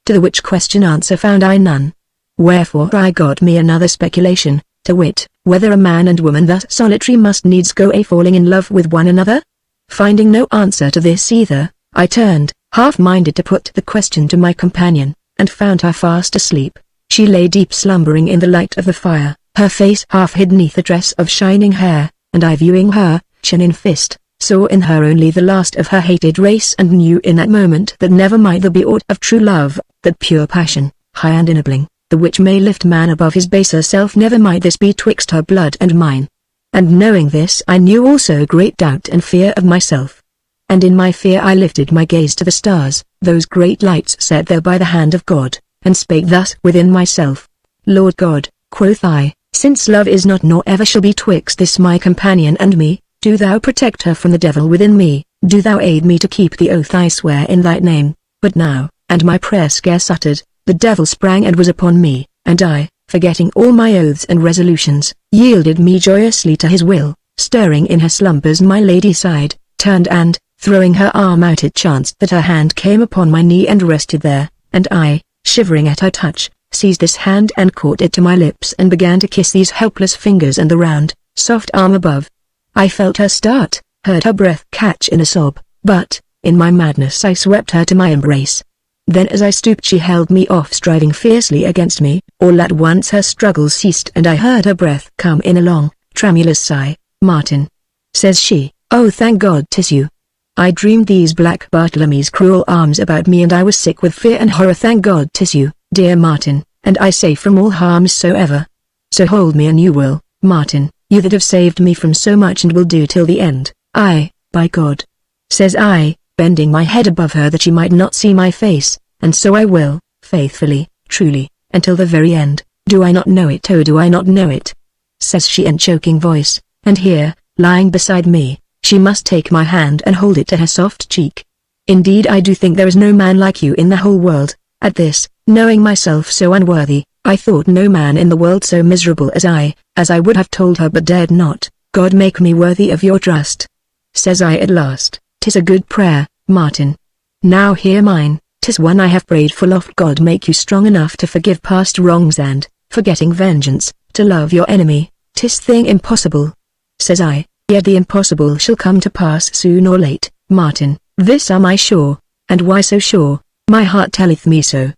To the which question answer found I none. Wherefore I got me another speculation, to wit, whether a man and woman thus solitary must needs go a falling in love with one another? Finding no answer to this either, I turned, half-minded to put the question to my companion, and found her fast asleep. She lay deep slumbering in the light of the fire, her face half hid neath a tress of shining hair, and I, viewing her, chin in fist, saw in her only the last of her hated race, and knew in that moment that never might there be aught of true love, that pure passion, high and ennobling, the which may lift man above his baser self, never might this be twixt her blood and mine. And knowing this, I knew also great doubt and fear of myself. And in my fear I lifted my gaze to the stars, those great lights set there by the hand of God, and spake thus within myself. Lord God, quoth I, since love is not nor ever shall be twixt this my companion and me, do thou protect her from the devil within me, do thou aid me to keep the oath I swear in thy name. But now, and my prayer scarce uttered, the devil sprang and was upon me, and I, forgetting all my oaths and resolutions, yielded me joyously to his will. Stirring in her slumbers my lady sighed, turned and, throwing her arm out, it chanced that her hand came upon my knee and rested there, and I, shivering at her touch, seized this hand and caught it to my lips and began to kiss these helpless fingers and the round, soft arm above. I felt her start, heard her breath catch in a sob, but, in my madness I swept her to my embrace. Then as I stooped she held me off, striving fiercely against me. All at once her struggles ceased and I heard her breath come in a long, tremulous sigh. Martin, says she, oh thank God 'tis you. I dreamed these black Bartlemy's cruel arms about me and I was sick with fear and horror. Thank God 'tis you, dear Martin, and I safe from all harms soever. So hold me and you will, Martin, you that have saved me from so much and will do till the end. Aye, by God, says I, bending my head above her that she might not see my face, and so I will, faithfully, truly, until the very end. Do I not know it, oh do I not know it? Says she in choking voice, and here, lying beside me, she must take my hand and hold it to her soft cheek. Indeed I do think there is no man like you in the whole world. At this, knowing myself so unworthy, I thought no man in the world so miserable as I would have told her but dared not. God make me worthy of your trust. Says I at last, 'tis a good prayer, Martin. Now hear mine, 'tis one I have prayed full oft. God make you strong enough to forgive past wrongs and, forgetting vengeance, to love your enemy. 'Tis thing impossible. Says I, yet the impossible shall come to pass soon or late, Martin, this am I sure. And why so sure? My heart telleth me so.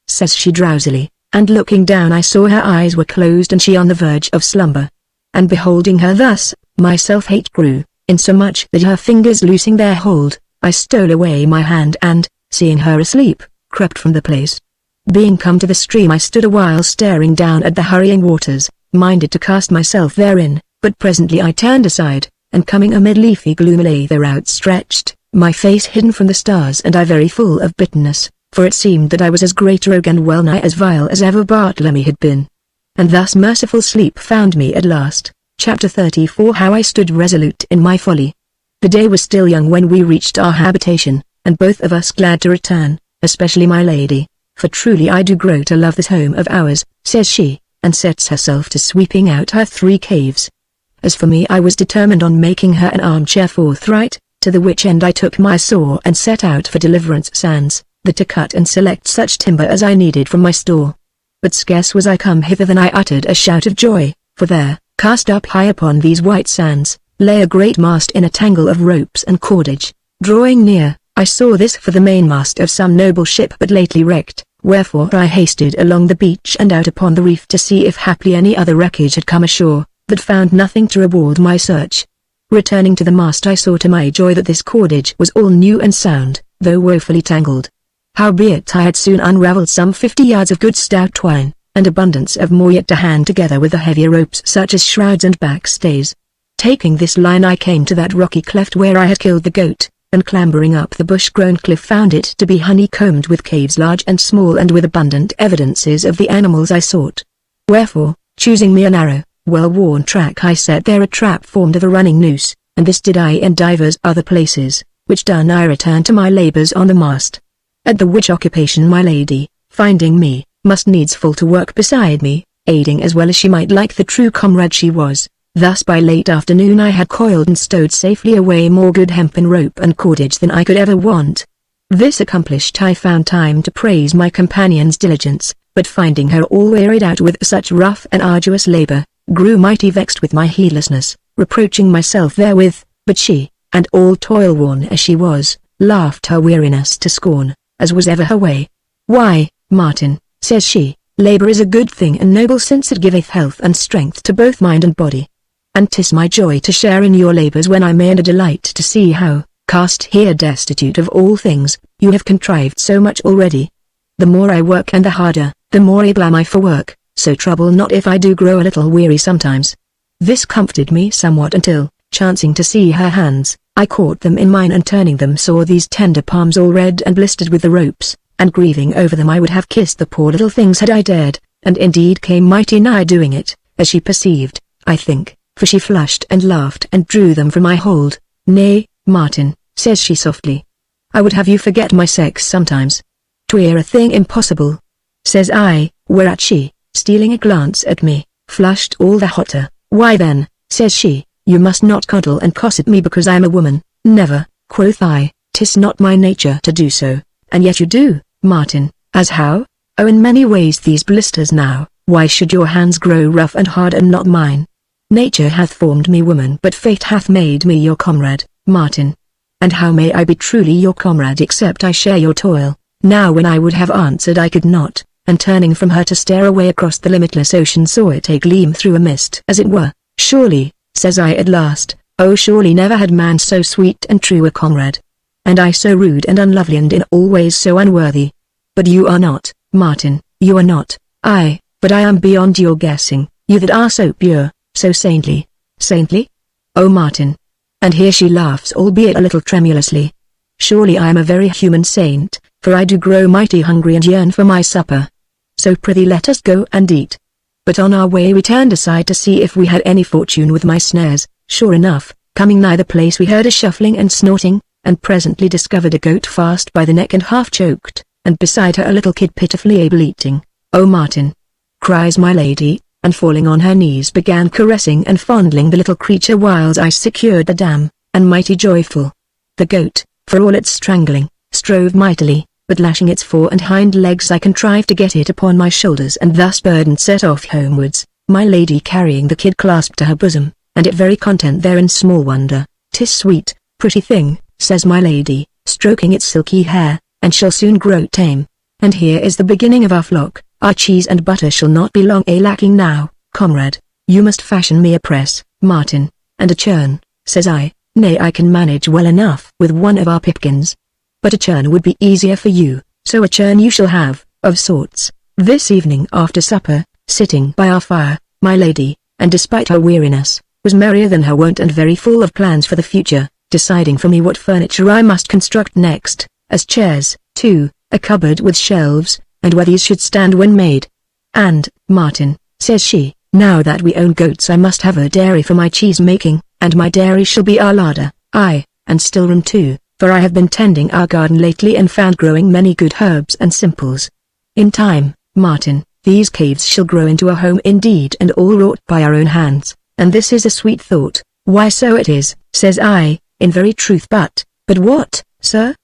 Says she drowsily, and looking down I saw her eyes were closed and she on the verge of slumber. And beholding her thus, my self-hate grew, insomuch that her fingers loosing their hold, I stole away my hand and, seeing her asleep, crept from the place. Being come to the stream I stood a while staring down at the hurrying waters, minded to cast myself therein, but presently I turned aside, and coming amid leafy gloom lay there outstretched, my face hidden from the stars and I very full of bitterness, for it seemed that I was as great a rogue and well nigh as vile as ever Bartlemy had been. And thus merciful sleep found me at last. Chapter 34 How I stood resolute in my folly. The day was still young when we reached our habitation, and both of us glad to return, especially my lady, for truly I do grow to love this home of ours, says she, and sets herself to sweeping out her 3 caves. As for me I was determined on making her an armchair forthright, to the which end I took my saw and set out for Deliverance Sands, to cut and select such timber as I needed from my store. But scarce was I come hither than I uttered a shout of joy, for there, cast up high upon these white sands, lay a great mast in a tangle of ropes and cordage. Drawing near, I saw this for the mainmast of some noble ship but lately wrecked, wherefore I hasted along the beach and out upon the reef to see if haply any other wreckage had come ashore, but found nothing to reward my search. Returning to the mast I saw to my joy that this cordage was all new and sound, though woefully tangled. Howbeit I had soon unravelled some 50 yards of good stout twine, and abundance of more yet to hand together with the heavier ropes such as shrouds and backstays. Taking this line I came to that rocky cleft where I had killed the goat, and clambering up the bush-grown cliff found it to be honeycombed with caves large and small and with abundant evidences of the animals I sought. Wherefore, choosing me a narrow, well-worn track I set there a trap formed of a running noose, and this did I in divers other places, which done I returned to my labours on the mast. At the which occupation my lady, finding me, must needs fall to work beside me, aiding as well as she might like the true comrade she was. Thus by late afternoon I had coiled and stowed safely away more good hempen rope and cordage than I could ever want. This accomplished I found time to praise my companion's diligence, but finding her all wearied out with such rough and arduous labour, grew mighty vexed with my heedlessness, reproaching myself therewith, but she, and all toil-worn as she was, laughed her weariness to scorn, as was ever her way. "Why, Martin," says she, "labor is a good thing and noble, since it giveth health and strength to both mind and body. And 'tis my joy to share in your labors when I may, and a delight to see how, cast here destitute of all things, you have contrived so much already. The more I work and the harder, the more able am I for work, so trouble not if I do grow a little weary sometimes." This comforted me somewhat until, chancing to see her hands, I caught them in mine, and turning them saw these tender palms all red and blistered with the ropes, and grieving over them I would have kissed the poor little things had I dared, and indeed came mighty nigh doing it, as she perceived, I think, for she flushed and laughed and drew them from my hold. "Nay, Martin," says she softly, "I would have you forget my sex sometimes." "'Twere a thing impossible," says I, whereat she, stealing a glance at me, flushed all the hotter. "Why then," says she, "you must not coddle and cosset me because I am a woman." "Never," quoth I, "'tis not my nature to do so." "And yet you do, Martin." "As how?" "Oh, in many ways. These blisters now, why should your hands grow rough and hard and not mine? Nature hath formed me woman, but fate hath made me your comrade, Martin. And how may I be truly your comrade except I share your toil?" Now when I would have answered I could not, and turning from her to stare away across the limitless ocean saw it a gleam through a mist as it were. "Surely," says I at last, "oh surely never had man so sweet and true a comrade. And I so rude and unlovely and in all ways so unworthy. But you are not, Martin, you are not." "Aye, but I am beyond your guessing, you that are so pure, so saintly." "Saintly? Oh Martin." And here she laughs, albeit a little tremulously. "Surely I am a very human saint, for I do grow mighty hungry and yearn for my supper. So prithee let us go and eat." But on our way we turned aside to see if we had any fortune with my snares. Sure enough, coming nigh the place we heard a shuffling and snorting, and presently discovered a goat fast by the neck and half choked, and beside her a little kid pitifully bleating. "Oh Martin!" cries my lady, and falling on her knees began caressing and fondling the little creature whiles I secured the dam, and mighty joyful. The goat, for all its strangling, strove mightily, but lashing its fore and hind legs I contrived to get it upon my shoulders, and thus burdened set off homewards, my lady carrying the kid clasped to her bosom, and it very content therein. Small wonder, 'tis sweet, pretty thing, says my lady, stroking its silky hair, and shall soon grow tame. And here is the beginning of our flock. Our cheese and butter shall not be long lacking now, comrade. You must fashion me a press, Martin, and a churn, says I. "Nay, I can manage well enough with one of our pipkins. But a churn would be easier for you, so a churn you shall have, of sorts." This evening after supper, sitting by our fire, my lady, and despite her weariness, was merrier than her wont and very full of plans for the future, deciding for me what furniture I must construct next, as chairs, too, a cupboard with shelves, and where these should stand when made. "And, Martin," says she, "now that we own goats I must have a dairy for my cheese making, and my dairy shall be our larder, aye, and still room too, for I have been tending our garden lately and found growing many good herbs and simples. In time, Martin, these caves shall grow into a home indeed, and all wrought by our own hands, and this is a sweet thought." "Why so it is," says I, "in very truth. But what, sir?"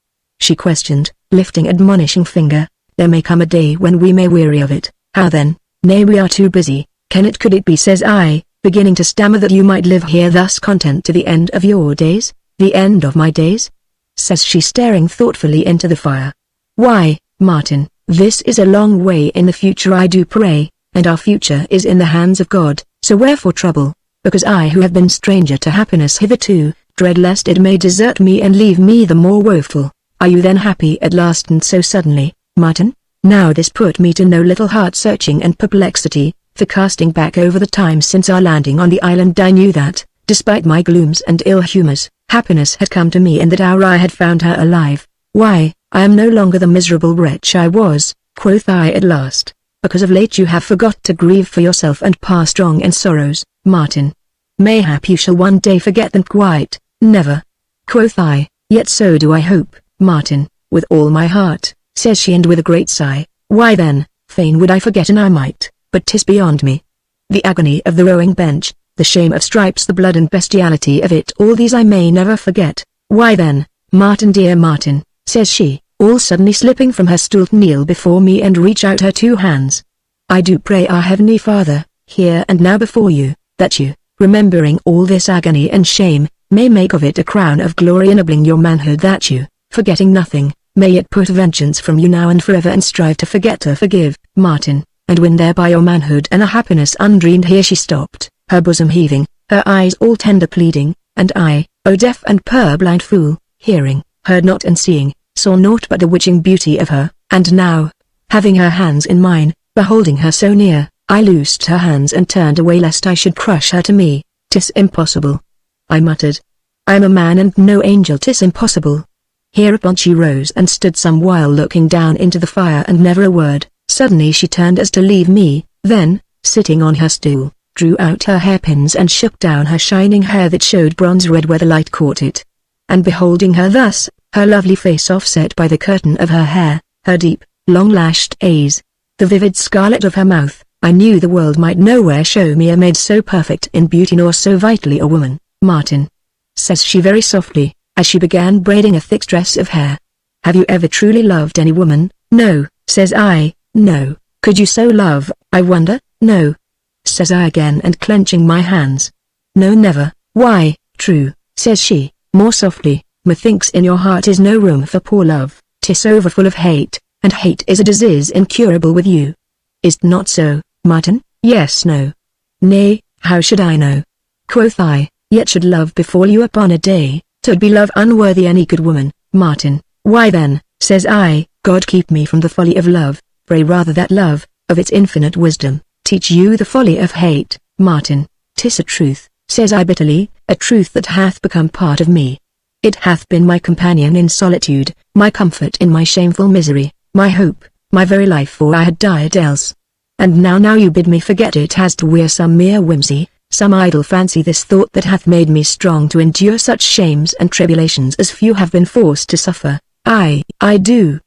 she questioned, lifting admonishing finger. "There may come a day when we may weary of it." "How then?" "Nay, we are too busy. Could it be," says I, beginning to stammer, "that you might live here thus content to the end of your days?" "The end of my days?" says she, staring thoughtfully into the fire. "Why, Martin, this is a long way in the future, I do pray, and our future is in the hands of God, so wherefore trouble? Because I who have been stranger to happiness hitherto, dread lest it may desert me and leave me the more woeful. Are you then happy at last, and so suddenly, Martin?" Now this put me to no little heart-searching and perplexity, for casting back over the time since our landing on the island I knew that, despite my glooms and ill humors, happiness had come to me, and that hour I had found her alive. "Why, I am no longer the miserable wretch I was," quoth I at last, "because of late you have forgot to grieve for yourself and pass wrong and sorrows, Martin. Mayhap you shall one day forget them quite." "Never," quoth I. "Yet so do I hope, Martin, with all my heart," says she, and with a great sigh. "Why then, fain would I forget an I might, but 'tis beyond me. The agony of the rowing bench, the shame of stripes, the blood and bestiality of it, all these I may never forget. Why then, Martin, dear Martin," says she, all suddenly slipping from her stool to kneel before me and reach out her two hands. "I do pray our Heavenly Father, here and now before you, that you, remembering all this agony and shame, may make of it a crown of glory enabling your manhood, that you, forgetting nothing, may it put vengeance from you now and forever and strive to forget to forgive, Martin, and win thereby your manhood and a happiness undreamed. Here she stopped, her bosom heaving, her eyes all tender pleading, and I, O deaf and purblind fool, hearing, heard not and seeing, saw naught but the witching beauty of her, and now, having her hands in mine, beholding her so near, I loosed her hands and turned away lest I should crush her to me. "'Tis impossible," I muttered. "I am a man and no angel. 'Tis impossible." Hereupon she rose and stood some while looking down into the fire and never a word. Suddenly she turned as to leave me, then, sitting on her stool, drew out her hairpins and shook down her shining hair that showed bronze red where the light caught it. And beholding her thus, her lovely face offset by the curtain of her hair, her deep, long-lashed eyes, the vivid scarlet of her mouth, I knew the world might nowhere show me a maid so perfect in beauty nor so vitally a woman. "Martin," says she very softly, as she began braiding a thick tress of hair. "Have you ever truly loved any woman?" "No," says I. "No. Could you so love, I wonder?" "No," says I again and clenching my hands. "No, never." "Why?" "True," says she, more softly, "methinks in your heart is no room for poor love. 'Tis overfull of hate, and hate is a disease incurable with you. Is't not so, Martin?" "Yes, no." "Nay, how should I know?" Quoth I, "Yet should love befall you upon a day, 'twould be love unworthy any good woman, Martin." "Why then," says I, "God keep me from the folly of love, pray rather that love, of its infinite wisdom, teach you the folly of hate, Martin." "'Tis a truth," says I bitterly, "a truth that hath become part of me. It hath been my companion in solitude, my comfort in my shameful misery, my hope, my very life, for I had died else. And now you bid me forget it as to wear some mere whimsy, some idle fancy, this thought that hath made me strong to endure such shames and tribulations as few have been forced to suffer." I do,"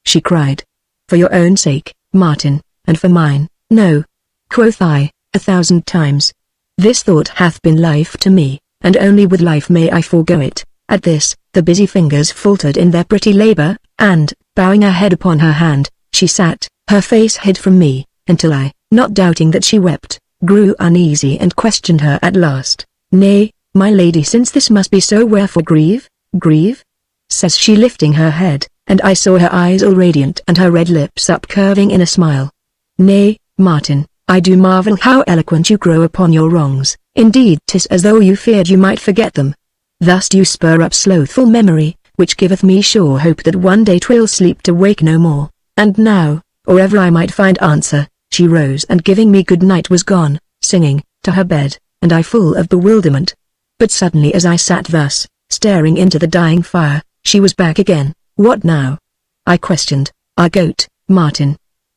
she cried. "For your own sake, Martin, and for mine." "No," quoth I, "1,000 times. This thought hath been life to me, and only with life may I forego it." At this, the busy fingers faltered in their pretty labor, and, bowing her head upon her hand, she sat, her face hid from me, until I, not doubting that she wept, grew uneasy and questioned her at last. "Nay, my lady, since this must be so, wherefore grieve?" "Grieve?" says she, lifting her head, and I saw her eyes all radiant and her red lips upcurving in a smile. "Nay, Martin, I do marvel how eloquent you grow upon your wrongs. Indeed 'tis as though you feared you might forget them. Thus do you spur up slothful memory, which giveth me sure hope that one day 'twill sleep to wake no more. And now, or ever I might find answer," she rose and giving me good night was gone, singing, to her bed, and I full of bewilderment. But suddenly as I sat thus, staring into the dying fire, she was back again. "What now?" I questioned. "Our goat, Martin.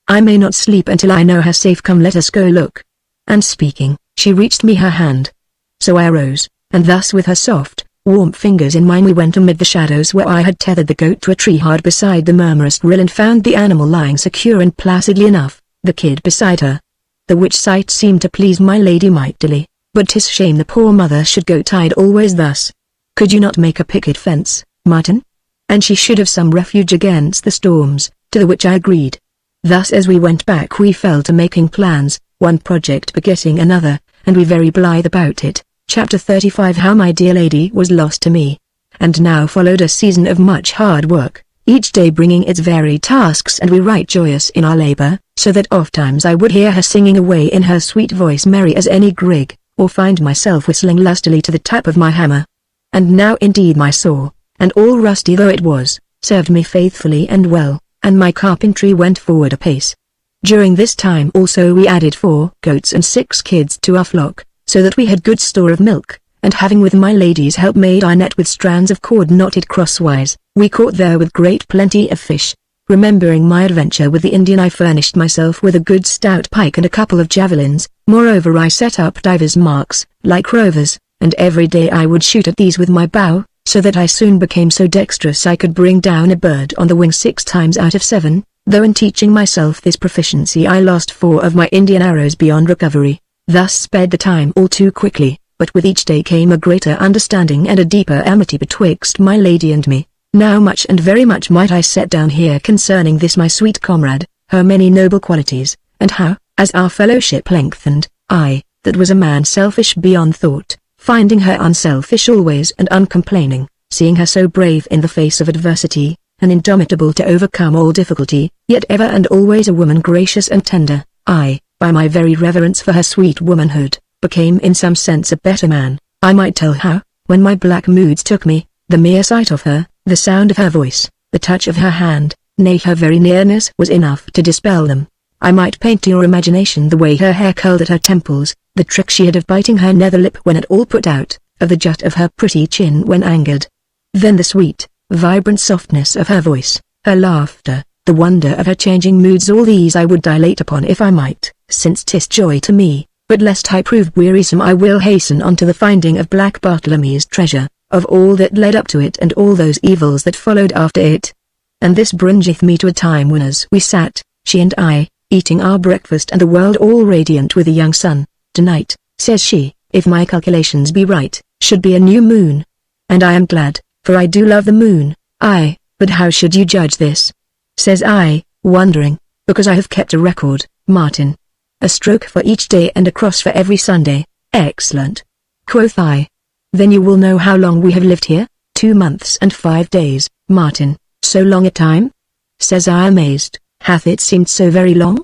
I may not sleep until I know her safe. Come, let us go look." And speaking, she reached me her hand. So I arose, and thus with her soft, warm fingers in mine we went amid the shadows where I had tethered the goat to a tree hard beside the murmurous rill and found the animal lying secure and placidly enough, the kid beside her. The which sight seemed to please my lady mightily, but 'tis shame the poor mother should go tied always thus. "Could you not make a picket fence, Martin? And she should have some refuge against the storms," to the which I agreed. Thus as we went back we fell to making plans, one project begetting another, and we very blithe about it. Chapter 35 How my dear lady was lost to me. And now followed a season of much hard work, each day bringing its varied tasks, and we right joyous in our labor, so that ofttimes I would hear her singing away in her sweet voice merry as any grig, or find myself whistling lustily to the tap of my hammer. And now indeed my saw, and all rusty though it was, served me faithfully and well, and my carpentry went forward apace. During this time also we added 4 goats and 6 kids to our flock, so that we had good store of milk, and having with my lady's help made our net with strands of cord knotted crosswise, we caught there with great plenty of fish. Remembering my adventure with the Indian, I furnished myself with a good stout pike and a couple of javelins. Moreover I set up divers marks, like rovers, and every day I would shoot at these with my bow, so that I soon became so dexterous I could bring down a bird on the wing 6 times out of 7, though in teaching myself this proficiency I lost 4 of my Indian arrows beyond recovery. Thus sped the time all too quickly, but with each day came a greater understanding and a deeper amity betwixt my lady and me. Now much and very much might I set down here concerning this my sweet comrade, her many noble qualities, and how, as our fellowship lengthened, I, that was a man selfish beyond thought, finding her unselfish always and uncomplaining, seeing her so brave in the face of adversity, and indomitable to overcome all difficulty, yet ever and always a woman gracious and tender, I, by my very reverence for her sweet womanhood, became in some sense a better man. I might tell how, when my black moods took me, the mere sight of her, the sound of her voice, the touch of her hand, nay her very nearness was enough to dispel them. I might paint to your imagination the way her hair curled at her temples, the trick she had of biting her nether lip when at all put out, of the jut of her pretty chin when angered. Then the sweet, vibrant softness of her voice, her laughter, the wonder of her changing moods, all these I would dilate upon if I might, since 'tis joy to me, but lest I prove wearisome I will hasten on to the finding of Black Bartlemy's treasure, of all that led up to it and all those evils that followed after it. And this bringeth me to a time when as we sat, she and I, eating our breakfast and the world all radiant with the young sun, tonight, says she, if my calculations be right, should be a new moon. And I am glad, for I do love the moon. Aye, but how should you judge this? Says I, wondering, because I have kept a record, Martin. A stroke for each day and a cross for every Sunday. Excellent. Quoth I. Then you will know how long we have lived here. 2 months and 5 days, Martin. So long a time? Says I, amazed. Hath it seemed so very long?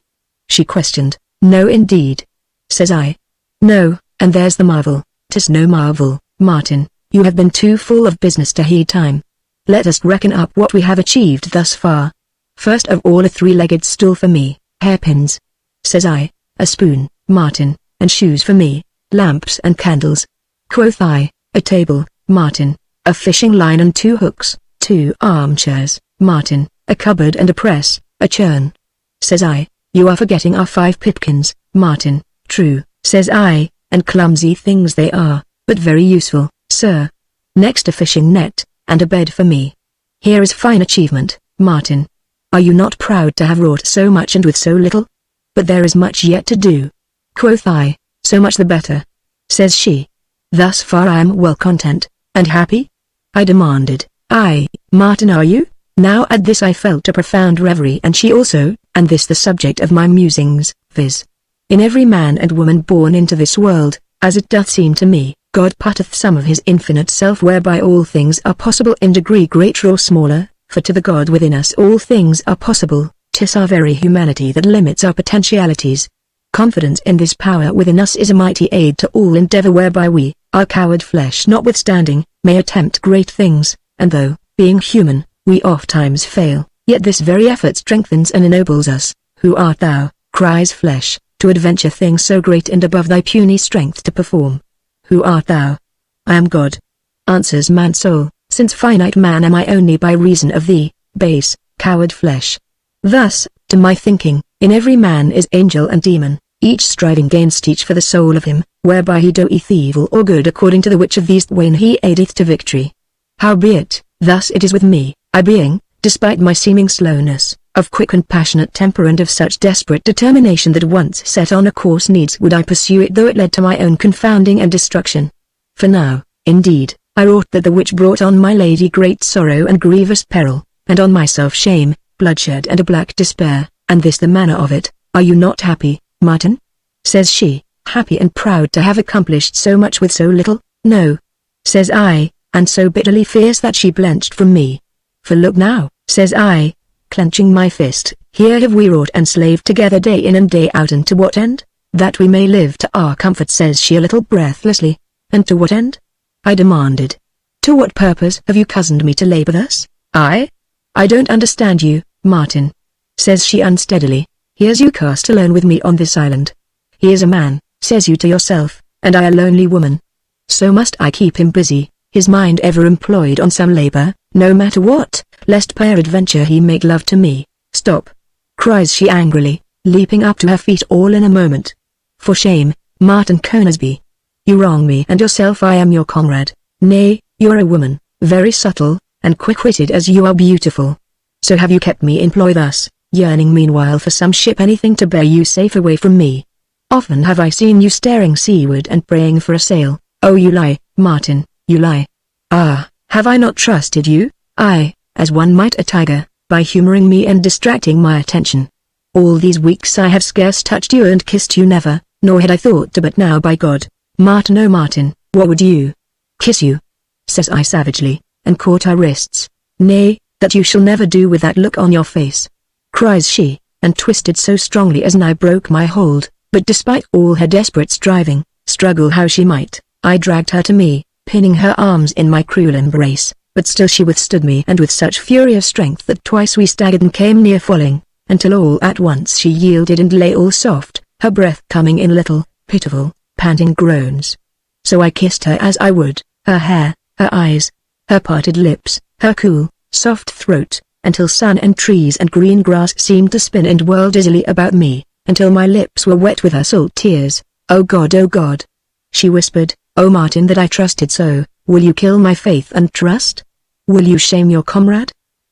She questioned. No indeed. Says I. No, and there's the marvel. 'Tis no marvel, Martin. You have been too full of business to heed time. Let us reckon up what we have achieved thus far. First of all, a 3-legged stool for me, hairpins. Says I. A spoon, Martin, and shoes for me, lamps and candles. Quoth I. A table, Martin, a fishing line and 2 hooks, 2 armchairs, Martin, a cupboard and a press, a churn. Says I. You are forgetting our 5 pipkins, Martin. True, says I, and clumsy things they are, but very useful, sir. Next a fishing net, and a bed for me. Here is fine achievement, Martin. Are you not proud to have wrought so much and with so little? But there is much yet to do. Quoth I, so much the better. Says she. Thus far I am well content, and happy? I demanded. Aye, Martin, are you? Now at this I felt a profound reverie, and she also, and this the subject of my musings, viz. In every man and woman born into this world, as it doth seem to me, God putteth some of his infinite self whereby all things are possible in degree greater or smaller, for to the God within us all things are possible. 'Tis our very humanity that limits our potentialities. Confidence in this power within us is a mighty aid to all endeavor whereby we, our coward flesh notwithstanding, may attempt great things, and though, being human, we ofttimes fail, yet this very effort strengthens and ennobles us. Who art thou, cries flesh, to adventure things so great and above thy puny strength to perform? Who art thou? I am God. Answers man soul, since finite man am I only by reason of thee, base, coward flesh. Thus, to my thinking, in every man is angel and demon, each striving against each for the soul of him, whereby he doeth evil or good according to the which of these twain he aideth to victory. Howbeit, thus it is with me, I being, despite my seeming slowness, of quick and passionate temper and of such desperate determination that once set on a course needs would I pursue it though it led to my own confounding and destruction. For now, indeed, I wrought that the which brought on my lady great sorrow and grievous peril, and on myself shame, bloodshed and a black despair, and this the manner of it. Are you not happy, Martin? Says she, happy and proud to have accomplished so much with so little? No. Says I, and so bitterly fierce that she blenched from me. For look now, says I, clenching my fist, here have we wrought and slaved together day in and day out, and to what end? That we may live to our comfort, says she a little breathlessly. And to what end? I demanded. To what purpose have you cozened me to labor thus? I don't understand you, Martin. Says she unsteadily. Here's you cast alone with me on this island. He is a man, says you to yourself, and I a lonely woman. So must I keep him busy, his mind ever employed on some labor, no matter what, lest peradventure he make love to me. Stop! Cries she angrily, leaping up to her feet all in a moment. For shame, Martin Conisby. You wrong me and yourself. I am your comrade. Nay, you're a woman, very subtle, and quick-witted as you are beautiful. So have you kept me in ploy thus, yearning meanwhile for some ship, anything to bear you safe away from me? Often have I seen you staring seaward and praying for a sail. Oh, you lie, Martin, you lie. Ah, have I not trusted you? I, as one might a tiger, by humoring me and distracting my attention. All these weeks I have scarce touched you and kissed you never, nor had I thought to, but now by God, Martin, oh Martin, what would you? Kiss you? Says I savagely, and caught her wrists. "Nay, that you shall never do with that look on your face," cries she, and twisted so strongly as nigh broke my hold, but despite all her desperate striving, struggle how she might, I dragged her to me, pinning her arms in my cruel embrace, but still she withstood me, and with such fury of strength that twice we staggered and came near falling, until all at once she yielded and lay all soft, her breath coming in little, pitiful, panting groans. So I kissed her as I would, her hair, her eyes, her parted lips, her cool, soft throat, until sun and trees and green grass seemed to spin and whirl dizzily about me, until my lips were wet with her salt tears. "Oh God," she whispered, "oh Martin that I trusted so, will you kill my faith and trust? Will you shame your comrade?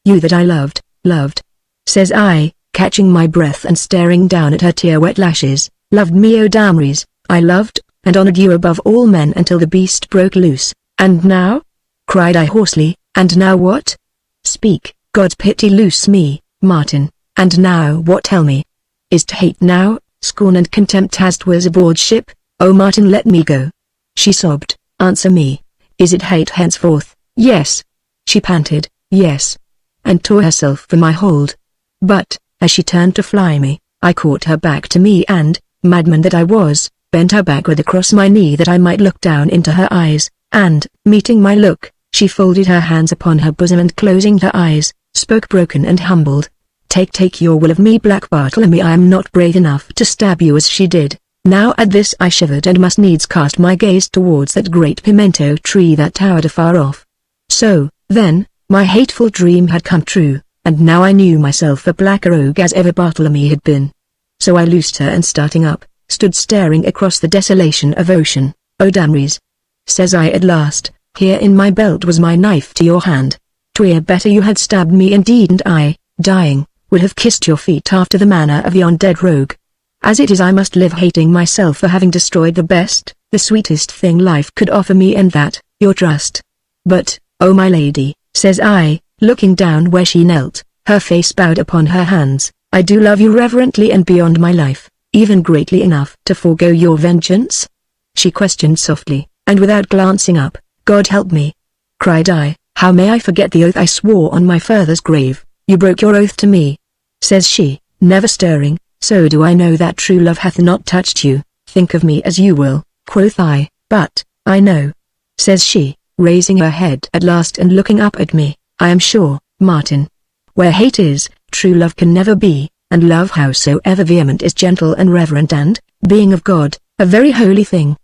You that I loved, says I, catching my breath and staring down at her tear-wet lashes, loved me, oh Damries, I loved, and honored you above all men until the beast broke loose, and now?" cried I hoarsely, "and now what? Speak, God's pity loose me, Martin, and now what, tell me? Is't hate now, scorn and contempt as 'twas aboard ship? Oh Martin let me go." She sobbed, "Answer me, is it hate henceforth?" "Yes," she panted, "yes," and tore herself from my hold. But, as she turned to fly me, I caught her back to me and, madman that I was, bent her backward across my knee that I might look down into her eyes, and, meeting my look, she folded her hands upon her bosom and closing her eyes, spoke broken and humbled. Take your will of me, Black Bartlemy, I am not brave enough to stab you as she did." Now at this I shivered and must needs cast my gaze towards that great pimento tree that towered afar off. So, then, my hateful dream had come true, and now I knew myself a black rogue as ever Bartlemy had been. So I loosed her and starting up, stood staring across the desolation of ocean. "Oh Damries," says I at last, "here in my belt was my knife to your hand. 'Twere better you had stabbed me indeed, and I, dying, would have kissed your feet after the manner of yon dead rogue. As it is I must live hating myself for having destroyed the best, the sweetest thing life could offer me, and that, your trust. But, oh my lady," says I, looking down where she knelt, her face bowed upon her hands, "I do love you reverently and beyond my life, even greatly enough to forego your vengeance?" She questioned softly, and without glancing up. "God help me," cried I, "how may I forget the oath I swore on my father's grave?" "You broke your oath to me," says she, never stirring. "So do I know that true love hath not touched you. Think of me as you will," quoth I. "But, I know," says she, raising her head at last and looking up at me, "I am sure, Martin, where hate is, true love can never be, and love howsoever vehement is gentle and reverent and, being of God, a very holy thing.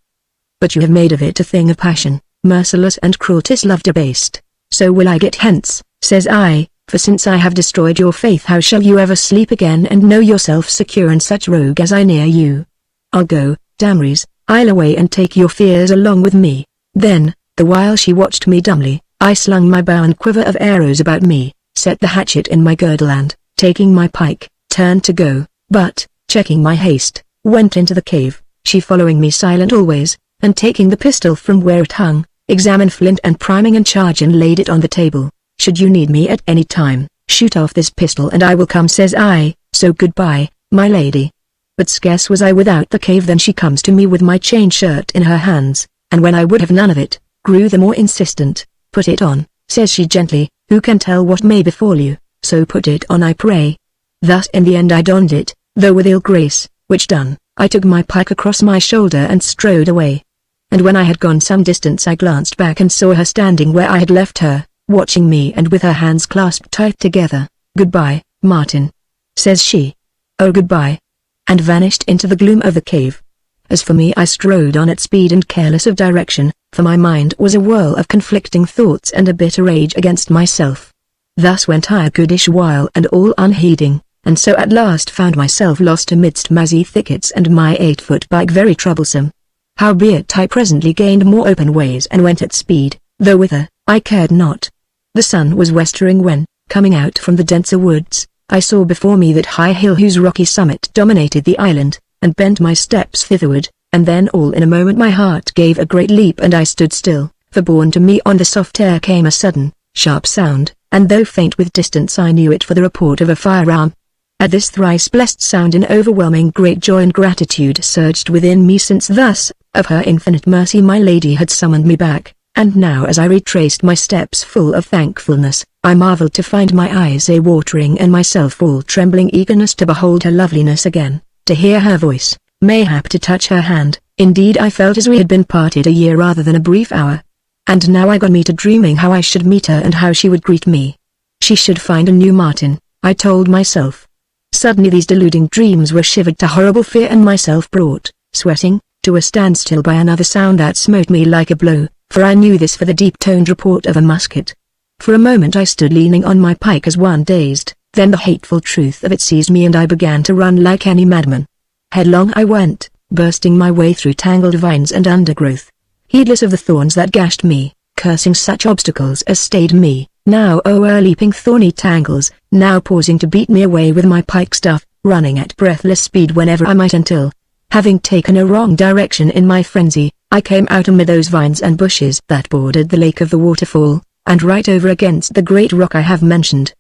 But you have made of it a thing of passion, merciless and cruel, 'tis love debased. So will I get hence," says I, "for since I have destroyed your faith, how shall you ever sleep again and know yourself secure in such rogue as I near you? I'll go, Damries, I'll away and take your fears along with me." Then, the while she watched me dumbly, I slung my bow and quiver of arrows about me, set the hatchet in my girdle and, taking my pike, turned to go, but, checking my haste, went into the cave, she following me silent always, and taking the pistol from where it hung, examined flint and priming and charge and laid it on the table. "Should you need me at any time, shoot off this pistol and I will come," says I, "so goodbye, my lady." But scarce was I without the cave than she comes to me with my chain shirt in her hands, and when I would have none of it, grew the more insistent. "Put it on," says she gently, "who can tell what may befall you, so put it on I pray." Thus in the end I donned it, though with ill grace, which done, I took my pike across my shoulder and strode away. And when I had gone some distance I glanced back and saw her standing where I had left her, watching me and with her hands clasped tight together. "Goodbye, Martin," says she. "Oh goodbye," and vanished into the gloom of the cave. As for me I strode on at speed and careless of direction, for my mind was a whirl of conflicting thoughts and a bitter rage against myself. Thus went I a goodish while and all unheeding, and so at last found myself lost amidst mazy thickets and my 8-foot bike very troublesome. Howbeit I presently gained more open ways and went at speed, though whither, I cared not. The sun was westering when, coming out from the denser woods, I saw before me that high hill whose rocky summit dominated the island, and bent my steps thitherward, and then all in a moment my heart gave a great leap and I stood still, for borne to me on the soft air came a sudden, sharp sound, and though faint with distance I knew it for the report of a firearm. At this thrice blessed sound an overwhelming great joy and gratitude surged within me, since thus, of her infinite mercy my lady had summoned me back, And now as I retraced my steps full of thankfulness, I marveled to find my eyes watering and myself all trembling eagerness to behold her loveliness again, to hear her voice, mayhap to touch her hand. Indeed I felt as we had been parted a year rather than a brief hour. And now I got me to dreaming how I should meet her and how she would greet me. She should find a new Martin, I told myself. Suddenly these deluding dreams were shivered to horrible fear and myself brought, sweating, to a standstill by another sound that smote me like a blow, for I knew this for the deep-toned report of a musket. For a moment I stood leaning on my pike as one dazed, then the hateful truth of it seized me and I began to run like any madman. Headlong I went, bursting my way through tangled vines and undergrowth, heedless of the thorns that gashed me, cursing such obstacles as stayed me, now o'erleaping thorny tangles, now pausing to beat me away with my pike staff, running at breathless speed whenever I might until, having taken a wrong direction in my frenzy, I came out amid those vines and bushes that bordered the lake of the waterfall, and right over against the great rock I have mentioned.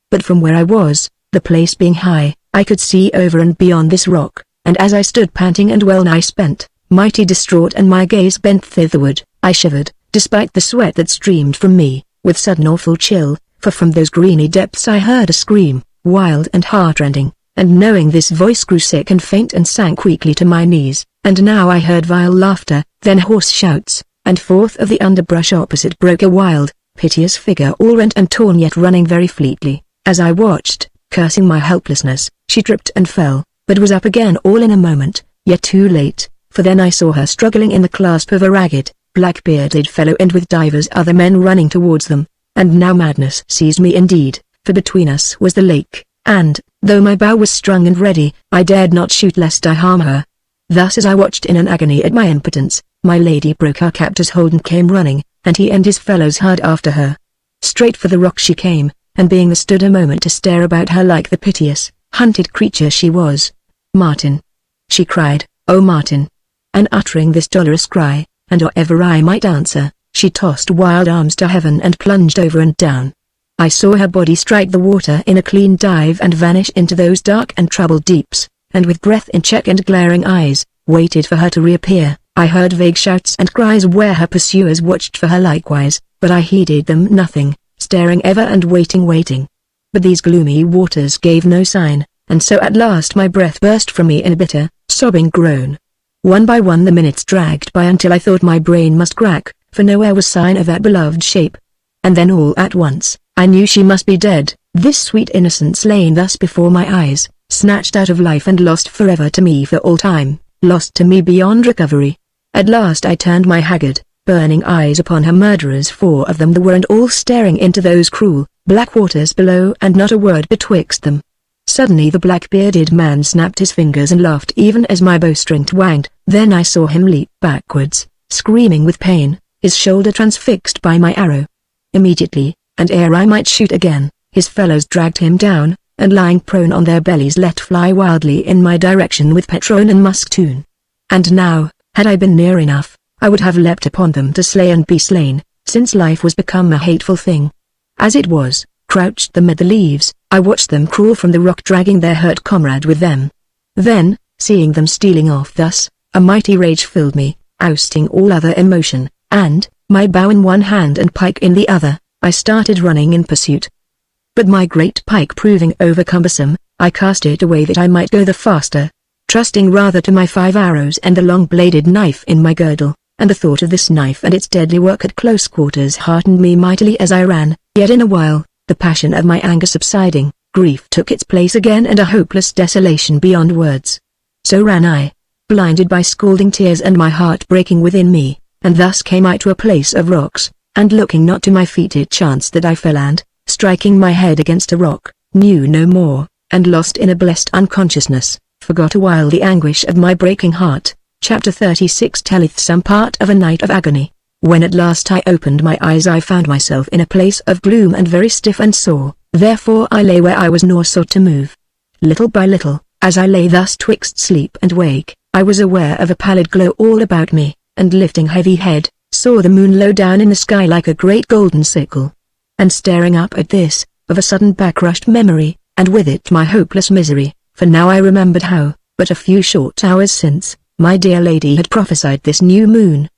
But from where I was, the place being high, I could see over and beyond this rock, and as I stood panting and well-nigh spent, mighty distraught and my gaze bent thitherward, I shivered, despite the sweat that streamed from me, with sudden awful chill, for from those greeny depths I heard a scream, wild and heartrending, and knowing this voice grew sick and faint and sank weakly to my knees, and now I heard vile laughter, then hoarse shouts, and forth of the underbrush opposite broke a wild, piteous figure all rent and torn yet running very fleetly. As I watched, cursing my helplessness, she tripped and fell, but was up again all in a moment, yet too late, for then I saw her struggling in the clasp of a ragged, black-bearded fellow and with divers other men running towards them, and now madness seized me indeed, for between us was the lake, and, though my bow was strung and ready, I dared not shoot lest I harm her. Thus as I watched in an agony at my impotence, my lady broke her captor's hold and came running, and he and his fellows hard after her. Straight for the rock she came, and being there stood a moment to stare about her like the piteous, hunted creature she was. "Martin!" she cried, "Oh Martin!" And uttering this dolorous cry, and or ever I might answer, she tossed wild arms to heaven and plunged over and down. I saw her body strike the water in a clean dive and vanish into those dark and troubled deeps, and with breath in check and glaring eyes, waited for her to reappear. I heard vague shouts and cries where her pursuers watched for her likewise, but I heeded them nothing, staring ever and waiting. But these gloomy waters gave no sign, and so at last my breath burst from me in a bitter, sobbing groan. One by one the minutes dragged by until I thought my brain must crack, for nowhere was sign of that beloved shape. And then all at once, I knew she must be dead, this sweet innocent slain thus before my eyes, snatched out of life and lost forever to me for all time, lost to me beyond recovery. At last I turned my haggard, burning eyes upon her murderers. 4 of them there were and all staring into those cruel, black waters below and not a word betwixt them. Suddenly the black-bearded man snapped his fingers and laughed even as my bowstring twanged, then I saw him leap backwards, screaming with pain, his shoulder transfixed by my arrow. Immediately, and ere I might shoot again, his fellows dragged him down, and lying prone on their bellies let fly wildly in my direction with Patron and musketoon. And now, had I been near enough, I would have leapt upon them to slay and be slain, since life was become a hateful thing. As it was, crouched amid the leaves, I watched them crawl from the rock dragging their hurt comrade with them. Then, seeing them stealing off thus, a mighty rage filled me, ousting all other emotion, and, my bow in one hand and pike in the other, I started running in pursuit. But my great pike proving over cumbersome, I cast it away that I might go the faster, trusting rather to my 5 arrows and the long-bladed knife in my girdle, and the thought of this knife and its deadly work at close quarters heartened me mightily as I ran. Yet in a while, the passion of my anger subsiding, grief took its place again and a hopeless desolation beyond words. So ran I, blinded by scalding tears and my heart breaking within me, and thus came I to a place of rocks, and looking not to my feet it chanced that I fell and, striking my head against a rock, knew no more, and lost in a blessed unconsciousness, forgot a while the anguish of my breaking heart. Chapter 36 telleth some part of a night of agony. When at last I opened my eyes I found myself in a place of gloom and very stiff and sore, therefore I lay where I was nor sought to move. Little by little, as I lay thus twixt sleep and wake, I was aware of a pallid glow all about me, and lifting heavy head, saw the moon low down in the sky like a great golden sickle. And staring up at this, of a sudden back rushed memory, and with it my hopeless misery, for now I remembered how, but a few short hours since, my dear lady had prophesied this new moon.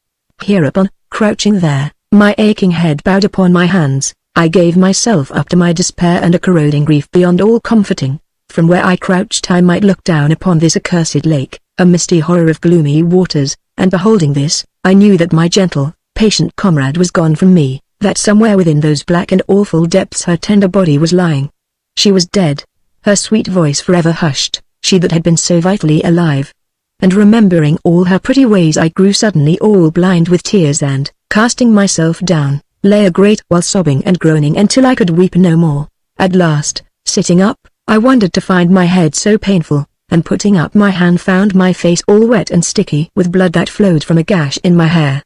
Hereupon, crouching there, My aching head bowed upon my hands. I gave myself up to my despair and a corroding grief beyond all comforting. From where I crouched I might look down upon this accursed lake, a misty horror of gloomy waters, and beholding this, I knew that my gentle, patient comrade was gone from me, that somewhere within those black and awful depths her tender body was lying. She was dead. Her sweet voice forever hushed, she that had been so vitally alive. And remembering all her pretty ways I grew suddenly all blind with tears and, casting myself down, lay a great while sobbing and groaning until I could weep no more. At last, sitting up, I wondered to find my head so painful, and putting up my hand found my face all wet and sticky with blood that flowed from a gash in my hair.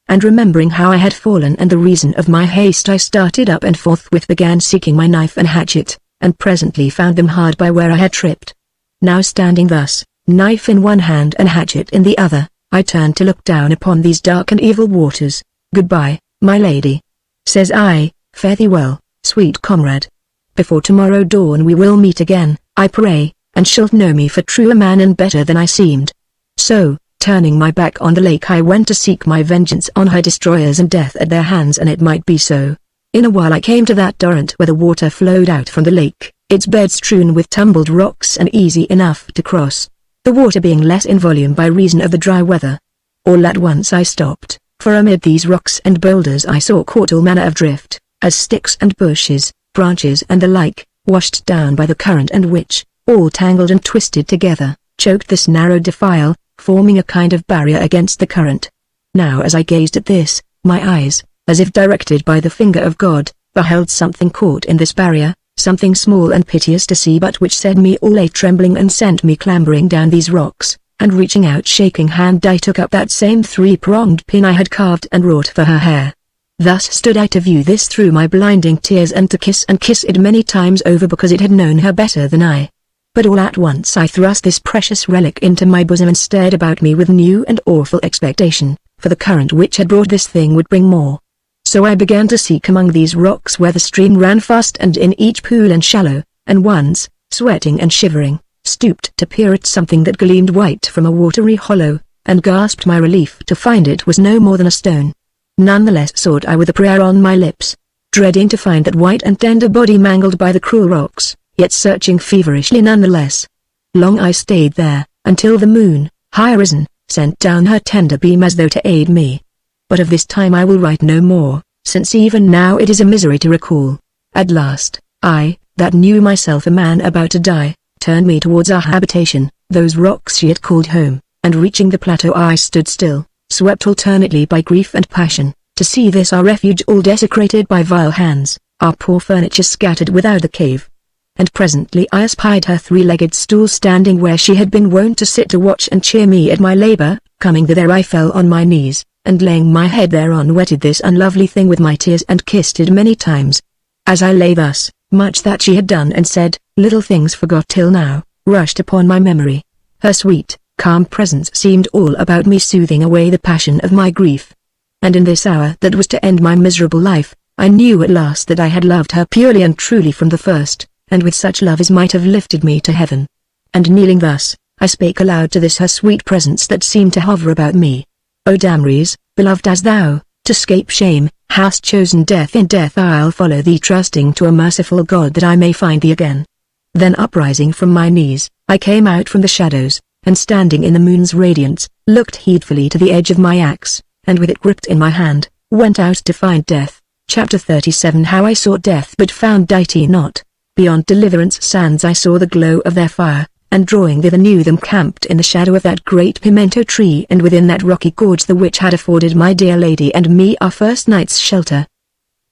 And remembering how I had fallen and the reason of my haste I started up and forthwith began seeking my knife and hatchet, and presently found them hard by where I had tripped. Now standing thus, knife in one hand and hatchet in the other, I turned to look down upon these dark and evil waters. "Goodbye, my lady," says I, "fare thee well, sweet comrade. Before tomorrow dawn we will meet again, I pray, and shalt know me for truer man and better than I seemed." So, turning my back on the lake I went to seek my vengeance on her destroyers and death at their hands, and it might be so. In a while I came to that torrent where the water flowed out from the lake, its bed strewn with tumbled rocks and easy enough to cross, the water being less in volume by reason of the dry weather. All at once I stopped, for amid these rocks and boulders I saw caught all manner of drift, as sticks and bushes, branches and the like, washed down by the current and which, all tangled and twisted together, choked this narrow defile, forming a kind of barrier against the current. Now as I gazed at this, my eyes, as if directed by the finger of God, beheld something caught in this barrier, something small and piteous to see but which set me all a-trembling and sent me clambering down these rocks, and reaching out shaking hand I took up that same three-pronged pin I had carved and wrought for her hair. Thus stood I to view this through my blinding tears and to kiss it many times over because it had known her better than I. But all at once I thrust this precious relic into my bosom and stared about me with new and awful expectation, for the current which had brought this thing would bring more. So I began to seek among these rocks where the stream ran fast and in each pool and shallow, and once, sweating and shivering, stooped to peer at something that gleamed white from a watery hollow, and gasped my relief to find it was no more than a stone. Nonetheless sought I with a prayer on my lips, dreading to find that white and tender body mangled by the cruel rocks, yet searching feverishly nonetheless. Long I stayed there, until the moon, high risen, sent down her tender beam as though to aid me. But of this time I will write no more, since even now it is a misery to recall. At last, I, that knew myself a man about to die, turned me towards our habitation, those rocks she had called home, and reaching the plateau I stood still, swept alternately by grief and passion, to see this our refuge all desecrated by vile hands, our poor furniture scattered without the cave. And presently I espied her three-legged stool standing where she had been wont to sit to watch and cheer me at my labor. Coming thither I fell on my knees, and laying my head thereon wetted this unlovely thing with my tears and kissed it many times. As I lay thus, much that she had done and said, little things forgot till now, rushed upon my memory. Her sweet, calm presence seemed all about me soothing away the passion of my grief. And in this hour that was to end my miserable life, I knew at last that I had loved her purely and truly from the first, and with such love as might have lifted me to heaven. And kneeling thus, I spake aloud to this her sweet presence that seemed to hover about me. O Damries, beloved as thou, to scape shame, hast chosen death. In death I'll follow thee, trusting to a merciful God that I may find thee again. Then uprising from my knees, I came out from the shadows, and standing in the moon's radiance, looked heedfully to the edge of my axe, and with it gripped in my hand, went out to find death. Chapter 37. How I sought death but found Deity not. Beyond Deliverance sands I saw the glow of their fire, and drawing thither knew them camped in the shadow of that great pimento tree and within that rocky gorge the which had afforded my dear lady and me our first night's shelter.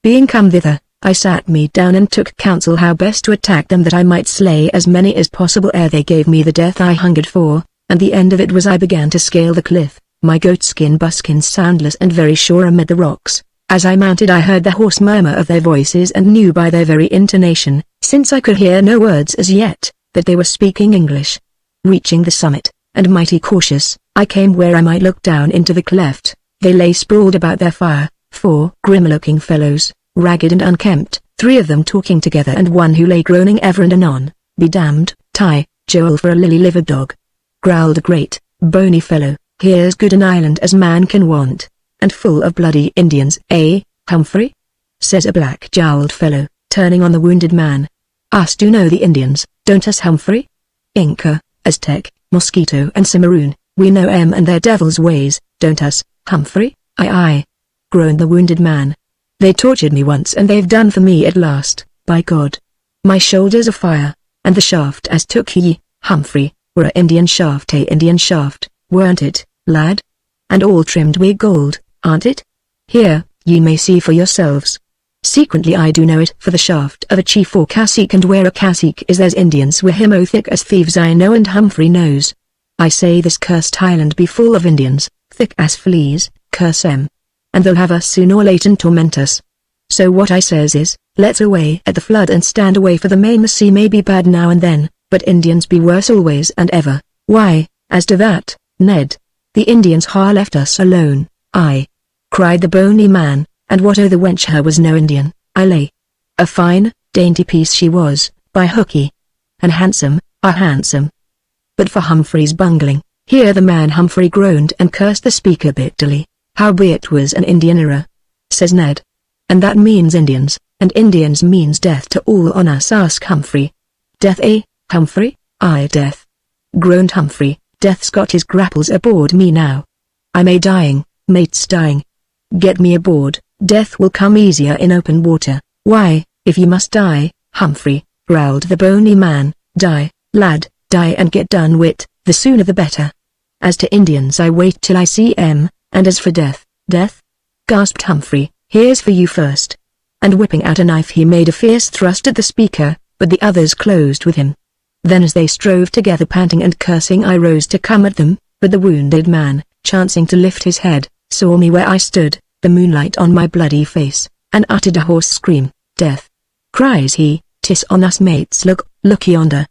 Being come thither, I sat me down and took counsel how best to attack them that I might slay as many as possible ere they gave me the death I hungered for, and the end of it was I began to scale the cliff, my goatskin buskins soundless and very sure amid the rocks. As I mounted I heard the hoarse murmur of their voices and knew by their very intonation, since I could hear no words as yet, that they were speaking English. Reaching the summit, and mighty cautious, I came where I might look down into the cleft. They lay sprawled about their fire, 4 grim-looking fellows, ragged and unkempt, 3 of them talking together and one who lay groaning ever and anon. Be damned, Ty, Joel, for a lily-livered dog. Growled a great, bony fellow, here's good an island as man can want, and full of bloody Indians, eh? Humphrey?" says a black-jowled fellow, turning on the wounded man. "Us do know the Indians, don't us, Humphrey? Inca, Aztec, Mosquito and Cimarron, we know 'em and their devil's ways, don't us, Humphrey?" "Aye aye," groaned the wounded man. "They tortured me once and they've done for me at last, by God. My shoulders are fire, and the shaft as took ye, Humphrey, were a Indian shaft, weren't it, lad? And all trimmed wi' gold, aren't it? Here, ye may see for yourselves. Secretly I do know it for the shaft of a chief or cacique, and where a cacique is there's Indians wi' him, oh thick as thieves I know, and Humphrey knows. I say this cursed island be full of Indians, thick as fleas, curse 'em. And they'll have us soon or late and torment us. So what I says is, let's away at the flood and stand away for the main. The sea may be bad now and then, but Indians be worse always and ever." "Why, as to that, Ned, the Indians ha' left us alone." "Aye," cried the bony man, "and what o' the wench, her was no Indian, I lay. A fine, dainty piece she was, by hookey. And handsome, handsome. But for Humphrey's bungling," here the man Humphrey groaned and cursed the speaker bitterly. "Howbeit was an Indian era," says Ned. "And that means Indians, and Indians means death to all on us," asked Humphrey. "Death, eh, Humphrey?" "Aye, death," groaned Humphrey. "Death's got his grapples aboard me now. I'm dying, mate's dying. Get me aboard, death will come easier in open water." "Why, if you must die, Humphrey," growled the bony man, "die, lad, die and get done wit, the sooner the better. As to Indians I wait till I see 'em, and as for death," "Death?" gasped Humphrey, "here's for you first." And whipping out a knife he made a fierce thrust at the speaker, but the others closed with him. Then as they strove together panting and cursing I rose to come at them, but the wounded man, chancing to lift his head, saw me where I stood, the moonlight on my bloody face, and uttered a hoarse scream. "Death!" cries he, "'tis on us, mates, look yonder.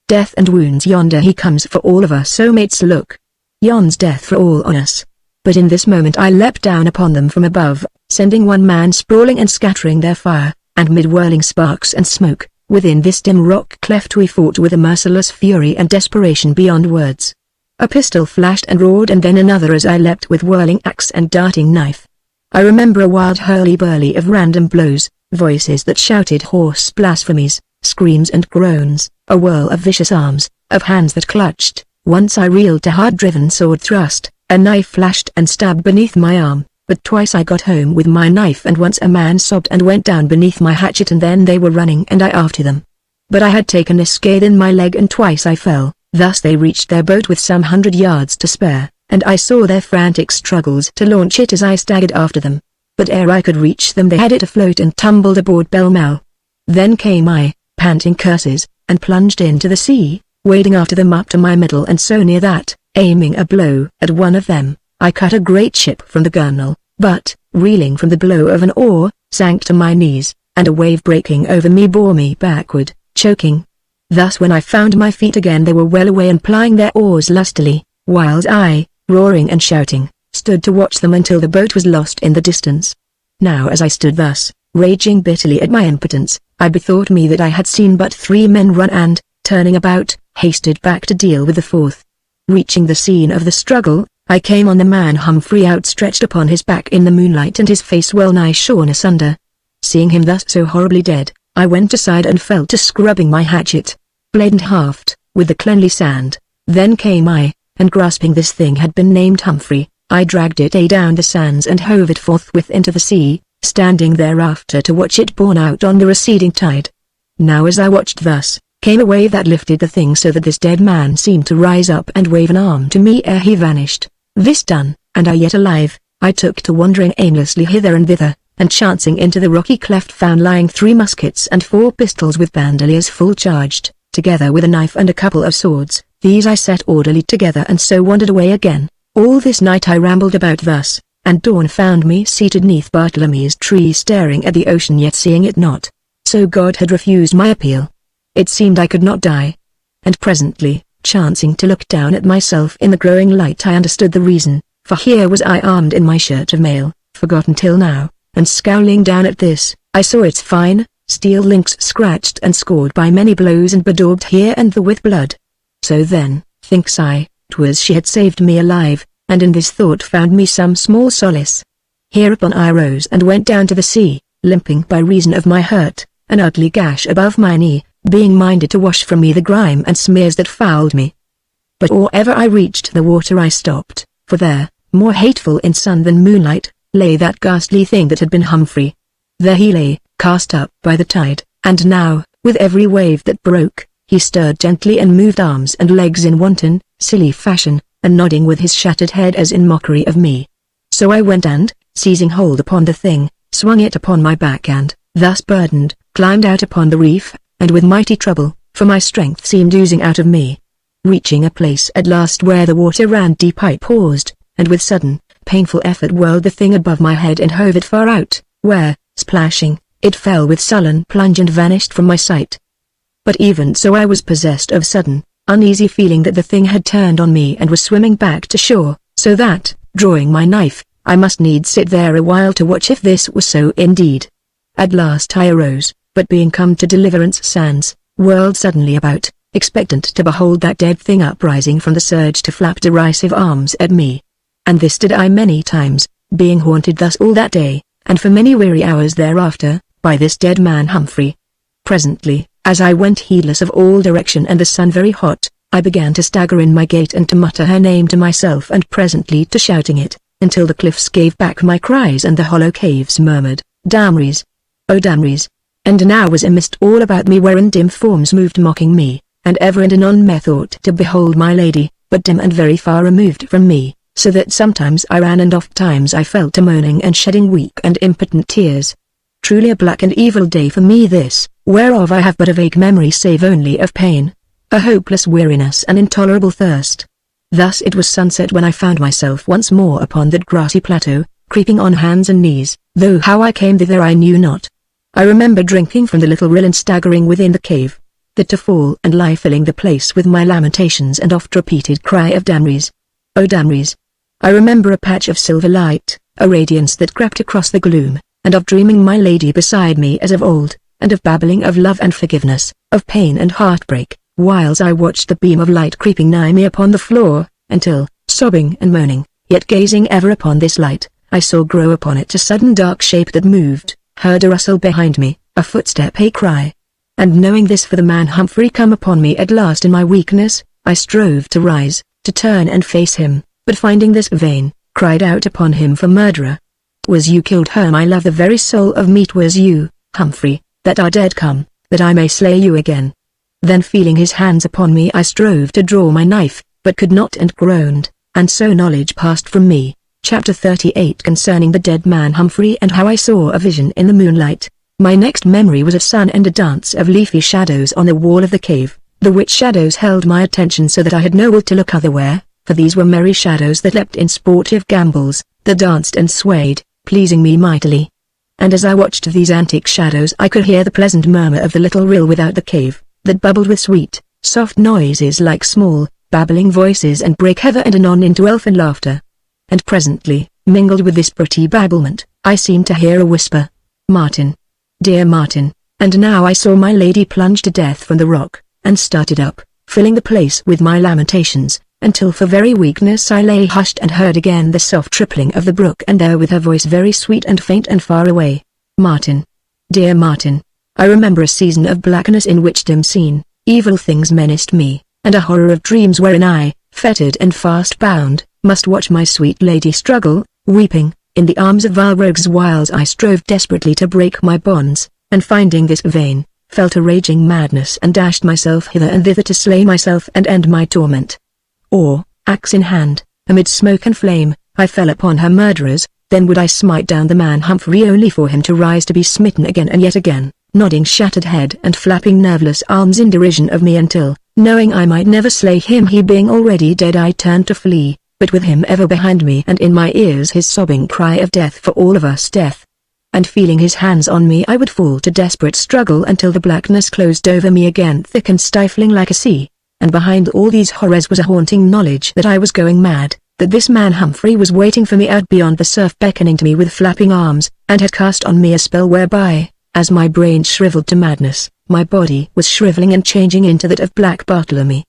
Death and wounds yonder, he comes for all of us, so mates look. Yon's death for all on us." But in this moment I leapt down upon them from above, sending one man sprawling and scattering their fire, and mid whirling sparks and smoke, within this dim rock cleft we fought with a merciless fury and desperation beyond words. A pistol flashed and roared, and then another as I leapt with whirling axe and darting knife. I remember a wild hurly-burly of random blows, voices that shouted hoarse blasphemies, screams and groans, a whirl of vicious arms, of hands that clutched. Once I reeled a hard-driven sword thrust, a knife flashed and stabbed beneath my arm, but twice I got home with my knife, and once a man sobbed and went down beneath my hatchet, and then they were running and I after them. But I had taken a scathe in my leg and twice I fell. Thus they reached their boat with some 100 yards to spare, and I saw their frantic struggles to launch it as I staggered after them. But ere I could reach them they had it afloat and tumbled aboard pell-mell. Then came I, panting curses, and plunged into the sea, wading after them up to my middle, and so near that, aiming a blow at one of them, I cut a great ship from the gunwale, but, reeling from the blow of an oar, sank to my knees, and a wave breaking over me bore me backward, choking. Thus when I found my feet again they were well away and plying their oars lustily, whilst I, roaring and shouting, stood to watch them until the boat was lost in the distance. Now as I stood thus, raging bitterly at my impotence, I bethought me that I had seen but 3 men run and, turning about, hasted back to deal with the 4th. Reaching the scene of the struggle, I came on the man Humphrey outstretched upon his back in the moonlight and his face well nigh shorn asunder. Seeing him thus so horribly dead, I went aside and fell to scrubbing my hatchet, blade and haft, with the cleanly sand. Then came I, and grasping this thing had been named Humphrey, I dragged it down the sands and hove it forthwith into the sea, standing thereafter to watch it borne out on the receding tide. Now as I watched thus, came a wave that lifted the thing so that this dead man seemed to rise up and wave an arm to me ere he vanished. This done, and I yet alive, I took to wandering aimlessly hither and thither, and chancing into the rocky cleft found lying 3 muskets and 4 pistols with bandoliers full charged, together with a knife and a couple of swords. These I set orderly together and so wandered away again. All this night I rambled about thus, and dawn found me seated neath Bartlemy's tree staring at the ocean yet seeing it not. So God had refused my appeal. It seemed I could not die. And presently, chancing to look down at myself in the growing light I understood the reason, for here was I armed in my shirt of mail, forgotten till now, and scowling down at this, I saw its fine, steel links scratched and scored by many blows and bedaubed here and there with blood. So then, thinks I, 'twas she had saved me alive, and in this thought found me some small solace. Hereupon I rose and went down to the sea, limping by reason of my hurt, an ugly gash above my knee, being minded to wash from me the grime and smears that fouled me. But or ever I reached the water I stopped, for there, more hateful in sun than moonlight, lay that ghastly thing that had been Humphrey. There he lay, cast up by the tide, and now, with every wave that broke, he stirred gently and moved arms and legs in wanton, silly fashion, and nodding with his shattered head as in mockery of me. So I went and, seizing hold upon the thing, swung it upon my back and, thus burdened, climbed out upon the reef, and with mighty trouble, for my strength seemed oozing out of me. Reaching a place at last where the water ran deep, I paused, and with sudden, painful effort whirled the thing above my head and hove it far out, where, splashing, it fell with sullen plunge and vanished from my sight. But even so I was possessed of sudden, uneasy feeling that the thing had turned on me and was swimming back to shore, so that, drawing my knife, I must needs sit there a while to watch if this was so indeed. At last I arose, but being come to Deliverance Sands, whirled suddenly about, expectant to behold that dead thing uprising from the surge to flap derisive arms at me. And this did I many times, being haunted thus all that day, and for many weary hours thereafter, by this dead man Humphrey. Presently, as I went heedless of all direction and the sun very hot, I began to stagger in my gait and to mutter her name to myself and presently to shouting it, until the cliffs gave back my cries and the hollow caves murmured, Damries! Oh Damries! And now was a mist all about me wherein dim forms moved mocking me, and ever and anon methought to behold my lady, but dim and very far removed from me, so that sometimes I ran and oft times I fell to moaning and shedding weak and impotent tears. Truly a black and evil day for me this, whereof I have but a vague memory save only of pain, a hopeless weariness and intolerable thirst. Thus it was sunset when I found myself once more upon that grassy plateau, creeping on hands and knees, though how I came thither I knew not. I remember drinking from the little rill and staggering within the cave, that to fall and lie filling the place with my lamentations and oft-repeated cry of Damries! Oh Damries! I remember a patch of silver light, a radiance that crept across the gloom, and of dreaming my lady beside me as of old, and of babbling of love and forgiveness, of pain and heartbreak, whiles I watched the beam of light creeping nigh me upon the floor, until, sobbing and moaning, yet gazing ever upon this light, I saw grow upon it a sudden dark shape that moved, heard a rustle behind me, a footstep, a cry. And knowing this for the man Humphrey come upon me at last in my weakness, I strove to rise, to turn and face him, but finding this vain, cried out upon him for murderer. Was you killed her my love, the very soul of me 'twas you, Humphrey, that are dead come, that I may slay you again. Then feeling his hands upon me I strove to draw my knife, but could not and groaned, and so knowledge passed from me. Chapter 38 Concerning the dead man Humphrey and how I saw a vision in the moonlight. My next memory was of sun and a dance of leafy shadows on the wall of the cave, the which shadows held my attention so that I had no will to look otherwhere, for these were merry shadows that leapt in sportive gambols, that danced and swayed, pleasing me mightily. And as I watched these antic shadows I could hear the pleasant murmur of the little rill without the cave, that bubbled with sweet, soft noises like small, babbling voices and brake ever and anon into elfin laughter. And presently, mingled with this pretty babblement, I seemed to hear a whisper, Martin! Dear Martin! And now I saw my lady plunge to death from the rock, and started up, filling the place with my lamentations, until for very weakness I lay hushed and heard again the soft trickling of the brook, and there with her voice very sweet and faint and far away, Martin! Dear Martin! I remember a season of blackness in which dim seen, evil things menaced me, and a horror of dreams wherein I, fettered and fast bound, must watch my sweet lady struggle, weeping, in the arms of vile rogues, whiles I strove desperately to break my bonds, and finding this vain, felt a raging madness and dashed myself hither and thither to slay myself and end my torment. Or, axe in hand, amid smoke and flame, I fell upon her murderers, then would I smite down the man Humphrey only for him to rise to be smitten again and yet again, nodding shattered head and flapping nerveless arms in derision of me until, knowing I might never slay him, he being already dead, I turned to flee, but with him ever behind me and in my ears his sobbing cry of death for all of us, death. And feeling his hands on me I would fall to desperate struggle until the blackness closed over me again, thick and stifling like a sea. And behind all these horrors was a haunting knowledge that I was going mad, that this man Humphrey was waiting for me out beyond the surf, beckoning to me with flapping arms, and had cast on me a spell whereby, as my brain shriveled to madness, my body was shriveling and changing into that of Black Bartlemy.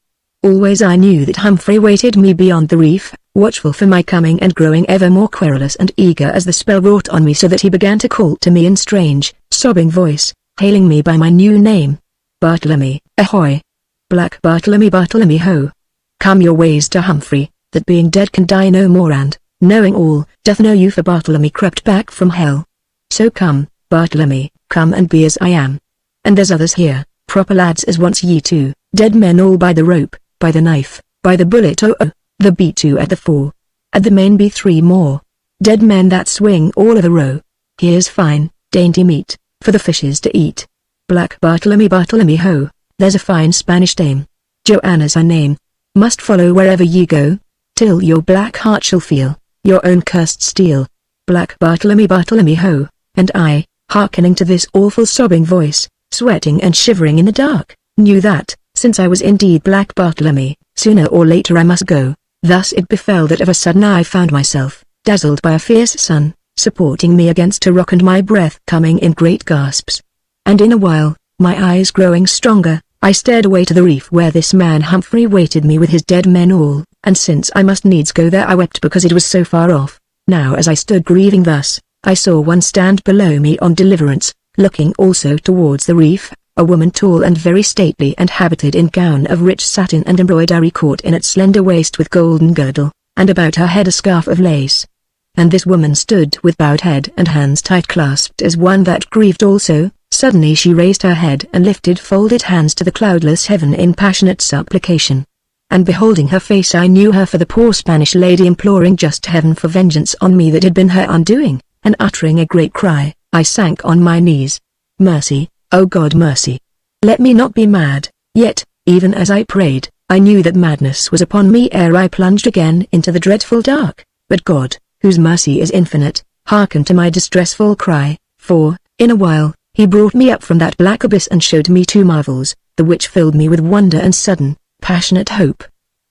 Always I knew that Humphrey waited me beyond the reef, watchful for my coming and growing ever more querulous and eager as the spell wrought on me, so that he began to call to me in strange, sobbing voice, hailing me by my new name. Bartlemy, ahoy! Black Bartlemy, Bartlemy ho! Come your ways to Humphrey, that being dead can die no more, and, knowing all, doth know you, for Bartlemy crept back from hell. So come, Bartlemy, come and be as I am. And there's others here, proper lads as once ye two, dead men all by the rope, by the knife, by the bullet, oh oh, there be two at the fore. At the main be three more, dead men that swing all of a row. Here's fine, dainty meat, for the fishes to eat. Black Bartlemy, Bartlemy ho, there's a fine Spanish dame, Joanna's her name, must follow wherever ye go, till your black heart shall feel your own cursed steel. Black Bartlemy, Bartlemy ho, and I, hearkening to this awful sobbing voice, sweating and shivering in the dark, knew that, since I was indeed Black Bartlemy, sooner or later I must go. Thus it befell that of a sudden I found myself, dazzled by a fierce sun, supporting me against a rock, and my breath coming in great gasps. And in a while, my eyes growing stronger, I stared away to the reef where this man Humphrey waited me with his dead men all, and since I must needs go there I wept because it was so far off. Now as I stood grieving thus, I saw one stand below me on deliverance, looking also towards the reef, a woman tall and very stately and habited in gown of rich satin and embroidery, caught in its slender waist with golden girdle, and about her head a scarf of lace. And this woman stood with bowed head and hands tight clasped as one that grieved also. Suddenly she raised her head and lifted folded hands to the cloudless heaven in passionate supplication. And beholding her face I knew her for the poor Spanish lady imploring just heaven for vengeance on me that had been her undoing, and uttering a great cry, I sank on my knees. Mercy, O God, mercy! Let me not be mad. Yet, even as I prayed, I knew that madness was upon me ere I plunged again into the dreadful dark. But God, whose mercy is infinite, hearkened to my distressful cry, for, in a while, He brought me up from that black abyss and showed me two marvels, the which filled me with wonder and sudden, passionate hope.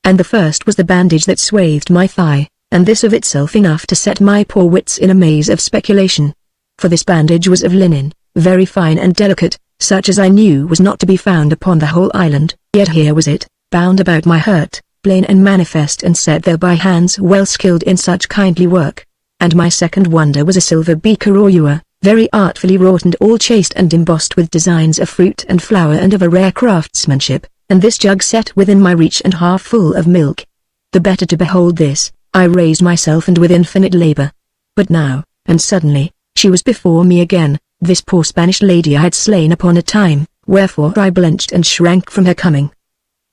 And the first was the bandage that swathed my thigh, and this of itself enough to set my poor wits in a maze of speculation. For this bandage was of linen, very fine and delicate, such as I knew was not to be found upon the whole island, yet here was it, bound about my hurt, plain and manifest, and set there by hands well skilled in such kindly work. And my second wonder was a silver beaker or ewer, very artfully wrought and all chased and embossed with designs of fruit and flower and of a rare craftsmanship, and this jug set within my reach and half full of milk. The better to behold this, I raised myself and with infinite labor. But now, and suddenly, she was before me again, this poor Spanish lady I had slain upon a time, wherefore I blenched and shrank from her coming.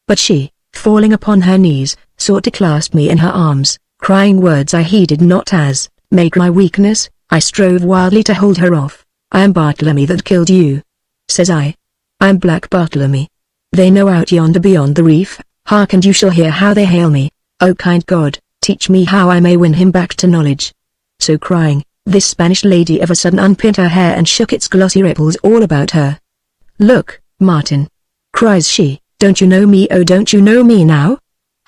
But she, falling upon her knees, sought to clasp me in her arms, crying words I heeded not as, make my weakness, I strove wildly to hold her off. I am Bartlemy that killed you. Says I. I am Black Bartlemy. They know out yonder beyond the reef, hark and you shall hear how they hail me. O kind God, teach me how I may win him back to knowledge. So crying, this Spanish lady of a sudden unpinned her hair and shook its glossy ripples all about her. Look, Martin, cries she, don't you know me? Oh, don't you know me now?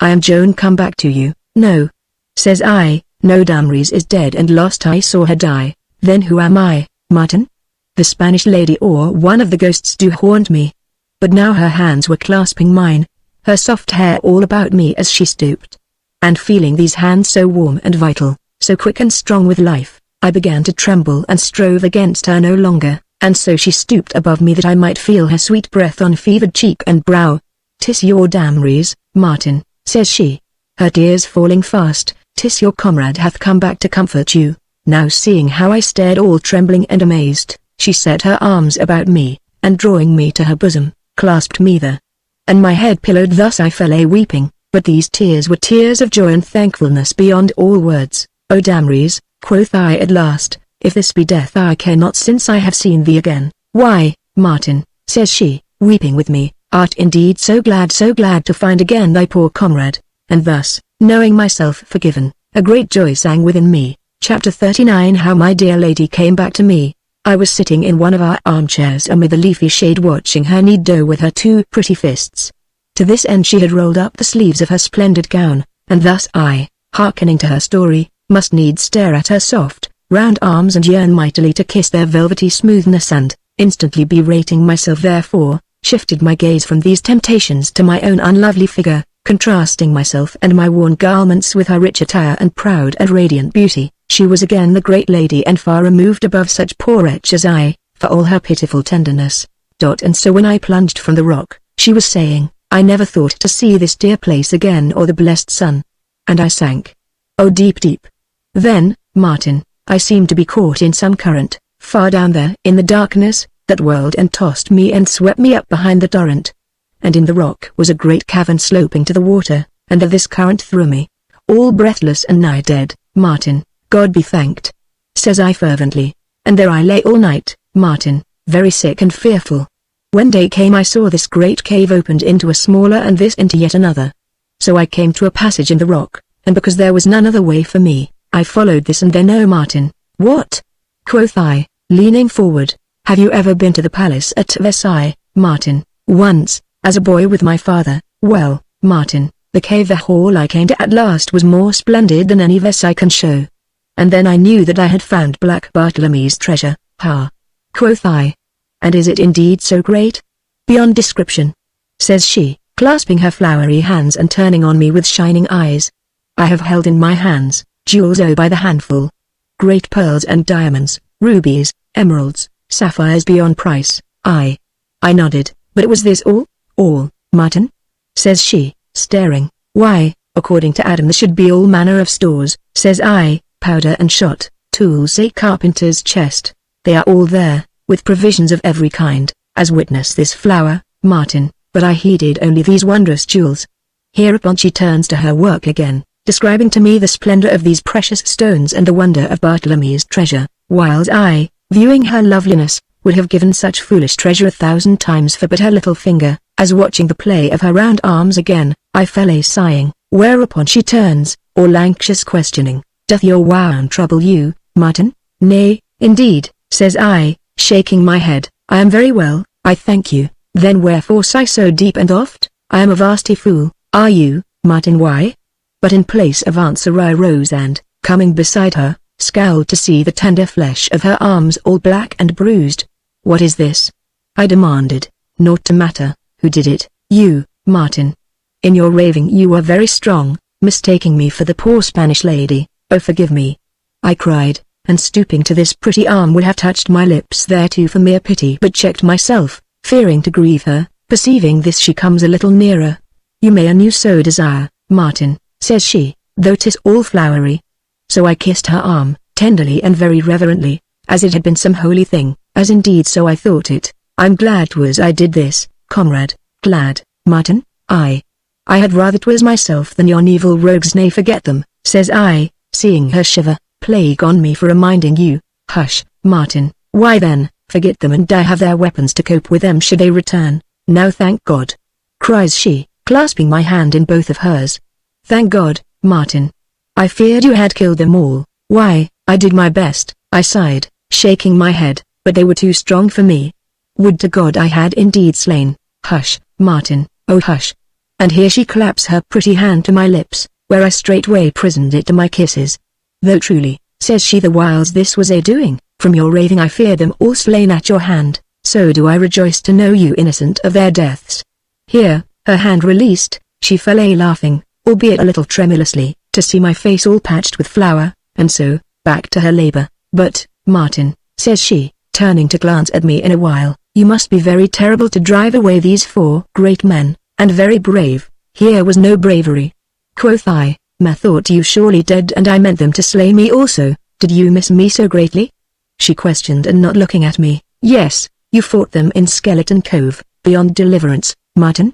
I am Joan come back to you. No. Says I, no, Damries is dead and lost, I saw her die. Then who am I, Martin? The Spanish lady or one of the ghosts do haunt me. But now her hands were clasping mine, her soft hair all about me as she stooped. And feeling these hands so warm and vital, so quick and strong with life, I began to tremble and strove against her no longer, and so she stooped above me that I might feel her sweet breath on fevered cheek and brow. 'Tis your Damries, Martin, says she, her tears falling fast. 'Tis your comrade hath come back to comfort you. Now seeing how I stared all trembling and amazed, she set her arms about me, and drawing me to her bosom, clasped me there. And my head pillowed thus I fell a weeping, but these tears were tears of joy and thankfulness beyond all words. O Damries, quoth I at last, if this be death I care not, since I have seen thee again. Why, Martin, says she, weeping with me, art indeed so glad to find again thy poor comrade. And thus, knowing myself forgiven, a great joy sang within me. Chapter 39. How my dear lady came back to me. I was sitting in one of our armchairs amid the leafy shade watching her knead dough with her two pretty fists. To this end she had rolled up the sleeves of her splendid gown, and thus I, hearkening to her story, must needs stare at her soft, round arms and yearn mightily to kiss their velvety smoothness, and, instantly berating myself therefore, shifted my gaze from these temptations to my own unlovely figure, Contrasting myself and my worn garments with her rich attire and proud and radiant beauty, she was again the great lady and far removed above such poor wretch as I, for all her pitiful tenderness. And so when I plunged from the rock, she was saying, I never thought to see this dear place again or the blessed sun. And I sank. Oh, deep deep. Then, Martin, I seemed to be caught in some current, far down there in the darkness, that whirled and tossed me and swept me up behind the torrent. And in the rock was a great cavern sloping to the water, and there this current threw me, all breathless and nigh dead. Martin, God be thanked, says I fervently. And there I lay all night, Martin, very sick and fearful. When day came I saw this great cave opened into a smaller and this into yet another. So I came to a passage in the rock, and because there was none other way for me, I followed this and then oh Martin, what? Quoth I, leaning forward, have you ever been to the palace at Versailles, Martin? Once, as a boy with my father. Well, Martin, the cave the hall I came to at last was more splendid than any Versailles can show. And then I knew that I had found Black Bartlemy's treasure. Ha! Quoth I. And is it indeed so great? Beyond description, says she, clasping her flowery hands and turning on me with shining eyes. I have held in my hands, jewels by the handful. Great pearls and diamonds, rubies, emeralds, sapphires beyond price. I nodded, but it was this all? All, Martin? Says she, staring. Why, according to Adam there should be all manner of stores, says I, powder and shot, tools a carpenter's chest. They are all there, with provisions of every kind, as witness this flower, Martin, but I heeded only these wondrous jewels. Hereupon she turns to her work again, describing to me the splendor of these precious stones and the wonder of Bartlemy's treasure, whilst I, viewing her loveliness, would have given such foolish treasure 1,000 times for but her little finger, as watching the play of her round arms again, I fell a sighing, whereupon she turns, all anxious questioning, doth your wound trouble you, Martin? Nay, indeed, says I, shaking my head, I am very well, I thank you. Then wherefore sigh so deep and oft? I am a vasty fool, are you, Martin? Why? But in place of answer I rose and, coming beside her, scowled to see the tender flesh of her arms all black and bruised. What is this? I demanded. Naught to matter. Who did it? You, Martin. In your raving you are very strong, mistaking me for the poor Spanish lady. Oh, forgive me, I cried, and stooping to this pretty arm would have touched my lips thereto for mere pity but checked myself, fearing to grieve her. Perceiving this she comes a little nearer. You may an you so desire, Martin, says she, though 'tis all flowery. So I kissed her arm, tenderly and very reverently, as it had been some holy thing, as indeed so I thought it. I'm glad 'twas I did this, comrade, glad, Martin, I had rather 'twas myself than yon evil rogues. Nay, forget them, says I, seeing her shiver. Plague on me for reminding you. Hush, Martin. Why then, forget them and I have their weapons to cope with them should they return. Now thank God, cries she, clasping my hand in both of hers. Thank God, Martin. I feared you had killed them all. Why, I did my best, I sighed, shaking my head, but they were too strong for me. Would to God I had indeed slain. Hush, Martin, oh hush. And here she claps her pretty hand to my lips, where I straightway prisoned it to my kisses. Though truly, says she, the whiles this was a doing, from your raving I feared them all slain at your hand, so do I rejoice to know you innocent of their deaths. Here, her hand released, she fell a laughing, albeit a little tremulously, to see my face all patched with flour, and so, back to her labor. But, Martin, says she, turning to glance at me in a while, you must be very terrible to drive away these 4 great men, and very brave. Here was no bravery. Quoth I, methought you surely dead and I meant them to slay me also. Did you miss me so greatly? She questioned and not looking at me. Yes, you fought them in Skeleton Cove, beyond Deliverance, Martin.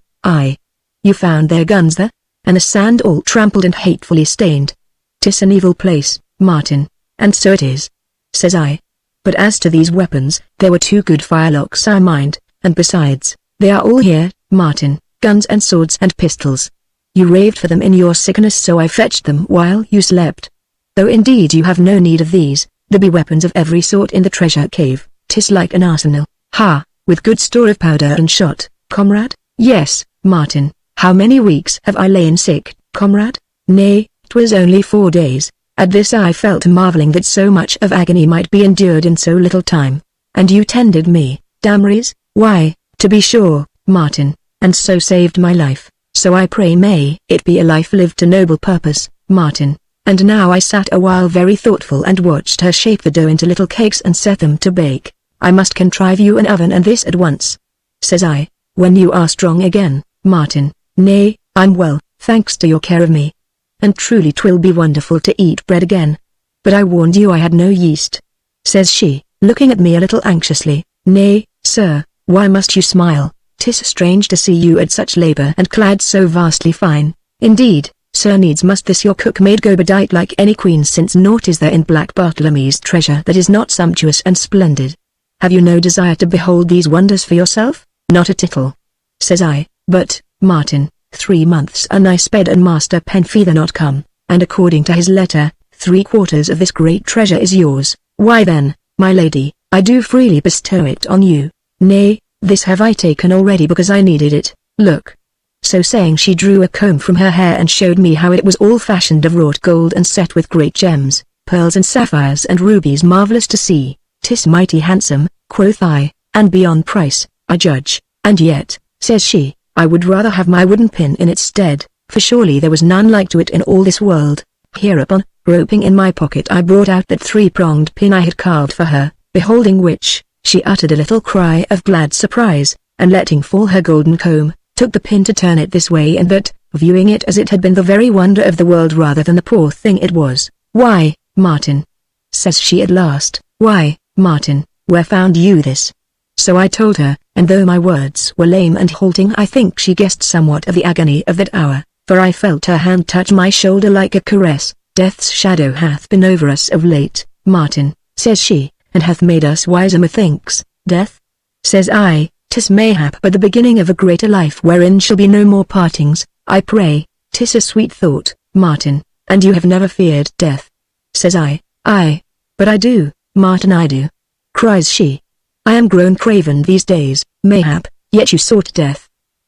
You found their guns there, and the sand all trampled and hatefully stained. 'Tis an evil place, Martin, and so it is, says I. But as to these weapons, there were 2 good firelocks I mind, and besides, they are all here, Martin, guns and swords and pistols. You raved for them in your sickness, so I fetched them while you slept. Though indeed you have no need of these, there be weapons of every sort in the treasure cave. 'Tis like an arsenal. Ha, with good store of powder and shot, comrade? Yes, Martin. How many weeks have I lain sick, comrade? Nay, 'twas only 4 days. At this I felt marveling that so much of agony might be endured in so little time. And you tended me, Damries? Why, to be sure, Martin, and so saved my life. So I pray may it be a life lived to noble purpose, Martin. And now I sat a while very thoughtful and watched her shape the dough into little cakes and set them to bake. I must contrive you an oven and this at once, says I, when you are strong again, Martin. Nay, I'm well, thanks to your care of me. And truly 'twill be wonderful to eat bread again. But I warned you I had no yeast, says she, looking at me a little anxiously. Nay, sir, why must you smile? 'Tis strange to see you at such labour and clad so vastly fine. Indeed, sir, needs must this your cook-maid go bedight like any queen, since naught is there in black Bartlemy's treasure that is not sumptuous and splendid. Have you no desire to behold these wonders for yourself? Not a tittle, says I. But, Martin, 3 months are nigh sped and Master Penfeather not come, and according to his letter, 3/4 of this great treasure is yours. Why then, my lady, I do freely bestow it on you. Nay, this have I taken already because I needed it. Look. So saying she drew a comb from her hair and showed me how it was all fashioned of wrought gold and set with great gems, pearls and sapphires and rubies marvellous to see. 'Tis mighty handsome, quoth I, and beyond price, I judge. And yet, says she, I would rather have my wooden pin in its stead, for surely there was none like to it in all this world. Hereupon, groping in my pocket, I brought out that 3-pronged pin I had carved for her, beholding which, she uttered a little cry of glad surprise, and letting fall her golden comb, took the pin to turn it this way and that, viewing it as it had been the very wonder of the world rather than the poor thing it was. Why, Martin, says she at last, why, Martin, where found you this? So I told her, and though my words were lame and halting, I think she guessed somewhat of the agony of that hour, for I felt her hand touch my shoulder like a caress. Death's shadow hath been over us of late, Martin, says she, and hath made us wiser methinks. Death? Says I, 'tis mayhap but the beginning of a greater life wherein shall be no more partings. I pray, 'tis a sweet thought, Martin, and you have never feared death. Says I, aye, but I do, Martin, I do. Cries she. I am grown craven these days, mayhap, yet you sought death.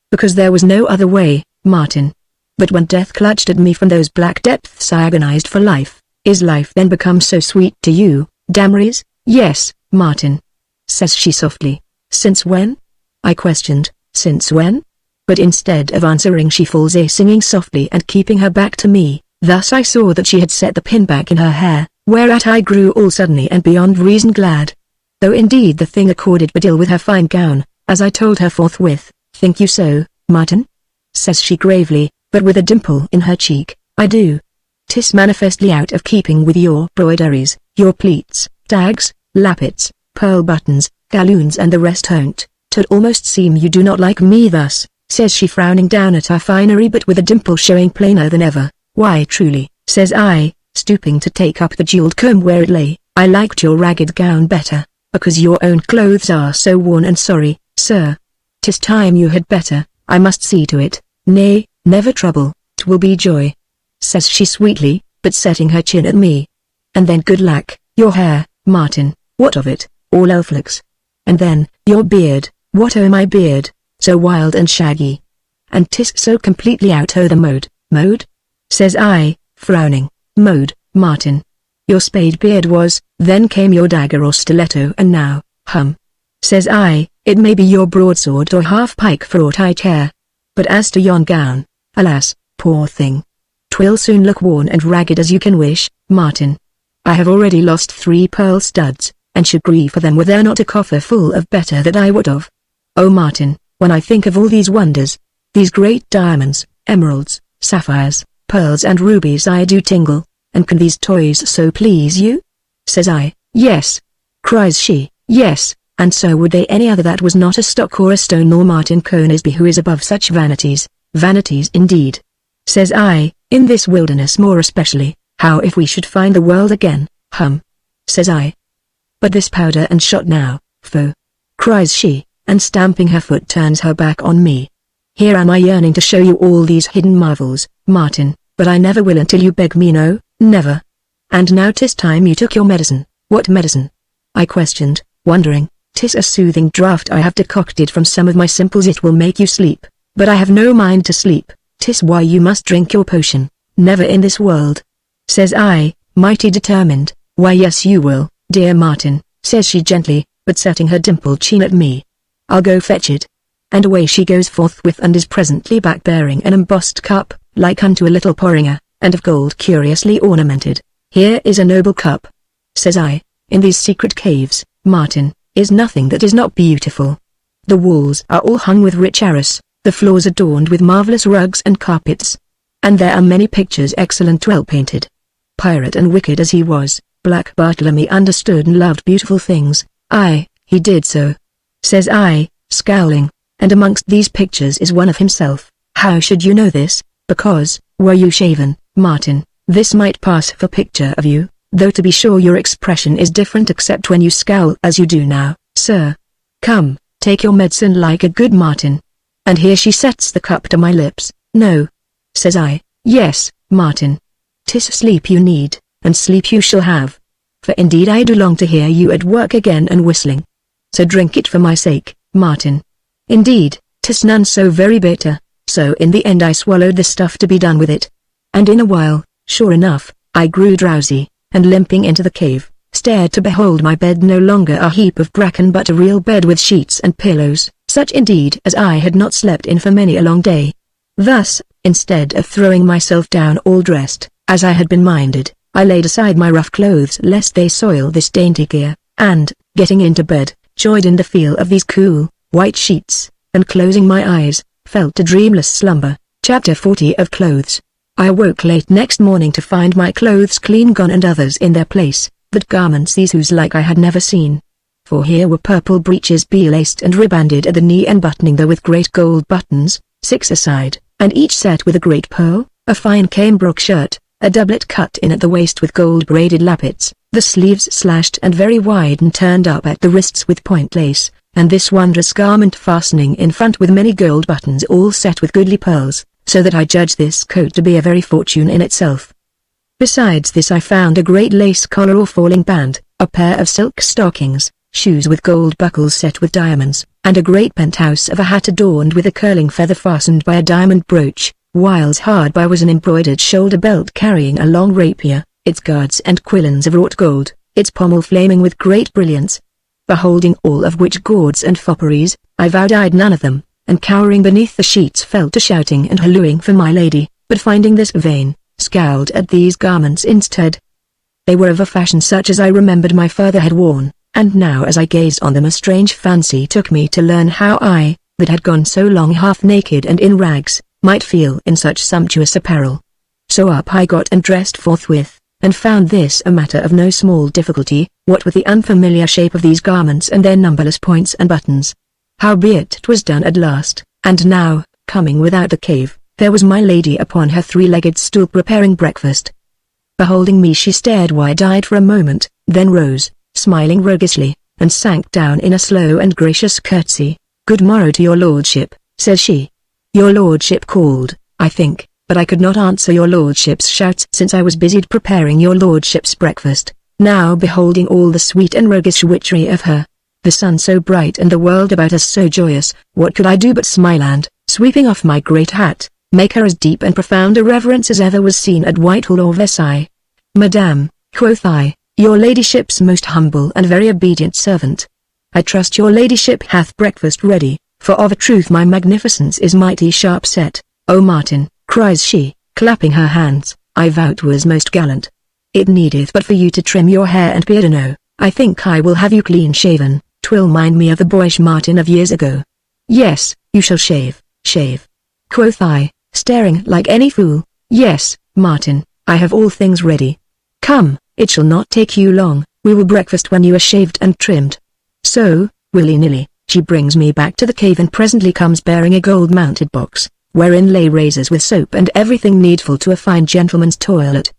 Because there was no other way, Martin. But when death clutched at me from those black depths I agonized for life. Is life then become so sweet to you, Damaris? Yes, Martin, says she softly. Since when? I questioned. Since when? But instead of answering she falls a singing softly and keeping her back to me. Thus I saw that she had set the pin back in her hair, whereat I grew all suddenly and beyond reason glad. Though indeed the thing accorded but ill with her fine gown, as I told her forthwith. Think you so, Martin? Says she gravely, but with a dimple in her cheek. I do. 'Tis manifestly out of keeping with your broideries, your pleats, tags, lappets, pearl buttons, galloons and the rest on't. 'Twould almost seem you do not like me thus, says she, frowning down at her finery but with a dimple showing plainer than ever. Why truly, says I, stooping to take up the jeweled comb where it lay, I liked your ragged gown better, because your own clothes are so worn and sorry, sir. 'Tis time you had better, I must see to it. Nay, never trouble, 'twill be joy, says she sweetly, but setting her chin at me. And then good lack, your hair, Martin, what of it, all elflocks? And then, your beard, what o' my beard, so wild and shaggy? And 'tis so completely out o' the mode. Mode? Says I, frowning. Mode, Martin. Your spade beard was, then came your dagger or stiletto, and now, says I, it may be your broadsword or half-pike for aught I care. But as to yon gown, alas, poor thing, 'twill soon look worn and ragged as you can wish, Martin. I have already lost 3 pearl studs, and should grieve for them were there not a coffer full of better that I would of. Oh Martin, when I think of all these wonders, these great diamonds, emeralds, sapphires, pearls and rubies, I do tingle. And can these toys so please you? Says I. Yes. Cries she. Yes, and so would they any other that was not a stock or a stone, nor Martin Conisby who is above such vanities. Vanities indeed. Says I, in this wilderness more especially. How if we should find the world again? Says I. But this powder and shot now, foe. Cries she, and stamping her foot turns her back on me. Here am I yearning to show you all these hidden marvels, Martin, but I never will until you beg me. No, never. And now 'tis time you took your medicine. What medicine? I questioned, wondering. 'Tis a soothing draught I have decocted from some of my simples. It will make you sleep, but I have no mind to sleep. 'Tis why you must drink your potion. Never in this world. Says I, mighty determined. Why yes you will, dear Martin, says she gently, but setting her dimpled chin at me. I'll go fetch it. and away she goes forthwith and is presently back bearing an embossed cup, like unto a little porringer, and of gold curiously ornamented. Here is a noble cup. Says I, in these secret caves, Martin, is nothing that is not beautiful. The walls are all hung with rich arras, the floors adorned with marvelous rugs and carpets. And there are many pictures excellent well painted. Pirate and wicked as he was, Black Bartlemy understood and loved beautiful things. Aye, he did so. Says I, scowling, and amongst these pictures is one of himself. How should you know this? Because, were you shaven, Martin, this might pass for picture of you, though to be sure your expression is different except when you scowl as you do now, sir. Come, take your medicine like a good Martin. And here she sets the cup to my lips. No. Says I, yes, Martin. 'Tis sleep you need, and sleep you shall have. For indeed I do long to hear you at work again and whistling. So drink it for my sake, Martin. Indeed, 'tis none so very bitter, so in the end I swallowed the stuff to be done with it. And in a while, sure enough, I grew drowsy, and limping into the cave, stared to behold my bed no longer a heap of bracken but a real bed with sheets and pillows, such indeed as I had not slept in for many a long day. Thus, instead of throwing myself down all dressed, as I had been minded, I laid aside my rough clothes lest they soil this dainty gear, and, getting into bed, joyed in the feel of these cool, white sheets, and closing my eyes, fell to dreamless slumber. Chapter 40 of Clothes. I awoke late next morning to find my clothes clean gone and others in their place, but garments these whose like I had never seen. For here were purple breeches belaced and ribanded at the knee and buttoning there with great gold buttons, 6 aside, and each set with a great pearl, a fine cambric shirt, a doublet cut in at the waist with gold braided lappets, the sleeves slashed and very wide and turned up at the wrists with point lace, and this wondrous garment fastening in front with many gold buttons all set with goodly pearls, so that I judge this coat to be a very fortune in itself. Besides this I found a great lace collar or falling band, a pair of silk stockings, shoes with gold buckles set with diamonds, and a great penthouse of a hat adorned with a curling feather fastened by a diamond brooch, whiles hard by was an embroidered shoulder belt carrying a long rapier, its guards and quillons of wrought gold, its pommel flaming with great brilliance. Beholding all of which gauds and fopperies, I vowed I'd none of them, and cowering beneath the sheets fell to shouting and hallooing for my lady, but finding this vain, scowled at these garments instead. They were of a fashion such as I remembered my father had worn, and now as I gazed on them a strange fancy took me to learn how I, that had gone so long half naked and in rags, might feel in such sumptuous apparel. So up I got and dressed forthwith, and found this a matter of no small difficulty, what with the unfamiliar shape of these garments and their numberless points and buttons. Howbeit 'twas done at last, and now, coming without the cave, there was my lady upon her 3-legged stool preparing breakfast. Beholding me she stared wide-eyed for a moment, then rose, smiling roguishly, and sank down in a slow and gracious curtsy. "Good morrow to your lordship," says she. "Your lordship called, I think, but I could not answer your lordship's shouts since I was busied preparing your lordship's breakfast." Now beholding all the sweet and roguish witchery of her, the sun so bright and the world about us so joyous, what could I do but smile and, sweeping off my great hat, make her as deep and profound a reverence as ever was seen at Whitehall or Versailles. "Madame," quoth I, "your ladyship's most humble and very obedient servant. I trust your ladyship hath breakfast ready, for of a truth my magnificence is mighty sharp set." "Oh Martin," cries she, clapping her hands, "I vow 'twas most gallant. It needeth but for you to trim your hair and beard. No, I think I will have you clean shaven, 'twill mind me of the boyish Martin of years ago." "Yes, you shall shave, quoth I, staring like any fool. "Yes, Martin, I have all things ready. Come, it shall not take you long, we will breakfast when you are shaved and trimmed." So, willy-nilly, she brings me back to the cave and presently comes bearing a gold-mounted box, wherein lay razors with soap and everything needful to a fine gentleman's toilet.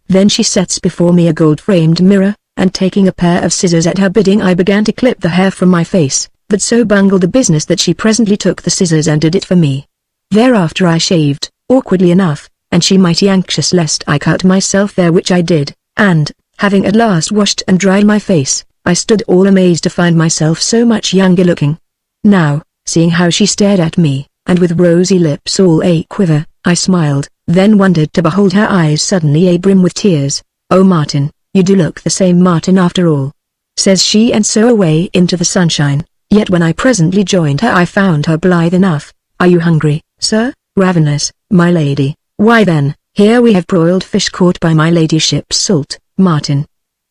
Then she sets before me a gold-framed mirror, and taking a pair of scissors at her bidding I began to clip the hair from my face, but so bungled the business that she presently took the scissors and did it for me. Thereafter I shaved, awkwardly enough, and she mighty anxious lest I cut myself there, which I did, and, having at last washed and dried my face, I stood all amazed to find myself so much younger looking. Now, seeing how she stared at me, and with rosy lips all a-quiver, I smiled, then wondered to behold her eyes suddenly a-brim with tears. "Oh Martin, you do look the same Martin after all," says she, and so away into the sunshine, Yet when I presently joined her I found her blithe enough. "Are you hungry, sir?" "Ravenous, my lady." "Why then, here we have broiled fish caught by my ladyship's salt, Martin.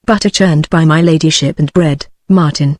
Butter churned by my ladyship and bread, Martin.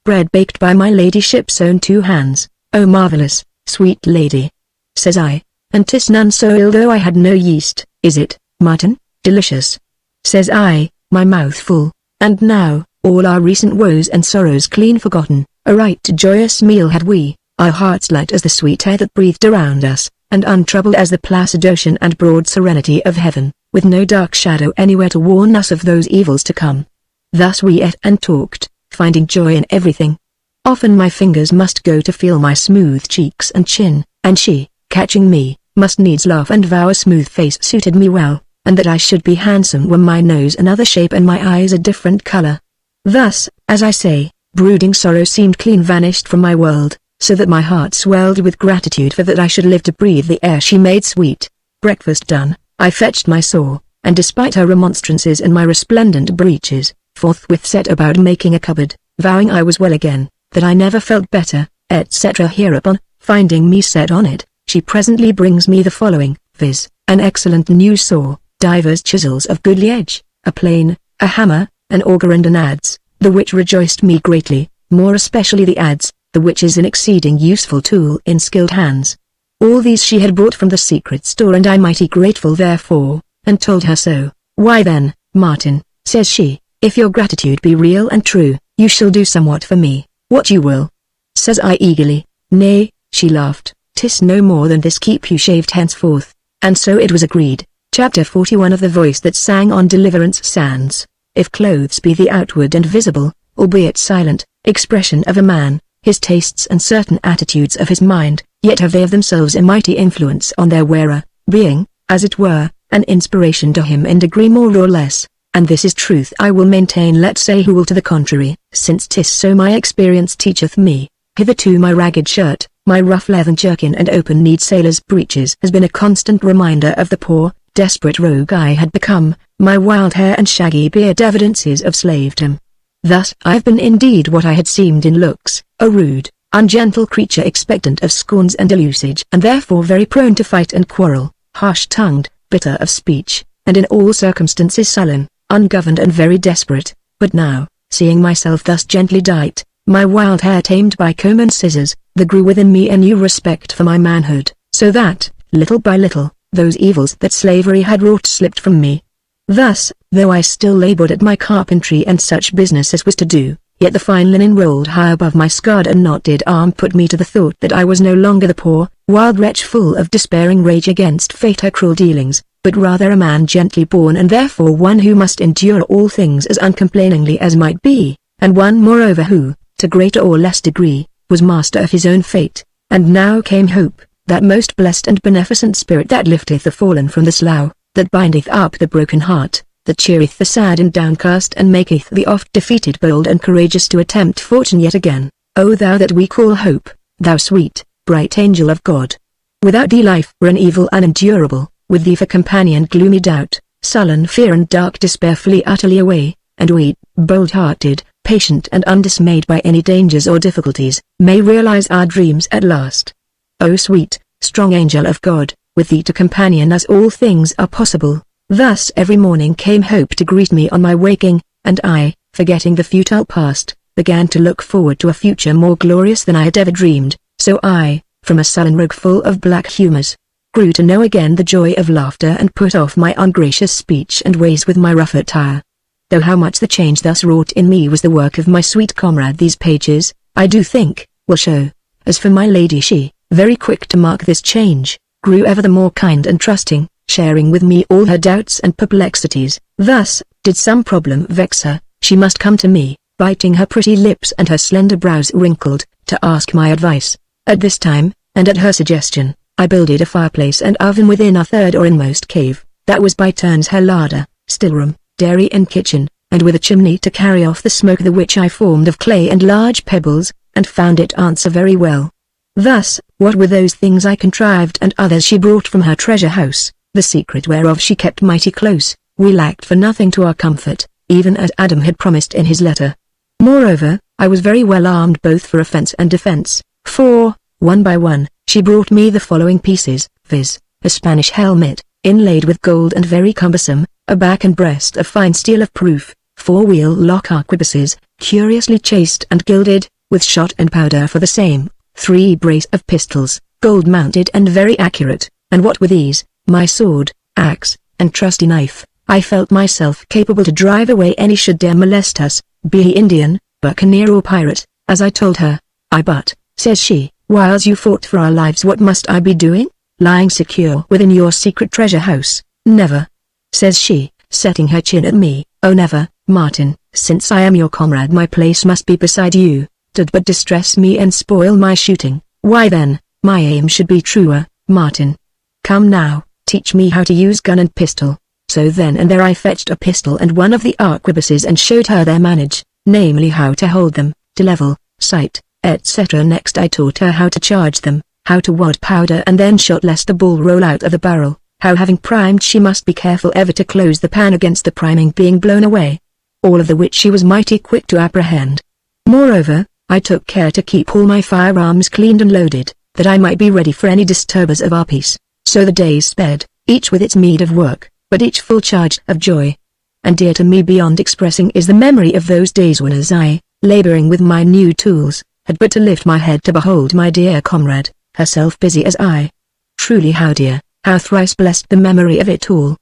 Bread baked by my ladyship's own 2 hands. Oh marvellous, sweet lady," says I, "and 'tis none so ill though I had no yeast." "Is it, Martin?" "Delicious," says I, my mouth full, and now, all our recent woes and sorrows clean forgotten, a right joyous meal had we, our hearts light as the sweet air that breathed around us, and untroubled as the placid ocean and broad serenity of heaven, with no dark shadow anywhere to warn us of those evils to come. Thus we ate and talked, finding joy in everything. Often my fingers must go to feel my smooth cheeks and chin, and she, catching me, must needs laugh and vow a smooth face suited me well, and that I should be handsome were my nose another shape and my eyes a different color. Thus, as I say, brooding sorrow seemed clean vanished from my world, so that my heart swelled with gratitude for that I should live to breathe the air she made sweet. Breakfast done, I fetched my saw, and despite her remonstrances and my resplendent breeches, forthwith set about making a cupboard, vowing I was well again, that I never felt better, etc. Hereupon, finding me set on it, she presently brings me the following, viz., an excellent new saw, divers chisels of goodly edge, a plane, a hammer, an auger and an adze, the which rejoiced me greatly, more especially the adze, the which is an exceeding useful tool in skilled hands. All these she had brought from the secret store and I mighty grateful therefor, and told her so. "Why then, Martin," says she, "if your gratitude be real and true, you shall do somewhat for me." "What you will," says I eagerly. "Nay," she laughed, "'tis no more than this, keep you shaved henceforth." And so it was agreed. Chapter 41 of The Voice That Sang on Deliverance Sands. If clothes be the outward and visible, albeit silent, expression of a man, his tastes and certain attitudes of his mind, yet have they of themselves a mighty influence on their wearer, being, as it were, an inspiration to him in degree more or less, and this is truth I will maintain, let say who will to the contrary, since 'tis so my experience teacheth me. Hitherto my ragged shirt, my rough leathern jerkin and open-kneed sailor's breeches has been a constant reminder of the poor, desperate rogue I had become, my wild hair and shaggy beard evidences of slavedom. Thus I have been indeed what I had seemed in looks, a rude, ungentle creature expectant of scorns and ill usage and therefore very prone to fight and quarrel, harsh-tongued, bitter of speech, and in all circumstances sullen, ungoverned and very desperate. But now, seeing myself thus gently dight, my wild hair tamed by comb and scissors, there grew within me a new respect for my manhood, so that, little by little, those evils that slavery had wrought slipped from me. Thus, though I still labored at my carpentry and such business as was to do, yet the fine linen rolled high above my scarred and knotted arm put me to the thought that I was no longer the poor, wild wretch full of despairing rage against fate her cruel dealings, but rather a man gently born and therefore one who must endure all things as uncomplainingly as might be, and one moreover who, to greater or less degree, was master of his own fate. And now came hope, that most blessed and beneficent spirit that lifteth the fallen from the slough, that bindeth up the broken heart, that cheereth the sad and downcast and maketh the oft defeated bold and courageous to attempt fortune yet again. O thou that we call hope, thou sweet, bright angel of God! Without thee life were an evil unendurable, with thee for companion gloomy doubt, sullen fear and dark despair flee utterly away, and we, bold-hearted, patient and undismayed by any dangers or difficulties, may realize our dreams at last. O sweet, strong angel of God, with thee to companion us all things are possible. Thus every morning came hope to greet me on my waking, and I, forgetting the futile past, began to look forward to a future more glorious than I had ever dreamed. So I, from a sullen rogue full of black humors, grew to know again the joy of laughter and put off my ungracious speech and ways with my rough attire. Though how much the change thus wrought in me was the work of my sweet comrade, these pages, I do think, will show. As for my lady, she, very quick to mark this change, grew ever the more kind and trusting, sharing with me all her doubts and perplexities. Thus, did some problem vex her, she must come to me, biting her pretty lips and her slender brows wrinkled, to ask my advice. At this time, and at her suggestion, I builded a fireplace and oven within our third or inmost cave, that was by turns her larder, stillroom, dairy and kitchen, and with a chimney to carry off the smoke, the which I formed of clay and large pebbles, and found it answer very well. Thus, what with those things I contrived and others she brought from her treasure house, the secret whereof she kept mighty close, we lacked for nothing to our comfort, even as Adam had promised in his letter. Moreover, I was very well armed both for offense and defense, for, one by one, she brought me the following pieces, viz., a Spanish helmet, inlaid with gold and very cumbersome, a back and breast of fine steel of proof, 4-wheel lock arquebuses, curiously chased and gilded, with shot and powder for the same, 3 brace of pistols, gold-mounted and very accurate, and what with these, my sword, axe, and trusty knife, I felt myself capable to drive away any should dare molest us, be he Indian, buccaneer or pirate, as I told her. But, says she, whiles you fought for our lives, what must I be doing? Lying secure within your secret treasure house? Never, says she, setting her chin at me. Oh never, Martin, since I am your comrade my place must be beside you. Did but distress me and spoil my shooting, why then, my aim should be truer, Martin. Come now, teach me how to use gun and pistol. So then and there I fetched a pistol and one of the arquebuses and showed her their manage, namely how to hold them, to level, sight, etc. Next I taught her how to charge them, how to wad powder and then shot lest the ball roll out of the barrel, how having primed she must be careful ever to close the pan against the priming being blown away. All of the which she was mighty quick to apprehend. Moreover, I took care to keep all my firearms cleaned and loaded, that I might be ready for any disturbers of our peace. So the days sped, each with its meed of work, but each full charged of joy. And dear to me beyond expressing is the memory of those days when as I, laboring with my new tools, had but to lift my head to behold my dear comrade, herself busy as I. Truly how dear, how thrice blessed the memory of it all.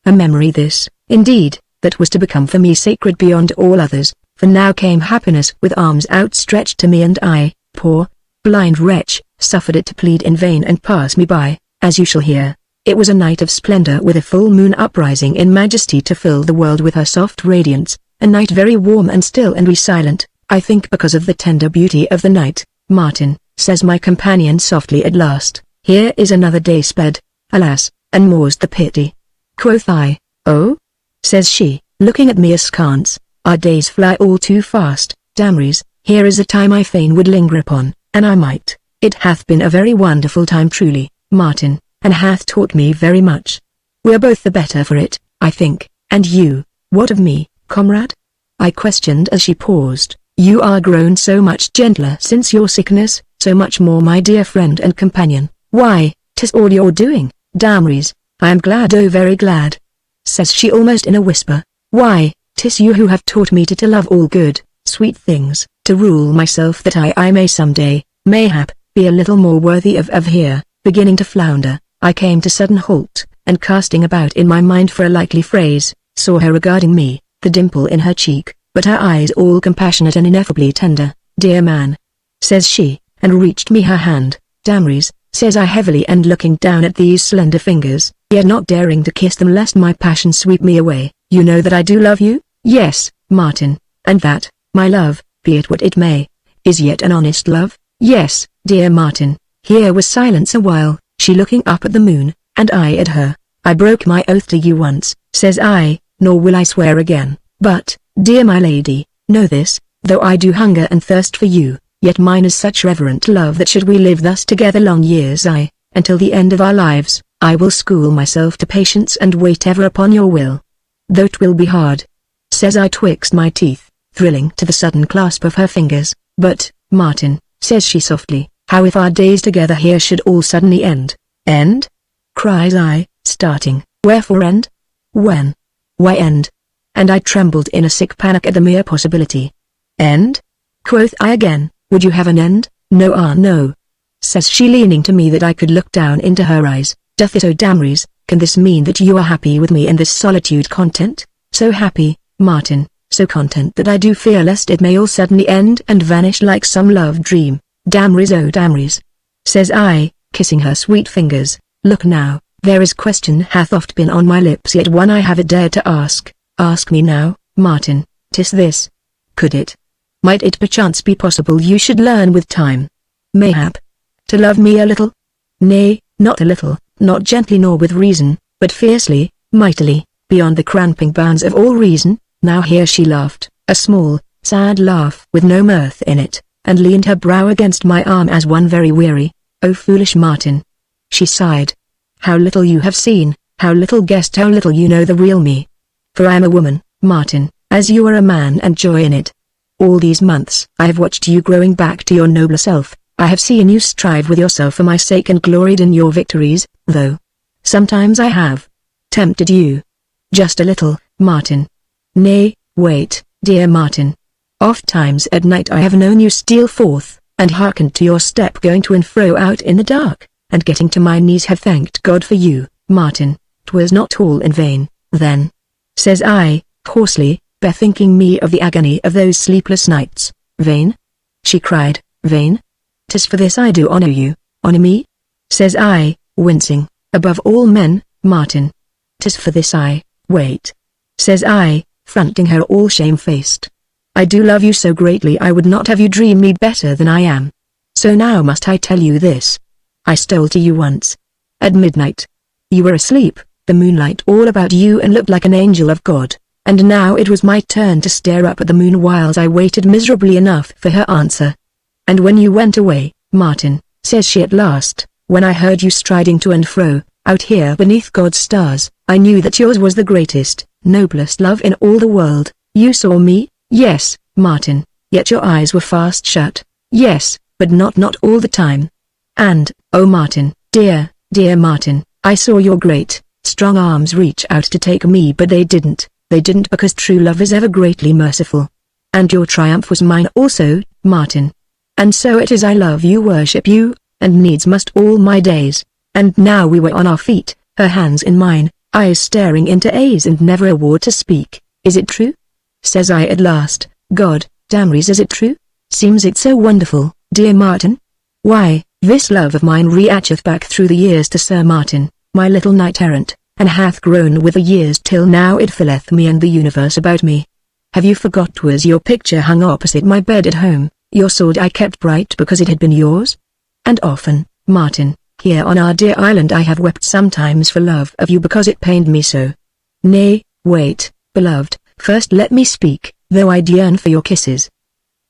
A memory this, indeed, that was to become for me sacred beyond all others, for now came happiness with arms outstretched to me and I, poor, blind wretch, suffered it to plead in vain and pass me by, as you shall hear. It was a night of splendor with a full moon uprising in majesty to fill the world with her soft radiance, a night very warm and still and we silent, I think because of the tender beauty of the night. Martin, says my companion softly at last, here is another day sped, alas, and more's the pity. Quoth I, oh? Says she, looking at me askance, our days fly all too fast, Damries, here is a time I fain would linger upon, and I might. It hath been a very wonderful time truly, Martin, and hath taught me very much. We're both the better for it, I think, and you, what of me, comrade? I questioned as she paused. You are grown so much gentler since your sickness, so much more my dear friend and companion. Why, 'tis all your doing, Damries, I am glad, oh very glad. Says she almost in a whisper, why, 'tis you who have taught me to love all good, sweet things, to rule myself that I may some day, mayhap, be a little more worthy of here, beginning to flounder, I came to sudden halt, and casting about in my mind for a likely phrase, saw her regarding me, the dimple in her cheek, but her eyes all compassionate and ineffably tender. Dear man, says she, and reached me her hand. Damries, says I heavily and looking down at these slender fingers, yet not daring to kiss them lest my passion sweep me away. You know that I do love you? Yes, Martin, and that, my love, be it what it may, is yet an honest love? Yes, dear Martin. Here was silence a while, she looking up at the moon, and I at her. I broke my oath to you once, says I, nor will I swear again, but, dear my lady, know this, though I do hunger and thirst for you, yet mine is such reverent love that should we live thus together long years until the end of our lives, I will school myself to patience and wait ever upon your will. Though 'twill be hard, says I twixt my teeth, thrilling to the sudden clasp of her fingers, but, Martin, says she softly, how if our days together here should all suddenly end? End? Cries I, starting, wherefore end? When? Why end? And I trembled in a sick panic at the mere possibility. End? Quoth I again, would you have an end? No, no. Says she leaning to me that I could look down into her eyes, doth it, O Damries, can this mean that you are happy with me in this solitude content? So happy, Martin, so content that I do fear lest it may all suddenly end and vanish like some love dream. Damries, oh Damries, says I, kissing her sweet fingers, look now, there is question hath oft been on my lips yet one I have dared to ask me now, Martin, 'tis this. Could it, might it perchance be possible you should learn with time, mayhap, to love me a little? Nay, not a little, not gently nor with reason, but fiercely, mightily, beyond the cramping bounds of all reason. Now here she laughed, a small, sad laugh with no mirth in it, and leaned her brow against my arm as one very weary. Oh foolish Martin, she sighed. How little you have seen, how little guessed, how little you know the real me. For I am a woman, Martin, as you are a man and joy in it. All these months I have watched you growing back to your nobler self. I have seen you strive with yourself for my sake and gloried in your victories, though sometimes I have tempted you. Just a little, Martin. Nay, wait, dear Martin. Oft times at night I have known you steal forth, and hearkened to your step going to and fro out in the dark, and getting to my knees have thanked God for you, Martin. 'Twas not all in vain, then. Says I, hoarsely, bethinking me of the agony of those sleepless nights. Vain? She cried, vain? 'Tis for this I do honor you. Honor me? Says I, wincing, above all men, Martin. 'Tis for this I, wait. Says I, fronting her all shamefaced. I do love you so greatly I would not have you dream me better than I am. So now must I tell you this. I stole to you once. At midnight. You were asleep, the moonlight all about you and looked like an angel of God, and now it was my turn to stare up at the moon whiles I waited miserably enough for her answer. And when you went away, Martin, says she at last, when I heard you striding to and fro, out here beneath God's stars, I knew that yours was the greatest, noblest love in all the world. You saw me, yes, Martin, yet your eyes were fast shut, yes, but not all the time. And, oh Martin, dear, dear Martin, I saw your great, strong arms reach out to take me but they didn't because true love is ever greatly merciful. And your triumph was mine also, Martin. And so it is I love you, worship you, and needs must all my days. And now we were on our feet, her hands in mine, eyes staring into A's and never a word to speak. Is it true? Says I at last, God, damnries, is it true? Seems it so wonderful, dear Martin? Why, this love of mine reacheth back through the years to Sir Martin, my little knight-errant, and hath grown with the years till now it filleth me and the universe about me. Have you forgot 'twas your picture hung opposite my bed at home, your sword I kept bright because it had been yours? And often, Martin, here on our dear island I have wept sometimes for love of you because it pained me so. Nay, wait, beloved, first let me speak, though I yearn for your kisses.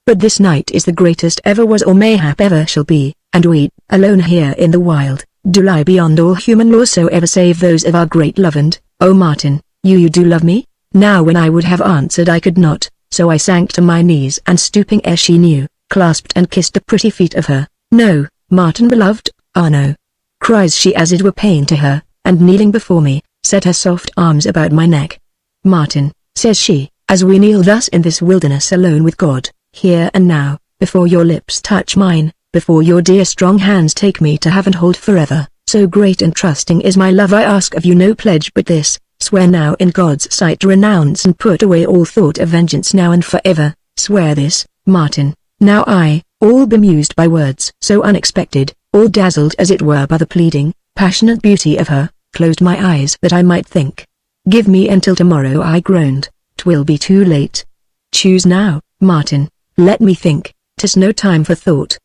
But this night is the greatest ever was or mayhap ever shall be, and we, alone here in the wild, do lie beyond all human laws so ever save those of our great love and, oh Martin, you do love me? Now when I would have answered I could not, so I sank to my knees and stooping ere she knew, clasped and kissed the pretty feet of her. No, Martin beloved, ah no, cries she as it were pain to her, and kneeling before me, set her soft arms about my neck. Martin, says she, as we kneel thus in this wilderness alone with God, here and now, before your lips touch mine, before your dear strong hands take me to have and hold forever, so great and trusting is my love I ask of you no pledge but this, swear now in God's sight to renounce and put away all thought of vengeance now and forever, swear this, Martin. Now I, all bemused by words so unexpected, all dazzled as it were by the pleading, passionate beauty of her, closed my eyes that I might think. Give me until tomorrow, I groaned, 'twill be too late. Choose now, Martin, let me think, 'tis no time for thought.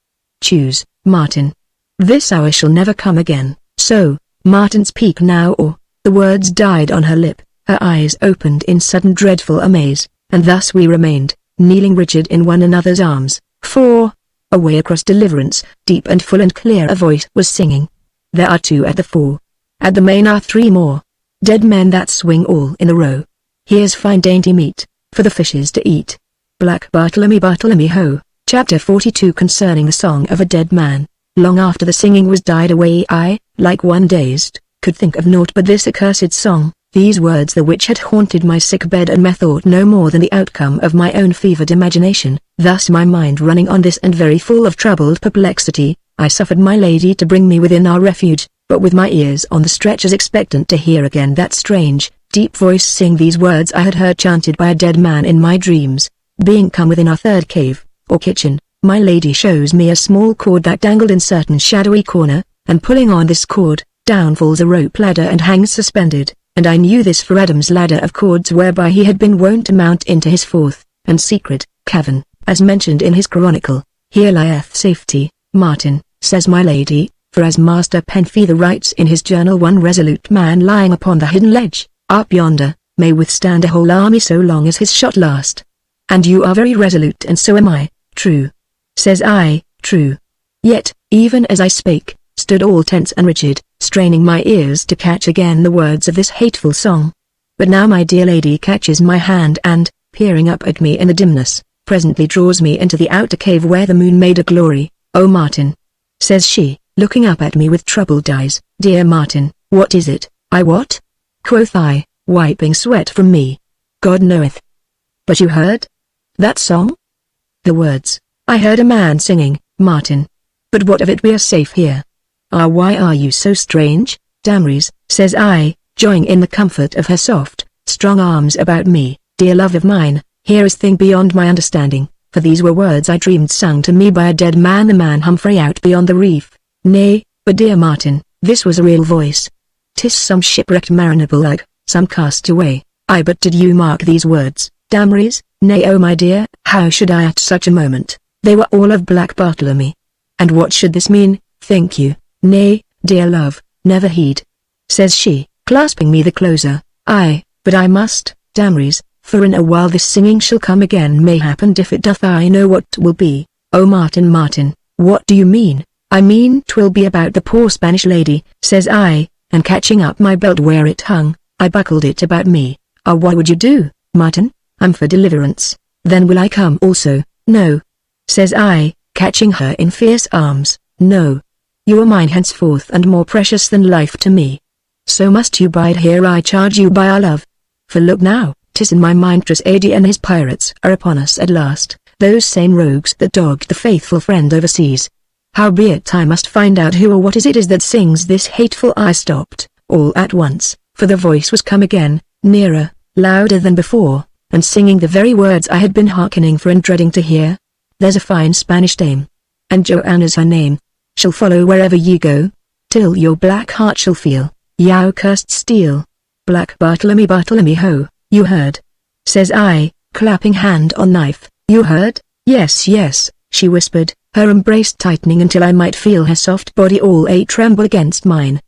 Choose, Martin. This hour shall never come again, so, Martin, speak now or. The words died on her lip, her eyes opened in sudden dreadful amaze, and thus we remained, kneeling rigid in one another's arms, for, away across deliverance, deep and full and clear a voice was singing. There are two at the fore. At the main are three more. Dead men that swing all in a row. Here's fine dainty meat, for the fishes to eat. Black Bartlemy, Bartlemy ho. Chapter 42 Concerning the Song of a Dead Man. Long after the singing was died away I, like one dazed, could think of naught but this accursed song, these words the which had haunted my sick bed and methought no more than the outcome of my own fevered imagination. Thus my mind running on this and very full of troubled perplexity, I suffered my lady to bring me within our refuge, but with my ears on the stretch as expectant to hear again that strange, deep voice sing these words I had heard chanted by a dead man in my dreams. Being come within our third cave, or kitchen, my lady shows me a small cord that dangled in certain shadowy corner, and pulling on this cord, down falls a rope ladder and hangs suspended, and I knew this for Adam's ladder of cords whereby he had been wont to mount into his fourth, and secret, cavern, as mentioned in his chronicle. Here lieth safety, Martin, says my lady, for as Master Penfeather writes in his journal, one resolute man lying upon the hidden ledge, up yonder, may withstand a whole army so long as his shot last. And you are very resolute and so am I. True. Says I, true. Yet, even as I spake, stood all tense and rigid, straining my ears to catch again the words of this hateful song. But now my dear lady catches my hand and, peering up at me in the dimness, presently draws me into the outer cave where the moon made a glory. "Oh Martin," says she, looking up at me with troubled eyes. "Dear Martin, what is it?" "I what?" quoth I, wiping sweat from me. "God knoweth." "But you heard that song?" "The words, I heard a man singing, Martin. But what of it? We are safe here." "Ah, why are you so strange, Damaris?" says I, joying in the comfort of her soft, strong arms about me. "Dear love of mine, here is thing beyond my understanding," for these were words I dreamed sung to me by a dead man, the man Humphrey out beyond the reef. "Nay, but dear Martin, this was a real voice. 'Tis some shipwrecked mariner below, some castaway. Ay, but did you mark these words, Damaris?" "Nay, oh my dear, how should I at such a moment? They were all of Black Bartlemy." "And what should this mean, think you?" "Nay, dear love, never heed," says she, clasping me the closer. "Ay, but I must, Damaris, for in a while this singing shall come again, mayhap, and if it doth I know what 'twill be." "Oh Martin, Martin, what do you mean?" "I mean 'twill be about the poor Spanish lady," says I, and catching up my belt where it hung, I buckled it about me. "Ah, what would you do, Martin?" "I'm for deliverance." "Then will I come also." "No," says I, catching her in fierce arms. "No. You are mine henceforth and more precious than life to me. So must you bide here, I charge you by our love. For look now, 'tis in my mind Trasady and his pirates are upon us at last, those same rogues that dogged the faithful friend overseas. Howbeit I must find out who or what is that sings this hateful." I stopped, all at once, for the voice was come again, nearer, louder than before, and singing the very words I had been hearkening for and dreading to hear. "There's a fine Spanish dame, and Joanna's her name. She'll follow wherever ye go, till your black heart shall feel, yow cursed steel. Black Bartlemy, Bartlemy ho, you heard?" says I, clapping hand on knife. "You heard?" "Yes, yes," she whispered, her embrace tightening until I might feel her soft body all a tremble against mine.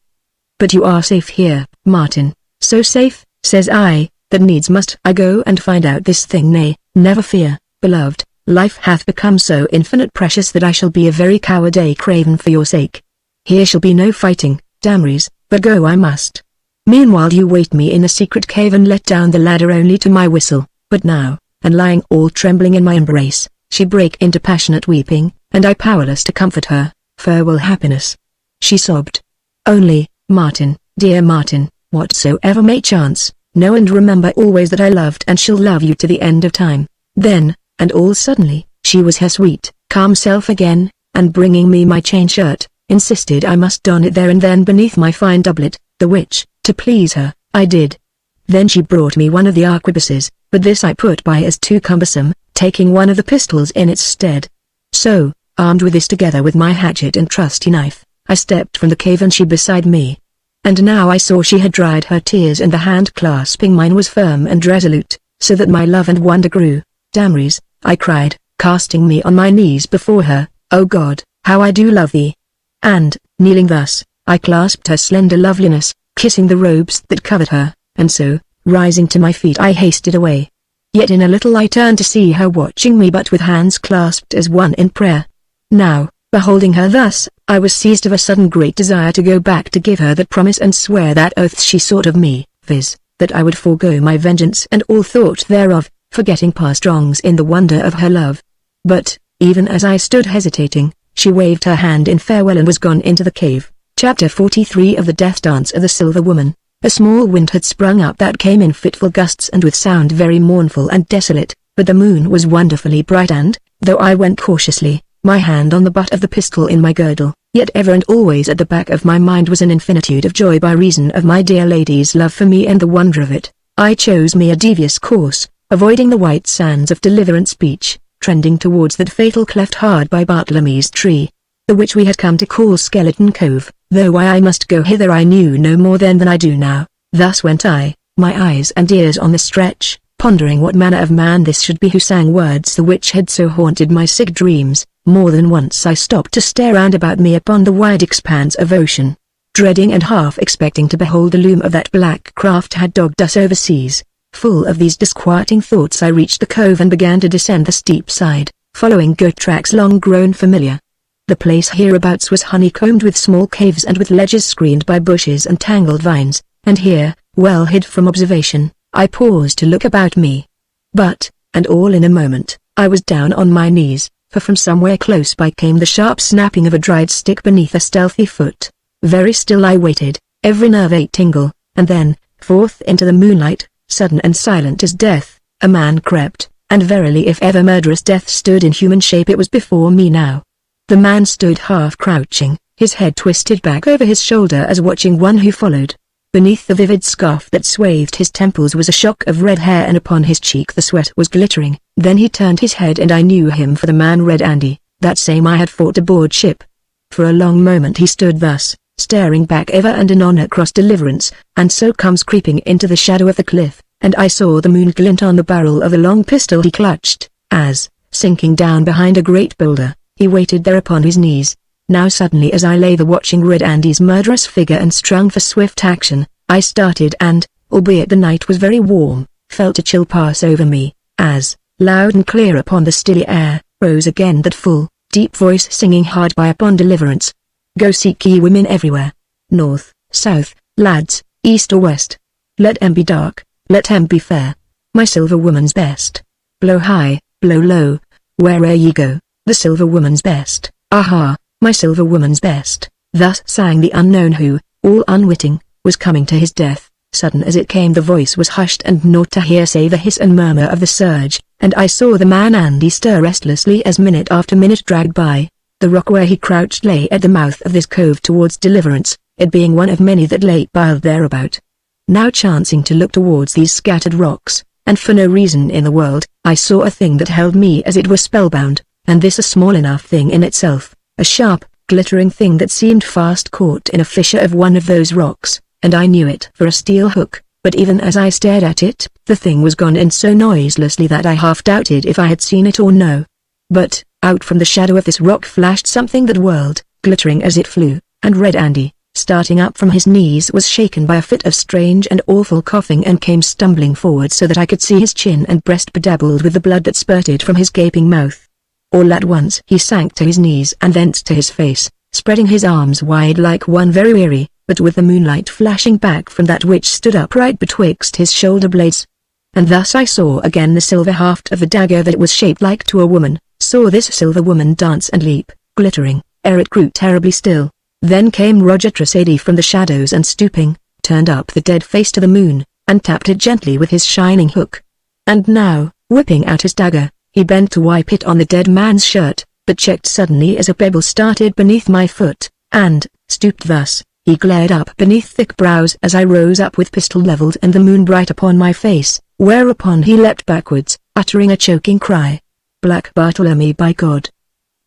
"But you are safe here, Martin." "So safe," says I, "that needs must I go and find out this thing. Nay, never fear, beloved, life hath become so infinite precious that I shall be a very coward, a craven for your sake. Here shall be no fighting, Damaris, but go I must. Meanwhile you wait me in the secret cave and let down the ladder only to my whistle." But now, and lying all trembling in my embrace, she brake into passionate weeping, and I powerless to comfort her. "Farewell happiness," she sobbed. "Only, Martin, dear Martin, whatsoever may chance, know and remember always that I loved and shall love you to the end of time." Then, and all suddenly, she was her sweet, calm self again, and bringing me my chain shirt, insisted I must don it there and then beneath my fine doublet, the which, to please her, I did. Then she brought me one of the arquebuses, but this I put by as too cumbersome, taking one of the pistols in its stead. So, armed with this together with my hatchet and trusty knife, I stepped from the cave and she beside me. And now I saw she had dried her tears and the hand clasping mine was firm and resolute, so that my love and wonder grew. "Damaris," I cried, casting me on my knees before her, "O God, how I do love thee!" And, kneeling thus, I clasped her slender loveliness, kissing the robes that covered her, and so, rising to my feet I hasted away. Yet in a little I turned to see her watching me but with hands clasped as one in prayer. Now, beholding her thus, I was seized of a sudden great desire to go back to give her that promise and swear that oath she sought of me, viz., that I would forego my vengeance and all thought thereof, forgetting past wrongs in the wonder of her love. But, even as I stood hesitating, she waved her hand in farewell and was gone into the cave. Chapter 43 of the Death Dance of the Silver Woman. A small wind had sprung up that came in fitful gusts and with sound very mournful and desolate, but the moon was wonderfully bright and, though I went cautiously, my hand on the butt of the pistol in my girdle, yet ever and always at the back of my mind was an infinitude of joy by reason of my dear lady's love for me and the wonder of it. I chose me a devious course, avoiding the white sands of Deliverance Beach, trending towards that fatal cleft hard by Bartlemy's tree, the which we had come to call Skeleton Cove, though why I must go hither I knew no more then than I do now. Thus went I, my eyes and ears on the stretch, pondering what manner of man this should be who sang words the which had so haunted my sick dreams. More than once I stopped to stare round about me upon the wide expanse of ocean, dreading and half expecting to behold the loom of that black craft had dogged us overseas. Full of these disquieting thoughts I reached the cove and began to descend the steep side, following goat tracks long grown familiar. The place hereabouts was honeycombed with small caves and with ledges screened by bushes and tangled vines, and here, well hid from observation, I paused to look about me. But, and all in a moment, I was down on my knees, for from somewhere close by came the sharp snapping of a dried stick beneath a stealthy foot. Very still I waited, every nerve a tingle, and then, forth into the moonlight, sudden and silent as death, a man crept, and verily if ever murderous death stood in human shape it was before me now. The man stood half crouching, his head twisted back over his shoulder as watching one who followed. Beneath the vivid scarf that swathed his temples was a shock of red hair and upon his cheek the sweat was glittering. Then he turned his head and I knew him for the man Red Andy, that same I had fought aboard ship. For a long moment he stood thus, staring back ever and anon across Deliverance, and so comes creeping into the shadow of the cliff, and I saw the moon glint on the barrel of the long pistol he clutched, as, sinking down behind a great boulder, he waited there upon his knees. Now suddenly as I lay there watching Red Andy's murderous figure and strung for swift action, I started and, albeit the night was very warm, felt a chill pass over me, as, loud and clear upon the stilly air, rose again that full, deep voice singing hard by upon Deliverance. Go seek ye women everywhere. North, south, lads, east or west. Let 'em be dark, let 'em be fair. My silver woman's best. Blow high, blow low, where'er ye go, the silver woman's best. Aha, my silver woman's best. Thus sang the unknown who, all unwitting, was coming to his death. Sudden as it came the voice was hushed and naught to hear save the hiss and murmur of the surge, and I saw the man Andy stir restlessly as minute after minute dragged by. The rock where he crouched lay at the mouth of this cove towards Deliverance, it being one of many that lay piled thereabout. Now chancing to look towards these scattered rocks, and for no reason in the world, I saw a thing that held me as it were spellbound, and this a small enough thing in itself, a sharp, glittering thing that seemed fast caught in a fissure of one of those rocks, and I knew it for a steel hook, but even as I stared at it, the thing was gone and so noiselessly that I half doubted if I had seen it or no. But, out from the shadow of this rock flashed something that whirled, glittering as it flew, and Red Andy, starting up from his knees was shaken by a fit of strange and awful coughing and came stumbling forward so that I could see his chin and breast bedabbled with the blood that spurted from his gaping mouth. All at once he sank to his knees and thence to his face, spreading his arms wide like one very weary, but with the moonlight flashing back from that which stood upright betwixt his shoulder blades. And thus I saw again the silver haft of the dagger that was shaped like to a woman, saw this silver woman dance and leap, glittering, ere it grew terribly still. Then came Roger Tressady from the shadows and stooping, turned up the dead face to the moon, and tapped it gently with his shining hook. And now, whipping out his dagger, he bent to wipe it on the dead man's shirt, but checked suddenly as a pebble started beneath my foot, and, stooped thus, he glared up beneath thick brows as I rose up with pistol levelled and the moon bright upon my face, whereupon he leapt backwards, uttering a choking cry. Black Bartlemy, by God!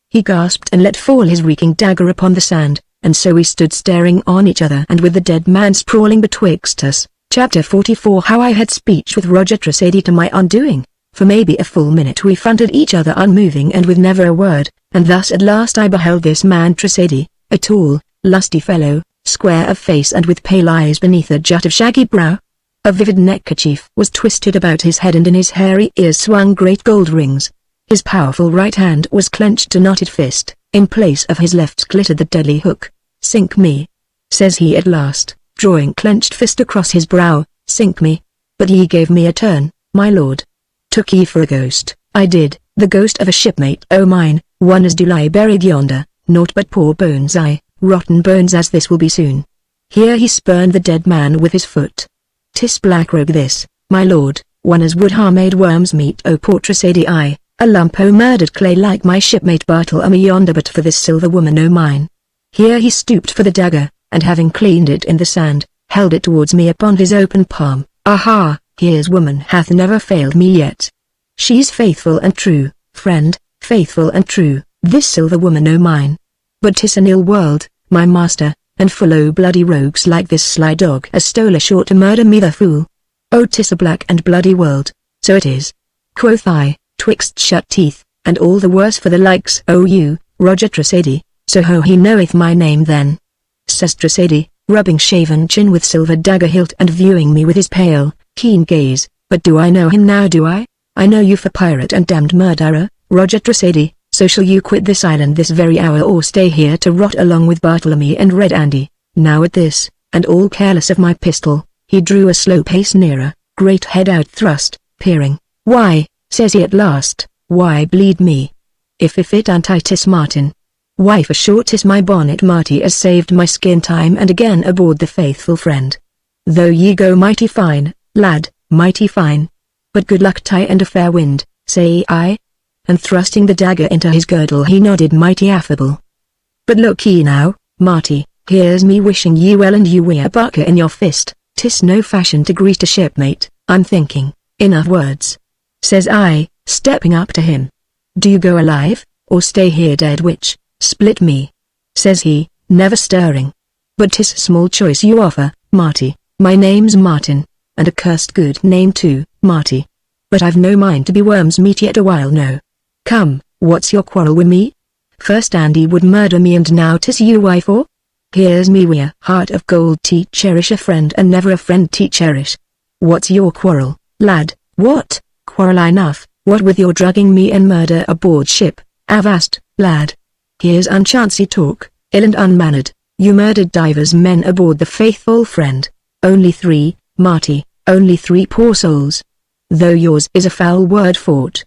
He gasped and let fall his reeking dagger upon the sand, and so we stood staring on each other and with the dead man sprawling betwixt us. Chapter 44. How I had speech with Roger Tressady to my undoing. For maybe a full minute we fronted each other unmoving and with never a word, and thus at last I beheld this man Tressady, a tall, lusty fellow, square of face and with pale eyes beneath a jut of shaggy brow. A vivid neckerchief was twisted about his head and in his hairy ears swung great gold rings. His powerful right hand was clenched to knotted fist, in place of his left glittered the deadly hook. "Sink me," says he at last, drawing clenched fist across his brow, "sink me. But ye gave me a turn, my lord. Took ye for a ghost, I did, the ghost of a shipmate o' mine, one as do lie buried yonder, naught but poor bones rotten bones as this will be soon." Here he spurned the dead man with his foot. "'Tis black rogue this, my lord, one as would ha' made worms meat o' poor Tressady a lump o' murdered clay like my shipmate Bartlemy yonder but for this silver woman o' mine." Here he stooped for the dagger, and having cleaned it in the sand, held it towards me upon his open palm. "Aha, here's woman hath never failed me yet. She's faithful and true, friend, faithful and true, this silver woman o' mine. But 'tis an ill world, my master, and full o' bloody rogues like this sly dog as stole ashore to murder me the fool. Oh, 'tis a black and bloody world, so it is," quoth I, twixt shut teeth, "and all the worse for the likes o' you, Roger Tressady, so ho he knoweth my name then," says Tressady, rubbing shaven chin with silver dagger hilt and viewing me with his pale, keen gaze. "But do I know him now, do I? I know you for pirate and damned murderer, Roger Tressady, so shall you quit this island this very hour or stay here to rot along with Bartlemy and Red Andy?" Now at this, and all careless of my pistol, he drew a slow pace nearer, great head out thrust, peering. "Why," says he at last, Why bleed me? If it anti-tis Martin. Why for short is my bonnet Marty as saved my skin time and again aboard the faithful friend. Though ye go mighty fine, lad, mighty fine. But good luck tie and a fair wind, say I. And thrusting the dagger into his girdle he nodded mighty affable. But look ye now, Marty, here's me wishing ye well and you wear barker in your fist, 'tis no fashion to greet a shipmate, I'm thinking. Enough words, says I, stepping up to him. Do you go alive, or stay here dead which? Split me, says he, never stirring. But 'tis small choice you offer, Marty, my name's Martin, and a cursed good name too, Marty. But I've no mind to be worm's meat yet a while no. Come, what's your quarrel with me? First Andy would murder me and now 'tis you why for? Here's me we're heart of gold te cherish a friend and never a friend te cherish. What's your quarrel, lad, what? Quarrel enough, what with your drugging me and murder aboard ship, avast, lad. Here's unchancy talk, ill and unmannered, you murdered divers men aboard the faithful friend. Only 3, Marty, only 3 poor souls. Though yours is a foul word fought.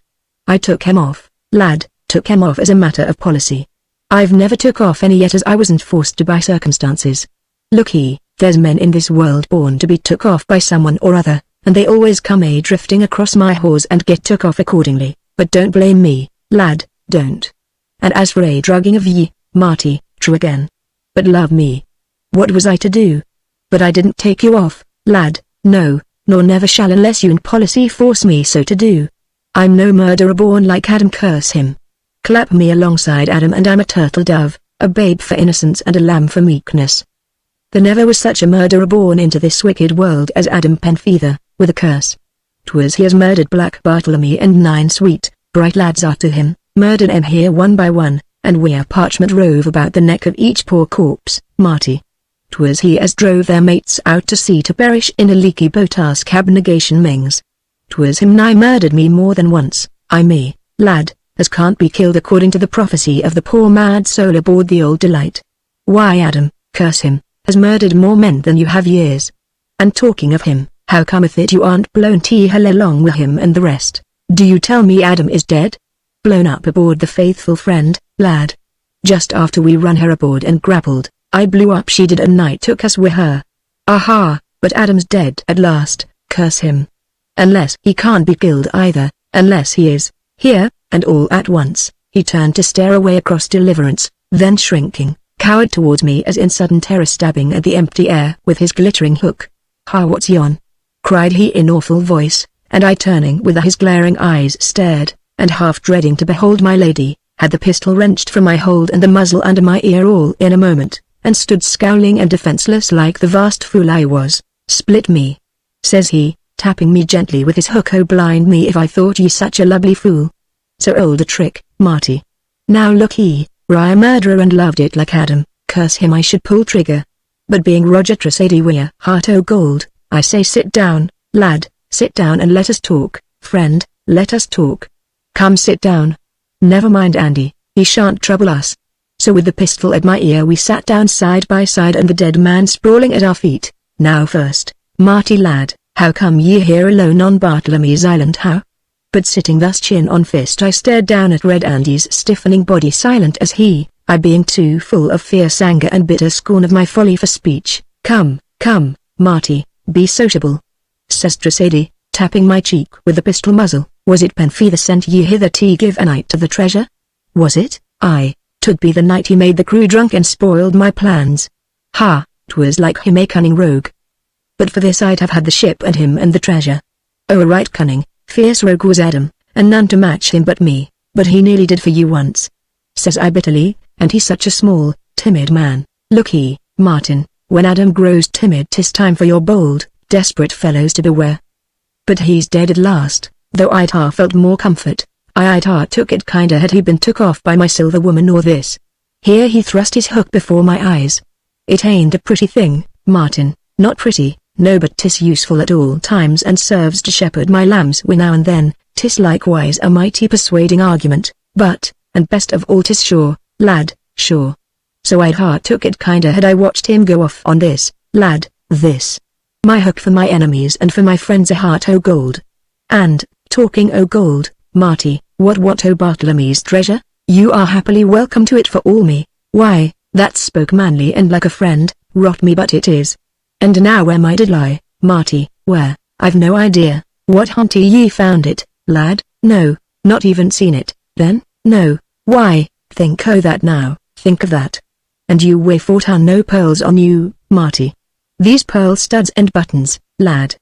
I took him off, lad, took him off as a matter of policy. I've never took off any yet as I wasn't forced to by circumstances. Look ye, there's men in this world born to be took off by someone or other, and they always come drifting across my hawse and get took off accordingly, but don't blame me, lad, don't. And as for a drugging of ye, Marty, true again. But love me. What was I to do? But I didn't take you off, lad, no, nor never shall unless you in policy force me so to do. I'm no murderer born like Adam curse him. Clap me alongside Adam and I'm a turtle dove, a babe for innocence and a lamb for meekness. There never was such a murderer born into this wicked world as Adam Penfeather, with a curse. 'Twas he has murdered Black Bartlemy and 9 sweet, bright lads are to him, murdered 'em here one by one, and wear parchment rove about the neck of each poor corpse, Marty. 'Twas he as drove their mates out to sea to perish in a leaky boat ask abnegation Mings. 'Twas him nigh murdered me more than once, me, lad, as can't be killed according to the prophecy of the poor mad soul aboard the old Delight. Why Adam, curse him, has murdered more men than you have years. And talking of him, how cometh it you aren't blown to hell along with him and the rest? Do you tell me Adam is dead? Blown up aboard the faithful friend, lad. Just after we run her aboard and grappled, I blew up she did and night took us with her. Aha, but Adam's dead at last, curse him. Unless he can't be killed either, unless he is, here, and all at once, he turned to stare away across Deliverance, then shrinking, cowered towards me as in sudden terror stabbing at the empty air with his glittering hook. Ha what's yon? Cried he in awful voice, and I turning with his glaring eyes stared, and half dreading to behold my lady, had the pistol wrenched from my hold and the muzzle under my ear all in a moment, and stood scowling and defenseless like the vast fool I was. Split me, says he, tapping me gently with his hook. Oh blind me if I thought ye such a lovely fool. So old a trick, Marty. Now look ye, were I a murderer and loved it like Adam, curse him I should pull trigger. But being Roger Tressady we're heart o' gold, I say sit down, lad, sit down and let us talk, friend, let us talk. Come sit down. Never mind Andy, he shan't trouble us. So with the pistol at my ear we sat down side by side and the dead man sprawling at our feet. Now first, Marty lad, how come ye here alone on Bartlemy's Island how? But sitting thus chin on fist I stared down at Red Andy's stiffening body silent as he, I being too full of fierce anger and bitter scorn of my folly for speech. Come, come, Marty, be sociable, says Tressady, tapping my cheek with the pistol muzzle. Was it Penfeather sent ye hither to give a night to the treasure? Was it? Aye, 'twould be the night he made the crew drunk and spoiled my plans. Ha, 'twas like him a cunning rogue. But for this I'd have had the ship and him and the treasure. Oh a right cunning, fierce rogue was Adam, and none to match him but me, but he nearly did for you once, says I bitterly, and he's such a small, timid man. Look ye, Martin, when Adam grows timid 'tis time for your bold, desperate fellows to beware. But he's dead at last, though I'd half felt more comfort, I'd half took it kinder had he been took off by my silver woman or this. Here he thrust his hook before my eyes. It ain't a pretty thing, Martin, not pretty, no but 'tis useful at all times and serves to shepherd my lambs wi' now and then, 'tis likewise a mighty persuading argument, but, and best of all 'tis sure, lad, sure. So I'd heart took it kinder had I watched him go off on this, lad, this. My hook for my enemies and for my friends a heart o' gold. And, talking o' gold, Marty, What oh Bartlemy's treasure? You are happily welcome to it for all me. Why, that spoke manly and like a friend, rot me but it is. And now where might it lie, Marty? Where? I've no idea. What hunty ye found it, lad? No, not even seen it, then? No. Why, think o' that now, think of that. And you weigh 4 ton no pearls on you, Marty. These pearl studs and buttons, lad.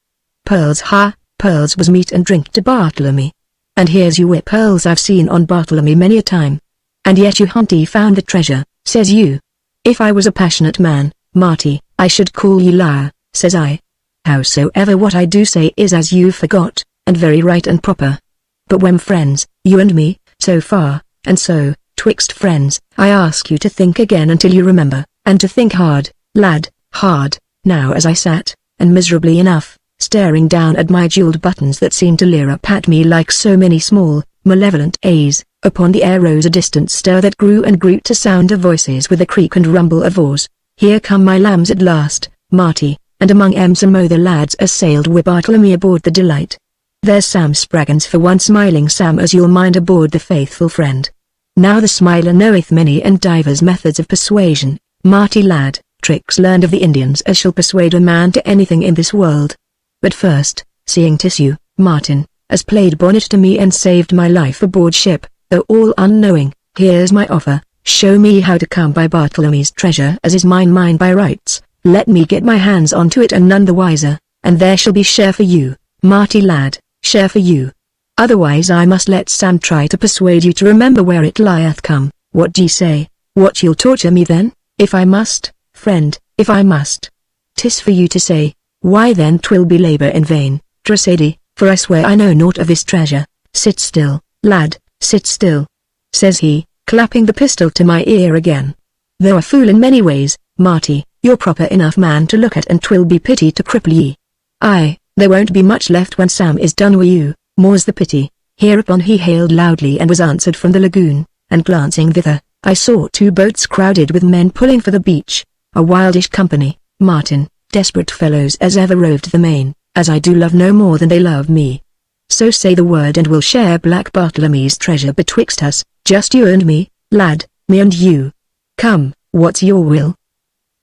Pearls ha, pearls was meat and drink to Bartlemy. And here's you with pearls I've seen on Bartlemy many a time. And yet you hunty found the treasure, says you. If I was a passionate man, Marty, I should call you liar, says I. Howsoever what I do say is as you forgot, and very right and proper. But when friends, you and me, so far, and so, twixt friends, I ask you to think again until you remember, and to think hard, lad, hard. Now as I sat, and miserably enough, staring down at my jeweled buttons that seemed to leer up at me like so many small, malevolent eyes, upon the air rose a distant stir that grew and grew to sound of voices with a creak and rumble of oars. Here come my lambs at last, Marty, and among 'em some o' the lads as sailed wi' Bartlemy aboard the Delight. There's Sam Spraggins for one, smiling Sam as you'll mind aboard the Faithful Friend. Now the smiler knoweth many and divers methods of persuasion, Marty lad, tricks learned of the Indians as shall persuade a man to anything in this world. But first, seeing 'tis you, Martin, as played bonnet to me and saved my life aboard ship, though all unknowing, here's my offer, show me how to come by Bartlemy's treasure as is mine by rights, let me get my hands onto it and none the wiser, and there shall be share for you, Marty lad, share for you. Otherwise I must let Sam try to persuade you to remember where it lieth. Come, what d'ye say? What, you'll torture me then, if I must, friend, if I must? 'Tis for you to say. Why then 'twill be labour in vain, Tressady, for I swear I know naught of this treasure. Sit still, lad, sit still, says he, clapping the pistol to my ear again. Though a fool in many ways, Marty, you're proper enough man to look at, and 'twill be pity to cripple ye. Aye, there won't be much left when Sam is done wi' you, more's the pity. Hereupon he hailed loudly and was answered from the lagoon, and glancing thither, I saw 2 boats crowded with men pulling for the beach, a wildish company, Martin, desperate fellows as ever roved the main, as I do love no more than they love me. So say the word and we'll share Black Bartlemy's treasure betwixt us, just you and me, lad, me and you. Come, what's your will?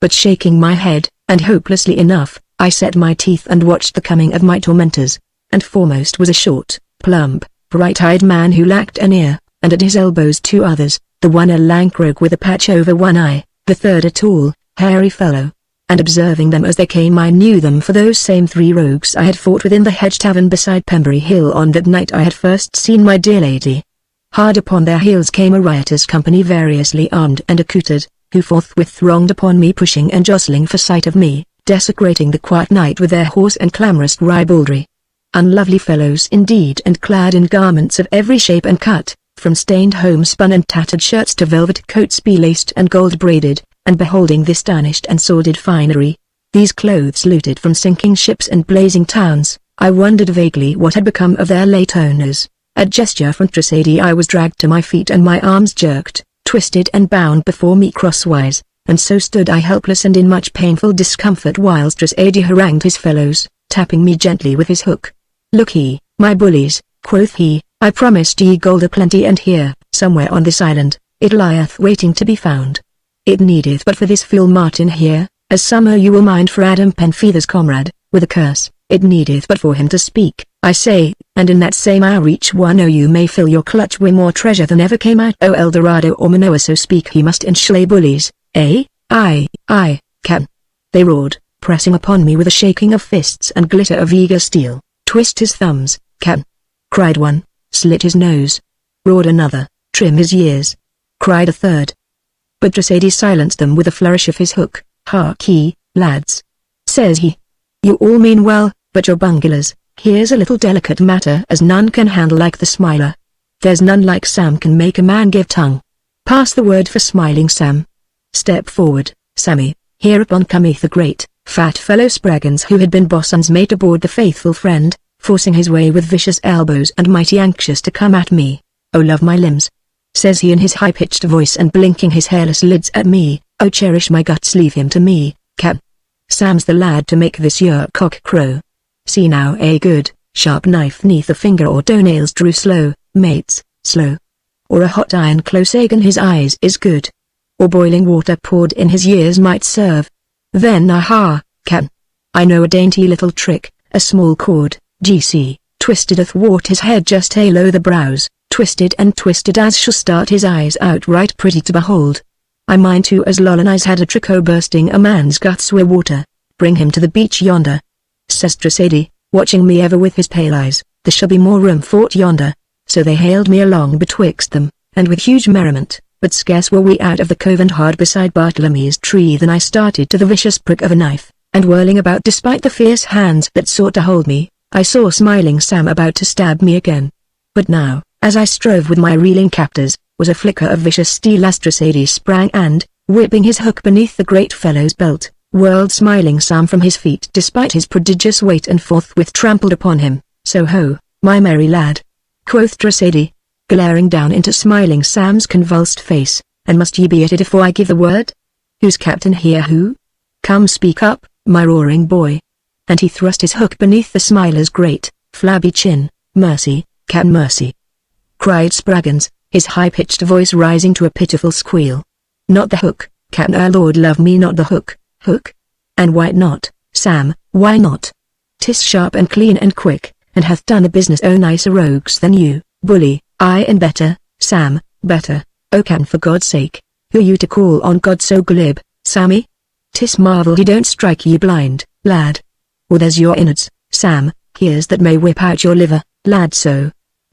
But shaking my head, and hopelessly enough, I set my teeth and watched the coming of my tormentors, and foremost was a short, plump, bright-eyed man who lacked an ear, and at his elbows 2 others, the one a lank rogue with a patch over one eye, the third a tall, hairy fellow. And observing them as they came I knew them for those same 3 rogues I had fought with in the hedge tavern beside Pembury Hill on that night I had first seen my dear lady. Hard upon their heels came a riotous company variously armed and accoutred, who forthwith thronged upon me, pushing and jostling for sight of me, desecrating the quiet night with their hoarse and clamorous ribaldry. Unlovely fellows indeed, and clad in garments of every shape and cut, from stained homespun and tattered shirts to velvet coats belaced and gold braided, and beholding this tarnished and sordid finery, these clothes looted from sinking ships and blazing towns, I wondered vaguely what had become of their late owners. At gesture from Tressady I was dragged to my feet and my arms jerked, twisted and bound before me crosswise, and so stood I helpless and in much painful discomfort whilst Tressady harangued his fellows, tapping me gently with his hook. Look ye, my bullies, quoth he, I promised ye gold aplenty, and here, somewhere on this island, it lieth waiting to be found. It needeth but for this fool Martin here, as some o' you will mind for Adam Penfeather's comrade, with a curse, it needeth but for him to speak, I say, and in that same hour each one o' you may fill your clutch with more treasure than ever came out o' El Dorado or Manoa, so speak he must and slay bullies, eh? Aye, Captain. They roared, pressing upon me with a shaking of fists and glitter of eager steel. Twist his thumbs, Captain, cried one. Slit his nose, roared another. Trim his ears, cried a third. But Tressady silenced them with a flourish of his hook. Hark ye, lads, says he. You all mean well, but you're bunglers. Here's a little delicate matter as none can handle like the Smiler. There's none like Sam can make a man give tongue. Pass the word for Smiling Sam. Step forward, Sammy. Hereupon cometh the great, fat fellow Spraggins, who had been bosun's mate aboard the Faithful Friend, forcing his way with vicious elbows and mighty anxious to come at me. Oh love my limbs, says he in his high-pitched voice and blinking his hairless lids at me. Oh cherish my guts, leave him to me, Cap. Sam's the lad to make this yer cock crow. See now a good, sharp knife neath a finger or toenails drew slow, mates, slow. Or a hot iron close egg in his eyes is good. Or boiling water poured in his ears might serve. Then aha, Captain. I know a dainty little trick, a small cord, GC, twisted athwart his head just below the brows, twisted and twisted as shall start his eyes out right pretty to behold. I mind too as Lolan eyes had a trick o' bursting a man's guts wi' water. Bring him to the beach yonder, says Tressady, watching me ever with his pale eyes, there shall be more room for't yonder. So they hailed me along betwixt them, and with huge merriment, but scarce were we out of the cove and hard beside Bartlemy's tree than I started to the vicious prick of a knife, and whirling about despite the fierce hands that sought to hold me, I saw Smiling Sam about to stab me again. But now, as I strove with my reeling captors, was a flicker of vicious steel as Tressady sprang and, whipping his hook beneath the great fellow's belt, whirled Smiling Sam from his feet despite his prodigious weight and forthwith trampled upon him. So ho, my merry lad, quoth Tressady, glaring down into Smiling Sam's convulsed face, and must ye be at it afore I give the word? Who's captain here who? Come speak up, my roaring boy. And he thrust his hook beneath the Smiler's great, flabby chin. Mercy, Captain mercy, cried Spraggins, his high-pitched voice rising to a pitiful squeal. Not the hook, Captain, our Lord love me, not the hook. Hook? And why not, Sam, why not? 'Tis sharp and clean and quick, and hath done a business o' nicer rogues than you, bully. Aye, and better, Sam, better. O Captain, for God's sake, who you to call on God so glib, Sammy? 'Tis marvel he don't strike ye blind, lad. Or there's your innards, Sam, here's that may whip out your liver, lad. So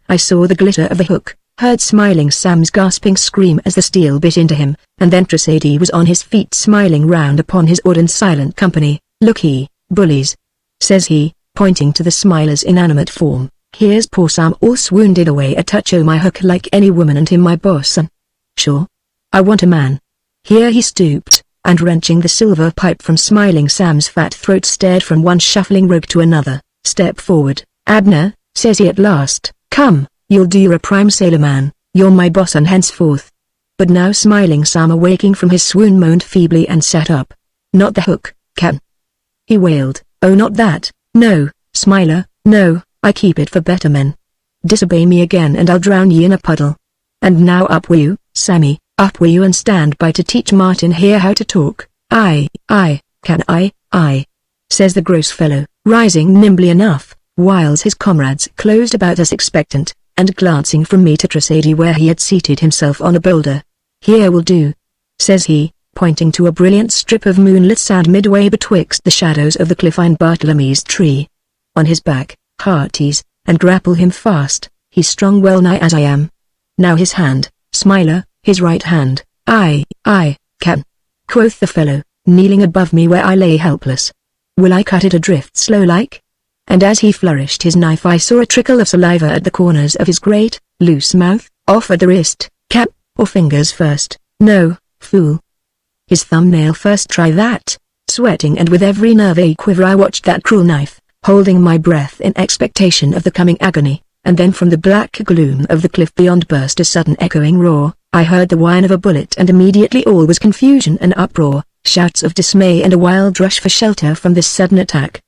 I saw the glitter of the hook, heard Smiling Sam's gasping scream as the steel bit into him, and then Tressady was on his feet smiling round upon his awed and silent company. Look ye, bullies, says he, pointing to the Smiler's inanimate form, here's poor Sam all swounded away a touch o' my hook like any woman and him my bosun. Sure, I want a man. Here he stooped, and wrenching the silver pipe from Smiling Sam's fat throat stared from one shuffling rogue to another. Step forward, Abner, says he at last. Come, you'll do you're a prime sailor man, you're my bosun henceforth. But now Smiling Sam awaking from his swoon moaned feebly and sat up. Not the hook, Captain, he wailed. Oh, not that, no, Smiler, no, I keep it for better men. Disobey me again and I'll drown ye in a puddle. And now up with you, Sammy, up with you and stand by to teach Martin here how to talk. Aye, can I, says the gross fellow, rising nimbly enough, whiles his comrades closed about us expectant, and glancing from me to Tressady where he had seated himself on a boulder. Here will do, says he, pointing to a brilliant strip of moonlit sand midway betwixt the shadows of the cliff and Bartlemy's tree. On his back, hearties, and grapple him fast, he's strong well nigh as I am. Now his hand, Smiler, his right hand. Aye, Captain, quoth the fellow, kneeling above me where I lay helpless. Will I cut it adrift slow like? And as he flourished his knife I saw a trickle of saliva at the corners of his great, loose mouth. Off at the wrist, Cap, or fingers first? No, fool. His thumbnail first, try that. Sweating and with every nerve a quiver I watched that cruel knife, holding my breath in expectation of the coming agony, and then from the black gloom of the cliff beyond burst a sudden echoing roar. I heard the whine of a bullet and immediately all was confusion and uproar, shouts of dismay and a wild rush for shelter from this sudden attack.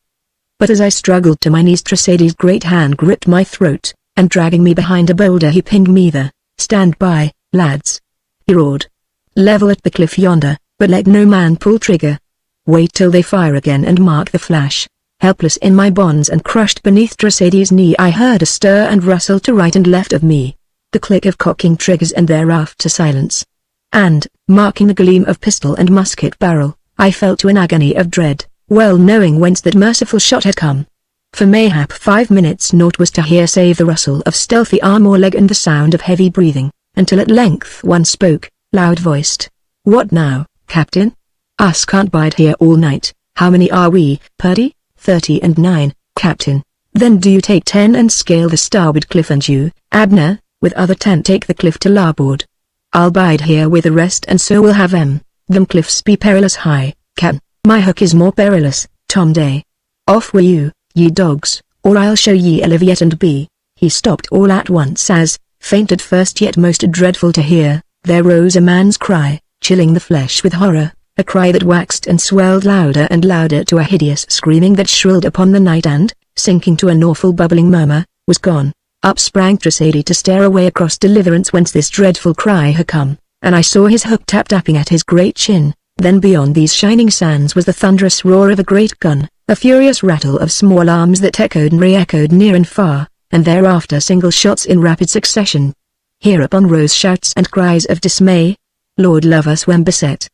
But as I struggled to my knees Tressady's great hand gripped my throat, and dragging me behind a boulder he pinned me there. Stand by, lads, he roared. Level at the cliff yonder, but let no man pull trigger. Wait till they fire again and mark the flash. Helpless in my bonds and crushed beneath Tressady's knee I heard a stir and rustle to right and left of me. The click of cocking triggers and thereafter silence. And, marking the gleam of pistol and musket barrel, I fell to an agony of dread, well knowing whence that merciful shot had come. For mayhap 5 minutes naught was to hear save the rustle of stealthy arm or leg and the sound of heavy breathing, until at length one spoke, loud-voiced. What now, Captain? Us can't bide here all night. How many are we, Purdy? 30 and 9, Captain. Then do you take 10 and scale the starboard cliff, and you, Abner, with other 10 take the cliff to larboard. I'll bide here with the rest and so we'll have them cliffs be perilous high, Captain. My hook is more perilous, Tom Day. Off with you, ye dogs, or I'll show ye a live yet and be. He stopped all at once as, faint at first yet most dreadful to hear, there rose a man's cry, chilling the flesh with horror, a cry that waxed and swelled louder and louder to a hideous screaming that shrilled upon the night and, sinking to an awful bubbling murmur, was gone. Up sprang Tracady to stare away across Deliverance whence this dreadful cry had come, and I saw his hook tapping at his great chin. Then beyond these shining sands was the thunderous roar of a great gun, a furious rattle of small arms that echoed and re-echoed near and far, and thereafter single shots in rapid succession. Hereupon rose shouts and cries of dismay. Lord love us when beset.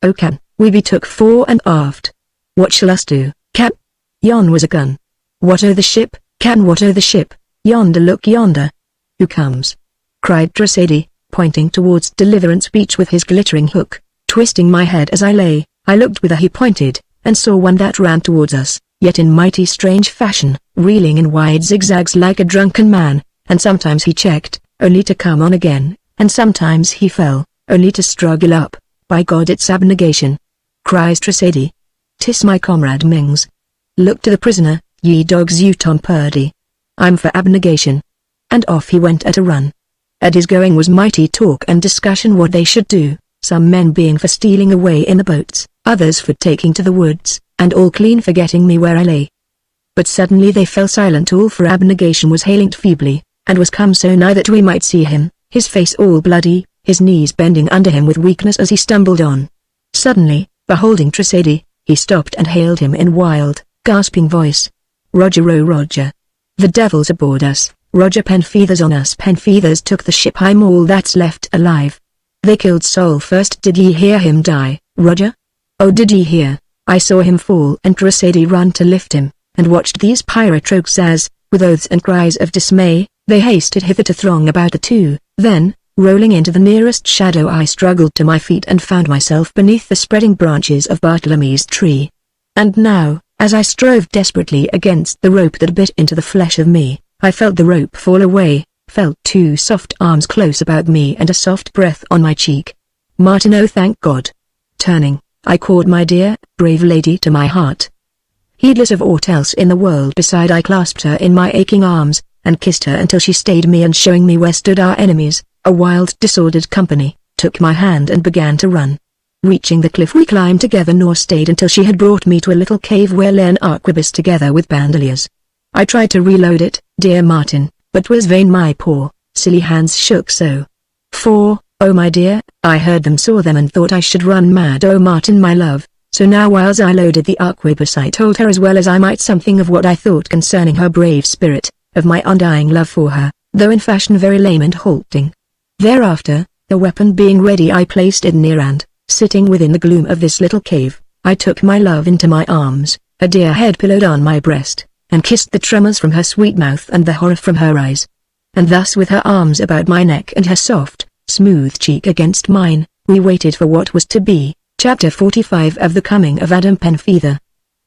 Oh can we be took fore and aft? What shall us do, Cap? Yon was a gun. What o' the ship, Can? What o' the ship? Yonder, look yonder. Who comes? Cried Tracady, pointing towards Deliverance Beach with his glittering hook. Twisting my head as I lay, I looked whither he pointed, and saw one that ran towards us, yet in mighty strange fashion, reeling in wide zigzags like a drunken man, and sometimes he checked, only to come on again, and sometimes he fell, only to struggle up. By God it's abnegation! Cries Tracady. 'Tis my comrade Mings. Look to the prisoner, ye dogs, you Tom Purdy. I'm for abnegation. And off he went at a run. At his going was mighty talk and discussion what they should do, some men being for stealing away in the boats, others for taking to the woods, and all clean forgetting me where I lay. But suddenly they fell silent, all for abnegation was hailing feebly, and was come so nigh that we might see him, his face all bloody, his knees bending under him with weakness as he stumbled on. Suddenly, beholding Tracady, he stopped and hailed him in wild, gasping voice. Roger, oh Roger. The devil's aboard us, Roger. Penfeather's on us. Penfeather's took the ship. I'm all that's left alive. They killed Sol first. Did ye hear him die, Roger? Oh, did ye hear? I saw him fall and Tracady run to lift him, and watched these pirate rogues as, with oaths and cries of dismay, they hasted hither to throng about the two. Then, rolling into the nearest shadow, I struggled to my feet and found myself beneath the spreading branches of Bartlemy's tree. And now, as I strove desperately against the rope that bit into the flesh of me, I felt the rope fall away, felt two soft arms close about me and a soft breath on my cheek. Martin, oh thank God! Turning, I caught my dear, brave lady to my heart. Heedless of aught else in the world beside, I clasped her in my aching arms, and kissed her until she stayed me, and showing me where stood our enemies, a wild disordered company, took my hand and began to run. Reaching the cliff we climbed together, nor stayed until she had brought me to a little cave where lay an arquebus together with bandoliers. I tried to reload it, dear Martin, but 'twas vain, my poor, silly hands shook so. For, oh my dear, I heard them, saw them, and thought I should run mad. Oh Martin, my love, so now whiles I loaded the arquebus I told her as well as I might something of what I thought concerning her brave spirit, of my undying love for her, though in fashion very lame and halting. Thereafter, the weapon being ready, I placed it near, and, sitting within the gloom of this little cave, I took my love into my arms, a dear head pillowed on my breast, and kissed the tremors from her sweet mouth and the horror from her eyes. And thus, with her arms about my neck and her soft, smooth cheek against mine, we waited for what was to be. Chapter 45 of the Coming of Adam Penfeather.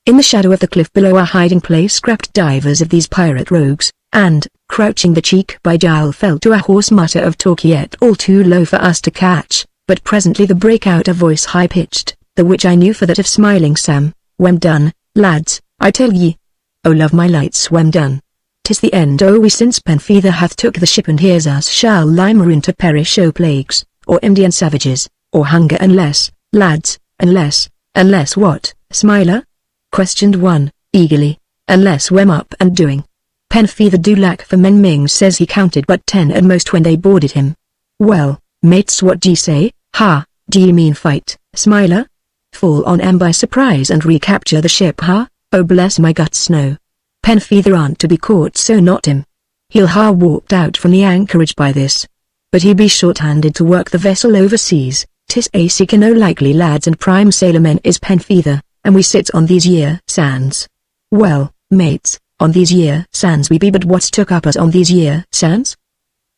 In the shadow of the cliff below our hiding place crept divers of these pirate rogues, and, crouching the cheek by jowl, fell to a hoarse mutter of talk yet all too low for us to catch. But presently there brake out a voice high-pitched, the which I knew for that of Smiling Sam. "Wem done, lads, I tell ye. O love my lights, wem done. 'Tis the end, O we, since Penfeather hath took the ship, and here's us shall lie maroon to perish, O plagues, or Indian savages, or hunger, unless, lads, unless what, Smiler?" questioned one, eagerly. "Unless wem up and doing. Penfeather do lack for men." Ming says he counted but 10 at most when they boarded him. "Well, mates, what d'ye say? Ha, d'ye mean fight, Smiler? Fall on 'em by surprise and recapture the ship, ha? Oh bless my guts, no. Penfeather aren't to be caught, so not him. He'll ha walked out from the anchorage by this. But he be short-handed to work the vessel overseas. 'Tis a seeker no likely lads and prime sailormen is Penfeather, and we sit on these year sands. Well, mates, on these year sands we be, but what's took up us on these year sands?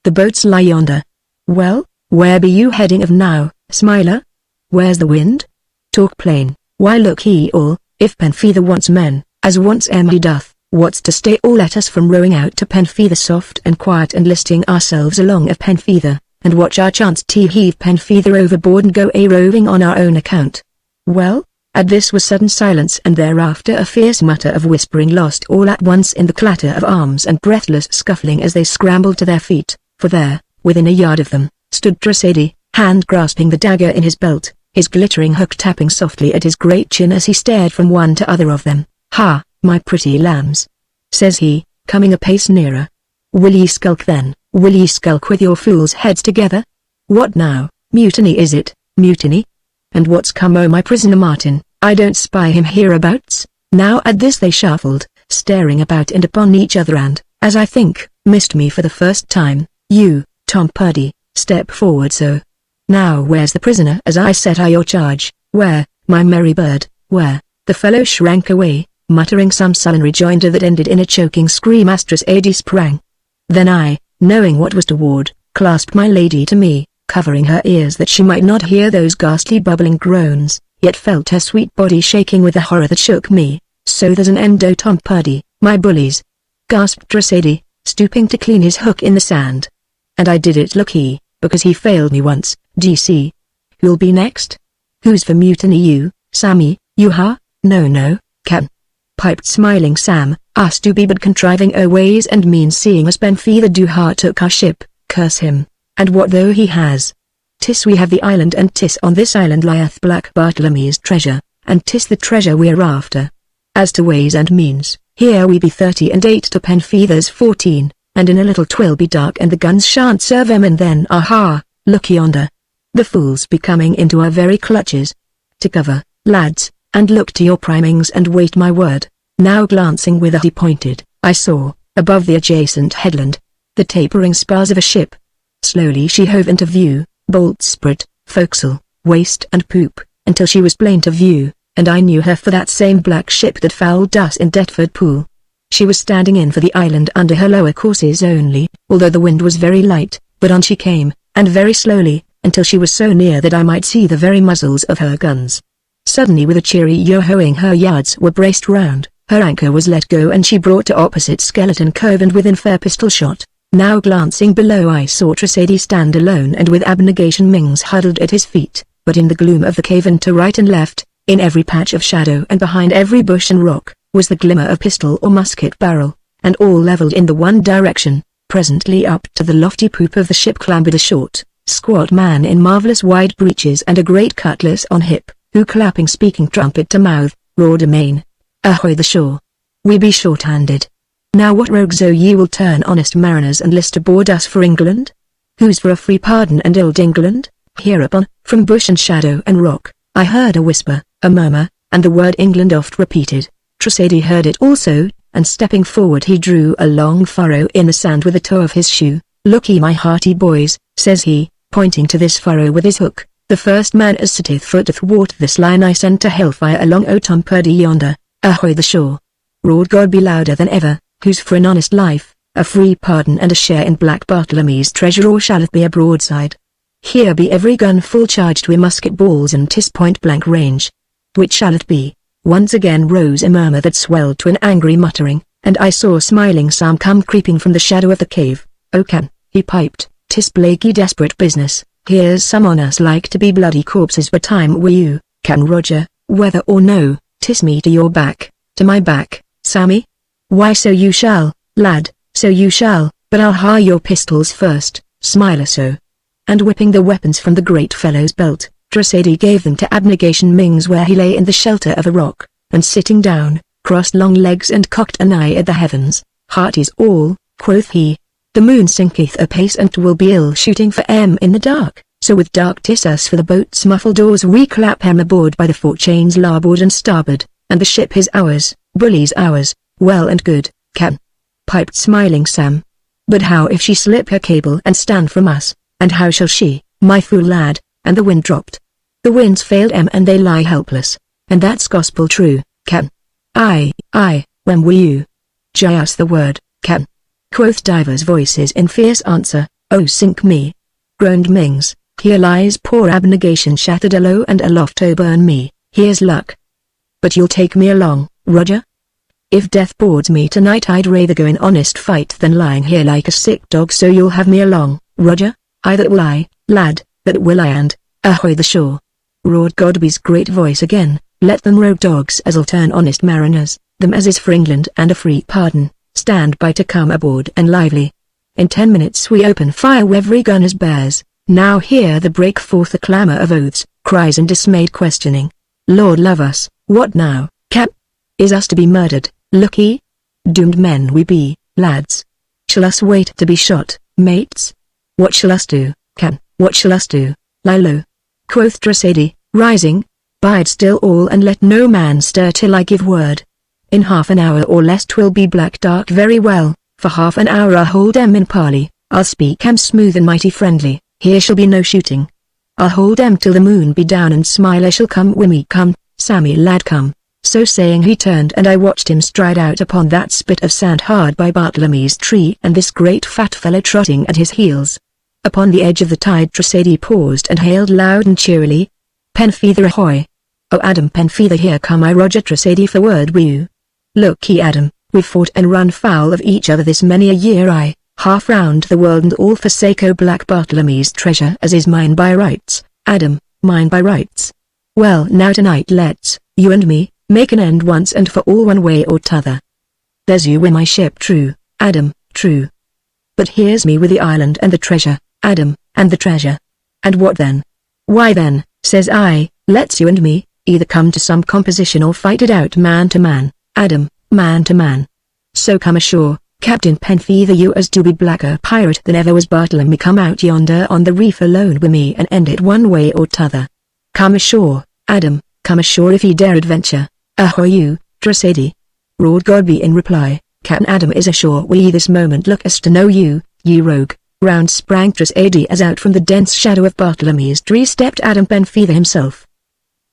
The boats lie yonder. Well, where be you heading of now, Smiler? Where's the wind? Talk plain. Why look ye all, if Penfeather wants men, as once he doth, what's to stay or let us from rowing out to Penfeather soft and quiet, and listing ourselves along of Penfeather, and watch our chance to heave Penfeather overboard and go a-roving on our own account? Well?" At this was sudden silence, and thereafter a fierce mutter of whispering, lost all at once in the clatter of arms and breathless scuffling as they scrambled to their feet, for there, within a yard of them, stood Tracady, hand grasping the dagger in his belt, his glittering hook tapping softly at his great chin as he stared from one to other of them. "Ha, my pretty lambs," says he, coming a pace nearer. Will ye skulk then? Will ye skulk with your fools' heads together? What now? Mutiny is it? Mutiny? And what's come o' my prisoner Martin? I don't spy him hereabouts." Now at this they shuffled, staring about and upon each other and, as I think, missed me for the first time. "You, Tom Purdy, step forward so. Now where's the prisoner as I set your charge? Where, my merry bird, where?" The fellow shrank away, muttering some sullen rejoinder that ended in a choking scream. AD sprang. Then I, knowing what was toward, clasped my lady to me, covering her ears that she might not hear those ghastly bubbling groans, yet felt her sweet body shaking with a horror that shook me. "So there's an end, O Tom Purdy, my bullies," gasped Tressady, stooping to clean his hook in the sand. "And I did it, look he, because he failed me once, d'ye. Who'll be next? Who's for mutiny? You, Sammy, you ha? No, Cap'n," piped smiling Sam, "us do be but contriving o' ways and means, seeing as Ben Feather do heart took our ship, curse him, and what though he has? 'Tis we have the island, and 'tis on this island lieth Black Bartlemy's treasure, and 'tis the treasure we're after. As to ways and means, here we be 38 to Ben Feather's 14, and in a little 'twill be dark and the guns shan't serve 'em, and then aha, look yonder. The fools be coming into our very clutches. To cover, lads, and look to your primings and wait my word." Now glancing whither he pointed, I saw, above the adjacent headland, the tapering spars of a ship. Slowly she hove into view, boltsprit, forecastle, waist and poop, until she was plain to view, and I knew her for that same black ship that fouled us in Deptford Pool. She was standing in for the island under her lower courses only, although the wind was very light, but on she came, and very slowly, until she was so near that I might see the very muzzles of her guns. Suddenly with a cheery yo-hoing her yards were braced round, her anchor was let go and she brought to opposite Skeleton Cove and within fair pistol shot. Now glancing below I saw Tressady stand alone and with Abnegation Mings huddled at his feet, but in the gloom of the cave and to right and left, in every patch of shadow and behind every bush and rock, was the glimmer of pistol or musket barrel, and all leveled in the one direction. Presently up to the lofty poop of the ship clambered a short, squat man in marvelous wide breeches and a great cutlass on hip, who clapping speaking trumpet to mouth, roared amain, "Ahoy the shore! We be short-handed. Now what rogues o' ye will turn honest mariners and list aboard us for England? Who's for a free pardon and old England?" Hereupon, from bush and shadow and rock, I heard a whisper, a murmur, and the word England oft repeated. Tressady heard it also, and stepping forward he drew a long furrow in the sand with the toe of his shoe. "Look ye my hearty boys," says he, pointing to this furrow with his hook, "the first man as setteth foot athwart this line I send to hellfire along o Tom Purdy yonder. Ahoy the shore!" Roared God be louder than ever, "Who's for an honest life, a free pardon and a share in Black Bartlemy's treasure, or shall it be a broadside? Here be every gun full charged wi' musket balls and 'tis point blank range. Which shall it be?" Once again rose a murmur that swelled to an angry muttering, and I saw smiling Sam come creeping from the shadow of the cave. "O Can," he piped, "'tis plaguey desperate business. Here's some on us like to be bloody corpses, but I'm wi' you, Can Roger, whether or no, 'tis me to your back, to my back, Sammy. Why so you shall, lad, so you shall, but I'll hire your pistols first, Smiler so." And whipping the weapons from the great fellow's belt, Tressady gave them to Abnegation Mings where he lay in the shelter of a rock, and sitting down, crossed long legs and cocked an eye at the heavens. "Hearties all," quoth he. "The moon sinketh apace and 'twill be ill shooting for 'em in the dark, so with dark 'tis us for the boat's muffled oars we clap 'em aboard by the forechains larboard and starboard, and the ship is ours, bullies ours, well and good, Can," piped smiling Sam. "But how if she slip her cable and stand from us, and how shall she, my fool lad?" And the wind dropped. "The winds failed 'em and they lie helpless, and that's gospel true, Can." Aye, when will you? "Just the word, Can," quoth divers voices in fierce answer. "Oh sink me!" groaned Mings, "here lies poor Abnegation shattered alow and aloft. Oh burn me, here's luck." "But you'll take me along, Roger?" "If death boards me tonight I'd rather go in honest fight than lying here like a sick dog, so you'll have me along, Roger?" "Aye that will I, lad, that will I, and, ahoy the shore!" roared Godby's great voice again. "Let them rogue dogs as'll turn honest mariners, them as is for England and a free pardon, stand by to come aboard and lively. In 10 minutes we open fire wi' every gun as bears." Now here there brake forth a clamour of oaths, cries and dismayed questioning. "Lord love us, what now, Cap? Is us to be murdered, look ye? Doomed men we be, lads. shall us wait to be shot, mates? What shall us do, Captain? What shall us do, lie low? Quoth Tressady, rising. Bide still all and let no man stir till I give word. In half an hour or less 'twill be black dark very well, for half an hour I'll hold 'em in parley, I'll speak 'em smooth and mighty friendly, here shall be no shooting. I'll hold 'em till the moon be down and Smiler shall come wi' me come, Sammy lad come. So saying he turned and I watched him stride out upon that spit of sand hard by Bartlemy's tree and this great fat fellow trotting at his heels. Upon the edge of the tide Tressady paused and hailed loud and cheerily, "Penfeather ahoy! Oh Adam Penfeather, here come I Roger Tressady for word wi' you. Look ye Adam, we've fought and run foul of each other this many a year, I, half round the world and all for sake o' black Bartlemy's treasure as is mine by rights, Adam, mine by rights. Well now tonight let's, you and me, make an end once and for all one way or t'other. There's you wi' my ship true, Adam, true. But here's me with the island and the treasure, Adam, and the treasure. And what then? Why then, says I, let's you and me, either come to some composition or fight it out man to man, Adam, man to man. So come ashore, Captain Penfeather, you as do be blacker pirate than ever was Bartlemy, come out yonder on the reef alone with me and end it one way or t'other. Come ashore, Adam, come ashore if ye dare adventure. Ahoy you, Tressady. Roared Godby in reply, Captain Adam is ashore we this moment, look as to know you, ye rogue. Round sprang Tressady as out from the dense shadow of Bartlemy's tree stepped Adam Penfeather himself.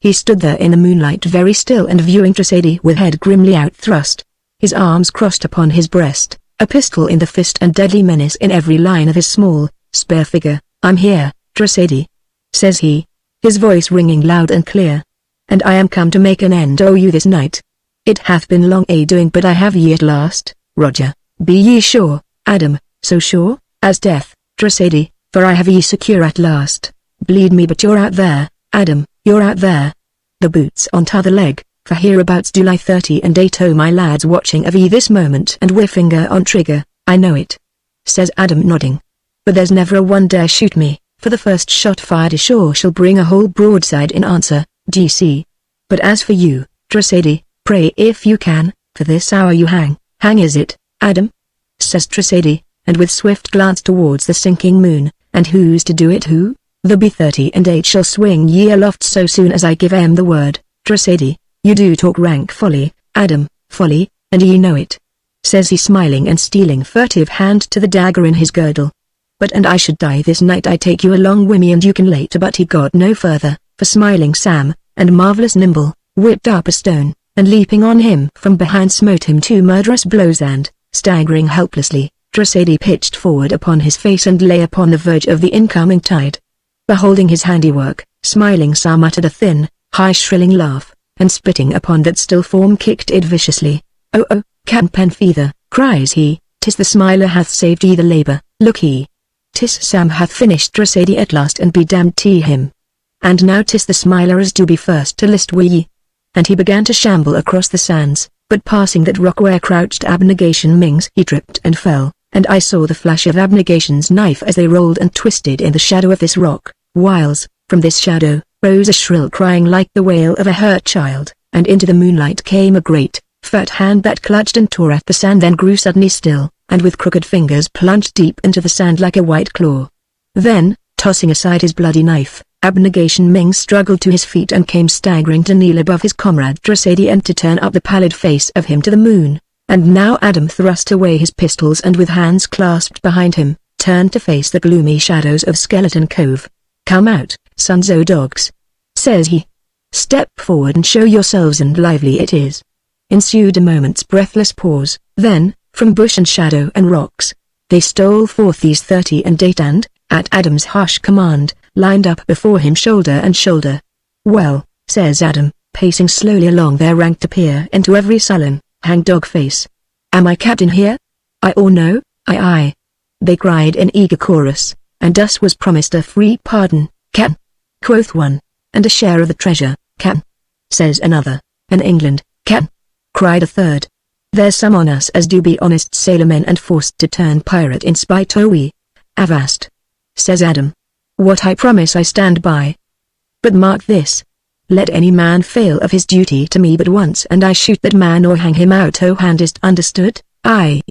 He stood there in the moonlight very still and viewing Tressady with head grimly outthrust, his arms crossed upon his breast, a pistol in the fist and deadly menace in every line of his small, spare figure. I'm here, Tressady, says he, his voice ringing loud and clear. And I am come to make an end o' you this night. It hath been long a doing, but I have ye at last, Roger. Be ye sure, Adam, so sure as death, Tressady, for I have ye secure at last. Bleed me but you're out there, Adam, you're out there. The boots on t'other leg, for hereabouts do lie 38 o' my lads watching of ye this moment and wi' finger on trigger, I know it, says Adam nodding. But there's never a one dare shoot me, for the first shot fired ashore shall bring a whole broadside in answer, d'ye see. But as for you, Tressady, pray if you can, for this hour you hang is it, Adam? Says Tressady, and with swift glance towards the sinking moon, and who's to do it who? The B-38 shall swing ye aloft so soon as I give 'em the word, Tressady, you do talk rank folly, Adam, folly, and ye know it. Says he smiling and stealing furtive hand to the dagger in his girdle. But and I should die this night I take you along wi' me and you can later, but he got no further, for smiling Sam, and marvellous nimble, whipped up a stone, and leaping on him from behind smote him 2 murderous blows and, staggering helplessly, Tressady pitched forward upon his face and lay upon the verge of the incoming tide. Beholding his handiwork, smiling Sam uttered a thin, high shrilling laugh, and spitting upon that still form kicked it viciously. Oh, Captain Penfeather, cries he, 'tis the Smiler hath saved ye the labour, look ye. 'Tis Sam hath finished Tressady at last and be damned to him. And now 'tis the Smiler as do be first to list wi' ye. And he began to shamble across the sands, but passing that rock where crouched Abnegation Mings he tripped and fell, and I saw the flash of Abnegation's knife as they rolled and twisted in the shadow of this rock, whiles, from this shadow, rose a shrill crying like the wail of a hurt child, and into the moonlight came a great, fat hand that clutched and tore at the sand, then grew suddenly still, and with crooked fingers plunged deep into the sand like a white claw. Then, tossing aside his bloody knife, Abnegation Mings struggled to his feet and came staggering to kneel above his comrade Tressady and to turn up the pallid face of him to the moon. And now Adam thrust away his pistols and with hands clasped behind him, turned to face the gloomy shadows of Skeleton Cove. Come out, sons o' dogs, says he. Step forward and show yourselves, and lively it is. Ensued a moment's breathless pause, then, from bush and shadow and rocks, they stole forth these 38 and, at Adam's harsh command, lined up before him shoulder and shoulder. Well, says Adam, pacing slowly along their rank to peer into every sullen, hangdog face. Am I captain here? I or no? Aye. They cried in eager chorus, and us was promised a free pardon, captain. Quoth one, and a share of the treasure, captain. Says another, and England, captain. Cried a third. There's some on us as do be honest sailormen and forced to turn pirate in spite o' we. Avast. Says Adam. What I promise I stand by. But mark this. Let any man fail of his duty to me but once and I shoot that man or hang him out o' hand, is understood? Aye,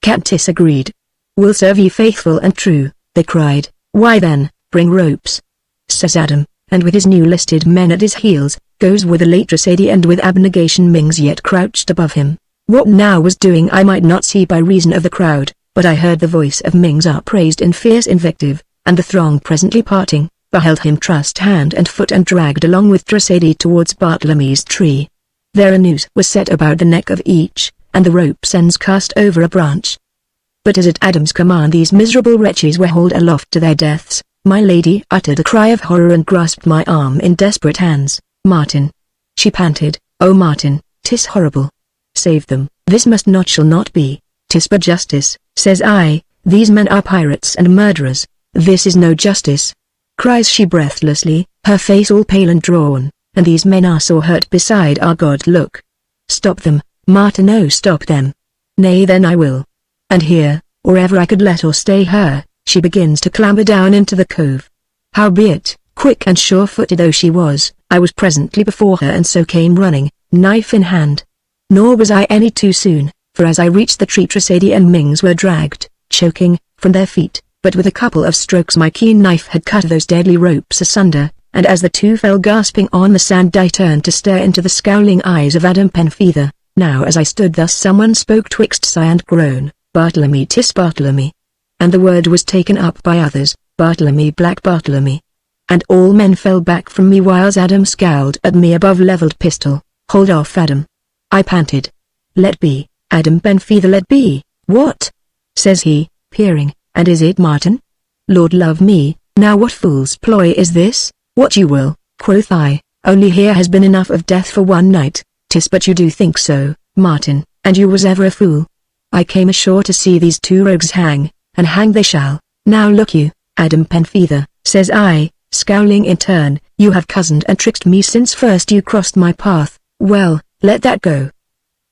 Tis agreed. We'll serve ye faithful and true, they cried. Why then, bring ropes, says Adam, and with his new listed men at his heels, goes with the late Tracady and with Abnegation Mings yet crouched above him. What now was doing I might not see by reason of the crowd, but I heard the voice of Mings upraised in fierce invective, and the throng presently parting, beheld him trussed hand and foot and dragged along with Tracady towards Bartlemy's tree. There a noose was set about the neck of each, and the rope's ends cast over a branch. But as at Adam's command these miserable wretches were hauled aloft to their deaths, my lady uttered a cry of horror and grasped my arm in desperate hands. Martin, she panted, oh Martin, 'tis horrible. Save them. This must not shall not be. 'Tis but justice, says I, these men are pirates and murderers. This is no justice, cries she breathlessly, her face all pale and drawn, and these men are sore hurt beside our God. Look. Stop them, Martin, oh stop them. Nay then I will. And here, or ever I could let or stay her, she begins to clamber down into the cove. Howbeit, quick and sure-footed though she was, I was presently before her and so came running, knife in hand. Nor was I any too soon, for as I reached the tree Tracady and Mings were dragged, choking, from their feet, but with a couple of strokes my keen knife had cut those deadly ropes asunder, and as the two fell gasping on the sand I turned to stare into the scowling eyes of Adam Penfeather. Now as I stood thus someone spoke twixt sigh and groan, Bartlemy, 'tis Bartlemy. And the word was taken up by others, Bartlemy, black Bartlemy. And all men fell back from me whiles Adam scowled at me above levelled pistol. Hold off Adam, I panted. Let be, Adam Penfeather, let be. What? Says he, peering, and is it Martin? Lord love me, now what fool's ploy is this? What you will, quoth I, only here has been enough of death for one night. 'Tis but you do think so, Martin, and you was ever a fool. I came ashore to see these two rogues hang, and hang they shall. Now look you, Adam Penfeather, says I, scowling in turn, you have cozened and tricked me since first you crossed my path. Well, let that go.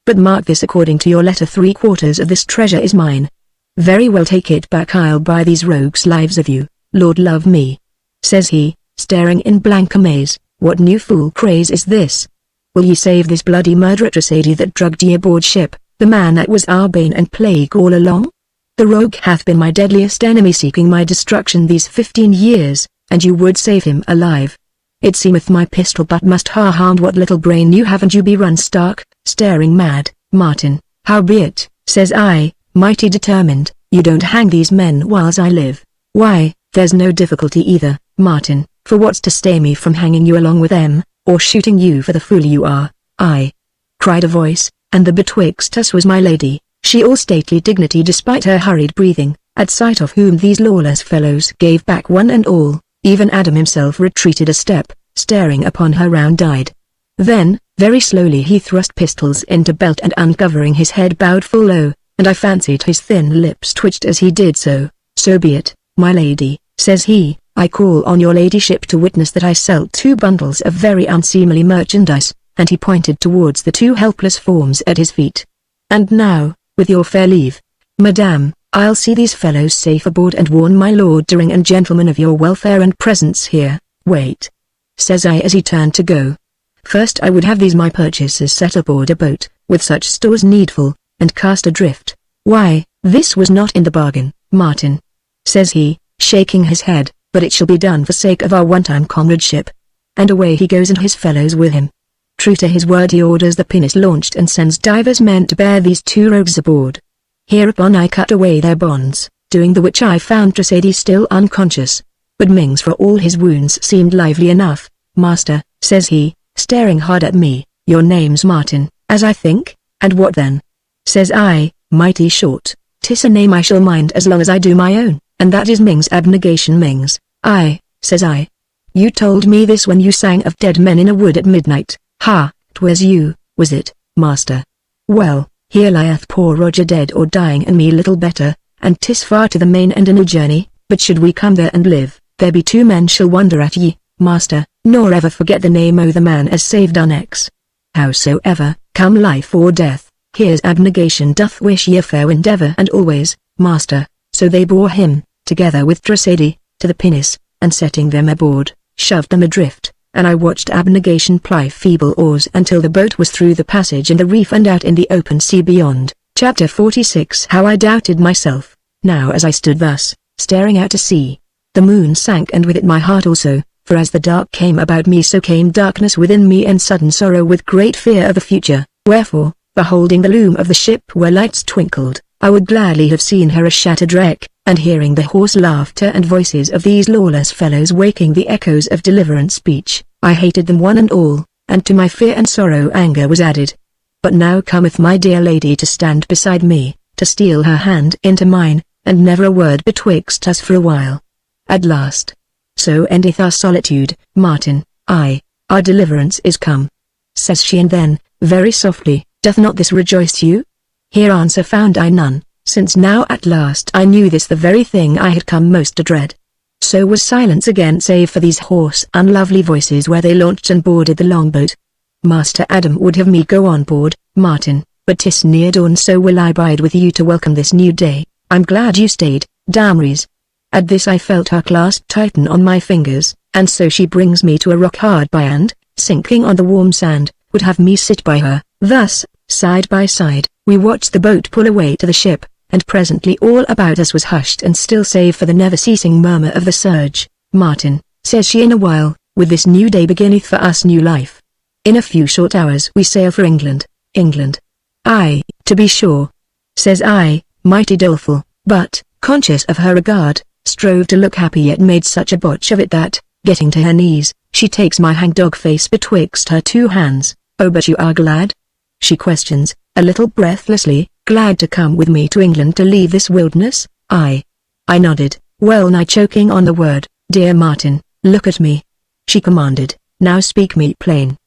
But mark this, according to your letter 3/4 of this treasure is mine. Very well, take it back, I'll buy these rogues' lives of you. Lord love me, says he, staring in blank amaze, what new fool craze is this? Will ye save this bloody murderer Tracady that drugged ye aboard ship, the man that was our bane and plague all along? The rogue hath been my deadliest enemy, seeking my destruction these 15 years, and you would save him alive. It seemeth my pistol but must harm what little brain you have, and you be run stark, staring mad, Martin. Howbeit, says I, mighty determined, you don't hang these men whiles I live. Why, there's no difficulty either, Martin, for what's to stay me from hanging you along with them, or shooting you for the fool you are? I, cried a voice, and the betwixt us was my lady, she all stately dignity despite her hurried breathing, at sight of whom these lawless fellows gave back one and all. Even Adam himself retreated a step, staring upon her round-eyed. Then, very slowly he thrust pistols into belt and uncovering his head bowed full low, and I fancied his thin lips twitched as he did so. So be it, my lady, says he, I call on your ladyship to witness that I sell 2 bundles of very unseemly merchandise, and he pointed towards the 2 helpless forms at his feet. And now, with your fair leave, madame, I'll see these fellows safe aboard and warn my lord Deering and gentlemen of your welfare and presence here. Wait, says I as he turned to go. First I would have these my purchases set aboard a boat, with such stores needful, and cast adrift. Why, this was not in the bargain, Martin, says he, shaking his head, but it shall be done for sake of our one-time comradeship. And away he goes and his fellows with him. True to his word he orders the pinnace launched and sends divers men to bear these 2 rogues aboard. Hereupon I cut away their bonds, doing the which I found Tracady still unconscious. But Mings for all his wounds seemed lively enough. Master, says he, staring hard at me, your name's Martin, as I think, and what then? Says I, mighty short, 'tis a name I shall mind as long as I do my own, and that is Mings, Abnegation Mings. Aye, says I. You told me this when you sang of dead men in a wood at midnight. Ha, 'twas you, was it, master? Well, here lieth poor Roger dead or dying and me little better, and 'tis far to the main and a new journey, but should we come there and live, there be 2 men shall wonder at ye, master, nor ever forget the name o' the man as saved our necks. Howsoever, come life or death, here's Abnegation doth wish ye a fair endeavour and always, master. So they bore him, together with Tracady, to the pinnace, and setting them aboard, shoved them adrift, and I watched Abnegation ply feeble oars until the boat was through the passage in the reef and out in the open sea beyond. Chapter 46. How I doubted myself. Now as I stood thus, staring out to sea, the moon sank, and with it my heart also, for as the dark came about me so came darkness within me and sudden sorrow with great fear of the future. Wherefore, beholding the loom of the ship where lights twinkled, I would gladly have seen her a shattered wreck, and hearing the hoarse laughter and voices of these lawless fellows waking the echoes of deliverance speech, I hated them one and all, and to my fear and sorrow anger was added. But now cometh my dear lady to stand beside me, to steal her hand into mine, and never a word betwixt us for a while. At last. So endeth our solitude, Martin, our deliverance is come. Says she, and then, very softly, doth not this rejoice you? Here answer found I none, since now at last I knew this the very thing I had come most to dread. So was silence again, save for these hoarse unlovely voices where they launched and boarded the longboat. Master Adam would have me go on board, Martin, but 'tis near dawn, so will I bide with you to welcome this new day. I'm glad you stayed, Damries. At this I felt her clasp tighten on my fingers, and so she brings me to a rock hard by and, sinking on the warm sand, would have me sit by her. Thus, side by side, we watched the boat pull away to the ship, and presently all about us was hushed and still save for the never-ceasing murmur of the surge. Martin, says she, in a while, with this new day beginneth for us new life. In a few short hours we sail for England. England. Aye, to be sure. Says I, mighty doleful, but, conscious of her regard, strove to look happy, yet made such a botch of it that, getting to her knees, she takes my hangdog face betwixt her two hands. Oh, but you are glad? She questions, a little breathlessly. Glad to come with me to England, to leave this wilderness? I nodded, well nigh choking on the word. Dear Martin, look at me. She commanded, now speak me plain.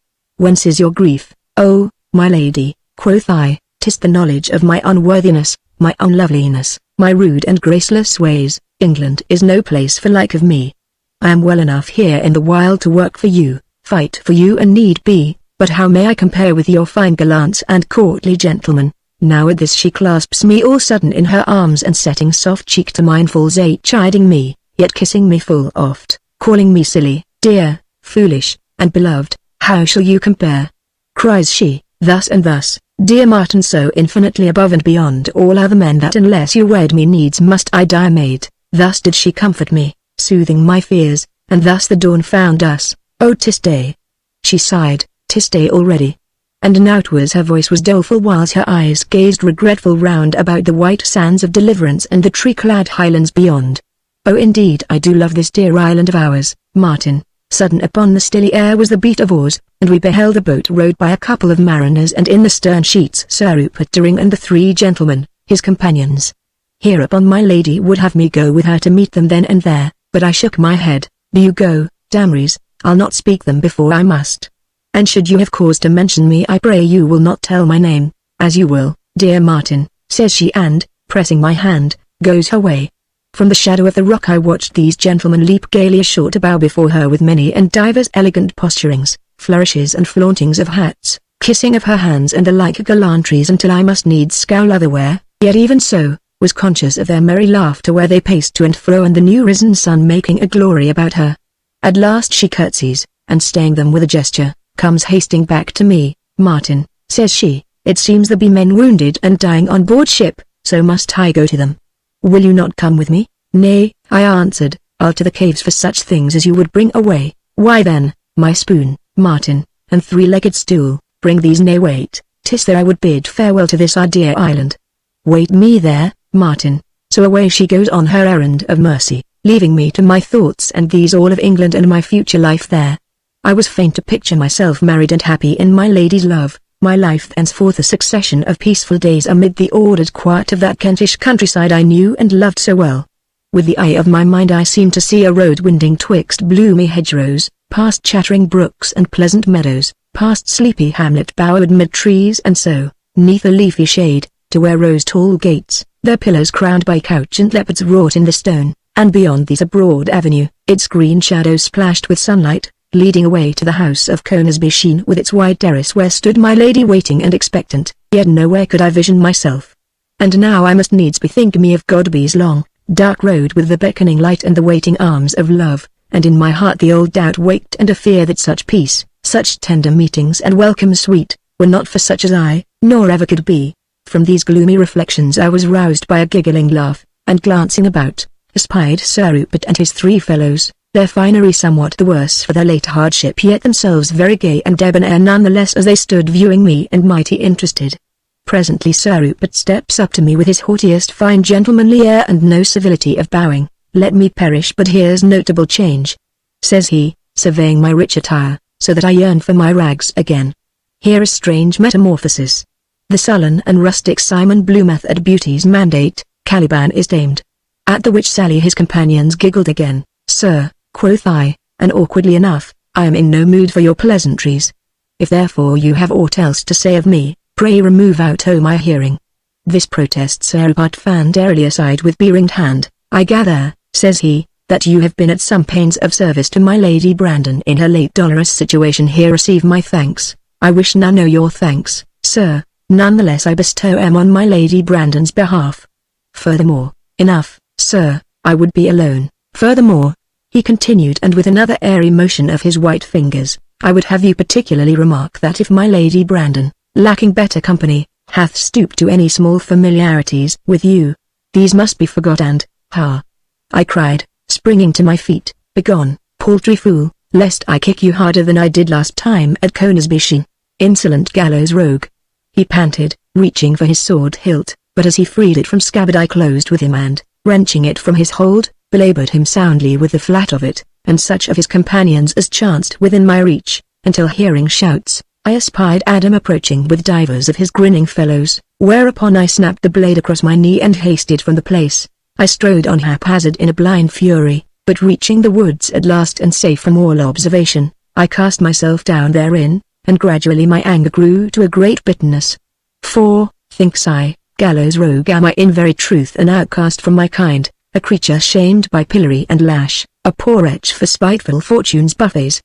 Whence is your grief? Oh, my lady, quoth I, 'tis the knowledge of my unworthiness, my unloveliness, my rude and graceless ways. England is no place for like of me. I am well enough here in the wild to work for you, fight for you and need be, but how may I compare with your fine gallants and courtly gentlemen? Now at this she clasps me all sudden in her arms, and setting soft cheek to mine falls chiding me, yet kissing me full oft, calling me silly, dear, foolish, and beloved. How shall you compare? Cries she, thus and thus, dear Martin, so infinitely above and beyond all other men that unless you wed me needs must I die a maid. Thus did she comfort me, soothing my fears, and thus the dawn found us. Oh, 'tis day. She sighed, 'tis day already. And now 'twas her voice was doleful, whilst her eyes gazed regretful round about the white sands of deliverance and the tree-clad highlands beyond. Oh, indeed I do love this dear island of ours, Martin. Sudden upon the stilly air was the beat of oars, and we beheld a boat rowed by a couple of mariners, and in the stern sheets Sir Rupert Dering and the 3 gentlemen, his companions. Hereupon my lady would have me go with her to meet them then and there, but I shook my head. Do you go, Damries? I'll not speak them before I must. And should you have cause to mention me, I pray you will not tell my name. As you will, dear Martin, says she, and, pressing my hand, goes her way. From the shadow of the rock I watched these gentlemen leap gaily ashore to bow before her with many and divers elegant posturings, flourishes and flauntings of hats, kissing of her hands and the like gallantries, until I must needs scowl otherwhere, yet even so, was conscious of their merry laughter where they paced to and fro, and the new risen sun making a glory about her. At last she curtsies, and staying them with a gesture, comes hasting back to me. Martin, says she, it seems there be men wounded and dying on board ship, so must I go to them. Will you not come with me? Nay, I answered, I'll to the caves for such things as you would bring away. Why then, my spoon, Martin, and 3-legged stool, bring these. Nay wait, 'tis there I would bid farewell to this our dear island. Wait me there, Martin. So away she goes on her errand of mercy, leaving me to my thoughts and these all of England and my future life there. I was fain to picture myself married and happy in my lady's love, my life thenceforth a succession of peaceful days amid the ordered quiet of that Kentish countryside I knew and loved so well. With the eye of my mind I seemed to see a road winding twixt bloomy hedgerows, past chattering brooks and pleasant meadows, past sleepy hamlet bowered mid trees, and so, 'neath a leafy shade, to where rose tall gates, their pillars crowned by couchant leopards wrought in the stone, and beyond these a broad avenue, its green shadows splashed with sunlight, leading away to the house of Conisby Sheen with its wide terrace where stood my lady waiting and expectant, yet nowhere could I vision myself. And now I must needs bethink me of Godby's long, dark road with the beckoning light and the waiting arms of love, and in my heart the old doubt waked and a fear that such peace, such tender meetings and welcome sweet, were not for such as I, nor ever could be. From these gloomy reflections I was roused by a giggling laugh, and glancing about, espied Sir Rupert and his 3 fellows, their finery somewhat the worse for their late hardship, yet themselves very gay and debonair nonetheless as they stood viewing me and mighty interested. Presently Sir Rupert steps up to me with his haughtiest fine gentlemanly air and no civility of bowing. "Let me perish, but here's notable change," says he, surveying my rich attire, so that I yearn for my rags again. "Here is strange metamorphosis. The sullen and rustic Simon bloometh at beauty's mandate, Caliban is tamed." At the which sally his companions giggled again. "Sir," quoth I, and awkwardly enough, "I am in no mood for your pleasantries. If therefore you have aught else to say of me, pray remove out o' my hearing." This protest Sir Rupert fanned airily aside with beringed hand. "I gather," says he, "that you have been at some pains of service to my Lady Brandon in her late dolorous situation. Here receive my thanks. I wish none o' your thanks, sir, none the less I bestow 'em on my Lady Brandon's behalf. Furthermore, enough, sir, I would be alone. Furthermore," he continued, and with another airy motion of his white fingers, "I would have you particularly remark that if my Lady Brandon, lacking better company, hath stooped to any small familiarities with you, these must be forgot and, ha!" I cried, springing to my feet, "Begone, paltry fool, lest I kick you harder than I did last time at Conisbee. Insolent gallows rogue." He panted, reaching for his sword hilt, but as he freed it from scabbard I closed with him and, wrenching it from his hold, belaboured him soundly with the flat of it, and such of his companions as chanced within my reach, until hearing shouts, I espied Adam approaching with divers of his grinning fellows, whereupon I snapped the blade across my knee and hasted from the place. I strode on haphazard in a blind fury, but reaching the woods at last and safe from all observation, I cast myself down therein, and gradually my anger grew to a great bitterness. For, thinks I, gallows rogue am I in very truth an outcast from my kind, a creature shamed by pillory and lash, a poor wretch for spiteful fortune's buffets.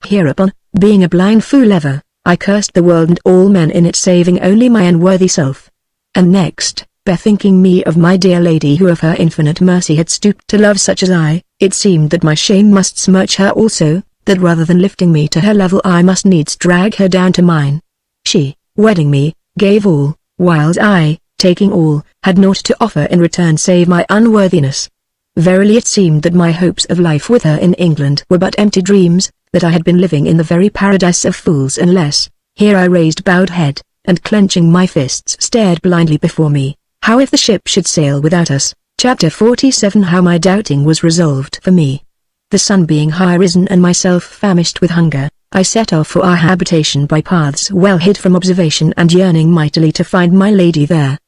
Hereupon, being a blind fool ever, I cursed the world and all men in it saving only my unworthy self. And next, bethinking me of my dear lady who of her infinite mercy had stooped to love such as I, it seemed that my shame must smirch her also, that rather than lifting me to her level I must needs drag her down to mine. She, wedding me, gave all, whiles I, taking all, had naught to offer in return save my unworthiness. Verily it seemed that my hopes of life with her in England were but empty dreams, that I had been living in the very paradise of fools unless, here I raised bowed head, and clenching my fists stared blindly before me. How if the ship should sail without us? Chapter 47. How my doubting was resolved for me. The sun being high risen and myself famished with hunger, I set off for our habitation by paths well hid from observation and yearning mightily to find my lady there.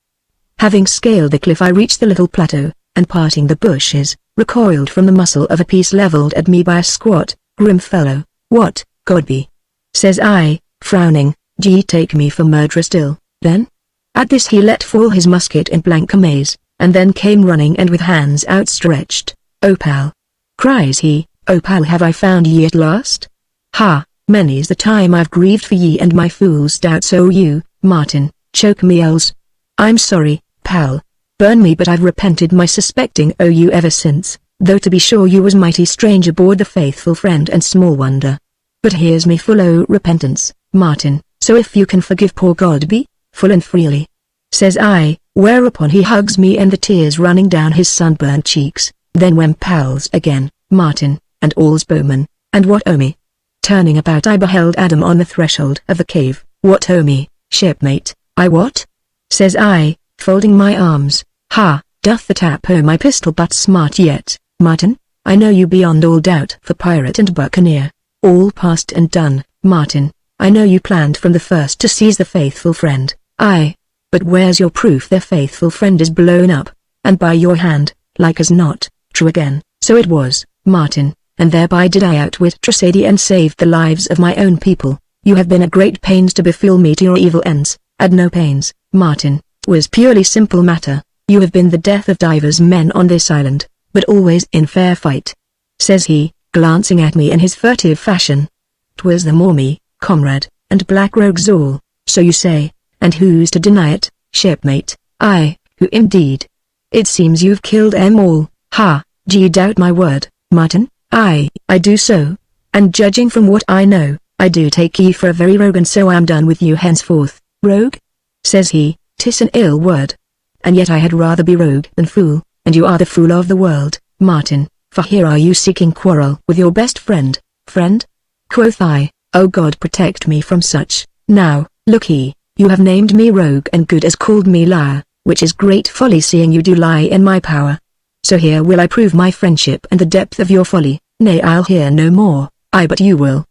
Having scaled the cliff I reached the little plateau, and parting the bushes, recoiled from the muzzle of a piece levelled at me by a squat, grim fellow. "What, Godby?" says I, frowning, "D'ye take me for murderer still, then?" At this he let fall his musket in blank amaze, and then came running and with hands outstretched. "O pal!" cries he, "O pal, have I found ye at last? Ha, many's the time I've grieved for ye and my fool's doubts. O you, Martin, choke me else. I'm sorry, pal, burn me, but I've repented my suspecting o' you ever since, though to be sure you was mighty strange aboard the Faithful Friend and small wonder. But here's me full o' repentance, Martin, so if you can forgive poor Godby, full and freely," says I, whereupon he hugs me and the tears running down his sunburnt cheeks. "Then we're pals again, Martin, and all's bowman, and what o' me?" Turning about I beheld Adam on the threshold of the cave. "What o' me, shipmate, I what?" says I, folding my arms. "Ha, doth the tap o' my pistol butt smart yet, Martin? I know you beyond all doubt for pirate and buccaneer. All past and done, Martin. I know you planned from the first to seize the Faithful Friend. Aye, but where's your proof their Faithful Friend is blown up, and by your hand, like as not? True again, so it was, Martin, and thereby did I outwit Tressady and saved the lives of my own people. You have been at great pains to befool me to your evil ends. At no pains, Martin, was purely simple matter. You have been the death of divers men on this island, but always in fair fight," says he, glancing at me in his furtive fashion. "'Twas the more me, comrade, and black rogues all, so you say, and who's to deny it, shipmate? Aye, who indeed? It seems you've killed 'em all. Ha, d'ye doubt my word, Martin?" "Aye, I do so, and judging from what I know, I do take ye for a very rogue, and so I'm done with you henceforth." "Rogue?" says he, 'tis an ill word. And yet I had rather be rogue than fool, and you are the fool of the world, Martin, for here are you seeking quarrel with your best friend. Friend? Quoth I, O God protect me from such. Now, look ye, you have named me rogue and good as called me liar, which is great folly seeing you do lie in my power. So here will I prove my friendship and the depth of your folly. Nay, I'll hear no more, but you will.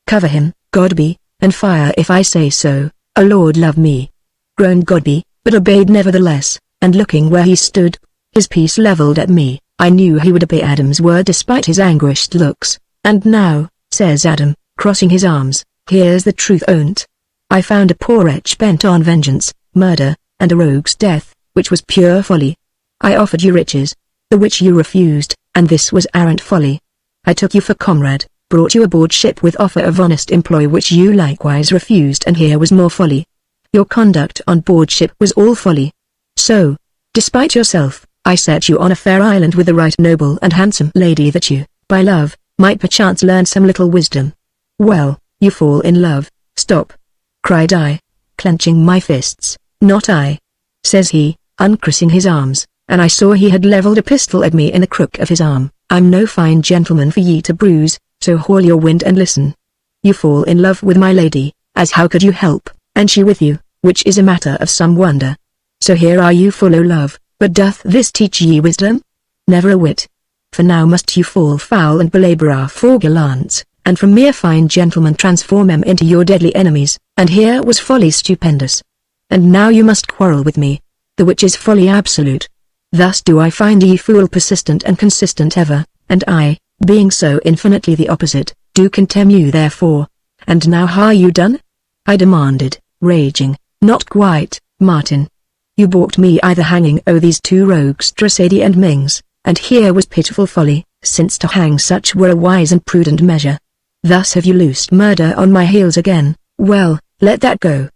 Cover him, Godby, and fire if I say so. O Lord love me. Groaned Godby, but obeyed nevertheless, and looking where he stood, his piece levelled at me, I knew he would obey Adam's word despite his anguished looks. And now, says Adam, crossing his arms, here's the truth own't. I found a poor wretch bent on vengeance, murder, and a rogue's death, which was pure folly. I offered you riches, the which you refused, and this was arrant folly. I took you for comrade, brought you aboard ship with offer of honest employ which you likewise refused, and here was more folly. Your conduct on board ship was all folly. So, despite yourself, I set you on a fair island with a right noble and handsome lady that you, by love, might perchance learn some little wisdom. Well, you fall in love. Stop! Cried I, clenching my fists. Not I, says he, uncrossing his arms, and I saw he had levelled a pistol at me in the crook of his arm. I'm no fine gentleman for ye to bruise, so haul your wind and listen. You fall in love with my lady, as how could you help, and she with you, which is a matter of some wonder. So here are you full o' love, but doth this teach ye wisdom? Never a whit. For now must you fall foul and belabour our foregallants, and from mere fine gentlemen transform them into your deadly enemies, and here was folly stupendous. And now you must quarrel with me, the which is folly absolute. Thus do I find ye fool persistent and consistent ever, and I, being so infinitely the opposite, do contemn you therefore. And now how are you done? I demanded, raging. Not quite, Martin. You balked me either hanging these two rogues Drosady and Mings, and here was pitiful folly, since to hang such were a wise and prudent measure. Thus have you loosed murder on my heels again. Well, let that go.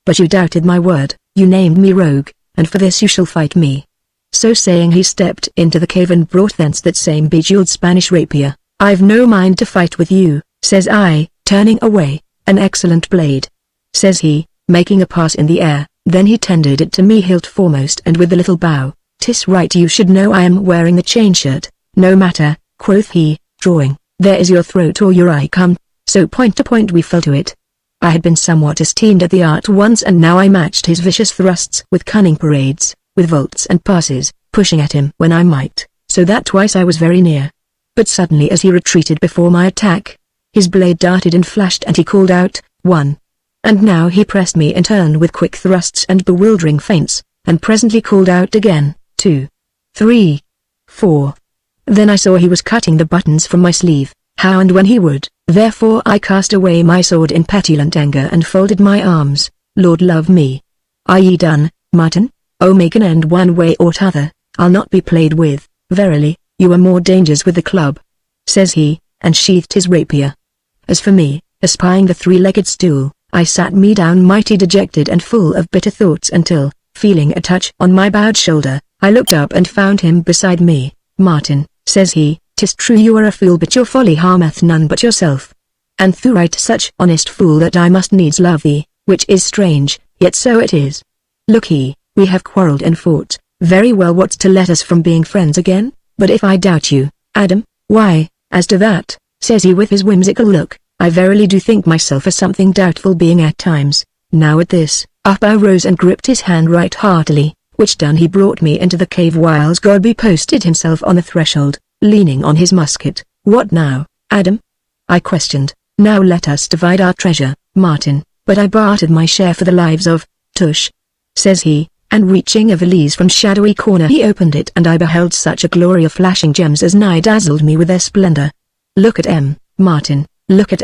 But you doubted my word, you named me rogue, and for this you shall fight me. So saying he stepped into the cave and brought thence that same bejeweled Spanish rapier. I've no mind to fight with you, says I, turning away. An excellent blade, says he, making a pass in the air, then he tendered it to me hilt foremost and with a little bow. 'Tis right you should know I am wearing a chain shirt. No matter, quoth he, drawing, there is your throat or your eye come. So point to point we fell to it. I had been somewhat esteemed at the art once, and now I matched his vicious thrusts with cunning parades, with vaults and passes, pushing at him when I might, so that twice I was very near. But suddenly as he retreated before my attack, his blade darted and flashed and he called out, 1. And now he pressed me in turn with quick thrusts and bewildering feints, and presently called out again, 2. 3. 4. Then I saw he was cutting the buttons from my sleeve, how and when he would, therefore I cast away my sword in petulant anger and folded my arms. Lord love me. Are ye done, Martin? Oh, make an end one way or t'other, I'll not be played with. Verily, you are more dangers with the club, says he, and sheathed his rapier. As for me, espying the three-legged stool, I sat me down mighty dejected and full of bitter thoughts until, feeling a touch on my bowed shoulder, I looked up and found him beside me. Martin, says he, 'tis true you are a fool, but your folly harmeth none but yourself. And thou art such honest fool that I must needs love thee, which is strange, yet so it is. Look ye, we have quarrelled and fought, very well, what's to let us from being friends again? But if I doubt you, Adam, why, as to that, says he with his whimsical look, I verily do think myself a something doubtful being at times. Now at this, up I rose and gripped his hand right heartily, which done he brought me into the cave whiles Godby posted himself on the threshold, leaning on his musket. What now, Adam? I questioned. Now let us divide our treasure, Martin, but I bartered my share for the lives of, Tush, says he, and reaching a valise from shadowy corner he opened it, and I beheld such a glory of flashing gems as nigh dazzled me with their splendor. Look at Martin, look at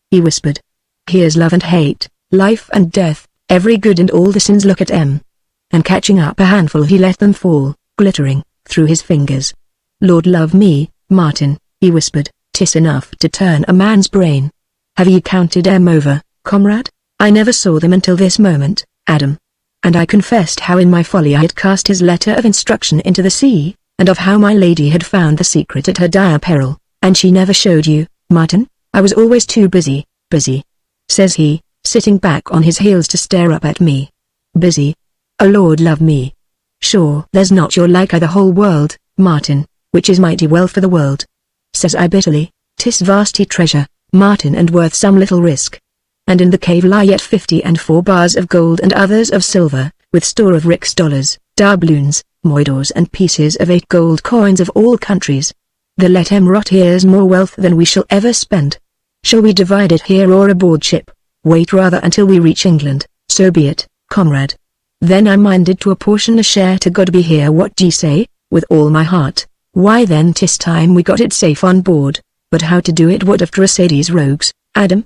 he whispered. Here's love and hate, life and death, every good and all the sins. Look at And catching up a handful he let them fall, glittering, through his fingers. Lord love me, Martin, he whispered, 'tis enough to turn a man's brain. Have ye counted over, comrade? I never saw them until this moment, Adam. And I confessed how in my folly I had cast his letter of instruction into the sea, and of how my lady had found the secret at her dire peril, and she never showed you, Martin. I was always too busy, says he, sitting back on his heels to stare up at me. Busy? O Lord love me. Sure there's not your like I the whole world, Martin, which is mighty well for the world. Says I bitterly, 'tis vasty treasure, Martin, and worth some little risk. And in the cave lie yet 54 bars of gold and others of silver, with store of rix dollars, doubloons, moidors and pieces of 8 gold coins of all countries. The let him rot here's more wealth than we shall ever spend. Shall we divide it here or aboard ship? Wait rather until we reach England, so be it, comrade. Then I'm minded to apportion a share to Godby here. What d'ye say? With all my heart. Why then 'tis time we got it safe on board, but how to do it? What of Tracey's rogues, Adam?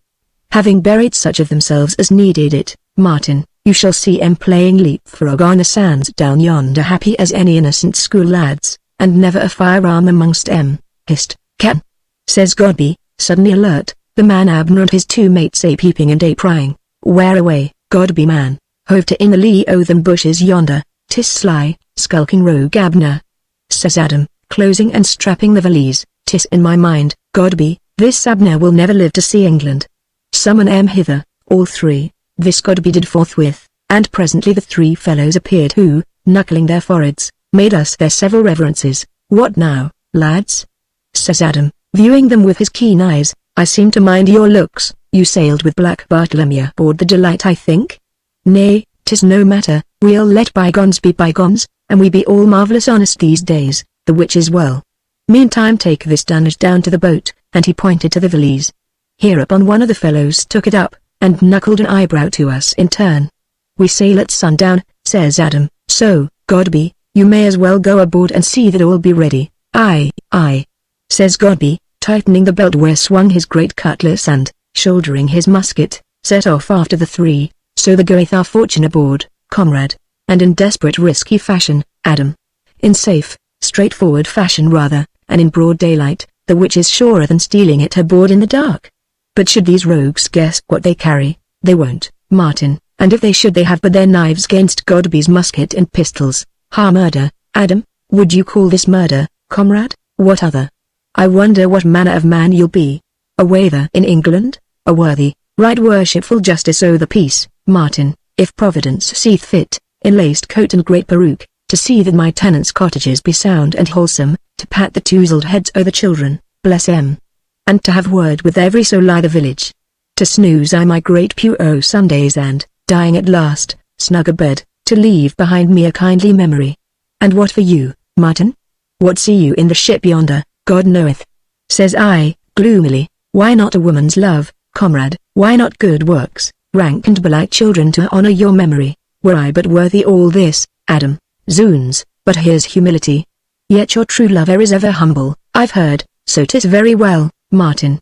Having buried such of themselves as needed it, Martin, you shall see 'em playing leapfrog on the sands down yonder, happy as any innocent school lads, and never a firearm amongst 'em. Hist, Cap'n, says Godby, suddenly alert, the man Abner and his 2 mates a peeping and a prying. Where away, Godby man? Hove to in the lee o' them bushes yonder, 'tis sly, skulking rogue Abner, says Adam, closing and strapping the valise. 'Tis in my mind, Godby, this Abner will never live to see England. Summon 'em hither, all 3. This Godby did forthwith, and presently the 3 fellows appeared who, knuckling their foreheads, made us their several reverences. What now, lads? Says Adam, viewing them with his keen eyes. I seem to mind your looks. You sailed with Black Bartlemy aboard the Delight, I think? Nay, 'tis no matter, we'll let bygones be bygones, and we be all marvellous honest these days, the which is well. Meantime take this dunnage down to the boat, and he pointed to the valise. Hereupon one of the fellows took it up, and knuckled an eyebrow to us in turn. We sail at sundown, says Adam, so, Godby, you may as well go aboard and see that all be ready. Aye, aye, says Godby, tightening the belt where swung his great cutlass and, shouldering his musket, set off after the 3. So the goeth our fortune aboard, comrade, and in desperate risky fashion, Adam. In safe, straightforward fashion rather, and in broad daylight, the which is surer than stealing it aboard in the dark. But should these rogues guess what they carry, they won't, Martin, and if they should they have but their knives gainst Godby's musket and pistols. Ha, murder, Adam, would you call this murder, comrade? What other? I wonder what manner of man you'll be. A wather in England, a worthy, right worshipful justice o' the peace, Martin, if Providence seeth fit, in laced coat and great peruke, to see that my tenants' cottages be sound and wholesome, to pat the touzled heads o' the children, bless 'em, and to have word with every soul I the village. To snooze I my great pew o' Sundays and, dying at last, snug a bed, to leave behind me a kindly memory. And what for you, Martin? What see you in the ship yonder, God knoweth? Says I, gloomily, why not a woman's love, comrade, why not good works, rank and belike children to honour your memory? Were I but worthy all this, Adam, zoons, but here's humility. Yet your true lover is ever humble, I've heard, so 'tis very well, Martin.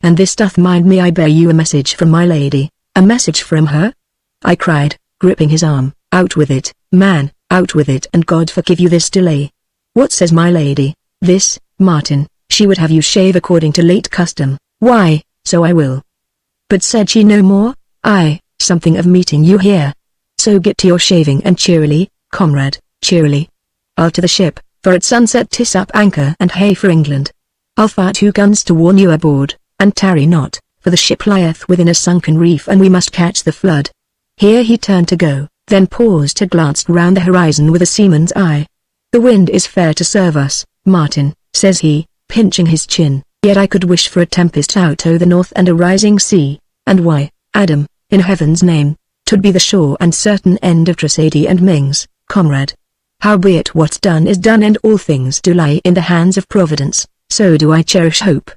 And this doth mind me, I bear you a message from my lady. A message from her? I cried, gripping his arm. Out with it, man, out with it, and God forgive you this delay. What says my lady? This, Martin, she would have you shave according to late custom. Why, so I will. But said she no more? Aye, something of meeting you here. So get to your shaving and cheerily, comrade, cheerily. I'll to the ship, for at sunset 'tis up anchor and hey for England. I'll fire 2 guns to warn you aboard, and tarry not, for the ship lieth within a sunken reef and we must catch the flood. Here he turned to go, then paused to glance round the horizon with a seaman's eye. The wind is fair to serve us, Martin, says he, pinching his chin, yet I could wish for a tempest out o' the north and a rising sea, and why, Adam, in heaven's name, 'twould be the sure and certain end of Tracey and Mings, comrade. Howbeit what's done is done and all things do lie in the hands of Providence, so do I cherish hope.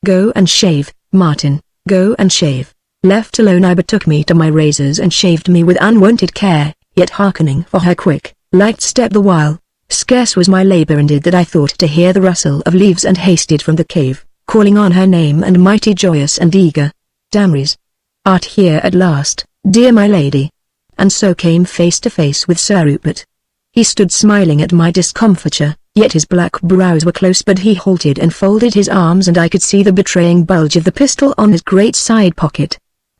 Go and shave, Martin, go and shave. Left alone I betook me to my razors and shaved me with unwonted care, yet hearkening for her quick, light step the while. Scarce was my labour ended that I thought to hear the rustle of leaves and hasted from the cave, calling on her name and mighty joyous and eager. Damries! Art here at last, dear my lady? And so came face to face with Sir Rupert. He stood smiling at my discomfiture, yet his black brows were close, but he halted and folded his arms and I could see the betraying bulge of the pistol on his great side pocket.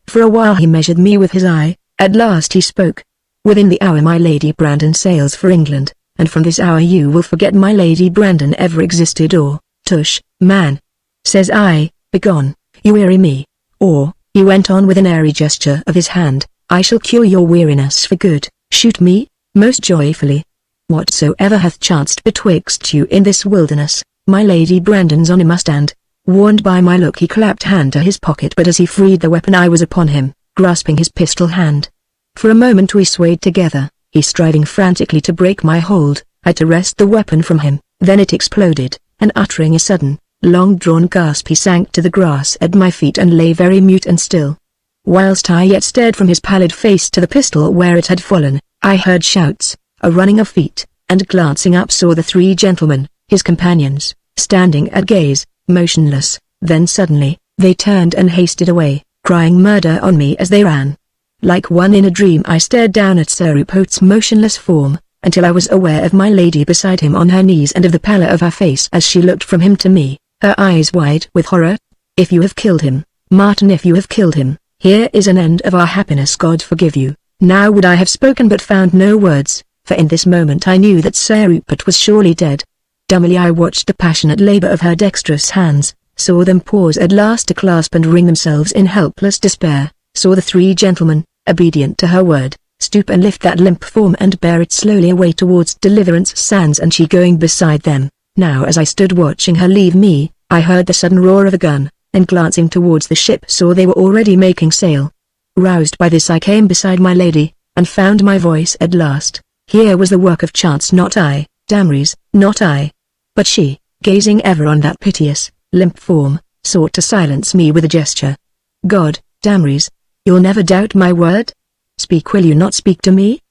For a while he measured me with his eye, at last he spoke. Within the hour my Lady Brandon sails for England, and from this hour you will forget my Lady Brandon ever existed or, tush, man. Says I, begone, you weary me, or, he went on with an airy gesture of his hand, I shall cure your weariness for good. Shoot me, most joyfully. Whatsoever hath chanced betwixt you in this wilderness, my Lady Brandon's honour must stand. Warned by my look, he clapped hand to his pocket, but as he freed the weapon I was upon him, grasping his pistol hand. For a moment we swayed together, he striving frantically to break my hold. I to wrest the weapon from him, then it exploded, and uttering a sudden, long-drawn gasp he sank to the grass at my feet and lay very mute and still. Whilst I yet stared from his pallid face to the pistol where it had fallen, I heard shouts, a running of feet, and glancing up saw the three gentlemen, his companions, standing at gaze, motionless. Then suddenly, they turned and hasted away, crying murder on me as they ran. Like one in a dream I stared down at Sir Rupert's motionless form, until I was aware of my lady beside him on her knees and of the pallor of her face as she looked from him to me, her eyes wide with horror. If you have killed him, Martin, if you have killed him, here is an end of our happiness. God forgive you. Now would I have spoken but found no words, for in this moment I knew that Sir Rupert was surely dead. Dumbly I watched the passionate labour of her dexterous hands, saw them pause at last to clasp and wring themselves in helpless despair, saw the three gentlemen, obedient to her word, stoop and lift that limp form and bear it slowly away towards Deliverance Sands, and she going beside them. Now as I stood watching her leave me, I heard the sudden roar of a gun, and glancing towards the ship saw they were already making sail. Roused by this I came beside my lady, and found my voice at last. Here was the work of chance, not I, Damrys, not I. But she, gazing ever on that piteous, limp form, sought to silence me with a gesture. God, Damrys, you'll never doubt my word? Speak, will you not speak to me?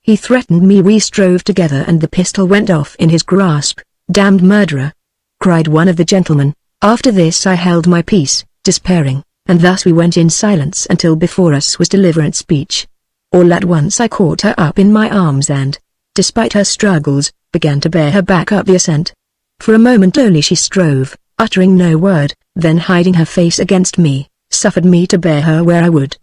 He threatened me. We strove together and the pistol went off in his grasp. Damned murderer! Cried one of the gentlemen. After this I held my peace, despairing, and thus we went in silence until before us was Deliverance speech. All at once I caught her up in my arms and, despite her struggles, began to bear her back up the ascent. For a moment only she strove, uttering no word, then hiding her face against me, suffered me to bear her where I would.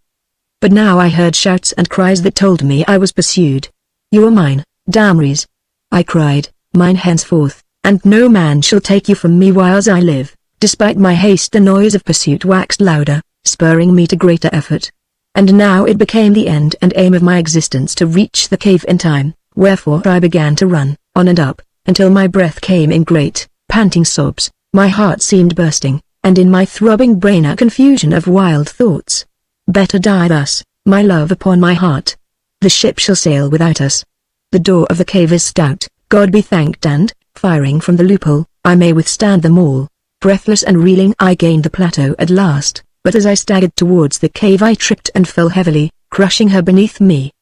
But now I heard shouts and cries that told me I was pursued. You are mine, Damrys, I cried, mine henceforth, and no man shall take you from me whiles I live. Despite my haste the noise of pursuit waxed louder, spurring me to greater effort. And now it became the end and aim of my existence to reach the cave in time, wherefore I began to run, on and up, until my breath came in great, panting sobs, my heart seemed bursting, and in my throbbing brain a confusion of wild thoughts. Better die thus, my love, upon my heart. The ship shall sail without us. The door of the cave is stout, God be thanked, and, firing from the loophole, I may withstand them all. Breathless and reeling I gained the plateau at last, but as I staggered towards the cave I tripped and fell heavily, crushing her beneath me.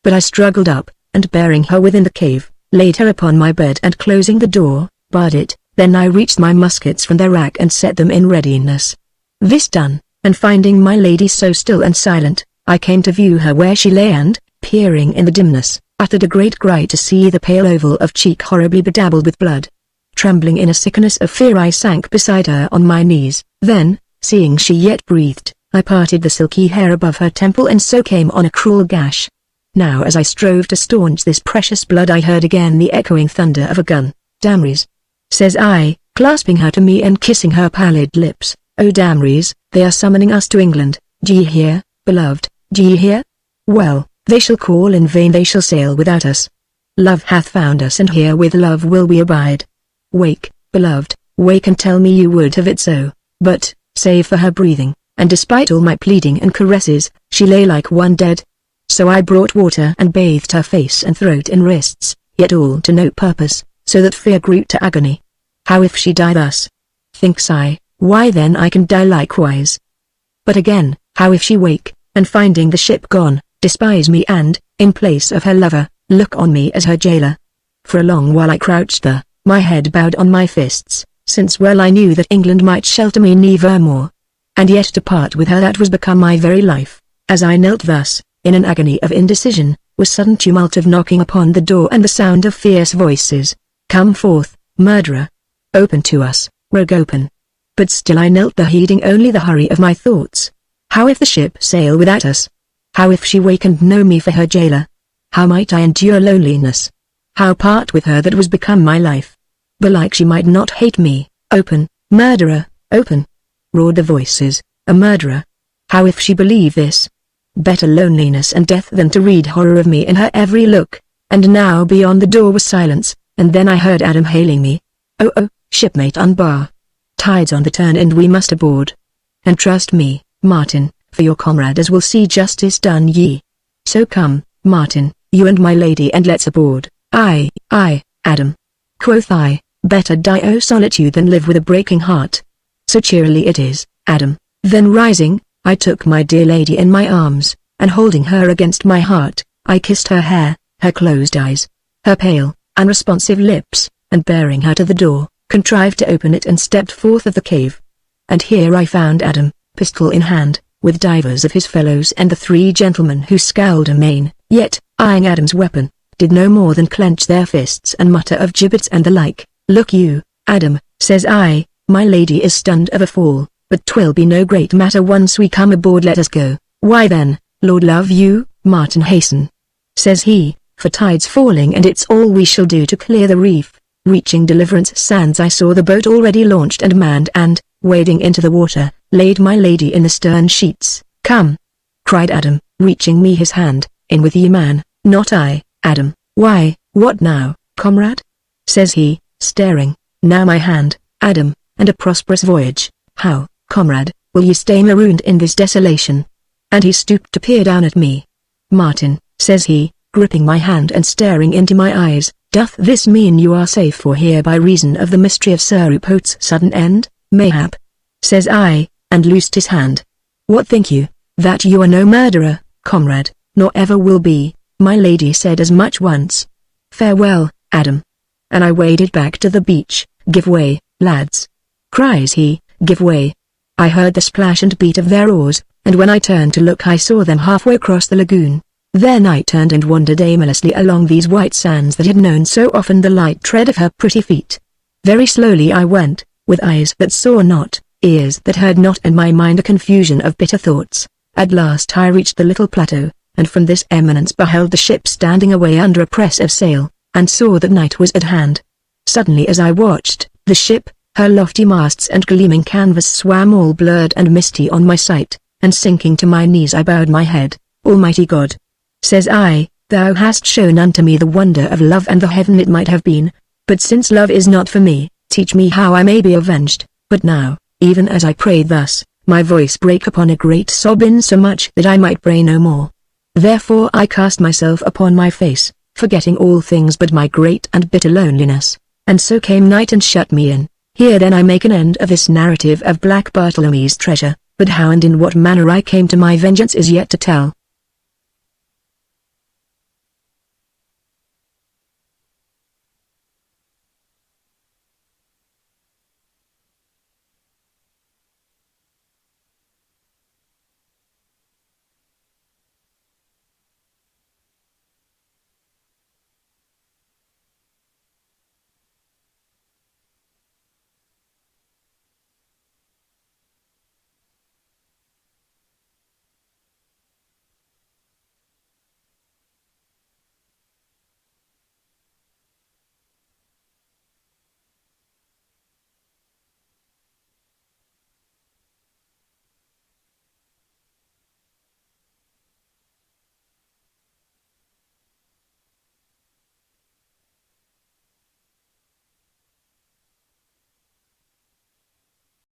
But I struggled up, and bearing her within the cave, laid her upon my bed and closing the door, barred it. Then I reached my muskets from their rack and set them in readiness. This done, and finding my lady so still and silent, I came to view her where she lay and, peering in the dimness, uttered a great cry to see the pale oval of cheek horribly bedabbled with blood. Trembling in a sickness of fear I sank beside her on my knees, then, seeing she yet breathed, I parted the silky hair above her temple and so came on a cruel gash. Now as I strove to staunch this precious blood I heard again the echoing thunder of a gun. Damrys, says I, clasping her to me and kissing her pallid lips, O Damrys, they are summoning us to England. D'ye hear, beloved, d'ye hear? Well, they shall call in vain, they shall sail without us. Love hath found us and here with love will we abide. Wake, beloved, wake and tell me you would have it so. But, save for her breathing, and despite all my pleading and caresses, she lay like one dead. So I brought water and bathed her face and throat and wrists, yet all to no purpose, so that fear grew to agony. How if she die thus? Thinks I, why then I can die likewise. But again, how if she wake, and finding the ship gone, despise me and, in place of her lover, look on me as her jailer? For a long while I crouched there, my head bowed on my fists, since well I knew that England might shelter me nevermore. And yet to part with her that was become my very life. As I knelt thus, in an agony of indecision, was sudden tumult of knocking upon the door and the sound of fierce voices. Come forth, murderer! Open to us, rogue, open! But still I knelt there heeding only the hurry of my thoughts. How if the ship sail without us? How if she wake and know me for her jailer? How might I endure loneliness? How part with her that was become my life? Belike she might not hate me. Open, murderer, open! Roared the voices. A murderer! How if she believe this? Better loneliness and death than to read horror of me in her every look. And now beyond the door was silence, and then I heard Adam hailing me. "Oh oh, shipmate, unbar. Tide's on the turn and we must aboard. And trust me, Martin, for your comrades will see justice done ye. So come, Martin, you and my lady, and let's aboard." "Aye, aye, Adam," quoth I, "better die o' solitude than live with a breaking heart." "So cheerily it is, Adam." Then rising, I took my dear lady in my arms, and holding her against my heart, I kissed her hair, her closed eyes, her pale, unresponsive lips, and bearing her to the door, contrived to open it and stepped forth of the cave. And here I found Adam, pistol in hand, with divers of his fellows and the 3 gentlemen who scowled amain, yet, eyeing Adam's weapon, did no more than clench their fists and mutter of gibbets and the like. "Look you, Adam," says I, "my lady is stunned of a fall, but 'twill be no great matter once we come aboard. Let us go." "Why then, Lord love you, Martin, hasten," says he, "for tide's falling and it's all we shall do to clear the reef." Reaching Deliverance Sands I saw the boat already launched and manned and, wading into the water, laid my lady in the stern sheets. "Come!" cried Adam, reaching me his hand. "In with ye, man." "Not I, Adam." "Why, what now, comrade?" says he, staring. "Now my hand, Adam, and a prosperous voyage. How, comrade, will ye stay marooned in this desolation?" And he stooped to peer down at me. "Martin," says he, gripping my hand and staring into my eyes, "doth this mean you are safe for here by reason of the mystery of Sir Rupert's sudden end?" "Mayhap," says I, and loosed his hand. "What think you? That you are no murderer, comrade, nor ever will be. My lady said as much once. Farewell, Adam." And I waded back to the beach. "Give way, lads," cries he, "give way." I heard the splash and beat of their oars, and when I turned to look I saw them halfway across the lagoon. Then I turned and wandered aimlessly along these white sands that had known so often the light tread of her pretty feet. Very slowly I went, with eyes that saw not, ears that heard not, and my mind a confusion of bitter thoughts. At last I reached the little plateau, and from this eminence beheld the ship standing away under a press of sail, and saw that night was at hand. Suddenly as I watched, the ship, her lofty masts and gleaming canvas swam all blurred and misty on my sight, and sinking to my knees I bowed my head. "Almighty God," says I, "thou hast shown unto me the wonder of love and the heaven it might have been, but since love is not for me, teach me how I may be avenged." But now, even as I prayed thus, my voice brake upon a great sob, insomuch that I might pray no more. Therefore I cast myself upon my face, forgetting all things but my great and bitter loneliness, and so came night and shut me in. Here then I make an end of this narrative of Black Bartlemy's treasure, but how and in what manner I came to my vengeance is yet to tell.